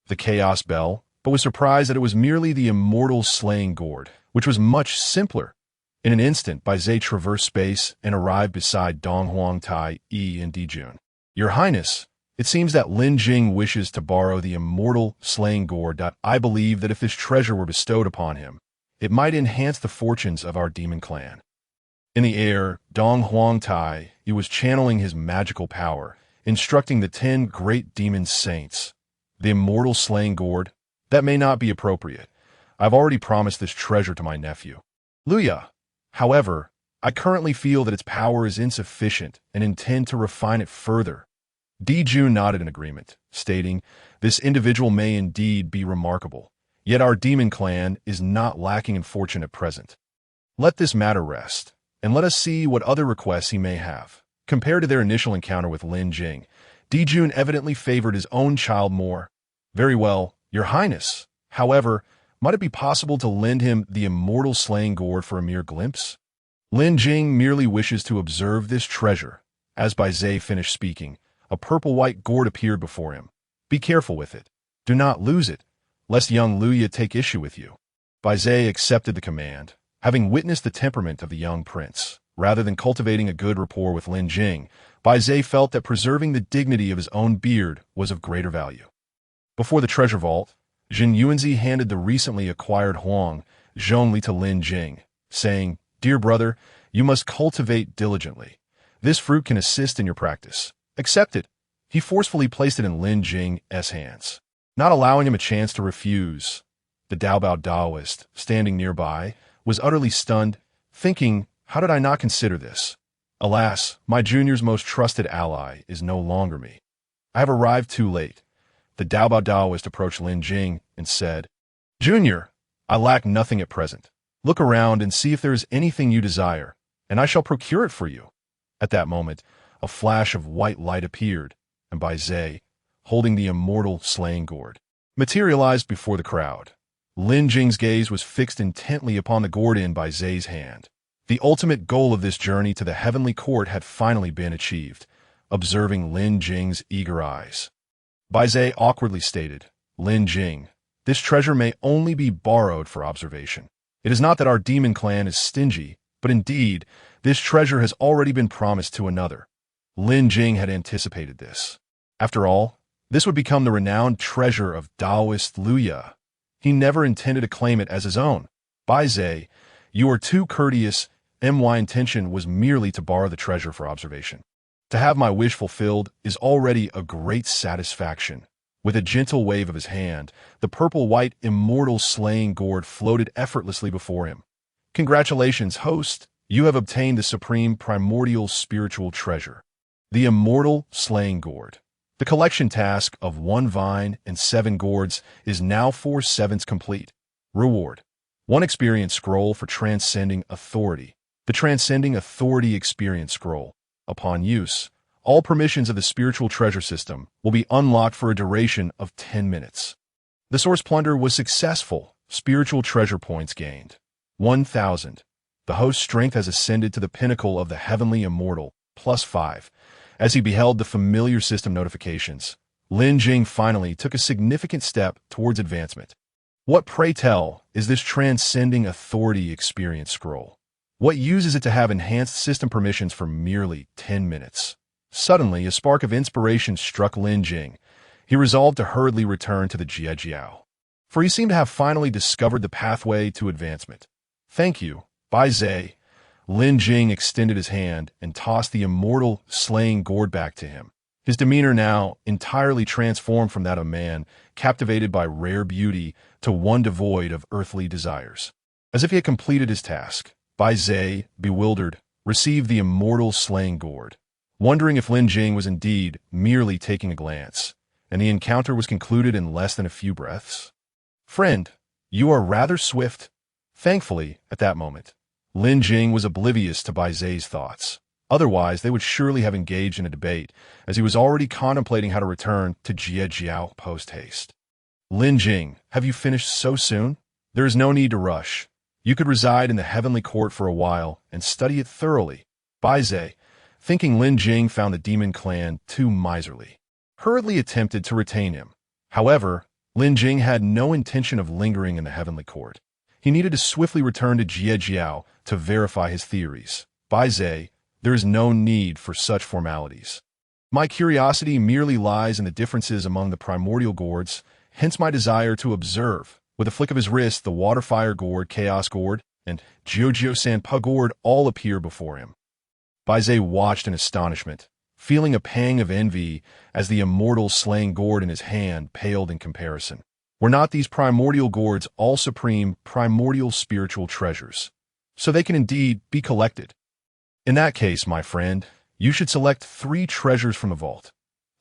Speaker 1: the chaos bell, but was surprised that it was merely the immortal slaying gourd, which was much simpler. In an instant, Bai Zhe traversed space and arrived beside Dong Huangtai Yi and Dijun. "Your Highness, it seems that Lin Jing wishes to borrow the immortal slaying gourd. I believe that if this treasure were bestowed upon him, it might enhance the fortunes of our demon clan." In the air, Dong Huangtai Yi was channeling his magical power, instructing the 10 great demon saints. "The immortal slaying gourd? That may not be appropriate. I've already promised this treasure to my nephew, Luya. However, I currently feel that its power is insufficient and intend to refine it further." Dijun nodded in agreement, stating, "This individual may indeed be remarkable, yet our demon clan is not lacking in fortune at present. Let this matter rest, and let us see what other requests he may have." Compared to their initial encounter with Lin Jing, Dijun evidently favored his own child more. "Very well, Your Highness. However, might it be possible to lend him the immortal slaying gourd for a mere glimpse? Lin Jing merely wishes to observe this treasure." As Bai Zhe finished speaking, a purple-white gourd appeared before him. "Be careful with it. Do not lose it, lest young Luya take issue with you." Bai Zhe accepted the command, having witnessed the temperament of the young prince. Rather than cultivating a good rapport with Lin Jing, Bai Zhe felt that preserving the dignity of his own beard was of greater value. Before the treasure vault, Jin Yuanzi handed the recently acquired Huang Zhongli to Lin Jing, saying, "Dear brother, you must cultivate diligently. This fruit can assist in your practice. Accept it." He forcefully placed it in Lin Jing's hands, not allowing him a chance to refuse. The Daobao Daoist, standing nearby, was utterly stunned, thinking, "How did I not consider this? Alas, my junior's most trusted ally is no longer me. I have arrived too late." The Daobao Daoist approached Lin Jing and said, "Junior, I lack nothing at present. Look around and see if there is anything you desire, and I shall procure it for you." At that moment, a flash of white light appeared, and Bai Zhe, holding the immortal slaying gourd, materialized before the crowd. Lin Jing's gaze was fixed intently upon the gourd in Bai Zhe's hand. The ultimate goal of this journey to the heavenly court had finally been achieved, observing Lin Jing's eager eyes. Bai Zhe awkwardly stated, "Lin Jing, this treasure may only be borrowed for observation. It is not that our demon clan is stingy, but indeed, this treasure has already been promised to another." Lin Jing had anticipated this. After all, this would become the renowned treasure of Taoist Luya. He never intended to claim it as his own. "Bai Zhe, you are too courteous. My intention was merely to borrow the treasure for observation. To have my wish fulfilled is already a great satisfaction." With a gentle wave of his hand, the purple-white immortal slaying gourd floated effortlessly before him. "Congratulations, host! You have obtained the supreme primordial spiritual treasure, the immortal slaying gourd. The collection task of 1 vine and 7 gourds is now 4/7 complete. Reward: 1 experience scroll for transcending authority. The Transcending Authority Experience Scroll. Upon use, all permissions of the spiritual treasure system will be unlocked for a duration of 10 minutes. The source plunder was successful. Spiritual treasure points gained 1,000. The host's strength has ascended to the pinnacle of the heavenly immortal, +5. As he beheld the familiar system notifications, Lin Jing finally took a significant step towards advancement. What, pray tell, is this Transcending Authority Experience Scroll? What use is it to have enhanced system permissions for merely 10 minutes? Suddenly, a spark of inspiration struck Lin Jing. He resolved to hurriedly return to the Jiejiao, for he seemed to have finally discovered the pathway to advancement. "Thank you, Bai Zhe." Lin Jing extended his hand and tossed the immortal slaying gourd back to him. His demeanor now entirely transformed from that of a man captivated by rare beauty to one devoid of earthly desires. As if he had completed his task, Bai Zhe, bewildered, received the immortal slaying gourd, wondering if Lin Jing was indeed merely taking a glance, and the encounter was concluded in less than a few breaths. "Friend, you are rather swift." Thankfully, at that moment, Lin Jing was oblivious to Bai Zhe's thoughts. Otherwise, they would surely have engaged in a debate, as he was already contemplating how to return to Jiejiao post-haste. "Lin Jing, have you finished so soon? There is no need to rush. You could reside in the heavenly court for a while and study it thoroughly." Bai Zhe, thinking Lin Jing found the demon clan too miserly, hurriedly attempted to retain him. However, Lin Jing had no intention of lingering in the heavenly court. He needed to swiftly return to Jiejiao to verify his theories. "Bai Zhe, there is no need for such formalities. My curiosity merely lies in the differences among the primordial gourds, hence my desire to observe." With a flick of his wrist, the Water Fire Gourd, Chaos Gourd, and Jiujio Sanpa Gourd all appear before him. Bai Zhe watched in astonishment, feeling a pang of envy as the immortal slaying gourd in his hand paled in comparison. Were not these primordial gourds all supreme primordial spiritual treasures? So they can indeed be collected. In that case, my friend, you should select 3 treasures from the vault.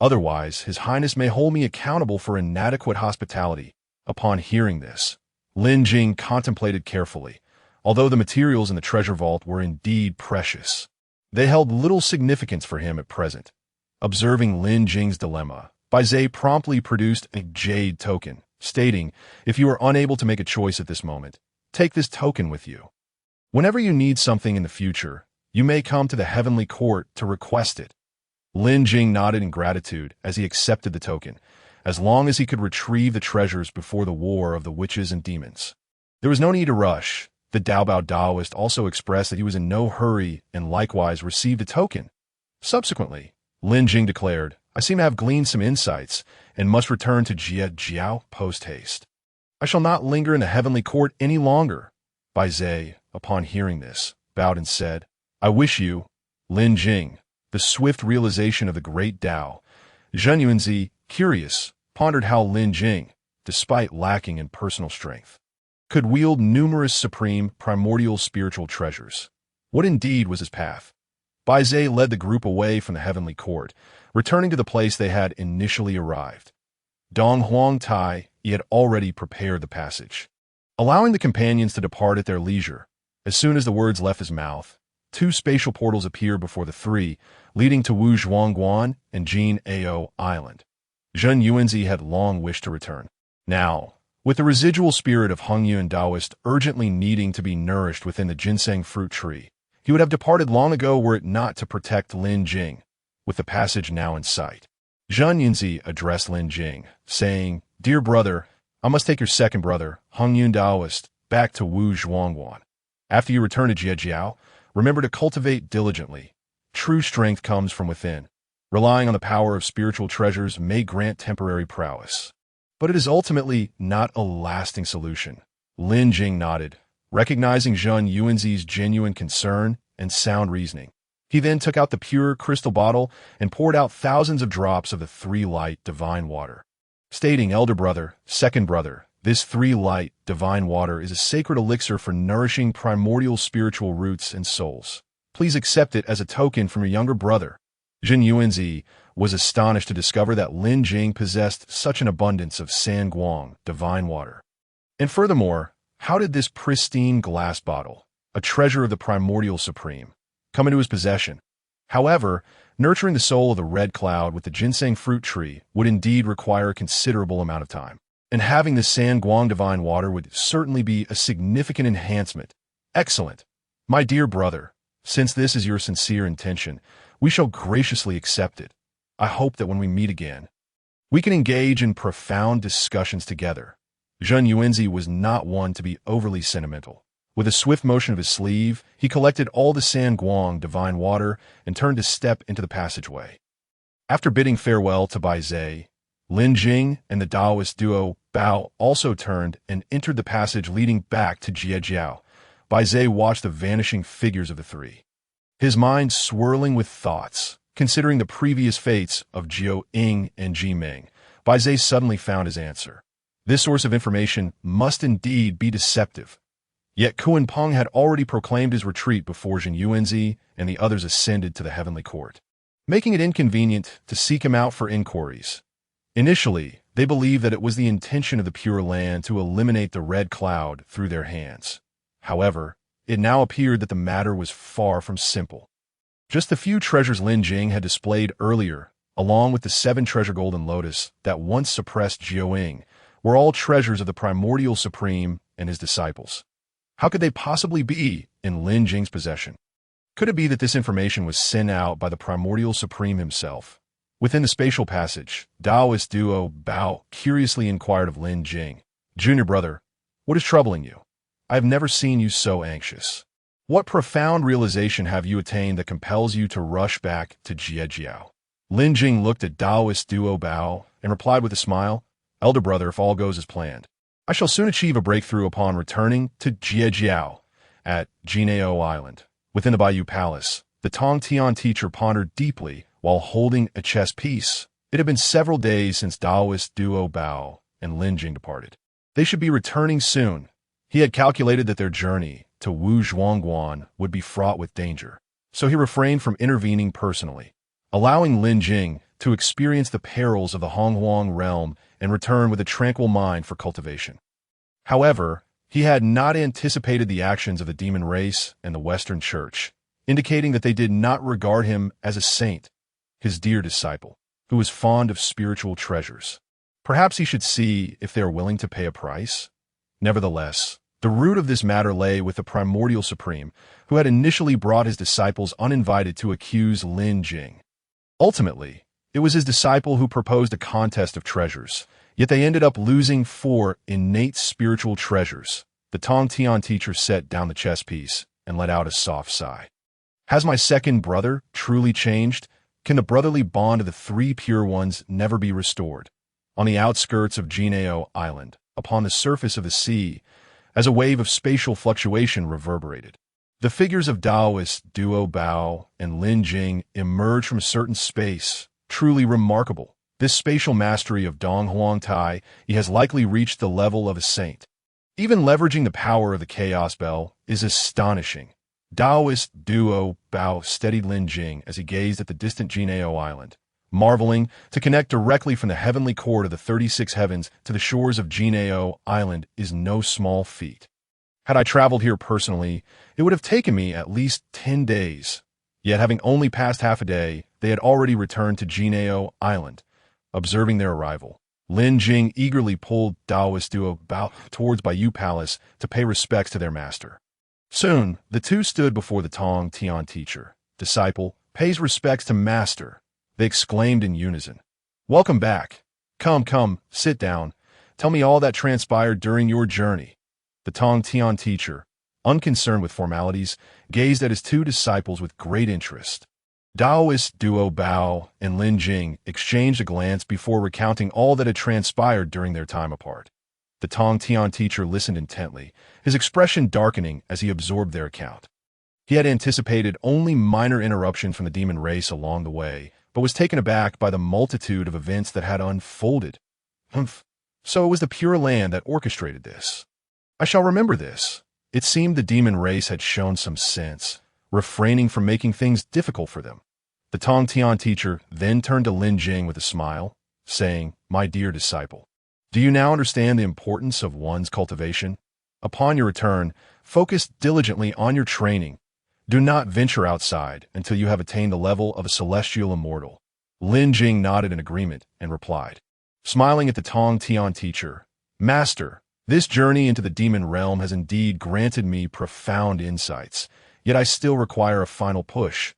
Speaker 1: Otherwise, His Highness may hold me accountable for inadequate hospitality. Upon hearing this, Lin Jing contemplated carefully. Although the materials in the treasure vault were indeed precious, they held little significance for him at present. Observing Lin Jing's dilemma, Bai Zhe promptly produced a jade token, stating, "If you are unable to make a choice at this moment, take this token with you. Whenever you need something in the future, you may come to the heavenly court to request it." Lin Jing nodded in gratitude as he accepted the token, as long as he could retrieve the treasures before the war of the witches and demons. There was no need to rush. The Daobao Daoist also expressed that he was in no hurry and likewise received a token. Subsequently, Lin Jing declared, "I seem to have gleaned some insights and must return to Jiejiao post-haste. I shall not linger in the heavenly court any longer." Bai Zhe, upon hearing this, bowed and said, "I wish you, Lin Jing, the swift realization of the Great Dao." Zhen Yuanzi, curious, pondered how Lin Jing, despite lacking in personal strength, could wield numerous supreme primordial spiritual treasures. What indeed was his path? Bai Zhe led the group away from the heavenly court, returning to the place they had initially arrived. Dong Huang Tai, he had already prepared the passage. allowing the companions to depart at their leisure. As soon as the words left his mouth, two spatial portals appeared before the three, leading to Wu Zhuangguan and Jin Ao Island. Zhen Yuanzi had long wished to return. Now, with the residual spirit of Hongyuan Taoist urgently needing to be nourished within the ginseng fruit tree, he would have departed long ago were it not to protect Lin Jing, with the passage now in sight. Zhen Yuanzi addressed Lin Jing, saying, "Dear brother, I must take your second brother, Hongyuan Taoist, back to Wu Zhuangguan. After you return to Jiejiao, remember to cultivate diligently. True strength comes from within. Relying on the power of spiritual treasures may grant temporary prowess, but it is ultimately not a lasting solution." Lin Jing nodded, recognizing Zhen Yuanzi's genuine concern and sound reasoning. He then took out the pure crystal bottle and poured out thousands of drops of the three-light divine water, stating, "Elder brother, second brother, this three-light divine water is a sacred elixir for nourishing primordial spiritual roots and souls. Please accept it as a token from your younger brother." Zhen Yuanzi was astonished to discover that Lin Jing possessed such an abundance of Sanguang divine water. And furthermore, how did this pristine glass bottle, a treasure of the Primordial Supreme, come into his possession? However, nurturing the soul of the red cloud with the ginseng fruit tree would indeed require a considerable amount of time, and having the Sanguang divine water would certainly be a significant enhancement. Excellent. My dear brother, since this is your sincere intention, we shall graciously accept it. I hope that when we meet again, we can engage in profound discussions together. Zhen Yuanzi was not one to be overly sentimental. With a swift motion of his sleeve, he collected all the Sanguang divine water and turned to step into the passageway. After bidding farewell to Bai Zhe, Lin Jing and the Taoist duo Bao also turned and entered the passage leading back to Jiejiao. Bai Zhe watched the vanishing figures of the three, his mind swirling with thoughts. Considering the previous fates of Jiao Ying and Ji Ming, Bai Zhe suddenly found his answer. This source of information must indeed be deceptive. Yet Kuan Peng had already proclaimed his retreat before Zhen Yuanzi and the others ascended to the heavenly court, making it inconvenient to seek him out for inquiries. Initially, they believed that it was the intention of the Pure Land to eliminate the red cloud through their hands. However, it now appeared that the matter was far from simple. Just the few treasures Lin Jing had displayed earlier, along with the 7 treasure golden lotus that once suppressed Jiao Ying, were all treasures of the Primordial Supreme and his disciples. How could they possibly be in Lin Jing's possession? Could it be that this information was sent out by the Primordial Supreme himself? Within the spatial passage, Taoist duo Bao curiously inquired of Lin Jing, "Junior brother, what is troubling you? I have never seen you so anxious. What profound realization have you attained that compels you to rush back to Jiejiao?" Lin Jing looked at Taoist duo Bao and replied with a smile, "Elder brother, if all goes as planned, I shall soon achieve a breakthrough upon returning to Jiejiao at Jinao Island." Within the Bayou Palace, the Tong Tian teacher pondered deeply while holding a chess piece. It had been several days since Taoist duo Bao and Lin Jing departed. They should be returning soon. He had calculated that their journey to Wu Zhuangguan would be fraught with danger, so he refrained from intervening personally, allowing Lin Jing to experience the perils of the Honghuang realm and return with a tranquil mind for cultivation. However, he had not anticipated the actions of the demon race and the Western Church, indicating that they did not regard him as a saint, his dear disciple, who was fond of spiritual treasures. Perhaps he should see if they are willing to pay a price. Nevertheless, the root of this matter lay with the Primordial Supreme, who had initially brought his disciples uninvited to accuse Lin Jing. Ultimately, it was his disciple who proposed a contest of treasures, yet they ended up losing 4 innate spiritual treasures. The Tong Tian teacher set down the chess piece and let out a soft sigh. Has my second brother truly changed? Can the brotherly bond of the 3 pure ones never be restored? On the outskirts of Jinao Island, upon the surface of the sea, as a wave of spatial fluctuation reverberated, the figures of Taoist duo Bao and Lin Jing emerged from a certain space, truly remarkable. This spatial mastery of Dong Huang Tai, he has likely reached the level of a saint. Even leveraging the power of the Chaos Bell is astonishing. Taoist duo Bao steadied Lin Jing as he gazed at the distant Jinao Island, marveling to connect directly from the heavenly court of the 36 heavens to the shores of Jinao Island is no small feat. Had I traveled here personally, it would have taken me at least 10 days. Yet having only passed half a day, they had already returned to Jinao Island. Observing their arrival, Lin Jing eagerly pulled Daoist duo towards Bayou Palace to pay respects to their master. Soon, the two stood before the Tong Tian teacher. Disciple pays respects to master, they exclaimed in unison. Welcome back. Come, sit down. Tell me all that transpired during your journey. The Tong Tian teacher, unconcerned with formalities, gazed at his two disciples with great interest. Daoist duo Bao and Lin Jing exchanged a glance before recounting all that had transpired during their time apart. The Tong Tian teacher listened intently, his expression darkening as he absorbed their account. He had anticipated only minor interruption from the demon race along the way, but was taken aback by the multitude of events that had unfolded. So it was the Pure Land that orchestrated this. I shall remember this. It seemed the demon race had shown some sense, refraining from making things difficult for them. The Tong Tian teacher then turned to Lin Jing with a smile, saying, My dear disciple, do you now understand the importance of one's cultivation? Upon your return, focus diligently on your training. Do not venture outside until you have attained the level of a celestial immortal. Lin Jing nodded in agreement and replied, smiling at the Tong Tian teacher, Master, this journey into the demon realm has indeed granted me profound insights, yet I still require a final push.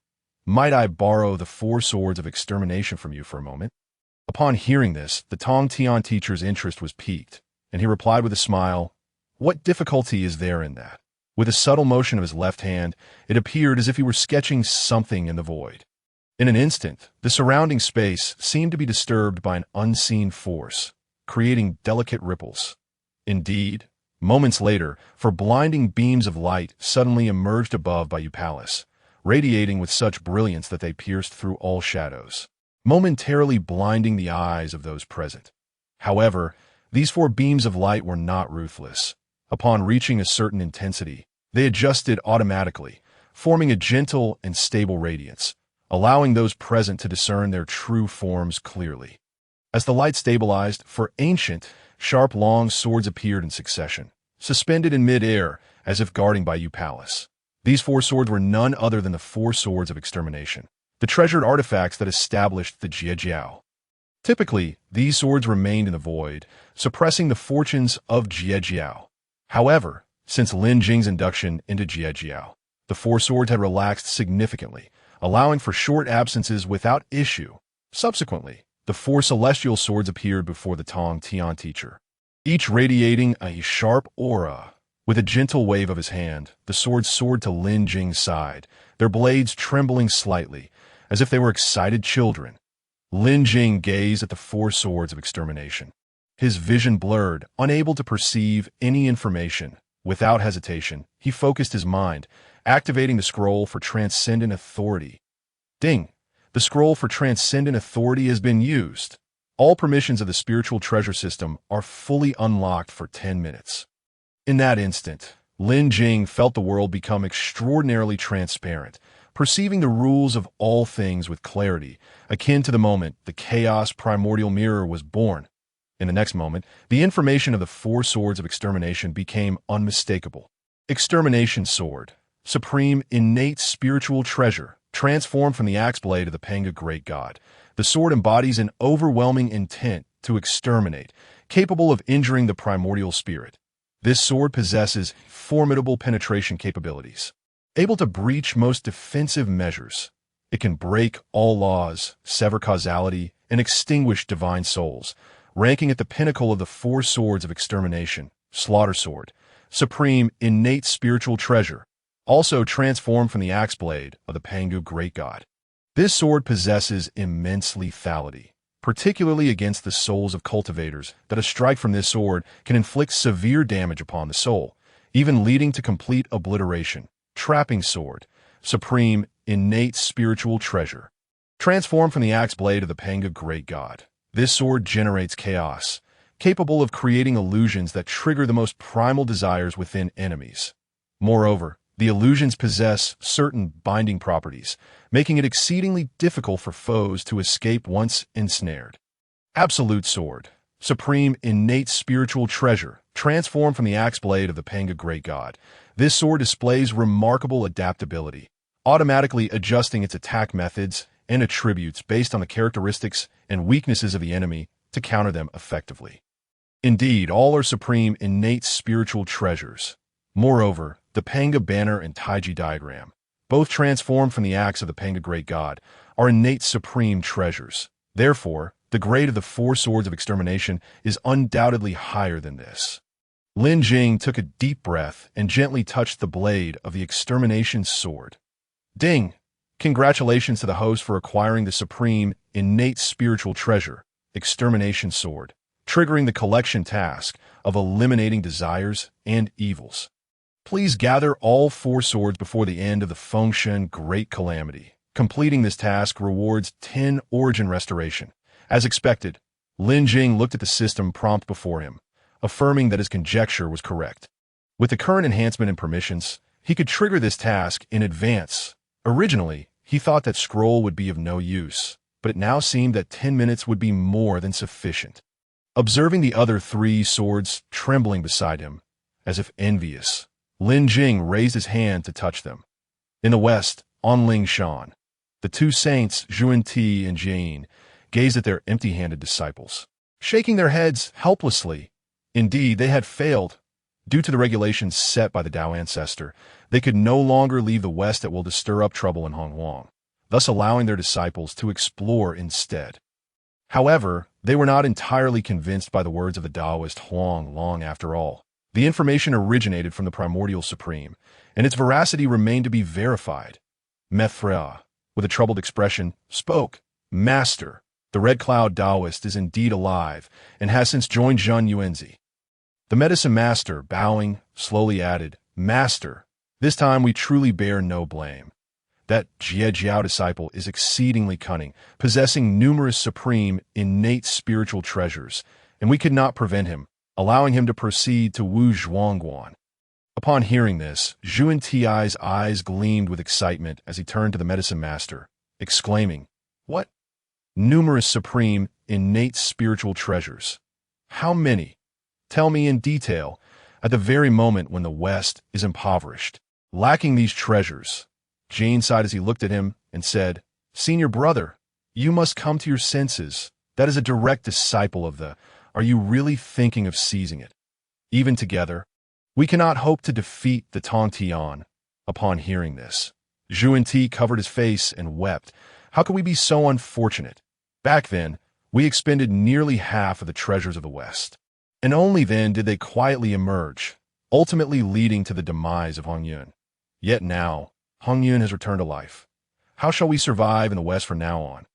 Speaker 1: Might I borrow the 4 swords of extermination from you for a moment? Upon hearing this, the Tong Tian teacher's interest was piqued, and he replied with a smile, What difficulty is there in that? With a subtle motion of his left hand, it appeared as if he were sketching something in the void. In an instant, the surrounding space seemed to be disturbed by an unseen force, creating delicate ripples. Indeed, moments later, blinding beams of light suddenly emerged above Bayou Palace, radiating with such brilliance that they pierced through all shadows, momentarily blinding the eyes of those present. However, these 4 beams of light were not ruthless. Upon reaching a certain intensity, they adjusted automatically, forming a gentle and stable radiance, allowing those present to discern their true forms clearly. As the light stabilized, 4 ancient, sharp, long swords appeared in succession, suspended in mid-air as if guarding Bayou Palace. These 4 swords were none other than the 4 swords of extermination, the treasured artifacts that established the Jiejiao. Typically, these swords remained in the void, suppressing the fortunes of Jiejiao. However, since Lin Jing's induction into Jiejiao, the 4 swords had relaxed significantly, allowing for short absences without issue. Subsequently, the 4 celestial swords appeared before the Tong Tian teacher, each radiating a sharp aura. With a gentle wave of his hand, the swords soared to Lin Jing's side, their blades trembling slightly, as if they were excited children. Lin Jing gazed at the 4 swords of extermination, his vision blurred, unable to perceive any information. Without hesitation, he focused his mind, activating the scroll for transcendent authority. Ding! The scroll for transcendent authority has been used. All permissions of the spiritual treasure system are fully unlocked for 10 minutes. In that instant, Lin Jing felt the world become extraordinarily transparent, perceiving the rules of all things with clarity, akin to the moment the chaos primordial mirror was born. In the next moment, the information of the 4 swords of extermination became unmistakable. Extermination sword, supreme innate spiritual treasure, transformed from the axe blade of the Panga Great God. The sword embodies an overwhelming intent to exterminate, capable of injuring the primordial spirit. This sword possesses formidable penetration capabilities. Able to breach most defensive measures, it can break all laws, sever causality, and extinguish divine souls, ranking at the pinnacle of the 4 swords of extermination. Slaughter sword, supreme innate spiritual treasure, also transformed from the axe blade of the Pangu Great God. This sword possesses immense lethality, particularly against the souls of cultivators, that a strike from this sword can inflict severe damage upon the soul, even leading to complete obliteration. Trapping sword, supreme innate spiritual treasure, transformed from the axe blade of the Panga Great God. This sword generates chaos, capable of creating illusions that trigger the most primal desires within enemies. Moreover, The illusions possess certain binding properties, making it exceedingly difficult for foes to escape once ensnared. Absolute Sword, supreme innate spiritual treasure, transformed from the axe blade of the Panga Great God. This sword displays remarkable adaptability, automatically adjusting its attack methods and attributes based on the characteristics and weaknesses of the enemy to counter them effectively. Indeed, all are supreme innate spiritual treasures. Moreover, the Panga banner and Taiji diagram, both transformed from the axe of the Panga Great God, are innate supreme treasures. Therefore, the grade of the four swords of extermination is undoubtedly higher than this. Lin Jing took a deep breath and gently touched the blade of the extermination sword. Ding! Congratulations to the host for acquiring the supreme innate spiritual treasure, extermination sword, triggering the collection task of eliminating desires and evils. Please gather all four swords before the end of the Fengshen Great Calamity. Completing this task rewards 10 origin restoration. As expected, Lin Jing looked at the system prompt before him, affirming that his conjecture was correct. With the current enhancement and permissions, he could trigger this task in advance. Originally, he thought that scroll would be of no use, but it now seemed that 10 minutes would be more than sufficient. Observing the other three swords trembling beside him, as if envious, Lin Jing raised his hand to touch them. In the west, on Lingshan, the two saints, Zhuan and Jane, gazed at their empty-handed disciples, shaking their heads helplessly. Indeed, they had failed. Due to the regulations set by the Dao ancestor, they could no longer leave the west at will to stir up trouble in Hongwang, thus allowing their disciples to explore instead. However, they were not entirely convinced by the words of the Taoist Huang Long after all. The information originated from the Primordial Supreme, and its veracity remained to be verified. Methra, with a troubled expression, spoke. Master, the Red Cloud Taoist is indeed alive, and has since joined Zhun Yuanzi. The medicine master, bowing, slowly added, Master, this time we truly bear no blame. That Jie Jiao disciple is exceedingly cunning, possessing numerous supreme, innate spiritual treasures, and we could not prevent him, allowing him to proceed to Wu Zhuangguan. Upon hearing this, Zhuan Ti's eyes gleamed with excitement as he turned to the medicine master, exclaiming, What? Numerous supreme, innate spiritual treasures. How many? Tell me in detail, at the very moment when the West is impoverished. Lacking these treasures, Jane sighed as he looked at him and said, Senior brother, you must come to your senses. That is a direct disciple of the, are you really thinking of seizing it? Even together, we cannot hope to defeat the Tongtian. Upon hearing this, Zhuan Ti covered his face and wept. How could we be so unfortunate? Back then, we expended nearly half of the treasures of the West. And only then did they quietly emerge, ultimately leading to the demise of Hongyun. Yet now, Hongyun has returned to life. How shall we survive in the West from now on?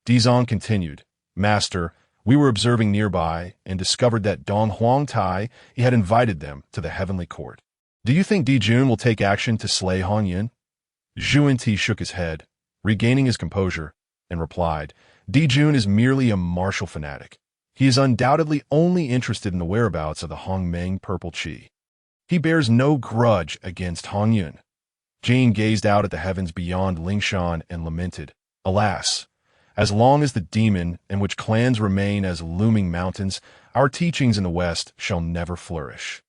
Speaker 1: Dizong continued, Master, we were observing nearby and discovered that Dong Huang Tai he had invited them to the heavenly court. Do you think Dijun will take action to slay Hongyun? Zhuan Ti shook his head, regaining his composure, and replied, Dijun is merely a martial fanatic. He is undoubtedly only interested in the whereabouts of the Hongmeng Purple Qi. He bears no grudge against Hongyun. Jane gazed out at the heavens beyond Lingshan and lamented, Alas, as long as the demon in which clans remain as looming mountains, our teachings in the West shall never flourish.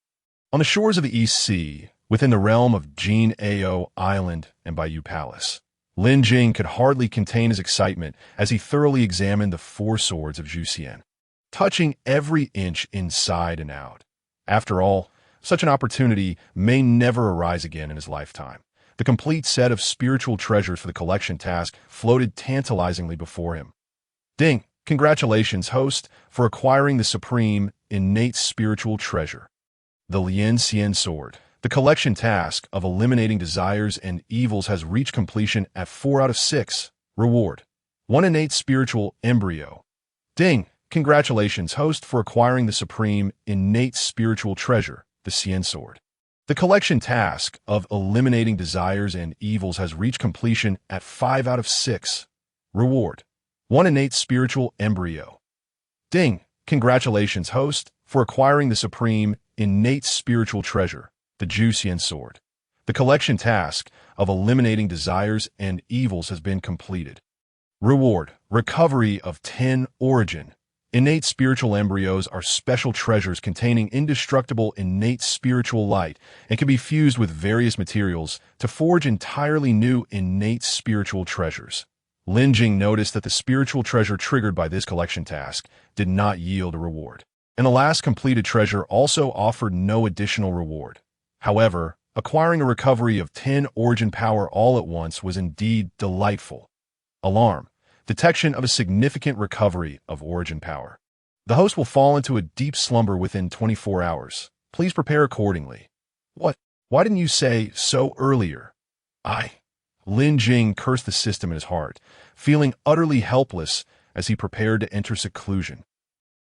Speaker 1: On the shores of the East Sea, within the realm of Jin Ao Island and Bayou Palace, Lin Jing could hardly contain his excitement as he thoroughly examined the four swords of Zhuxian, touching every inch inside and out. After all, such an opportunity may never arise again in his lifetime. The complete set of spiritual treasures for the collection task floated tantalizingly before him. Ding! Congratulations, host, for acquiring the supreme, innate spiritual treasure. The Lin Xian Sword. The collection task of eliminating desires and evils has reached completion at 4 out of 6. Reward. 1 innate spiritual embryo. Ding! Congratulations, host, for acquiring the supreme, innate spiritual treasure, the Xian Sword. The collection task of eliminating desires and evils has reached completion at 5 out of 6. Reward. 1 innate spiritual embryo. Ding! Congratulations, host, for acquiring the supreme, innate spiritual treasure, the Zhuxian Sword. The collection task of eliminating desires and evils has been completed. Reward: recovery of 10 origin. Innate spiritual embryos are special treasures containing indestructible innate spiritual light and can be fused with various materials to forge entirely new innate spiritual treasures. Lin Jing noticed that the spiritual treasure triggered by this collection task did not yield a reward, and the last completed treasure also offered no additional reward. However, acquiring a recovery of 10 origin power all at once was indeed delightful. Alarm: detection of a significant recovery of origin power. The host will fall into a deep slumber within 24 hours. Please prepare accordingly. What? Why didn't you say so earlier? Lin Jing cursed the system in his heart, feeling utterly helpless as he prepared to enter seclusion.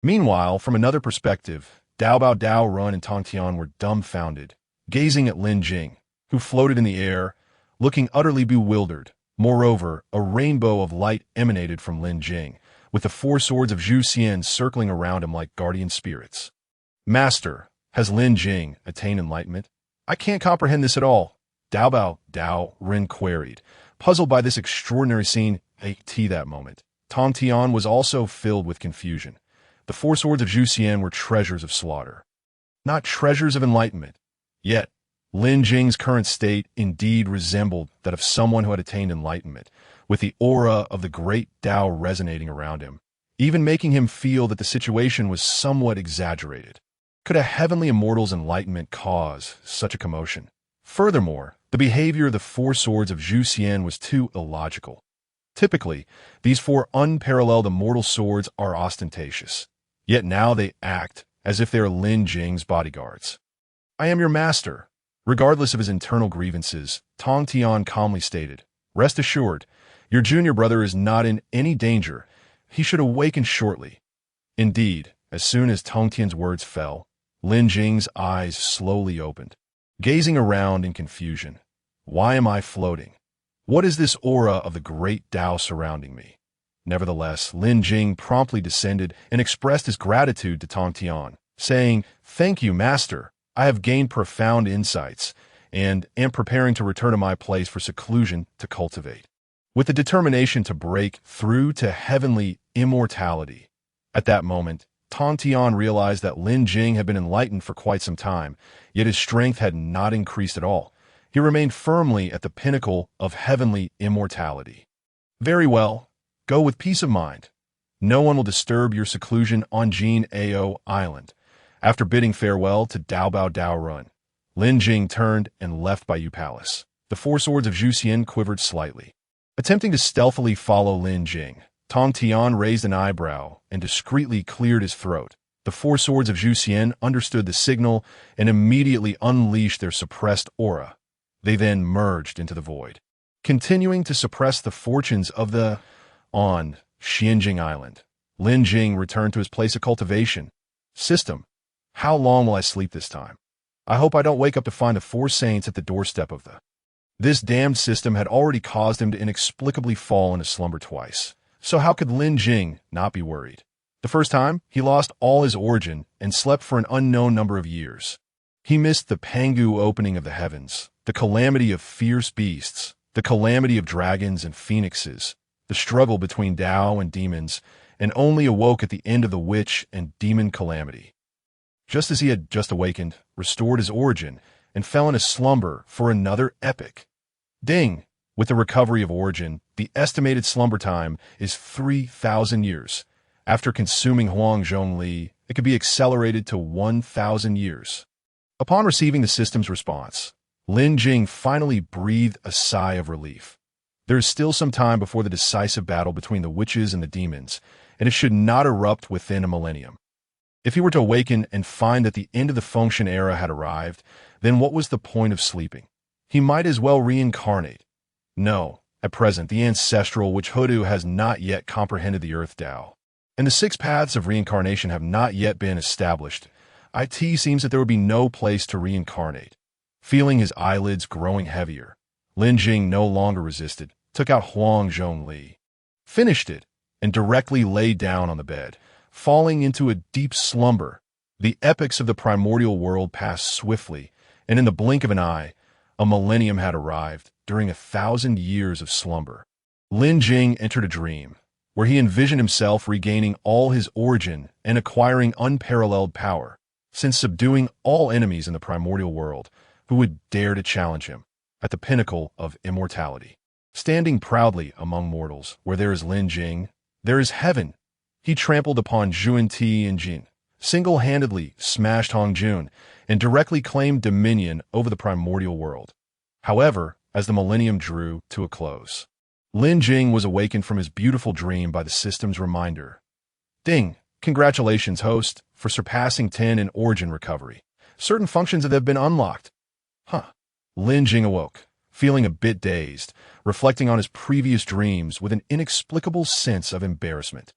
Speaker 1: Meanwhile, from another perspective, Dao Run and Tong Tian were dumbfounded, gazing at Lin Jing, who floated in the air, looking utterly bewildered. Moreover, a rainbow of light emanated from Lin Jing, with the 4 swords of Zhu Xian circling around him like guardian spirits. Master, has Lin Jing attained enlightenment? I can't comprehend this at all. Dao Ren queried, puzzled by this extraordinary scene at that moment. Tong Tian was also filled with confusion. The 4 swords of Zhu Xian were treasures of slaughter, not treasures of enlightenment. Yet, Lin Jing's current state indeed resembled that of someone who had attained enlightenment, with the aura of the Great Dao resonating around him, even making him feel that the situation was somewhat exaggerated. Could a heavenly immortal's enlightenment cause such a commotion? Furthermore, the behavior of the 4 swords of Zhu Xian was too illogical. Typically, these 4 unparalleled immortal swords are ostentatious, yet now they act as if they are Lin Jing's bodyguards. I am your master. Regardless of his internal grievances, Tong Tian calmly stated, rest assured, your junior brother is not in any danger. He should awaken shortly. Indeed, as soon as Tong Tian's words fell, Lin Jing's eyes slowly opened, gazing around in confusion. Why am I floating? What is this aura of the Great Dao surrounding me? Nevertheless, Lin Jing promptly descended and expressed his gratitude to Tong Tian, saying, thank you, master. I have gained profound insights and am preparing to return to my place for seclusion to cultivate, with the determination to break through to heavenly immortality. At that moment, Tong Tian realized that Lin Jing had been enlightened for quite some time, yet his strength had not increased at all. He remained firmly at the pinnacle of heavenly immortality. Very well, go with peace of mind. No one will disturb your seclusion on Jin Ao Island. After bidding farewell to Dao Run, Lin Jing turned and left Bayou Palace. The 4 swords of Zhu Xian quivered slightly. Attempting to stealthily follow Lin Jing, Tong Tian raised an eyebrow and discreetly cleared his throat. The 4 swords of Zhu Xian understood the signal and immediately unleashed their suppressed aura. They then merged into the void, continuing to suppress the fortunes of the on Xianjing Island. Lin Jing returned to his place of cultivation. System. How long will I sleep this time? I hope I don't wake up to find the 4 saints at the doorstep of the... This damned system had already caused him to inexplicably fall into slumber twice. So how could Lin Jing not be worried? The first time, he lost all his origin and slept for an unknown number of years. He missed the Pangu opening of the heavens, the calamity of fierce beasts, the calamity of dragons and phoenixes, the struggle between Dao and demons, and only awoke at the end of the witch and demon calamity. Just as he had just awakened, restored his origin, and fell into slumber for another epoch. Ding! With the recovery of origin, the estimated slumber time is 3,000 years. After consuming Huang Zhongli, it could be accelerated to 1,000 years. Upon receiving the system's response, Lin Jing finally breathed a sigh of relief. There is still some time before the decisive battle between the witches and the demons, and it should not erupt within a millennium. If he were to awaken and find that the end of the Fengshen era had arrived, then what was the point of sleeping? He might as well reincarnate. No, at present the ancestral witch hoodoo has not yet comprehended the Earth Dao, and the 6 paths of reincarnation have not yet been established. It seems that there would be no place to reincarnate. Feeling his eyelids growing heavier, Lin Jing no longer resisted, took out Huang Zhongli, finished it, and directly lay down on the bed, falling into a deep slumber. The epochs of the primordial world passed swiftly, and in the blink of an eye, A millennium had arrived during 1,000 years of slumber. Lin Jing entered a dream, where he envisioned himself regaining all his origin and acquiring unparalleled power, since subduing all enemies in the primordial world who would dare to challenge him at the pinnacle of immortality. Standing proudly among mortals, where there is Lin Jing, there is heaven. He trampled upon Ti and Jin, single-handedly smashed Hong Jun, and directly claimed dominion over the primordial world. However, as the millennium drew to a close, Lin Jing was awakened from his beautiful dream by the system's reminder. Ding! Congratulations, host, for surpassing 10 in origin recovery. Certain functions have been unlocked. Lin Jing awoke, feeling a bit dazed, reflecting on his previous dreams with an inexplicable sense of embarrassment.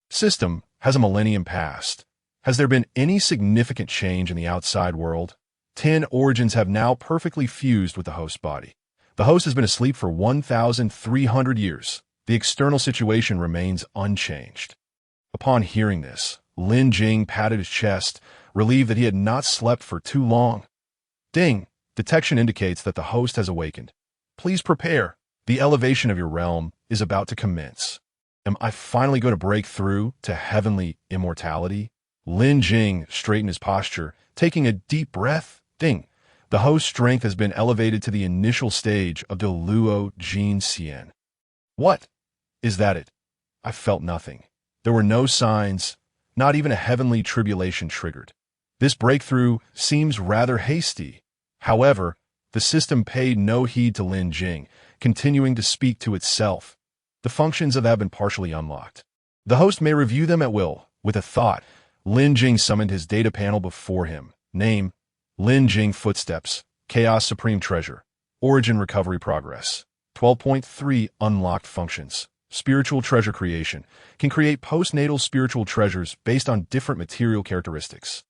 Speaker 1: System, has a millennium passed? Has there been any significant change in the outside world? 10 origins have now perfectly fused with the host body. The host has been asleep for 1,300 years. The external situation remains unchanged. Upon hearing this, Lin Jing patted his chest, relieved that he had not slept for too long. Ding! Detection indicates that the host has awakened. Please prepare. The elevation of your realm is about to commence. Am I finally going to break through to heavenly immortality? Lin Jing straightened his posture, taking a deep breath. Ding! The host's strength has been elevated to the initial stage of Deluo Jin Xian. What? Is that it? I felt nothing. There were no signs, not even a heavenly tribulation triggered. This breakthrough seems rather hasty. However, the system paid no heed to Lin Jing, continuing to speak to itself. The functions have been partially unlocked. The host may review them at will. With a thought, Lin Jing summoned his data panel before him. Name: Lin Jing Footsteps, Chaos Supreme Treasure, Origin Recovery Progress. 12.3 Unlocked Functions. Spiritual Treasure Creation can create postnatal spiritual treasures based on different material characteristics.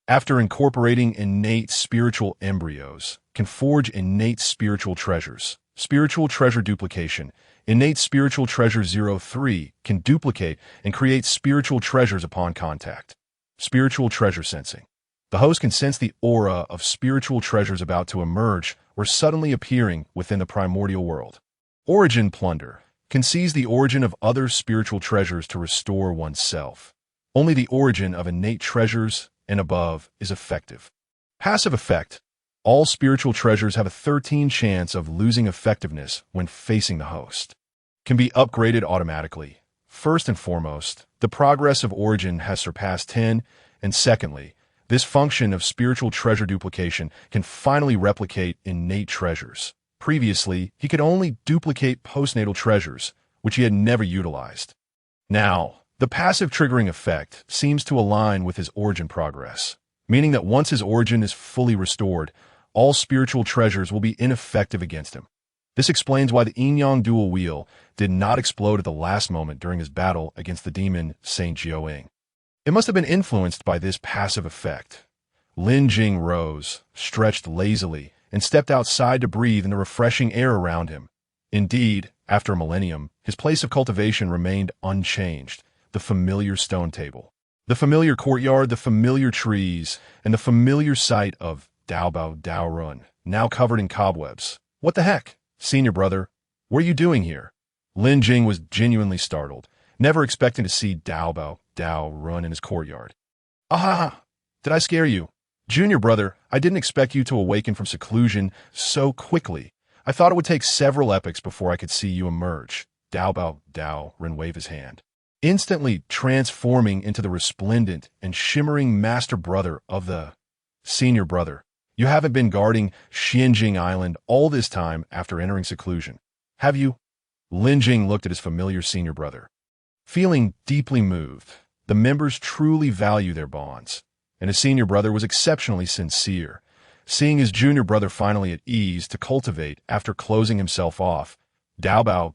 Speaker 1: After incorporating innate spiritual embryos, can forge innate spiritual treasures. Spiritual Treasure Duplication. Innate Spiritual Treasure 03 can duplicate and create spiritual treasures upon contact. Spiritual Treasure Sensing. The host can sense the aura of spiritual treasures about to emerge or suddenly appearing within the primordial world. Origin Plunder can seize the origin of other spiritual treasures to restore oneself. Only the origin of innate treasures and above is effective. Passive effect. All spiritual treasures have a 13 chance of losing effectiveness when facing the host. Can be upgraded automatically. First and foremost, the progress of origin has surpassed 10, and secondly, this function of spiritual treasure duplication can finally replicate innate treasures. Previously, he could only duplicate postnatal treasures, which he had never utilized. Now, the passive triggering effect seems to align with his origin progress, meaning that once his origin is fully restored, all spiritual treasures will be ineffective against him. This explains why the yin-yang dual wheel did not explode at the last moment during his battle against the demon Saint Jiaoying. It must have been influenced by this passive effect. Lin Jing rose, stretched lazily, and stepped outside to breathe in the refreshing air around him. Indeed, after a millennium, his place of cultivation remained unchanged. The familiar stone table, the familiar courtyard, the familiar trees, and the familiar sight of Dao Run, now covered in cobwebs. What the heck? Senior brother, what are you doing here? Lin Jing was genuinely startled, never expecting to see Dao Run in his courtyard. Ah! Did I scare you? Junior brother, I didn't expect you to awaken from seclusion so quickly. I thought it would take several epochs before I could see you emerge. Dao Run waved his hand, instantly transforming into the resplendent and shimmering master brother of the senior brother. You haven't been guarding Xianjing Island all this time after entering seclusion, have you? Lin Jing looked at his familiar senior brother. Feeling deeply moved, the members truly value their bonds, and his senior brother was exceptionally sincere. Seeing his junior brother finally at ease to cultivate after closing himself off, Dao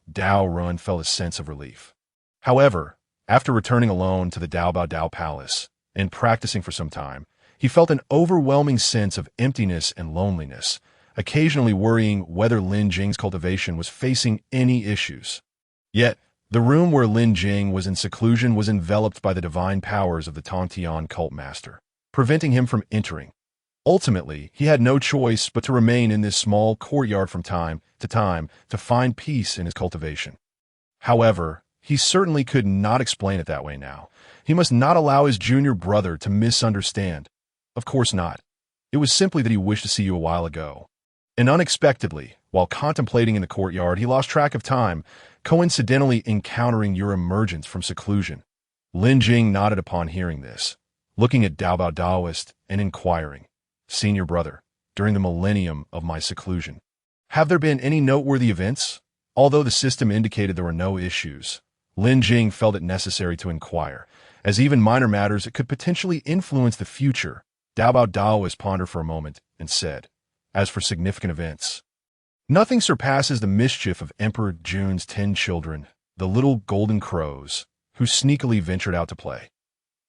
Speaker 1: Run felt a sense of relief. However, after returning alone to the Dao Palace and practicing for some time, he felt an overwhelming sense of emptiness and loneliness, occasionally worrying whether Lin Jing's cultivation was facing any issues. Yet, the room where Lin Jing was in seclusion was enveloped by the divine powers of the Tongtian cult master, preventing him from entering. Ultimately, he had no choice but to remain in this small courtyard from time to find peace in his cultivation. However, he certainly could not explain it that way now. He must not allow his junior brother to misunderstand. Of course not. It was simply that he wished to see you a while ago. And unexpectedly, while contemplating in the courtyard, he lost track of time, coincidentally encountering your emergence from seclusion. Lin Jing nodded upon hearing this, looking at Dao Daoist and inquiring, "Senior brother, during the millennium of my seclusion, have there been any noteworthy events?" Although the system indicated there were no issues, Lin Jing felt it necessary to inquire, as even minor matters that could potentially influence the future. Dao Daoist pondered for a moment and said, "As for significant events, nothing surpasses the mischief of Emperor Jun's 10 children, the little golden crows, who sneakily ventured out to play.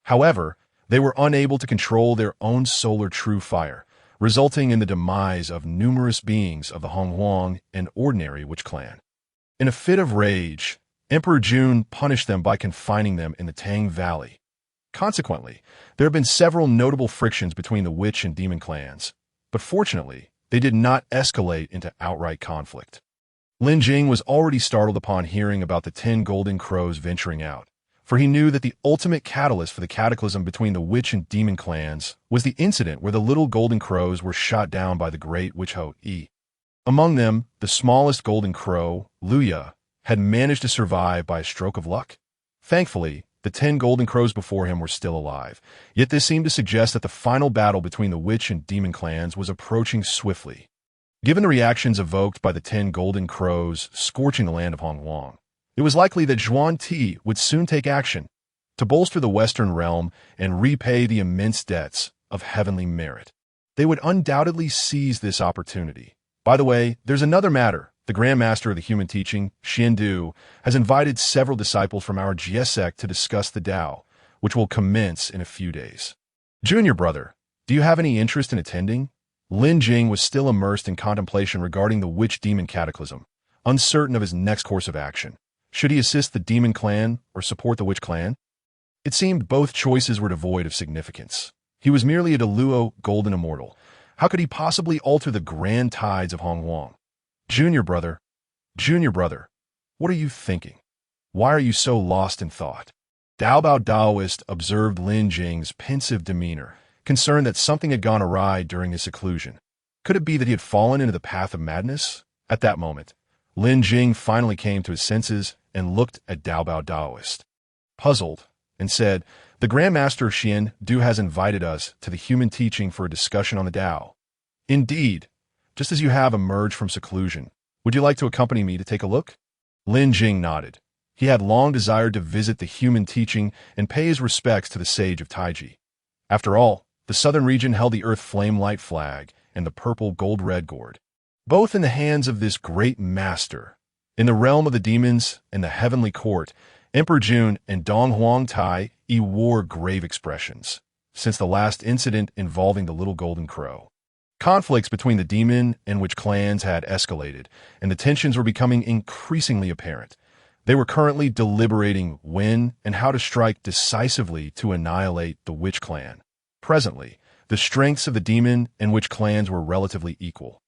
Speaker 1: However, they were unable to control their own solar true fire, resulting in the demise of numerous beings of the Honghuang and ordinary witch clan. In a fit of rage, Emperor Jun punished them by confining them in the Tang Valley. Consequently, there have been several notable frictions between the witch and demon clans, but fortunately, they did not escalate into outright conflict." Lin Jing was already startled upon hearing about the 10 golden crows venturing out, for he knew that the ultimate catalyst for the cataclysm between the witch and demon clans was the incident where the little golden crows were shot down by the great witch Ho-E. Among them, the smallest golden crow, Luya, had managed to survive by a stroke of luck. Thankfully, the 10 golden crows before him were still alive, yet this seemed to suggest that the final battle between the witch and demon clans was approaching swiftly. Given the reactions evoked by the 10 golden crows scorching the land of Honghuang, it was likely that Zhuan Ti would soon take action to bolster the Western realm and repay the immense debts of heavenly merit. They would undoubtedly seize this opportunity. By the way, there's another matter. The Grand Master of the Human Teaching, Xian Du, has invited several disciples from our Jie sect to discuss the Dao, which will commence in a few days. Junior brother, do you have any interest in attending? Lin Jing was still immersed in contemplation regarding the witch-demon cataclysm, uncertain of his next course of action. Should he assist the demon clan or support the witch clan? It seemed both choices were devoid of significance. He was merely a Deluo golden immortal. How could he possibly alter the grand tides of Honghuang? Junior brother, what are you thinking? Why are you so lost in thought? Dao Daoist observed Lin Jing's pensive demeanor, concerned that something had gone awry during his seclusion. Could it be that he had fallen into the path of madness? At that moment, Lin Jing finally came to his senses and looked at Dao Daoist, puzzled, and said, "The Grand Master Xian Du has invited us to the Human Teaching for a discussion on the Dao. Indeed, just as you have emerged from seclusion, would you like to accompany me to take a look?" Lin Jing nodded. He had long desired to visit the Human Teaching and pay his respects to the sage of Taiji. After all, the southern region held the Earth Flame Light flag and the purple gold-red gourd, both in the hands of this great master. In the realm of the demons and the heavenly court, Emperor Jun and Dong Huang Tai wore grave expressions, since the last incident involving the little golden crow. Conflicts between the demon and witch clans had escalated, and the tensions were becoming increasingly apparent. They were currently deliberating when and how to strike decisively to annihilate the witch clan. Presently, the strengths of the demon and witch clans were relatively equal.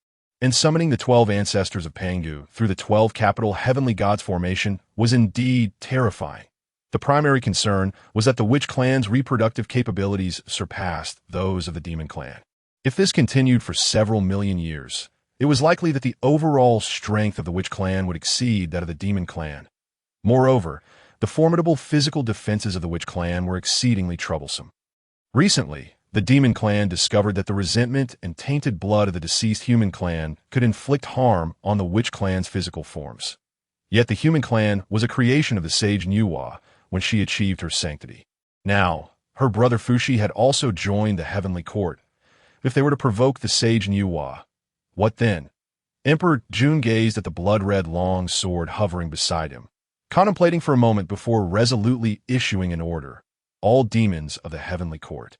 Speaker 1: And summoning the 12 ancestors of Pangu through the 12 capital heavenly gods formation was indeed terrifying. The primary concern was that the witch clan's reproductive capabilities surpassed those of the demon clan. If this continued for several million years, it was likely that the overall strength of the witch clan would exceed that of the demon clan. Moreover, the formidable physical defenses of the witch clan were exceedingly troublesome. Recently, the demon clan discovered that the resentment and tainted blood of the deceased human clan could inflict harm on the witch clan's physical forms. Yet the human clan was a creation of the sage Nuwa when she achieved her sanctity. Now, her brother Fushi had also joined the heavenly court. If they were to provoke the sage Nuwa, what then? Emperor Jun gazed at the blood-red long sword hovering beside him, contemplating for a moment before resolutely issuing an order. All demons of the heavenly court,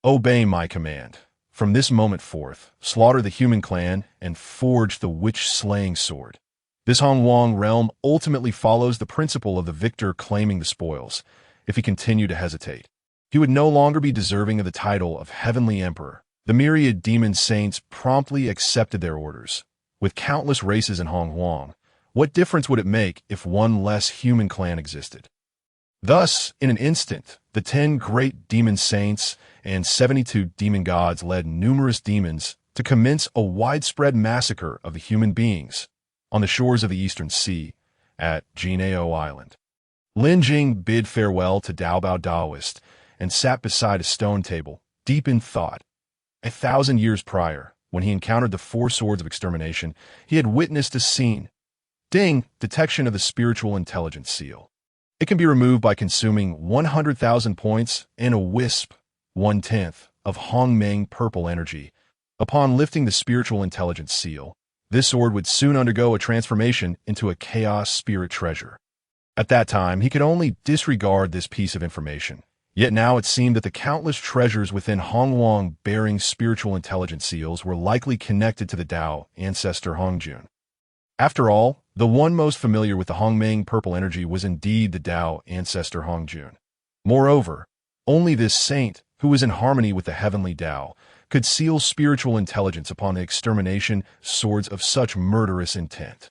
Speaker 1: obey my command. From this moment forth, slaughter the human clan and forge the witch-slaying sword. This Honghuang realm ultimately follows the principle of the victor claiming the spoils. If he continued to hesitate, he would no longer be deserving of the title of Heavenly Emperor. The myriad demon saints promptly accepted their orders. With countless races in Hong Huang, what difference would it make if one less human clan existed? Thus, in an instant, the 10 great demon saints and 72 demon gods led numerous demons to commence a widespread massacre of the human beings on the shores of the Eastern Sea at Jinao Island. Lin Jing bid farewell to Dao Bao Daoist and sat beside a stone table, deep in thought. 1,000 years prior, when he encountered the 4 swords of extermination, he had witnessed a scene. Ding, detection of the spiritual intelligence seal. It can be removed by consuming 100,000 points and a wisp, 1/10, of Hongmeng purple energy. Upon lifting the spiritual intelligence seal, this sword would soon undergo a transformation into a chaos spirit treasure. At that time, he could only disregard this piece of information. Yet now it seemed that the countless treasures within Hongwang bearing spiritual intelligence seals were likely connected to the Dao ancestor Hongjun. After all, the one most familiar with the Hongmeng purple energy was indeed the Dao ancestor Hongjun. Moreover, only this saint, who was in harmony with the heavenly Dao, could seal spiritual intelligence upon the extermination swords of such murderous intent.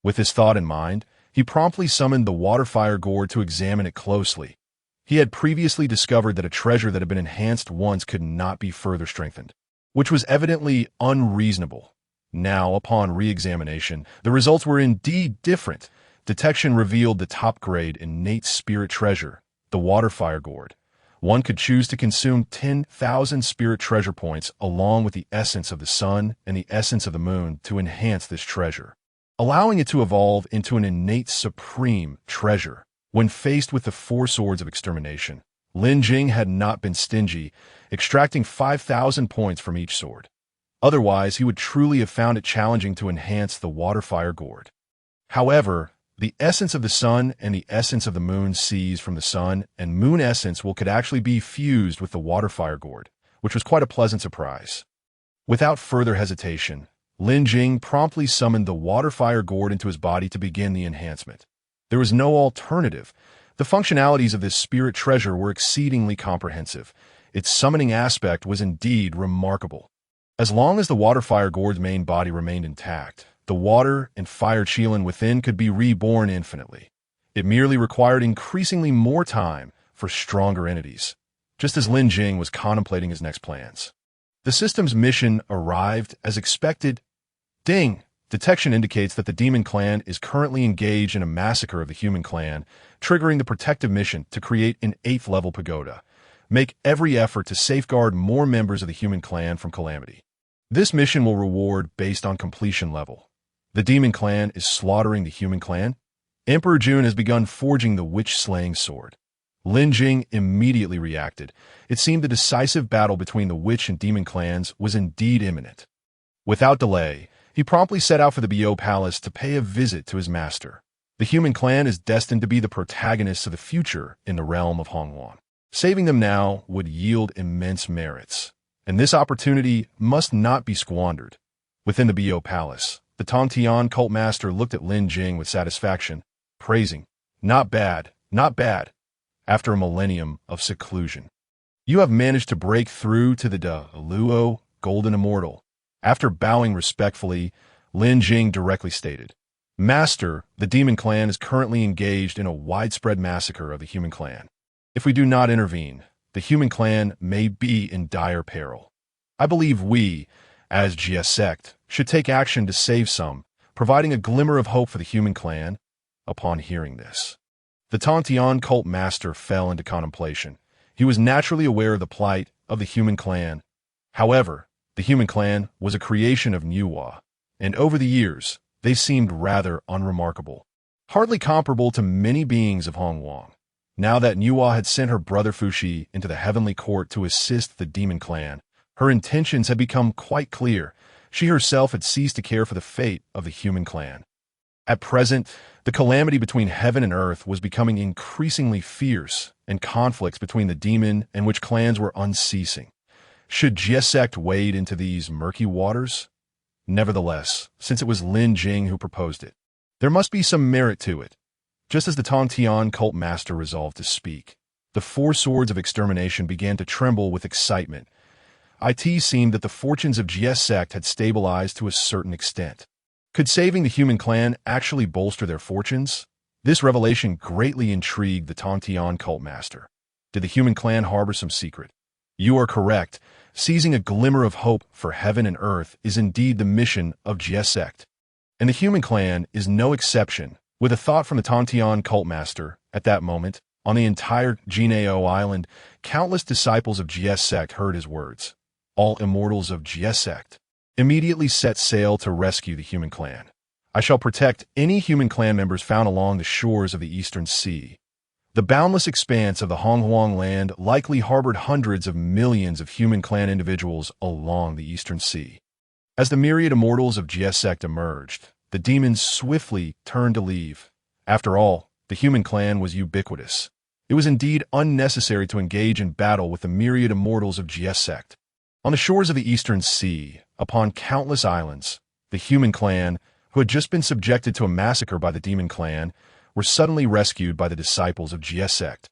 Speaker 1: With this thought in mind, he promptly summoned the water-fire gourd to examine it closely. He had previously discovered that a treasure that had been enhanced once could not be further strengthened, which was evidently unreasonable. Now, upon re-examination, the results were indeed different. Detection revealed the top-grade innate spirit treasure, the water-fire gourd. One could choose to consume 10,000 spirit treasure points along with the essence of the sun and the essence of the moon to enhance this treasure, allowing it to evolve into an innate supreme treasure. When faced with the 4 swords of extermination, Lin Jing had not been stingy, extracting 5,000 points from each sword. Otherwise, he would truly have found it challenging to enhance the water-fire gourd. However, the essence of the sun and the essence of the moon seized from the sun and moon essence could actually be fused with the water-fire gourd, which was quite a pleasant surprise. Without further hesitation, Lin Jing promptly summoned the water-fire gourd into his body to begin the enhancement. There was no alternative. The functionalities of this spirit treasure were exceedingly comprehensive. Its summoning aspect was indeed remarkable. As long as the water-fire gourd's main body remained intact, the water and fire qilin within could be reborn infinitely. It merely required increasingly more time for stronger entities, just as Lin Jing was contemplating his next plans. The system's mission arrived as expected. Ding! Detection indicates that the demon clan is currently engaged in a massacre of the human clan, triggering the protective mission to create an 8th-level pagoda. Make every effort to safeguard more members of the human clan from calamity. This mission will reward based on completion level. The demon clan is slaughtering the human clan. Emperor Jun has begun forging the witch-slaying sword. Lin Jing immediately reacted. It seemed the decisive battle between the witch and demon clans was indeed imminent. Without delay, he promptly set out for the Bio Palace to pay a visit to his master. The human clan is destined to be the protagonists of the future in the realm of Hongwang. Saving them now would yield immense merits, and this opportunity must not be squandered. Within the Bio Palace, the Tongtian cult master looked at Lin Jing with satisfaction, praising, "Not bad, not bad." After a millennium of seclusion, you have managed to break through to the Luo Golden Immortal. After bowing respectfully, Lin Jing directly stated, "Master, the demon clan is currently engaged in a widespread massacre of the human clan. If we do not intervene, the human clan may be in dire peril. I believe we, as Jia sect, should take action to save some, providing a glimmer of hope for the human clan." Upon hearing this, the Tongtian cult master fell into contemplation. He was naturally aware of the plight of the human clan. However, the human clan was a creation of Nuwa, and over the years, they seemed rather unremarkable, hardly comparable to many beings of Hongwang. Now that Nuwa had sent her brother Fuxi into the heavenly court to assist the demon clan, her intentions had become quite clear. She herself had ceased to care for the fate of the human clan. At present, the calamity between heaven and earth was becoming increasingly fierce, and conflicts between the demon and witch clans were unceasing. Should Jia sect wade into these murky waters? Nevertheless, since it was Lin Jing who proposed it, there must be some merit to it. Just as the Tongtian cult master resolved to speak, the 4 swords of extermination began to tremble with excitement. it seemed that the fortunes of GS sect had stabilized to a certain extent. Could saving the human clan actually bolster their fortunes? This revelation greatly intrigued the Tontian cult master. Did the human clan harbor some secret? You are correct. Seizing a glimmer of hope for heaven and earth is indeed the mission of GS sect. And the human clan is no exception. With a thought from the Tontian cult master, at that moment, on the entire Jinao island, countless disciples of GS sect heard his words. All immortals of GS sect immediately set sail to rescue the human clan. I shall protect any human clan members found along the shores of the Eastern Sea. The boundless expanse of the Honghuang land likely harbored hundreds of millions of human clan individuals along the Eastern Sea. As the myriad immortals of GS sect emerged, the demons swiftly turned to leave. After all, the human clan was ubiquitous. It was indeed unnecessary to engage in battle with the myriad immortals of GS sect. On the shores of the Eastern Sea, upon countless islands, the human clan, who had just been subjected to a massacre by the demon clan, were suddenly rescued by the disciples of GS sect.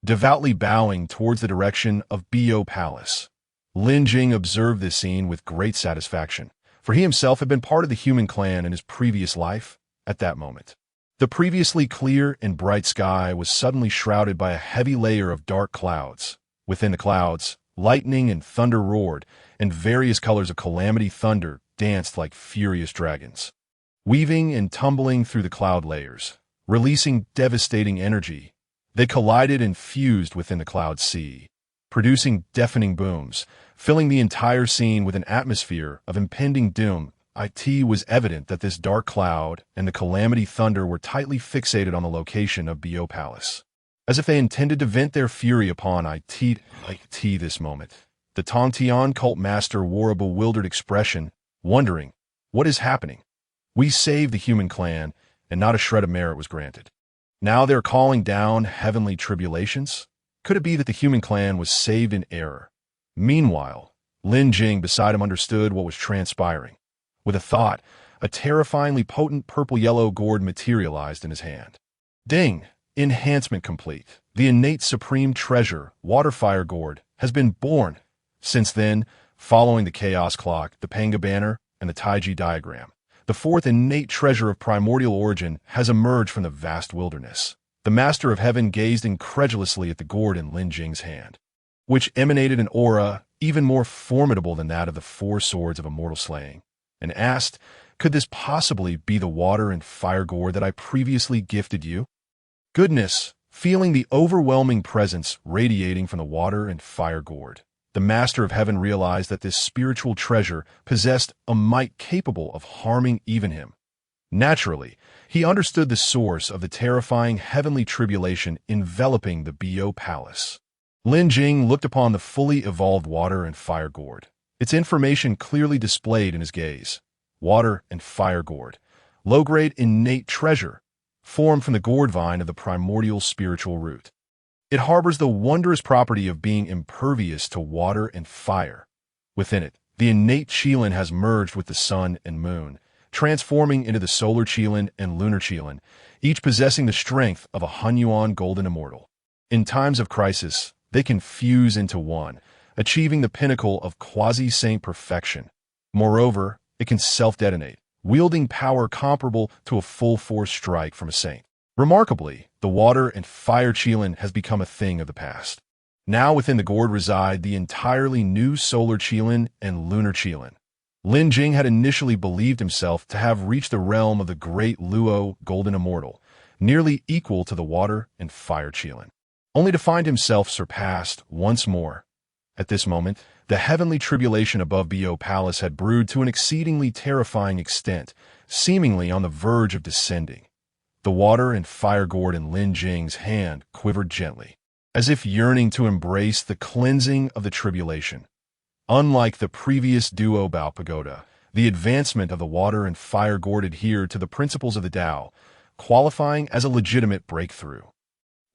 Speaker 1: Devoutly bowing towards the direction of Bo Palace, Lin Jing observed this scene with great satisfaction, for he himself had been part of the human clan in his previous life at that moment. The previously clear and bright sky was suddenly shrouded by a heavy layer of dark clouds. Within the clouds, lightning and thunder roared, and various colors of calamity thunder danced like furious dragons. Weaving and tumbling through the cloud layers, releasing devastating energy, they collided and fused within the cloud sea, producing deafening booms, filling the entire scene with an atmosphere of impending doom. It was evident that this dark cloud and the calamity thunder were tightly fixated on the location of Bo Palace, as if they intended to vent their fury upon it. This moment, the Tongtian cult master wore a bewildered expression, wondering, what is happening? We saved the human clan, and not a shred of merit was granted. Now they're calling down heavenly tribulations? Could it be that the human clan was saved in error? Meanwhile, Lin Jing beside him understood what was transpiring. With a thought, a terrifyingly potent purple-yellow gourd materialized in his hand. Ding! Enhancement complete. The innate supreme treasure, Water-Fire Gourd, has been born. Since then, following the Chaos Clock, the Panga Banner, and the Taiji Diagram, the fourth innate treasure of primordial origin has emerged from the vast wilderness. The Master of Heaven gazed incredulously at the gourd in Lin Jing's hand, which emanated an aura even more formidable than that of the four swords of immortal slaying, and asked, could this possibly be the water and fire gourd that I previously gifted you? Goodness, feeling the overwhelming presence radiating from the water and fire gourd, the Master of Heaven realized that this spiritual treasure possessed a might capable of harming even him. Naturally, he understood the source of the terrifying heavenly tribulation enveloping the Bo Palace. Lin Jing looked upon the fully evolved water and fire gourd, its information clearly displayed in his gaze. Water and fire gourd, low-grade innate treasure, formed from the gourd vine of the primordial spiritual root. It harbors the wondrous property of being impervious to water and fire. Within it, the innate qilin has merged with the sun and moon, transforming into the solar qilin and lunar qilin, each possessing the strength of a Hunyuan golden immortal. In times of crisis, they can fuse into one, achieving the pinnacle of quasi-saint perfection. Moreover, it can self-detonate, wielding power comparable to a full-force strike from a saint. Remarkably, the water and fire qilin has become a thing of the past. Now within the gourd reside the entirely new solar qilin and lunar qilin. Lin Jing had initially believed himself to have reached the realm of the great Luo golden immortal, nearly equal to the water and fire qilin, only to find himself surpassed once more. At this moment, the heavenly tribulation above Bo Palace had brewed to an exceedingly terrifying extent, seemingly on the verge of descending. The water and fire gourd in Lin Jing's hand quivered gently, as if yearning to embrace the cleansing of the tribulation. Unlike the previous Duo Bao Pagoda, the advancement of the water and fire gourd adhered to the principles of the Dao, qualifying as a legitimate breakthrough.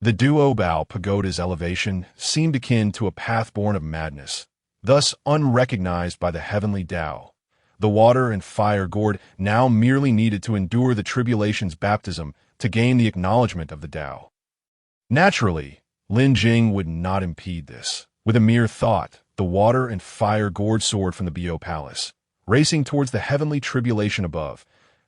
Speaker 1: The Duo Bao Pagoda's elevation seemed akin to a path born of madness, thus unrecognized by the heavenly Dao. The water and fire gourd now merely needed to endure the tribulation's baptism to gain the acknowledgement of the Dao. Naturally, Lin Jing would not impede this. With a mere thought, the water and fire gourd soared from the Bo palace, racing towards the heavenly tribulation above.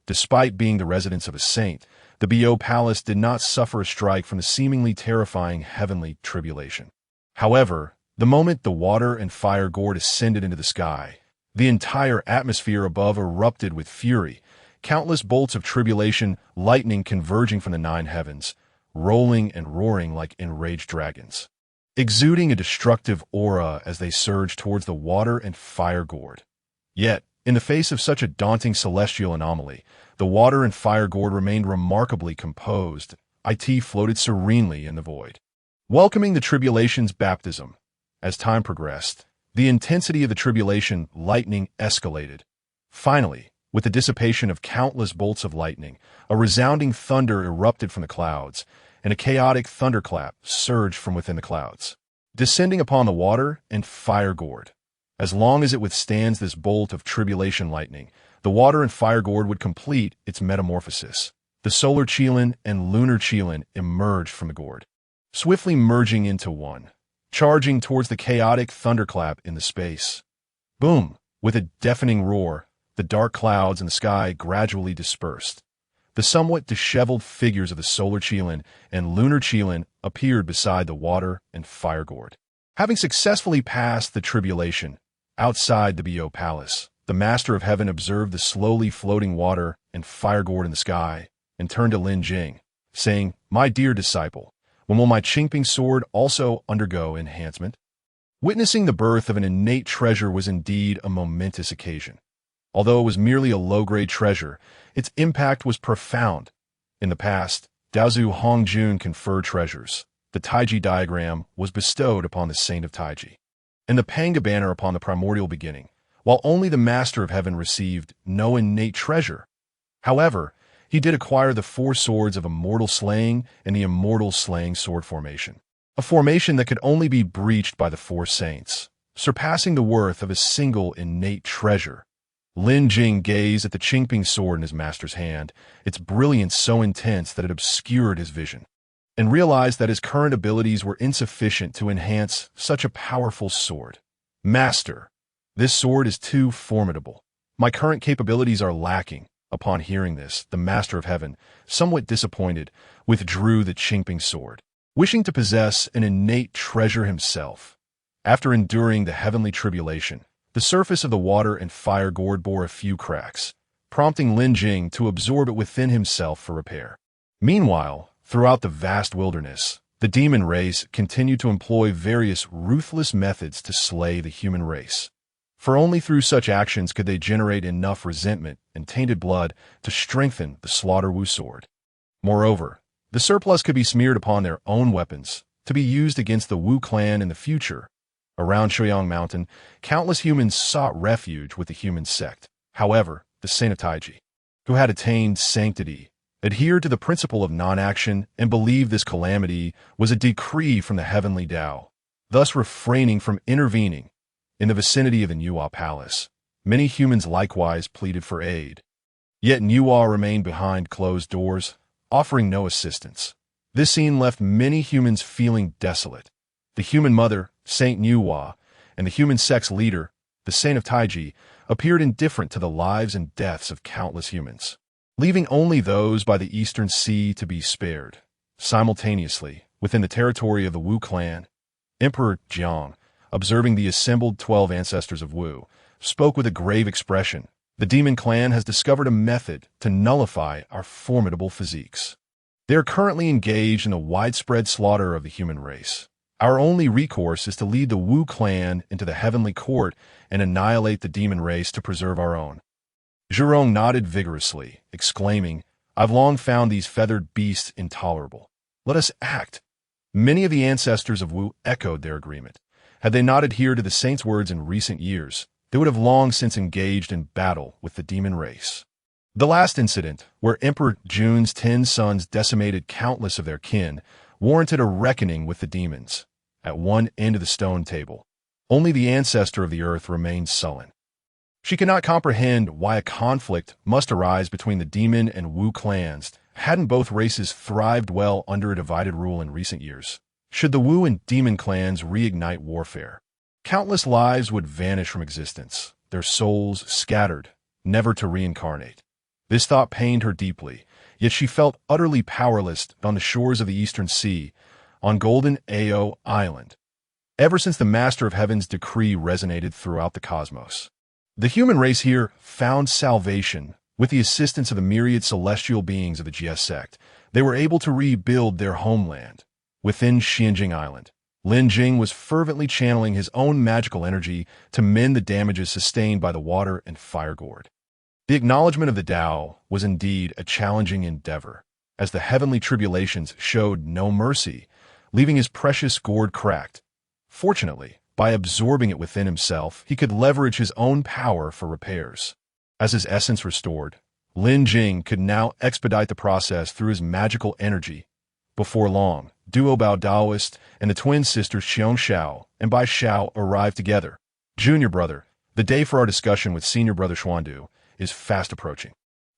Speaker 1: Despite being the residence of a saint, the Bo palace did not suffer a strike from the seemingly terrifying heavenly tribulation. However, the moment the water and fire gourd ascended into the sky, the entire atmosphere above erupted with fury, countless bolts of tribulation, lightning converging from the nine heavens, rolling and roaring like enraged dragons, exuding a destructive aura as they surged towards the water and fire gourd. Yet, in the face of such a daunting celestial anomaly, the water and fire gourd remained remarkably composed. It floated serenely in the void, welcoming the tribulation's baptism. As time progressed, the intensity of the tribulation lightning escalated. Finally, with the dissipation of countless bolts of lightning, a resounding thunder erupted from the clouds, and a chaotic thunderclap surged from within the clouds, descending upon the water and fire gourd. As long as it withstands this bolt of tribulation lightning, the water and fire gourd would complete its metamorphosis. The solar Qilin and lunar Qilin emerged from the gourd, swiftly merging into one, charging towards the chaotic thunderclap in the space. Boom! With a deafening roar, the dark clouds in the sky gradually dispersed. The somewhat disheveled figures of the solar Qilin and lunar Qilin appeared beside the water and fire gourd. Having successfully passed the tribulation, outside the Bo palace, the Master of Heaven observed the slowly floating water and fire gourd in the sky and turned to Lin Jing, saying, "My dear disciple, when will my Qingping sword also undergo enhancement?" Witnessing the birth of an innate treasure was indeed a momentous occasion. Although it was merely a low-grade treasure, its impact was profound. In the past, Daozu Hongjun conferred treasures. The Taiji diagram was bestowed upon the Saint of Taiji, and the Panga banner upon the primordial beginning, while only the Master of Heaven received no innate treasure. However, he did acquire the four swords of immortal slaying and the immortal slaying sword formation, a formation that could only be breached by the four saints, surpassing the worth of a single innate treasure. Lin Jing gazed at the Qingping sword in his master's hand, its brilliance so intense that it obscured his vision, and realized that his current abilities were insufficient to enhance such a powerful sword. "Master, this sword is too formidable. My current capabilities are lacking." Upon hearing this, the Master of Heaven, somewhat disappointed, withdrew the Qingping sword, wishing to possess an innate treasure himself. After enduring the heavenly tribulation, the surface of the water and fire gourd bore a few cracks, prompting Lin Jing to absorb it within himself for repair. Meanwhile, throughout the vast wilderness, the demon race continued to employ various ruthless methods to slay the human race. For only through such actions could they generate enough resentment and tainted blood to strengthen the Slaughter Wu sword. Moreover, the surplus could be smeared upon their own weapons to be used against the Wu clan in the future. Around Shuiyang Mountain, countless humans sought refuge with the human sect. However, the Saint of Taiji, who had attained sanctity, adhered to the principle of non-action and believed this calamity was a decree from the heavenly Dao, thus refraining from intervening. In the vicinity of the Nuwa Palace, many humans likewise pleaded for aid. Yet Nuwa remained behind closed doors, offering no assistance. This scene left many humans feeling desolate. The human mother, Saint Nuwa, and the human sect's leader, the Saint of Taiji, appeared indifferent to the lives and deaths of countless humans, leaving only those by the Eastern Sea to be spared. Simultaneously, within the territory of the Wu clan, Emperor Jiang, observing the assembled 12 ancestors of Wu, spoke with a grave expression. "The demon clan has discovered a method to nullify our formidable physiques. They are currently engaged in a widespread slaughter of the human race. Our only recourse is to lead the Wu clan into the heavenly court and annihilate the demon race to preserve our own." Zhurong nodded vigorously, exclaiming, "I've long found these feathered beasts intolerable. Let us act." Many of the ancestors of Wu echoed their agreement. Had they not adhered to the saint's words in recent years, they would have long since engaged in battle with the demon race. The last incident, where Emperor Jun's 10 sons decimated countless of their kin, warranted a reckoning with the demons. At one end of the stone table, only the ancestor of the earth remained sullen. She could not comprehend why a conflict must arise between the demon and Wu clans. Hadn't both races thrived well under a divided rule in recent years? Should the Wu and demon clans reignite warfare? Countless lives would vanish from existence, their souls scattered, never to reincarnate. This thought pained her deeply, yet she felt utterly powerless on the shores of the Eastern Sea, on Golden Ao Island. Ever since the Master of Heaven's decree resonated throughout the cosmos, the human race here found salvation. With the assistance of the myriad celestial beings of the GS sect, they were able to rebuild their homeland. Within Xinjing Island, Lin Jing was fervently channeling his own magical energy to mend the damages sustained by the water and fire gourd. The acknowledgement of the Dao was indeed a challenging endeavor, as the heavenly tribulations showed no mercy, leaving his precious gourd cracked. Fortunately, by absorbing it within himself, he could leverage his own power for repairs. As his essence restored, Lin Jing could now expedite the process through his magical energy. Before long, Duo Bao Daoist and the twin sisters Xiong Xiao and Bai Xiao arrived together. Junior brother, the day for our discussion with senior brother Xuandu is fast approaching.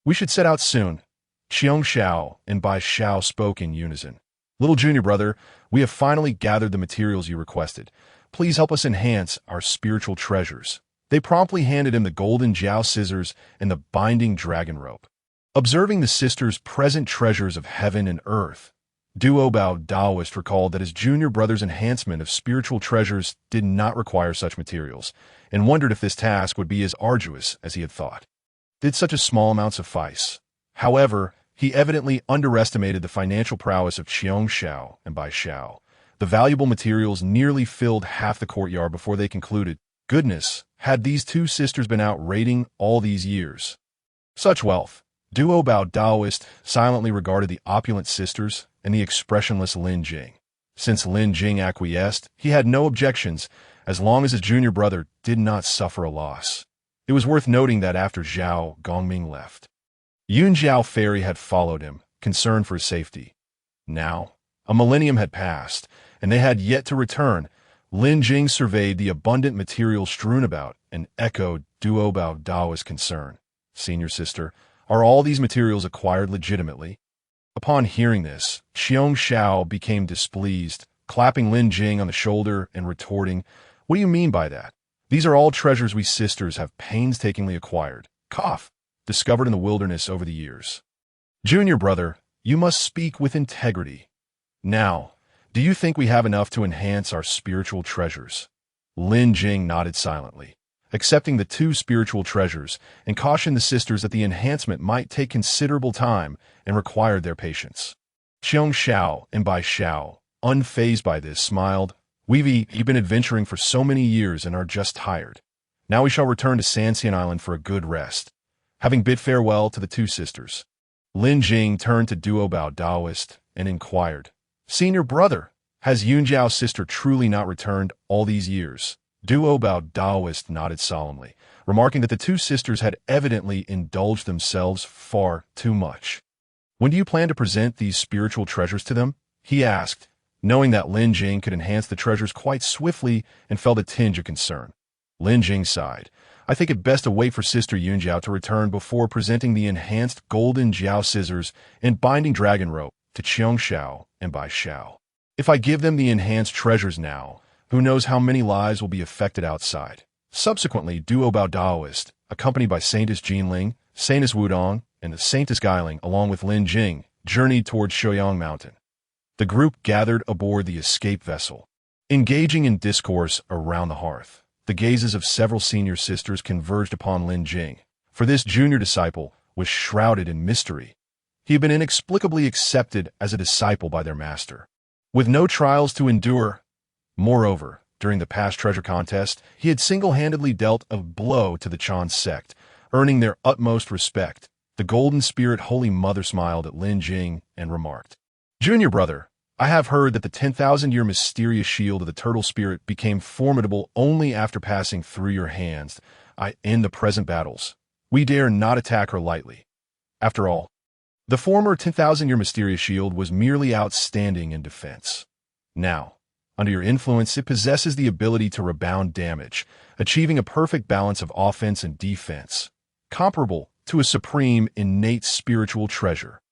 Speaker 1: We should set out soon. Xiong Xiao and Bai Xiao spoke in unison. Little junior brother, we have finally gathered the materials you requested. Please help us enhance our spiritual treasures. They promptly handed him the golden jiao scissors and the binding dragon rope. Observing the sisters' present treasures of heaven and earth, Duo Bao Daoist recalled that his junior brother's enhancement of spiritual treasures did not require such materials, and wondered if this task would be as arduous as he had thought. Did such a small amount suffice? However, he evidently underestimated the financial prowess of Xiong Xiao and Bai Xiao. The valuable materials nearly filled half the courtyard before they concluded, "Goodness, had these two sisters been out raiding all these years?" Such wealth. Duo Bao Daoist silently regarded the opulent sisters and the expressionless Lin Jing. Since Lin Jing acquiesced, he had no objections, as long as his junior brother did not suffer a loss. It was worth noting that after Zhao Gongming left, Yun Jiao Fairy had followed him, concerned for his safety. Now, a millennium had passed, and they had yet to return. Lin Jing surveyed the abundant material strewn about and echoed Duo Bao Dao's concern. "Senior sister, are all these materials acquired legitimately?" Upon hearing this, Xiong Xiao became displeased, clapping Lin Jing on the shoulder and retorting, "What do you mean by that? These are all treasures we sisters have painstakingly acquired. Cough. Discovered in the wilderness over the years. Junior brother, you must speak with integrity. Now, do you think we have enough to enhance our spiritual treasures?" Lin Jing nodded silently, accepting the two spiritual treasures, and cautioned the sisters that the enhancement might take considerable time and required their patience. Xiong Xiao and Bai Xiao, unfazed by this, smiled. We've been adventuring for so many years and are just tired. Now we shall return to Sanxian Island for a good rest. Having bid farewell to the two sisters, Lin Jing turned to Duo Bao Daoist and inquired, "Senior brother, has Yunjiao's sister truly not returned all these years?" Duo Bao Daoist nodded solemnly, remarking that the two sisters had evidently indulged themselves far too much. "When do you plan to present these spiritual treasures to them?" he asked, knowing that Lin Jing could enhance the treasures quite swiftly and felt a tinge of concern. Lin Jing sighed. "I think it best to wait for Sister Yunjiao to return before presenting the enhanced golden jiao scissors and binding dragon rope to Xiong Xiao and Bai Xiao. If I give them the enhanced treasures now, who knows how many lives will be affected outside." Subsequently, Duo Bao Daoist, accompanied by Saintess Jinling, Saintess Wudong, and the Saintess Guiling, along with Lin Jing, journeyed toward Shouyang Mountain. The group gathered aboard the escape vessel, engaging in discourse around the hearth. The gazes of several senior sisters converged upon Lin Jing, for this junior disciple was shrouded in mystery. He had been inexplicably accepted as a disciple by their master, with no trials to endure. Moreover, during the past treasure contest, he had single-handedly dealt a blow to the Chan sect, earning their utmost respect. The Golden Spirit Holy Mother smiled at Lin Jing and remarked, "Junior brother, I have heard that the 10,000-year mysterious shield of the Turtle Spirit became formidable only after passing through your hands. In the present battles, we dare not attack her lightly. After all, the former 10,000-year mysterious shield was merely outstanding in defense. Now, under your influence, it possesses the ability to rebound damage, achieving a perfect balance of offense and defense, comparable to a supreme innate spiritual treasure."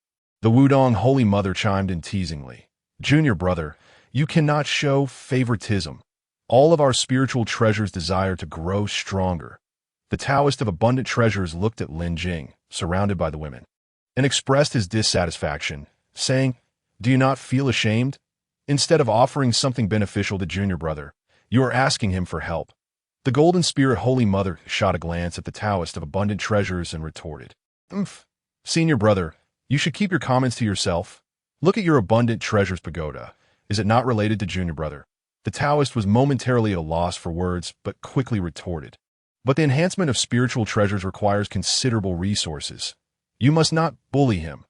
Speaker 1: The Wudong Holy Mother chimed in teasingly, "Junior brother, you cannot show favoritism. All of our spiritual treasures desire to grow stronger. The Taoist of abundant treasures looked at Lin Jing, surrounded by the women, and expressed his dissatisfaction, saying, "Do you not feel ashamed? Instead of offering something beneficial to junior brother, you are asking him for help." The Golden Spirit Holy Mother shot a glance at the Taoist of abundant treasures and retorted, "Umph, senior brother, you should keep your comments to yourself. Look at your abundant treasures pagoda. Is it not related to junior brother?" The Taoist was momentarily at a loss for words, but quickly retorted, "But the enhancement of spiritual treasures requires considerable resources. You must not bully him."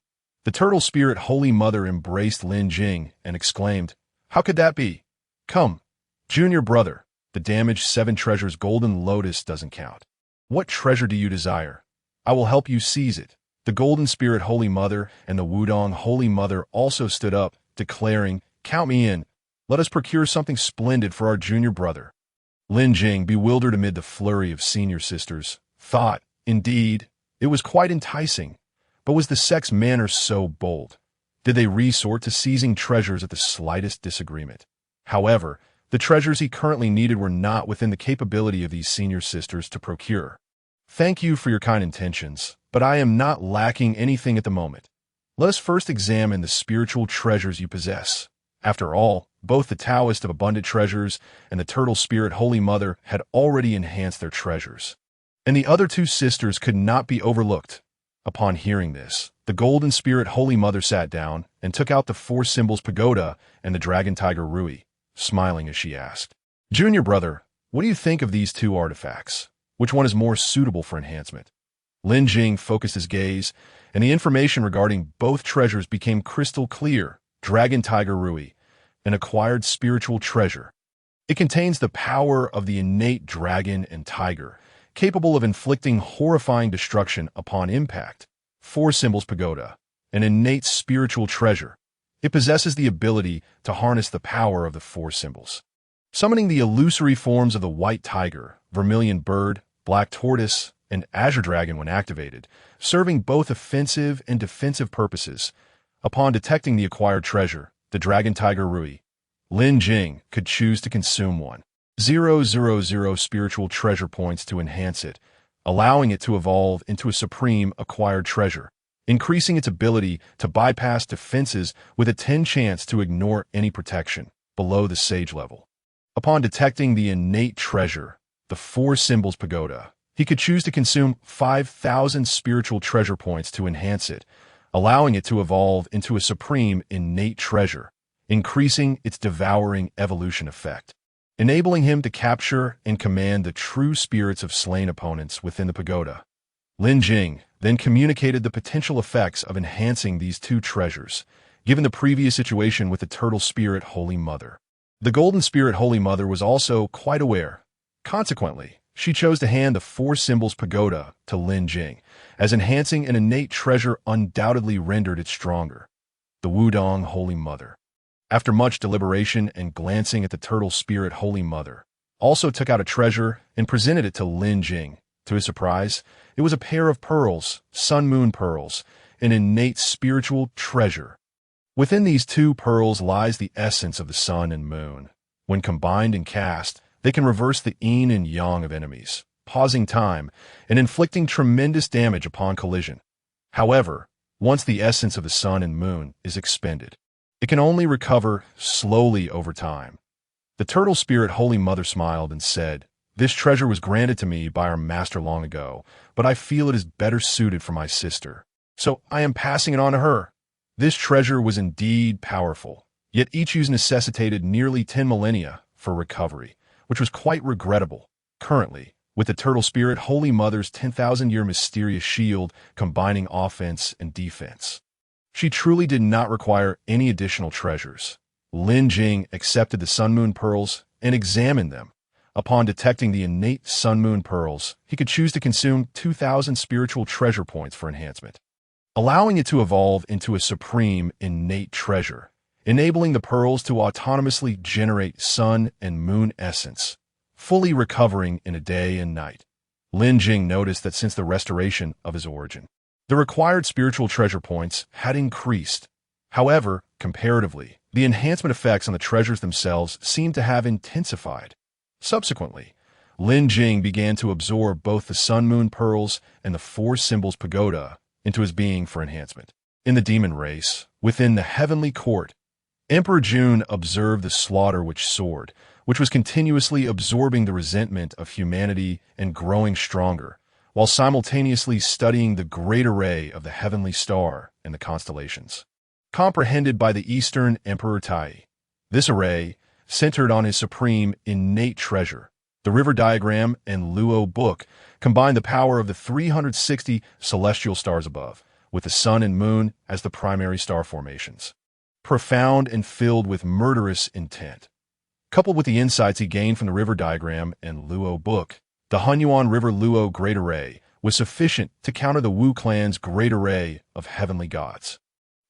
Speaker 1: The Turtle Spirit Holy Mother embraced Lin Jing and exclaimed, "How could that be? Come, junior brother, the damaged 7 treasures golden lotus doesn't count. What treasure do you desire? I will help you seize it." The Golden Spirit Holy Mother and the Wudong Holy Mother also stood up, declaring, "Count me in. Let us procure something splendid for our junior brother." Lin Jing, bewildered amid the flurry of senior sisters, thought, indeed, it was quite enticing. But was the sex manner so bold? Did they resort to seizing treasures at the slightest disagreement? However, the treasures he currently needed were not within the capability of these senior sisters to procure. "Thank you for your kind intentions, but I am not lacking anything at the moment. Let us first examine the spiritual treasures you possess." After all, both the Taoist of abundant treasures and the Turtle Spirit Holy Mother had already enhanced their treasures, and the other 2 sisters could not be overlooked. Upon hearing this, the Golden Spirit Holy Mother sat down and took out the 4 symbols pagoda and the Dragon Tiger Rui, smiling as she asked, "Junior brother, what do you think of these 2 artifacts? Which one is more suitable for enhancement?" Lin Jing focused his gaze, and the information regarding both treasures became crystal clear. Dragon Tiger Rui, an acquired spiritual treasure. It contains the power of the innate dragon and tiger, capable of inflicting horrifying destruction upon impact. 4 symbols pagoda, an innate spiritual treasure. It possesses the ability to harness the power of the 4 symbols, summoning the illusory forms of the white tiger, vermilion bird, black tortoise, and azure dragon when activated, serving both offensive and defensive purposes. Upon detecting the acquired treasure, the Dragon Tiger Rui, Lin Jing could choose to consume 1,000 spiritual treasure points to enhance it, allowing it to evolve into a supreme acquired treasure, increasing its ability to bypass defenses with a 10 chance to ignore any protection below the sage level. Upon detecting the innate treasure, the 4 symbols pagoda, he could choose to consume 5,000 spiritual treasure points to enhance it, allowing it to evolve into a supreme innate treasure, increasing its devouring evolution effect, enabling him to capture and command the true spirits of slain opponents within the pagoda. Lin Jing then communicated the potential effects of enhancing these 2 treasures, given the previous situation with the Turtle Spirit Holy Mother. The Golden Spirit Holy Mother was also quite aware. Consequently, she chose to hand the 4 symbols pagoda to Lin Jing, as enhancing an innate treasure undoubtedly rendered it stronger. The Wudong Holy Mother, after much deliberation and glancing at the Turtle Spirit Holy Mother, also took out a treasure and presented it to Lin Jing. To his surprise, it was a pair of pearls, sun-moon pearls, an innate spiritual treasure. Within these 2 pearls lies the essence of the sun and moon. When combined and cast, they can reverse the yin and yang of enemies, pausing time and inflicting tremendous damage upon collision. However, once the essence of the sun and moon is expended, it can only recover slowly over time. The Turtle Spirit Holy Mother smiled and said, "This treasure was granted to me by our master long ago, but I feel it is better suited for my sister, so I am passing it on to her." This treasure was indeed powerful, yet each use necessitated nearly 10 millennia for recovery, which was quite regrettable. Currently, with the Turtle Spirit Holy Mother's 10,000-year mysterious shield combining offense and defense, she truly did not require any additional treasures. Lin Jing accepted the Sun Moon Pearls and examined them. Upon detecting the innate Sun Moon Pearls, he could choose to consume 2,000 spiritual treasure points for enhancement, allowing it to evolve into a supreme innate treasure, enabling the pearls to autonomously generate sun and moon essence, fully recovering in a day and night. Lin Jing noticed that since the restoration of his origin, the required spiritual treasure points had increased. However, comparatively, the enhancement effects on the treasures themselves seemed to have intensified. Subsequently, Lin Jing began to absorb both the sun-moon pearls and the four symbols pagoda into his being for enhancement. In the demon race, within the heavenly court, Emperor Jun observed the slaughter which soared, which was continuously absorbing the resentment of humanity and growing stronger, while simultaneously studying the great array of the heavenly star and the constellations. Comprehended by the Eastern Emperor Tai, this array centered on his supreme innate treasure. The river diagram and Luo book combine the power of the 360 celestial stars above, with the sun and moon as the primary star formations. Profound and filled with murderous intent. Coupled with the insights he gained from the river diagram and Luo book, the Hunyuan River Luo Great Array was sufficient to counter the Wu clan's great array of heavenly gods,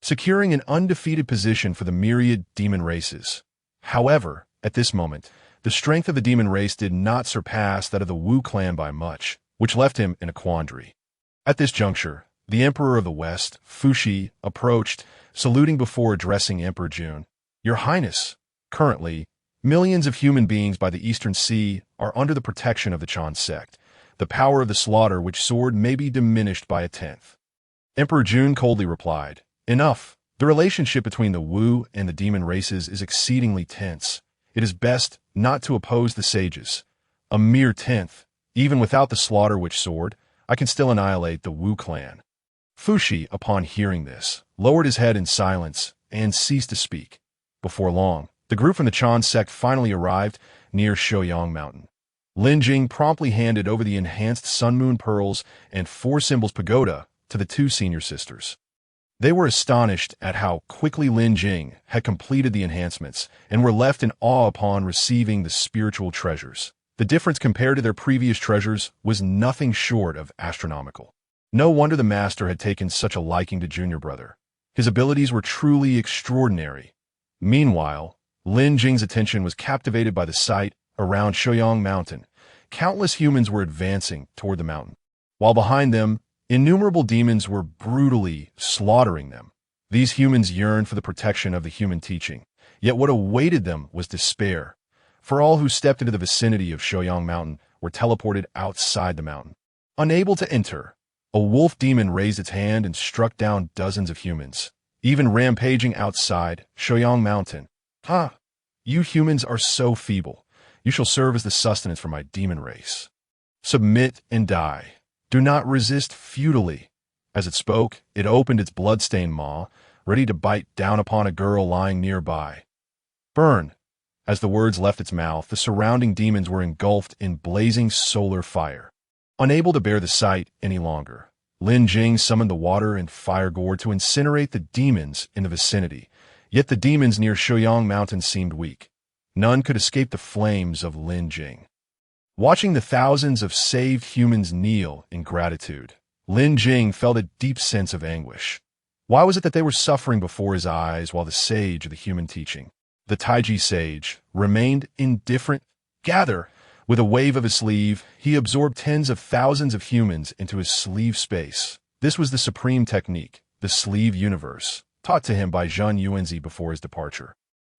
Speaker 1: securing an undefeated position for the myriad demon races. However, at this moment, the strength of the demon race did not surpass that of the Wu clan by much, which left him in a quandary. At this juncture, the Emperor of the West, Fuxi, approached, saluting before addressing Emperor Jun. "Your Highness, currently, millions of human beings by the Eastern Sea are under the protection of the Chan sect. The power of the slaughter which soared may be diminished by a tenth." Emperor Jun coldly replied, "Enough. The relationship between the Wu and the demon races is exceedingly tense. It is best not to oppose the sages. A mere tenth, even without the slaughter which soared, I can still annihilate the Wu clan." Fuxi, upon hearing this, lowered his head in silence and ceased to speak. Before long, the group from the Chan sect finally arrived near Shouyang Mountain. Lin Jing promptly handed over the enhanced sun-moon pearls and four symbols pagoda to the two senior sisters. They were astonished at how quickly Lin Jing had completed the enhancements and were left in awe upon receiving the spiritual treasures. The difference compared to their previous treasures was nothing short of astronomical. No wonder the master had taken such a liking to junior brother. His abilities were truly extraordinary. Meanwhile, Lin Jing's attention was captivated by the sight around Shouyang Mountain. Countless humans were advancing toward the mountain, while behind them, innumerable demons were brutally slaughtering them. These humans yearned for the protection of the human teaching, yet what awaited them was despair. For all who stepped into the vicinity of Shouyang Mountain were teleported outside the mountain. Unable to enter, a wolf demon raised its hand and struck down dozens of humans, even rampaging outside Shouyang Mountain. "Ha! You humans are so feeble. You shall serve as the sustenance for my demon race. Submit and die. Do not resist futilely." As it spoke, it opened its blood-stained maw, ready to bite down upon a girl lying nearby. "Burn!" As the words left its mouth, the surrounding demons were engulfed in blazing solar fire. Unable to bear the sight any longer, Lin Jing summoned the water and fire gourd to incinerate the demons in the vicinity, yet the demons near Shouyang Mountain seemed weak. None could escape the flames of Lin Jing. Watching the thousands of saved humans kneel in gratitude, Lin Jing felt a deep sense of anguish. Why was it that they were suffering before his eyes while the sage of the human teaching, the Taiji sage, remained indifferent? "Gather!" With a wave of his sleeve, he absorbed tens of thousands of humans into his sleeve space. This was the supreme technique, the sleeve universe, taught to him by Zheng Yuanzi before his departure.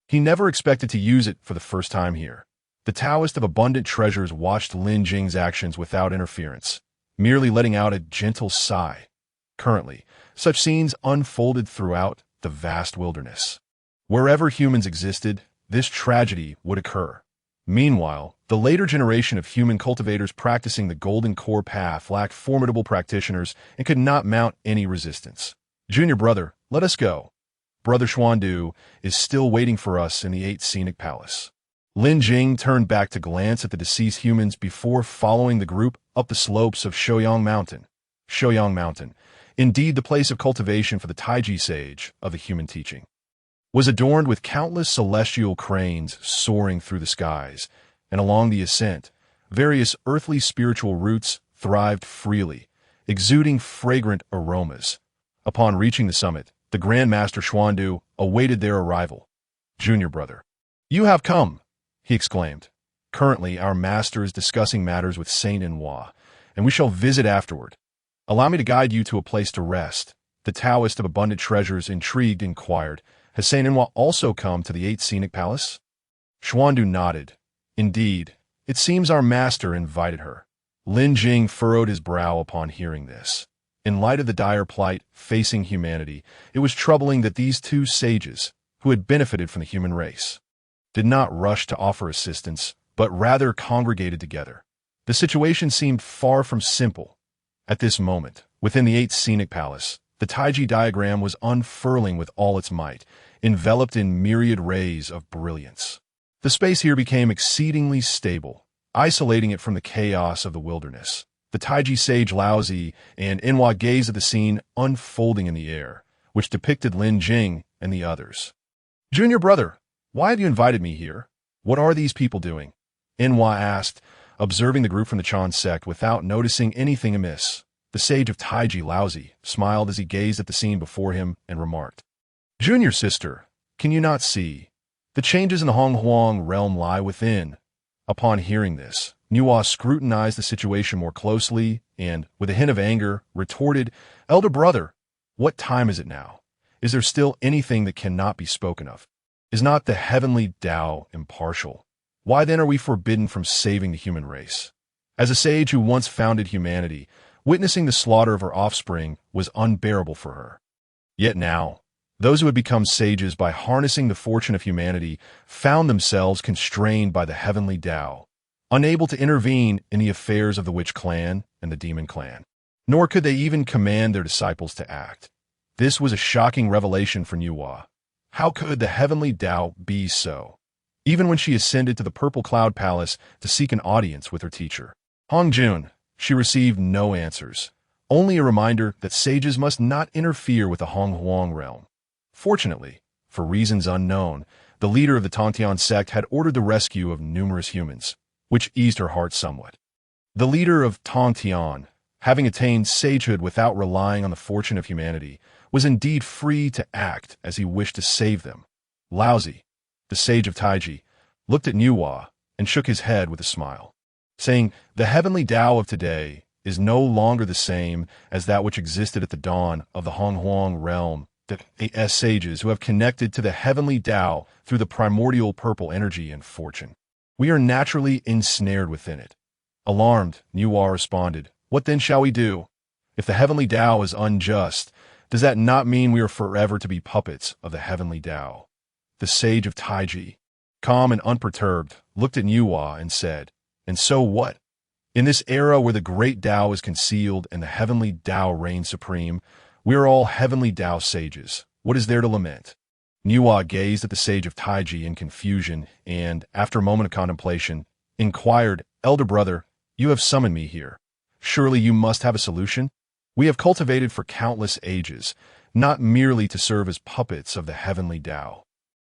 Speaker 1: He never expected to use it for the first time here. The Taoist of abundant treasures watched Lin Jing's actions without interference, merely letting out a gentle sigh. Currently, such scenes unfolded throughout the vast wilderness. Wherever humans existed, this tragedy would occur. Meanwhile, the later generation of human cultivators practicing the Golden Core path lacked formidable practitioners and could not mount any resistance. "Junior brother, let us go. Brother Xuandu is still waiting for us in the 8th Scenic Palace." Lin Jing turned back to glance at the deceased humans before following the group up the slopes of Shouyang Mountain. Shouyang Mountain, indeed the place of cultivation for the Taiji sage of the human teaching, was adorned with countless celestial cranes soaring through the skies, and along the ascent, various earthly spiritual roots thrived freely, exuding fragrant aromas. Upon reaching the summit, the Grand Master Xuandu awaited their arrival. "Junior brother, you have come," he exclaimed. "Currently, our master is discussing matters with Saint Enoi, and we shall visit afterward. Allow me to guide you to a place to rest." The Taoist of abundant treasures, intrigued, inquired, "Has Saint Enoi also come to the 8th Scenic Palace?" Xuandu nodded. "Indeed, It seems our master invited her. Lin Jing furrowed his brow upon hearing this. In light of the dire plight facing humanity, it was troubling that these two sages, who had benefited from the human race, did not rush to offer assistance, but rather congregated together. The situation seemed far from simple. At this moment, within the 8th Scenic Palace, the Taiji diagram was unfurling with all its might, enveloped in myriad rays of brilliance. The space here became exceedingly stable, isolating it from the chaos of the wilderness. The Taiji sage Laozi and Inhua gazed at the scene unfolding in the air, which depicted Lin Jing and the others. "Junior brother, why have you invited me here? What are these people doing?" Inhua asked, observing the group from the Chan sect without noticing anything amiss. The sage of Taiji Laozi smiled as he gazed at the scene before him and remarked, "Junior sister, can you not see? The changes in the Honghuang realm lie within." Upon hearing this, Nuwa scrutinized the situation more closely and, with a hint of anger, retorted, "Elder brother, what time is it now? Is there still anything that cannot be spoken of? Is not the heavenly Dao impartial? Why then are we forbidden from saving the human race?" As a sage who once founded humanity, witnessing the slaughter of her offspring was unbearable for her. Yet now, those who had become sages by harnessing the fortune of humanity found themselves constrained by the heavenly Dao, unable to intervene in the affairs of the witch clan and the demon clan. Nor could they even command their disciples to act. This was a shocking revelation for Nuwa. How could the heavenly Dao be so? Even when she ascended to the Purple Cloud Palace to seek an audience with her teacher, Hongjun, she received no answers, only a reminder that sages must not interfere with the Honghuang realm. Fortunately, for reasons unknown, the leader of the Tongtian sect had ordered the rescue of numerous humans, which eased her heart somewhat. The leader of Tongtian, having attained sagehood without relying on the fortune of humanity, was indeed free to act as he wished to save them. Laozi, the sage of Taiji, looked at Nuwa and shook his head with a smile, saying, "The heavenly Dao of today is no longer the same as that which existed at the dawn of the Honghuang realm. The sages who have connected to the heavenly Dao through the primordial purple energy and fortune. We are naturally ensnared within it." Alarmed, Nuwa responded, "What then shall we do? If the heavenly Dao is unjust, does that not mean we are forever to be puppets of the heavenly Dao?" The sage of Taiji, calm and unperturbed, looked at Nuwa and said, "And so what? In this era where the Great Dao is concealed and the heavenly Dao reigns supreme, we are all heavenly Dao sages. What is there to lament?" Nuwa gazed at the sage of Taiji in confusion and, after a moment of contemplation, inquired, "Elder brother, you have summoned me here. Surely you must have a solution? We have cultivated for countless ages, not merely to serve as puppets of the heavenly Dao."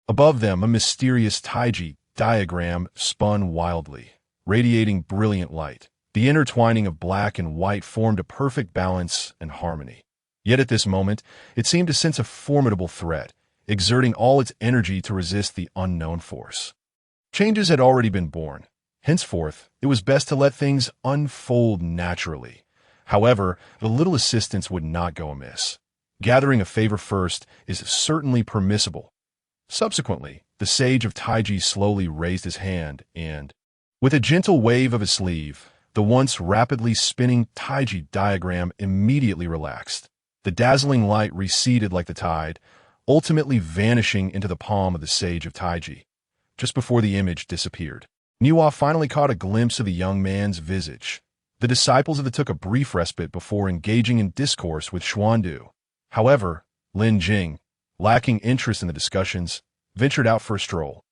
Speaker 1: Above them, a mysterious Taiji diagram spun wildly, radiating brilliant light. The intertwining of black and white formed a perfect balance and harmony. Yet at this moment, it seemed to sense a formidable threat, exerting all its energy to resist the unknown force. Changes had already been born. Henceforth, it was best to let things unfold naturally. However, the little assistance would not go amiss. Gathering a favor first is certainly permissible. Subsequently, the sage of Taiji slowly raised his hand and, with a gentle wave of his sleeve, the once rapidly spinning Taiji diagram immediately relaxed. The dazzling light receded like the tide, ultimately vanishing into the palm of the sage of Taiji. Just before the image disappeared, Nuwa finally caught a glimpse of the young man's visage. The disciples of the took a brief respite before engaging in discourse with Xuandu. However, Lin Jing, lacking interest in the discussions, ventured out for a stroll.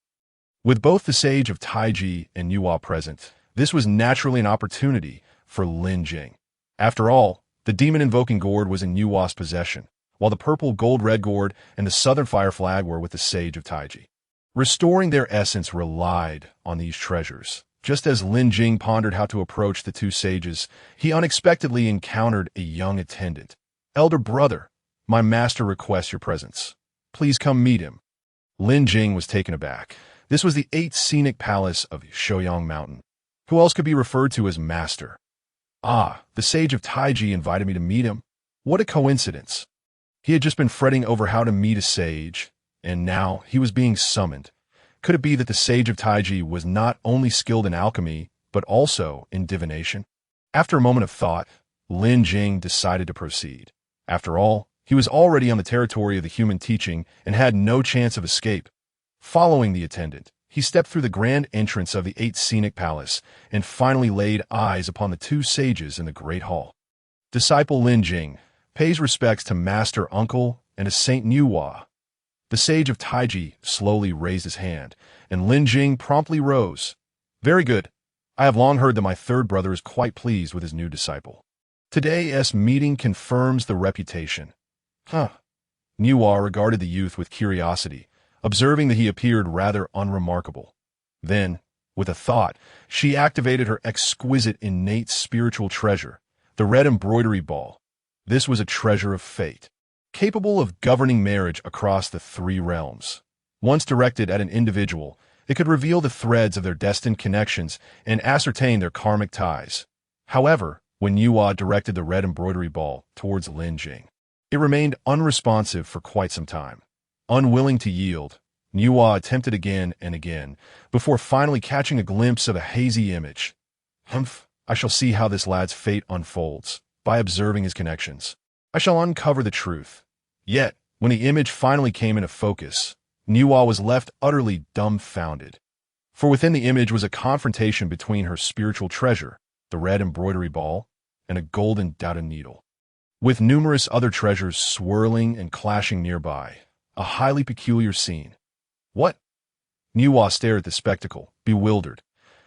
Speaker 1: With both the sage of Taiji and Nuwa present, this was naturally an opportunity for Lin Jing. After all, the demon-invoking gourd was in Nuwa's possession, while the purple gold-red gourd and the southern fire flag were with the sage of Taiji. Restoring their essence relied on these treasures. Just as Lin Jing pondered how to approach the two sages, he unexpectedly encountered a young attendant. "Elder brother, my master requests your presence. Please come meet him." Lin Jing was taken aback. This was the 8th Scenic Palace of Shouyang Mountain. Who else could be referred to as master? Ah, the sage of Taiji invited me to meet him. What a coincidence. He had just been fretting over how to meet a sage, and now he was being summoned. Could it be that the sage of Taiji was not only skilled in alchemy, but also in divination? After a moment of thought, Lin Jing decided to proceed. After all, he was already on the territory of the human teaching and had no chance of escape. Following the attendant, he stepped through the grand entrance of the 8th Scenic Palace and finally laid eyes upon the 2 sages in the Great Hall. Disciple Lin Jing pays respects to Master Uncle and to Saint Nuwa. The sage of Taiji slowly raised his hand, and Lin Jing promptly rose. Very good. I have long heard that my third brother is quite pleased with his new disciple. Today's meeting confirms the reputation. Nuwa regarded the youth with curiosity, observing that he appeared rather unremarkable. Then, with a thought, she activated her exquisite innate spiritual treasure, the red embroidery ball. This was a treasure of fate, capable of governing marriage across the 3 realms. Once directed at an individual, it could reveal the threads of their destined connections and ascertain their karmic ties. However, when Nuwa directed the red embroidery ball towards Lin Jing, it remained unresponsive for quite some time. Unwilling to yield, Nuwa attempted again and again, before finally catching a glimpse of a hazy image. I shall see how this lad's fate unfolds. By observing his connections, I shall uncover the truth. Yet, when the image finally came into focus, Nuwa was left utterly dumbfounded. For within the image was a confrontation between her spiritual treasure, the red embroidery ball, and a golden Dao needle, with numerous other treasures swirling and clashing nearby. A highly peculiar scene. What? Nuwa stared at the spectacle, bewildered.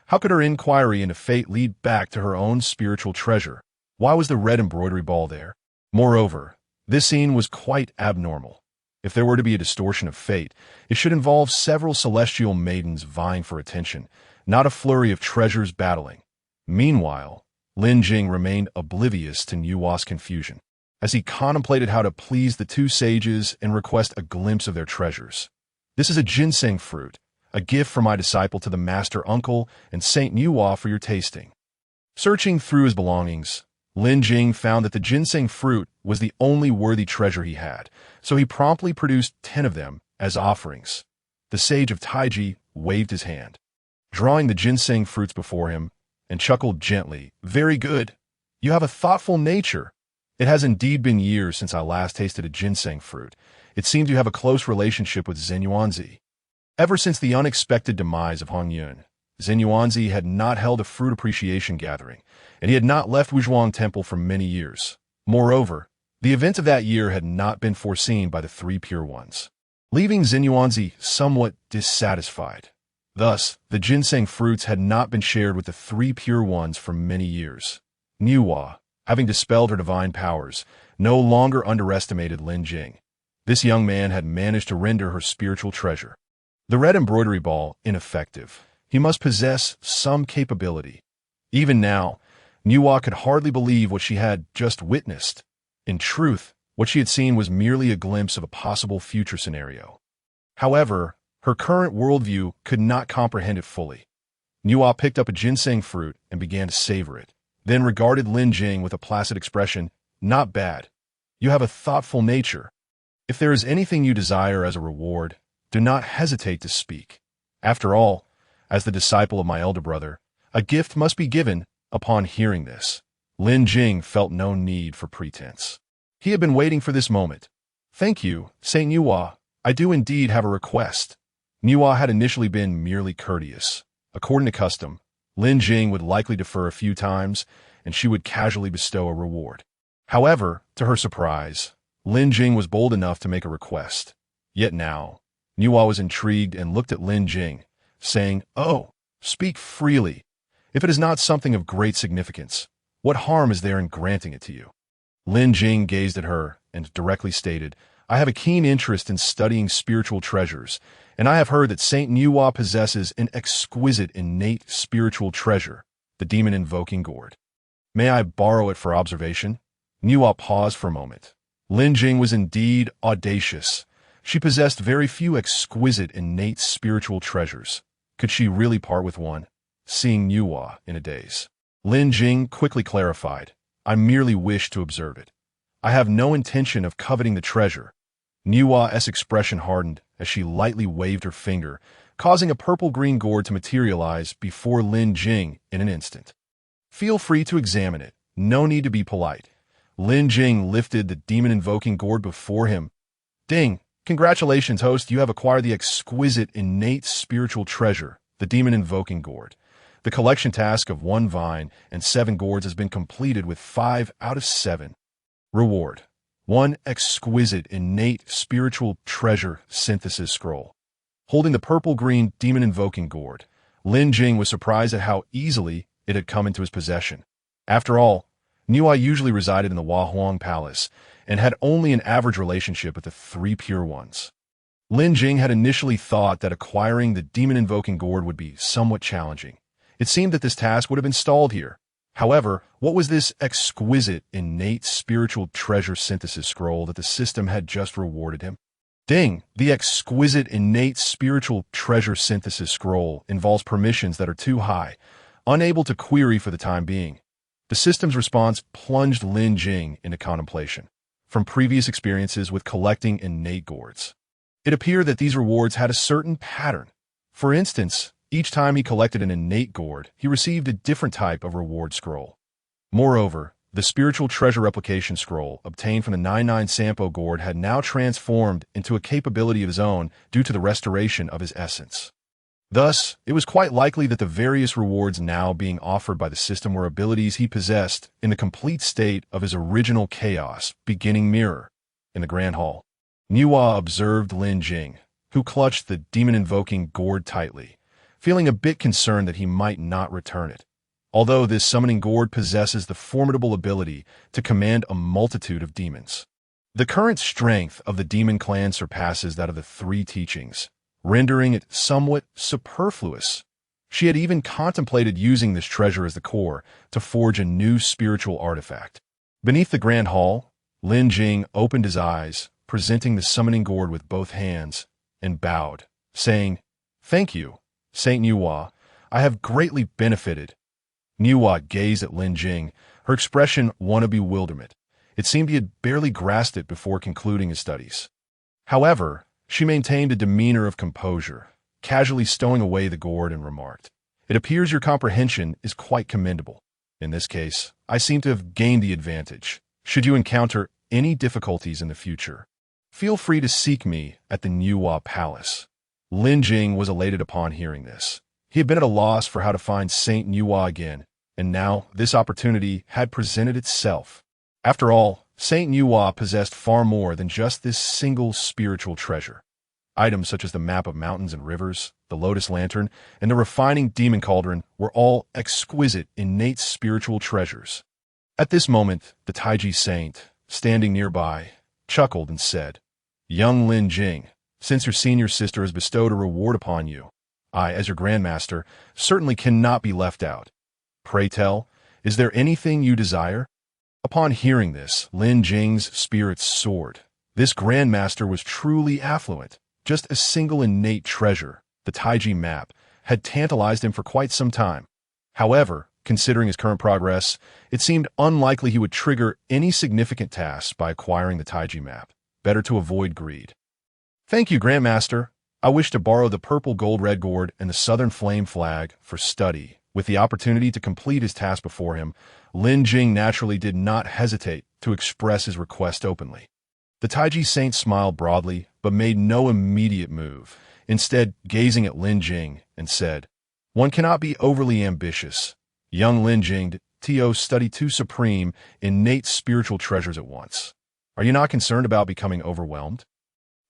Speaker 1: How could her inquiry into fate lead back to her own spiritual treasure? Why was the red embroidery ball there? Moreover, this scene was quite abnormal. If there were to be a distortion of fate, it should involve several celestial maidens vying for attention, not a flurry of treasures battling. Meanwhile, Lin Jing remained oblivious to Nuwa's confusion, as he contemplated how to please the 2 sages and request a glimpse of their treasures. This is a ginseng fruit, a gift from my disciple to the Master Uncle and Saint Nuwa for your tasting. Searching through his belongings, Lin Jing found that the ginseng fruit was the only worthy treasure he had, so he promptly produced 10 of them as offerings. The sage of Taiji waved his hand, drawing the ginseng fruits before him, and chuckled gently. Very good. You have a thoughtful nature. It has indeed been years since I last tasted a ginseng fruit. It seemed you have a close relationship with Zenyuanzi. Ever since the unexpected demise of Hong Yun, Zenyuanzi had not held a fruit appreciation gathering, and he had not left Wuzhuang Temple for many years. Moreover, the events of that year had not been foreseen by the 3 Pure Ones, leaving Zenyuanzi somewhat dissatisfied. Thus, the ginseng fruits had not been shared with the 3 Pure Ones for many years. Nuwa, having dispelled her divine powers, no longer underestimated Lin Jing. This young man had managed to render her spiritual treasure, the red embroidery ball, ineffective. He must possess some capability. Even now, Nuwa could hardly believe what she had just witnessed. In truth, what she had seen was merely a glimpse of a possible future scenario. However, her current worldview could not comprehend it fully. Nuwa picked up a ginseng fruit and began to savor it, then regarded Lin Jing with a placid expression. Not bad. You have a thoughtful nature. If there is anything you desire as a reward, do not hesitate to speak. After all, as the disciple of my elder brother, a gift must be given. Upon hearing this, Lin Jing felt no need for pretense. He had been waiting for this moment. Thank you, Saint Nuwa. I do indeed have a request. Nuwa had initially been merely courteous. According to custom, Lin Jing would likely defer a few times, and she would casually bestow a reward. However, to her surprise, Lin Jing was bold enough to make a request. Yet now, Nuwa was intrigued and looked at Lin Jing, saying, "Oh, speak freely. If it is not something of great significance, what harm is there in granting it to you?" Lin Jing gazed at her and directly stated, "I have a keen interest in studying spiritual treasures, and I have heard that Saint Nuwa possesses an exquisite innate spiritual treasure, the demon-invoking gourd. May I borrow it for observation?" Nuwa paused for a moment. Lin Jing was indeed audacious. She possessed very few exquisite innate spiritual treasures. Could she really part with one? Seeing Nuwa in a daze, Lin Jing quickly clarified, "I merely wish to observe it. I have no intention of coveting the treasure." Nuwa's expression hardened as she lightly waved her finger, causing a purple-green gourd to materialize before Lin Jing in an instant. Feel free to examine it. No need to be polite. Lin Jing lifted the demon-invoking gourd before him. Ding! Congratulations, host. You have acquired the exquisite innate spiritual treasure, the demon-invoking gourd. The collection task of 1 vine and 7 gourds has been completed with 5 out of 7. Reward: 1 exquisite innate spiritual treasure synthesis scroll. Holding the purple-green demon-invoking gourd, Lin Jing was surprised at how easily it had come into his possession. After all, Niuhua usually resided in the Huahuang Palace and had only an average relationship with the 3 pure ones. Lin Jing had initially thought that acquiring the demon-invoking gourd would be somewhat challenging. It seemed that this task would have been stalled here. However, what was this exquisite, innate spiritual treasure synthesis scroll that the system had just rewarded him? Ding! The exquisite, innate spiritual treasure synthesis scroll involves permissions that are too high, unable to query for the time being. The system's response plunged Lin Jing into contemplation. From previous experiences with collecting innate gourds, it appeared that these rewards had a certain pattern. For instance, each time he collected an innate gourd, he received a different type of reward scroll. Moreover, the spiritual treasure replication scroll obtained from the 99 Sampo gourd had now transformed into a capability of his own due to the restoration of his essence. Thus, it was quite likely that the various rewards now being offered by the system were abilities he possessed in the complete state of his original chaos beginning mirror. In the Grand Hall, Niuhua observed Lin Jing, who clutched the demon-invoking gourd tightly, feeling a bit concerned that he might not return it. Although this summoning gourd possesses the formidable ability to command a multitude of demons. The current strength of the demon clan surpasses that of the 3 teachings, rendering it somewhat superfluous. She had even contemplated using this treasure as the core to forge a new spiritual artifact. Beneath the Grand Hall, Lin Jing opened his eyes, presenting the summoning gourd with both hands, and bowed, saying, "Thank you, Saint Niuhua. I have greatly benefited." Niuhua gazed at Lin Jing, her expression one of bewilderment. It seemed he had barely grasped it before concluding his studies. However, she maintained a demeanor of composure, casually stowing away the gourd, and remarked, "It appears your comprehension is quite commendable. In this case, I seem to have gained the advantage. Should you encounter any difficulties in the future, feel free to seek me at the Niuhua Palace." Lin Jing was elated upon hearing this. He had been at a loss for how to find Saint Niuhua again, and now this opportunity had presented itself. After all, Saint Niuhua possessed far more than just this single spiritual treasure. Items such as the map of mountains and rivers, the lotus lantern, and the refining demon cauldron were all exquisite, innate spiritual treasures. At this moment, the Taiji saint, standing nearby, chuckled and said, "Young Lin Jing, since your senior sister has bestowed a reward upon you, I, as your grandmaster, certainly cannot be left out. Pray tell, is there anything you desire?" Upon hearing this, Lin Jing's spirits soared. This grandmaster was truly affluent. Just a single innate treasure, the Taiji map, had tantalized him for quite some time. However, considering his current progress, it seemed unlikely he would trigger any significant tasks by acquiring the Taiji map. Better to avoid greed. "Thank you, Grandmaster. I wish to borrow the purple gold-red gourd and the southern flame flag for study." With the opportunity to complete his task before him, Lin Jing naturally did not hesitate to express his request openly. The Taiji saint smiled broadly, but made no immediate move, instead gazing at Lin Jing and said, "One cannot be overly ambitious. Young Lin Jing, to study 2 supreme, innate spiritual treasures at once. Are you not concerned about becoming overwhelmed?"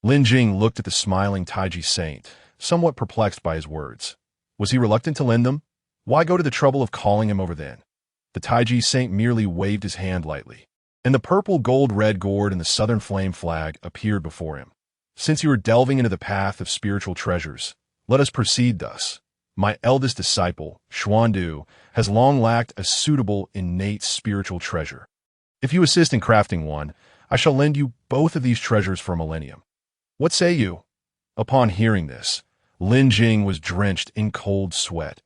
Speaker 1: Lin Jing looked at the smiling Taiji saint, somewhat perplexed by his words. Was he reluctant to lend them? Why go to the trouble of calling him over then? The Taiji saint merely waved his hand lightly, and the purple gold-red gourd and the southern flame flag appeared before him. "Since you are delving into the path of spiritual treasures, let us proceed thus. My eldest disciple, Xuandu, has long lacked a suitable innate spiritual treasure. If you assist in crafting one, I shall lend you both of these treasures for a millennium. What say you?" Upon hearing this, Lin Jing was drenched in cold sweat.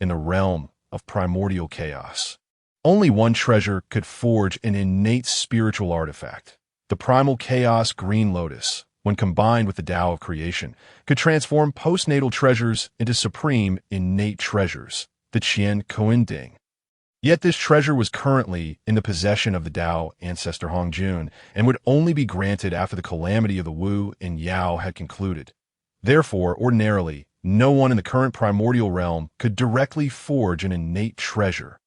Speaker 1: In the realm of primordial chaos, only one treasure could forge an innate spiritual artifact, the primal chaos green lotus. when combined with the Dao of creation, could transform postnatal treasures into supreme innate treasures, the Qian Kuinding. Yet this treasure was currently in the possession of the Dao ancestor Hongjun and would only be granted after the calamity of the Wu and Yao had concluded. Therefore, ordinarily, no one in the current primordial realm could directly forge an innate treasure.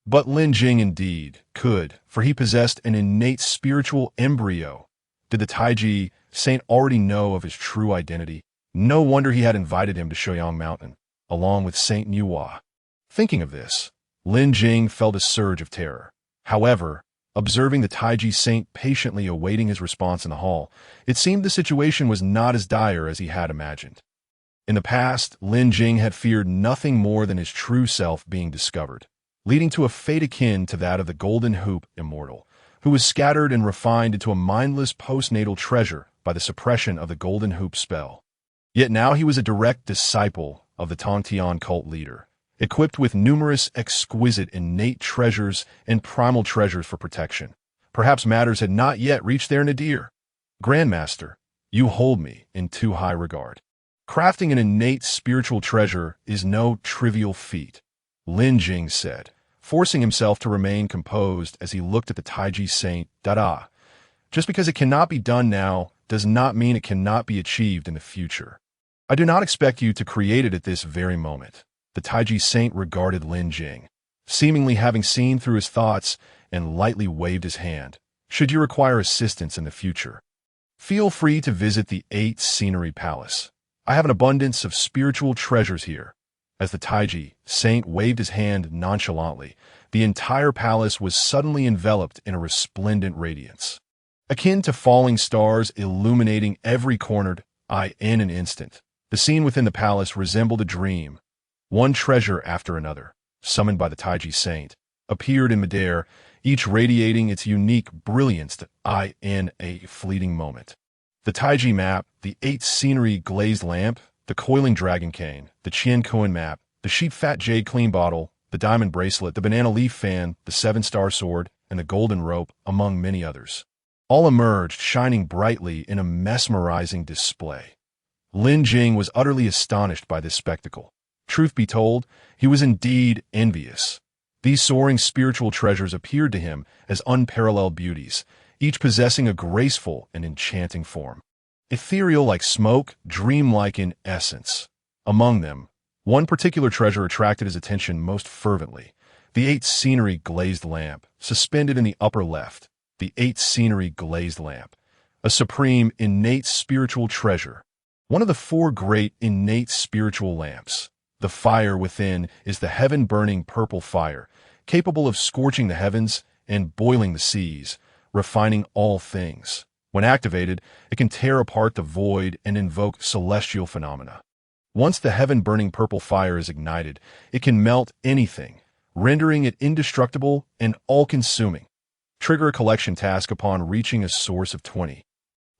Speaker 1: But Lin Jing indeed could, for he possessed an innate spiritual embryo. Did the Taiji saint already know of his true identity? No wonder he had invited him to Shouyang Mountain, along with Saint Nuwa. Thinking of this, Lin Jing felt a surge of terror. However, observing the Taiji saint patiently awaiting his response in the hall, it seemed the situation was not as dire as he had imagined. In the past, Lin Jing had feared nothing more than his true self being discovered, leading to a fate akin to that of the Golden Hoop immortal, who was scattered and refined into a mindless postnatal treasure by the suppression of the Golden Hoop spell. Yet now he was a direct disciple of the Tongtian cult leader, equipped with numerous exquisite innate treasures and primal treasures for protection. Perhaps matters had not yet reached their nadir. Grandmaster, you hold me in too high regard. Crafting an innate spiritual treasure is no trivial feat, Lin Jing said, forcing himself to remain composed as he looked at the Taiji saint. Dada. Just because it cannot be done now does not mean it cannot be achieved in the future. I do not expect you to create it at this very moment. The Taiji saint regarded Lin Jing, seemingly having seen through his thoughts, and lightly waved his hand. Should you require assistance in the future, feel free to visit the 8 Scenery Palace. I have an abundance of spiritual treasures here. As the Taiji saint waved his hand nonchalantly, the entire palace was suddenly enveloped in a resplendent radiance, akin to falling stars illuminating every corner. In an instant, the scene within the palace resembled a dream. One treasure after another, summoned by the Taiji saint, appeared in midair, each radiating its unique brilliance in a fleeting moment. The Taiji map, the 8 Scenery glazed lamp, the coiling dragon cane, the Qian Kuan map, the sheep fat jade clean bottle, the diamond bracelet, the banana leaf fan, the 7-star sword, and the golden rope, among many others, all emerged shining brightly in a mesmerizing display. Lin Jing was utterly astonished by this spectacle. Truth be told, he was indeed envious. These soaring spiritual treasures appeared to him as unparalleled beauties, each possessing a graceful and enchanting form. Ethereal like smoke, dreamlike in essence. Among them, one particular treasure attracted his attention most fervently, the 8 Scenery glazed lamp, suspended in the upper left. The 8 Scenery glazed lamp, a supreme innate spiritual treasure, one of the 4 great innate spiritual lamps. The fire within is the heaven-burning purple fire, capable of scorching the heavens and boiling the seas, refining all things. When activated, it can tear apart the void and invoke celestial phenomena. Once the heaven-burning purple fire is ignited, it can melt anything, rendering it indestructible and all-consuming. Trigger a collection task upon reaching a source of 20.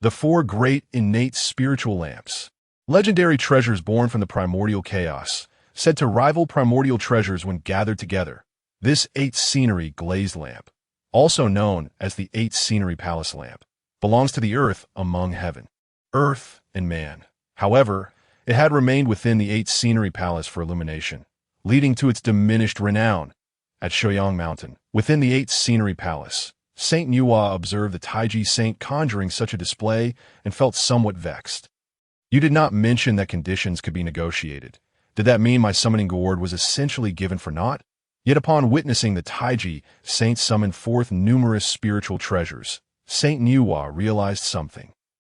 Speaker 1: The 4 great innate spiritual lamps. Legendary treasures born from the primordial chaos, said to rival primordial treasures when gathered together. This 8 Scenery glazed lamp, also known as the 8 Scenery Palace lamp, belongs to the earth among heaven, earth and man. However, it had remained within the 8 Scenery Palace for illumination, leading to its diminished renown. At Shouyang Mountain, within the 8 Scenery Palace, Saint Nuwa observed the Taiji saint conjuring such a display and felt somewhat vexed. You did not mention that conditions could be negotiated. Did that mean my summoning gourd was essentially given for naught? Yet upon witnessing the Taiji saint summon forth numerous spiritual treasures, Saint Nuwa realized something.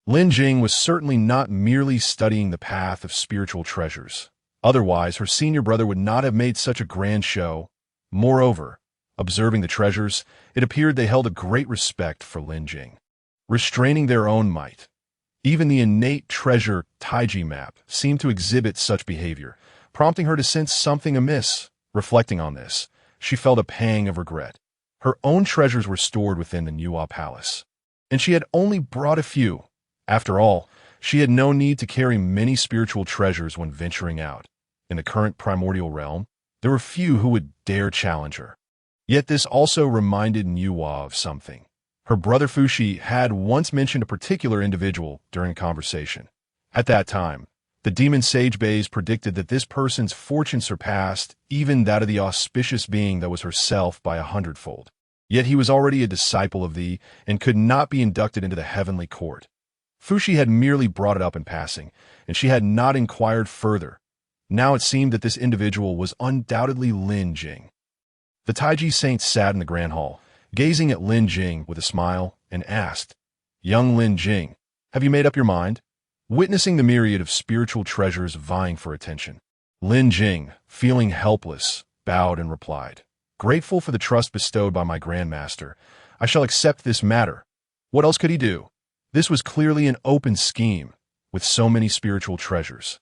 Speaker 1: Lin Jing was certainly not merely studying the path of spiritual treasures. Otherwise, her senior brother would not have made such a grand show. Moreover, observing the treasures, it appeared they held a great respect for Lin Jing, restraining their own might. Even the innate treasure Taiji map seemed to exhibit such behavior, prompting her to sense something amiss. Reflecting on this, she felt a pang of regret. Her own treasures were stored within the Nuwa Palace, and she had only brought a few. After all, she had no need to carry many spiritual treasures when venturing out. In the current primordial realm, there were few who would dare challenge her. Yet this also reminded Nuwa of something. Her brother Fushi had once mentioned a particular individual during a conversation. At that time, the demon sage Bays predicted that this person's fortune surpassed even that of the auspicious being that was herself by 100-fold. Yet he was already a disciple of thee and could not be inducted into the heavenly court. Fushi had merely brought it up in passing, and she had not inquired further. Now it seemed that this individual was undoubtedly Lin Jing. The Taiji saint sat in the grand hall, gazing at Lin Jing with a smile, and asked, "Young Lin Jing, have you made up your mind?" Witnessing the myriad of spiritual treasures vying for attention, Lin Jing, feeling helpless, bowed and replied, "Grateful for the trust bestowed by my grandmaster, I shall accept this matter." What else could he do? This was clearly an open scheme, with so many spiritual treasures.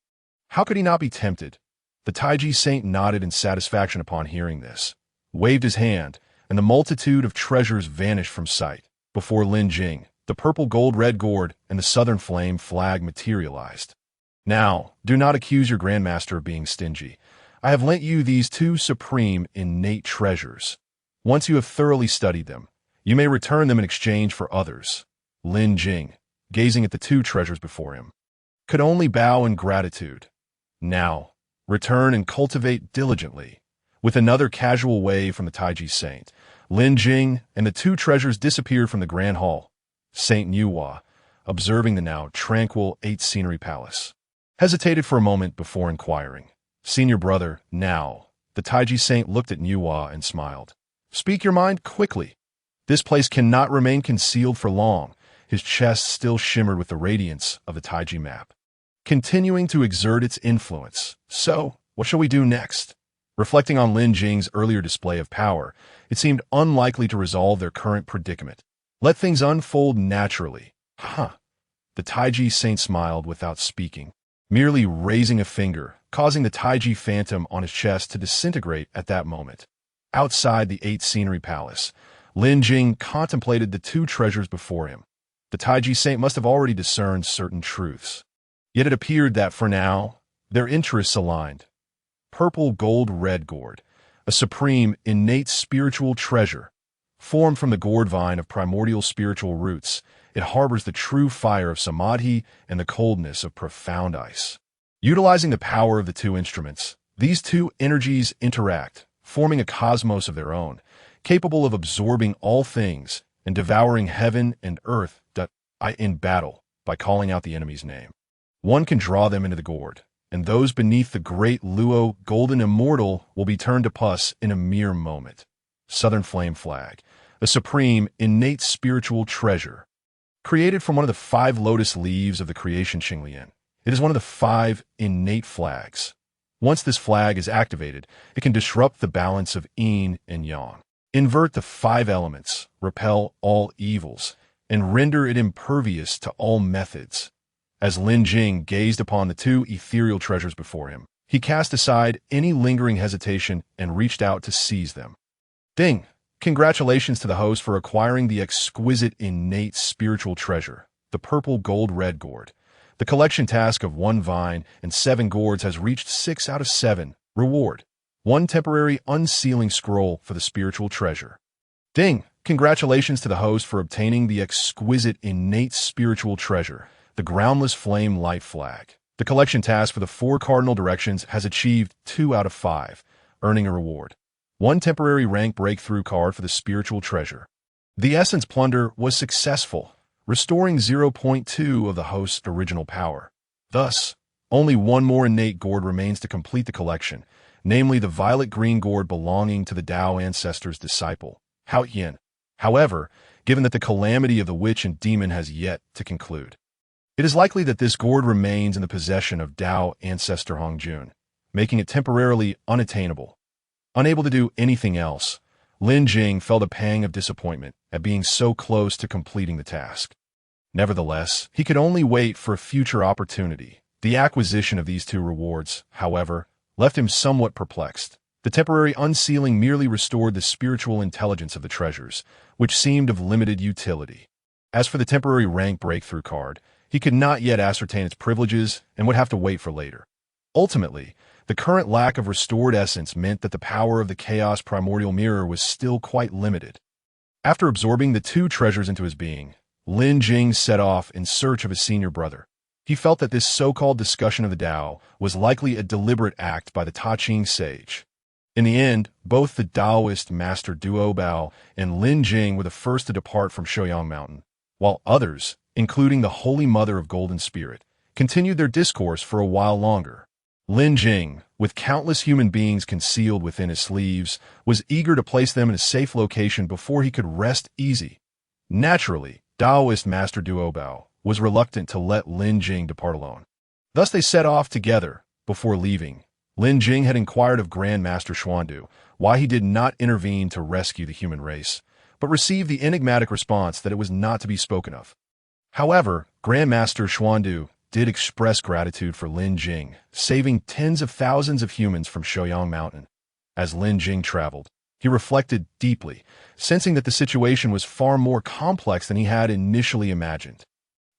Speaker 1: How could he not be tempted? The Taiji saint nodded in satisfaction upon hearing this, waved his hand, and the multitude of treasures vanished from sight. Before Lin Jing, the purple gold-red gourd and the southern flame flag materialized. "Now, do not accuse your grandmaster of being stingy. I have lent you these two supreme innate treasures. Once you have thoroughly studied them, you may return them in exchange for others." Lin Jing, gazing at the two treasures before him, could only bow in gratitude. "Now, return and cultivate diligently." With another casual wave from the Taiji saint, Lin Jing and the two treasures disappeared from the grand hall. Saint Nuwa, observing the now tranquil eight-scenery palace, hesitated for a moment before inquiring, "Senior brother, now." The Taiji saint looked at Nuwa and smiled. "Speak your mind quickly. This place cannot remain concealed for long." His chest still shimmered with the radiance of the Taiji map, continuing to exert its influence. "So, what shall we do next?" Reflecting on Lin Jing's earlier display of power, it seemed unlikely to resolve their current predicament. Let things unfold naturally. The Taiji saint smiled without speaking, merely raising a finger, causing the Taiji phantom on his chest to disintegrate at that moment. Outside the eight-scenery palace, Lin Jing contemplated the two treasures before him. The Taiji saint must have already discerned certain truths. Yet it appeared that, for now, their interests aligned. Purple gold-red gourd, a supreme, innate spiritual treasure. Formed from the gourd vine of primordial spiritual roots, it harbors the true fire of samadhi and the coldness of profound ice. Utilizing the power of the two instruments, these two energies interact, forming a cosmos of their own, capable of absorbing all things and devouring heaven and earth in battle by calling out the enemy's name. One can draw them into the gourd, and those beneath the great Luo golden immortal will be turned to pus in a mere moment. Southern Flame Flag, a supreme, innate spiritual treasure. Created from one of the 5 lotus leaves of the creation Xinglian, it is one of the 5 innate flags. Once this flag is activated, it can disrupt the balance of yin and yang, invert the 5 elements, repel all evils, and render it impervious to all methods. As Lin Jing gazed upon the 2 ethereal treasures before him, he cast aside any lingering hesitation and reached out to seize them. "Ding! Congratulations to the host for acquiring the exquisite innate spiritual treasure, the purple gold-red gourd. The collection task of 1 vine and 7 gourds has reached 6 out of 7. Reward: 1 temporary unsealing scroll for the spiritual treasure." "Ding! Congratulations to the host for obtaining the exquisite innate spiritual treasure, the groundless flame light flag. The collection task for the 4 cardinal directions has achieved 2 out of 5, earning a reward: 1 temporary rank breakthrough card for the spiritual treasure." The essence plunder was successful, restoring 0.2 of the host's original power. Thus, only 1 more innate gourd remains to complete the collection, namely the violet-green gourd belonging to the Dao ancestor's disciple, Hao Yin. However, given that the calamity of the witch and demon has yet to conclude, it is likely that this gourd remains in the possession of Dao ancestor Hongjun, making it temporarily unattainable. Unable to do anything else, Lin Jing felt a pang of disappointment at being so close to completing the task. Nevertheless, he could only wait for a future opportunity. The acquisition of these 2 rewards, however, left him somewhat perplexed. The temporary unsealing merely restored the spiritual intelligence of the treasures, which seemed of limited utility. As for the temporary rank breakthrough card, he could not yet ascertain its privileges and would have to wait for later. Ultimately, the current lack of restored essence meant that the power of the Chaos Primordial Mirror was still quite limited. After absorbing the two treasures into his being, Lin Jing set off in search of his senior brother. He felt that this so-called discussion of the Dao was likely a deliberate act by the Ta Ching sage. In the end, both the Taoist master Duo Bao and Lin Jing were the first to depart from Shouyang Mountain, while others, including the Holy Mother of Golden Spirit, continued their discourse for a while longer. Lin Jing, with countless human beings concealed within his sleeves, was eager to place them in a safe location before he could rest easy. Naturally, Taoist master Duo Bao was reluctant to let Lin Jing depart alone. Thus they set off together. Before leaving, Lin Jing had inquired of Grand Master Xuandu why he did not intervene to rescue the human race, but received the enigmatic response that it was not to be spoken of. However, Grand Master Xuandu did express gratitude for Lin Jing, saving tens of thousands of humans from Shouyang Mountain. As Lin Jing traveled, he reflected deeply, sensing that the situation was far more complex than he had initially imagined.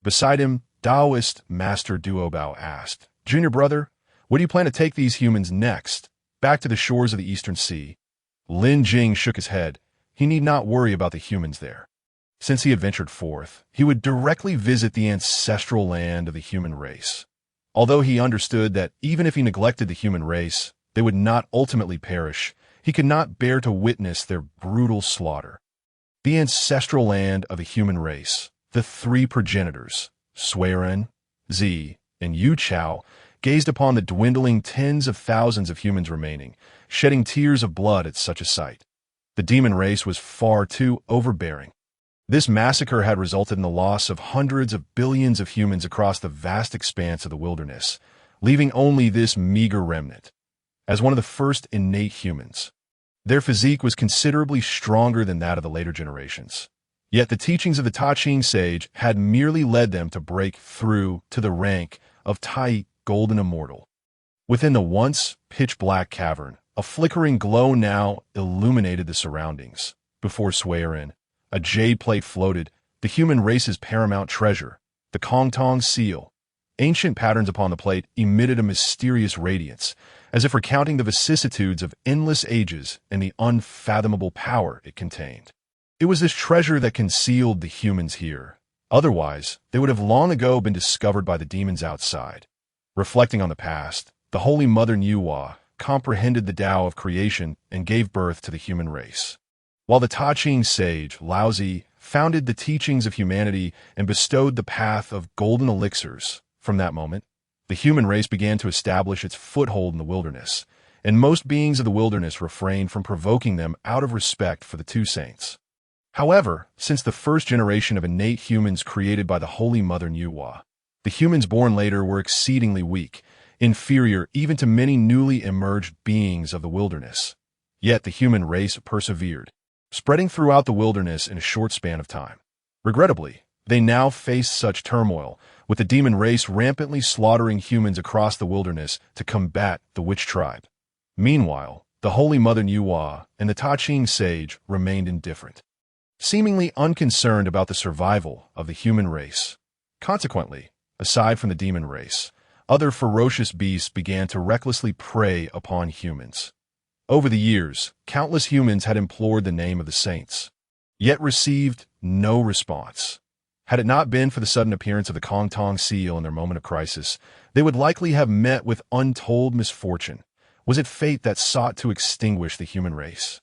Speaker 1: Beside him, Taoist Master Duo Bao asked, "Junior brother, where do you plan to take these humans next? Back to the shores of the Eastern Sea?" Lin Jing shook his head. He need not worry about the humans there. Since he had ventured forth, he would directly visit the ancestral land of the human race. Although he understood that even if he neglected the human race, they would not ultimately perish, he could not bear to witness their brutal slaughter. The ancestral land of the human race, the three progenitors, Suiren, Zi, and Yu Chao, gazed upon the dwindling tens of thousands of humans remaining, shedding tears of blood at such a sight. The demon race was far too overbearing. This massacre had resulted in the loss of hundreds of billions of humans across the vast expanse of the wilderness, leaving only this meager remnant. As one of the first innate humans, their physique was considerably stronger than that of the later generations. Yet the teachings of the Ta Ching sage had merely led them to break through to the rank of Tai Golden Immortal. Within the once pitch-black cavern, a flickering glow now illuminated the surroundings. Before Suiren, a jade plate floated, the human race's paramount treasure, the Kong Tong seal. Ancient patterns upon the plate emitted a mysterious radiance, as if recounting the vicissitudes of endless ages and the unfathomable power it contained. It was this treasure that concealed the humans here. Otherwise, they would have long ago been discovered by the demons outside. Reflecting on the past, the Holy Mother Nuwa comprehended the Tao of creation and gave birth to the human race. While the Ta Ching sage, Laozi, founded the teachings of humanity and bestowed the path of golden elixirs, from that moment, the human race began to establish its foothold in the wilderness, and most beings of the wilderness refrained from provoking them out of respect for the two saints. However, since the first generation of innate humans created by the Holy Mother Nuwa, the humans born later were exceedingly weak, inferior even to many newly emerged beings of the wilderness. Yet the human race persevered, spreading throughout the wilderness in a short span of time. Regrettably, they now faced such turmoil, with the demon race rampantly slaughtering humans across the wilderness to combat the witch tribe. Meanwhile, the Holy Mother Nuwa and the Ta Ching sage remained indifferent, seemingly unconcerned about the survival of the human race. Consequently, aside from the demon race, other ferocious beasts began to recklessly prey upon humans. Over the years, countless humans had implored the name of the saints, yet received no response. Had it not been for the sudden appearance of the Kong Tong seal in their moment of crisis, they would likely have met with untold misfortune. Was it fate that sought to extinguish the human race?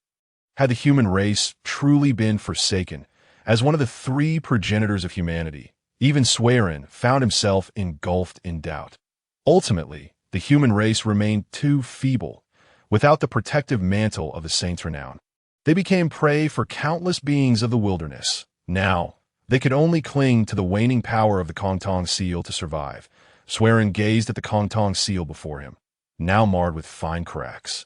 Speaker 1: Had the human race truly been forsaken, as one of the three progenitors of humanity, even Suiren found himself engulfed in doubt. Ultimately, the human race remained too feeble, without the protective mantle of the saints' renown. They became prey for countless beings of the wilderness. Now, they could only cling to the waning power of the Kong Tong seal to survive. Suiren gazed at the Kong Tong seal before him, now marred with fine cracks,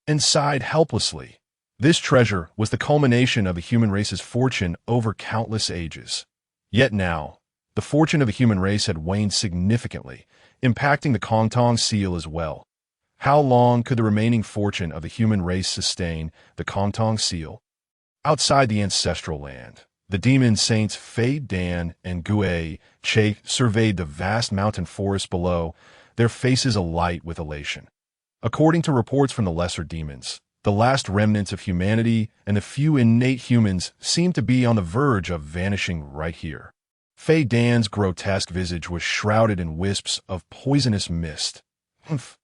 Speaker 1: and sighed helplessly. This treasure was the culmination of the human race's fortune over countless ages. Yet now, the fortune of the human race had waned significantly, impacting the Kong Tong seal as well. How long could the remaining fortune of the human race sustain the Kong Tong seal? Outside the ancestral land, the demon saints Fei Dan and Gue Che surveyed the vast mountain forest below, their faces alight with elation. According to reports from the lesser demons, The last remnants of humanity and the few innate humans seemed to be on the verge of vanishing right here. Fei Dan's grotesque visage was shrouded in wisps of poisonous mist. Humph.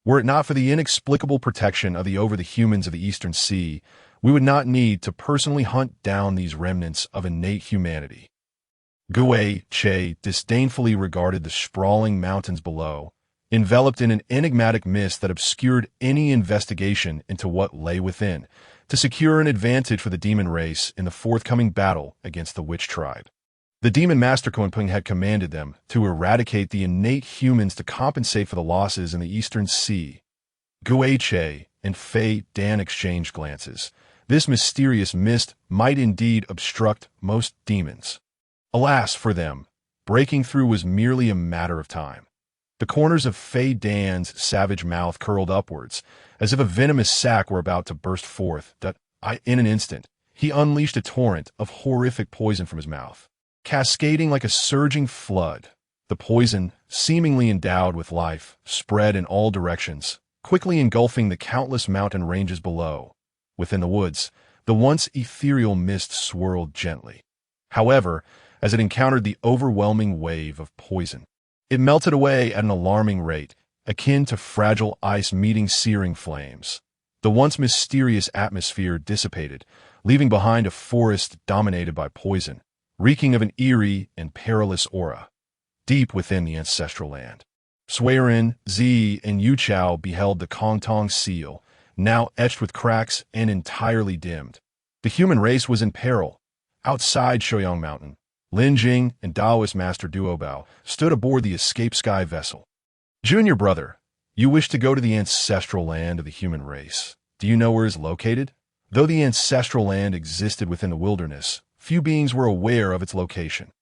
Speaker 1: Were it not for the inexplicable protection of the over-the-humans of the Eastern Sea, we would not need to personally hunt down these remnants of innate humanity. Gui Che disdainfully regarded the sprawling mountains below, enveloped in an enigmatic mist that obscured any investigation into what lay within, to secure an advantage for the demon race in the forthcoming battle against the witch tribe. The demon master Kunpeng had commanded them to eradicate the innate humans to compensate for the losses in the Eastern Sea. Gui Che and Fei Dan exchanged glances. This mysterious mist might indeed obstruct most demons. Alas for them, breaking through was merely a matter of time. The corners of Fei Dan's savage mouth curled upwards, as if a venomous sac were about to burst forth. In an instant, he unleashed a torrent of horrific poison from his mouth, cascading like a surging flood. The poison, seemingly endowed with life, spread in all directions, quickly engulfing the countless mountain ranges below. Within the woods, the once ethereal mist swirled gently. However, as it encountered the overwhelming wave of poison, it melted away at an alarming rate, akin to fragile ice meeting searing flames. The once mysterious atmosphere dissipated, leaving behind a forest dominated by poison, reeking of an eerie and perilous aura. Deep within the ancestral land, Suiren, Zi, and Yu Chao beheld the Kongtong seal, now etched with cracks and entirely dimmed. The human race was in peril. Outside Shoyang Mountain, Lin Jing and Taoist Master Duobao stood aboard the escape sky vessel. Junior brother, you wish to go to the ancestral land of the human race. Do you know where it is located? Though the ancestral land existed within the wilderness, few beings were aware of its location.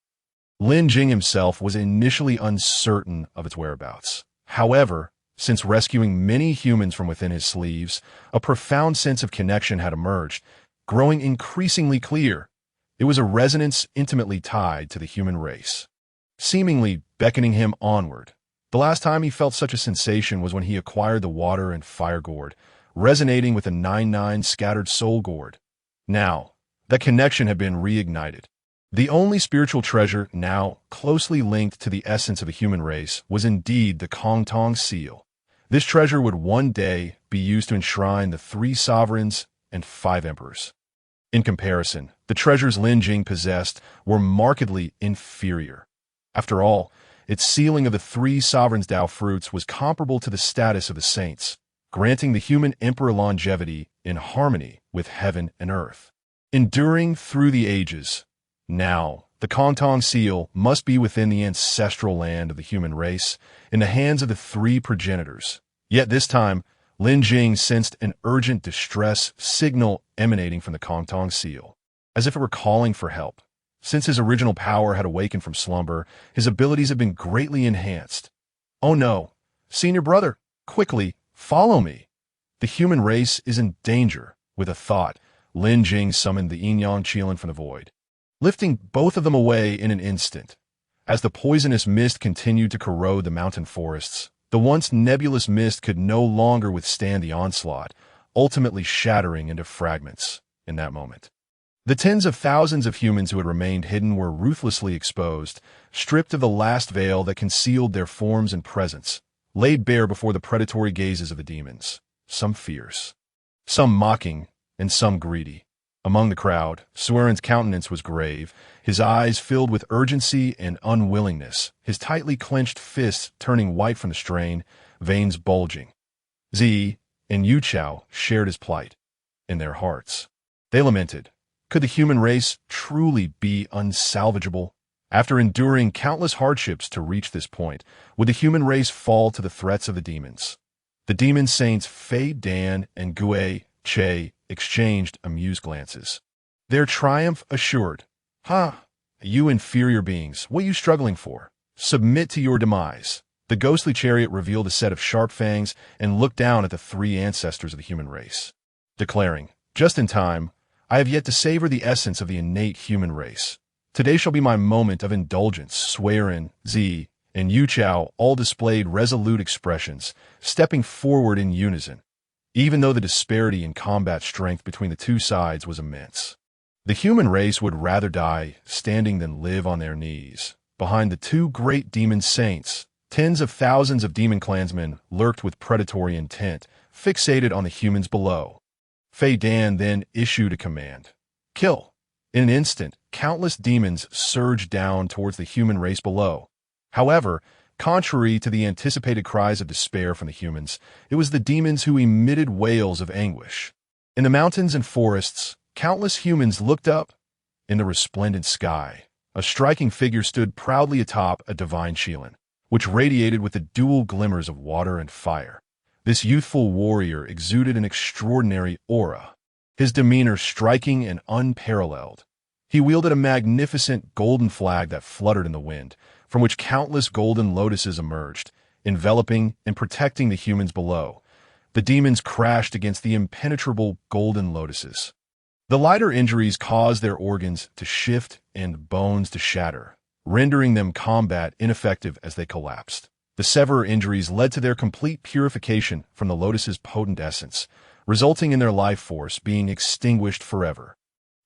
Speaker 1: Lin Jing himself was initially uncertain of its whereabouts. However, since rescuing many humans from within his sleeves, a profound sense of connection had emerged, growing increasingly clear. It was a resonance intimately tied to the human race, seemingly beckoning him onward. The last time he felt such a sensation was when he acquired the water and fire gourd, resonating with the 9-9 scattered soul gourd. Now, that connection had been reignited. The only spiritual treasure now closely linked to the essence of the human race was indeed the Kongtong seal. This treasure would one day be used to enshrine the 3 sovereigns and 5 emperors. In comparison, the treasures Lin Jing possessed were markedly inferior. After all, its sealing of the 3 sovereigns' Dao fruits was comparable to the status of the saints, granting the human emperor longevity in harmony with heaven and earth, enduring through the ages. Now, the Kongtong seal must be within the ancestral land of the human race, in the hands of the 3 progenitors. Yet this time, Lin Jing sensed an urgent distress signal emanating from the Kongtong seal, as if it were calling for help. Since his original power had awakened from slumber, his abilities had been greatly enhanced. Oh no, senior brother, quickly, follow me. The human race is in danger. With a thought, Lin Jing summoned the Yin-Yang Qilin from the void, lifting both of them away in an instant. As the poisonous mist continued to corrode the mountain forests, the once nebulous mist could no longer withstand the onslaught, ultimately shattering into fragments in that moment. The tens of thousands of humans who had remained hidden were ruthlessly exposed, stripped of the last veil that concealed their forms and presence, laid bare before the predatory gazes of the demons, some fierce, some mocking, and some greedy. Among the crowd, Suiren's countenance was grave, his eyes filled with urgency and unwillingness, his tightly clenched fists turning white from the strain, veins bulging. Zi and Yu Chao shared his plight. In their hearts, they lamented, could the human race truly be unsalvageable? After enduring countless hardships to reach this point, would the human race fall to the threats of the demons? The demon saints Fei Dan and Gui Che exchanged amused glances, their triumph assured. You inferior beings, what are you struggling for? Submit to your demise. The ghostly chariot revealed a set of sharp fangs and looked down at the 3 ancestors of the human race, declaring, just in time, I have yet to savor the essence of the innate human race. Today shall be my moment of indulgence. Suiren, Zi, and Yu Chao all displayed resolute expressions, stepping forward in unison. even though the disparity in combat strength between the two sides was immense. The human race would rather die standing than live on their knees. Behind the two great demon saints, tens of thousands of demon clansmen lurked with predatory intent, fixated on the humans below. Fei Dan then issued a command. Kill. In an instant, countless demons surged down towards the human race below. However, contrary to the anticipated cries of despair from the humans, it was the demons who emitted wails of anguish. In the mountains and forests, countless humans looked up. In the resplendent sky, a striking figure stood proudly atop a divine Qilin, which radiated with the dual glimmers of water and fire. This youthful warrior exuded an extraordinary aura, his demeanor striking and unparalleled. He wielded a magnificent golden flag that fluttered in the wind, from which countless golden lotuses emerged, enveloping and protecting the humans below. The demons crashed against the impenetrable golden lotuses. The lighter injuries caused their organs to shift and bones to shatter, rendering them combat ineffective as they collapsed. The severer injuries led to their complete purification from the lotus's potent essence, resulting in their life force being extinguished forever.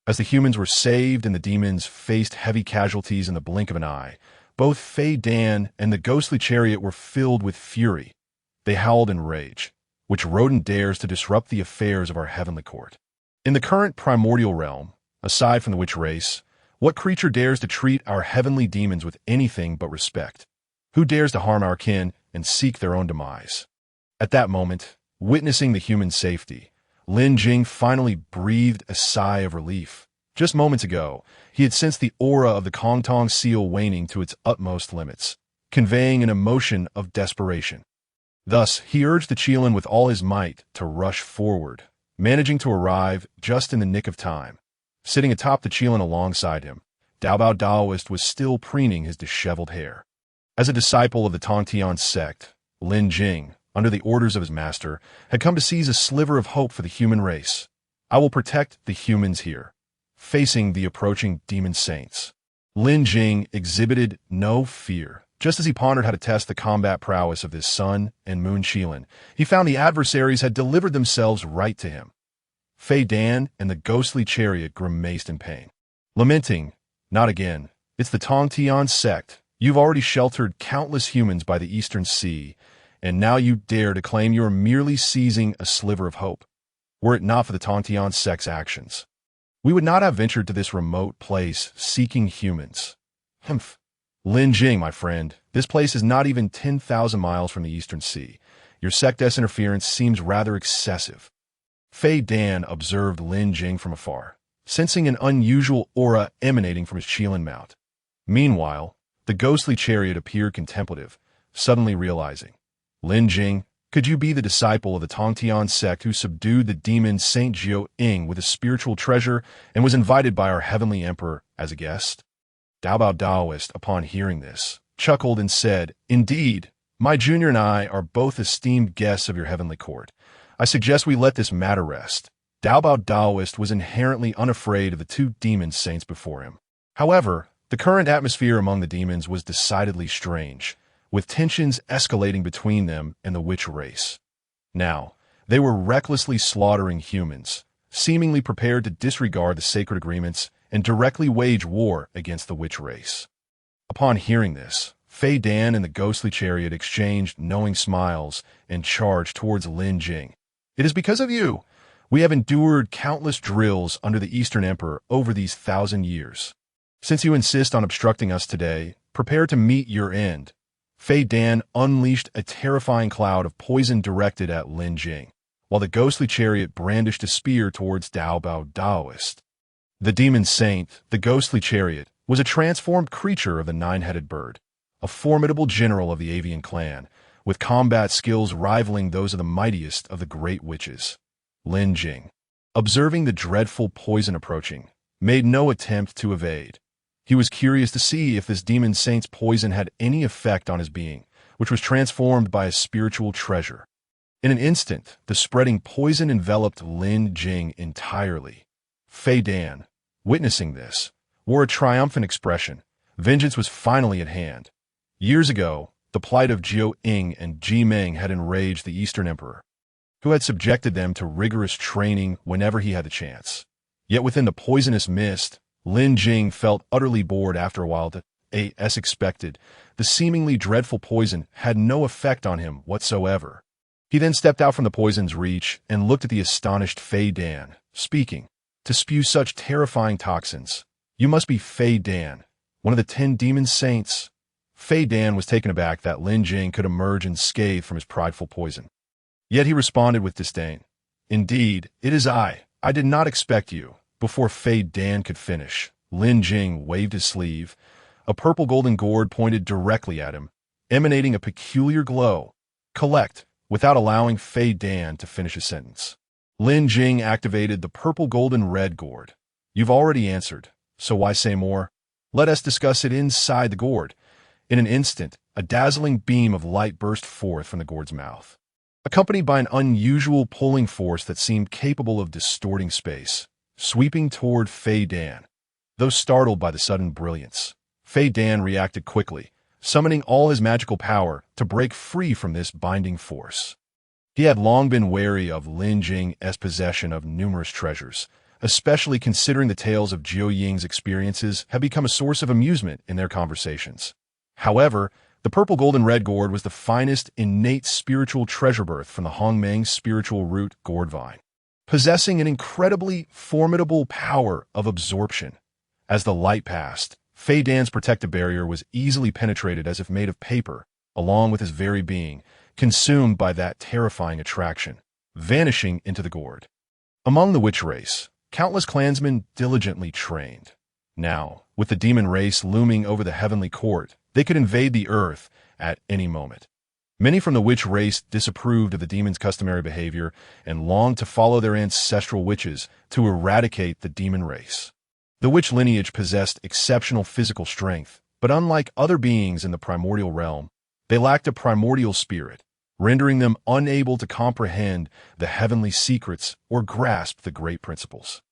Speaker 1: As the humans were saved and the demons faced heavy casualties in the blink of an eye, both Fei Dan and the ghostly chariot were filled with fury. They howled in rage. Which rodent dares to disrupt the affairs of our heavenly court? In the current primordial realm, aside from the witch race, what creature dares to treat our heavenly demons with anything but respect? Who dares to harm our kin and seek their own demise? At that moment, witnessing the human safety, Lin Jing finally breathed a sigh of relief. Just moments ago, he had sensed the aura of the Kong Tong seal waning to its utmost limits, conveying an emotion of desperation. Thus, he urged the Qilin with all his might to rush forward, managing to arrive just in the nick of time. Sitting atop the Qilin alongside him, Dao Daoist was still preening his disheveled hair. As a disciple of the Tongtian sect, Lin Jing, under the orders of his master, had come to seize a sliver of hope for the human race. I will protect the humans here. Facing the approaching demon saints, Lin Jing exhibited no fear. Just as he pondered how to test the combat prowess of his sun and moon Qilin, he found the adversaries had delivered themselves right to him. Fei Dan and the ghostly chariot grimaced in pain, lamenting, "Not again. It's the Tongtian sect. You've already sheltered countless humans by the eastern sea, and now you dare to claim you are merely seizing a sliver of hope. Were it not for the Tongtian sect's actions, we would not have ventured to this remote place seeking humans." Humph. Lin Jing, my friend, this place is not even 10,000 miles from the eastern sea. Your sect's interference seems rather excessive. Fei Dan observed Lin Jing from afar, sensing an unusual aura emanating from his Qilin mount. Meanwhile, the ghostly chariot appeared contemplative, suddenly realizing, "Lin Jing, could you be the disciple of the Tongtian sect who subdued the demon Saint Jiao Ying with a spiritual treasure and was invited by our heavenly emperor as a guest?" Dao Daoist, upon hearing this, chuckled and said, "Indeed, my junior and I are both esteemed guests of your heavenly court. I suggest we let this matter rest." Dao Daoist was inherently unafraid of the two demon saints before him. However, the current atmosphere among the demons was decidedly strange, with tensions escalating between them and the witch race. Now, they were recklessly slaughtering humans, seemingly prepared to disregard the sacred agreements and directly wage war against the witch race. Upon hearing this, Fei Dan and the ghostly chariot exchanged knowing smiles and charged towards Lin Jing. "It is because of you. We have endured countless drills under the Eastern Emperor over these 1,000 years. Since you insist on obstructing us today, prepare to meet your end." Fei Dan unleashed a terrifying cloud of poison directed at Lin Jing, while the ghostly chariot brandished a spear towards Dao Daoist. The demon saint, the ghostly chariot, was a transformed creature of the nine-headed bird, a formidable general of the avian clan, with combat skills rivaling those of the mightiest of the great witches. Lin Jing, observing the dreadful poison approaching, made no attempt to evade. He was curious to see if this demon saint's poison had any effect on his being, which was transformed by a spiritual treasure. In an instant, the spreading poison enveloped Lin Jing entirely. Fei Dan, witnessing this, wore a triumphant expression. Vengeance was finally at hand. Years ago, the plight of Jiao Ying and Ji Meng had enraged the Eastern Emperor. who had subjected them to rigorous training whenever he had the chance. Yet within the poisonous mist, Lin Jing felt utterly bored after a while. As expected, the seemingly dreadful poison had no effect on him whatsoever. He then stepped out from the poison's reach and looked at the astonished Fei Dan, speaking, "To spew such terrifying toxins, you must be Fei Dan, one of the 10 demon saints." Fei Dan was taken aback that Lin Jing could emerge unscathed from his prideful poison. Yet he responded with disdain, "Indeed, it is I. I did not expect you." Before Fei Dan could finish, Lin Jing waved his sleeve. A purple golden gourd pointed directly at him, emanating a peculiar glow. Collect, without allowing Fei Dan to finish his sentence. Lin Jing activated the purple golden red gourd. "You've already answered, so why say more? Let us discuss it inside the gourd." In an instant, a dazzling beam of light burst forth from the gourd's mouth, accompanied by an unusual pulling force that seemed capable of distorting space, sweeping toward Fei Dan. Though startled by the sudden brilliance, Fei Dan reacted quickly, summoning all his magical power to break free from this binding force. He had long been wary of Lin Jing's possession of numerous treasures, especially considering the tales of Jiu Ying's experiences had become a source of amusement in their conversations. However, the purple golden red gourd was the finest innate spiritual treasure birth from the Hongmeng spiritual root gourd vine, possessing an incredibly formidable power of absorption. As the light passed, Fei Dan's protective barrier was easily penetrated as if made of paper, along with his very being, consumed by that terrifying attraction, vanishing into the gourd. Among the witch race, countless clansmen diligently trained. Now, with the demon race looming over the heavenly court, they could invade the earth at any moment. Many from the witch race disapproved of the demons' customary behavior and longed to follow their ancestral witches to eradicate the demon race. The witch lineage possessed exceptional physical strength, but unlike other beings in the primordial realm, they lacked a primordial spirit, rendering them unable to comprehend the heavenly secrets or grasp the great principles.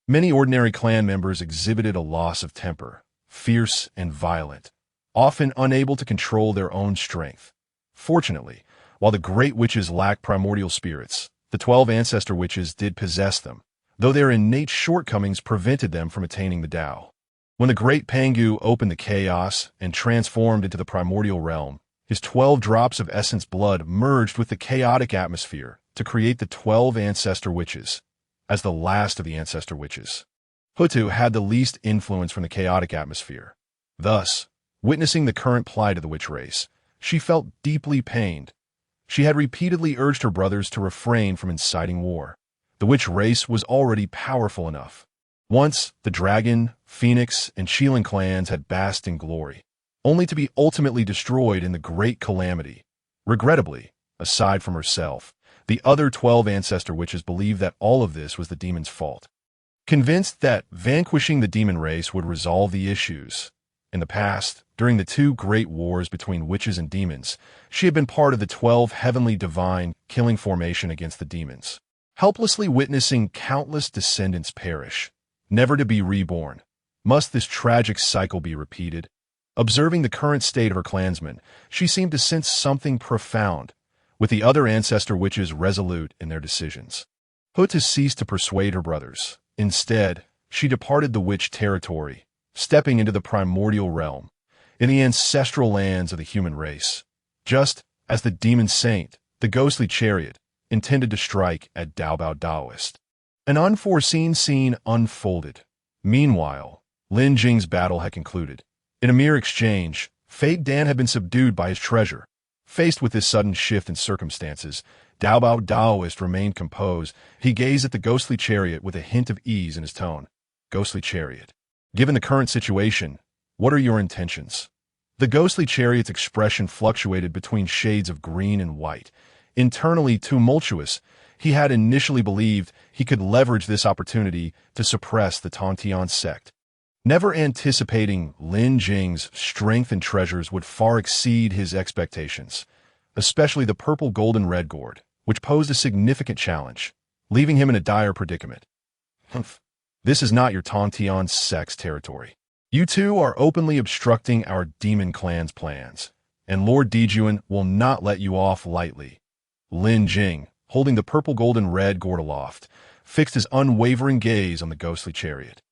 Speaker 1: Many ordinary clan members exhibited a loss of temper, fierce and violent, often unable to control their own strength. Fortunately, while the great witches lacked primordial spirits, the 12 ancestor witches did possess them, though their innate shortcomings prevented them from attaining the Dao. When the great Pangu opened the chaos and transformed into the primordial realm, his 12 drops of essence blood merged with the chaotic atmosphere to create the 12 ancestor witches. As the last of the ancestor witches, Hutu had the least influence from the chaotic atmosphere. Thus, witnessing the current plight of the witch race, she felt deeply pained. She had repeatedly urged her brothers to refrain from inciting war. The witch race was already powerful enough. Once, the dragon, phoenix, and Shilin clans had basked in glory, only to be ultimately destroyed in the great calamity. Regrettably, aside from herself, the other 12 ancestor witches believed that all of this was the demon's fault. Convinced that vanquishing the demon race would resolve the issues. In the past, during the 2 great wars between witches and demons, she had been part of the 12 heavenly divine killing formation against the demons, helplessly witnessing countless descendants perish, never to be reborn. Must this tragic cycle be repeated? Observing the current state of her clansmen, she seemed to sense something profound, with the other ancestor witches resolute in their decisions. Hutu ceased to persuade her brothers. Instead, she departed the witch territory, stepping into the primordial realm, in the ancestral lands of the human race, just as the demon saint, the ghostly chariot, intended to strike at Daobao Daoist. An unforeseen scene unfolded. Meanwhile, Lin Jing's battle had concluded. In a mere exchange, Fei Dan had been subdued by his treasure. Faced with this sudden shift in circumstances, Daobao Daoist remained composed. He gazed at the ghostly chariot with a hint of ease in his tone. Ghostly chariot. Given the current situation, what are your intentions? The ghostly chariot's expression fluctuated between shades of green and white. Internally tumultuous, he had initially believed he could leverage this opportunity to suppress the Tontian sect. Never anticipating Lin Jing's strength and treasures would far exceed his expectations, especially the purple golden red gourd, which posed a significant challenge, leaving him in a dire predicament. Humph. This is not your Tontian sect's territory. You two are openly obstructing our demon clan's plans, and Lord Dijuan will not let you off lightly. Lin Jing, holding the purple gold and red gourd aloft, fixed his unwavering gaze on the ghostly chariot.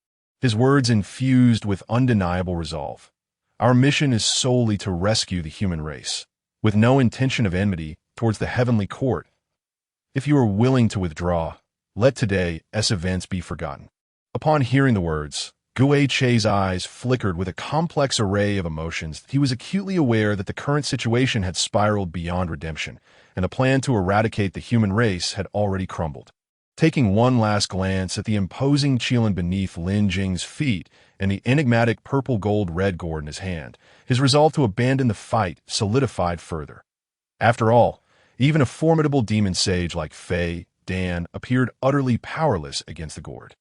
Speaker 1: His words infused with undeniable resolve. Our mission is solely to rescue the human race, with no intention of enmity towards the heavenly court. If you are willing to withdraw, let today's events be forgotten. Upon hearing the words, Gue Che's eyes flickered with a complex array of emotions. He was acutely aware that the current situation had spiraled beyond redemption, and the plan to eradicate the human race had already crumbled. Taking one last glance at the imposing Qilin beneath Lin Jing's feet and the enigmatic purple-gold-red gourd in his hand, his resolve to abandon the fight solidified further. After all, even a formidable demon sage like Fei Dan appeared utterly powerless against the gourd.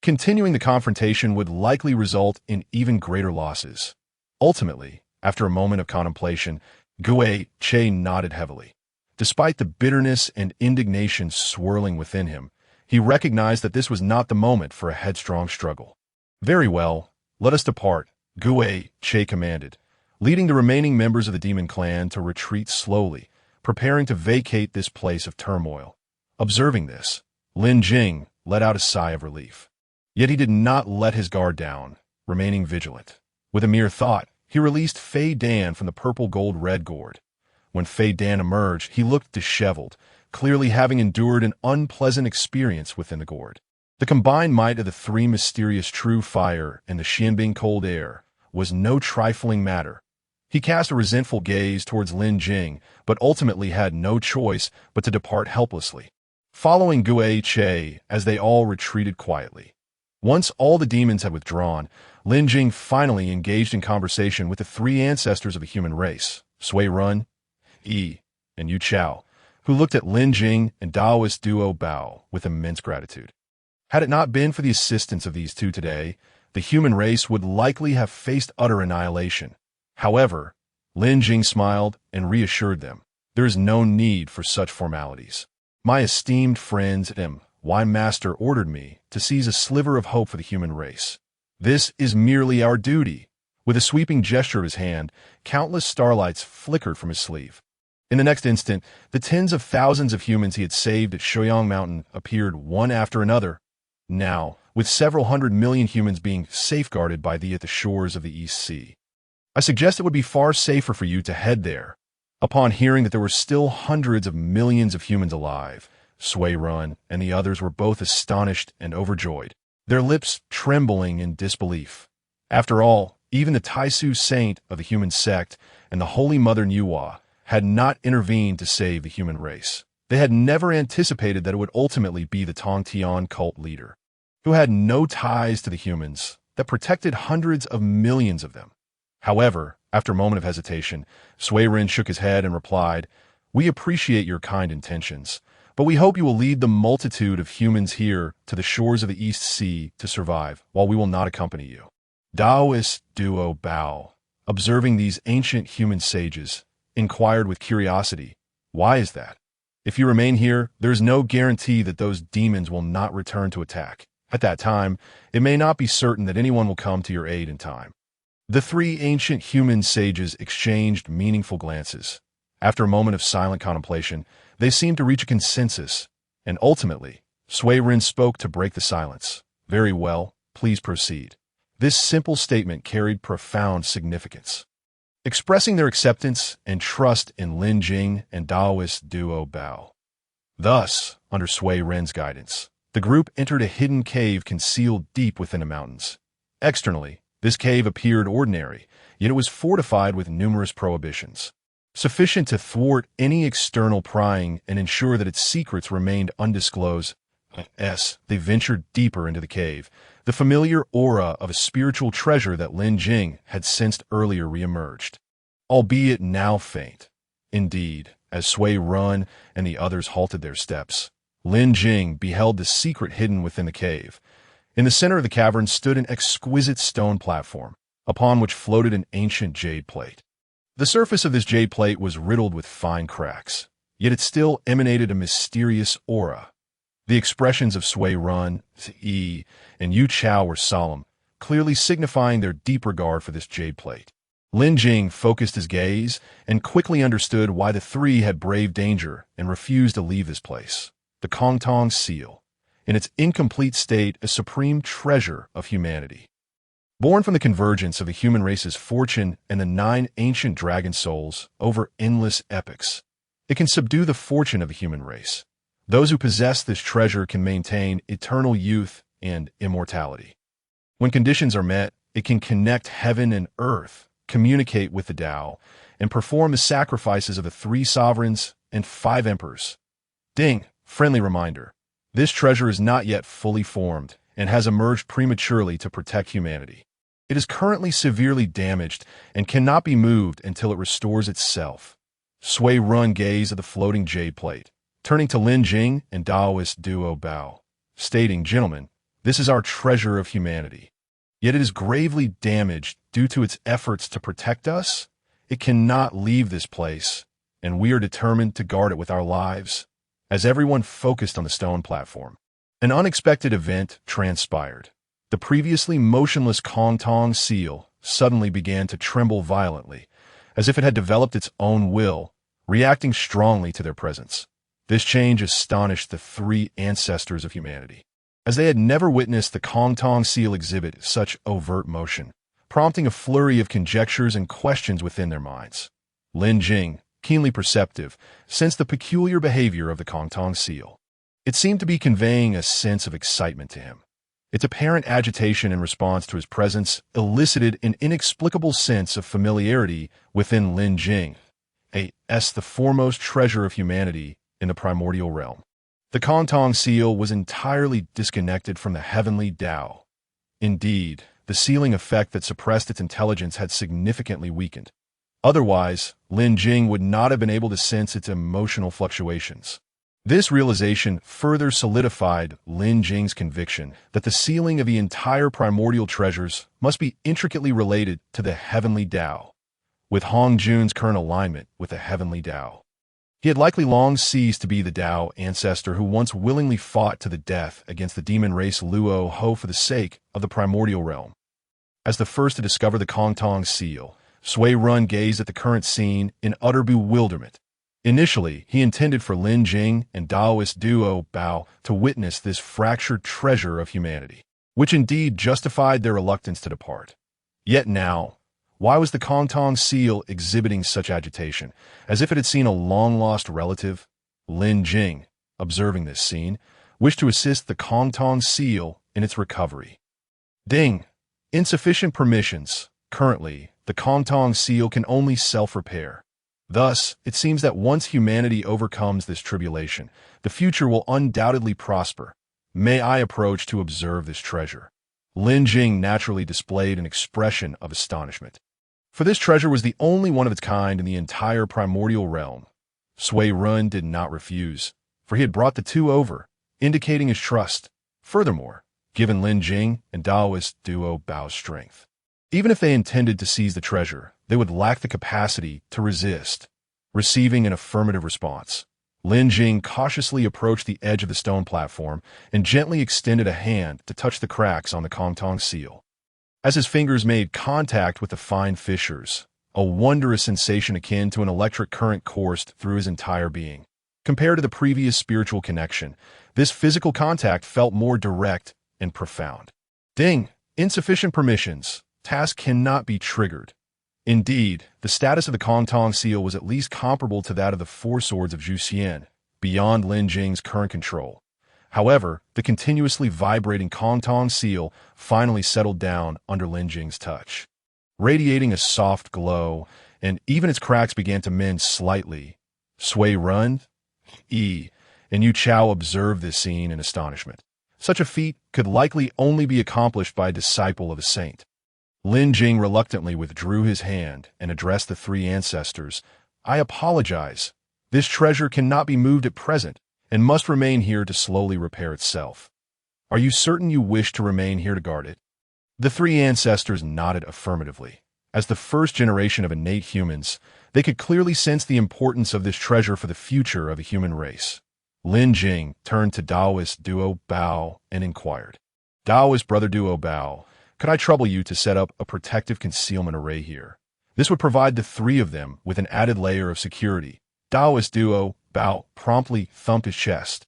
Speaker 1: Continuing the confrontation would likely result in even greater losses. Ultimately, after a moment of contemplation, Gue Che nodded heavily. Despite the bitterness and indignation swirling within him, he recognized that this was not the moment for a headstrong struggle. Very well, let us depart, Gue Che commanded, leading the remaining members of the demon clan to retreat slowly, preparing to vacate this place of turmoil. Observing this, Lin Jing let out a sigh of relief. Yet he did not let his guard down, remaining vigilant. With a mere thought, he released Fei Dan from the purple-gold-red gourd. When Fei Dan emerged, he looked disheveled, clearly having endured an unpleasant experience within the gourd. The combined might of the three mysterious true fire and the Xianbing cold air was no trifling matter. He cast a resentful gaze towards Lin Jing, but ultimately had no choice but to depart helplessly, following Gue Che as they all retreated quietly. Once all the demons had withdrawn, Lin Jing finally engaged in conversation with the three ancestors of the human race, Sui Run, Yi, and Yu Chao, who looked at Lin Jing and Daoist duo Bao with immense gratitude. Had it not been for the assistance of these two today, the human race would likely have faced utter annihilation. However, Lin Jing smiled and reassured them. There is no need for such formalities. My esteemed friends, why Master ordered me to seize a sliver of hope for the human race. This is merely our duty. With a sweeping gesture of his hand, countless starlights flickered from his sleeve. In the next instant, the tens of thousands of humans he had saved at Shoyang Mountain appeared one after another. Now, with several 100 million humans being safeguarded by thee at the shores of the East Sea. I suggest it would be far safer for you to head there. Upon hearing that there were still hundreds of millions of humans alive, Sui Run and the others were both astonished and overjoyed, their lips trembling in disbelief. After all, even the Taisu saint of the human sect and the Holy Mother Nuwa had not intervened to save the human race. They had never anticipated that it would ultimately be the Tongtian cult leader, who had no ties to the humans, that protected hundreds of millions of them. However, after a moment of hesitation, Sui Ren shook his head and replied, "We appreciate your kind intentions, but we hope you will lead the multitude of humans here to the shores of the East Sea to survive, while we will not accompany you." Daoist duo Bao, observing these ancient human sages, inquired with curiosity, "Why is that? If you remain here, there is no guarantee that those demons will not return to attack. At that time, it may not be certain that anyone will come to your aid in time." The three ancient human sages exchanged meaningful glances. After a moment of silent contemplation, they seemed to reach a consensus, and ultimately, Sui Ren spoke to break the silence. "Very well, please proceed." This simple statement carried profound significance, expressing their acceptance and trust in Lin Jing and Daoist duo Bao. Thus, under Sui Ren's guidance, the group entered a hidden cave concealed deep within the mountains. Externally, this cave appeared ordinary, yet it was fortified with numerous prohibitions, sufficient to thwart any external prying and ensure that its secrets remained undisclosed. As they ventured deeper into the cave, the familiar aura of a spiritual treasure that Lin Jing had sensed earlier reemerged, albeit now faint. Indeed, as Sui Run and the others halted their steps, Lin Jing beheld the secret hidden within the cave. In the center of the cavern stood an exquisite stone platform, upon which floated an ancient jade plate. The surface of this jade plate was riddled with fine cracks, yet it still emanated a mysterious aura. The expressions of Sui Run, Yi, and Yu Chao were solemn, clearly signifying their deep regard for this jade plate. Lin Jing focused his gaze and quickly understood why the three had braved danger and refused to leave this place. The Kongtong Seal, in its incomplete state, a supreme treasure of humanity. Born from the convergence of the human race's fortune and the 9 ancient dragon souls over endless epochs, it can subdue the fortune of the human race. Those who possess this treasure can maintain eternal youth and immortality. When conditions are met, it can connect heaven and earth, communicate with the Dao, and perform the sacrifices of the 3 sovereigns and 5 emperors. Ding, friendly reminder. This treasure is not yet fully formed and has emerged prematurely to protect humanity. It is currently severely damaged and cannot be moved until it restores itself. Sui Run gazed at the floating jade plate, turning to Lin Jing and Daoist Duo Bao, stating, "Gentlemen, this is our treasure of humanity. Yet it is gravely damaged due to its efforts to protect us. It cannot leave this place, and we are determined to guard it with our lives." As everyone focused on the stone platform, an unexpected event transpired. The previously motionless Kongtong Seal suddenly began to tremble violently, as if it had developed its own will, reacting strongly to their presence. This change astonished the 3 ancestors of humanity, as they had never witnessed the Kongtong Seal exhibit such overt motion, prompting a flurry of conjectures and questions within their minds. Lin Jing, keenly perceptive, sensed the peculiar behavior of the Kongtong Seal. It seemed to be conveying a sense of excitement to him. Its apparent agitation in response to his presence elicited an inexplicable sense of familiarity within Lin Jing, the foremost treasure of humanity in the primordial realm. The Kongtong Seal was entirely disconnected from the heavenly Dao. Indeed, the sealing effect that suppressed its intelligence had significantly weakened. Otherwise, Lin Jing would not have been able to sense its emotional fluctuations. This realization further solidified Lin Jing's conviction that the sealing of the entire primordial treasures must be intricately related to the heavenly Dao, with Hong Jun's current alignment with the heavenly Dao. He had likely long ceased to be the Dao ancestor who once willingly fought to the death against the demon race Luo Ho for the sake of the primordial realm. As the first to discover the Kongtong Seal, Sui Run gazed at the current scene in utter bewilderment. Initially, he intended for Lin Jing and Daoist Duo Bao to witness this fractured treasure of humanity, which indeed justified their reluctance to depart. Yet now, why was the Kongtong Seal exhibiting such agitation, as if it had seen a long-lost relative? Lin Jing, observing this scene, wished to assist the Kongtong Seal in its recovery. Ding! Insufficient permissions. Currently, the Kongtong Seal can only self-repair. Thus, it seems that once humanity overcomes this tribulation, the future will undoubtedly prosper. May I approach to observe this treasure? Lin Jing naturally displayed an expression of astonishment. For this treasure was the only one of its kind in the entire primordial realm. Sui Run did not refuse, for he had brought the 2 over, indicating his trust. Furthermore, given Lin Jing and Daoist Duo Bao's strength, even if they intended to seize the treasure, they would lack the capacity to resist. Receiving an affirmative response, Lin Jing cautiously approached the edge of the stone platform and gently extended a hand to touch the cracks on the Kongtong Seal. As his fingers made contact with the fine fissures, a wondrous sensation akin to an electric current coursed through his entire being. Compared to the previous spiritual connection, this physical contact felt more direct and profound. Ding! Insufficient permissions. Task cannot be triggered. Indeed, the status of the Kongtong Seal was at least comparable to that of the 4 swords of Zhu Xian, beyond Lin Jing's current control. However, the continuously vibrating Kongtong Seal finally settled down under Lin Jing's touch, radiating a soft glow, and even its cracks began to mend slightly. Sui Run, and Yu Chao observed this scene in astonishment. Such a feat could likely only be accomplished by a disciple of a saint. Lin Jing reluctantly withdrew his hand and addressed the 3 ancestors. "I apologize. This treasure cannot be moved at present, and must remain here to slowly repair itself. Are you certain you wish to remain here to guard it?" The 3 ancestors nodded affirmatively. As the first generation of innate humans, they could clearly sense the importance of this treasure for the future of the human race. Lin Jing turned to Daoist Duo Bao and inquired, "Daoist Brother Duo Bao, could I trouble you to set up a protective concealment array here? This would provide the three of them with an added layer of security. Daoist duo Bao promptly thumped his chest,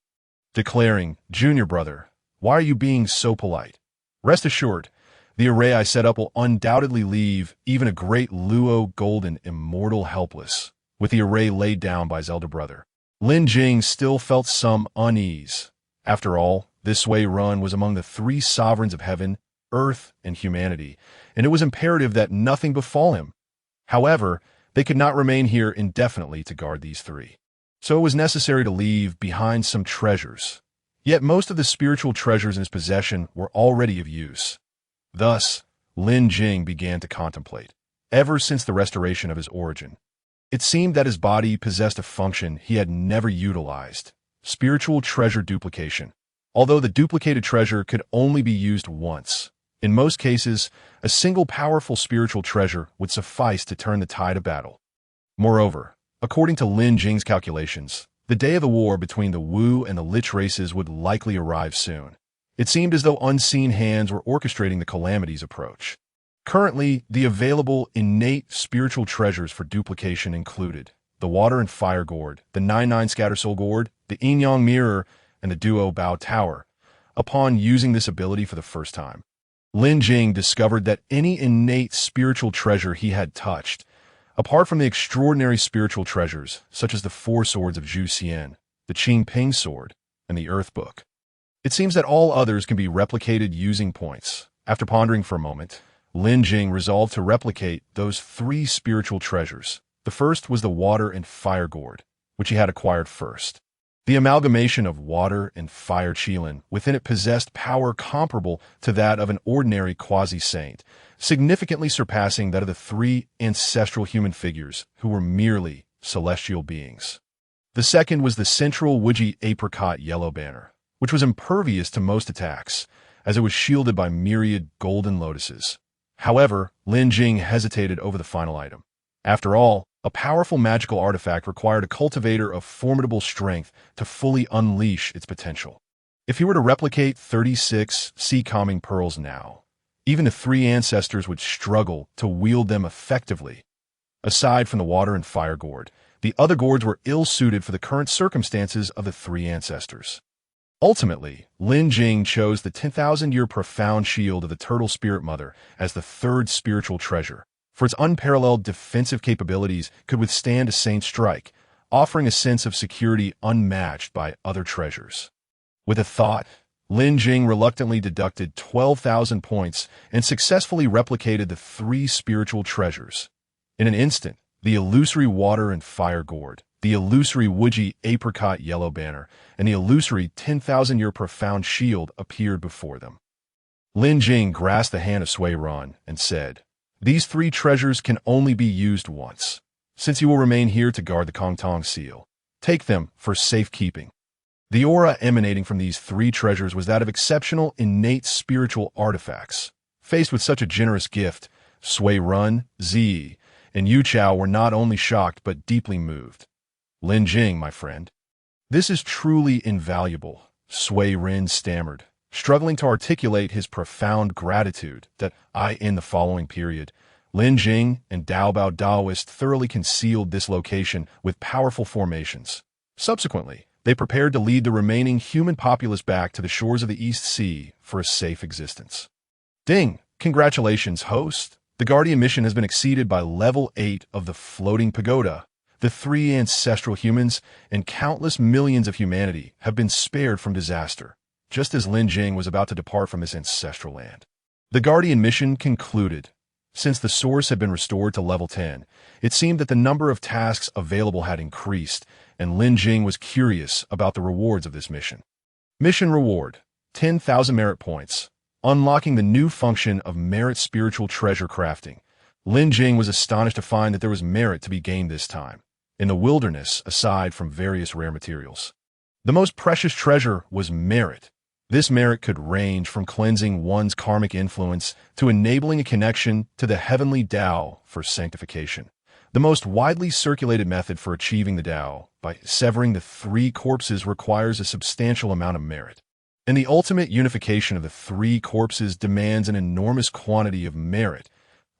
Speaker 1: declaring, "Junior brother, why are you being so polite? Rest assured, the array I set up will undoubtedly leave even a great Luo Golden immortal helpless," with the array laid down by his elder brother. Lin Jing still felt some unease. After all, this Sui Run was among the three sovereigns of heaven, earth, and humanity, and it was imperative that nothing befall him. However, they could not remain here indefinitely to guard these three. So it was necessary to leave behind some treasures. Yet most of the spiritual treasures in his possession were already of use. Thus, Lin Jing began to contemplate. Ever since the restoration of his origin, it seemed that his body possessed a function he had never utilized: spiritual treasure duplication. Although the duplicated treasure could only be used once, in most cases, a single powerful spiritual treasure would suffice to turn the tide of battle. Moreover, according to Lin Jing's calculations, the day of the war between the Wu and the Lich races would likely arrive soon. It seemed as though unseen hands were orchestrating the calamity's approach. Currently, the available innate spiritual treasures for duplication included the Water and Fire Gourd, the 9-9 Scatter Soul Gourd, the Yin-Yang Mirror, and the Duo Bao Tower. Upon using this ability for the first time, Lin Jing discovered that any innate spiritual treasure he had touched, apart from the extraordinary spiritual treasures such as the Four Swords of Zhu Xian, the Qing Ping Sword, and the Earth Book, it seems that all others can be replicated using points. After pondering for a moment, Lin Jing resolved to replicate those three spiritual treasures. The first was the Water and Fire Gourd, which he had acquired first. The amalgamation of water and fire qilin within it possessed power comparable to that of an ordinary quasi-saint, significantly surpassing that of the three ancestral human figures who were merely celestial beings. The second was the central Wuji apricot yellow banner, which was impervious to most attacks, as it was shielded by myriad golden lotuses. However, Lin Jing hesitated over the final item. After all, a powerful magical artifact required a cultivator of formidable strength to fully unleash its potential. If he were to replicate 36 sea-calming pearls now, even the three ancestors would struggle to wield them effectively. Aside from the Water and Fire Gourd, the other gourds were ill-suited for the current circumstances of the three ancestors. Ultimately, Lin Jing chose the 10,000-year profound shield of the Turtle Spirit Mother as the third spiritual treasure, for its unparalleled defensive capabilities could withstand a saint's strike, offering a sense of security unmatched by other treasures. With a thought, Lin Jing reluctantly deducted 12,000 points and successfully replicated the three spiritual treasures. In an instant, the illusory Water and Fire Gourd, the illusory Wuji apricot yellow banner, and the illusory 10,000-year profound shield appeared before them. Lin Jing grasped the hand of Sui Ran and said, "These three treasures can only be used once. Since you will remain here to guard the Kongtong seal, take them for safekeeping." The aura emanating from these three treasures was that of exceptional innate spiritual artifacts. Faced with such a generous gift, Sui Run, Zi, and Yu Chao were not only shocked but deeply moved. "Lin Jing, my friend, this is truly invaluable," Sui Ren stammered, struggling to articulate his profound gratitude that in the following period, Lin Jing and Dao Bao Daoist thoroughly concealed this location with powerful formations. Subsequently, they prepared to lead the remaining human populace back to the shores of the East Sea for a safe existence. Ding! Congratulations, host! The Guardian mission has been exceeded by level 8 of the Floating Pagoda. The three ancestral humans and countless millions of humanity have been spared from disaster, just as Lin Jing was about to depart from this ancestral land. The Guardian mission concluded. Since the source had been restored to level 10, it seemed that the number of tasks available had increased, and Lin Jing was curious about the rewards of this mission. Mission reward: 10,000 merit points, unlocking the new function of merit spiritual treasure crafting. Lin Jing was astonished to find that there was merit to be gained this time, in the wilderness aside from various rare materials. The most precious treasure was merit. This merit could range from cleansing one's karmic influence to enabling a connection to the heavenly Dao for sanctification. The most widely circulated method for achieving the Dao, by severing the three corpses, requires a substantial amount of merit. And the ultimate unification of the three corpses demands an enormous quantity of merit.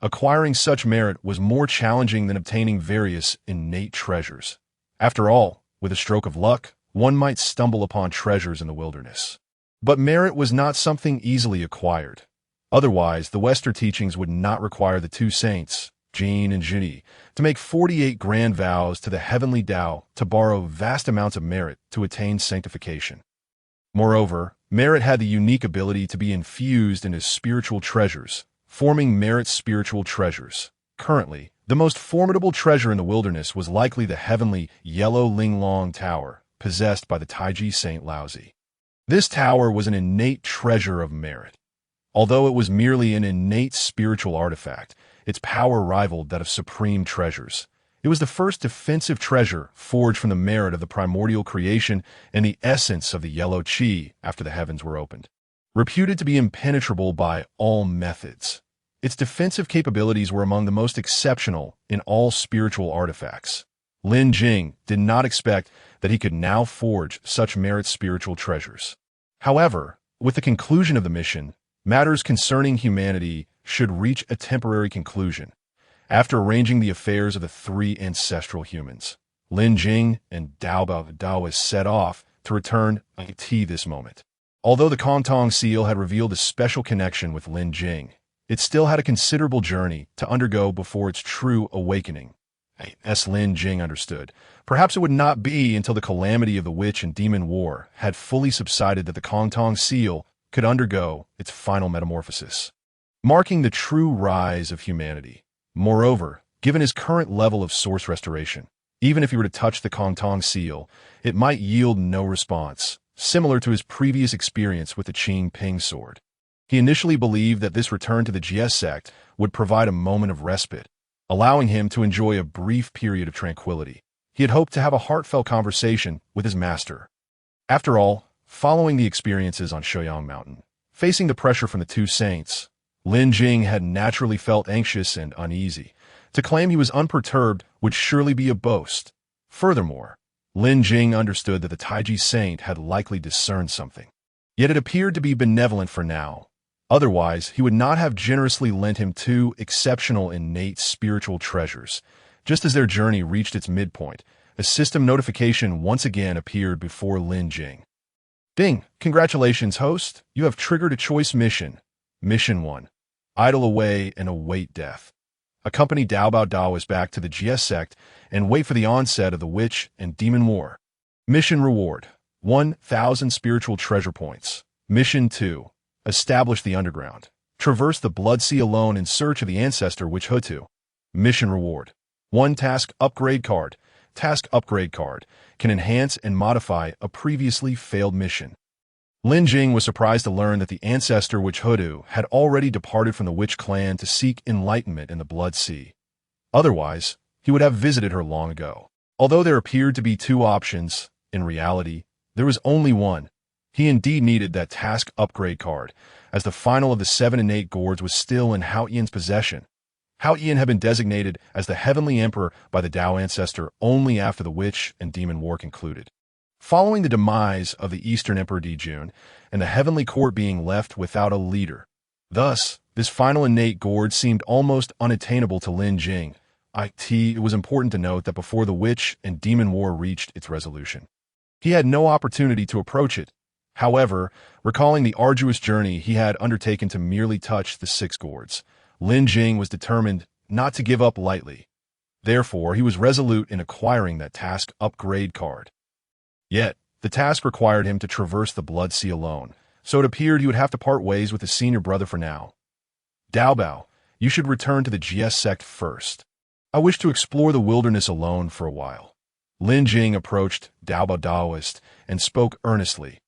Speaker 1: Acquiring such merit was more challenging than obtaining various innate treasures. After all, with a stroke of luck, one might stumble upon treasures in the wilderness. But merit was not something easily acquired. Otherwise, the Western teachings would not require the two saints, Jing and Juni, to make 48 grand vows to the heavenly Dao to borrow vast amounts of merit to attain sanctification. Moreover, merit had the unique ability to be infused into spiritual treasures, forming merit spiritual treasures. Currently, the most formidable treasure in the wilderness was likely the heavenly Yellow Linglong Tower, possessed by the Taiji Saint Laozi. This tower was an innate treasure of merit. Although it was merely an innate spiritual artifact, its power rivaled that of supreme treasures. It was the first defensive treasure forged from the merit of the primordial creation and the essence of the yellow qi after the heavens were opened. Reputed to be impenetrable by all methods, its defensive capabilities were among the most exceptional in all spiritual artifacts. Lin Jing did not expect that he could now forge such merit spiritual treasures. However, with the conclusion of the mission, matters concerning humanity should reach a temporary conclusion. After arranging the affairs of the three ancestral humans, Lin Jing and Dao Daoist set off to return to this moment. Although the Kongtong seal had revealed a special connection with Lin Jing, it still had a considerable journey to undergo before its true awakening. As Lin Jing understood, perhaps it would not be until the calamity of the witch and demon war had fully subsided that the Kongtong seal could undergo its final metamorphosis, marking the true rise of humanity. Moreover, given his current level of source restoration, even if he were to touch the Kongtong seal, it might yield no response, similar to his previous experience with the Qing Ping sword. He initially believed that this return to the Jie sect would provide a moment of respite, allowing him to enjoy a brief period of tranquility. He had hoped to have a heartfelt conversation with his master. After all, following the experiences on Shouyang Mountain, facing the pressure from the two saints, Lin Jing had naturally felt anxious and uneasy. To claim he was unperturbed would surely be a boast. Furthermore, Lin Jing understood that the Taiji saint had likely discerned something. Yet it appeared to be benevolent for now. Otherwise, he would not have generously lent him two exceptional innate spiritual treasures. Just as their journey reached its midpoint, a system notification once again appeared before Lin Jing. Ding! Congratulations, host! You have triggered a choice mission. Mission 1. Idle away and await death. Accompany Dao Daoist back to the Jie sect and wait for the onset of the witch and demon war. Mission reward: 1,000 spiritual treasure points. Mission 2. Establish the underground. Traverse the Blood Sea alone in search of the ancestor Witch Hutu. Mission reward: 1 task upgrade card. Task upgrade card can enhance and modify a previously failed mission. Lin Jing was surprised to learn that the ancestor Witch Hutu had already departed from the Witch clan to seek enlightenment in the Blood Sea. Otherwise, he would have visited her long ago. Although there appeared to be two options, in reality, there was only one. He indeed needed that task upgrade card, as the final of the 7 and 8 gourds was still in Hao Yian's possession. Hao Yian had been designated as the Heavenly Emperor by the Dao ancestor only after the Witch and Demon War concluded. Following the demise of the Eastern Emperor Dijun and the Heavenly Court being left without a leader. Thus, this final innate gourd seemed almost unattainable to Lin Jing. It was important to note that before the Witch and Demon War reached its resolution, he had no opportunity to approach it. However, recalling the arduous journey he had undertaken to merely touch the 6 gourds, Lin Jing was determined not to give up lightly. Therefore, he was resolute in acquiring that task upgrade card. Yet, the task required him to traverse the Blood Sea alone, so it appeared he would have to part ways with his senior brother for now. Daobao, you should return to the Jie sect first. I wish to explore the wilderness alone for a while. Lin Jing approached Daobao Daoist and spoke earnestly.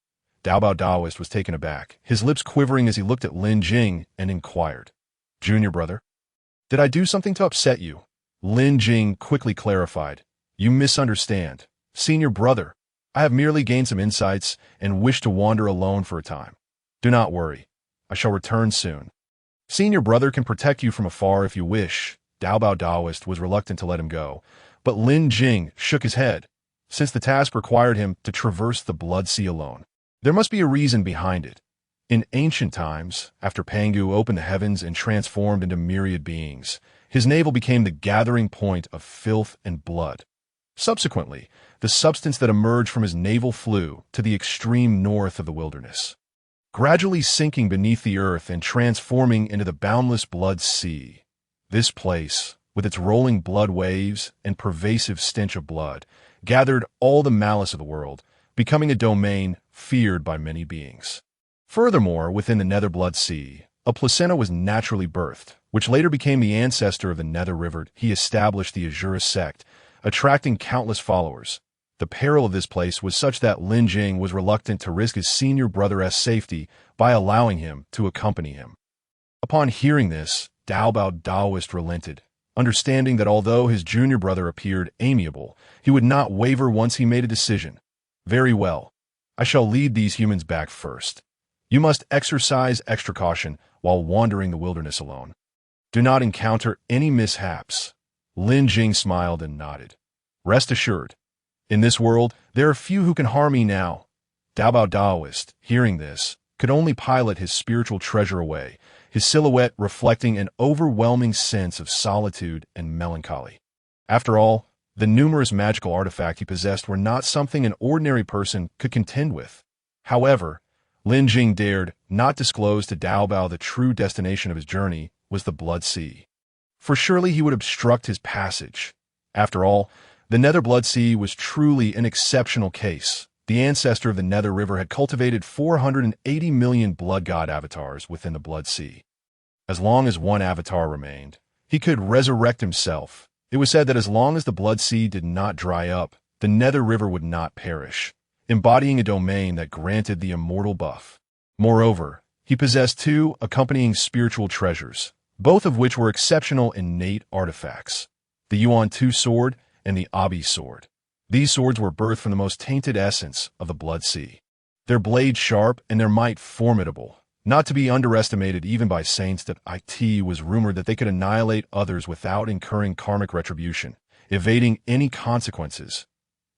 Speaker 1: Daobao Daoist was taken aback, his lips quivering as he looked at Lin Jing and inquired, "Junior brother, did I do something to upset you?" Lin Jing quickly clarified, "You misunderstand. Senior brother, I have merely gained some insights and wish to wander alone for a time. Do not worry. I shall return soon. Senior brother can protect you from afar if you wish." Daobao Daoist was reluctant to let him go, but Lin Jing shook his head. Since the task required him to traverse the Blood Sea alone, there must be a reason behind it. In ancient times, after Pangu opened the heavens and transformed into myriad beings, his navel became the gathering point of filth and blood. Subsequently, the substance that emerged from his navel flew to the extreme north of the wilderness, gradually sinking beneath the earth and transforming into the boundless blood sea. This place, with its rolling blood waves and pervasive stench of blood, gathered all the malice of the world, becoming a domain feared by many beings. Furthermore, within the Nether Blood Sea, a placenta was naturally birthed, which later became the ancestor of the Nether River. He established the Azura sect, attracting countless followers. The peril of this place was such that Lin Jing was reluctant to risk his senior brother's safety by allowing him to accompany him. Upon hearing this, Dao Bao Daoist relented, understanding that although his junior brother appeared amiable, he would not waver once he made a decision. Very well. I shall lead these humans back first. You must exercise extra caution while wandering the wilderness alone. Do not encounter any mishaps. Lin Jing smiled and nodded. Rest assured, in this world, there are few who can harm me now. Dao Bao Daoist, hearing this, could only pilot his spiritual treasure away, his silhouette reflecting an overwhelming sense of solitude and melancholy. After all, the numerous magical artifacts he possessed were not something an ordinary person could contend with. However, Lin Jing dared not disclose to Dao Bao the true destination of his journey was the Blood Sea. For surely he would obstruct his passage. After all, the Nether Blood Sea was truly an exceptional case. The ancestor of the Nether River had cultivated 480 million blood god avatars within the Blood Sea. As long as one avatar remained, he could resurrect himself. It was said that as long as the Blood Sea did not dry up, the Nether River would not perish, embodying a domain that granted the immortal buff. Moreover, he possessed two accompanying spiritual treasures, both of which were exceptional innate artifacts, the Yuan Tu sword and the Abi sword. These swords were birthed from the most tainted essence of the Blood Sea. Their blades sharp and their might formidable, not to be underestimated even by saints. That it was rumored that they could annihilate others without incurring karmic retribution, evading any consequences.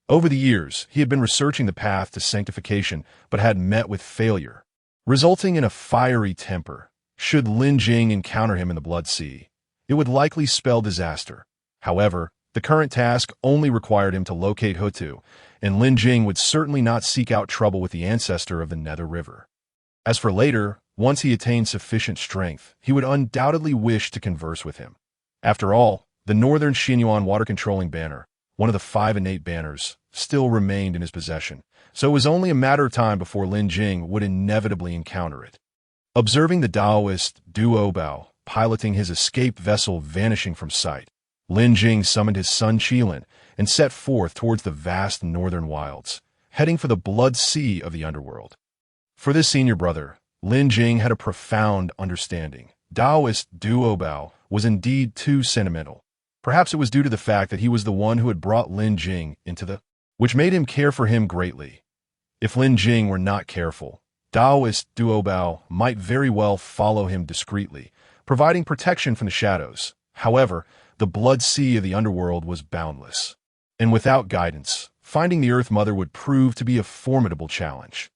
Speaker 1: Over the years, he had been researching the path to sanctification but had met with failure, resulting in a fiery temper. Should Lin Jing encounter him in the Blood Sea, it would likely spell disaster. However, the current task only required him to locate Hutu, and Lin Jing would certainly not seek out trouble with the ancestor of the Nether River. As for later, once he attained sufficient strength, he would undoubtedly wish to converse with him. After all, the Northern Xinyuan water-controlling banner, one of the 5 innate banners, still remained in his possession, so it was only a matter of time before Lin Jing would inevitably encounter it. Observing the Daoist Duo Bao piloting his escape vessel vanishing from sight, Lin Jing summoned his son Qilin and set forth towards the vast northern wilds, heading for the Blood Sea of the underworld. For this senior brother, Lin Jing had a profound understanding. Daoist Duo Bao was indeed too sentimental. Perhaps it was due to the fact that he was the one who had brought Lin Jing into the, which made him care for him greatly. If Lin Jing were not careful, Daoist Duo Bao might very well follow him discreetly, providing protection from the shadows. However, the Blood Sea of the underworld was boundless, and without guidance, finding the Earth Mother would prove to be a formidable challenge.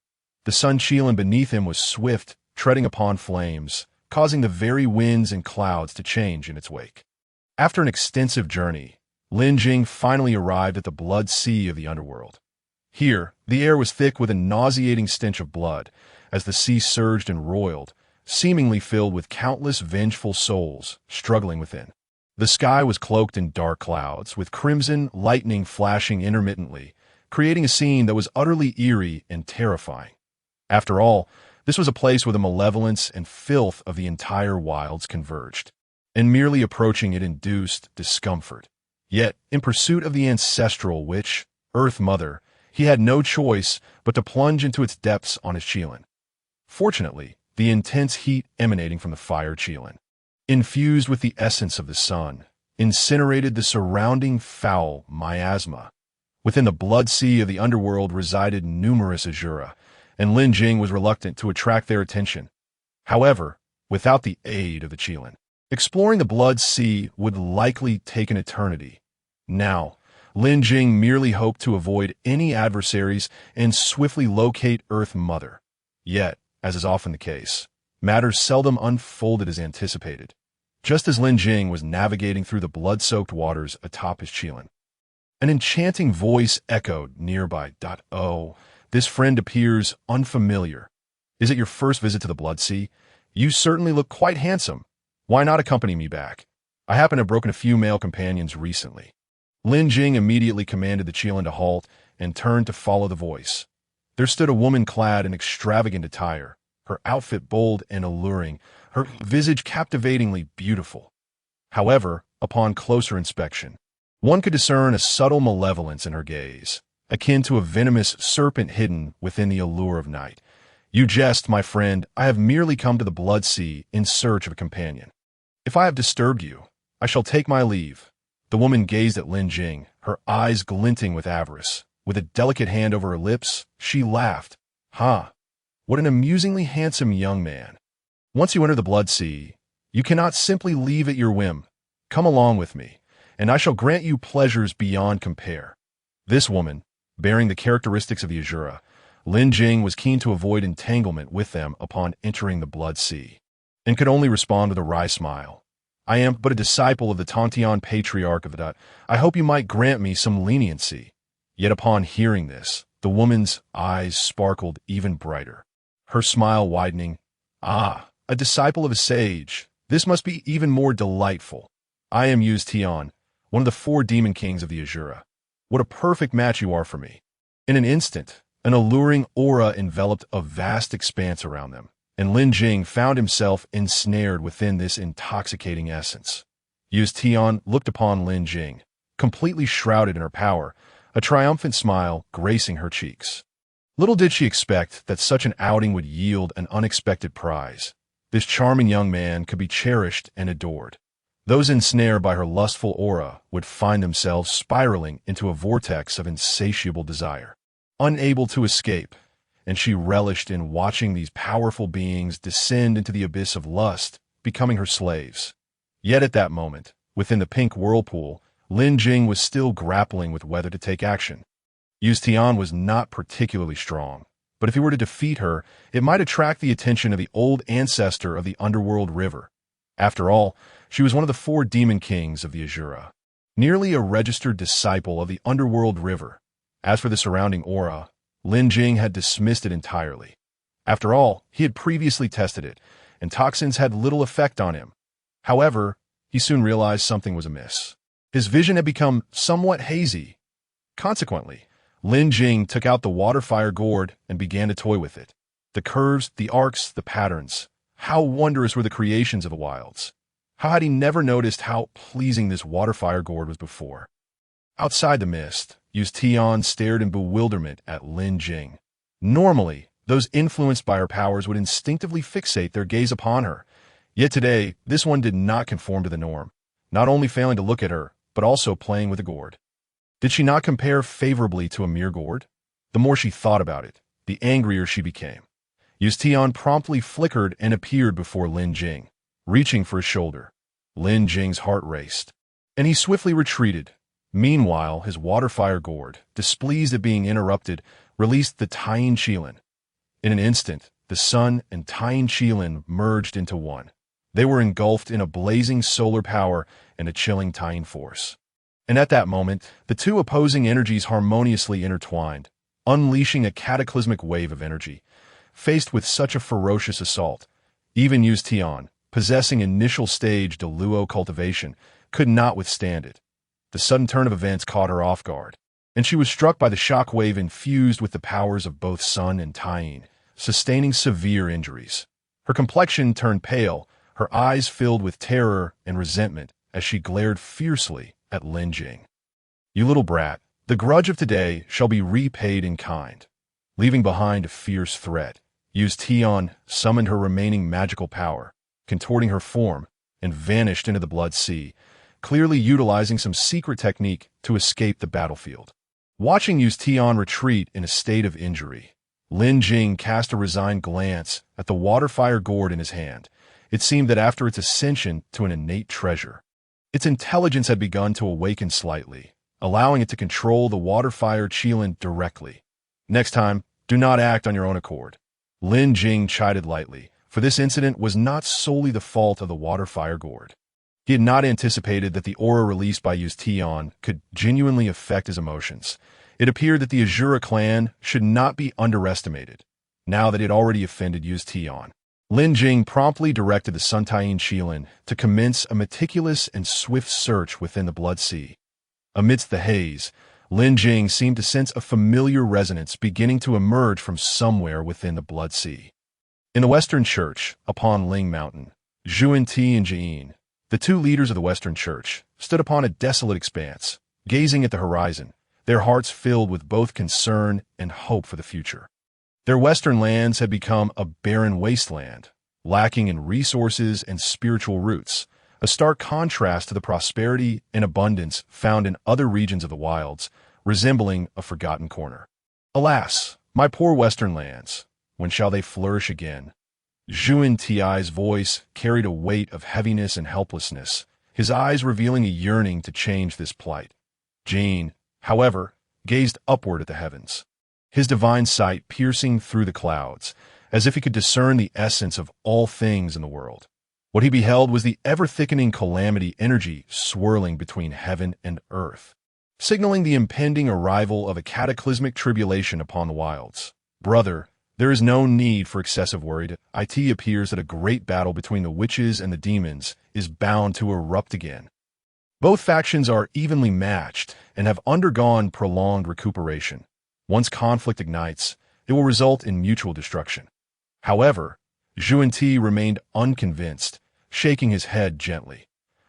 Speaker 1: The sun Qilin beneath him was swift, treading upon flames, causing the very winds and clouds to change in its wake. After an extensive journey, Lin Jing finally arrived at the Blood Sea of the underworld. Here, the air was thick with a nauseating stench of blood, as the sea surged and roiled, seemingly filled with countless vengeful souls struggling within. The sky was cloaked in dark clouds, with crimson lightning flashing intermittently, creating a scene that was utterly eerie and terrifying. After all, this was a place where the malevolence and filth of the entire wilds converged, and merely approaching it induced discomfort. Yet, in pursuit of the ancestral witch, Earth Mother, he had no choice but to plunge into its depths on his Qilin. Fortunately, the intense heat emanating from the fire Qilin, infused with the essence of the sun, incinerated the surrounding foul miasma. Within the Blood Sea of the underworld resided numerous Azura, and Lin Jing was reluctant to attract their attention. However, without the aid of the Qilin, exploring the Blood Sea would likely take an eternity. Now, Lin Jing merely hoped to avoid any adversaries and swiftly locate Earth Mother. Yet, as is often the case, matters seldom unfolded as anticipated. Just as Lin Jing was navigating through the blood-soaked waters atop his qilin, an enchanting voice echoed nearby. "Oh, this friend appears unfamiliar. Is it your first visit to the Blood Sea? You certainly look quite handsome. Why not accompany me back? I happen to have broken a few male companions recently." Lin Jing immediately commanded the qilin to halt and turned to follow the voice. There stood a woman clad in extravagant attire, her outfit bold and alluring, her visage captivatingly beautiful. However, upon closer inspection, one could discern a subtle malevolence in her gaze, akin to a venomous serpent hidden within the allure of night. "You jest, my friend. I have merely come to the Blood Sea in search of a companion. If I have disturbed you, I shall take my leave." The woman gazed at Lin Jing, her eyes glinting with avarice. With a delicate hand over her lips, she laughed. What an amusingly handsome young man. Once you enter the Blood Sea, you cannot simply leave at your whim. Come along with me, and I shall grant you pleasures beyond compare." This woman, bearing the characteristics of the Azura, Lin Jing was keen to avoid entanglement with them upon entering the Blood Sea, and could only respond with a wry smile. "I am but a disciple of the Tontian Patriarch of the I hope you might grant me some leniency." Yet upon hearing this, the woman's eyes sparkled even brighter, her smile widening. A disciple of a sage. This must be even more delightful. I am Yuz Tian, one of the 4 demon kings of the Azura. What a perfect match you are for me." In an instant, an alluring aura enveloped a vast expanse around them, and Lin Jing found himself ensnared within this intoxicating essence. Yuz Tian looked upon Lin Jing, completely shrouded in her power, a triumphant smile gracing her cheeks. Little did she expect that such an outing would yield an unexpected prize. This charming young man could be cherished and adored. Those ensnared by her lustful aura would find themselves spiraling into a vortex of insatiable desire, unable to escape, and she relished in watching these powerful beings descend into the abyss of lust, becoming her slaves. Yet at that moment, within the pink whirlpool, Lin Jing was still grappling with whether to take action. Yuz Tian was not particularly strong, but if he were to defeat her, it might attract the attention of the old ancestor of the underworld river. After all, she was one of the 4 demon kings of the Azura, nearly a registered disciple of the underworld river. As for the surrounding aura, Lin Jing had dismissed it entirely. After all, he had previously tested it, and toxins had little effect on him. However, he soon realized something was amiss. His vision had become somewhat hazy. Consequently, Lin Jing took out the water-fire gourd and began to toy with it. The curves, the arcs, the patterns. How wondrous were the creations of the wilds. How had he never noticed how pleasing this water-fire gourd was before? Outside the mist, Yuz Tian stared in bewilderment at Lin Jing. Normally, those influenced by her powers would instinctively fixate their gaze upon her. Yet today, this one did not conform to the norm, not only failing to look at her, but also playing with the gourd. Did she not compare favorably to a mere gourd? The more she thought about it, the angrier she became. Yuz Tian promptly flickered and appeared before Lin Jing, reaching for his shoulder. Lin Jing's heart raced, and he swiftly retreated. Meanwhile, his water-fire gourd, displeased at being interrupted, released the Taiyin qilin. In an instant, the sun and Taiyin qilin merged into one. They were engulfed in a blazing solar power and a chilling Taiyin force. And at that moment, the 2 opposing energies harmoniously intertwined, unleashing a cataclysmic wave of energy. Faced with such a ferocious assault, even Yuz Tian, possessing initial stage Deluo cultivation, could not withstand it. The sudden turn of events caught her off guard, and she was struck by the shock wave infused with the powers of both sun and Taiyin, sustaining severe injuries. Her complexion turned pale, her eyes filled with terror and resentment as she glared fiercely at Lin Jing. "You little brat, the grudge of today shall be repaid in kind." Leaving behind a fierce threat, Yuz Tian summoned her remaining magical power, contorting her form, and vanished into the Blood Sea, clearly utilizing some secret technique to escape the battlefield. Watching Yuz Tian retreat in a state of injury, Lin Jing cast a resigned glance at the water-fire gourd in his hand. It seemed that after its ascension to an innate treasure, its intelligence had begun to awaken slightly, allowing it to control the water-fire qilin directly. "Next time, do not act on your own accord. Lin Jing chided lightly, for this incident was not solely the fault of the water-fire gourd. He had not anticipated that the aura released by Yu Tian could genuinely affect his emotions. It appeared that the Azura clan should not be underestimated, now that it had already offended Yu Tian. Lin Jing promptly directed the Suntain Qilin to commence a meticulous and swift search within the Blood Sea. Amidst the haze, Lin Jing seemed to sense a familiar resonance beginning to emerge from somewhere within the Blood Sea. In the Western Church, upon Ling Mountain, Zhuan-Ti and Jian, the two leaders of the Western Church, stood upon a desolate expanse, gazing at the horizon, their hearts filled with both concern and hope for the future. Their western lands had become a barren wasteland, lacking in resources and spiritual roots, a stark contrast to the prosperity and abundance found in other regions of the wilds, resembling a forgotten corner. Alas, my poor western lands, when shall they flourish again? Zhuan Ti's voice carried a weight of heaviness and helplessness, his eyes revealing a yearning to change this plight. Jane, however, gazed upward at the heavens, his divine sight piercing through the clouds, as if he could discern the essence of all things in the world. What he beheld was the ever-thickening calamity energy swirling between heaven and earth, signaling the impending arrival of a cataclysmic tribulation upon the wilds. Brother, there is no need for excessive worry. It appears that a great battle between the witches and the demons is bound to erupt again. Both factions are evenly matched and have undergone prolonged recuperation. Once conflict ignites, it will result in mutual destruction. However, Zhuan-Ti remained unconvinced, shaking his head gently.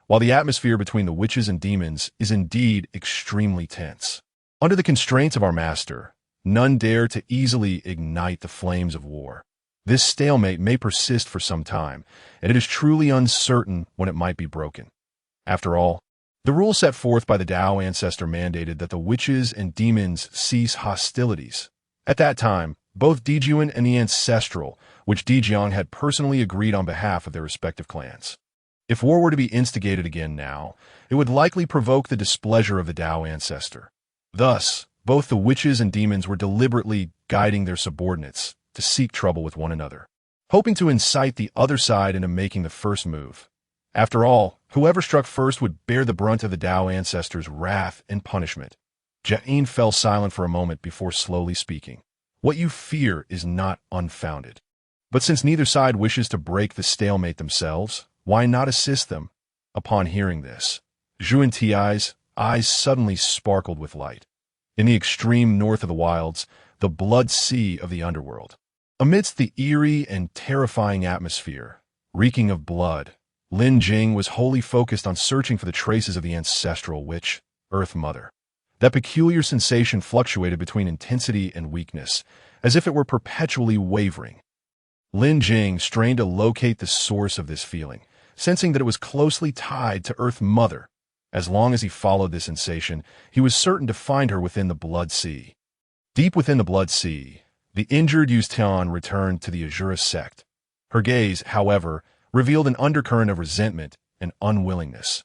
Speaker 1: While the atmosphere between the witches and demons is indeed extremely tense, under the constraints of our master, none dare to easily ignite the flames of war. This stalemate may persist for some time, and it is truly uncertain when it might be broken. After all, the rule set forth by the Dao ancestor mandated that the witches and demons cease hostilities. At that time, both Dijuan and the Ancestral, which Dijiang had personally agreed on behalf of their respective clans. If war were to be instigated again now, it would likely provoke the displeasure of the Dao ancestor. Thus, both the witches and demons were deliberately guiding their subordinates to seek trouble with one another, hoping to incite the other side into making the first move. After all, whoever struck first would bear the brunt of the Dao ancestor's wrath and punishment. Jian fell silent for a moment before slowly speaking. What you fear is not unfounded. But since neither side wishes to break the stalemate themselves, why not assist them? Upon hearing this, Zhuan Ti's eyes suddenly sparkled with light. In the extreme north of the wilds, the blood sea of the underworld. Amidst the eerie and terrifying atmosphere, reeking of blood, Lin Jing was wholly focused on searching for the traces of the ancestral witch, Earth Mother. That peculiar sensation fluctuated between intensity and weakness, as if it were perpetually wavering. Lin Jing strained to locate the source of this feeling, sensing that it was closely tied to Earth Mother. As long as he followed this sensation, he was certain to find her within the Blood Sea. Deep within the Blood Sea, the injured Yu Tian returned to the Azura sect. Her gaze, however, revealed an undercurrent of resentment and unwillingness.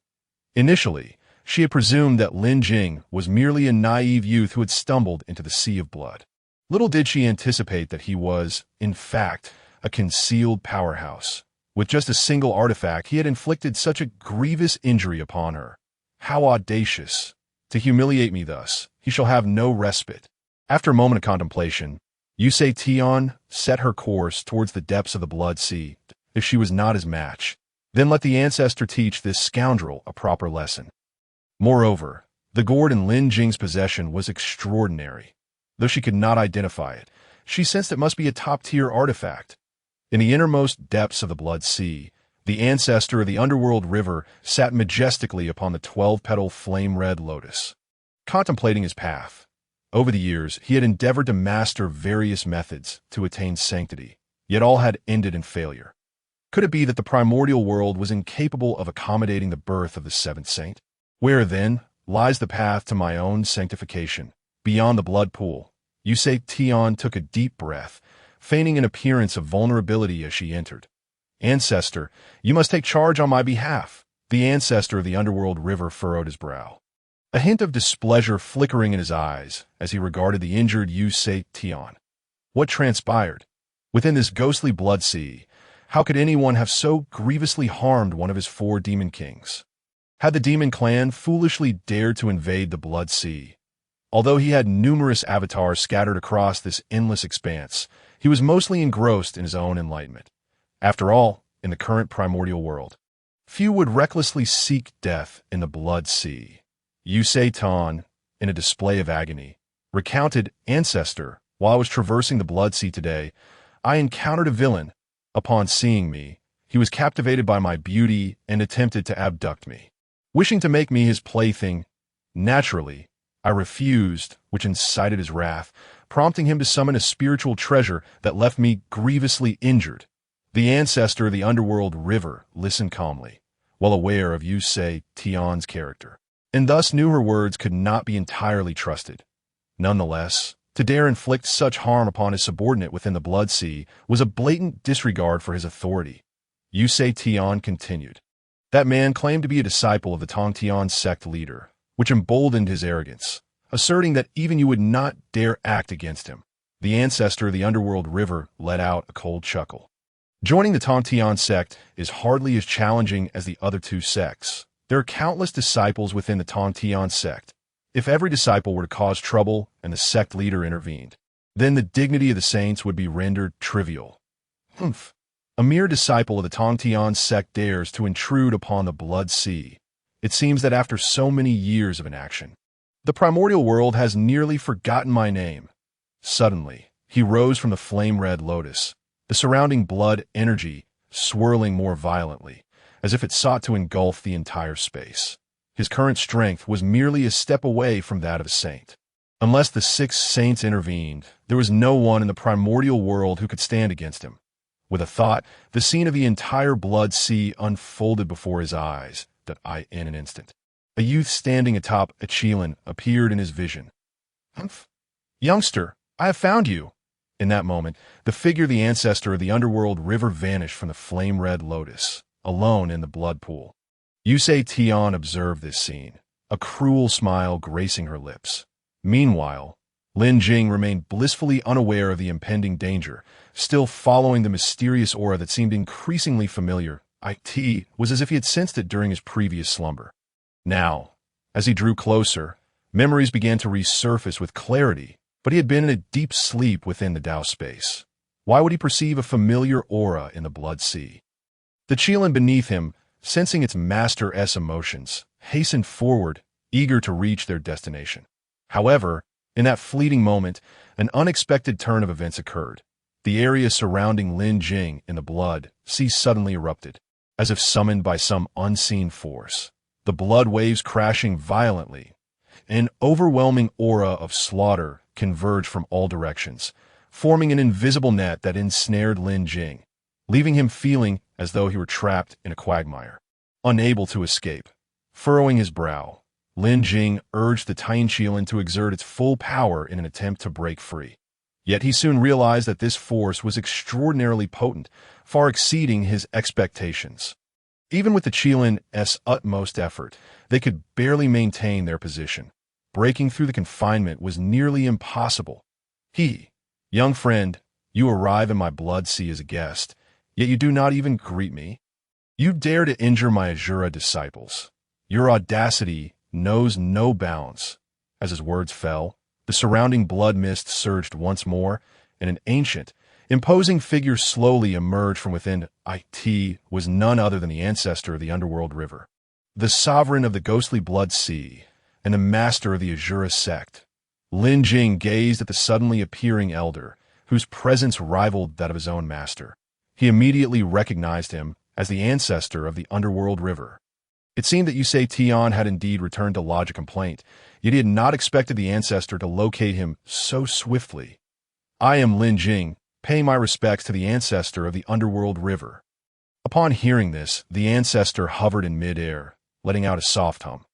Speaker 1: Initially, she had presumed that Lin Jing was merely a naive youth who had stumbled into the sea of blood. Little did she anticipate that he was, in fact, a concealed powerhouse. With just a single artifact, he had inflicted such a grievous injury upon her. How audacious! To humiliate me thus, he shall have no respite. After a moment of contemplation, Yu Tian set her course towards the depths of the Blood Sea. If she was not his match, then let the ancestor teach this scoundrel a proper lesson. Moreover, the gourd in Lin Jing's possession was extraordinary. Though she could not identify it, she sensed it must be a top-tier artifact. In the innermost depths of the Blood Sea, the ancestor of the underworld river sat majestically upon the 12-petal flame-red lotus, contemplating his path. Over the years, he had endeavored to master various methods to attain sanctity, yet all had ended in failure. Could it be that the primordial world was incapable of accommodating the birth of the seventh saint? Where, then, lies the path to my own sanctification, beyond the blood pool? Yu Tian took a deep breath, feigning an appearance of vulnerability as she entered. Ancestor, you must take charge on my behalf. The ancestor of the underworld river furrowed his brow, a hint of displeasure flickering in his eyes as he regarded the injured Yu Tian. What transpired? Within this ghostly blood sea, how could anyone have so grievously harmed one of his 4 demon kings? Had the demon clan foolishly dared to invade the blood sea? Although he had numerous avatars scattered across this endless expanse, he was mostly engrossed in his own enlightenment. After all, in the current primordial world, few would recklessly seek death in the blood sea. Yusei Tan, in a display of agony, recounted, "Ancestor, while I was traversing the blood sea today, I encountered a villain. Upon seeing me, he was captivated by my beauty and attempted to abduct me, wishing to make me his plaything. Naturally, I refused, which incited his wrath, prompting him to summon a spiritual treasure that left me grievously injured." The ancestor of the underworld river listened calmly, well aware of Yusei Tian's character, and thus knew her words could not be entirely trusted. Nonetheless, to dare inflict such harm upon his subordinate within the blood sea was a blatant disregard for his authority. Yusei Tian continued. That man claimed to be a disciple of the Tongtian sect leader, which emboldened his arrogance, asserting that even you would not dare act against him. The ancestor of the underworld river let out a cold chuckle. Joining the Tongtian sect is hardly as challenging as the other 2 sects. There are countless disciples within the Tongtian sect. If every disciple were to cause trouble and the sect leader intervened, then the dignity of the saints would be rendered trivial. Humph. A mere disciple of the Tongtian sect dares to intrude upon the blood sea. It seems that after so many years of inaction, the primordial world has nearly forgotten my name. Suddenly, he rose from the flame-red lotus, the surrounding blood energy swirling more violently, as if it sought to engulf the entire space. His current strength was merely a step away from that of a saint. Unless the 6 saints intervened, there was no one in the primordial world who could stand against him. With a thought, the scene of the entire blood sea unfolded before his eyes, in an instant. A youth standing atop a Qilin appeared in his vision. "Humph! Youngster, I have found you!" In that moment, the figure of the ancestor of the underworld river vanished from the flame-red lotus, alone in the blood pool. Yusei Tian observed this scene, a cruel smile gracing her lips. Meanwhile, Lin Jing remained blissfully unaware of the impending danger, still following the mysterious aura that seemed increasingly familiar. It was as if he had sensed it during his previous slumber. Now, as he drew closer, memories began to resurface with clarity, but he had been in a deep sleep within the Dao space. Why would he perceive a familiar aura in the blood sea? The Qilin beneath him, sensing its master's emotions, hastened forward, eager to reach their destination. However, in that fleeting moment, an unexpected turn of events occurred. The area surrounding Lin Jing in the blood sea suddenly erupted, as if summoned by some unseen force. The blood waves crashing violently. An overwhelming aura of slaughter converged from all directions, forming an invisible net that ensnared Lin Jing, leaving him feeling as though he were trapped in a quagmire, unable to escape. Furrowing his brow, Lin Jing urged the tiny Qilin to exert its full power in an attempt to break free. Yet he soon realized that this force was extraordinarily potent, far exceeding his expectations. Even with the Qilin's utmost effort, they could barely maintain their position. Breaking through the confinement was nearly impossible. "Young friend, you arrive in my blood sea as a guest, yet you do not even greet me. You dare to injure my Azura disciples. Your audacity knows no bounds." As his words fell, the surrounding blood mist surged once more, and an ancient, imposing figure slowly emerged from within. It was none other than the ancestor of the underworld river, the sovereign of the ghostly blood sea, and the master of the Azura sect. Lin Jing gazed at the suddenly appearing elder, whose presence rivaled that of his own master. He immediately recognized him as the ancestor of the underworld river. It seemed that Yusei Tian had indeed returned to lodge a complaint, yet he had not expected the ancestor to locate him so swiftly. "I am Lin Jing, paying my respects to the ancestor of the underworld river." Upon hearing this, the ancestor hovered in mid-air, letting out a soft hum.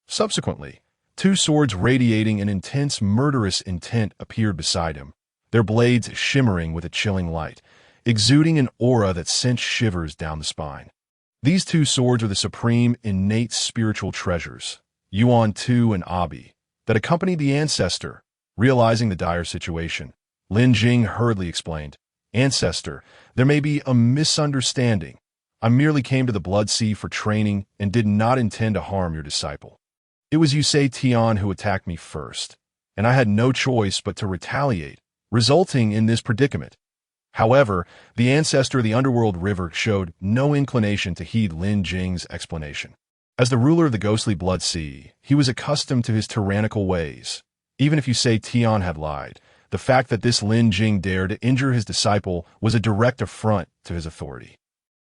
Speaker 1: Subsequently, 2 swords radiating an intense murderous intent appeared beside him, their blades shimmering with a chilling light, exuding an aura that sent shivers down the spine. These 2 swords are the supreme innate spiritual treasures, Yuan Tu and Abi, that accompanied the ancestor. Realizing the dire situation, Lin Jing hurriedly explained, Ancestor, there may be a misunderstanding. I merely came to the Blood Sea for training and did not intend to harm your disciple. It was Yusei Tian who attacked me first, and I had no choice but to retaliate, resulting in this predicament. However, the ancestor of the underworld river showed no inclination to heed Lin Jing's explanation. As the ruler of the ghostly Blood Sea, he was accustomed to his tyrannical ways. Even if Yusei Tian had lied, the fact that this Lin Jing dared to injure his disciple was a direct affront to his authority.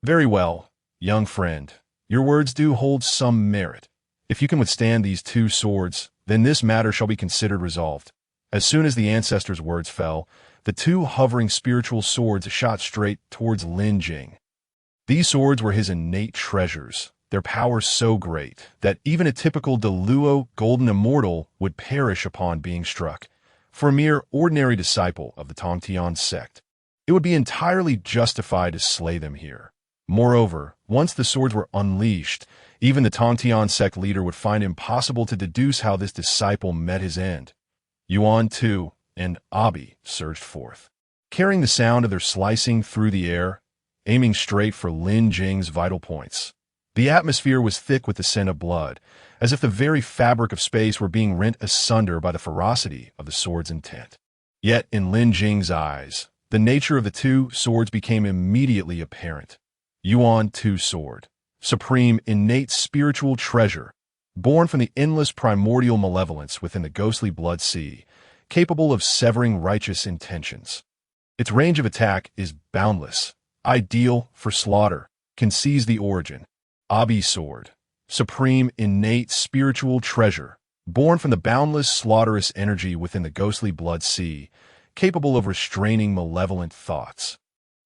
Speaker 1: Very well, young friend, your words do hold some merit. If you can withstand these two swords, then this matter shall be considered resolved. As soon as the ancestor's words fell, the two hovering spiritual swords shot straight towards Lin Jing. These swords were his innate treasures, their power so great that even a typical Deluo golden immortal would perish upon being struck. For a mere ordinary disciple of the Tongtian sect, it would be entirely justified to slay them here. Moreover, once the swords were unleashed, even the Tongtian sect leader would find it impossible to deduce how this disciple met his end. Yuan Tu and Abi surged forth, carrying the sound of their slicing through the air, aiming straight for Lin Jing's vital points. The atmosphere was thick with the scent of blood, as if the very fabric of space were being rent asunder by the ferocity of the sword's intent. Yet in Lin Jing's eyes, the nature of the two swords became immediately apparent. Yuan Tu sword, supreme innate spiritual treasure, born from the endless primordial malevolence within the ghostly Blood Sea, capable of severing righteous intentions. Its range of attack is boundless, ideal for slaughter, can seize the origin. Abi sword, supreme innate spiritual treasure, born from the boundless slaughterous energy within the ghostly Blood Sea, capable of restraining malevolent thoughts.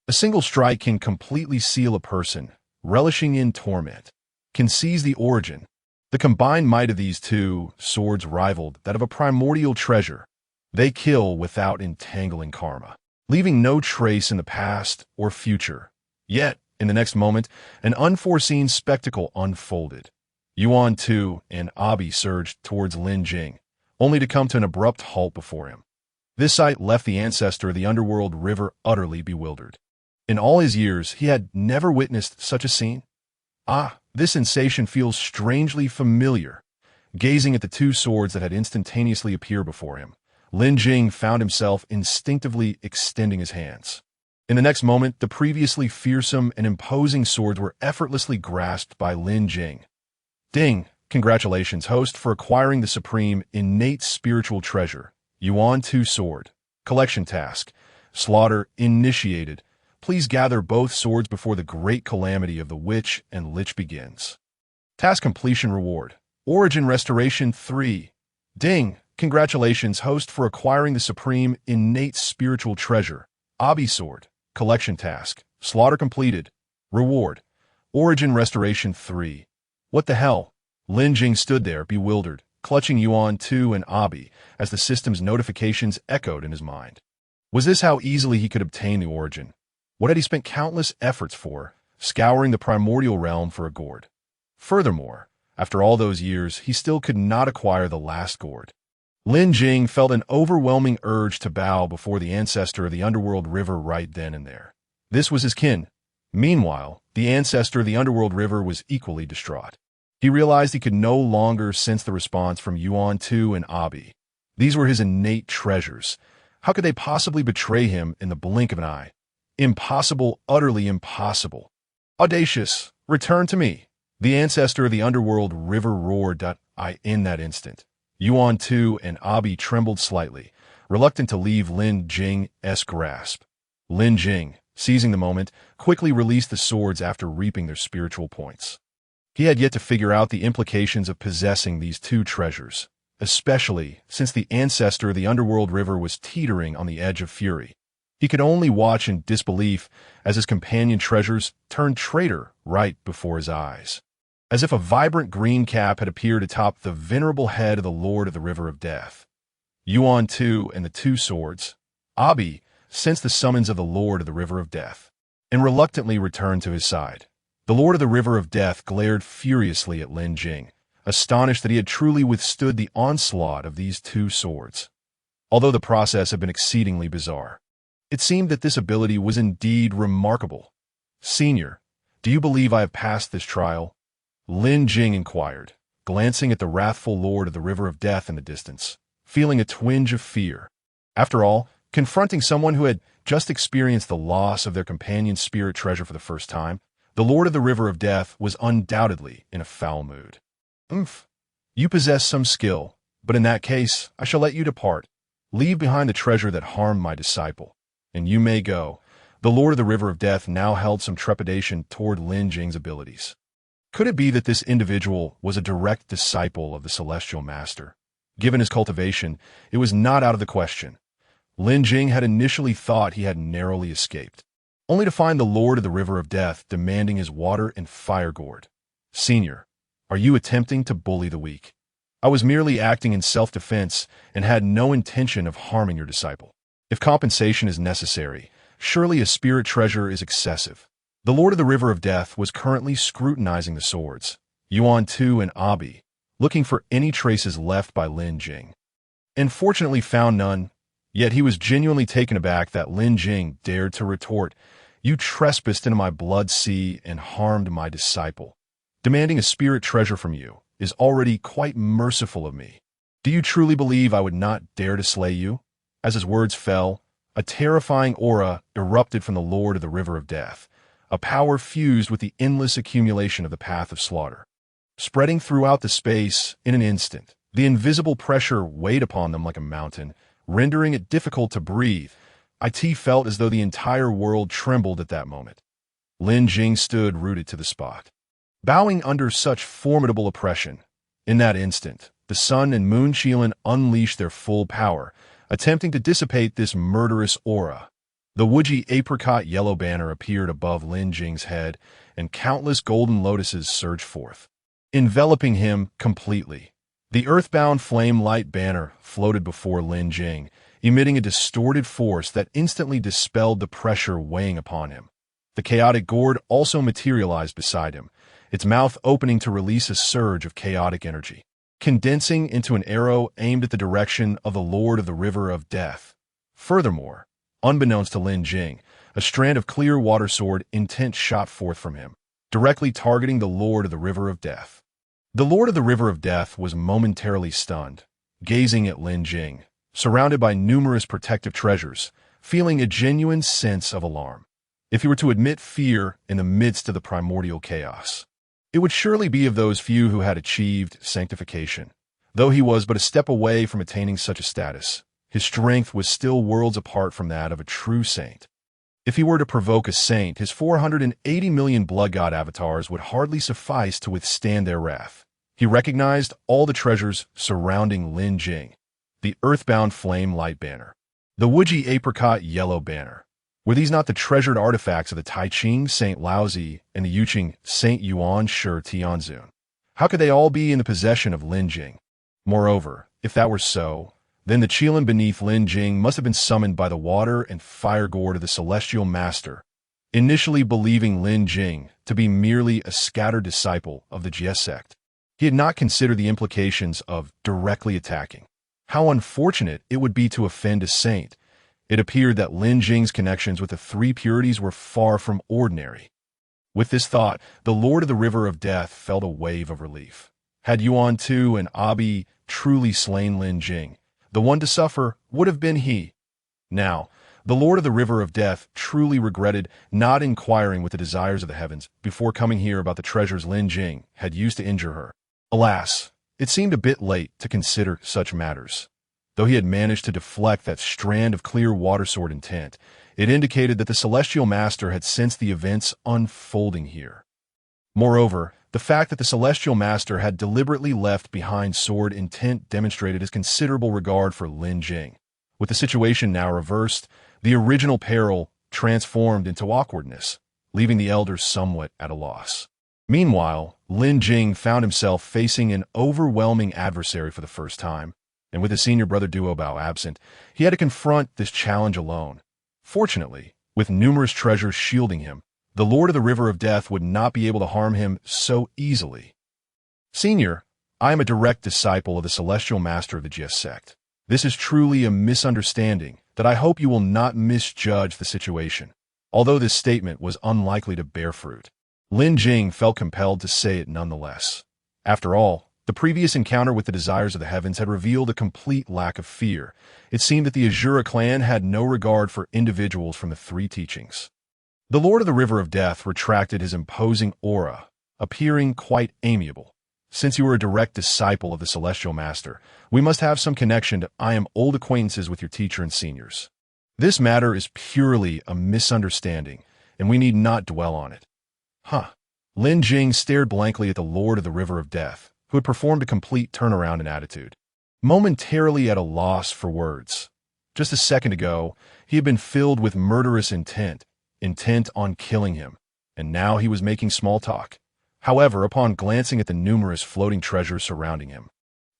Speaker 1: A single strike can completely seal a person, relishing in torment, can seize the origin. The combined might of these two swords rivaled that of a primordial treasure. They kill without entangling karma, leaving no trace in the past or future. Yet, in the next moment, an unforeseen spectacle unfolded. Yuan Tu and Abi surged towards Lin Jing, only to come to an abrupt halt before him. This sight left the ancestor of the underworld river utterly bewildered. In all his years, he had never witnessed such a scene. This sensation feels strangely familiar. Gazing at the two swords that had instantaneously appeared before him, Lin Jing found himself instinctively extending his hands. In the next moment, the previously fearsome and imposing swords were effortlessly grasped by Lin Jing. Ding! Congratulations, host, for acquiring the supreme, innate spiritual treasure, Yuan Tu sword. Collection task. Slaughter initiated. Please gather both swords before the great calamity of the witch and lich begins. Task completion reward. Origin restoration 3. Ding! Congratulations, host, for acquiring the supreme, innate spiritual treasure, Abi sword. Collection task. Slaughter completed. Reward. Origin restoration 3. What the hell? Lin Jing stood there, bewildered, clutching Yuan Tu and Abi as the system's notifications echoed in his mind. Was this how easily he could obtain the origin? What had he spent countless efforts for, scouring the primordial realm for a gourd? Furthermore, after all those years, he still could not acquire the last gourd. Lin Jing felt an overwhelming urge to bow before the ancestor of the underworld river right then and there. This was his kin. Meanwhile, the ancestor of the underworld river was equally distraught. He realized he could no longer sense the response from Yuan Tu and Abi. These were his innate treasures. How could they possibly betray him in the blink of an eye? Impossible, utterly impossible. Audacious, return to me. The ancestor of the underworld river roared. In that instant, Yuan Tu and Abi trembled slightly, reluctant to leave Lin Jing's grasp. Lin Jing, seizing the moment, quickly released the swords after reaping their spiritual points. He had yet to figure out the implications of possessing these two treasures, especially since the ancestor of the underworld river was teetering on the edge of fury. He could only watch in disbelief as his companion treasures turned traitor right before his eyes. As if a vibrant green cap had appeared atop the venerable head of the Lord of the River of Death. Yuan Tu and the two swords, Abi, sensed the summons of the Lord of the River of Death, and reluctantly returned to his side. The Lord of the River of Death glared furiously at Lin Jing, astonished that he had truly withstood the onslaught of these two swords. Although the process had been exceedingly bizarre, It seemed that this ability was indeed remarkable. "Senior, do you believe I have passed this trial?" Lin Jing inquired, glancing at the wrathful lord of the River of Death in the distance, feeling a twinge of fear. After all, confronting someone who had just experienced the loss of their companion's spirit treasure for the first time, the Lord of the River of Death was undoubtedly in a foul mood. "Umph. You possess some skill, but in that case, I shall let you depart. Leave behind the treasure that harmed my disciple, and you may go." The Lord of the River of Death now held some trepidation toward Lin Jing's abilities. Could it be that this individual was a direct disciple of the Celestial Master? Given his cultivation, it was not out of the question. Lin Jing had initially thought he had narrowly escaped, only to find the Lord of the River of Death demanding his water and fire gourd. "Senior, are you attempting to bully the weak? I was merely acting in self-defense and had no intention of harming your disciple. If compensation is necessary, surely a spirit treasure is excessive." The Lord of the River of Death was currently scrutinizing the swords, Yuan Tu and Abi, looking for any traces left by Lin Jing. And fortunately found none, yet he was genuinely taken aback that Lin Jing dared to retort, "You trespassed into my blood sea and harmed my disciple. Demanding a spirit treasure from you is already quite merciful of me. Do you truly believe I would not dare to slay you?" As his words fell, a terrifying aura erupted from the Lord of the River of Death, a power fused with the endless accumulation of the path of slaughter. Spreading throughout the space in an instant, the invisible pressure weighed upon them like a mountain, rendering it difficult to breathe. It felt as though the entire world trembled at that moment. Lin Jing stood rooted to the spot, bowing under such formidable oppression. In that instant, the sun and moon Qilin unleashed their full power, attempting to dissipate this murderous aura. The woody apricot yellow banner appeared above Lin Jing's head, and countless golden lotuses surged forth, enveloping him completely. The earthbound flame light banner floated before Lin Jing, emitting a distorted force that instantly dispelled the pressure weighing upon him. The chaotic gourd also materialized beside him, its mouth opening to release a surge of chaotic energy, condensing into an arrow aimed at the direction of the Lord of the River of Death. Furthermore, unbeknownst to Lin Jing, a strand of clear water sword intent shot forth from him, directly targeting the Lord of the River of Death. The Lord of the River of Death was momentarily stunned, gazing at Lin Jing, surrounded by numerous protective treasures, feeling a genuine sense of alarm. If he were to admit fear in the midst of the primordial chaos, it would surely be of those few who had achieved sanctification. Though he was but a step away from attaining such a status, his strength was still worlds apart from that of a true saint. If he were to provoke a saint, his 480 million blood god avatars would hardly suffice to withstand their wrath. He recognized all the treasures surrounding Lin Jing: the earthbound flame light banner, the woody apricot yellow banner. Were these not the treasured artifacts of the Tai Ching Saint Laozi and the Yuqing Saint Yuan Shi Tianzun? How could they all be in the possession of Lin Jing? Moreover, if that were so, then the Qilin beneath Lin Jing must have been summoned by the water and fire gourd of the Celestial Master, initially believing Lin Jing to be merely a scattered disciple of the Jie sect. He had not considered the implications of directly attacking. How unfortunate it would be to offend a saint. It appeared that Lin Jing's connections with the three purities were far from ordinary. With this thought, the Lord of the River of Death felt a wave of relief. Had Yuan Tu and Abi truly slain Lin Jing, the one to suffer would have been he. Now, the Lord of the River of Death truly regretted not inquiring with the desires of the heavens before coming here about the treasures Lin Jing had used to injure her. Alas, it seemed a bit late to consider such matters. Though he had managed to deflect that strand of clear water sword intent, it indicated that the Celestial Master had sensed the events unfolding here. Moreover, the fact that the Celestial Master had deliberately left behind sword intent demonstrated his considerable regard for Lin Jing. With the situation now reversed, the original peril transformed into awkwardness, leaving the elders somewhat at a loss. Meanwhile, Lin Jing found himself facing an overwhelming adversary for the first time, and with his senior brother Duo Bao absent, he had to confront this challenge alone. Fortunately, with numerous treasures shielding him, the Lord of the River of Death would not be able to harm him so easily. "Senior, I am a direct disciple of the Celestial Master of the Jie sect. This is truly a misunderstanding," that I hope you will not misjudge the situation, although this statement was unlikely to bear fruit. Lin Jing felt compelled to say it nonetheless. After all, the previous encounter with the desires of the heavens had revealed a complete lack of fear. It seemed that the Azura clan had no regard for individuals from the three teachings. The Lord of the River of Death retracted his imposing aura, appearing quite amiable. Since you are a direct disciple of the Celestial Master, we must have some connection to I am old acquaintances with your teacher and seniors. This matter is purely a misunderstanding, and we need not dwell on it. Lin Jing stared blankly at the Lord of the River of Death, who had performed a complete turnaround in attitude. Momentarily at a loss for words. Just a second ago, he had been filled with murderous intent on killing him, and now he was making small talk. However, upon glancing at the numerous floating treasures surrounding him,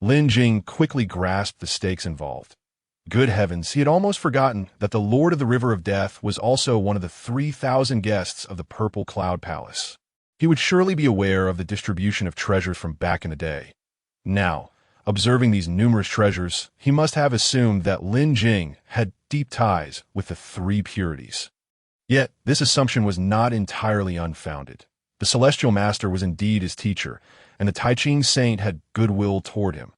Speaker 1: Lin Jing quickly grasped the stakes involved. Good heavens, he had almost forgotten that the Lord of the River of Death was also one of the 3,000 guests of the Purple Cloud Palace. He would surely be aware of the distribution of treasures from back in the day. Now, observing these numerous treasures, he must have assumed that Lin Jing had deep ties with the three purities. Yet, this assumption was not entirely unfounded. The Celestial Master was indeed his teacher, and the Taiching Saint had goodwill toward him.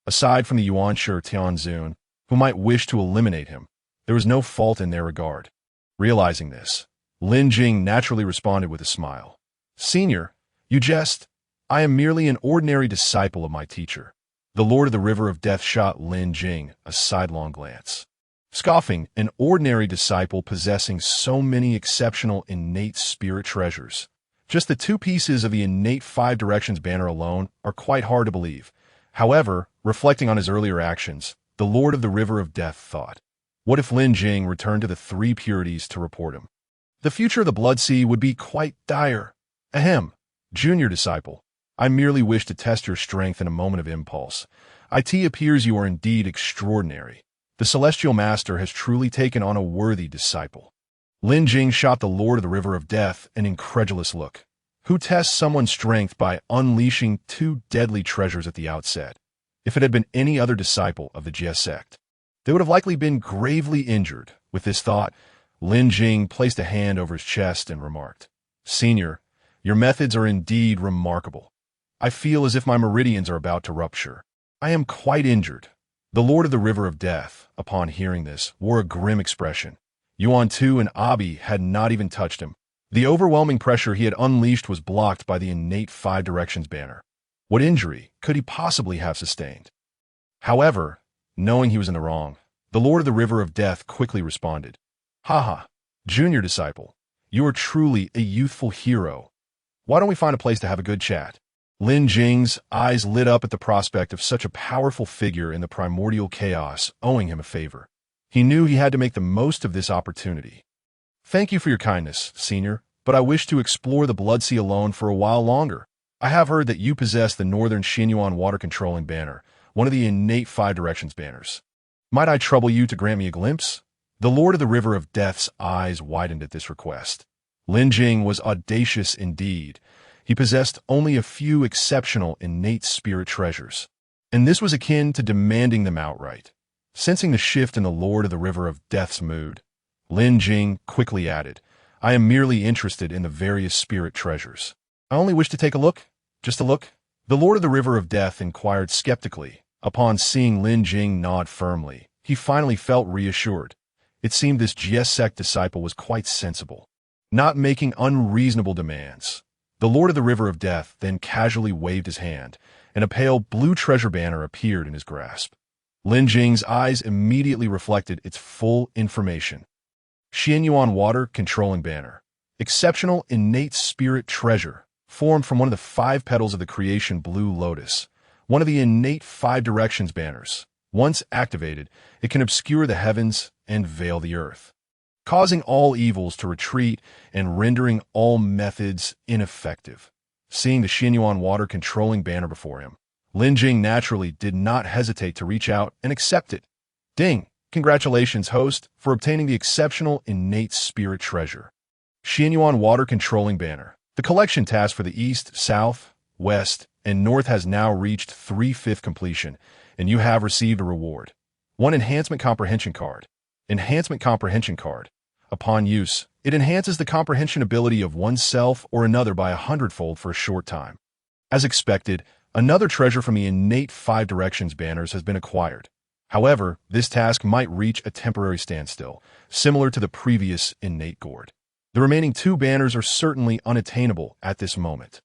Speaker 1: Aside from the Yuanshi Tianzun, who might wish to eliminate him, there was no fault in their regard. Realizing this, Lin Jing naturally responded with a smile. Senior, you jest. I am merely an ordinary disciple of my teacher. The Lord of the River of Death shot Lin Jing a sidelong glance. Scoffing, an ordinary disciple possessing so many exceptional innate spirit treasures. Just the two pieces of the innate Five Directions banner alone are quite hard to believe. However, reflecting on his earlier actions, the Lord of the River of Death thought, what if Lin Jing returned to the three purities to report him? The future of the Blood Sea would be quite dire. Ahem, junior disciple, I merely wish to test your strength in a moment of impulse. It appears you are indeed extraordinary. The Celestial Master has truly taken on a worthy disciple. Lin Jing shot the Lord of the River of Death an incredulous look. Who tests someone's strength by unleashing two deadly treasures at the outset? If it had been any other disciple of the Jie sect, they would have likely been gravely injured. With this thought, Lin Jing placed a hand over his chest and remarked, Senior, your methods are indeed remarkable. I feel as if my meridians are about to rupture. I am quite injured. The Lord of the River of Death, upon hearing this, wore a grim expression. Yuan Tu and Abi had not even touched him. The overwhelming pressure he had unleashed was blocked by the innate Five Directions banner. What injury could he possibly have sustained? However, knowing he was in the wrong, the Lord of the River of Death quickly responded, junior disciple, you are truly a youthful hero. Why don't we find a place to have a good chat? Lin Jing's eyes lit up at the prospect of such a powerful figure in the primordial chaos owing him a favor. He knew he had to make the most of this opportunity. Thank you for your kindness, Senior, but I wish to explore the Blood Sea alone for a while longer. I have heard that you possess the Northern Xinyuan water-controlling banner, one of the innate Five Directions banners. Might I trouble you to grant me a glimpse? The Lord of the River of Death's eyes widened at this request. Lin Jing was audacious indeed. He possessed only a few exceptional innate spirit treasures, and this was akin to demanding them outright. Sensing the shift in the Lord of the River of Death's mood, Lin Jing quickly added, I am merely interested in the various spirit treasures. I only wish to take a look, just a look. The Lord of the River of Death inquired skeptically. Upon seeing Lin Jing nod firmly, he finally felt reassured. It seemed this Jie sect disciple was quite sensible, not making unreasonable demands. The Lord of the River of Death then casually waved his hand, and a pale blue treasure banner appeared in his grasp. Lin Jing's eyes immediately reflected its full information. Xianyuan Water Controlling Banner. Exceptional innate spirit treasure, formed from one of the 5 petals of the creation Blue Lotus, one of the innate 5 Directions banners. Once activated, it can obscure the heavens and veil the earth, causing all evils to retreat and rendering all methods ineffective. Seeing the Xianyuan Water Controlling Banner before him, Lin Jing naturally did not hesitate to reach out and accept it. Ding! Congratulations, host, for obtaining the exceptional innate spirit treasure. Xianyuan Water Controlling Banner. The collection task for the East, South, West, and North has now reached 3/5 completion, and you have received a reward. 1 Enhancement Comprehension Card. Enhancement Comprehension Card. Upon use, it enhances the comprehension ability of oneself or another by 100-fold for a short time. As expected, another treasure from the innate 5 Directions banners has been acquired. However, this task might reach a temporary standstill, similar to the previous innate gourd. The remaining 2 banners are certainly unattainable at this moment.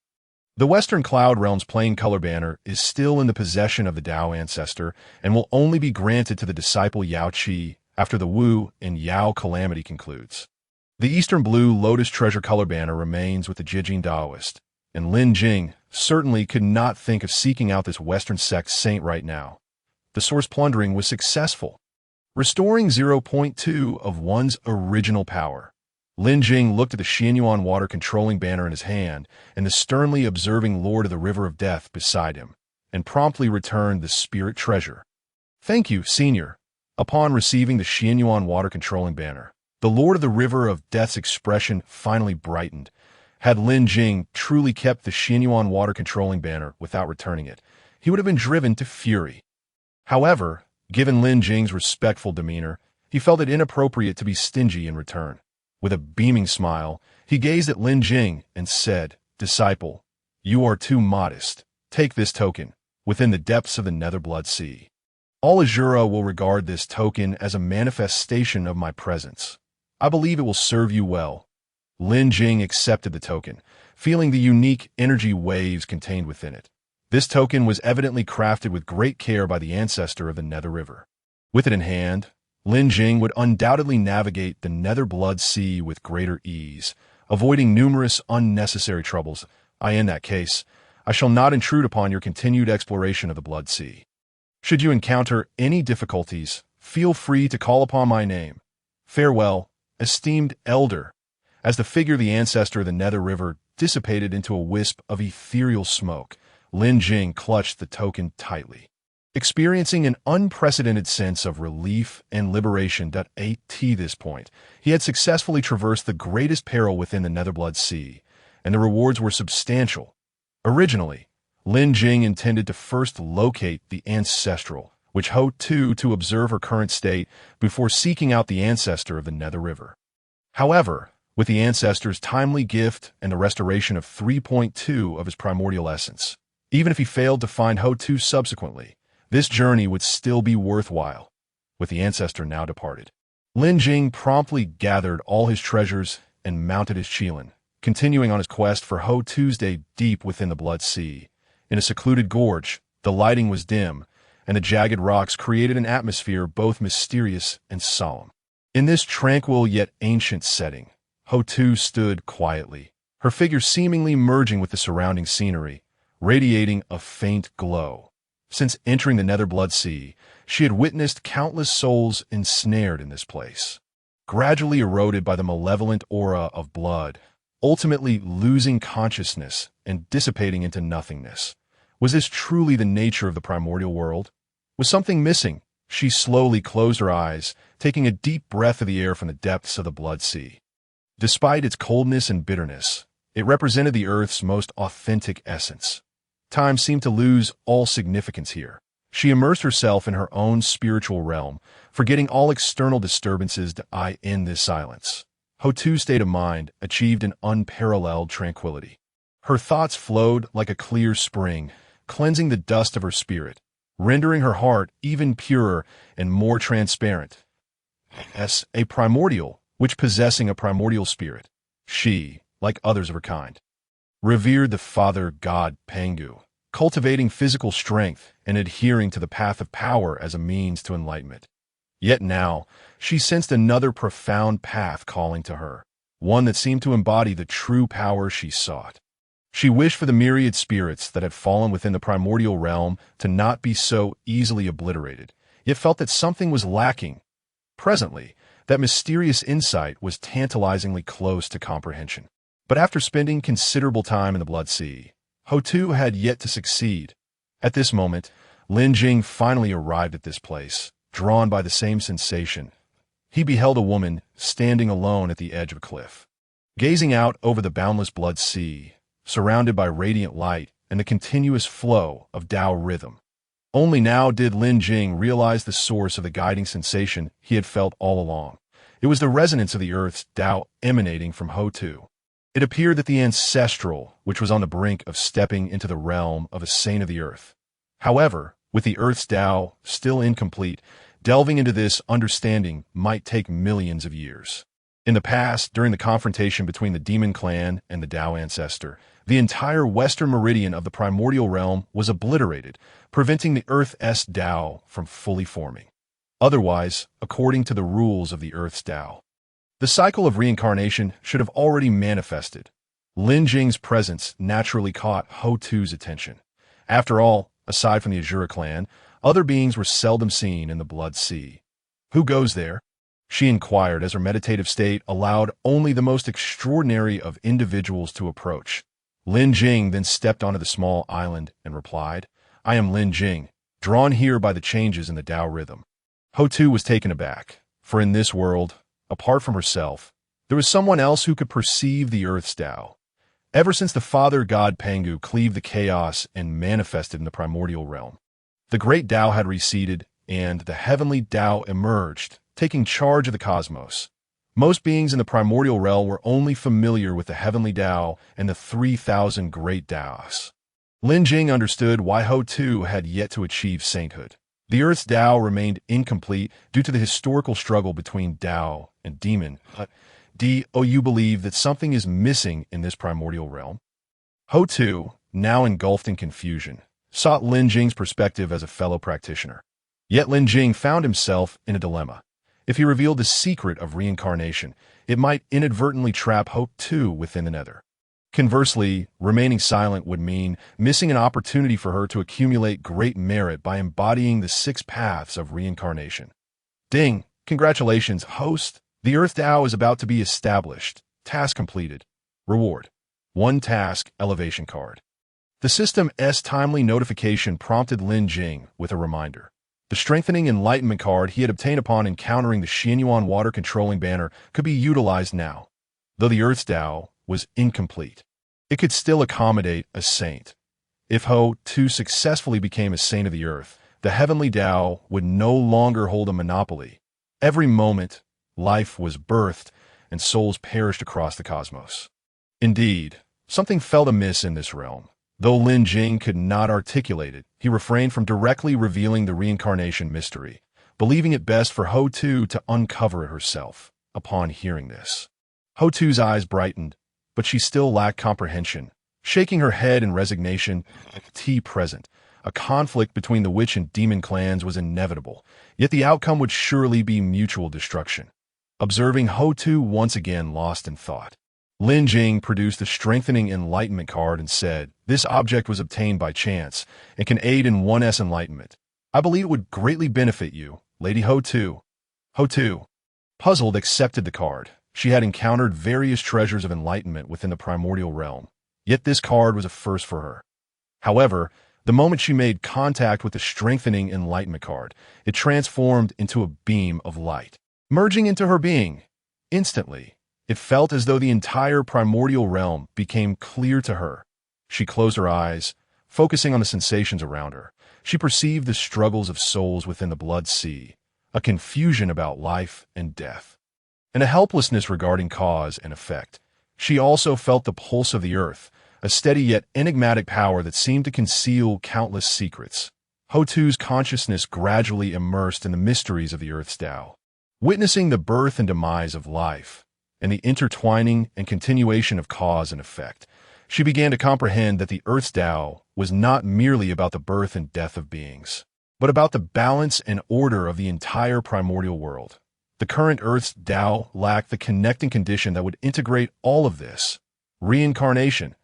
Speaker 1: The Western Cloud Realm's plain color banner is still in the possession of the Dao ancestor and will only be granted to the disciple Yao Qi after the Wu and Yao calamity concludes. The Eastern Blue Lotus Treasure color banner remains with the Jijing Daoist, and Lin Jing certainly could not think of seeking out this Western sect saint right now. The source plundering was successful, restoring 0.2 of one's original power. Lin Jing looked at the Xianyuan water controlling banner in his hand and the sternly observing Lord of the River of Death beside him, and promptly returned the spirit treasure. "Thank you, Senior." Upon receiving the Xianyuan water controlling banner, the Lord of the River of Death's expression finally brightened. Had Lin Jing truly kept the Xianyuan water controlling banner without returning it, he would have been driven to fury. However, given Lin Jing's respectful demeanor, he felt it inappropriate to be stingy in return. With a beaming smile, he gazed at Lin Jing and said, "Disciple, you are too modest. Take this token, within the depths of the Netherblood Sea. All Azura will regard this token as a manifestation of my presence. I believe it will serve you well." Lin Jing accepted the token, feeling the unique energy waves contained within it. This token was evidently crafted with great care by the ancestor of the Nether River. With it in hand, Lin Jing would undoubtedly navigate the Netherblood Sea with greater ease, avoiding numerous unnecessary troubles. In that case, I shall not intrude upon your continued exploration of the Blood Sea. Should you encounter any difficulties, feel free to call upon my name. Farewell, esteemed elder." As the figure of the ancestor of the Nether River dissipated into a wisp of ethereal smoke, Lin Jing clutched the token tightly. Experiencing an unprecedented sense of relief and liberation at this point, he had successfully traversed the greatest peril within the Netherblood Sea, and the rewards were substantial. Originally, Lin Jing intended to first locate the ancestral, which Ho-Tu to observe her current state before seeking out the ancestor of the Nether River. However, with the ancestor's timely gift and the restoration of 3.2 of his primordial essence, even if he failed to find Ho-Tu subsequently, this journey would still be worthwhile. With the ancestor now departed, Lin Jing promptly gathered all his treasures and mounted his Qilin, continuing on his quest for Ho-Tu's day deep within the Blood Sea. In a secluded gorge, the lighting was dim, and the jagged rocks created an atmosphere both mysterious and solemn. In this tranquil yet ancient setting, Ho-Tu stood quietly, her figure seemingly merging with the surrounding scenery, radiating a faint glow. Since entering the Netherblood Sea, she had witnessed countless souls ensnared in this place, gradually eroded by the malevolent aura of blood, ultimately losing consciousness and dissipating into nothingness. Was this truly the nature of the primordial world? Was something missing? She slowly closed her eyes, taking a deep breath of the air from the depths of the Blood Sea. Despite its coldness and bitterness, it represented the Earth's most authentic essence. Time seemed to lose all significance here. She immersed herself in her own spiritual realm, forgetting all external disturbances in this silence. Ho-Tu's state of mind achieved an unparalleled tranquility. Her thoughts flowed like a clear spring, cleansing the dust of her spirit, rendering her heart even purer and more transparent. As a primordial, which possessing a primordial spirit, she, like others of her kind, revered the Father God Pangu, cultivating physical strength and adhering to the path of power as a means to enlightenment. Yet now, she sensed another profound path calling to her, one that seemed to embody the true power she sought. She wished for the myriad spirits that had fallen within the primordial realm to not be so easily obliterated, yet felt that something was lacking. Presently, that mysterious insight was tantalizingly close to comprehension. But after spending considerable time in the Blood Sea, Ho-Tu had yet to succeed. At this moment, Lin Jing finally arrived at this place, drawn by the same sensation. He beheld a woman standing alone at the edge of a cliff, gazing out over the boundless Blood Sea, surrounded by radiant light and the continuous flow of Dao rhythm. Only now did Lin Jing realize the source of the guiding sensation he had felt all along. It was the resonance of the Earth's Dao emanating from Ho-Tu. It appeared that the ancestral, which was on the brink of stepping into the realm of a saint of the Earth. However, with the Earth's Dao still incomplete, delving into this understanding might take millions of years. In the past, during the confrontation between the demon clan and the Dao ancestor, the entire western meridian of the primordial realm was obliterated, preventing the Earth's Dao from fully forming. Otherwise, according to the rules of the Earth's Dao, the cycle of reincarnation should have already manifested. Lin Jing's presence naturally caught Ho-Tu's attention. After all, aside from the Azura clan, other beings were seldom seen in the Blood Sea. Who goes there? She inquired as her meditative state allowed only the most extraordinary of individuals to approach. Lin Jing then stepped onto the small island and replied, "I am Lin Jing, drawn here by the changes in the Dao rhythm." Ho-Tu was taken aback, for in this world, apart from herself, there was someone else who could perceive the Earth's Dao. Ever since the Father God Pangu cleaved the chaos and manifested in the primordial realm, the Great Dao had receded and the heavenly Dao emerged, taking charge of the cosmos. Most beings in the primordial realm were only familiar with the heavenly Dao and the 3,000 Great Daos. Lin Jing understood why Ho-Tu had yet to achieve sainthood. The Earth's Dao remained incomplete due to the historical struggle between Dao and demon. Do you believe that something is missing in this primordial realm? Ho-Tu, now engulfed in confusion, sought Lin Jing's perspective as a fellow practitioner. Yet Lin Jing found himself in a dilemma. If he revealed the secret of reincarnation, it might inadvertently trap Ho-Tu within the nether. Conversely, remaining silent would mean missing an opportunity for her to accumulate great merit by embodying the 6 paths of reincarnation. Ding! Congratulations, host! The Earth Dao is about to be established. Task completed. Reward: 1 task elevation card. The system's timely notification prompted Lin Jing with a reminder. The strengthening enlightenment card he had obtained upon encountering the Xianyuan water-controlling banner could be utilized now. Though the Earth's Dao was incomplete, it could still accommodate a saint. If Ho-Tu successfully became a saint of the Earth, the heavenly Dao would no longer hold a monopoly. Every moment, life was birthed and souls perished across the cosmos. Indeed, something felt amiss in this realm. Though Lin Jing could not articulate it, he refrained from directly revealing the reincarnation mystery, believing it best for Ho-Tu to uncover it herself. Upon hearing this, Ho-Tu's eyes brightened, but she still lacked comprehension. Shaking her head in resignation, present, a conflict between the witch and demon clans was inevitable, yet the outcome would surely be mutual destruction. Observing Ho-Tu once again lost in thought, Lin Jing produced the strengthening enlightenment card and said, "This object was obtained by chance and can aid in one's enlightenment. I believe it would greatly benefit you, Lady Ho-Tu." Ho-Tu, puzzled, accepted the card. She had encountered various treasures of enlightenment within the primordial realm, yet this card was a first for her. However, the moment she made contact with the strengthening enlightenment card, it transformed into a beam of light, merging into her being. Instantly, it felt as though the entire primordial realm became clear to her. She closed her eyes, focusing on the sensations around her. She perceived the struggles of souls within the Blood Sea, a confusion about life and death, and a helplessness regarding cause and effect. She also felt the pulse of the earth, a steady yet enigmatic power that seemed to conceal countless secrets. Ho-Tu's consciousness gradually immersed in the mysteries of the Earth's Dao, witnessing the birth and demise of life, and the intertwining and continuation of cause and effect. She began to comprehend that the Earth's Dao was not merely about the birth and death of beings, but about the balance and order of the entire primordial world. The current Earth's Dao lacked the connecting condition that would integrate all of this: reincarnation.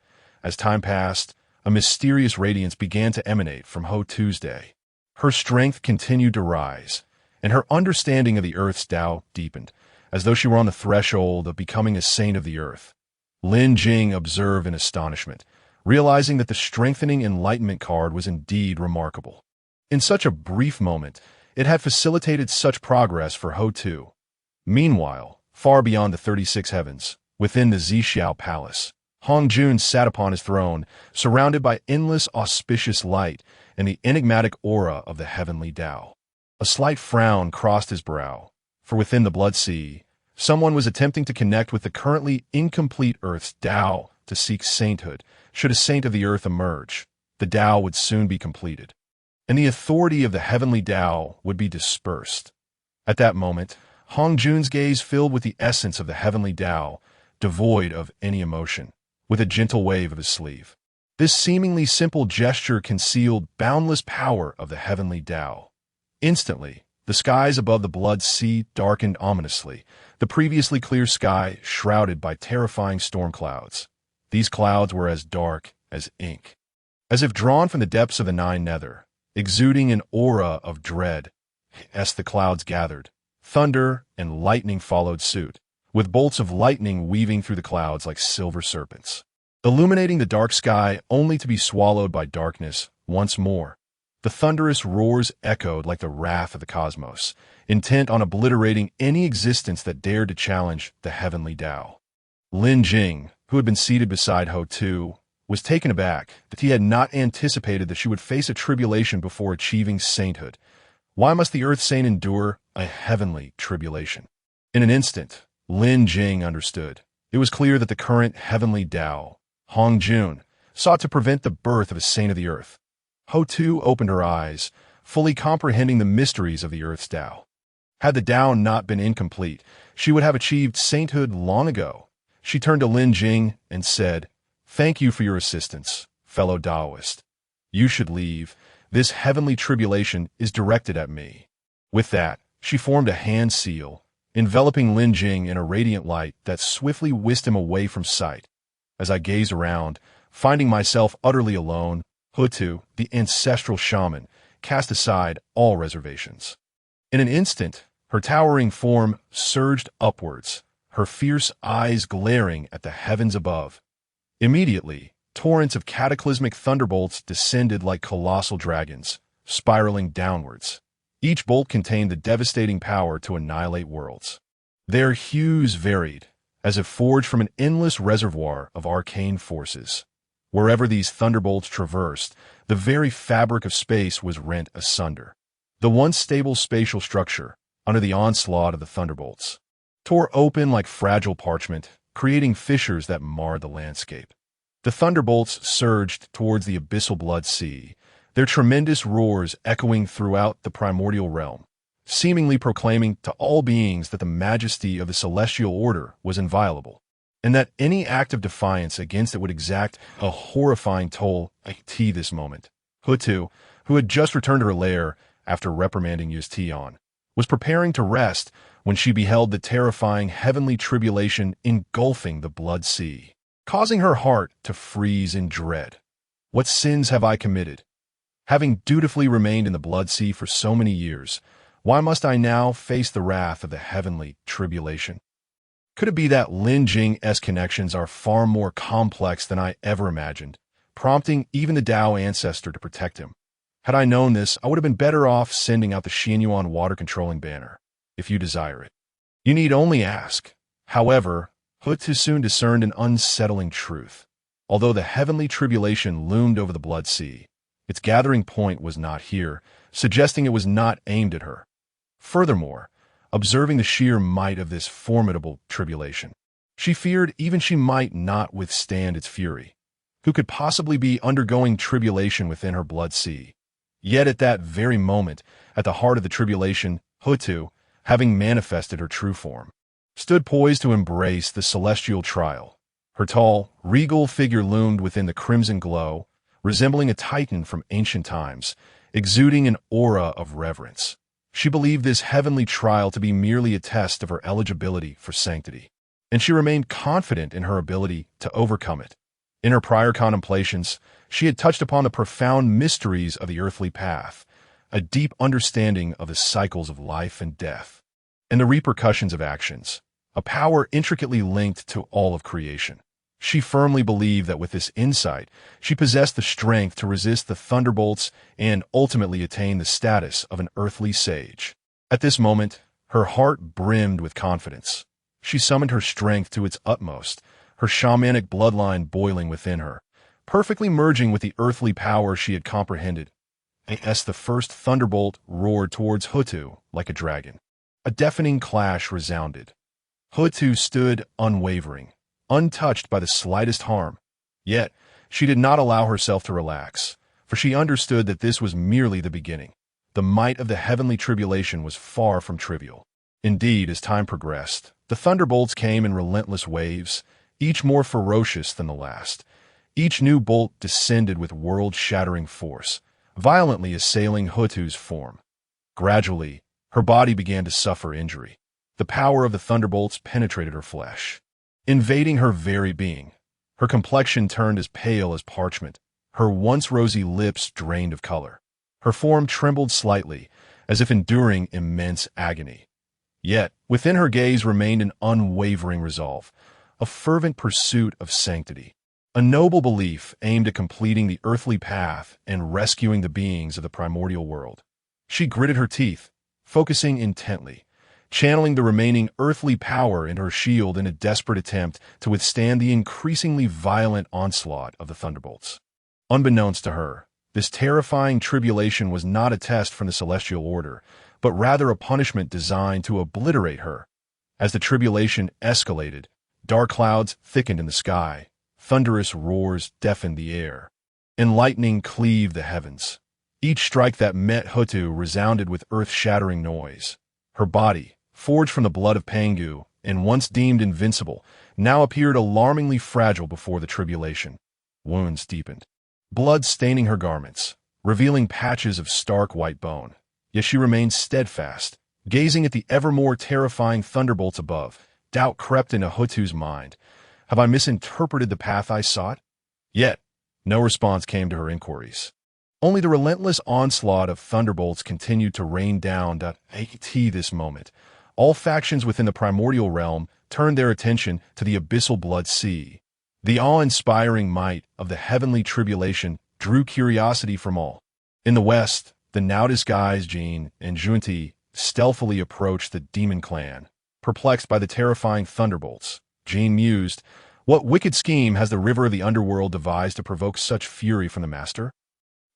Speaker 1: As time passed, a mysterious radiance began to emanate from Ho-Tu's day. Her strength continued to rise, and her understanding of the Earth's Dao deepened, as though she were on the threshold of becoming a saint of the earth. Lin Jing observed in astonishment, realizing that the strengthening enlightenment card was indeed remarkable. In such a brief moment, it had facilitated such progress for Ho-Tu. Meanwhile, far beyond the 36 heavens, within the Zixiao Palace, Hong Jun sat upon his throne, surrounded by endless auspicious light and the enigmatic aura of the heavenly Dao. A slight frown crossed his brow, for within the Blood Sea, someone was attempting to connect with the currently incomplete Earth's Dao to seek sainthood. Should a saint of the Earth emerge, the Dao would soon be completed, and the authority of the heavenly Dao would be dispersed. At that moment, Hong Jun's gaze filled with the essence of the heavenly Dao, devoid of any emotion, with a gentle wave of his sleeve. This seemingly simple gesture concealed boundless power of the heavenly Dao. Instantly, the skies above the Blood Sea darkened ominously, the previously clear sky shrouded by terrifying storm clouds. These clouds were as dark as ink, as if drawn from the depths of the Nine Nether, exuding an aura of dread. As the clouds gathered, thunder and lightning followed suit, with bolts of lightning weaving through the clouds like silver serpents, illuminating the dark sky only to be swallowed by darkness once more. The thunderous roars echoed like the wrath of the cosmos, intent on obliterating any existence that dared to challenge the heavenly Dao. Lin Jing, who had been seated beside Ho Tu, was taken aback that he had not anticipated that she would face a tribulation before achieving sainthood. Why must the Earth Saint endure a heavenly tribulation? In an instant, Lin Jing understood. It was clear that the current heavenly Dao, Hong Jun, sought to prevent the birth of a saint of the Earth. Ho Tu opened her eyes, fully comprehending the mysteries of the Earth's Dao. Had the Dao not been incomplete, she would have achieved sainthood long ago. She turned to Lin Jing and said, "Thank you for your assistance, fellow Daoist. You should leave. This heavenly tribulation is directed at me." With that, she formed a hand seal, enveloping Lin Jing in a radiant light that swiftly whisked him away from sight. As I gazed around, finding myself utterly alone, Hutu, the ancestral shaman, cast aside all reservations. In an instant, her towering form surged upwards, her fierce eyes glaring at the heavens above. Immediately, torrents of cataclysmic thunderbolts descended like colossal dragons, spiraling downwards. Each bolt contained the devastating power to annihilate worlds. Their hues varied, as if forged from an endless reservoir of arcane forces. Wherever these thunderbolts traversed, the very fabric of space was rent asunder. The once stable spatial structure, under the onslaught of the thunderbolts, tore open like fragile parchment, creating fissures that marred the landscape. The thunderbolts surged towards the abyssal Blood Sea, their tremendous roars echoing throughout the primordial realm, seemingly proclaiming to all beings that the majesty of the celestial order was inviolable, and that any act of defiance against it would exact a horrifying toll. This moment, Hutu, who had just returned to her lair after reprimanding Yustion, was preparing to rest when she beheld the terrifying heavenly tribulation engulfing the Blood Sea, causing her heart to freeze in dread. What sins have I committed? Having dutifully remained in the Blood Sea for so many years, why must I now face the wrath of the heavenly tribulation? Could it be that Lin Jing's connections are far more complex than I ever imagined, prompting even the Dao ancestor to protect him? Had I known this, I would have been better off sending out the Xianyuan water-controlling banner, if you desire it. You need only ask. However, Hutu soon discerned an unsettling truth. Although the heavenly tribulation loomed over the Blood Sea, its gathering point was not here, suggesting it was not aimed at her. Furthermore, observing the sheer might of this formidable tribulation, she feared even she might not withstand its fury. Who could possibly be undergoing tribulation within her Blood Sea? Yet at that very moment, at the heart of the tribulation, Hutu, having manifested her true form, stood poised to embrace the celestial trial. Her tall, regal figure loomed within the crimson glow, resembling a titan from ancient times, exuding an aura of reverence. She believed this heavenly trial to be merely a test of her eligibility for sanctity, and she remained confident in her ability to overcome it. In her prior contemplations, she had touched upon the profound mysteries of the earthly path, a deep understanding of the cycles of life and death, and the repercussions of actions, a power intricately linked to all of creation. She firmly believed that with this insight, she possessed the strength to resist the thunderbolts and ultimately attain the status of an earthly sage. At this moment, her heart brimmed with confidence. She summoned her strength to its utmost, her shamanic bloodline boiling within her, perfectly merging with the earthly power she had comprehended. As the first thunderbolt roared towards Hutu like a dragon, a deafening clash resounded. Hutu stood unwavering, untouched by the slightest harm. Yet, she did not allow herself to relax, for she understood that this was merely the beginning. The might of the heavenly tribulation was far from trivial. Indeed, as time progressed, the thunderbolts came in relentless waves, each more ferocious than the last. Each new bolt descended with world-shattering force, violently assailing Hutu's form. Gradually, her body began to suffer injury. The power of the thunderbolts penetrated her flesh, invading her very being. Her complexion turned as pale as parchment, her once rosy lips drained of color. Her form trembled slightly, as if enduring immense agony. Yet, within her gaze remained an unwavering resolve, a fervent pursuit of sanctity, a noble belief aimed at completing the earthly path and rescuing the beings of the primordial world. She gritted her teeth, focusing intently, channeling the remaining earthly power in her shield in a desperate attempt to withstand the increasingly violent onslaught of the thunderbolts. Unbeknownst to her, this terrifying tribulation was not a test from the celestial order, but rather a punishment designed to obliterate her. As the tribulation escalated, dark clouds thickened in the sky, thunderous roars deafened the air, and lightning cleaved the heavens. Each strike that met Hutu resounded with earth-shattering noise. Her body, forged from the blood of Pangu and once deemed invincible, now appeared alarmingly fragile before the tribulation. Wounds deepened, blood staining her garments, revealing patches of stark white bone. Yet she remained steadfast, gazing at the ever more terrifying thunderbolts above. Doubt crept into Hutu's mind. Have I misinterpreted the path I sought? Yet, no response came to her inquiries. Only the relentless onslaught of thunderbolts continued to rain down. At this moment, all factions within the primordial realm turned their attention to the abyssal blood sea. The awe-inspiring might of the heavenly tribulation drew curiosity from all. In the west, the now disguised Jin and Junti stealthily approached the demon clan. Perplexed by the terrifying thunderbolts, Jin mused, "What wicked scheme has the river of the underworld devised to provoke such fury from the master?"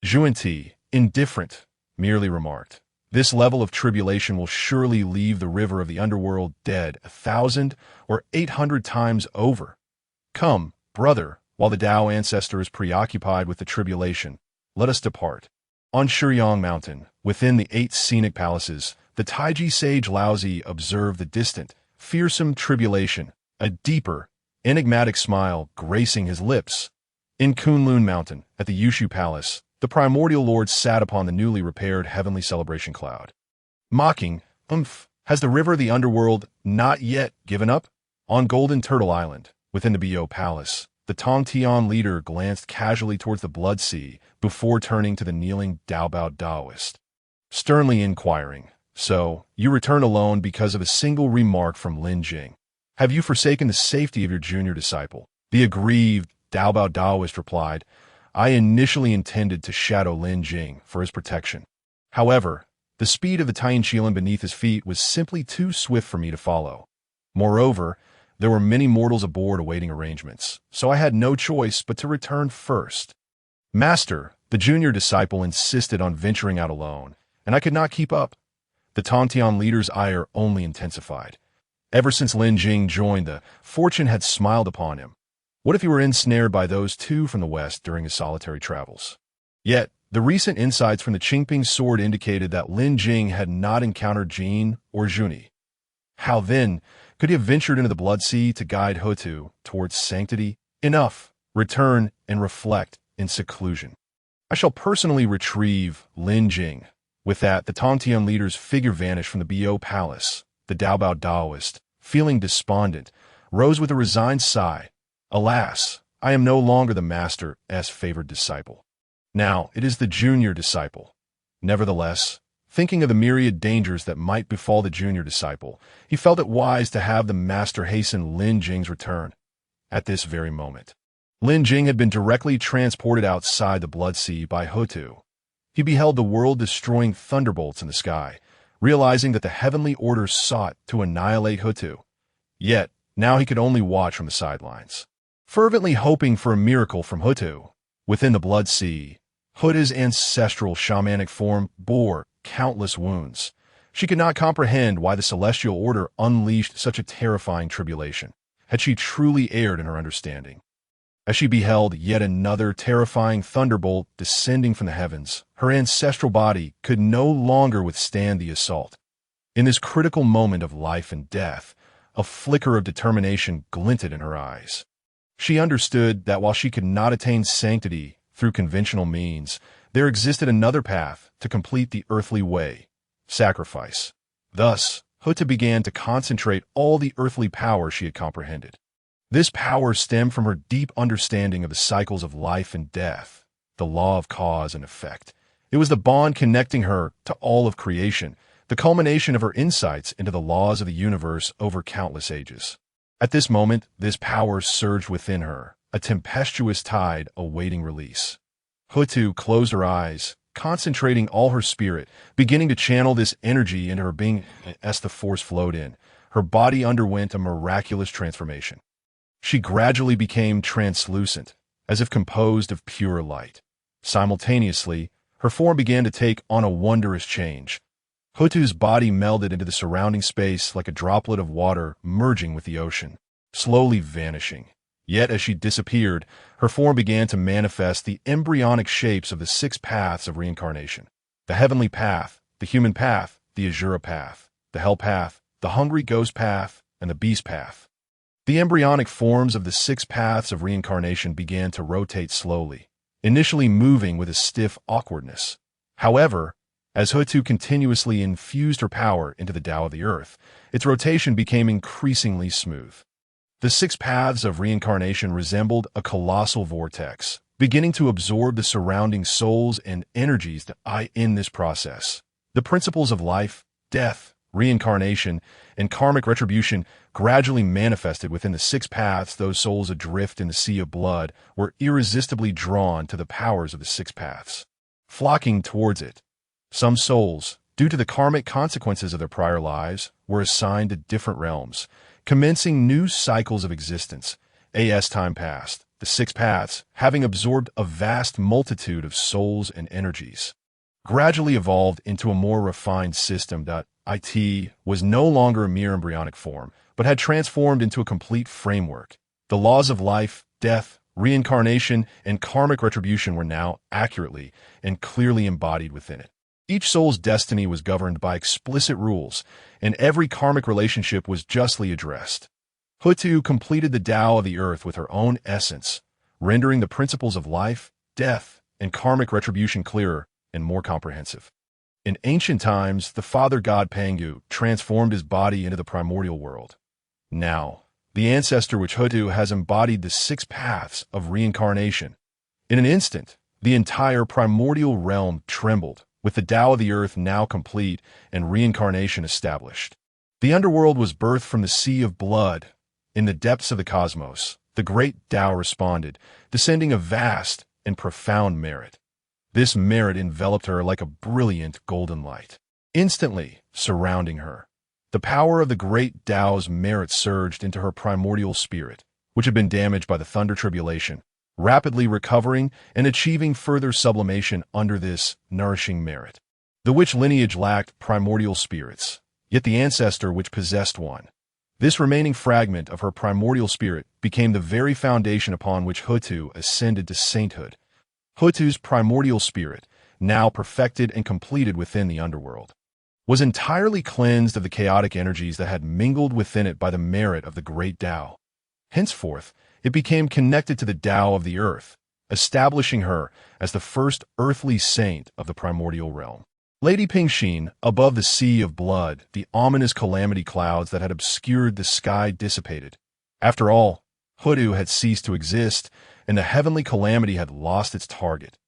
Speaker 1: Junti, indifferent, merely remarked, "This level of tribulation will surely leave the river of the underworld dead 1,000 or 800 times over. Come, brother, while the Dao ancestor is preoccupied with the tribulation, let us depart." On Shuyang Mountain, within the 8 scenic palaces, the Taiji sage Laozi observed the distant, fearsome tribulation, a deeper, enigmatic smile gracing his lips. In Kunlun Mountain, at the Yushu Palace, the primordial lord sat upon the newly repaired heavenly celebration cloud. Mocking, has the river of the underworld not yet given up? On Golden Turtle Island, within the Bo Palace, the Tongtian leader glanced casually towards the blood sea before turning to the kneeling Daobao Daoist, sternly inquiring, "So, you return alone because of a single remark from Lin Jing? Have you forsaken the safety of your junior disciple?" The aggrieved Daobao Daoist replied, "I initially intended to shadow Lin Jing for his protection. However, the speed of the Tianqilan beneath his feet was simply too swift for me to follow. Moreover, there were many mortals aboard awaiting arrangements, so I had no choice but to return first." "Master," the junior disciple insisted on venturing out alone, and I could not keep up. The Tongtian leader's ire only intensified. Ever since Lin Jing joined, the fortune had smiled upon him. What if he were ensnared by those two from the west during his solitary travels? Yet, the recent insights from the Qingping sword indicated that Lin Jing had not encountered Jin or Juni. How then could he have ventured into the blood sea to guide Hutu towards sanctity? Enough. Return and reflect in seclusion. I shall personally retrieve Lin Jing. With that, the Tongtian leader's figure vanished from the Bo Palace. The Daobao Daoist, feeling despondent, rose with a resigned sigh. "Alas, I am no longer the master's favored disciple. Now it is the junior disciple." Nevertheless, thinking of the myriad dangers that might befall the junior disciple, he felt it wise to have the master hasten Lin Jing's return. At this very moment, Lin Jing had been directly transported outside the blood sea by Hutu. He beheld the world-destroying thunderbolts in the sky, realizing that the heavenly orders sought to annihilate Hutu. Yet, now he could only watch from the sidelines. fervently hoping for a miracle from Hutu. Within the Blood Sea, Hutu's ancestral shamanic form bore countless wounds. She could not comprehend why the celestial order unleashed such a terrifying tribulation. Had she truly erred in her understanding? As she beheld yet another terrifying thunderbolt descending from the heavens, her ancestral body could no longer withstand the assault. In this critical moment of life and death, a flicker of determination glinted in her eyes. She understood that while she could not attain sanctity through conventional means, there existed another path to complete the earthly way: sacrifice. Thus, Hutu began to concentrate all the earthly power she had comprehended. This power stemmed from her deep understanding of the cycles of life and death, the law of cause and effect. It was the bond connecting her to all of creation, the culmination of her insights into the laws of the universe over countless ages. At this moment, this power surged within her, a tempestuous tide awaiting release. Hutu closed her eyes, concentrating all her spirit, beginning to channel this energy into her being. As the force flowed in, her body underwent a miraculous transformation. She gradually became translucent, as if composed of pure light. Simultaneously, her form began to take on a wondrous change. Hutu's body melded into the surrounding space like a droplet of water merging with the ocean, slowly vanishing. Yet as she disappeared, her form began to manifest the embryonic shapes of the 6 paths of reincarnation: the heavenly path, the human path, the Azura path, the hell path, the hungry ghost path, and the beast path. The embryonic forms of the 6 paths of reincarnation began to rotate slowly, initially moving with a stiff awkwardness. However, as Hutu continuously infused her power into the Tao of the earth, its rotation became increasingly smooth. The 6 paths of reincarnation resembled a colossal vortex, beginning to absorb the surrounding souls and energies in this process. The principles of life, death, reincarnation, and karmic retribution gradually manifested within the 6 paths. Those souls adrift in the sea of blood were irresistibly drawn to the powers of the 6 paths, flocking towards it. Some souls, due to the karmic consequences of their prior lives, were assigned to different realms, commencing new cycles of existence. As time passed, the 6 paths, having absorbed a vast multitude of souls and energies, gradually evolved into a more refined system that was no longer a mere embryonic form, but had transformed into a complete framework. The laws of life, death, reincarnation, and karmic retribution were now accurately and clearly embodied within it. Each soul's destiny was governed by explicit rules, and every karmic relationship was justly addressed. Hutu completed the Tao of the earth with her own essence, rendering the principles of life, death, and karmic retribution clearer and more comprehensive. In ancient times, the father god Pangu transformed his body into the primordial world. Now, the ancestor which Hutu has embodied the 6 paths of reincarnation. In an instant, the entire primordial realm trembled, with the Tao of the earth now complete and reincarnation established. The underworld was birthed from the sea of blood. In the depths of the cosmos, the Great Dao responded, descending a vast and profound merit. This merit enveloped her like a brilliant golden light, instantly surrounding her. The power of the Great Dao's merit surged into her primordial spirit, which had been damaged by the thunder tribulation, rapidly recovering and achieving further sublimation under this nourishing merit. The witch lineage lacked primordial spirits, yet the ancestor which possessed one. This remaining fragment of her primordial spirit became the very foundation upon which Hutu ascended to sainthood. Hutu's primordial spirit, now perfected and completed within the underworld, was entirely cleansed of the chaotic energies that had mingled within it by the merit of the Great Dao. Henceforth, it became connected to the Tao of the earth, establishing her as the first earthly saint of the primordial realm. Lady Pingxin, above the sea of blood, the ominous calamity clouds that had obscured the sky dissipated. After all, Hutu had ceased to exist, and the heavenly calamity had lost its target.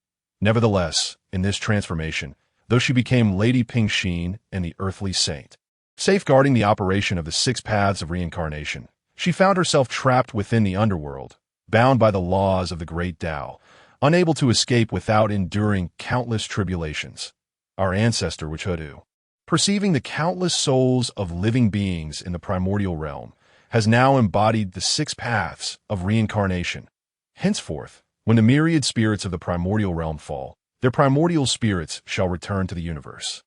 Speaker 1: Nevertheless, in this transformation, though she became Lady Pingxin and the earthly saint, safeguarding the operation of the 6 paths of reincarnation, she found herself trapped within the underworld, bound by the laws of the Great Dao, unable to escape without enduring countless tribulations. Our ancestor Hutu, perceiving the countless souls of living beings in the primordial realm, has now embodied the 6 paths of reincarnation. Henceforth, when the myriad spirits of the primordial realm fall, their primordial spirits shall return to the universe.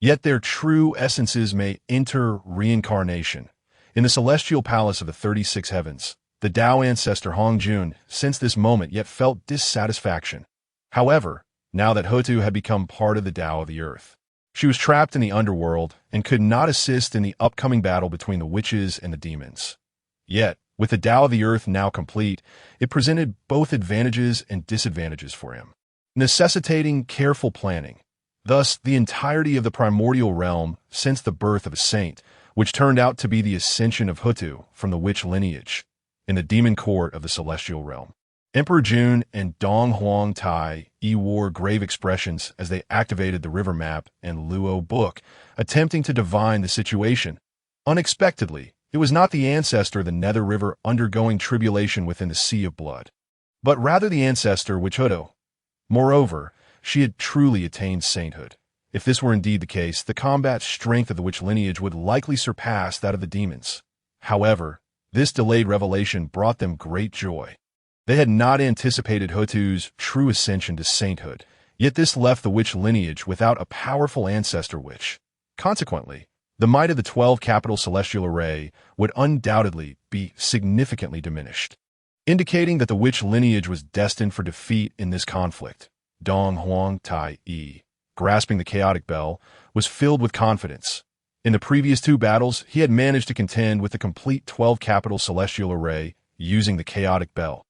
Speaker 1: Yet their true essences may enter reincarnation. In the celestial palace of the 36 heavens, the Dao ancestor Hongjun, since this moment, yet felt dissatisfaction. However, now that Hutu had become part of the Dao of the earth, she was trapped in the underworld and could not assist in the upcoming battle between the witches and the demons. Yet, with the Dao of the earth now complete, it presented both advantages and disadvantages for him, necessitating careful planning. Thus, the entirety of the primordial realm since the birth of a saint, which turned out to be the ascension of Hutu from the witch lineage, in the demon court of the celestial realm. Emperor Jun and Dong Huang Tai wore grave expressions as they activated the river map and Luo book, attempting to divine the situation. Unexpectedly, it was not the ancestor of the Nether River undergoing tribulation within the Sea of Blood, but rather the ancestor witch Hutu. Moreover, she had truly attained sainthood. If this were indeed the case, the combat strength of the witch lineage would likely surpass that of the demons. However, this delayed revelation brought them great joy. They had not anticipated Hutu's true ascension to sainthood, yet this left the witch lineage without a powerful ancestor witch. Consequently, the might of the 12 capital celestial array would undoubtedly be significantly diminished, indicating that the witch lineage was destined for defeat in this conflict. Dong Huang Tai, grasping the chaotic bell, was filled with confidence. In the previous 2 battles, he had managed to contend with the complete 12 capital celestial array using the chaotic bell.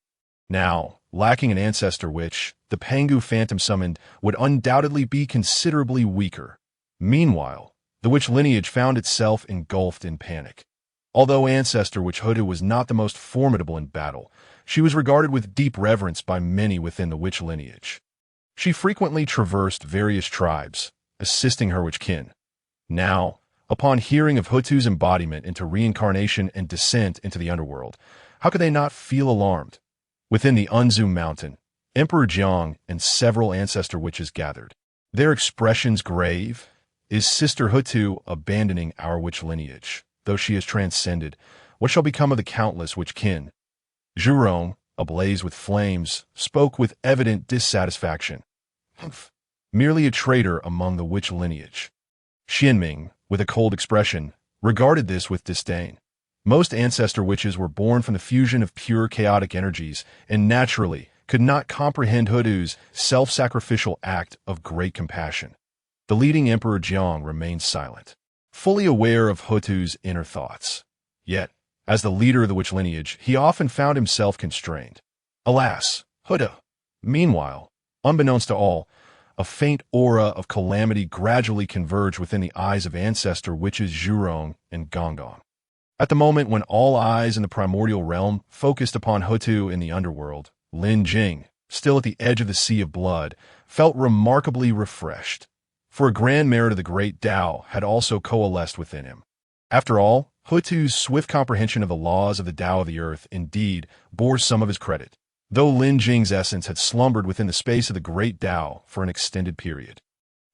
Speaker 1: Now, lacking an ancestor witch, the Pangu phantom summoned would undoubtedly be considerably weaker. Meanwhile, the witch lineage found itself engulfed in panic. Although ancestor witch Hutu was not the most formidable in battle, she was regarded with deep reverence by many within the witch lineage. She frequently traversed various tribes, assisting her witch kin. Now, upon hearing of Hutu's embodiment into reincarnation and descent into the underworld, how could they not feel alarmed? Within the Unzu mountain, Emperor Jiang and several ancestor witches gathered. Their expressions grave. Is Sister Hutu abandoning our witch lineage? Though she has transcended, what shall become of the countless witch kin? Zhurong, ablaze with flames, spoke with evident dissatisfaction. Humph, merely a traitor among the witch lineage. Xianming, with a cold expression, regarded this with disdain. Most ancestor witches were born from the fusion of pure chaotic energies and naturally could not comprehend Hutu's self-sacrificial act of great compassion. The leading Emperor Jiang remained silent, fully aware of Hutu's inner thoughts. Yet, as the leader of the witch lineage, he often found himself constrained. Alas, Hutu! Meanwhile, unbeknownst to all, a faint aura of calamity gradually converged within the eyes of ancestor witches Zhurong and Gonggong. At the moment when all eyes in the primordial realm focused upon Hutu in the underworld, Lin Jing, still at the edge of the Sea of Blood, felt remarkably refreshed. For a grand merit of the Great Dao had also coalesced within him. After all, Hutu's swift comprehension of the laws of the Dao of the earth indeed bore some of his credit, though Lin Jing's essence had slumbered within the space of the Great Dao for an extended period.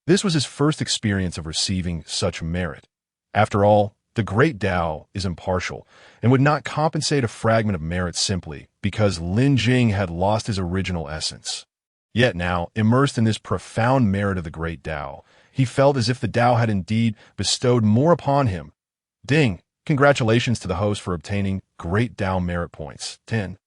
Speaker 1: This was his first experience of receiving such merit. After all, the Great Dao is impartial and would not compensate a fragment of merit simply because Lin Jing had lost his original essence. Yet now, immersed in this profound merit of the Great Dao, he felt as if the Dao had indeed bestowed more upon him. Ding! Congratulations to the host for obtaining Great Dao merit points. 10,000.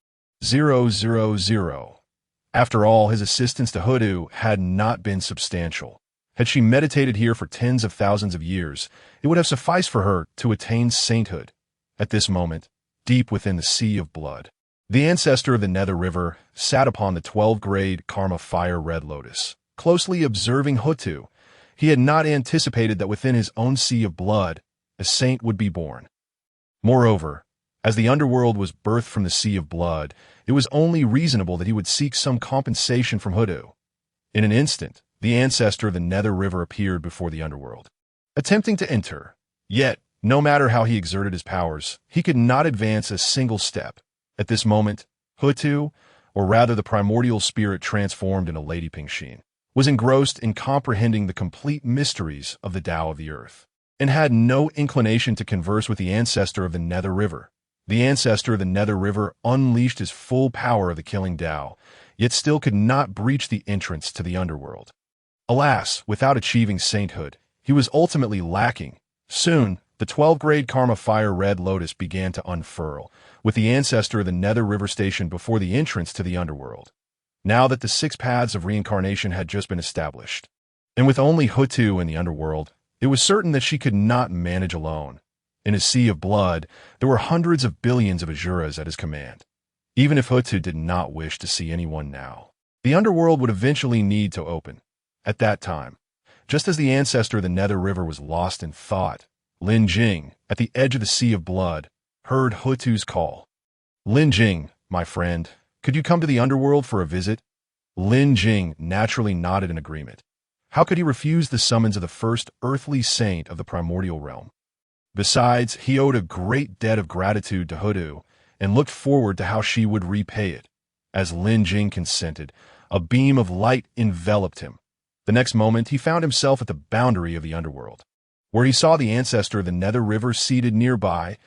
Speaker 1: After all, his assistance to Hutu had not been substantial. Had she meditated here for tens of thousands of years, it would have sufficed for her to attain sainthood. At this moment, deep within the Sea of Blood, the ancestor of the Nether River sat upon the 12-grade Karma Fire Red Lotus, closely observing Hutu. He had not anticipated that within his own Sea of Blood, a saint would be born. Moreover, as the underworld was birthed from the Sea of Blood, it was only reasonable that he would seek some compensation from Hutu. In an instant, the ancestor of the Nether River appeared before the underworld, attempting to enter. Yet, no matter how he exerted his powers, he could not advance a single step. At this moment, Hutu, or rather the primordial spirit transformed into Lady Pingxin, was engrossed in comprehending the complete mysteries of the Tao of the earth, and had no inclination to converse with the ancestor of the Nether River. The ancestor of the Nether River unleashed his full power of the killing Dao, yet still could not breach the entrance to the underworld. Alas, without achieving sainthood, he was ultimately lacking. Soon, the 12-grade Karma Fire Red Lotus began to unfurl, with the ancestor of the Nether River stationed before the entrance to the underworld. Now that the 6 paths of reincarnation had just been established, and with only Hutu in the underworld, it was certain that she could not manage alone. In his sea of blood, there were hundreds of billions of Azuras at his command. Even if Hutu did not wish to see anyone now, the underworld would eventually need to open. At that time, just as the ancestor of the Nether River was lost in thought, Lin Jing, at the edge of the sea of blood, heard Hutu's call. "Lin Jing, my friend, could you come to the underworld for a visit?" Lin Jing naturally nodded in agreement. How could he refuse the summons of the first earthly saint of the primordial realm? Besides, he owed a great debt of gratitude to Hutu and looked forward to how she would repay it. As Lin Jing consented, a beam of light enveloped him. The next moment, he found himself at the boundary of the underworld, where he saw the ancestor of the Nether River seated nearby.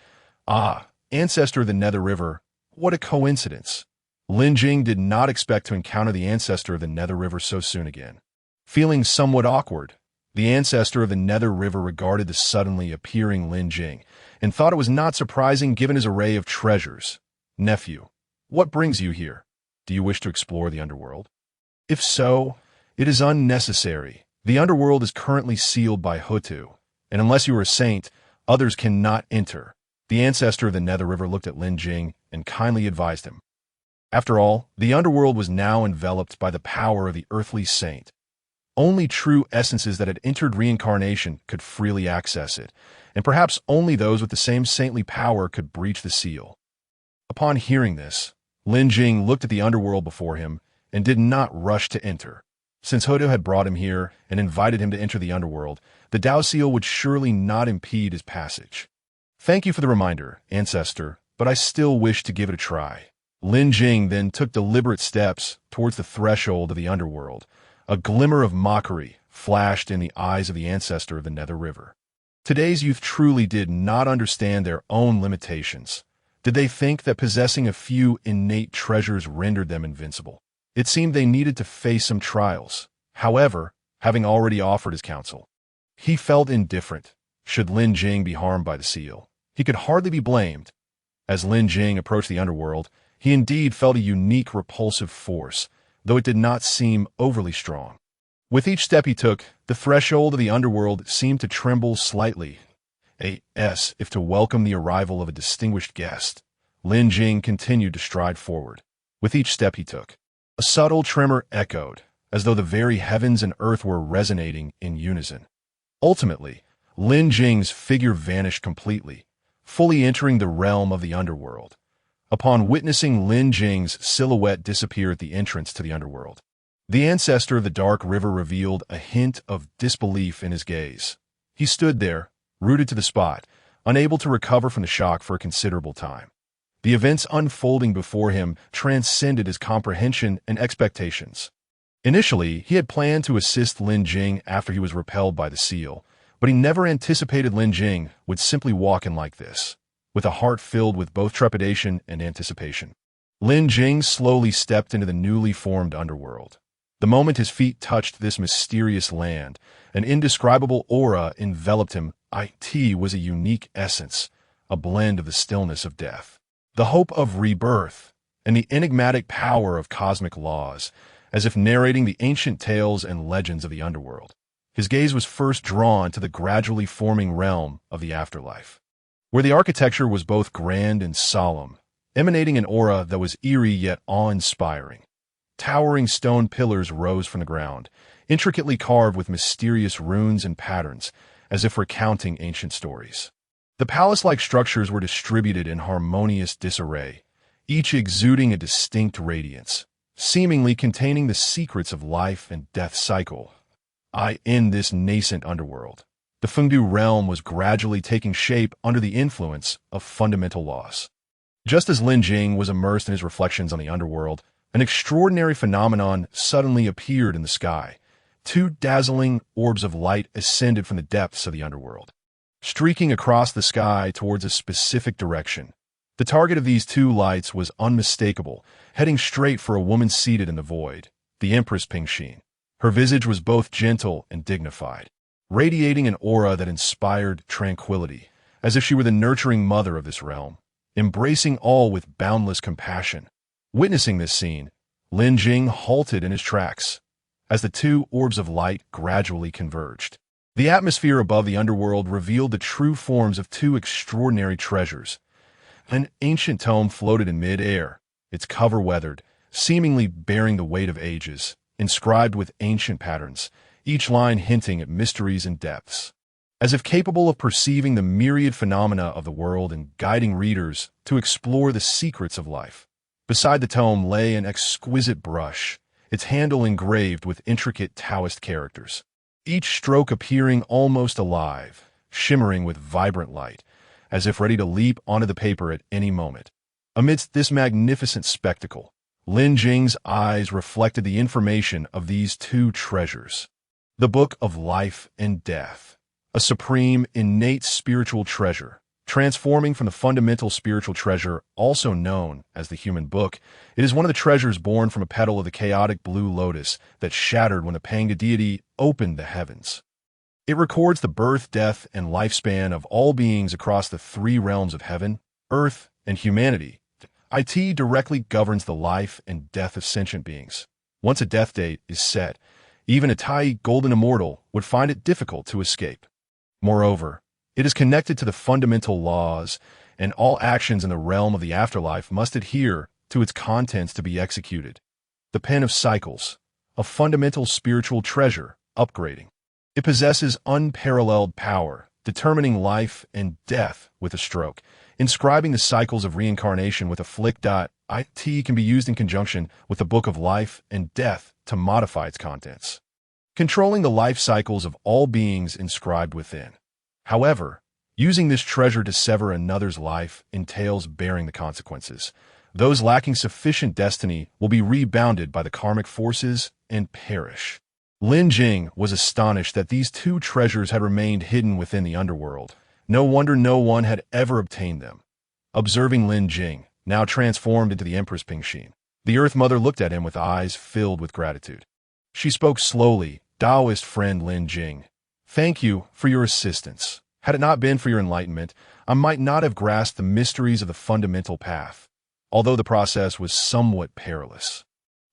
Speaker 1: Ah, ancestor of the Nether River, what a coincidence! Lin Jing did not expect to encounter the ancestor of the Nether River so soon again. Feeling somewhat awkward, the ancestor of the Nether River regarded the suddenly appearing Lin Jing and thought it was not surprising given his array of treasures. "Nephew, what brings you here? Do you wish to explore the underworld? If so, it is unnecessary. The underworld is currently sealed by Hutu, and unless you are a saint, others cannot enter." The ancestor of the Nether River looked at Lin Jing and kindly advised him. After all, the underworld was now enveloped by the power of the earthly saint. Only true essences that had entered reincarnation could freely access it, and perhaps only those with the same saintly power could breach the seal. Upon hearing this, Lin Jing looked at the underworld before him and did not rush to enter. Since Hutu had brought him here and invited him to enter the underworld, the Dao seal would surely not impede his passage. "Thank you for the reminder, ancestor, but I still wish to give it a try." Lin Jing then took deliberate steps towards the threshold of the underworld. A glimmer of mockery flashed in the eyes of the ancestor of the Nether River. Today's youth truly did not understand their own limitations. Did they think that possessing a few innate treasures rendered them invincible? It seemed they needed to face some trials. However, having already offered his counsel, he felt indifferent. Should Lin Jing be harmed by the seal, he could hardly be blamed. As Lin Jing approached the underworld, he indeed felt a unique repulsive force, though it did not seem overly strong. With each step he took, the threshold of the underworld seemed to tremble slightly, as if to welcome the arrival of a distinguished guest. Lin Jing continued to stride forward. With each step he took, a subtle tremor echoed, as though the very heavens and earth were resonating in unison. Ultimately, Lin Jing's figure vanished completely, fully entering the realm of the underworld. Upon witnessing Lin Jing's silhouette disappear at the entrance to the underworld, the ancestor of the Dark River revealed a hint of disbelief in his gaze. He stood there, rooted to the spot, unable to recover from the shock for a considerable time. The events unfolding before him transcended his comprehension and expectations. Initially, he had planned to assist Lin Jing after he was repelled by the seal, but he never anticipated Lin Jing would simply walk in like this, with a heart filled with both trepidation and anticipation. Lin Jing slowly stepped into the newly formed underworld. The moment his feet touched this mysterious land, an indescribable aura enveloped him. It was a unique essence, a blend of the stillness of death, the hope of rebirth, and the enigmatic power of cosmic laws, as if narrating the ancient tales and legends of the underworld. His gaze was first drawn to the gradually forming realm of the afterlife, where the architecture was both grand and solemn, emanating an aura that was eerie yet awe-inspiring. Towering stone pillars rose from the ground, intricately carved with mysterious runes and patterns, as if recounting ancient stories. The palace-like structures were distributed in harmonious disarray, each exuding a distinct radiance, seemingly containing the secrets of life and death cycle. In this nascent underworld, the Fengdu realm was gradually taking shape under the influence of fundamental laws. Just as Lin Jing was immersed in his reflections on the underworld, an extraordinary phenomenon suddenly appeared in the sky. 2 dazzling orbs of light ascended from the depths of the underworld, streaking across the sky towards a specific direction. The target of these two lights was unmistakable, heading straight for a woman seated in the void, the Empress Pingxin. Her visage was both gentle and dignified, radiating an aura that inspired tranquility, as if she were the nurturing mother of this realm, embracing all with boundless compassion. Witnessing this scene, Lin Jing halted in his tracks, as the two orbs of light gradually converged. The atmosphere above the underworld revealed the true forms of two extraordinary treasures. An ancient tome floated in mid-air, its cover weathered, seemingly bearing the weight of ages, inscribed with ancient patterns, each line hinting at mysteries and depths. As if capable of perceiving the myriad phenomena of the world and guiding readers to explore the secrets of life. Beside the tome lay an exquisite brush, its handle engraved with intricate Taoist characters, each stroke appearing almost alive, shimmering with vibrant light, as if ready to leap onto the paper at any moment. Amidst this magnificent spectacle, Lin Jing's eyes reflected the information of these two treasures. The Book of Life and Death, a supreme, innate spiritual treasure, transforming from the fundamental spiritual treasure also known as the human book. It is one of the treasures born from a petal of the chaotic blue lotus that shattered when the Panga deity opened the heavens. It records the birth, death, and lifespan of all beings across the three realms of heaven, earth, and humanity. It directly governs the life and death of sentient beings. Once a death date is set, even a Tai golden immortal would find it difficult to escape. Moreover, it is connected to the fundamental laws, and all actions in the realm of the afterlife must adhere to its contents to be executed. The Pen of Cycles, a fundamental spiritual treasure, upgrading. It possesses unparalleled power, determining life and death with a stroke, inscribing the cycles of reincarnation with a flick. It can be used in conjunction with the Book of Life and Death to modify its contents, controlling the life cycles of all beings inscribed within. However, using this treasure to sever another's life entails bearing the consequences. Those lacking sufficient destiny will be rebounded by the karmic forces and perish. Lin Jing was astonished that these two treasures had remained hidden within the underworld. No wonder no one had ever obtained them. Observing Lin Jing, now transformed into the Empress Pingxin, the Earth Mother looked at him with eyes filled with gratitude. She spoke slowly. Taoist friend Lin Jing, thank you for your assistance. Had it not been for your enlightenment, I might not have grasped the mysteries of the fundamental path, although the process was somewhat perilous.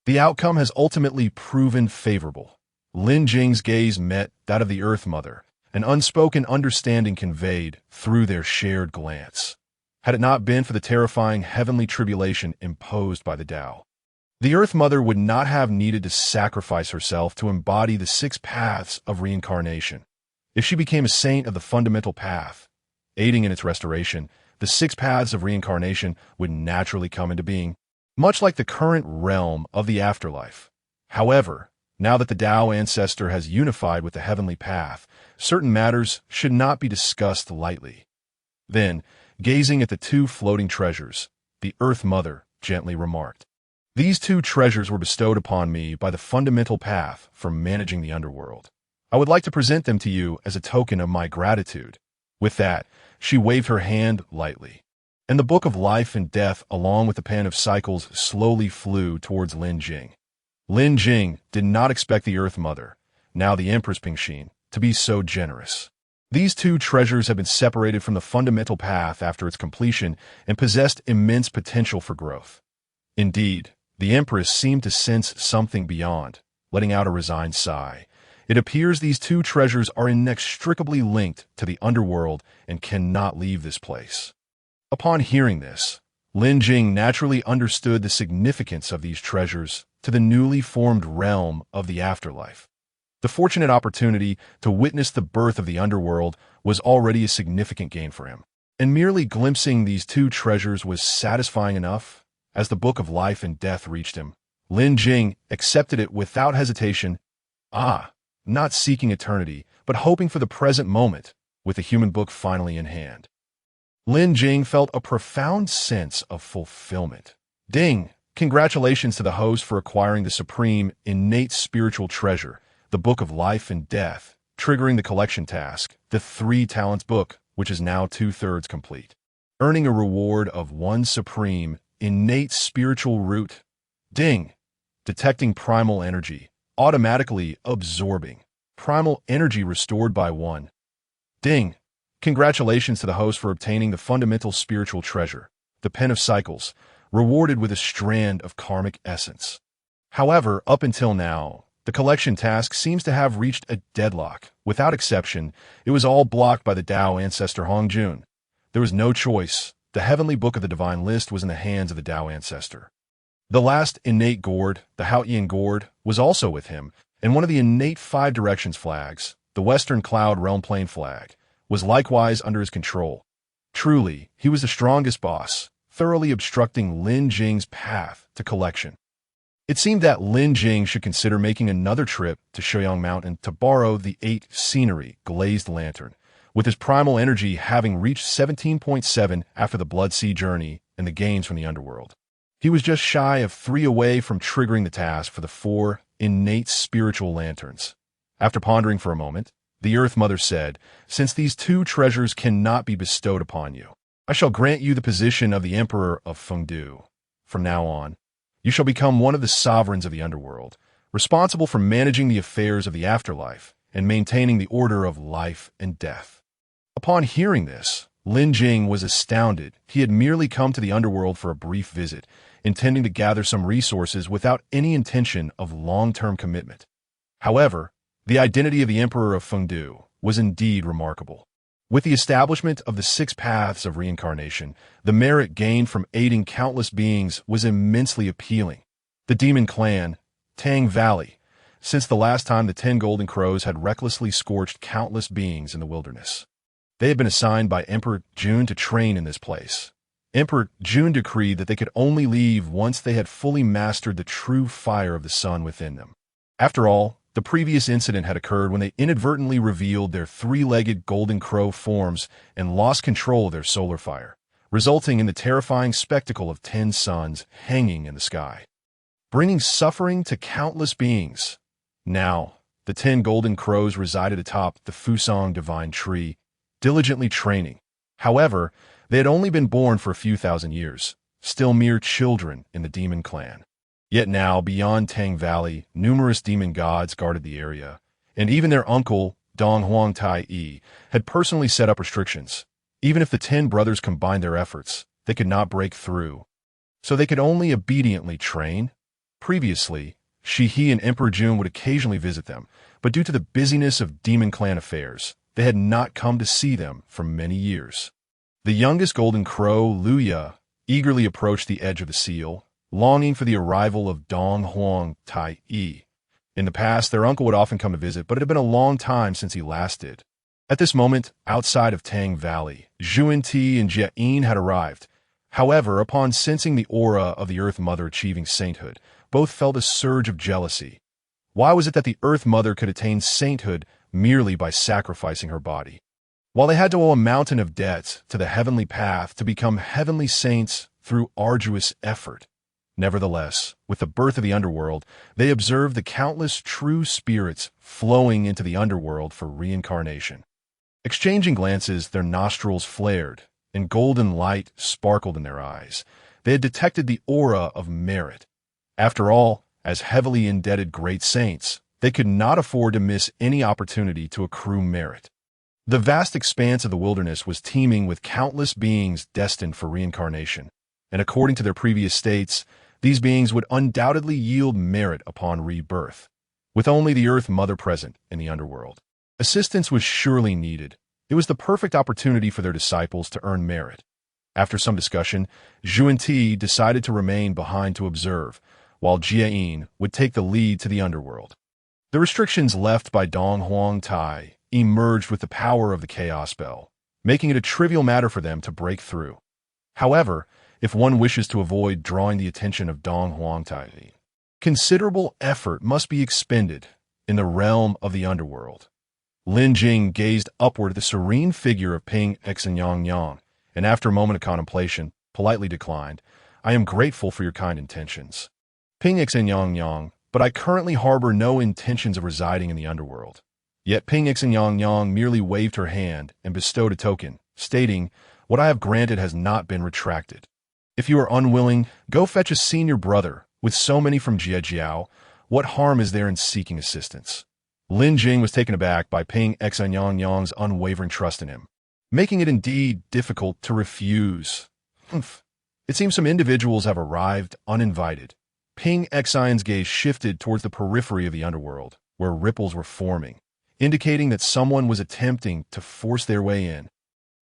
Speaker 1: The outcome has ultimately proven favorable. Lin Jing's gaze met that of the Earth Mother, an unspoken understanding conveyed through their shared glance. Had it not been for the terrifying heavenly tribulation imposed by the Dao, the Earth Mother would not have needed to sacrifice herself to embody the 6 paths of reincarnation. If she became a saint of the fundamental path, aiding in its restoration, the 6 paths of reincarnation would naturally come into being, much like the current realm of the afterlife. However, now that the Dao ancestor has unified with the heavenly path, certain matters should not be discussed lightly. Then, gazing at the two floating treasures, the Earth Mother gently remarked, "These two treasures were bestowed upon me by the fundamental path for managing the underworld. I would like to present them to you as a token of my gratitude." With that, she waved her hand lightly, and the Book of Life and Death along with the Pen of Cycles slowly flew towards Lin Jing. Lin Jing did not expect the Earth Mother, now the Empress Pingxin, to be so generous. These two treasures had been separated from the fundamental path after its completion and possessed immense potential for growth. Indeed, the Empress seemed to sense something beyond, letting out a resigned sigh. It appears these two treasures are inextricably linked to the underworld and cannot leave this place. Upon hearing this, Lin Jing naturally understood the significance of these treasures to the newly formed realm of the afterlife. The fortunate opportunity to witness the birth of the underworld was already a significant gain for him, and merely glimpsing these two treasures was satisfying enough. As the Book of Life and Death reached him, Lin Jing accepted it without hesitation, not seeking eternity, but hoping for the present moment, with the human book finally in hand. Lin Jing felt a profound sense of fulfillment. Ding! Congratulations to the host for acquiring the supreme, innate spiritual treasure, the Book of Life and Death, triggering the collection task, the 3 Talents book, which is now 2/3 complete. earning a reward of one supreme, innate spiritual root. Ding. Detecting primal energy, automatically absorbing. Primal energy restored by one. Ding. Congratulations to the host for obtaining the fundamental spiritual treasure, the Pen of Cycles, rewarded with a strand of karmic essence. However, up until now, the collection task seems to have reached a deadlock. Without exception, it was all blocked by the Dao ancestor Hongjun. There was no choice. The heavenly book of the divine list was in the hands of the Dao ancestor. The last innate gourd, the Haotian gourd, was also with him, and one of the innate five directions flags, the Western Cloud Realm Plane flag, was likewise under his control. Truly, he was the strongest boss, thoroughly obstructing Lin Jing's path to collection. It seemed that Lin Jing should consider making another trip to Shoyang Mountain to borrow the 8 scenery glazed lantern, with his primal energy having reached 17.7 after the Blood Sea journey and the gains from the underworld. He was just shy of 3 away from triggering the task for the 4 innate spiritual lanterns. After pondering for a moment, the Earth Mother said, "Since these 2 treasures cannot be bestowed upon you, I shall grant you the position of the Emperor of Fengdu. From now on, you shall become one of the sovereigns of the underworld, responsible for managing the affairs of the afterlife and maintaining the order of life and death." Upon hearing this, Lin Jing was astounded. He had merely come to the underworld for a brief visit, intending to gather some resources without any intention of long-term commitment. However, the identity of the Emperor of Fengdu was indeed remarkable. With the establishment of the 6 paths of reincarnation, the merit gained from aiding countless beings was immensely appealing. The demon clan, Tang Valley, since the last time the 10 Golden Crows had recklessly scorched countless beings in the wilderness. They had been assigned by Emperor Jun to train in this place. Emperor Jun decreed that they could only leave once they had fully mastered the true fire of the sun within them. After all, the previous incident had occurred when they inadvertently revealed their 3-legged golden crow forms and lost control of their solar fire, resulting in the terrifying spectacle of 10 suns hanging in the sky, bringing suffering to countless beings. Now, the 10 golden crows resided atop the Fusang divine tree, diligently training. However, they had only been born for a few thousand years, still mere children in the demon clan. Yet now, beyond Tang Valley, numerous demon gods guarded the area, and even their uncle, Dong Huang Tai Yi, had personally set up restrictions. Even if the 10 brothers combined their efforts, they could not break through. So they could only obediently train. Previously, Shi He and Emperor Jun would occasionally visit them, but due to the busyness of demon clan affairs, they had not come to see them for many years. The youngest golden crow, Luya, eagerly approached the edge of the seal, longing for the arrival of Dong Huang Tai Yi. In the past, their uncle would often come to visit, but it had been a long time since he last did. At this moment, outside of Tang Valley, Zhuan Ti and Jia Yin had arrived. However, upon sensing the aura of the Earth Mother achieving sainthood, both felt a surge of jealousy. Why was it that the Earth Mother could attain sainthood merely by sacrificing her body, while they had to owe a mountain of debts to the heavenly path to become heavenly saints through arduous effort? Nevertheless, with the birth of the underworld, they observed the countless true spirits flowing into the underworld for reincarnation. Exchanging glances, their nostrils flared, and golden light sparkled in their eyes. They had detected the aura of merit. After all, as heavily indebted great saints, they could not afford to miss any opportunity to accrue merit. The vast expanse of the wilderness was teeming with countless beings destined for reincarnation, and according to their previous states, these beings would undoubtedly yield merit upon rebirth. With only the Earth Mother present in the underworld, assistance was surely needed. It was the perfect opportunity for their disciples to earn merit. After some discussion, Zhuan Ti decided to remain behind to observe, while Jia Yin would take the lead to the underworld. The restrictions left by Dong Huang Tai emerged with the power of the chaos spell, making it a trivial matter for them to break through. However, if one wishes to avoid drawing the attention of Dong Huang Tai, considerable effort must be expended in the realm of the underworld. Lin Jing gazed upward at the serene figure of Ping Exanyang, and after a moment of contemplation, politely declined, "I am grateful for your kind intentions, Ping Exanyang, but I currently harbor no intentions of residing in the underworld." Yet Ping Exanyang merely waved her hand and bestowed a token, stating, What I have granted has not been retracted. If you are unwilling, go fetch a senior brother. With so many from Jiejiao, what harm is there in seeking assistance? Lin Jing was taken aback by Ping Exanyang's unwavering trust in him, making it indeed difficult to refuse. Humph. It seems some individuals have arrived uninvited. Ping Xian's gaze shifted towards the periphery of the underworld, where ripples were forming, indicating that someone was attempting to force their way in.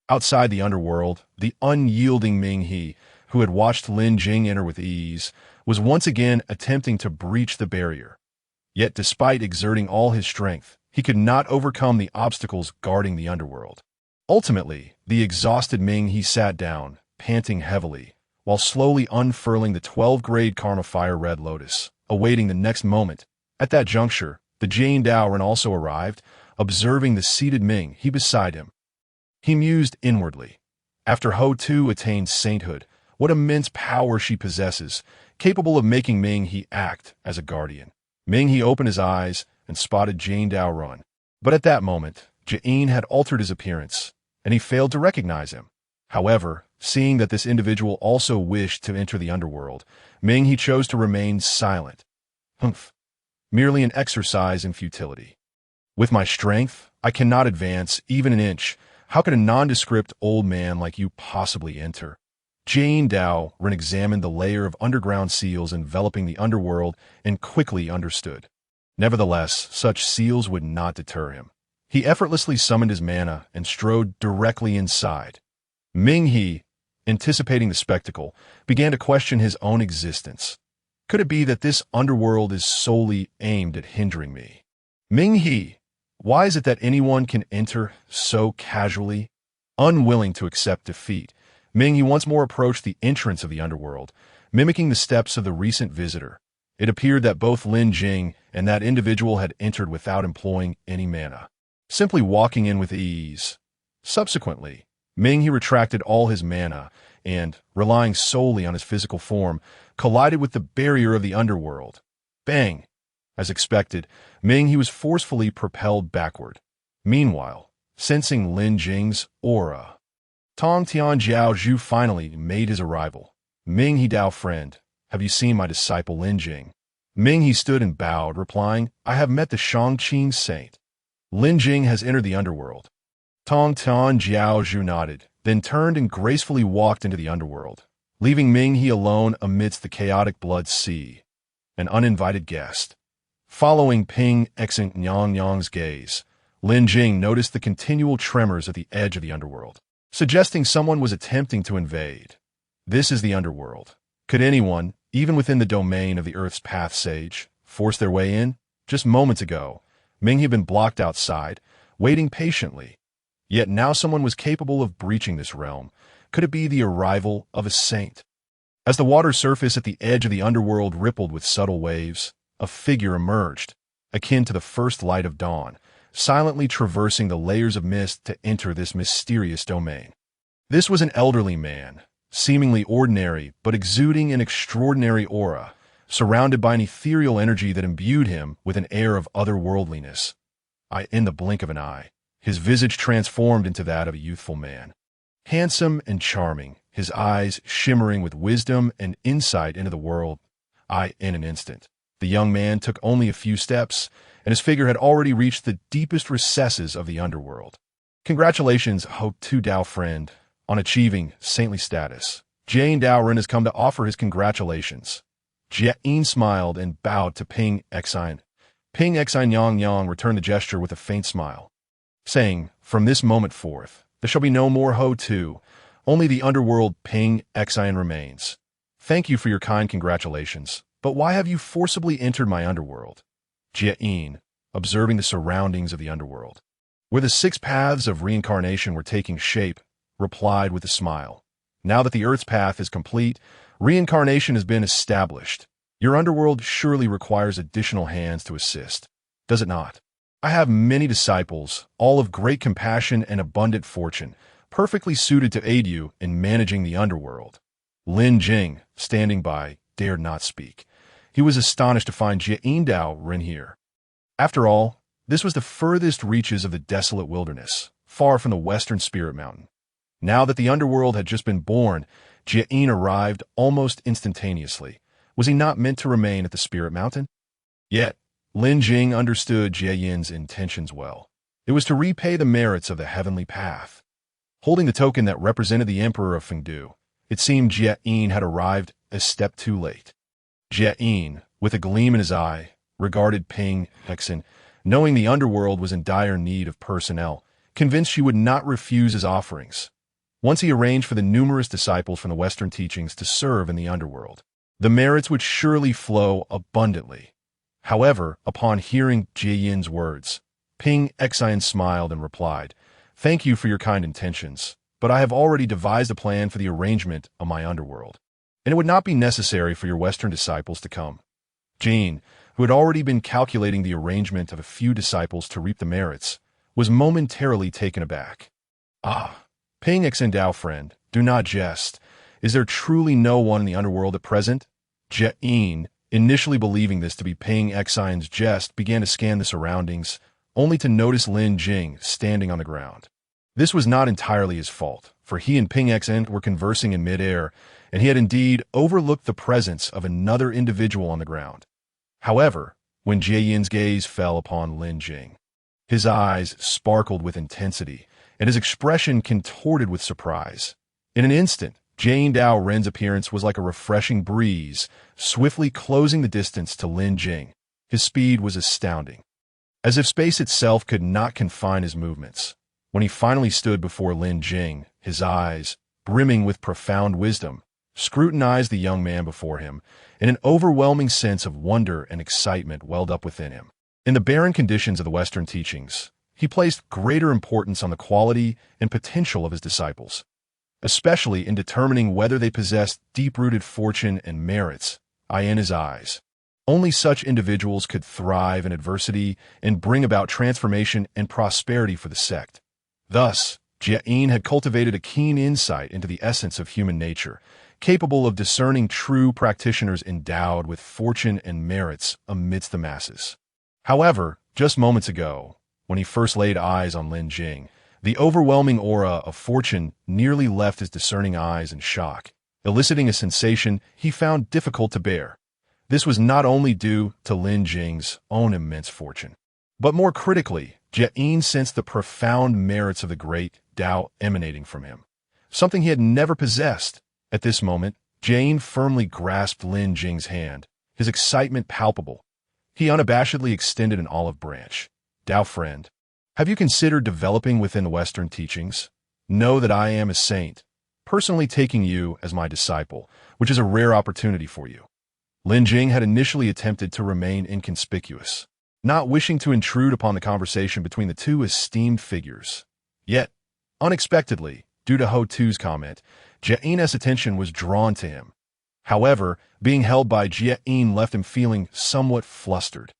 Speaker 1: Outside the underworld, the unyielding Ming He, who had watched Lin Jing enter with ease, was once again attempting to breach the barrier. Yet despite exerting all his strength, he could not overcome the obstacles guarding the underworld. Ultimately, the exhausted Ming He sat down, panting heavily, while slowly unfurling the 12-grade Karma Fire Red Lotus, awaiting the next moment. At that juncture, the Great Dao also arrived, observing the seated Ming He beside him. He mused inwardly. After Ho Tu attained sainthood, what immense power she possesses, capable of making Ming He act as a guardian. Ming He opened his eyes and spotted Great Dao run. But at that moment, Jin had altered his appearance, and he failed to recognize him. However, seeing that this individual also wished to enter the underworld, Ming He chose to remain silent. Humph. Merely an exercise in futility. With my strength, I cannot advance even an inch. How could a nondescript old man like you possibly enter? Great Dao examined the layer of underground seals enveloping the underworld and quickly understood. Nevertheless, such seals would not deter him. He effortlessly summoned his mana and strode directly inside. Ming He, anticipating the spectacle, began to question his own existence. Could it be that this underworld is solely aimed at hindering me? Ming He, why is it that anyone can enter so casually? Unwilling to accept defeat, Ming He once more approached the entrance of the underworld, mimicking the steps of the recent visitor. It appeared that both Lin Jing and that individual had entered without employing any mana, simply walking in with ease. Subsequently, Ming He retracted all his mana and, relying solely on his physical form, collided with the barrier of the underworld. Bang! As expected, Ming He was forcefully propelled backward. Meanwhile, sensing Lin Jing's aura, Tong Tian Jiao Zhu finally made his arrival. Ming He Dao friend, have you seen my disciple Lin Jing? Ming He stood and bowed, replying, I have met the Shangqing saint. Lin Jing has entered the underworld. Tong Tian Jiao Zhu nodded, then turned and gracefully walked into the underworld, leaving Ming He alone amidst the chaotic blood sea. An uninvited guest. Following Ping Exanyang's gaze, Lin Jing noticed the continual tremors at the edge of the underworld, suggesting someone was attempting to invade. This is the underworld. Could anyone, even within the domain of the Earth's Path Sage, force their way in? Just moments ago, Ming had been blocked outside, waiting patiently. Yet now someone was capable of breaching this realm. Could it be the arrival of a saint? As the water surface at the edge of the underworld rippled with subtle waves, a figure emerged, akin to the first light of dawn, silently traversing the layers of mist to enter this mysterious domain. This was an elderly man, seemingly ordinary but exuding an extraordinary aura, surrounded by an ethereal energy that imbued him with an air of otherworldliness. In the blink of an eye, his visage transformed into that of a youthful man. Handsome and charming, his eyes shimmering with wisdom and insight into the world. In an instant, the young man took only a few steps, and his figure had already reached the deepest recesses of the underworld. Congratulations, Ho Tu Dao friend, on achieving saintly status. Great Dao has come to offer his congratulations. Jin smiled and bowed to Ping Xian. Ping Xian returned the gesture with a faint smile, saying, from this moment forth, there shall be no more Ho Tu, only the underworld Ping Xian remains. Thank you for your kind congratulations, but why have you forcibly entered my underworld? Jin, observing the surroundings of the underworld, where the 6 paths of reincarnation were taking shape, replied with a smile. Now that the Earth's path is complete, reincarnation has been established. Your underworld surely requires additional hands to assist, does it not? I have many disciples, all of great compassion and abundant fortune, perfectly suited to aid you in managing the underworld. Lin Jing, standing by, dared not speak. He was astonished to find Great Dao here. After all, this was the furthest reaches of the desolate wilderness, far from the western spirit mountain. Now that the underworld had just been born, Jia arrived almost instantaneously. Was he not meant to remain at the Spirit Mountain? Yet, Lin Jing understood Jia intentions well. It was to repay the merits of the heavenly path. Holding the token that represented the Emperor of Fengdu, it seemed Jia had arrived a step too late. Jia, with a gleam in his eye, regarded Ping Hexen, knowing the underworld was in dire need of personnel, convinced she would not refuse his offerings. Once he arranged for the numerous disciples from the Western teachings to serve in the underworld, the merits would surely flow abundantly. However, upon hearing Jia's words, Ping Hexen smiled and replied, "Thank you for your kind intentions, but I have already devised a plan for the arrangement of my underworld, and it would not be necessary for your Western disciples to come." Jin, who had already been calculating the arrangement of a few disciples to reap the merits, was momentarily taken aback. "Ah, Ping Hexen Dao friend, do not jest. Is there truly no one in the underworld at present?" Jia, initially believing this to be Ping Hexen's jest, began to scan the surroundings, only to notice Lin Jing standing on the ground. This was not entirely his fault, for he and Ping Hexen were conversing in midair, and he had indeed overlooked the presence of another individual on the ground. However, when Jia's gaze fell upon Lin Jing, his eyes sparkled with intensity, and his expression contorted with surprise. In an instant, Jane Dao Ren's appearance was like a refreshing breeze, swiftly closing the distance to Lin Jing. His speed was astounding, as if space itself could not confine his movements. When he finally stood before Lin Jing, his eyes, brimming with profound wisdom, scrutinized the young man before him, and an overwhelming sense of wonder and excitement welled up within him. In the barren conditions of the Western teachings, he placed greater importance on the quality and potential of his disciples, especially in determining whether they possessed deep-rooted fortune and merits. In his eyes, only such individuals could thrive in adversity and bring about transformation and prosperity for the sect. Thus, Jia had cultivated a keen insight into the essence of human nature, capable of discerning true practitioners endowed with fortune and merits amidst the masses. However, just moments ago, when he first laid eyes on Lin Jing, the overwhelming aura of fortune nearly left his discerning eyes in shock, eliciting a sensation he found difficult to bear. This was not only due to Lin Jing's own immense fortune, but more critically, Jia sensed the profound merits of the Great Dao emanating from him, something he had never possessed. At this moment, Jia firmly grasped Lin Jing's hand, his excitement palpable. He unabashedly extended an olive branch. "Dao friend, have you considered developing within the Western teachings? Know that I am a saint, personally taking you as my disciple, which is a rare opportunity for you." Lin Jing had initially attempted to remain inconspicuous, not wishing to intrude upon the conversation between the two esteemed figures. Yet, unexpectedly, due to Ho Tu's comment, Jia's attention was drawn to him. However, being held by Jia left him feeling somewhat flustered.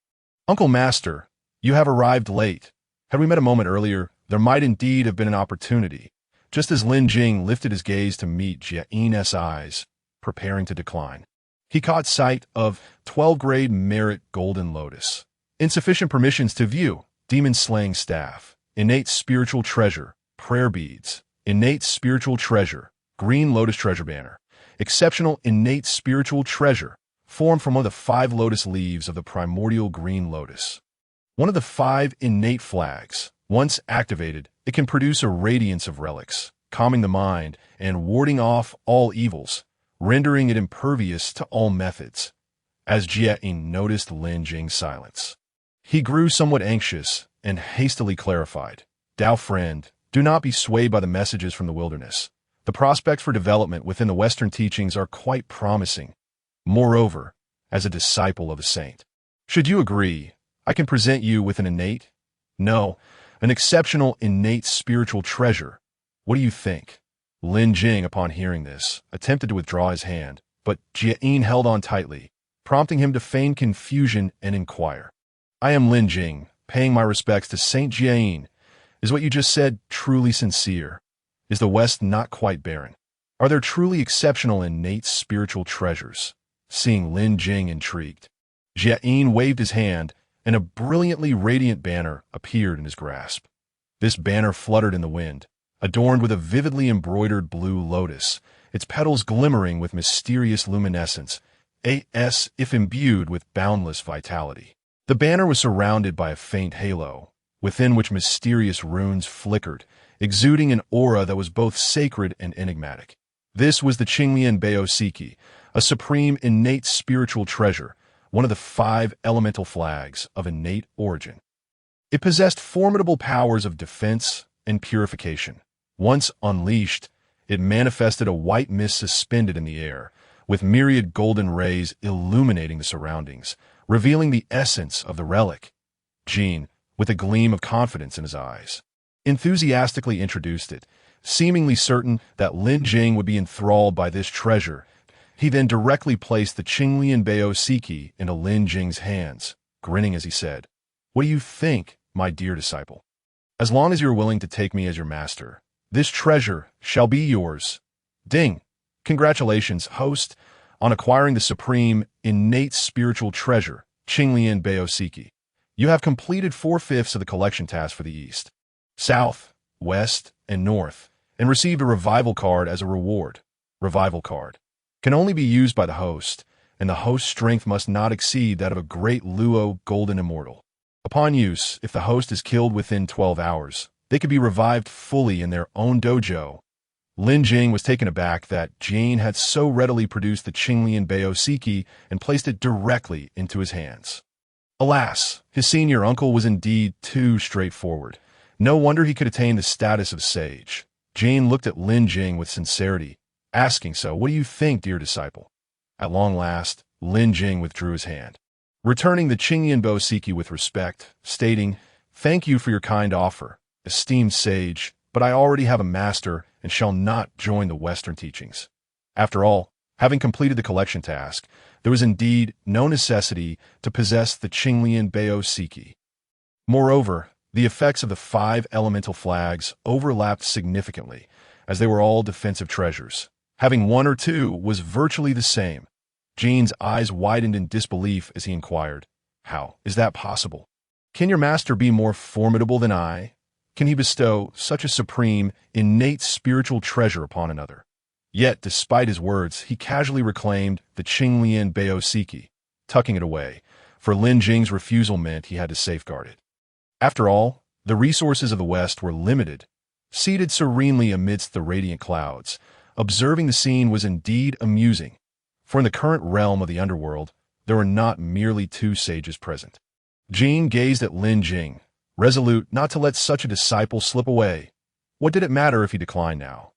Speaker 1: "Uncle Master, you have arrived late. Had we met a moment earlier, there might indeed have been an opportunity." Just as Lin Jing lifted his gaze to meet Jia's eyes, preparing to decline, he caught sight of 12-grade merit golden lotus, insufficient permissions to view, demon-slaying staff, innate spiritual treasure, prayer beads, innate spiritual treasure, green lotus treasure banner, exceptional innate spiritual treasure, formed from one of the 5 lotus leaves of the primordial green lotus. One of the 5 innate flags. Once activated, it can produce a radiance of relics, calming the mind and warding off all evils, rendering it impervious to all methods. As Jia noticed Lin Jing's silence, he grew somewhat anxious and hastily clarified, "Dao friend, do not be swayed by the messages from the wilderness. The prospects for development within the Western teachings are quite promising. Moreover, as a disciple of a saint, should you agree, I can present you with an an exceptional innate spiritual treasure. What do you think?" Lin Jing, upon hearing this, attempted to withdraw his hand, but Jia held on tightly, prompting him to feign confusion and inquire. "I am Lin Jing, paying my respects to Saint Jia. Is what you just said truly sincere? Is the West not quite barren? Are there truly exceptional innate spiritual treasures?" Seeing Lin Jing intrigued, Jia waved his hand, and a brilliantly radiant banner appeared in his grasp. This banner fluttered in the wind, adorned with a vividly embroidered blue lotus, its petals glimmering with mysterious luminescence, as if imbued with boundless vitality. The banner was surrounded by a faint halo, within which mysterious runes flickered, exuding an aura that was both sacred and enigmatic. This was the Qinglian Baosiki, a supreme innate spiritual treasure, one of the 5 elemental flags of innate origin. It possessed formidable powers of defense and purification. Once unleashed, it manifested a white mist suspended in the air, with myriad golden rays illuminating the surroundings, revealing the essence of the relic. Jing, with a gleam of confidence in his eyes, enthusiastically introduced it, seemingly certain that Lin Jing would be enthralled by this treasure. He then directly placed the Qinglian Baosiki into Lin Jing's hands, grinning as he said, "What do you think, my dear disciple? As long as you're willing to take me as your master, this treasure shall be yours." Ding! Congratulations, host, on acquiring the supreme, innate spiritual treasure, Qinglian Baosiki. You have completed 4/5 of the collection task for the East, South, West, and North, and received a revival card as a reward. Revival card can only be used by the host, and the host's strength must not exceed that of a Great Luo Golden Immortal. Upon use, if the host is killed within 12 hours, they could be revived fully in their own dojo. Lin Jing was taken aback that Jane had so readily produced the Qinglian Baosiki and placed it directly into his hands. Alas, his senior uncle was indeed too straightforward. No wonder he could attain the status of sage. Jane looked at Lin Jing with sincerity, asking, "So, what do you think, dear disciple?" At long last, Lin Jing withdrew his hand, returning the Qinglian Baosiki with respect, stating, "Thank you for your kind offer, esteemed sage, but I already have a master and shall not join the Western teachings." After all, having completed the collection task, there was indeed no necessity to possess the Qinglian Baosiki. Moreover, the effects of the 5 elemental flags overlapped significantly, as they were all defensive treasures. Having 1 or 2 was virtually the same. Jane's eyes widened in disbelief as he inquired, "How is that possible? Can your master be more formidable than I? Can he bestow such a supreme, innate spiritual treasure upon another?" Yet, despite his words, he casually reclaimed the Qinglian Baosiki, tucking it away, for Lin Jing's refusal meant he had to safeguard it. After all, the resources of the West were limited. Seated serenely amidst the radiant clouds, observing the scene was indeed amusing, for in the current realm of the underworld, there were not merely 2 sages present. Jing gazed at Lin Jing, resolute not to let such a disciple slip away. What did it matter if he declined now,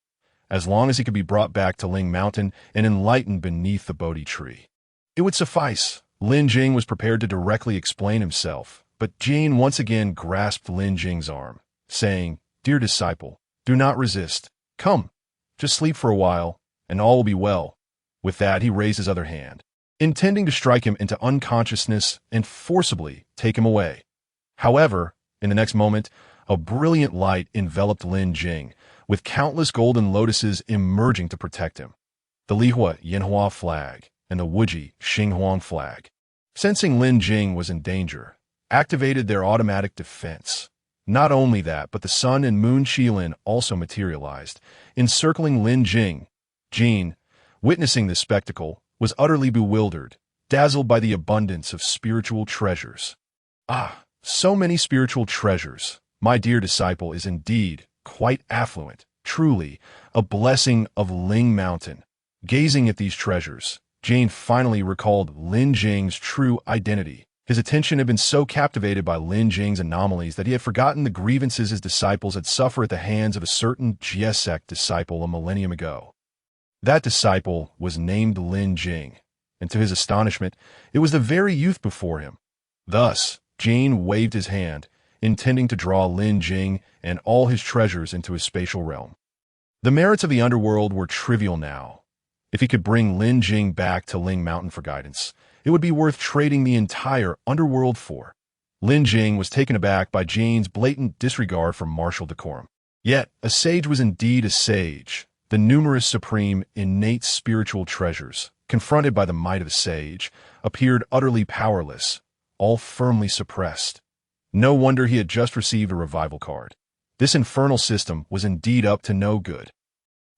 Speaker 1: as long as he could be brought back to Ling Mountain and enlightened beneath the Bodhi tree? It would suffice. Lin Jing was prepared to directly explain himself, but Jane once again grasped Lin Jing's arm, saying, "Dear disciple, do not resist. Come, just sleep for a while, and all will be well." With that, he raised his other hand, intending to strike him into unconsciousness and forcibly take him away. However, in the next moment, a brilliant light enveloped Lin Jing, with countless golden lotuses emerging to protect him. The Lihua Yinhua flag and the Wuji Xinghuang flag, sensing Lin Jing was in danger, activated their automatic defense. Not only that, but the sun and moon Qilin also materialized, encircling Lin Jing. Jin, witnessing this spectacle, was utterly bewildered, dazzled by the abundance of spiritual treasures. "Ah, so many spiritual treasures. My dear disciple is indeed quite affluent, truly a blessing of Ling Mountain." Gazing at these treasures, Jane finally recalled Lin Jing's true identity. His attention had been so captivated by Lin Jing's anomalies that he had forgotten the grievances his disciples had suffered at the hands of a certain Jiesek disciple a millennium ago. That disciple was named Lin Jing, and to his astonishment, it was the very youth before him. Thus, Jane waved his hand, intending to draw Lin Jing and all his treasures into his spatial realm. The merits of the underworld were trivial now. If he could bring Lin Jing back to Ling Mountain for guidance, it would be worth trading the entire underworld for. Lin Jing was taken aback by Jane's blatant disregard for martial decorum. Yet, a sage was indeed a sage. The numerous supreme, innate spiritual treasures, confronted by the might of a sage, appeared utterly powerless, all firmly suppressed. No wonder he had just received a revival card. This infernal system was indeed up to no good.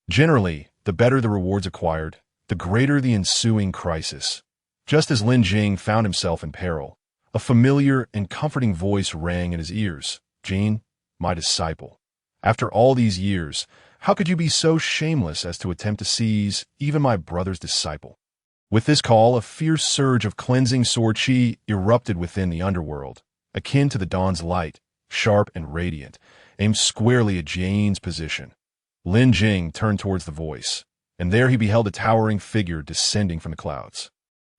Speaker 1: Generally, the better the rewards acquired, the greater the ensuing crisis. Just as Lin Jing found himself in peril, a familiar and comforting voice rang in his ears. "Jing, my disciple. After all these years, how could you be so shameless as to attempt to seize even my brother's disciple?" With this call, a fierce surge of cleansing sword chi erupted within the underworld, akin to the dawn's light, sharp and radiant, aimed squarely at Jane's position. Lin Jing turned towards the voice, and there he beheld a towering figure descending from the clouds.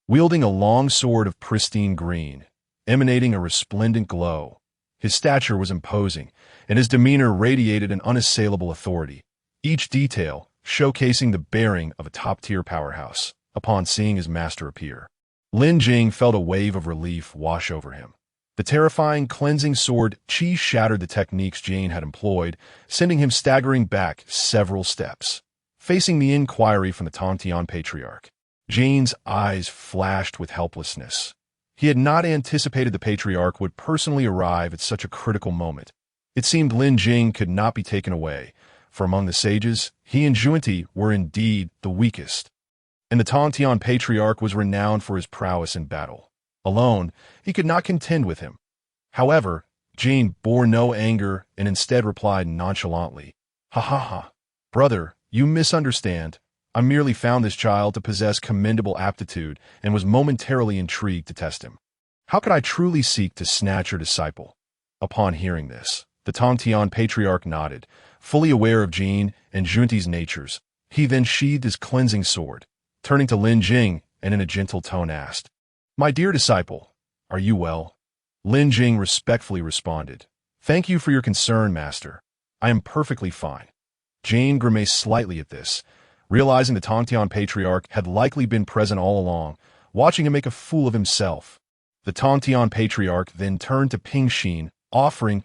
Speaker 1: Wielding a long sword of pristine green, emanating a resplendent glow, his stature was imposing, and his demeanor radiated an unassailable authority, each detail showcasing the bearing of a top-tier powerhouse. Upon seeing his master appear, Lin Jing felt a wave of relief wash over him. The terrifying cleansing sword chi shattered the techniques Jane had employed, sending him staggering back several steps. Facing the inquiry from the Tongtian Patriarch, Jane's eyes flashed with helplessness. He had not anticipated the Patriarch would personally arrive at such a critical moment. It seemed Lin Jing could not be taken away, for among the sages, he and Junti were indeed the weakest. And the Tongtian Patriarch was renowned for his prowess in battle. Alone, he could not contend with him. However, Jane bore no anger and instead replied nonchalantly, "Ha ha ha. Brother, you misunderstand. I merely found this child to possess commendable aptitude and was momentarily intrigued to test him. How could I truly seek to snatch your disciple?" Upon hearing this, the Tongtian Patriarch nodded, fully aware of Jane and Junti's natures. He then sheathed his cleansing sword, turning to Lin Jing and in a gentle tone asked, "My dear disciple, are you well?" Lin Jing respectfully responded, "Thank you for your concern, master. I am perfectly fine." Jane grimaced slightly at this, realizing the Tongtian Patriarch had likely been present all along, watching him make a fool of himself. The Tongtian Patriarch then turned to Ping Xin, offering,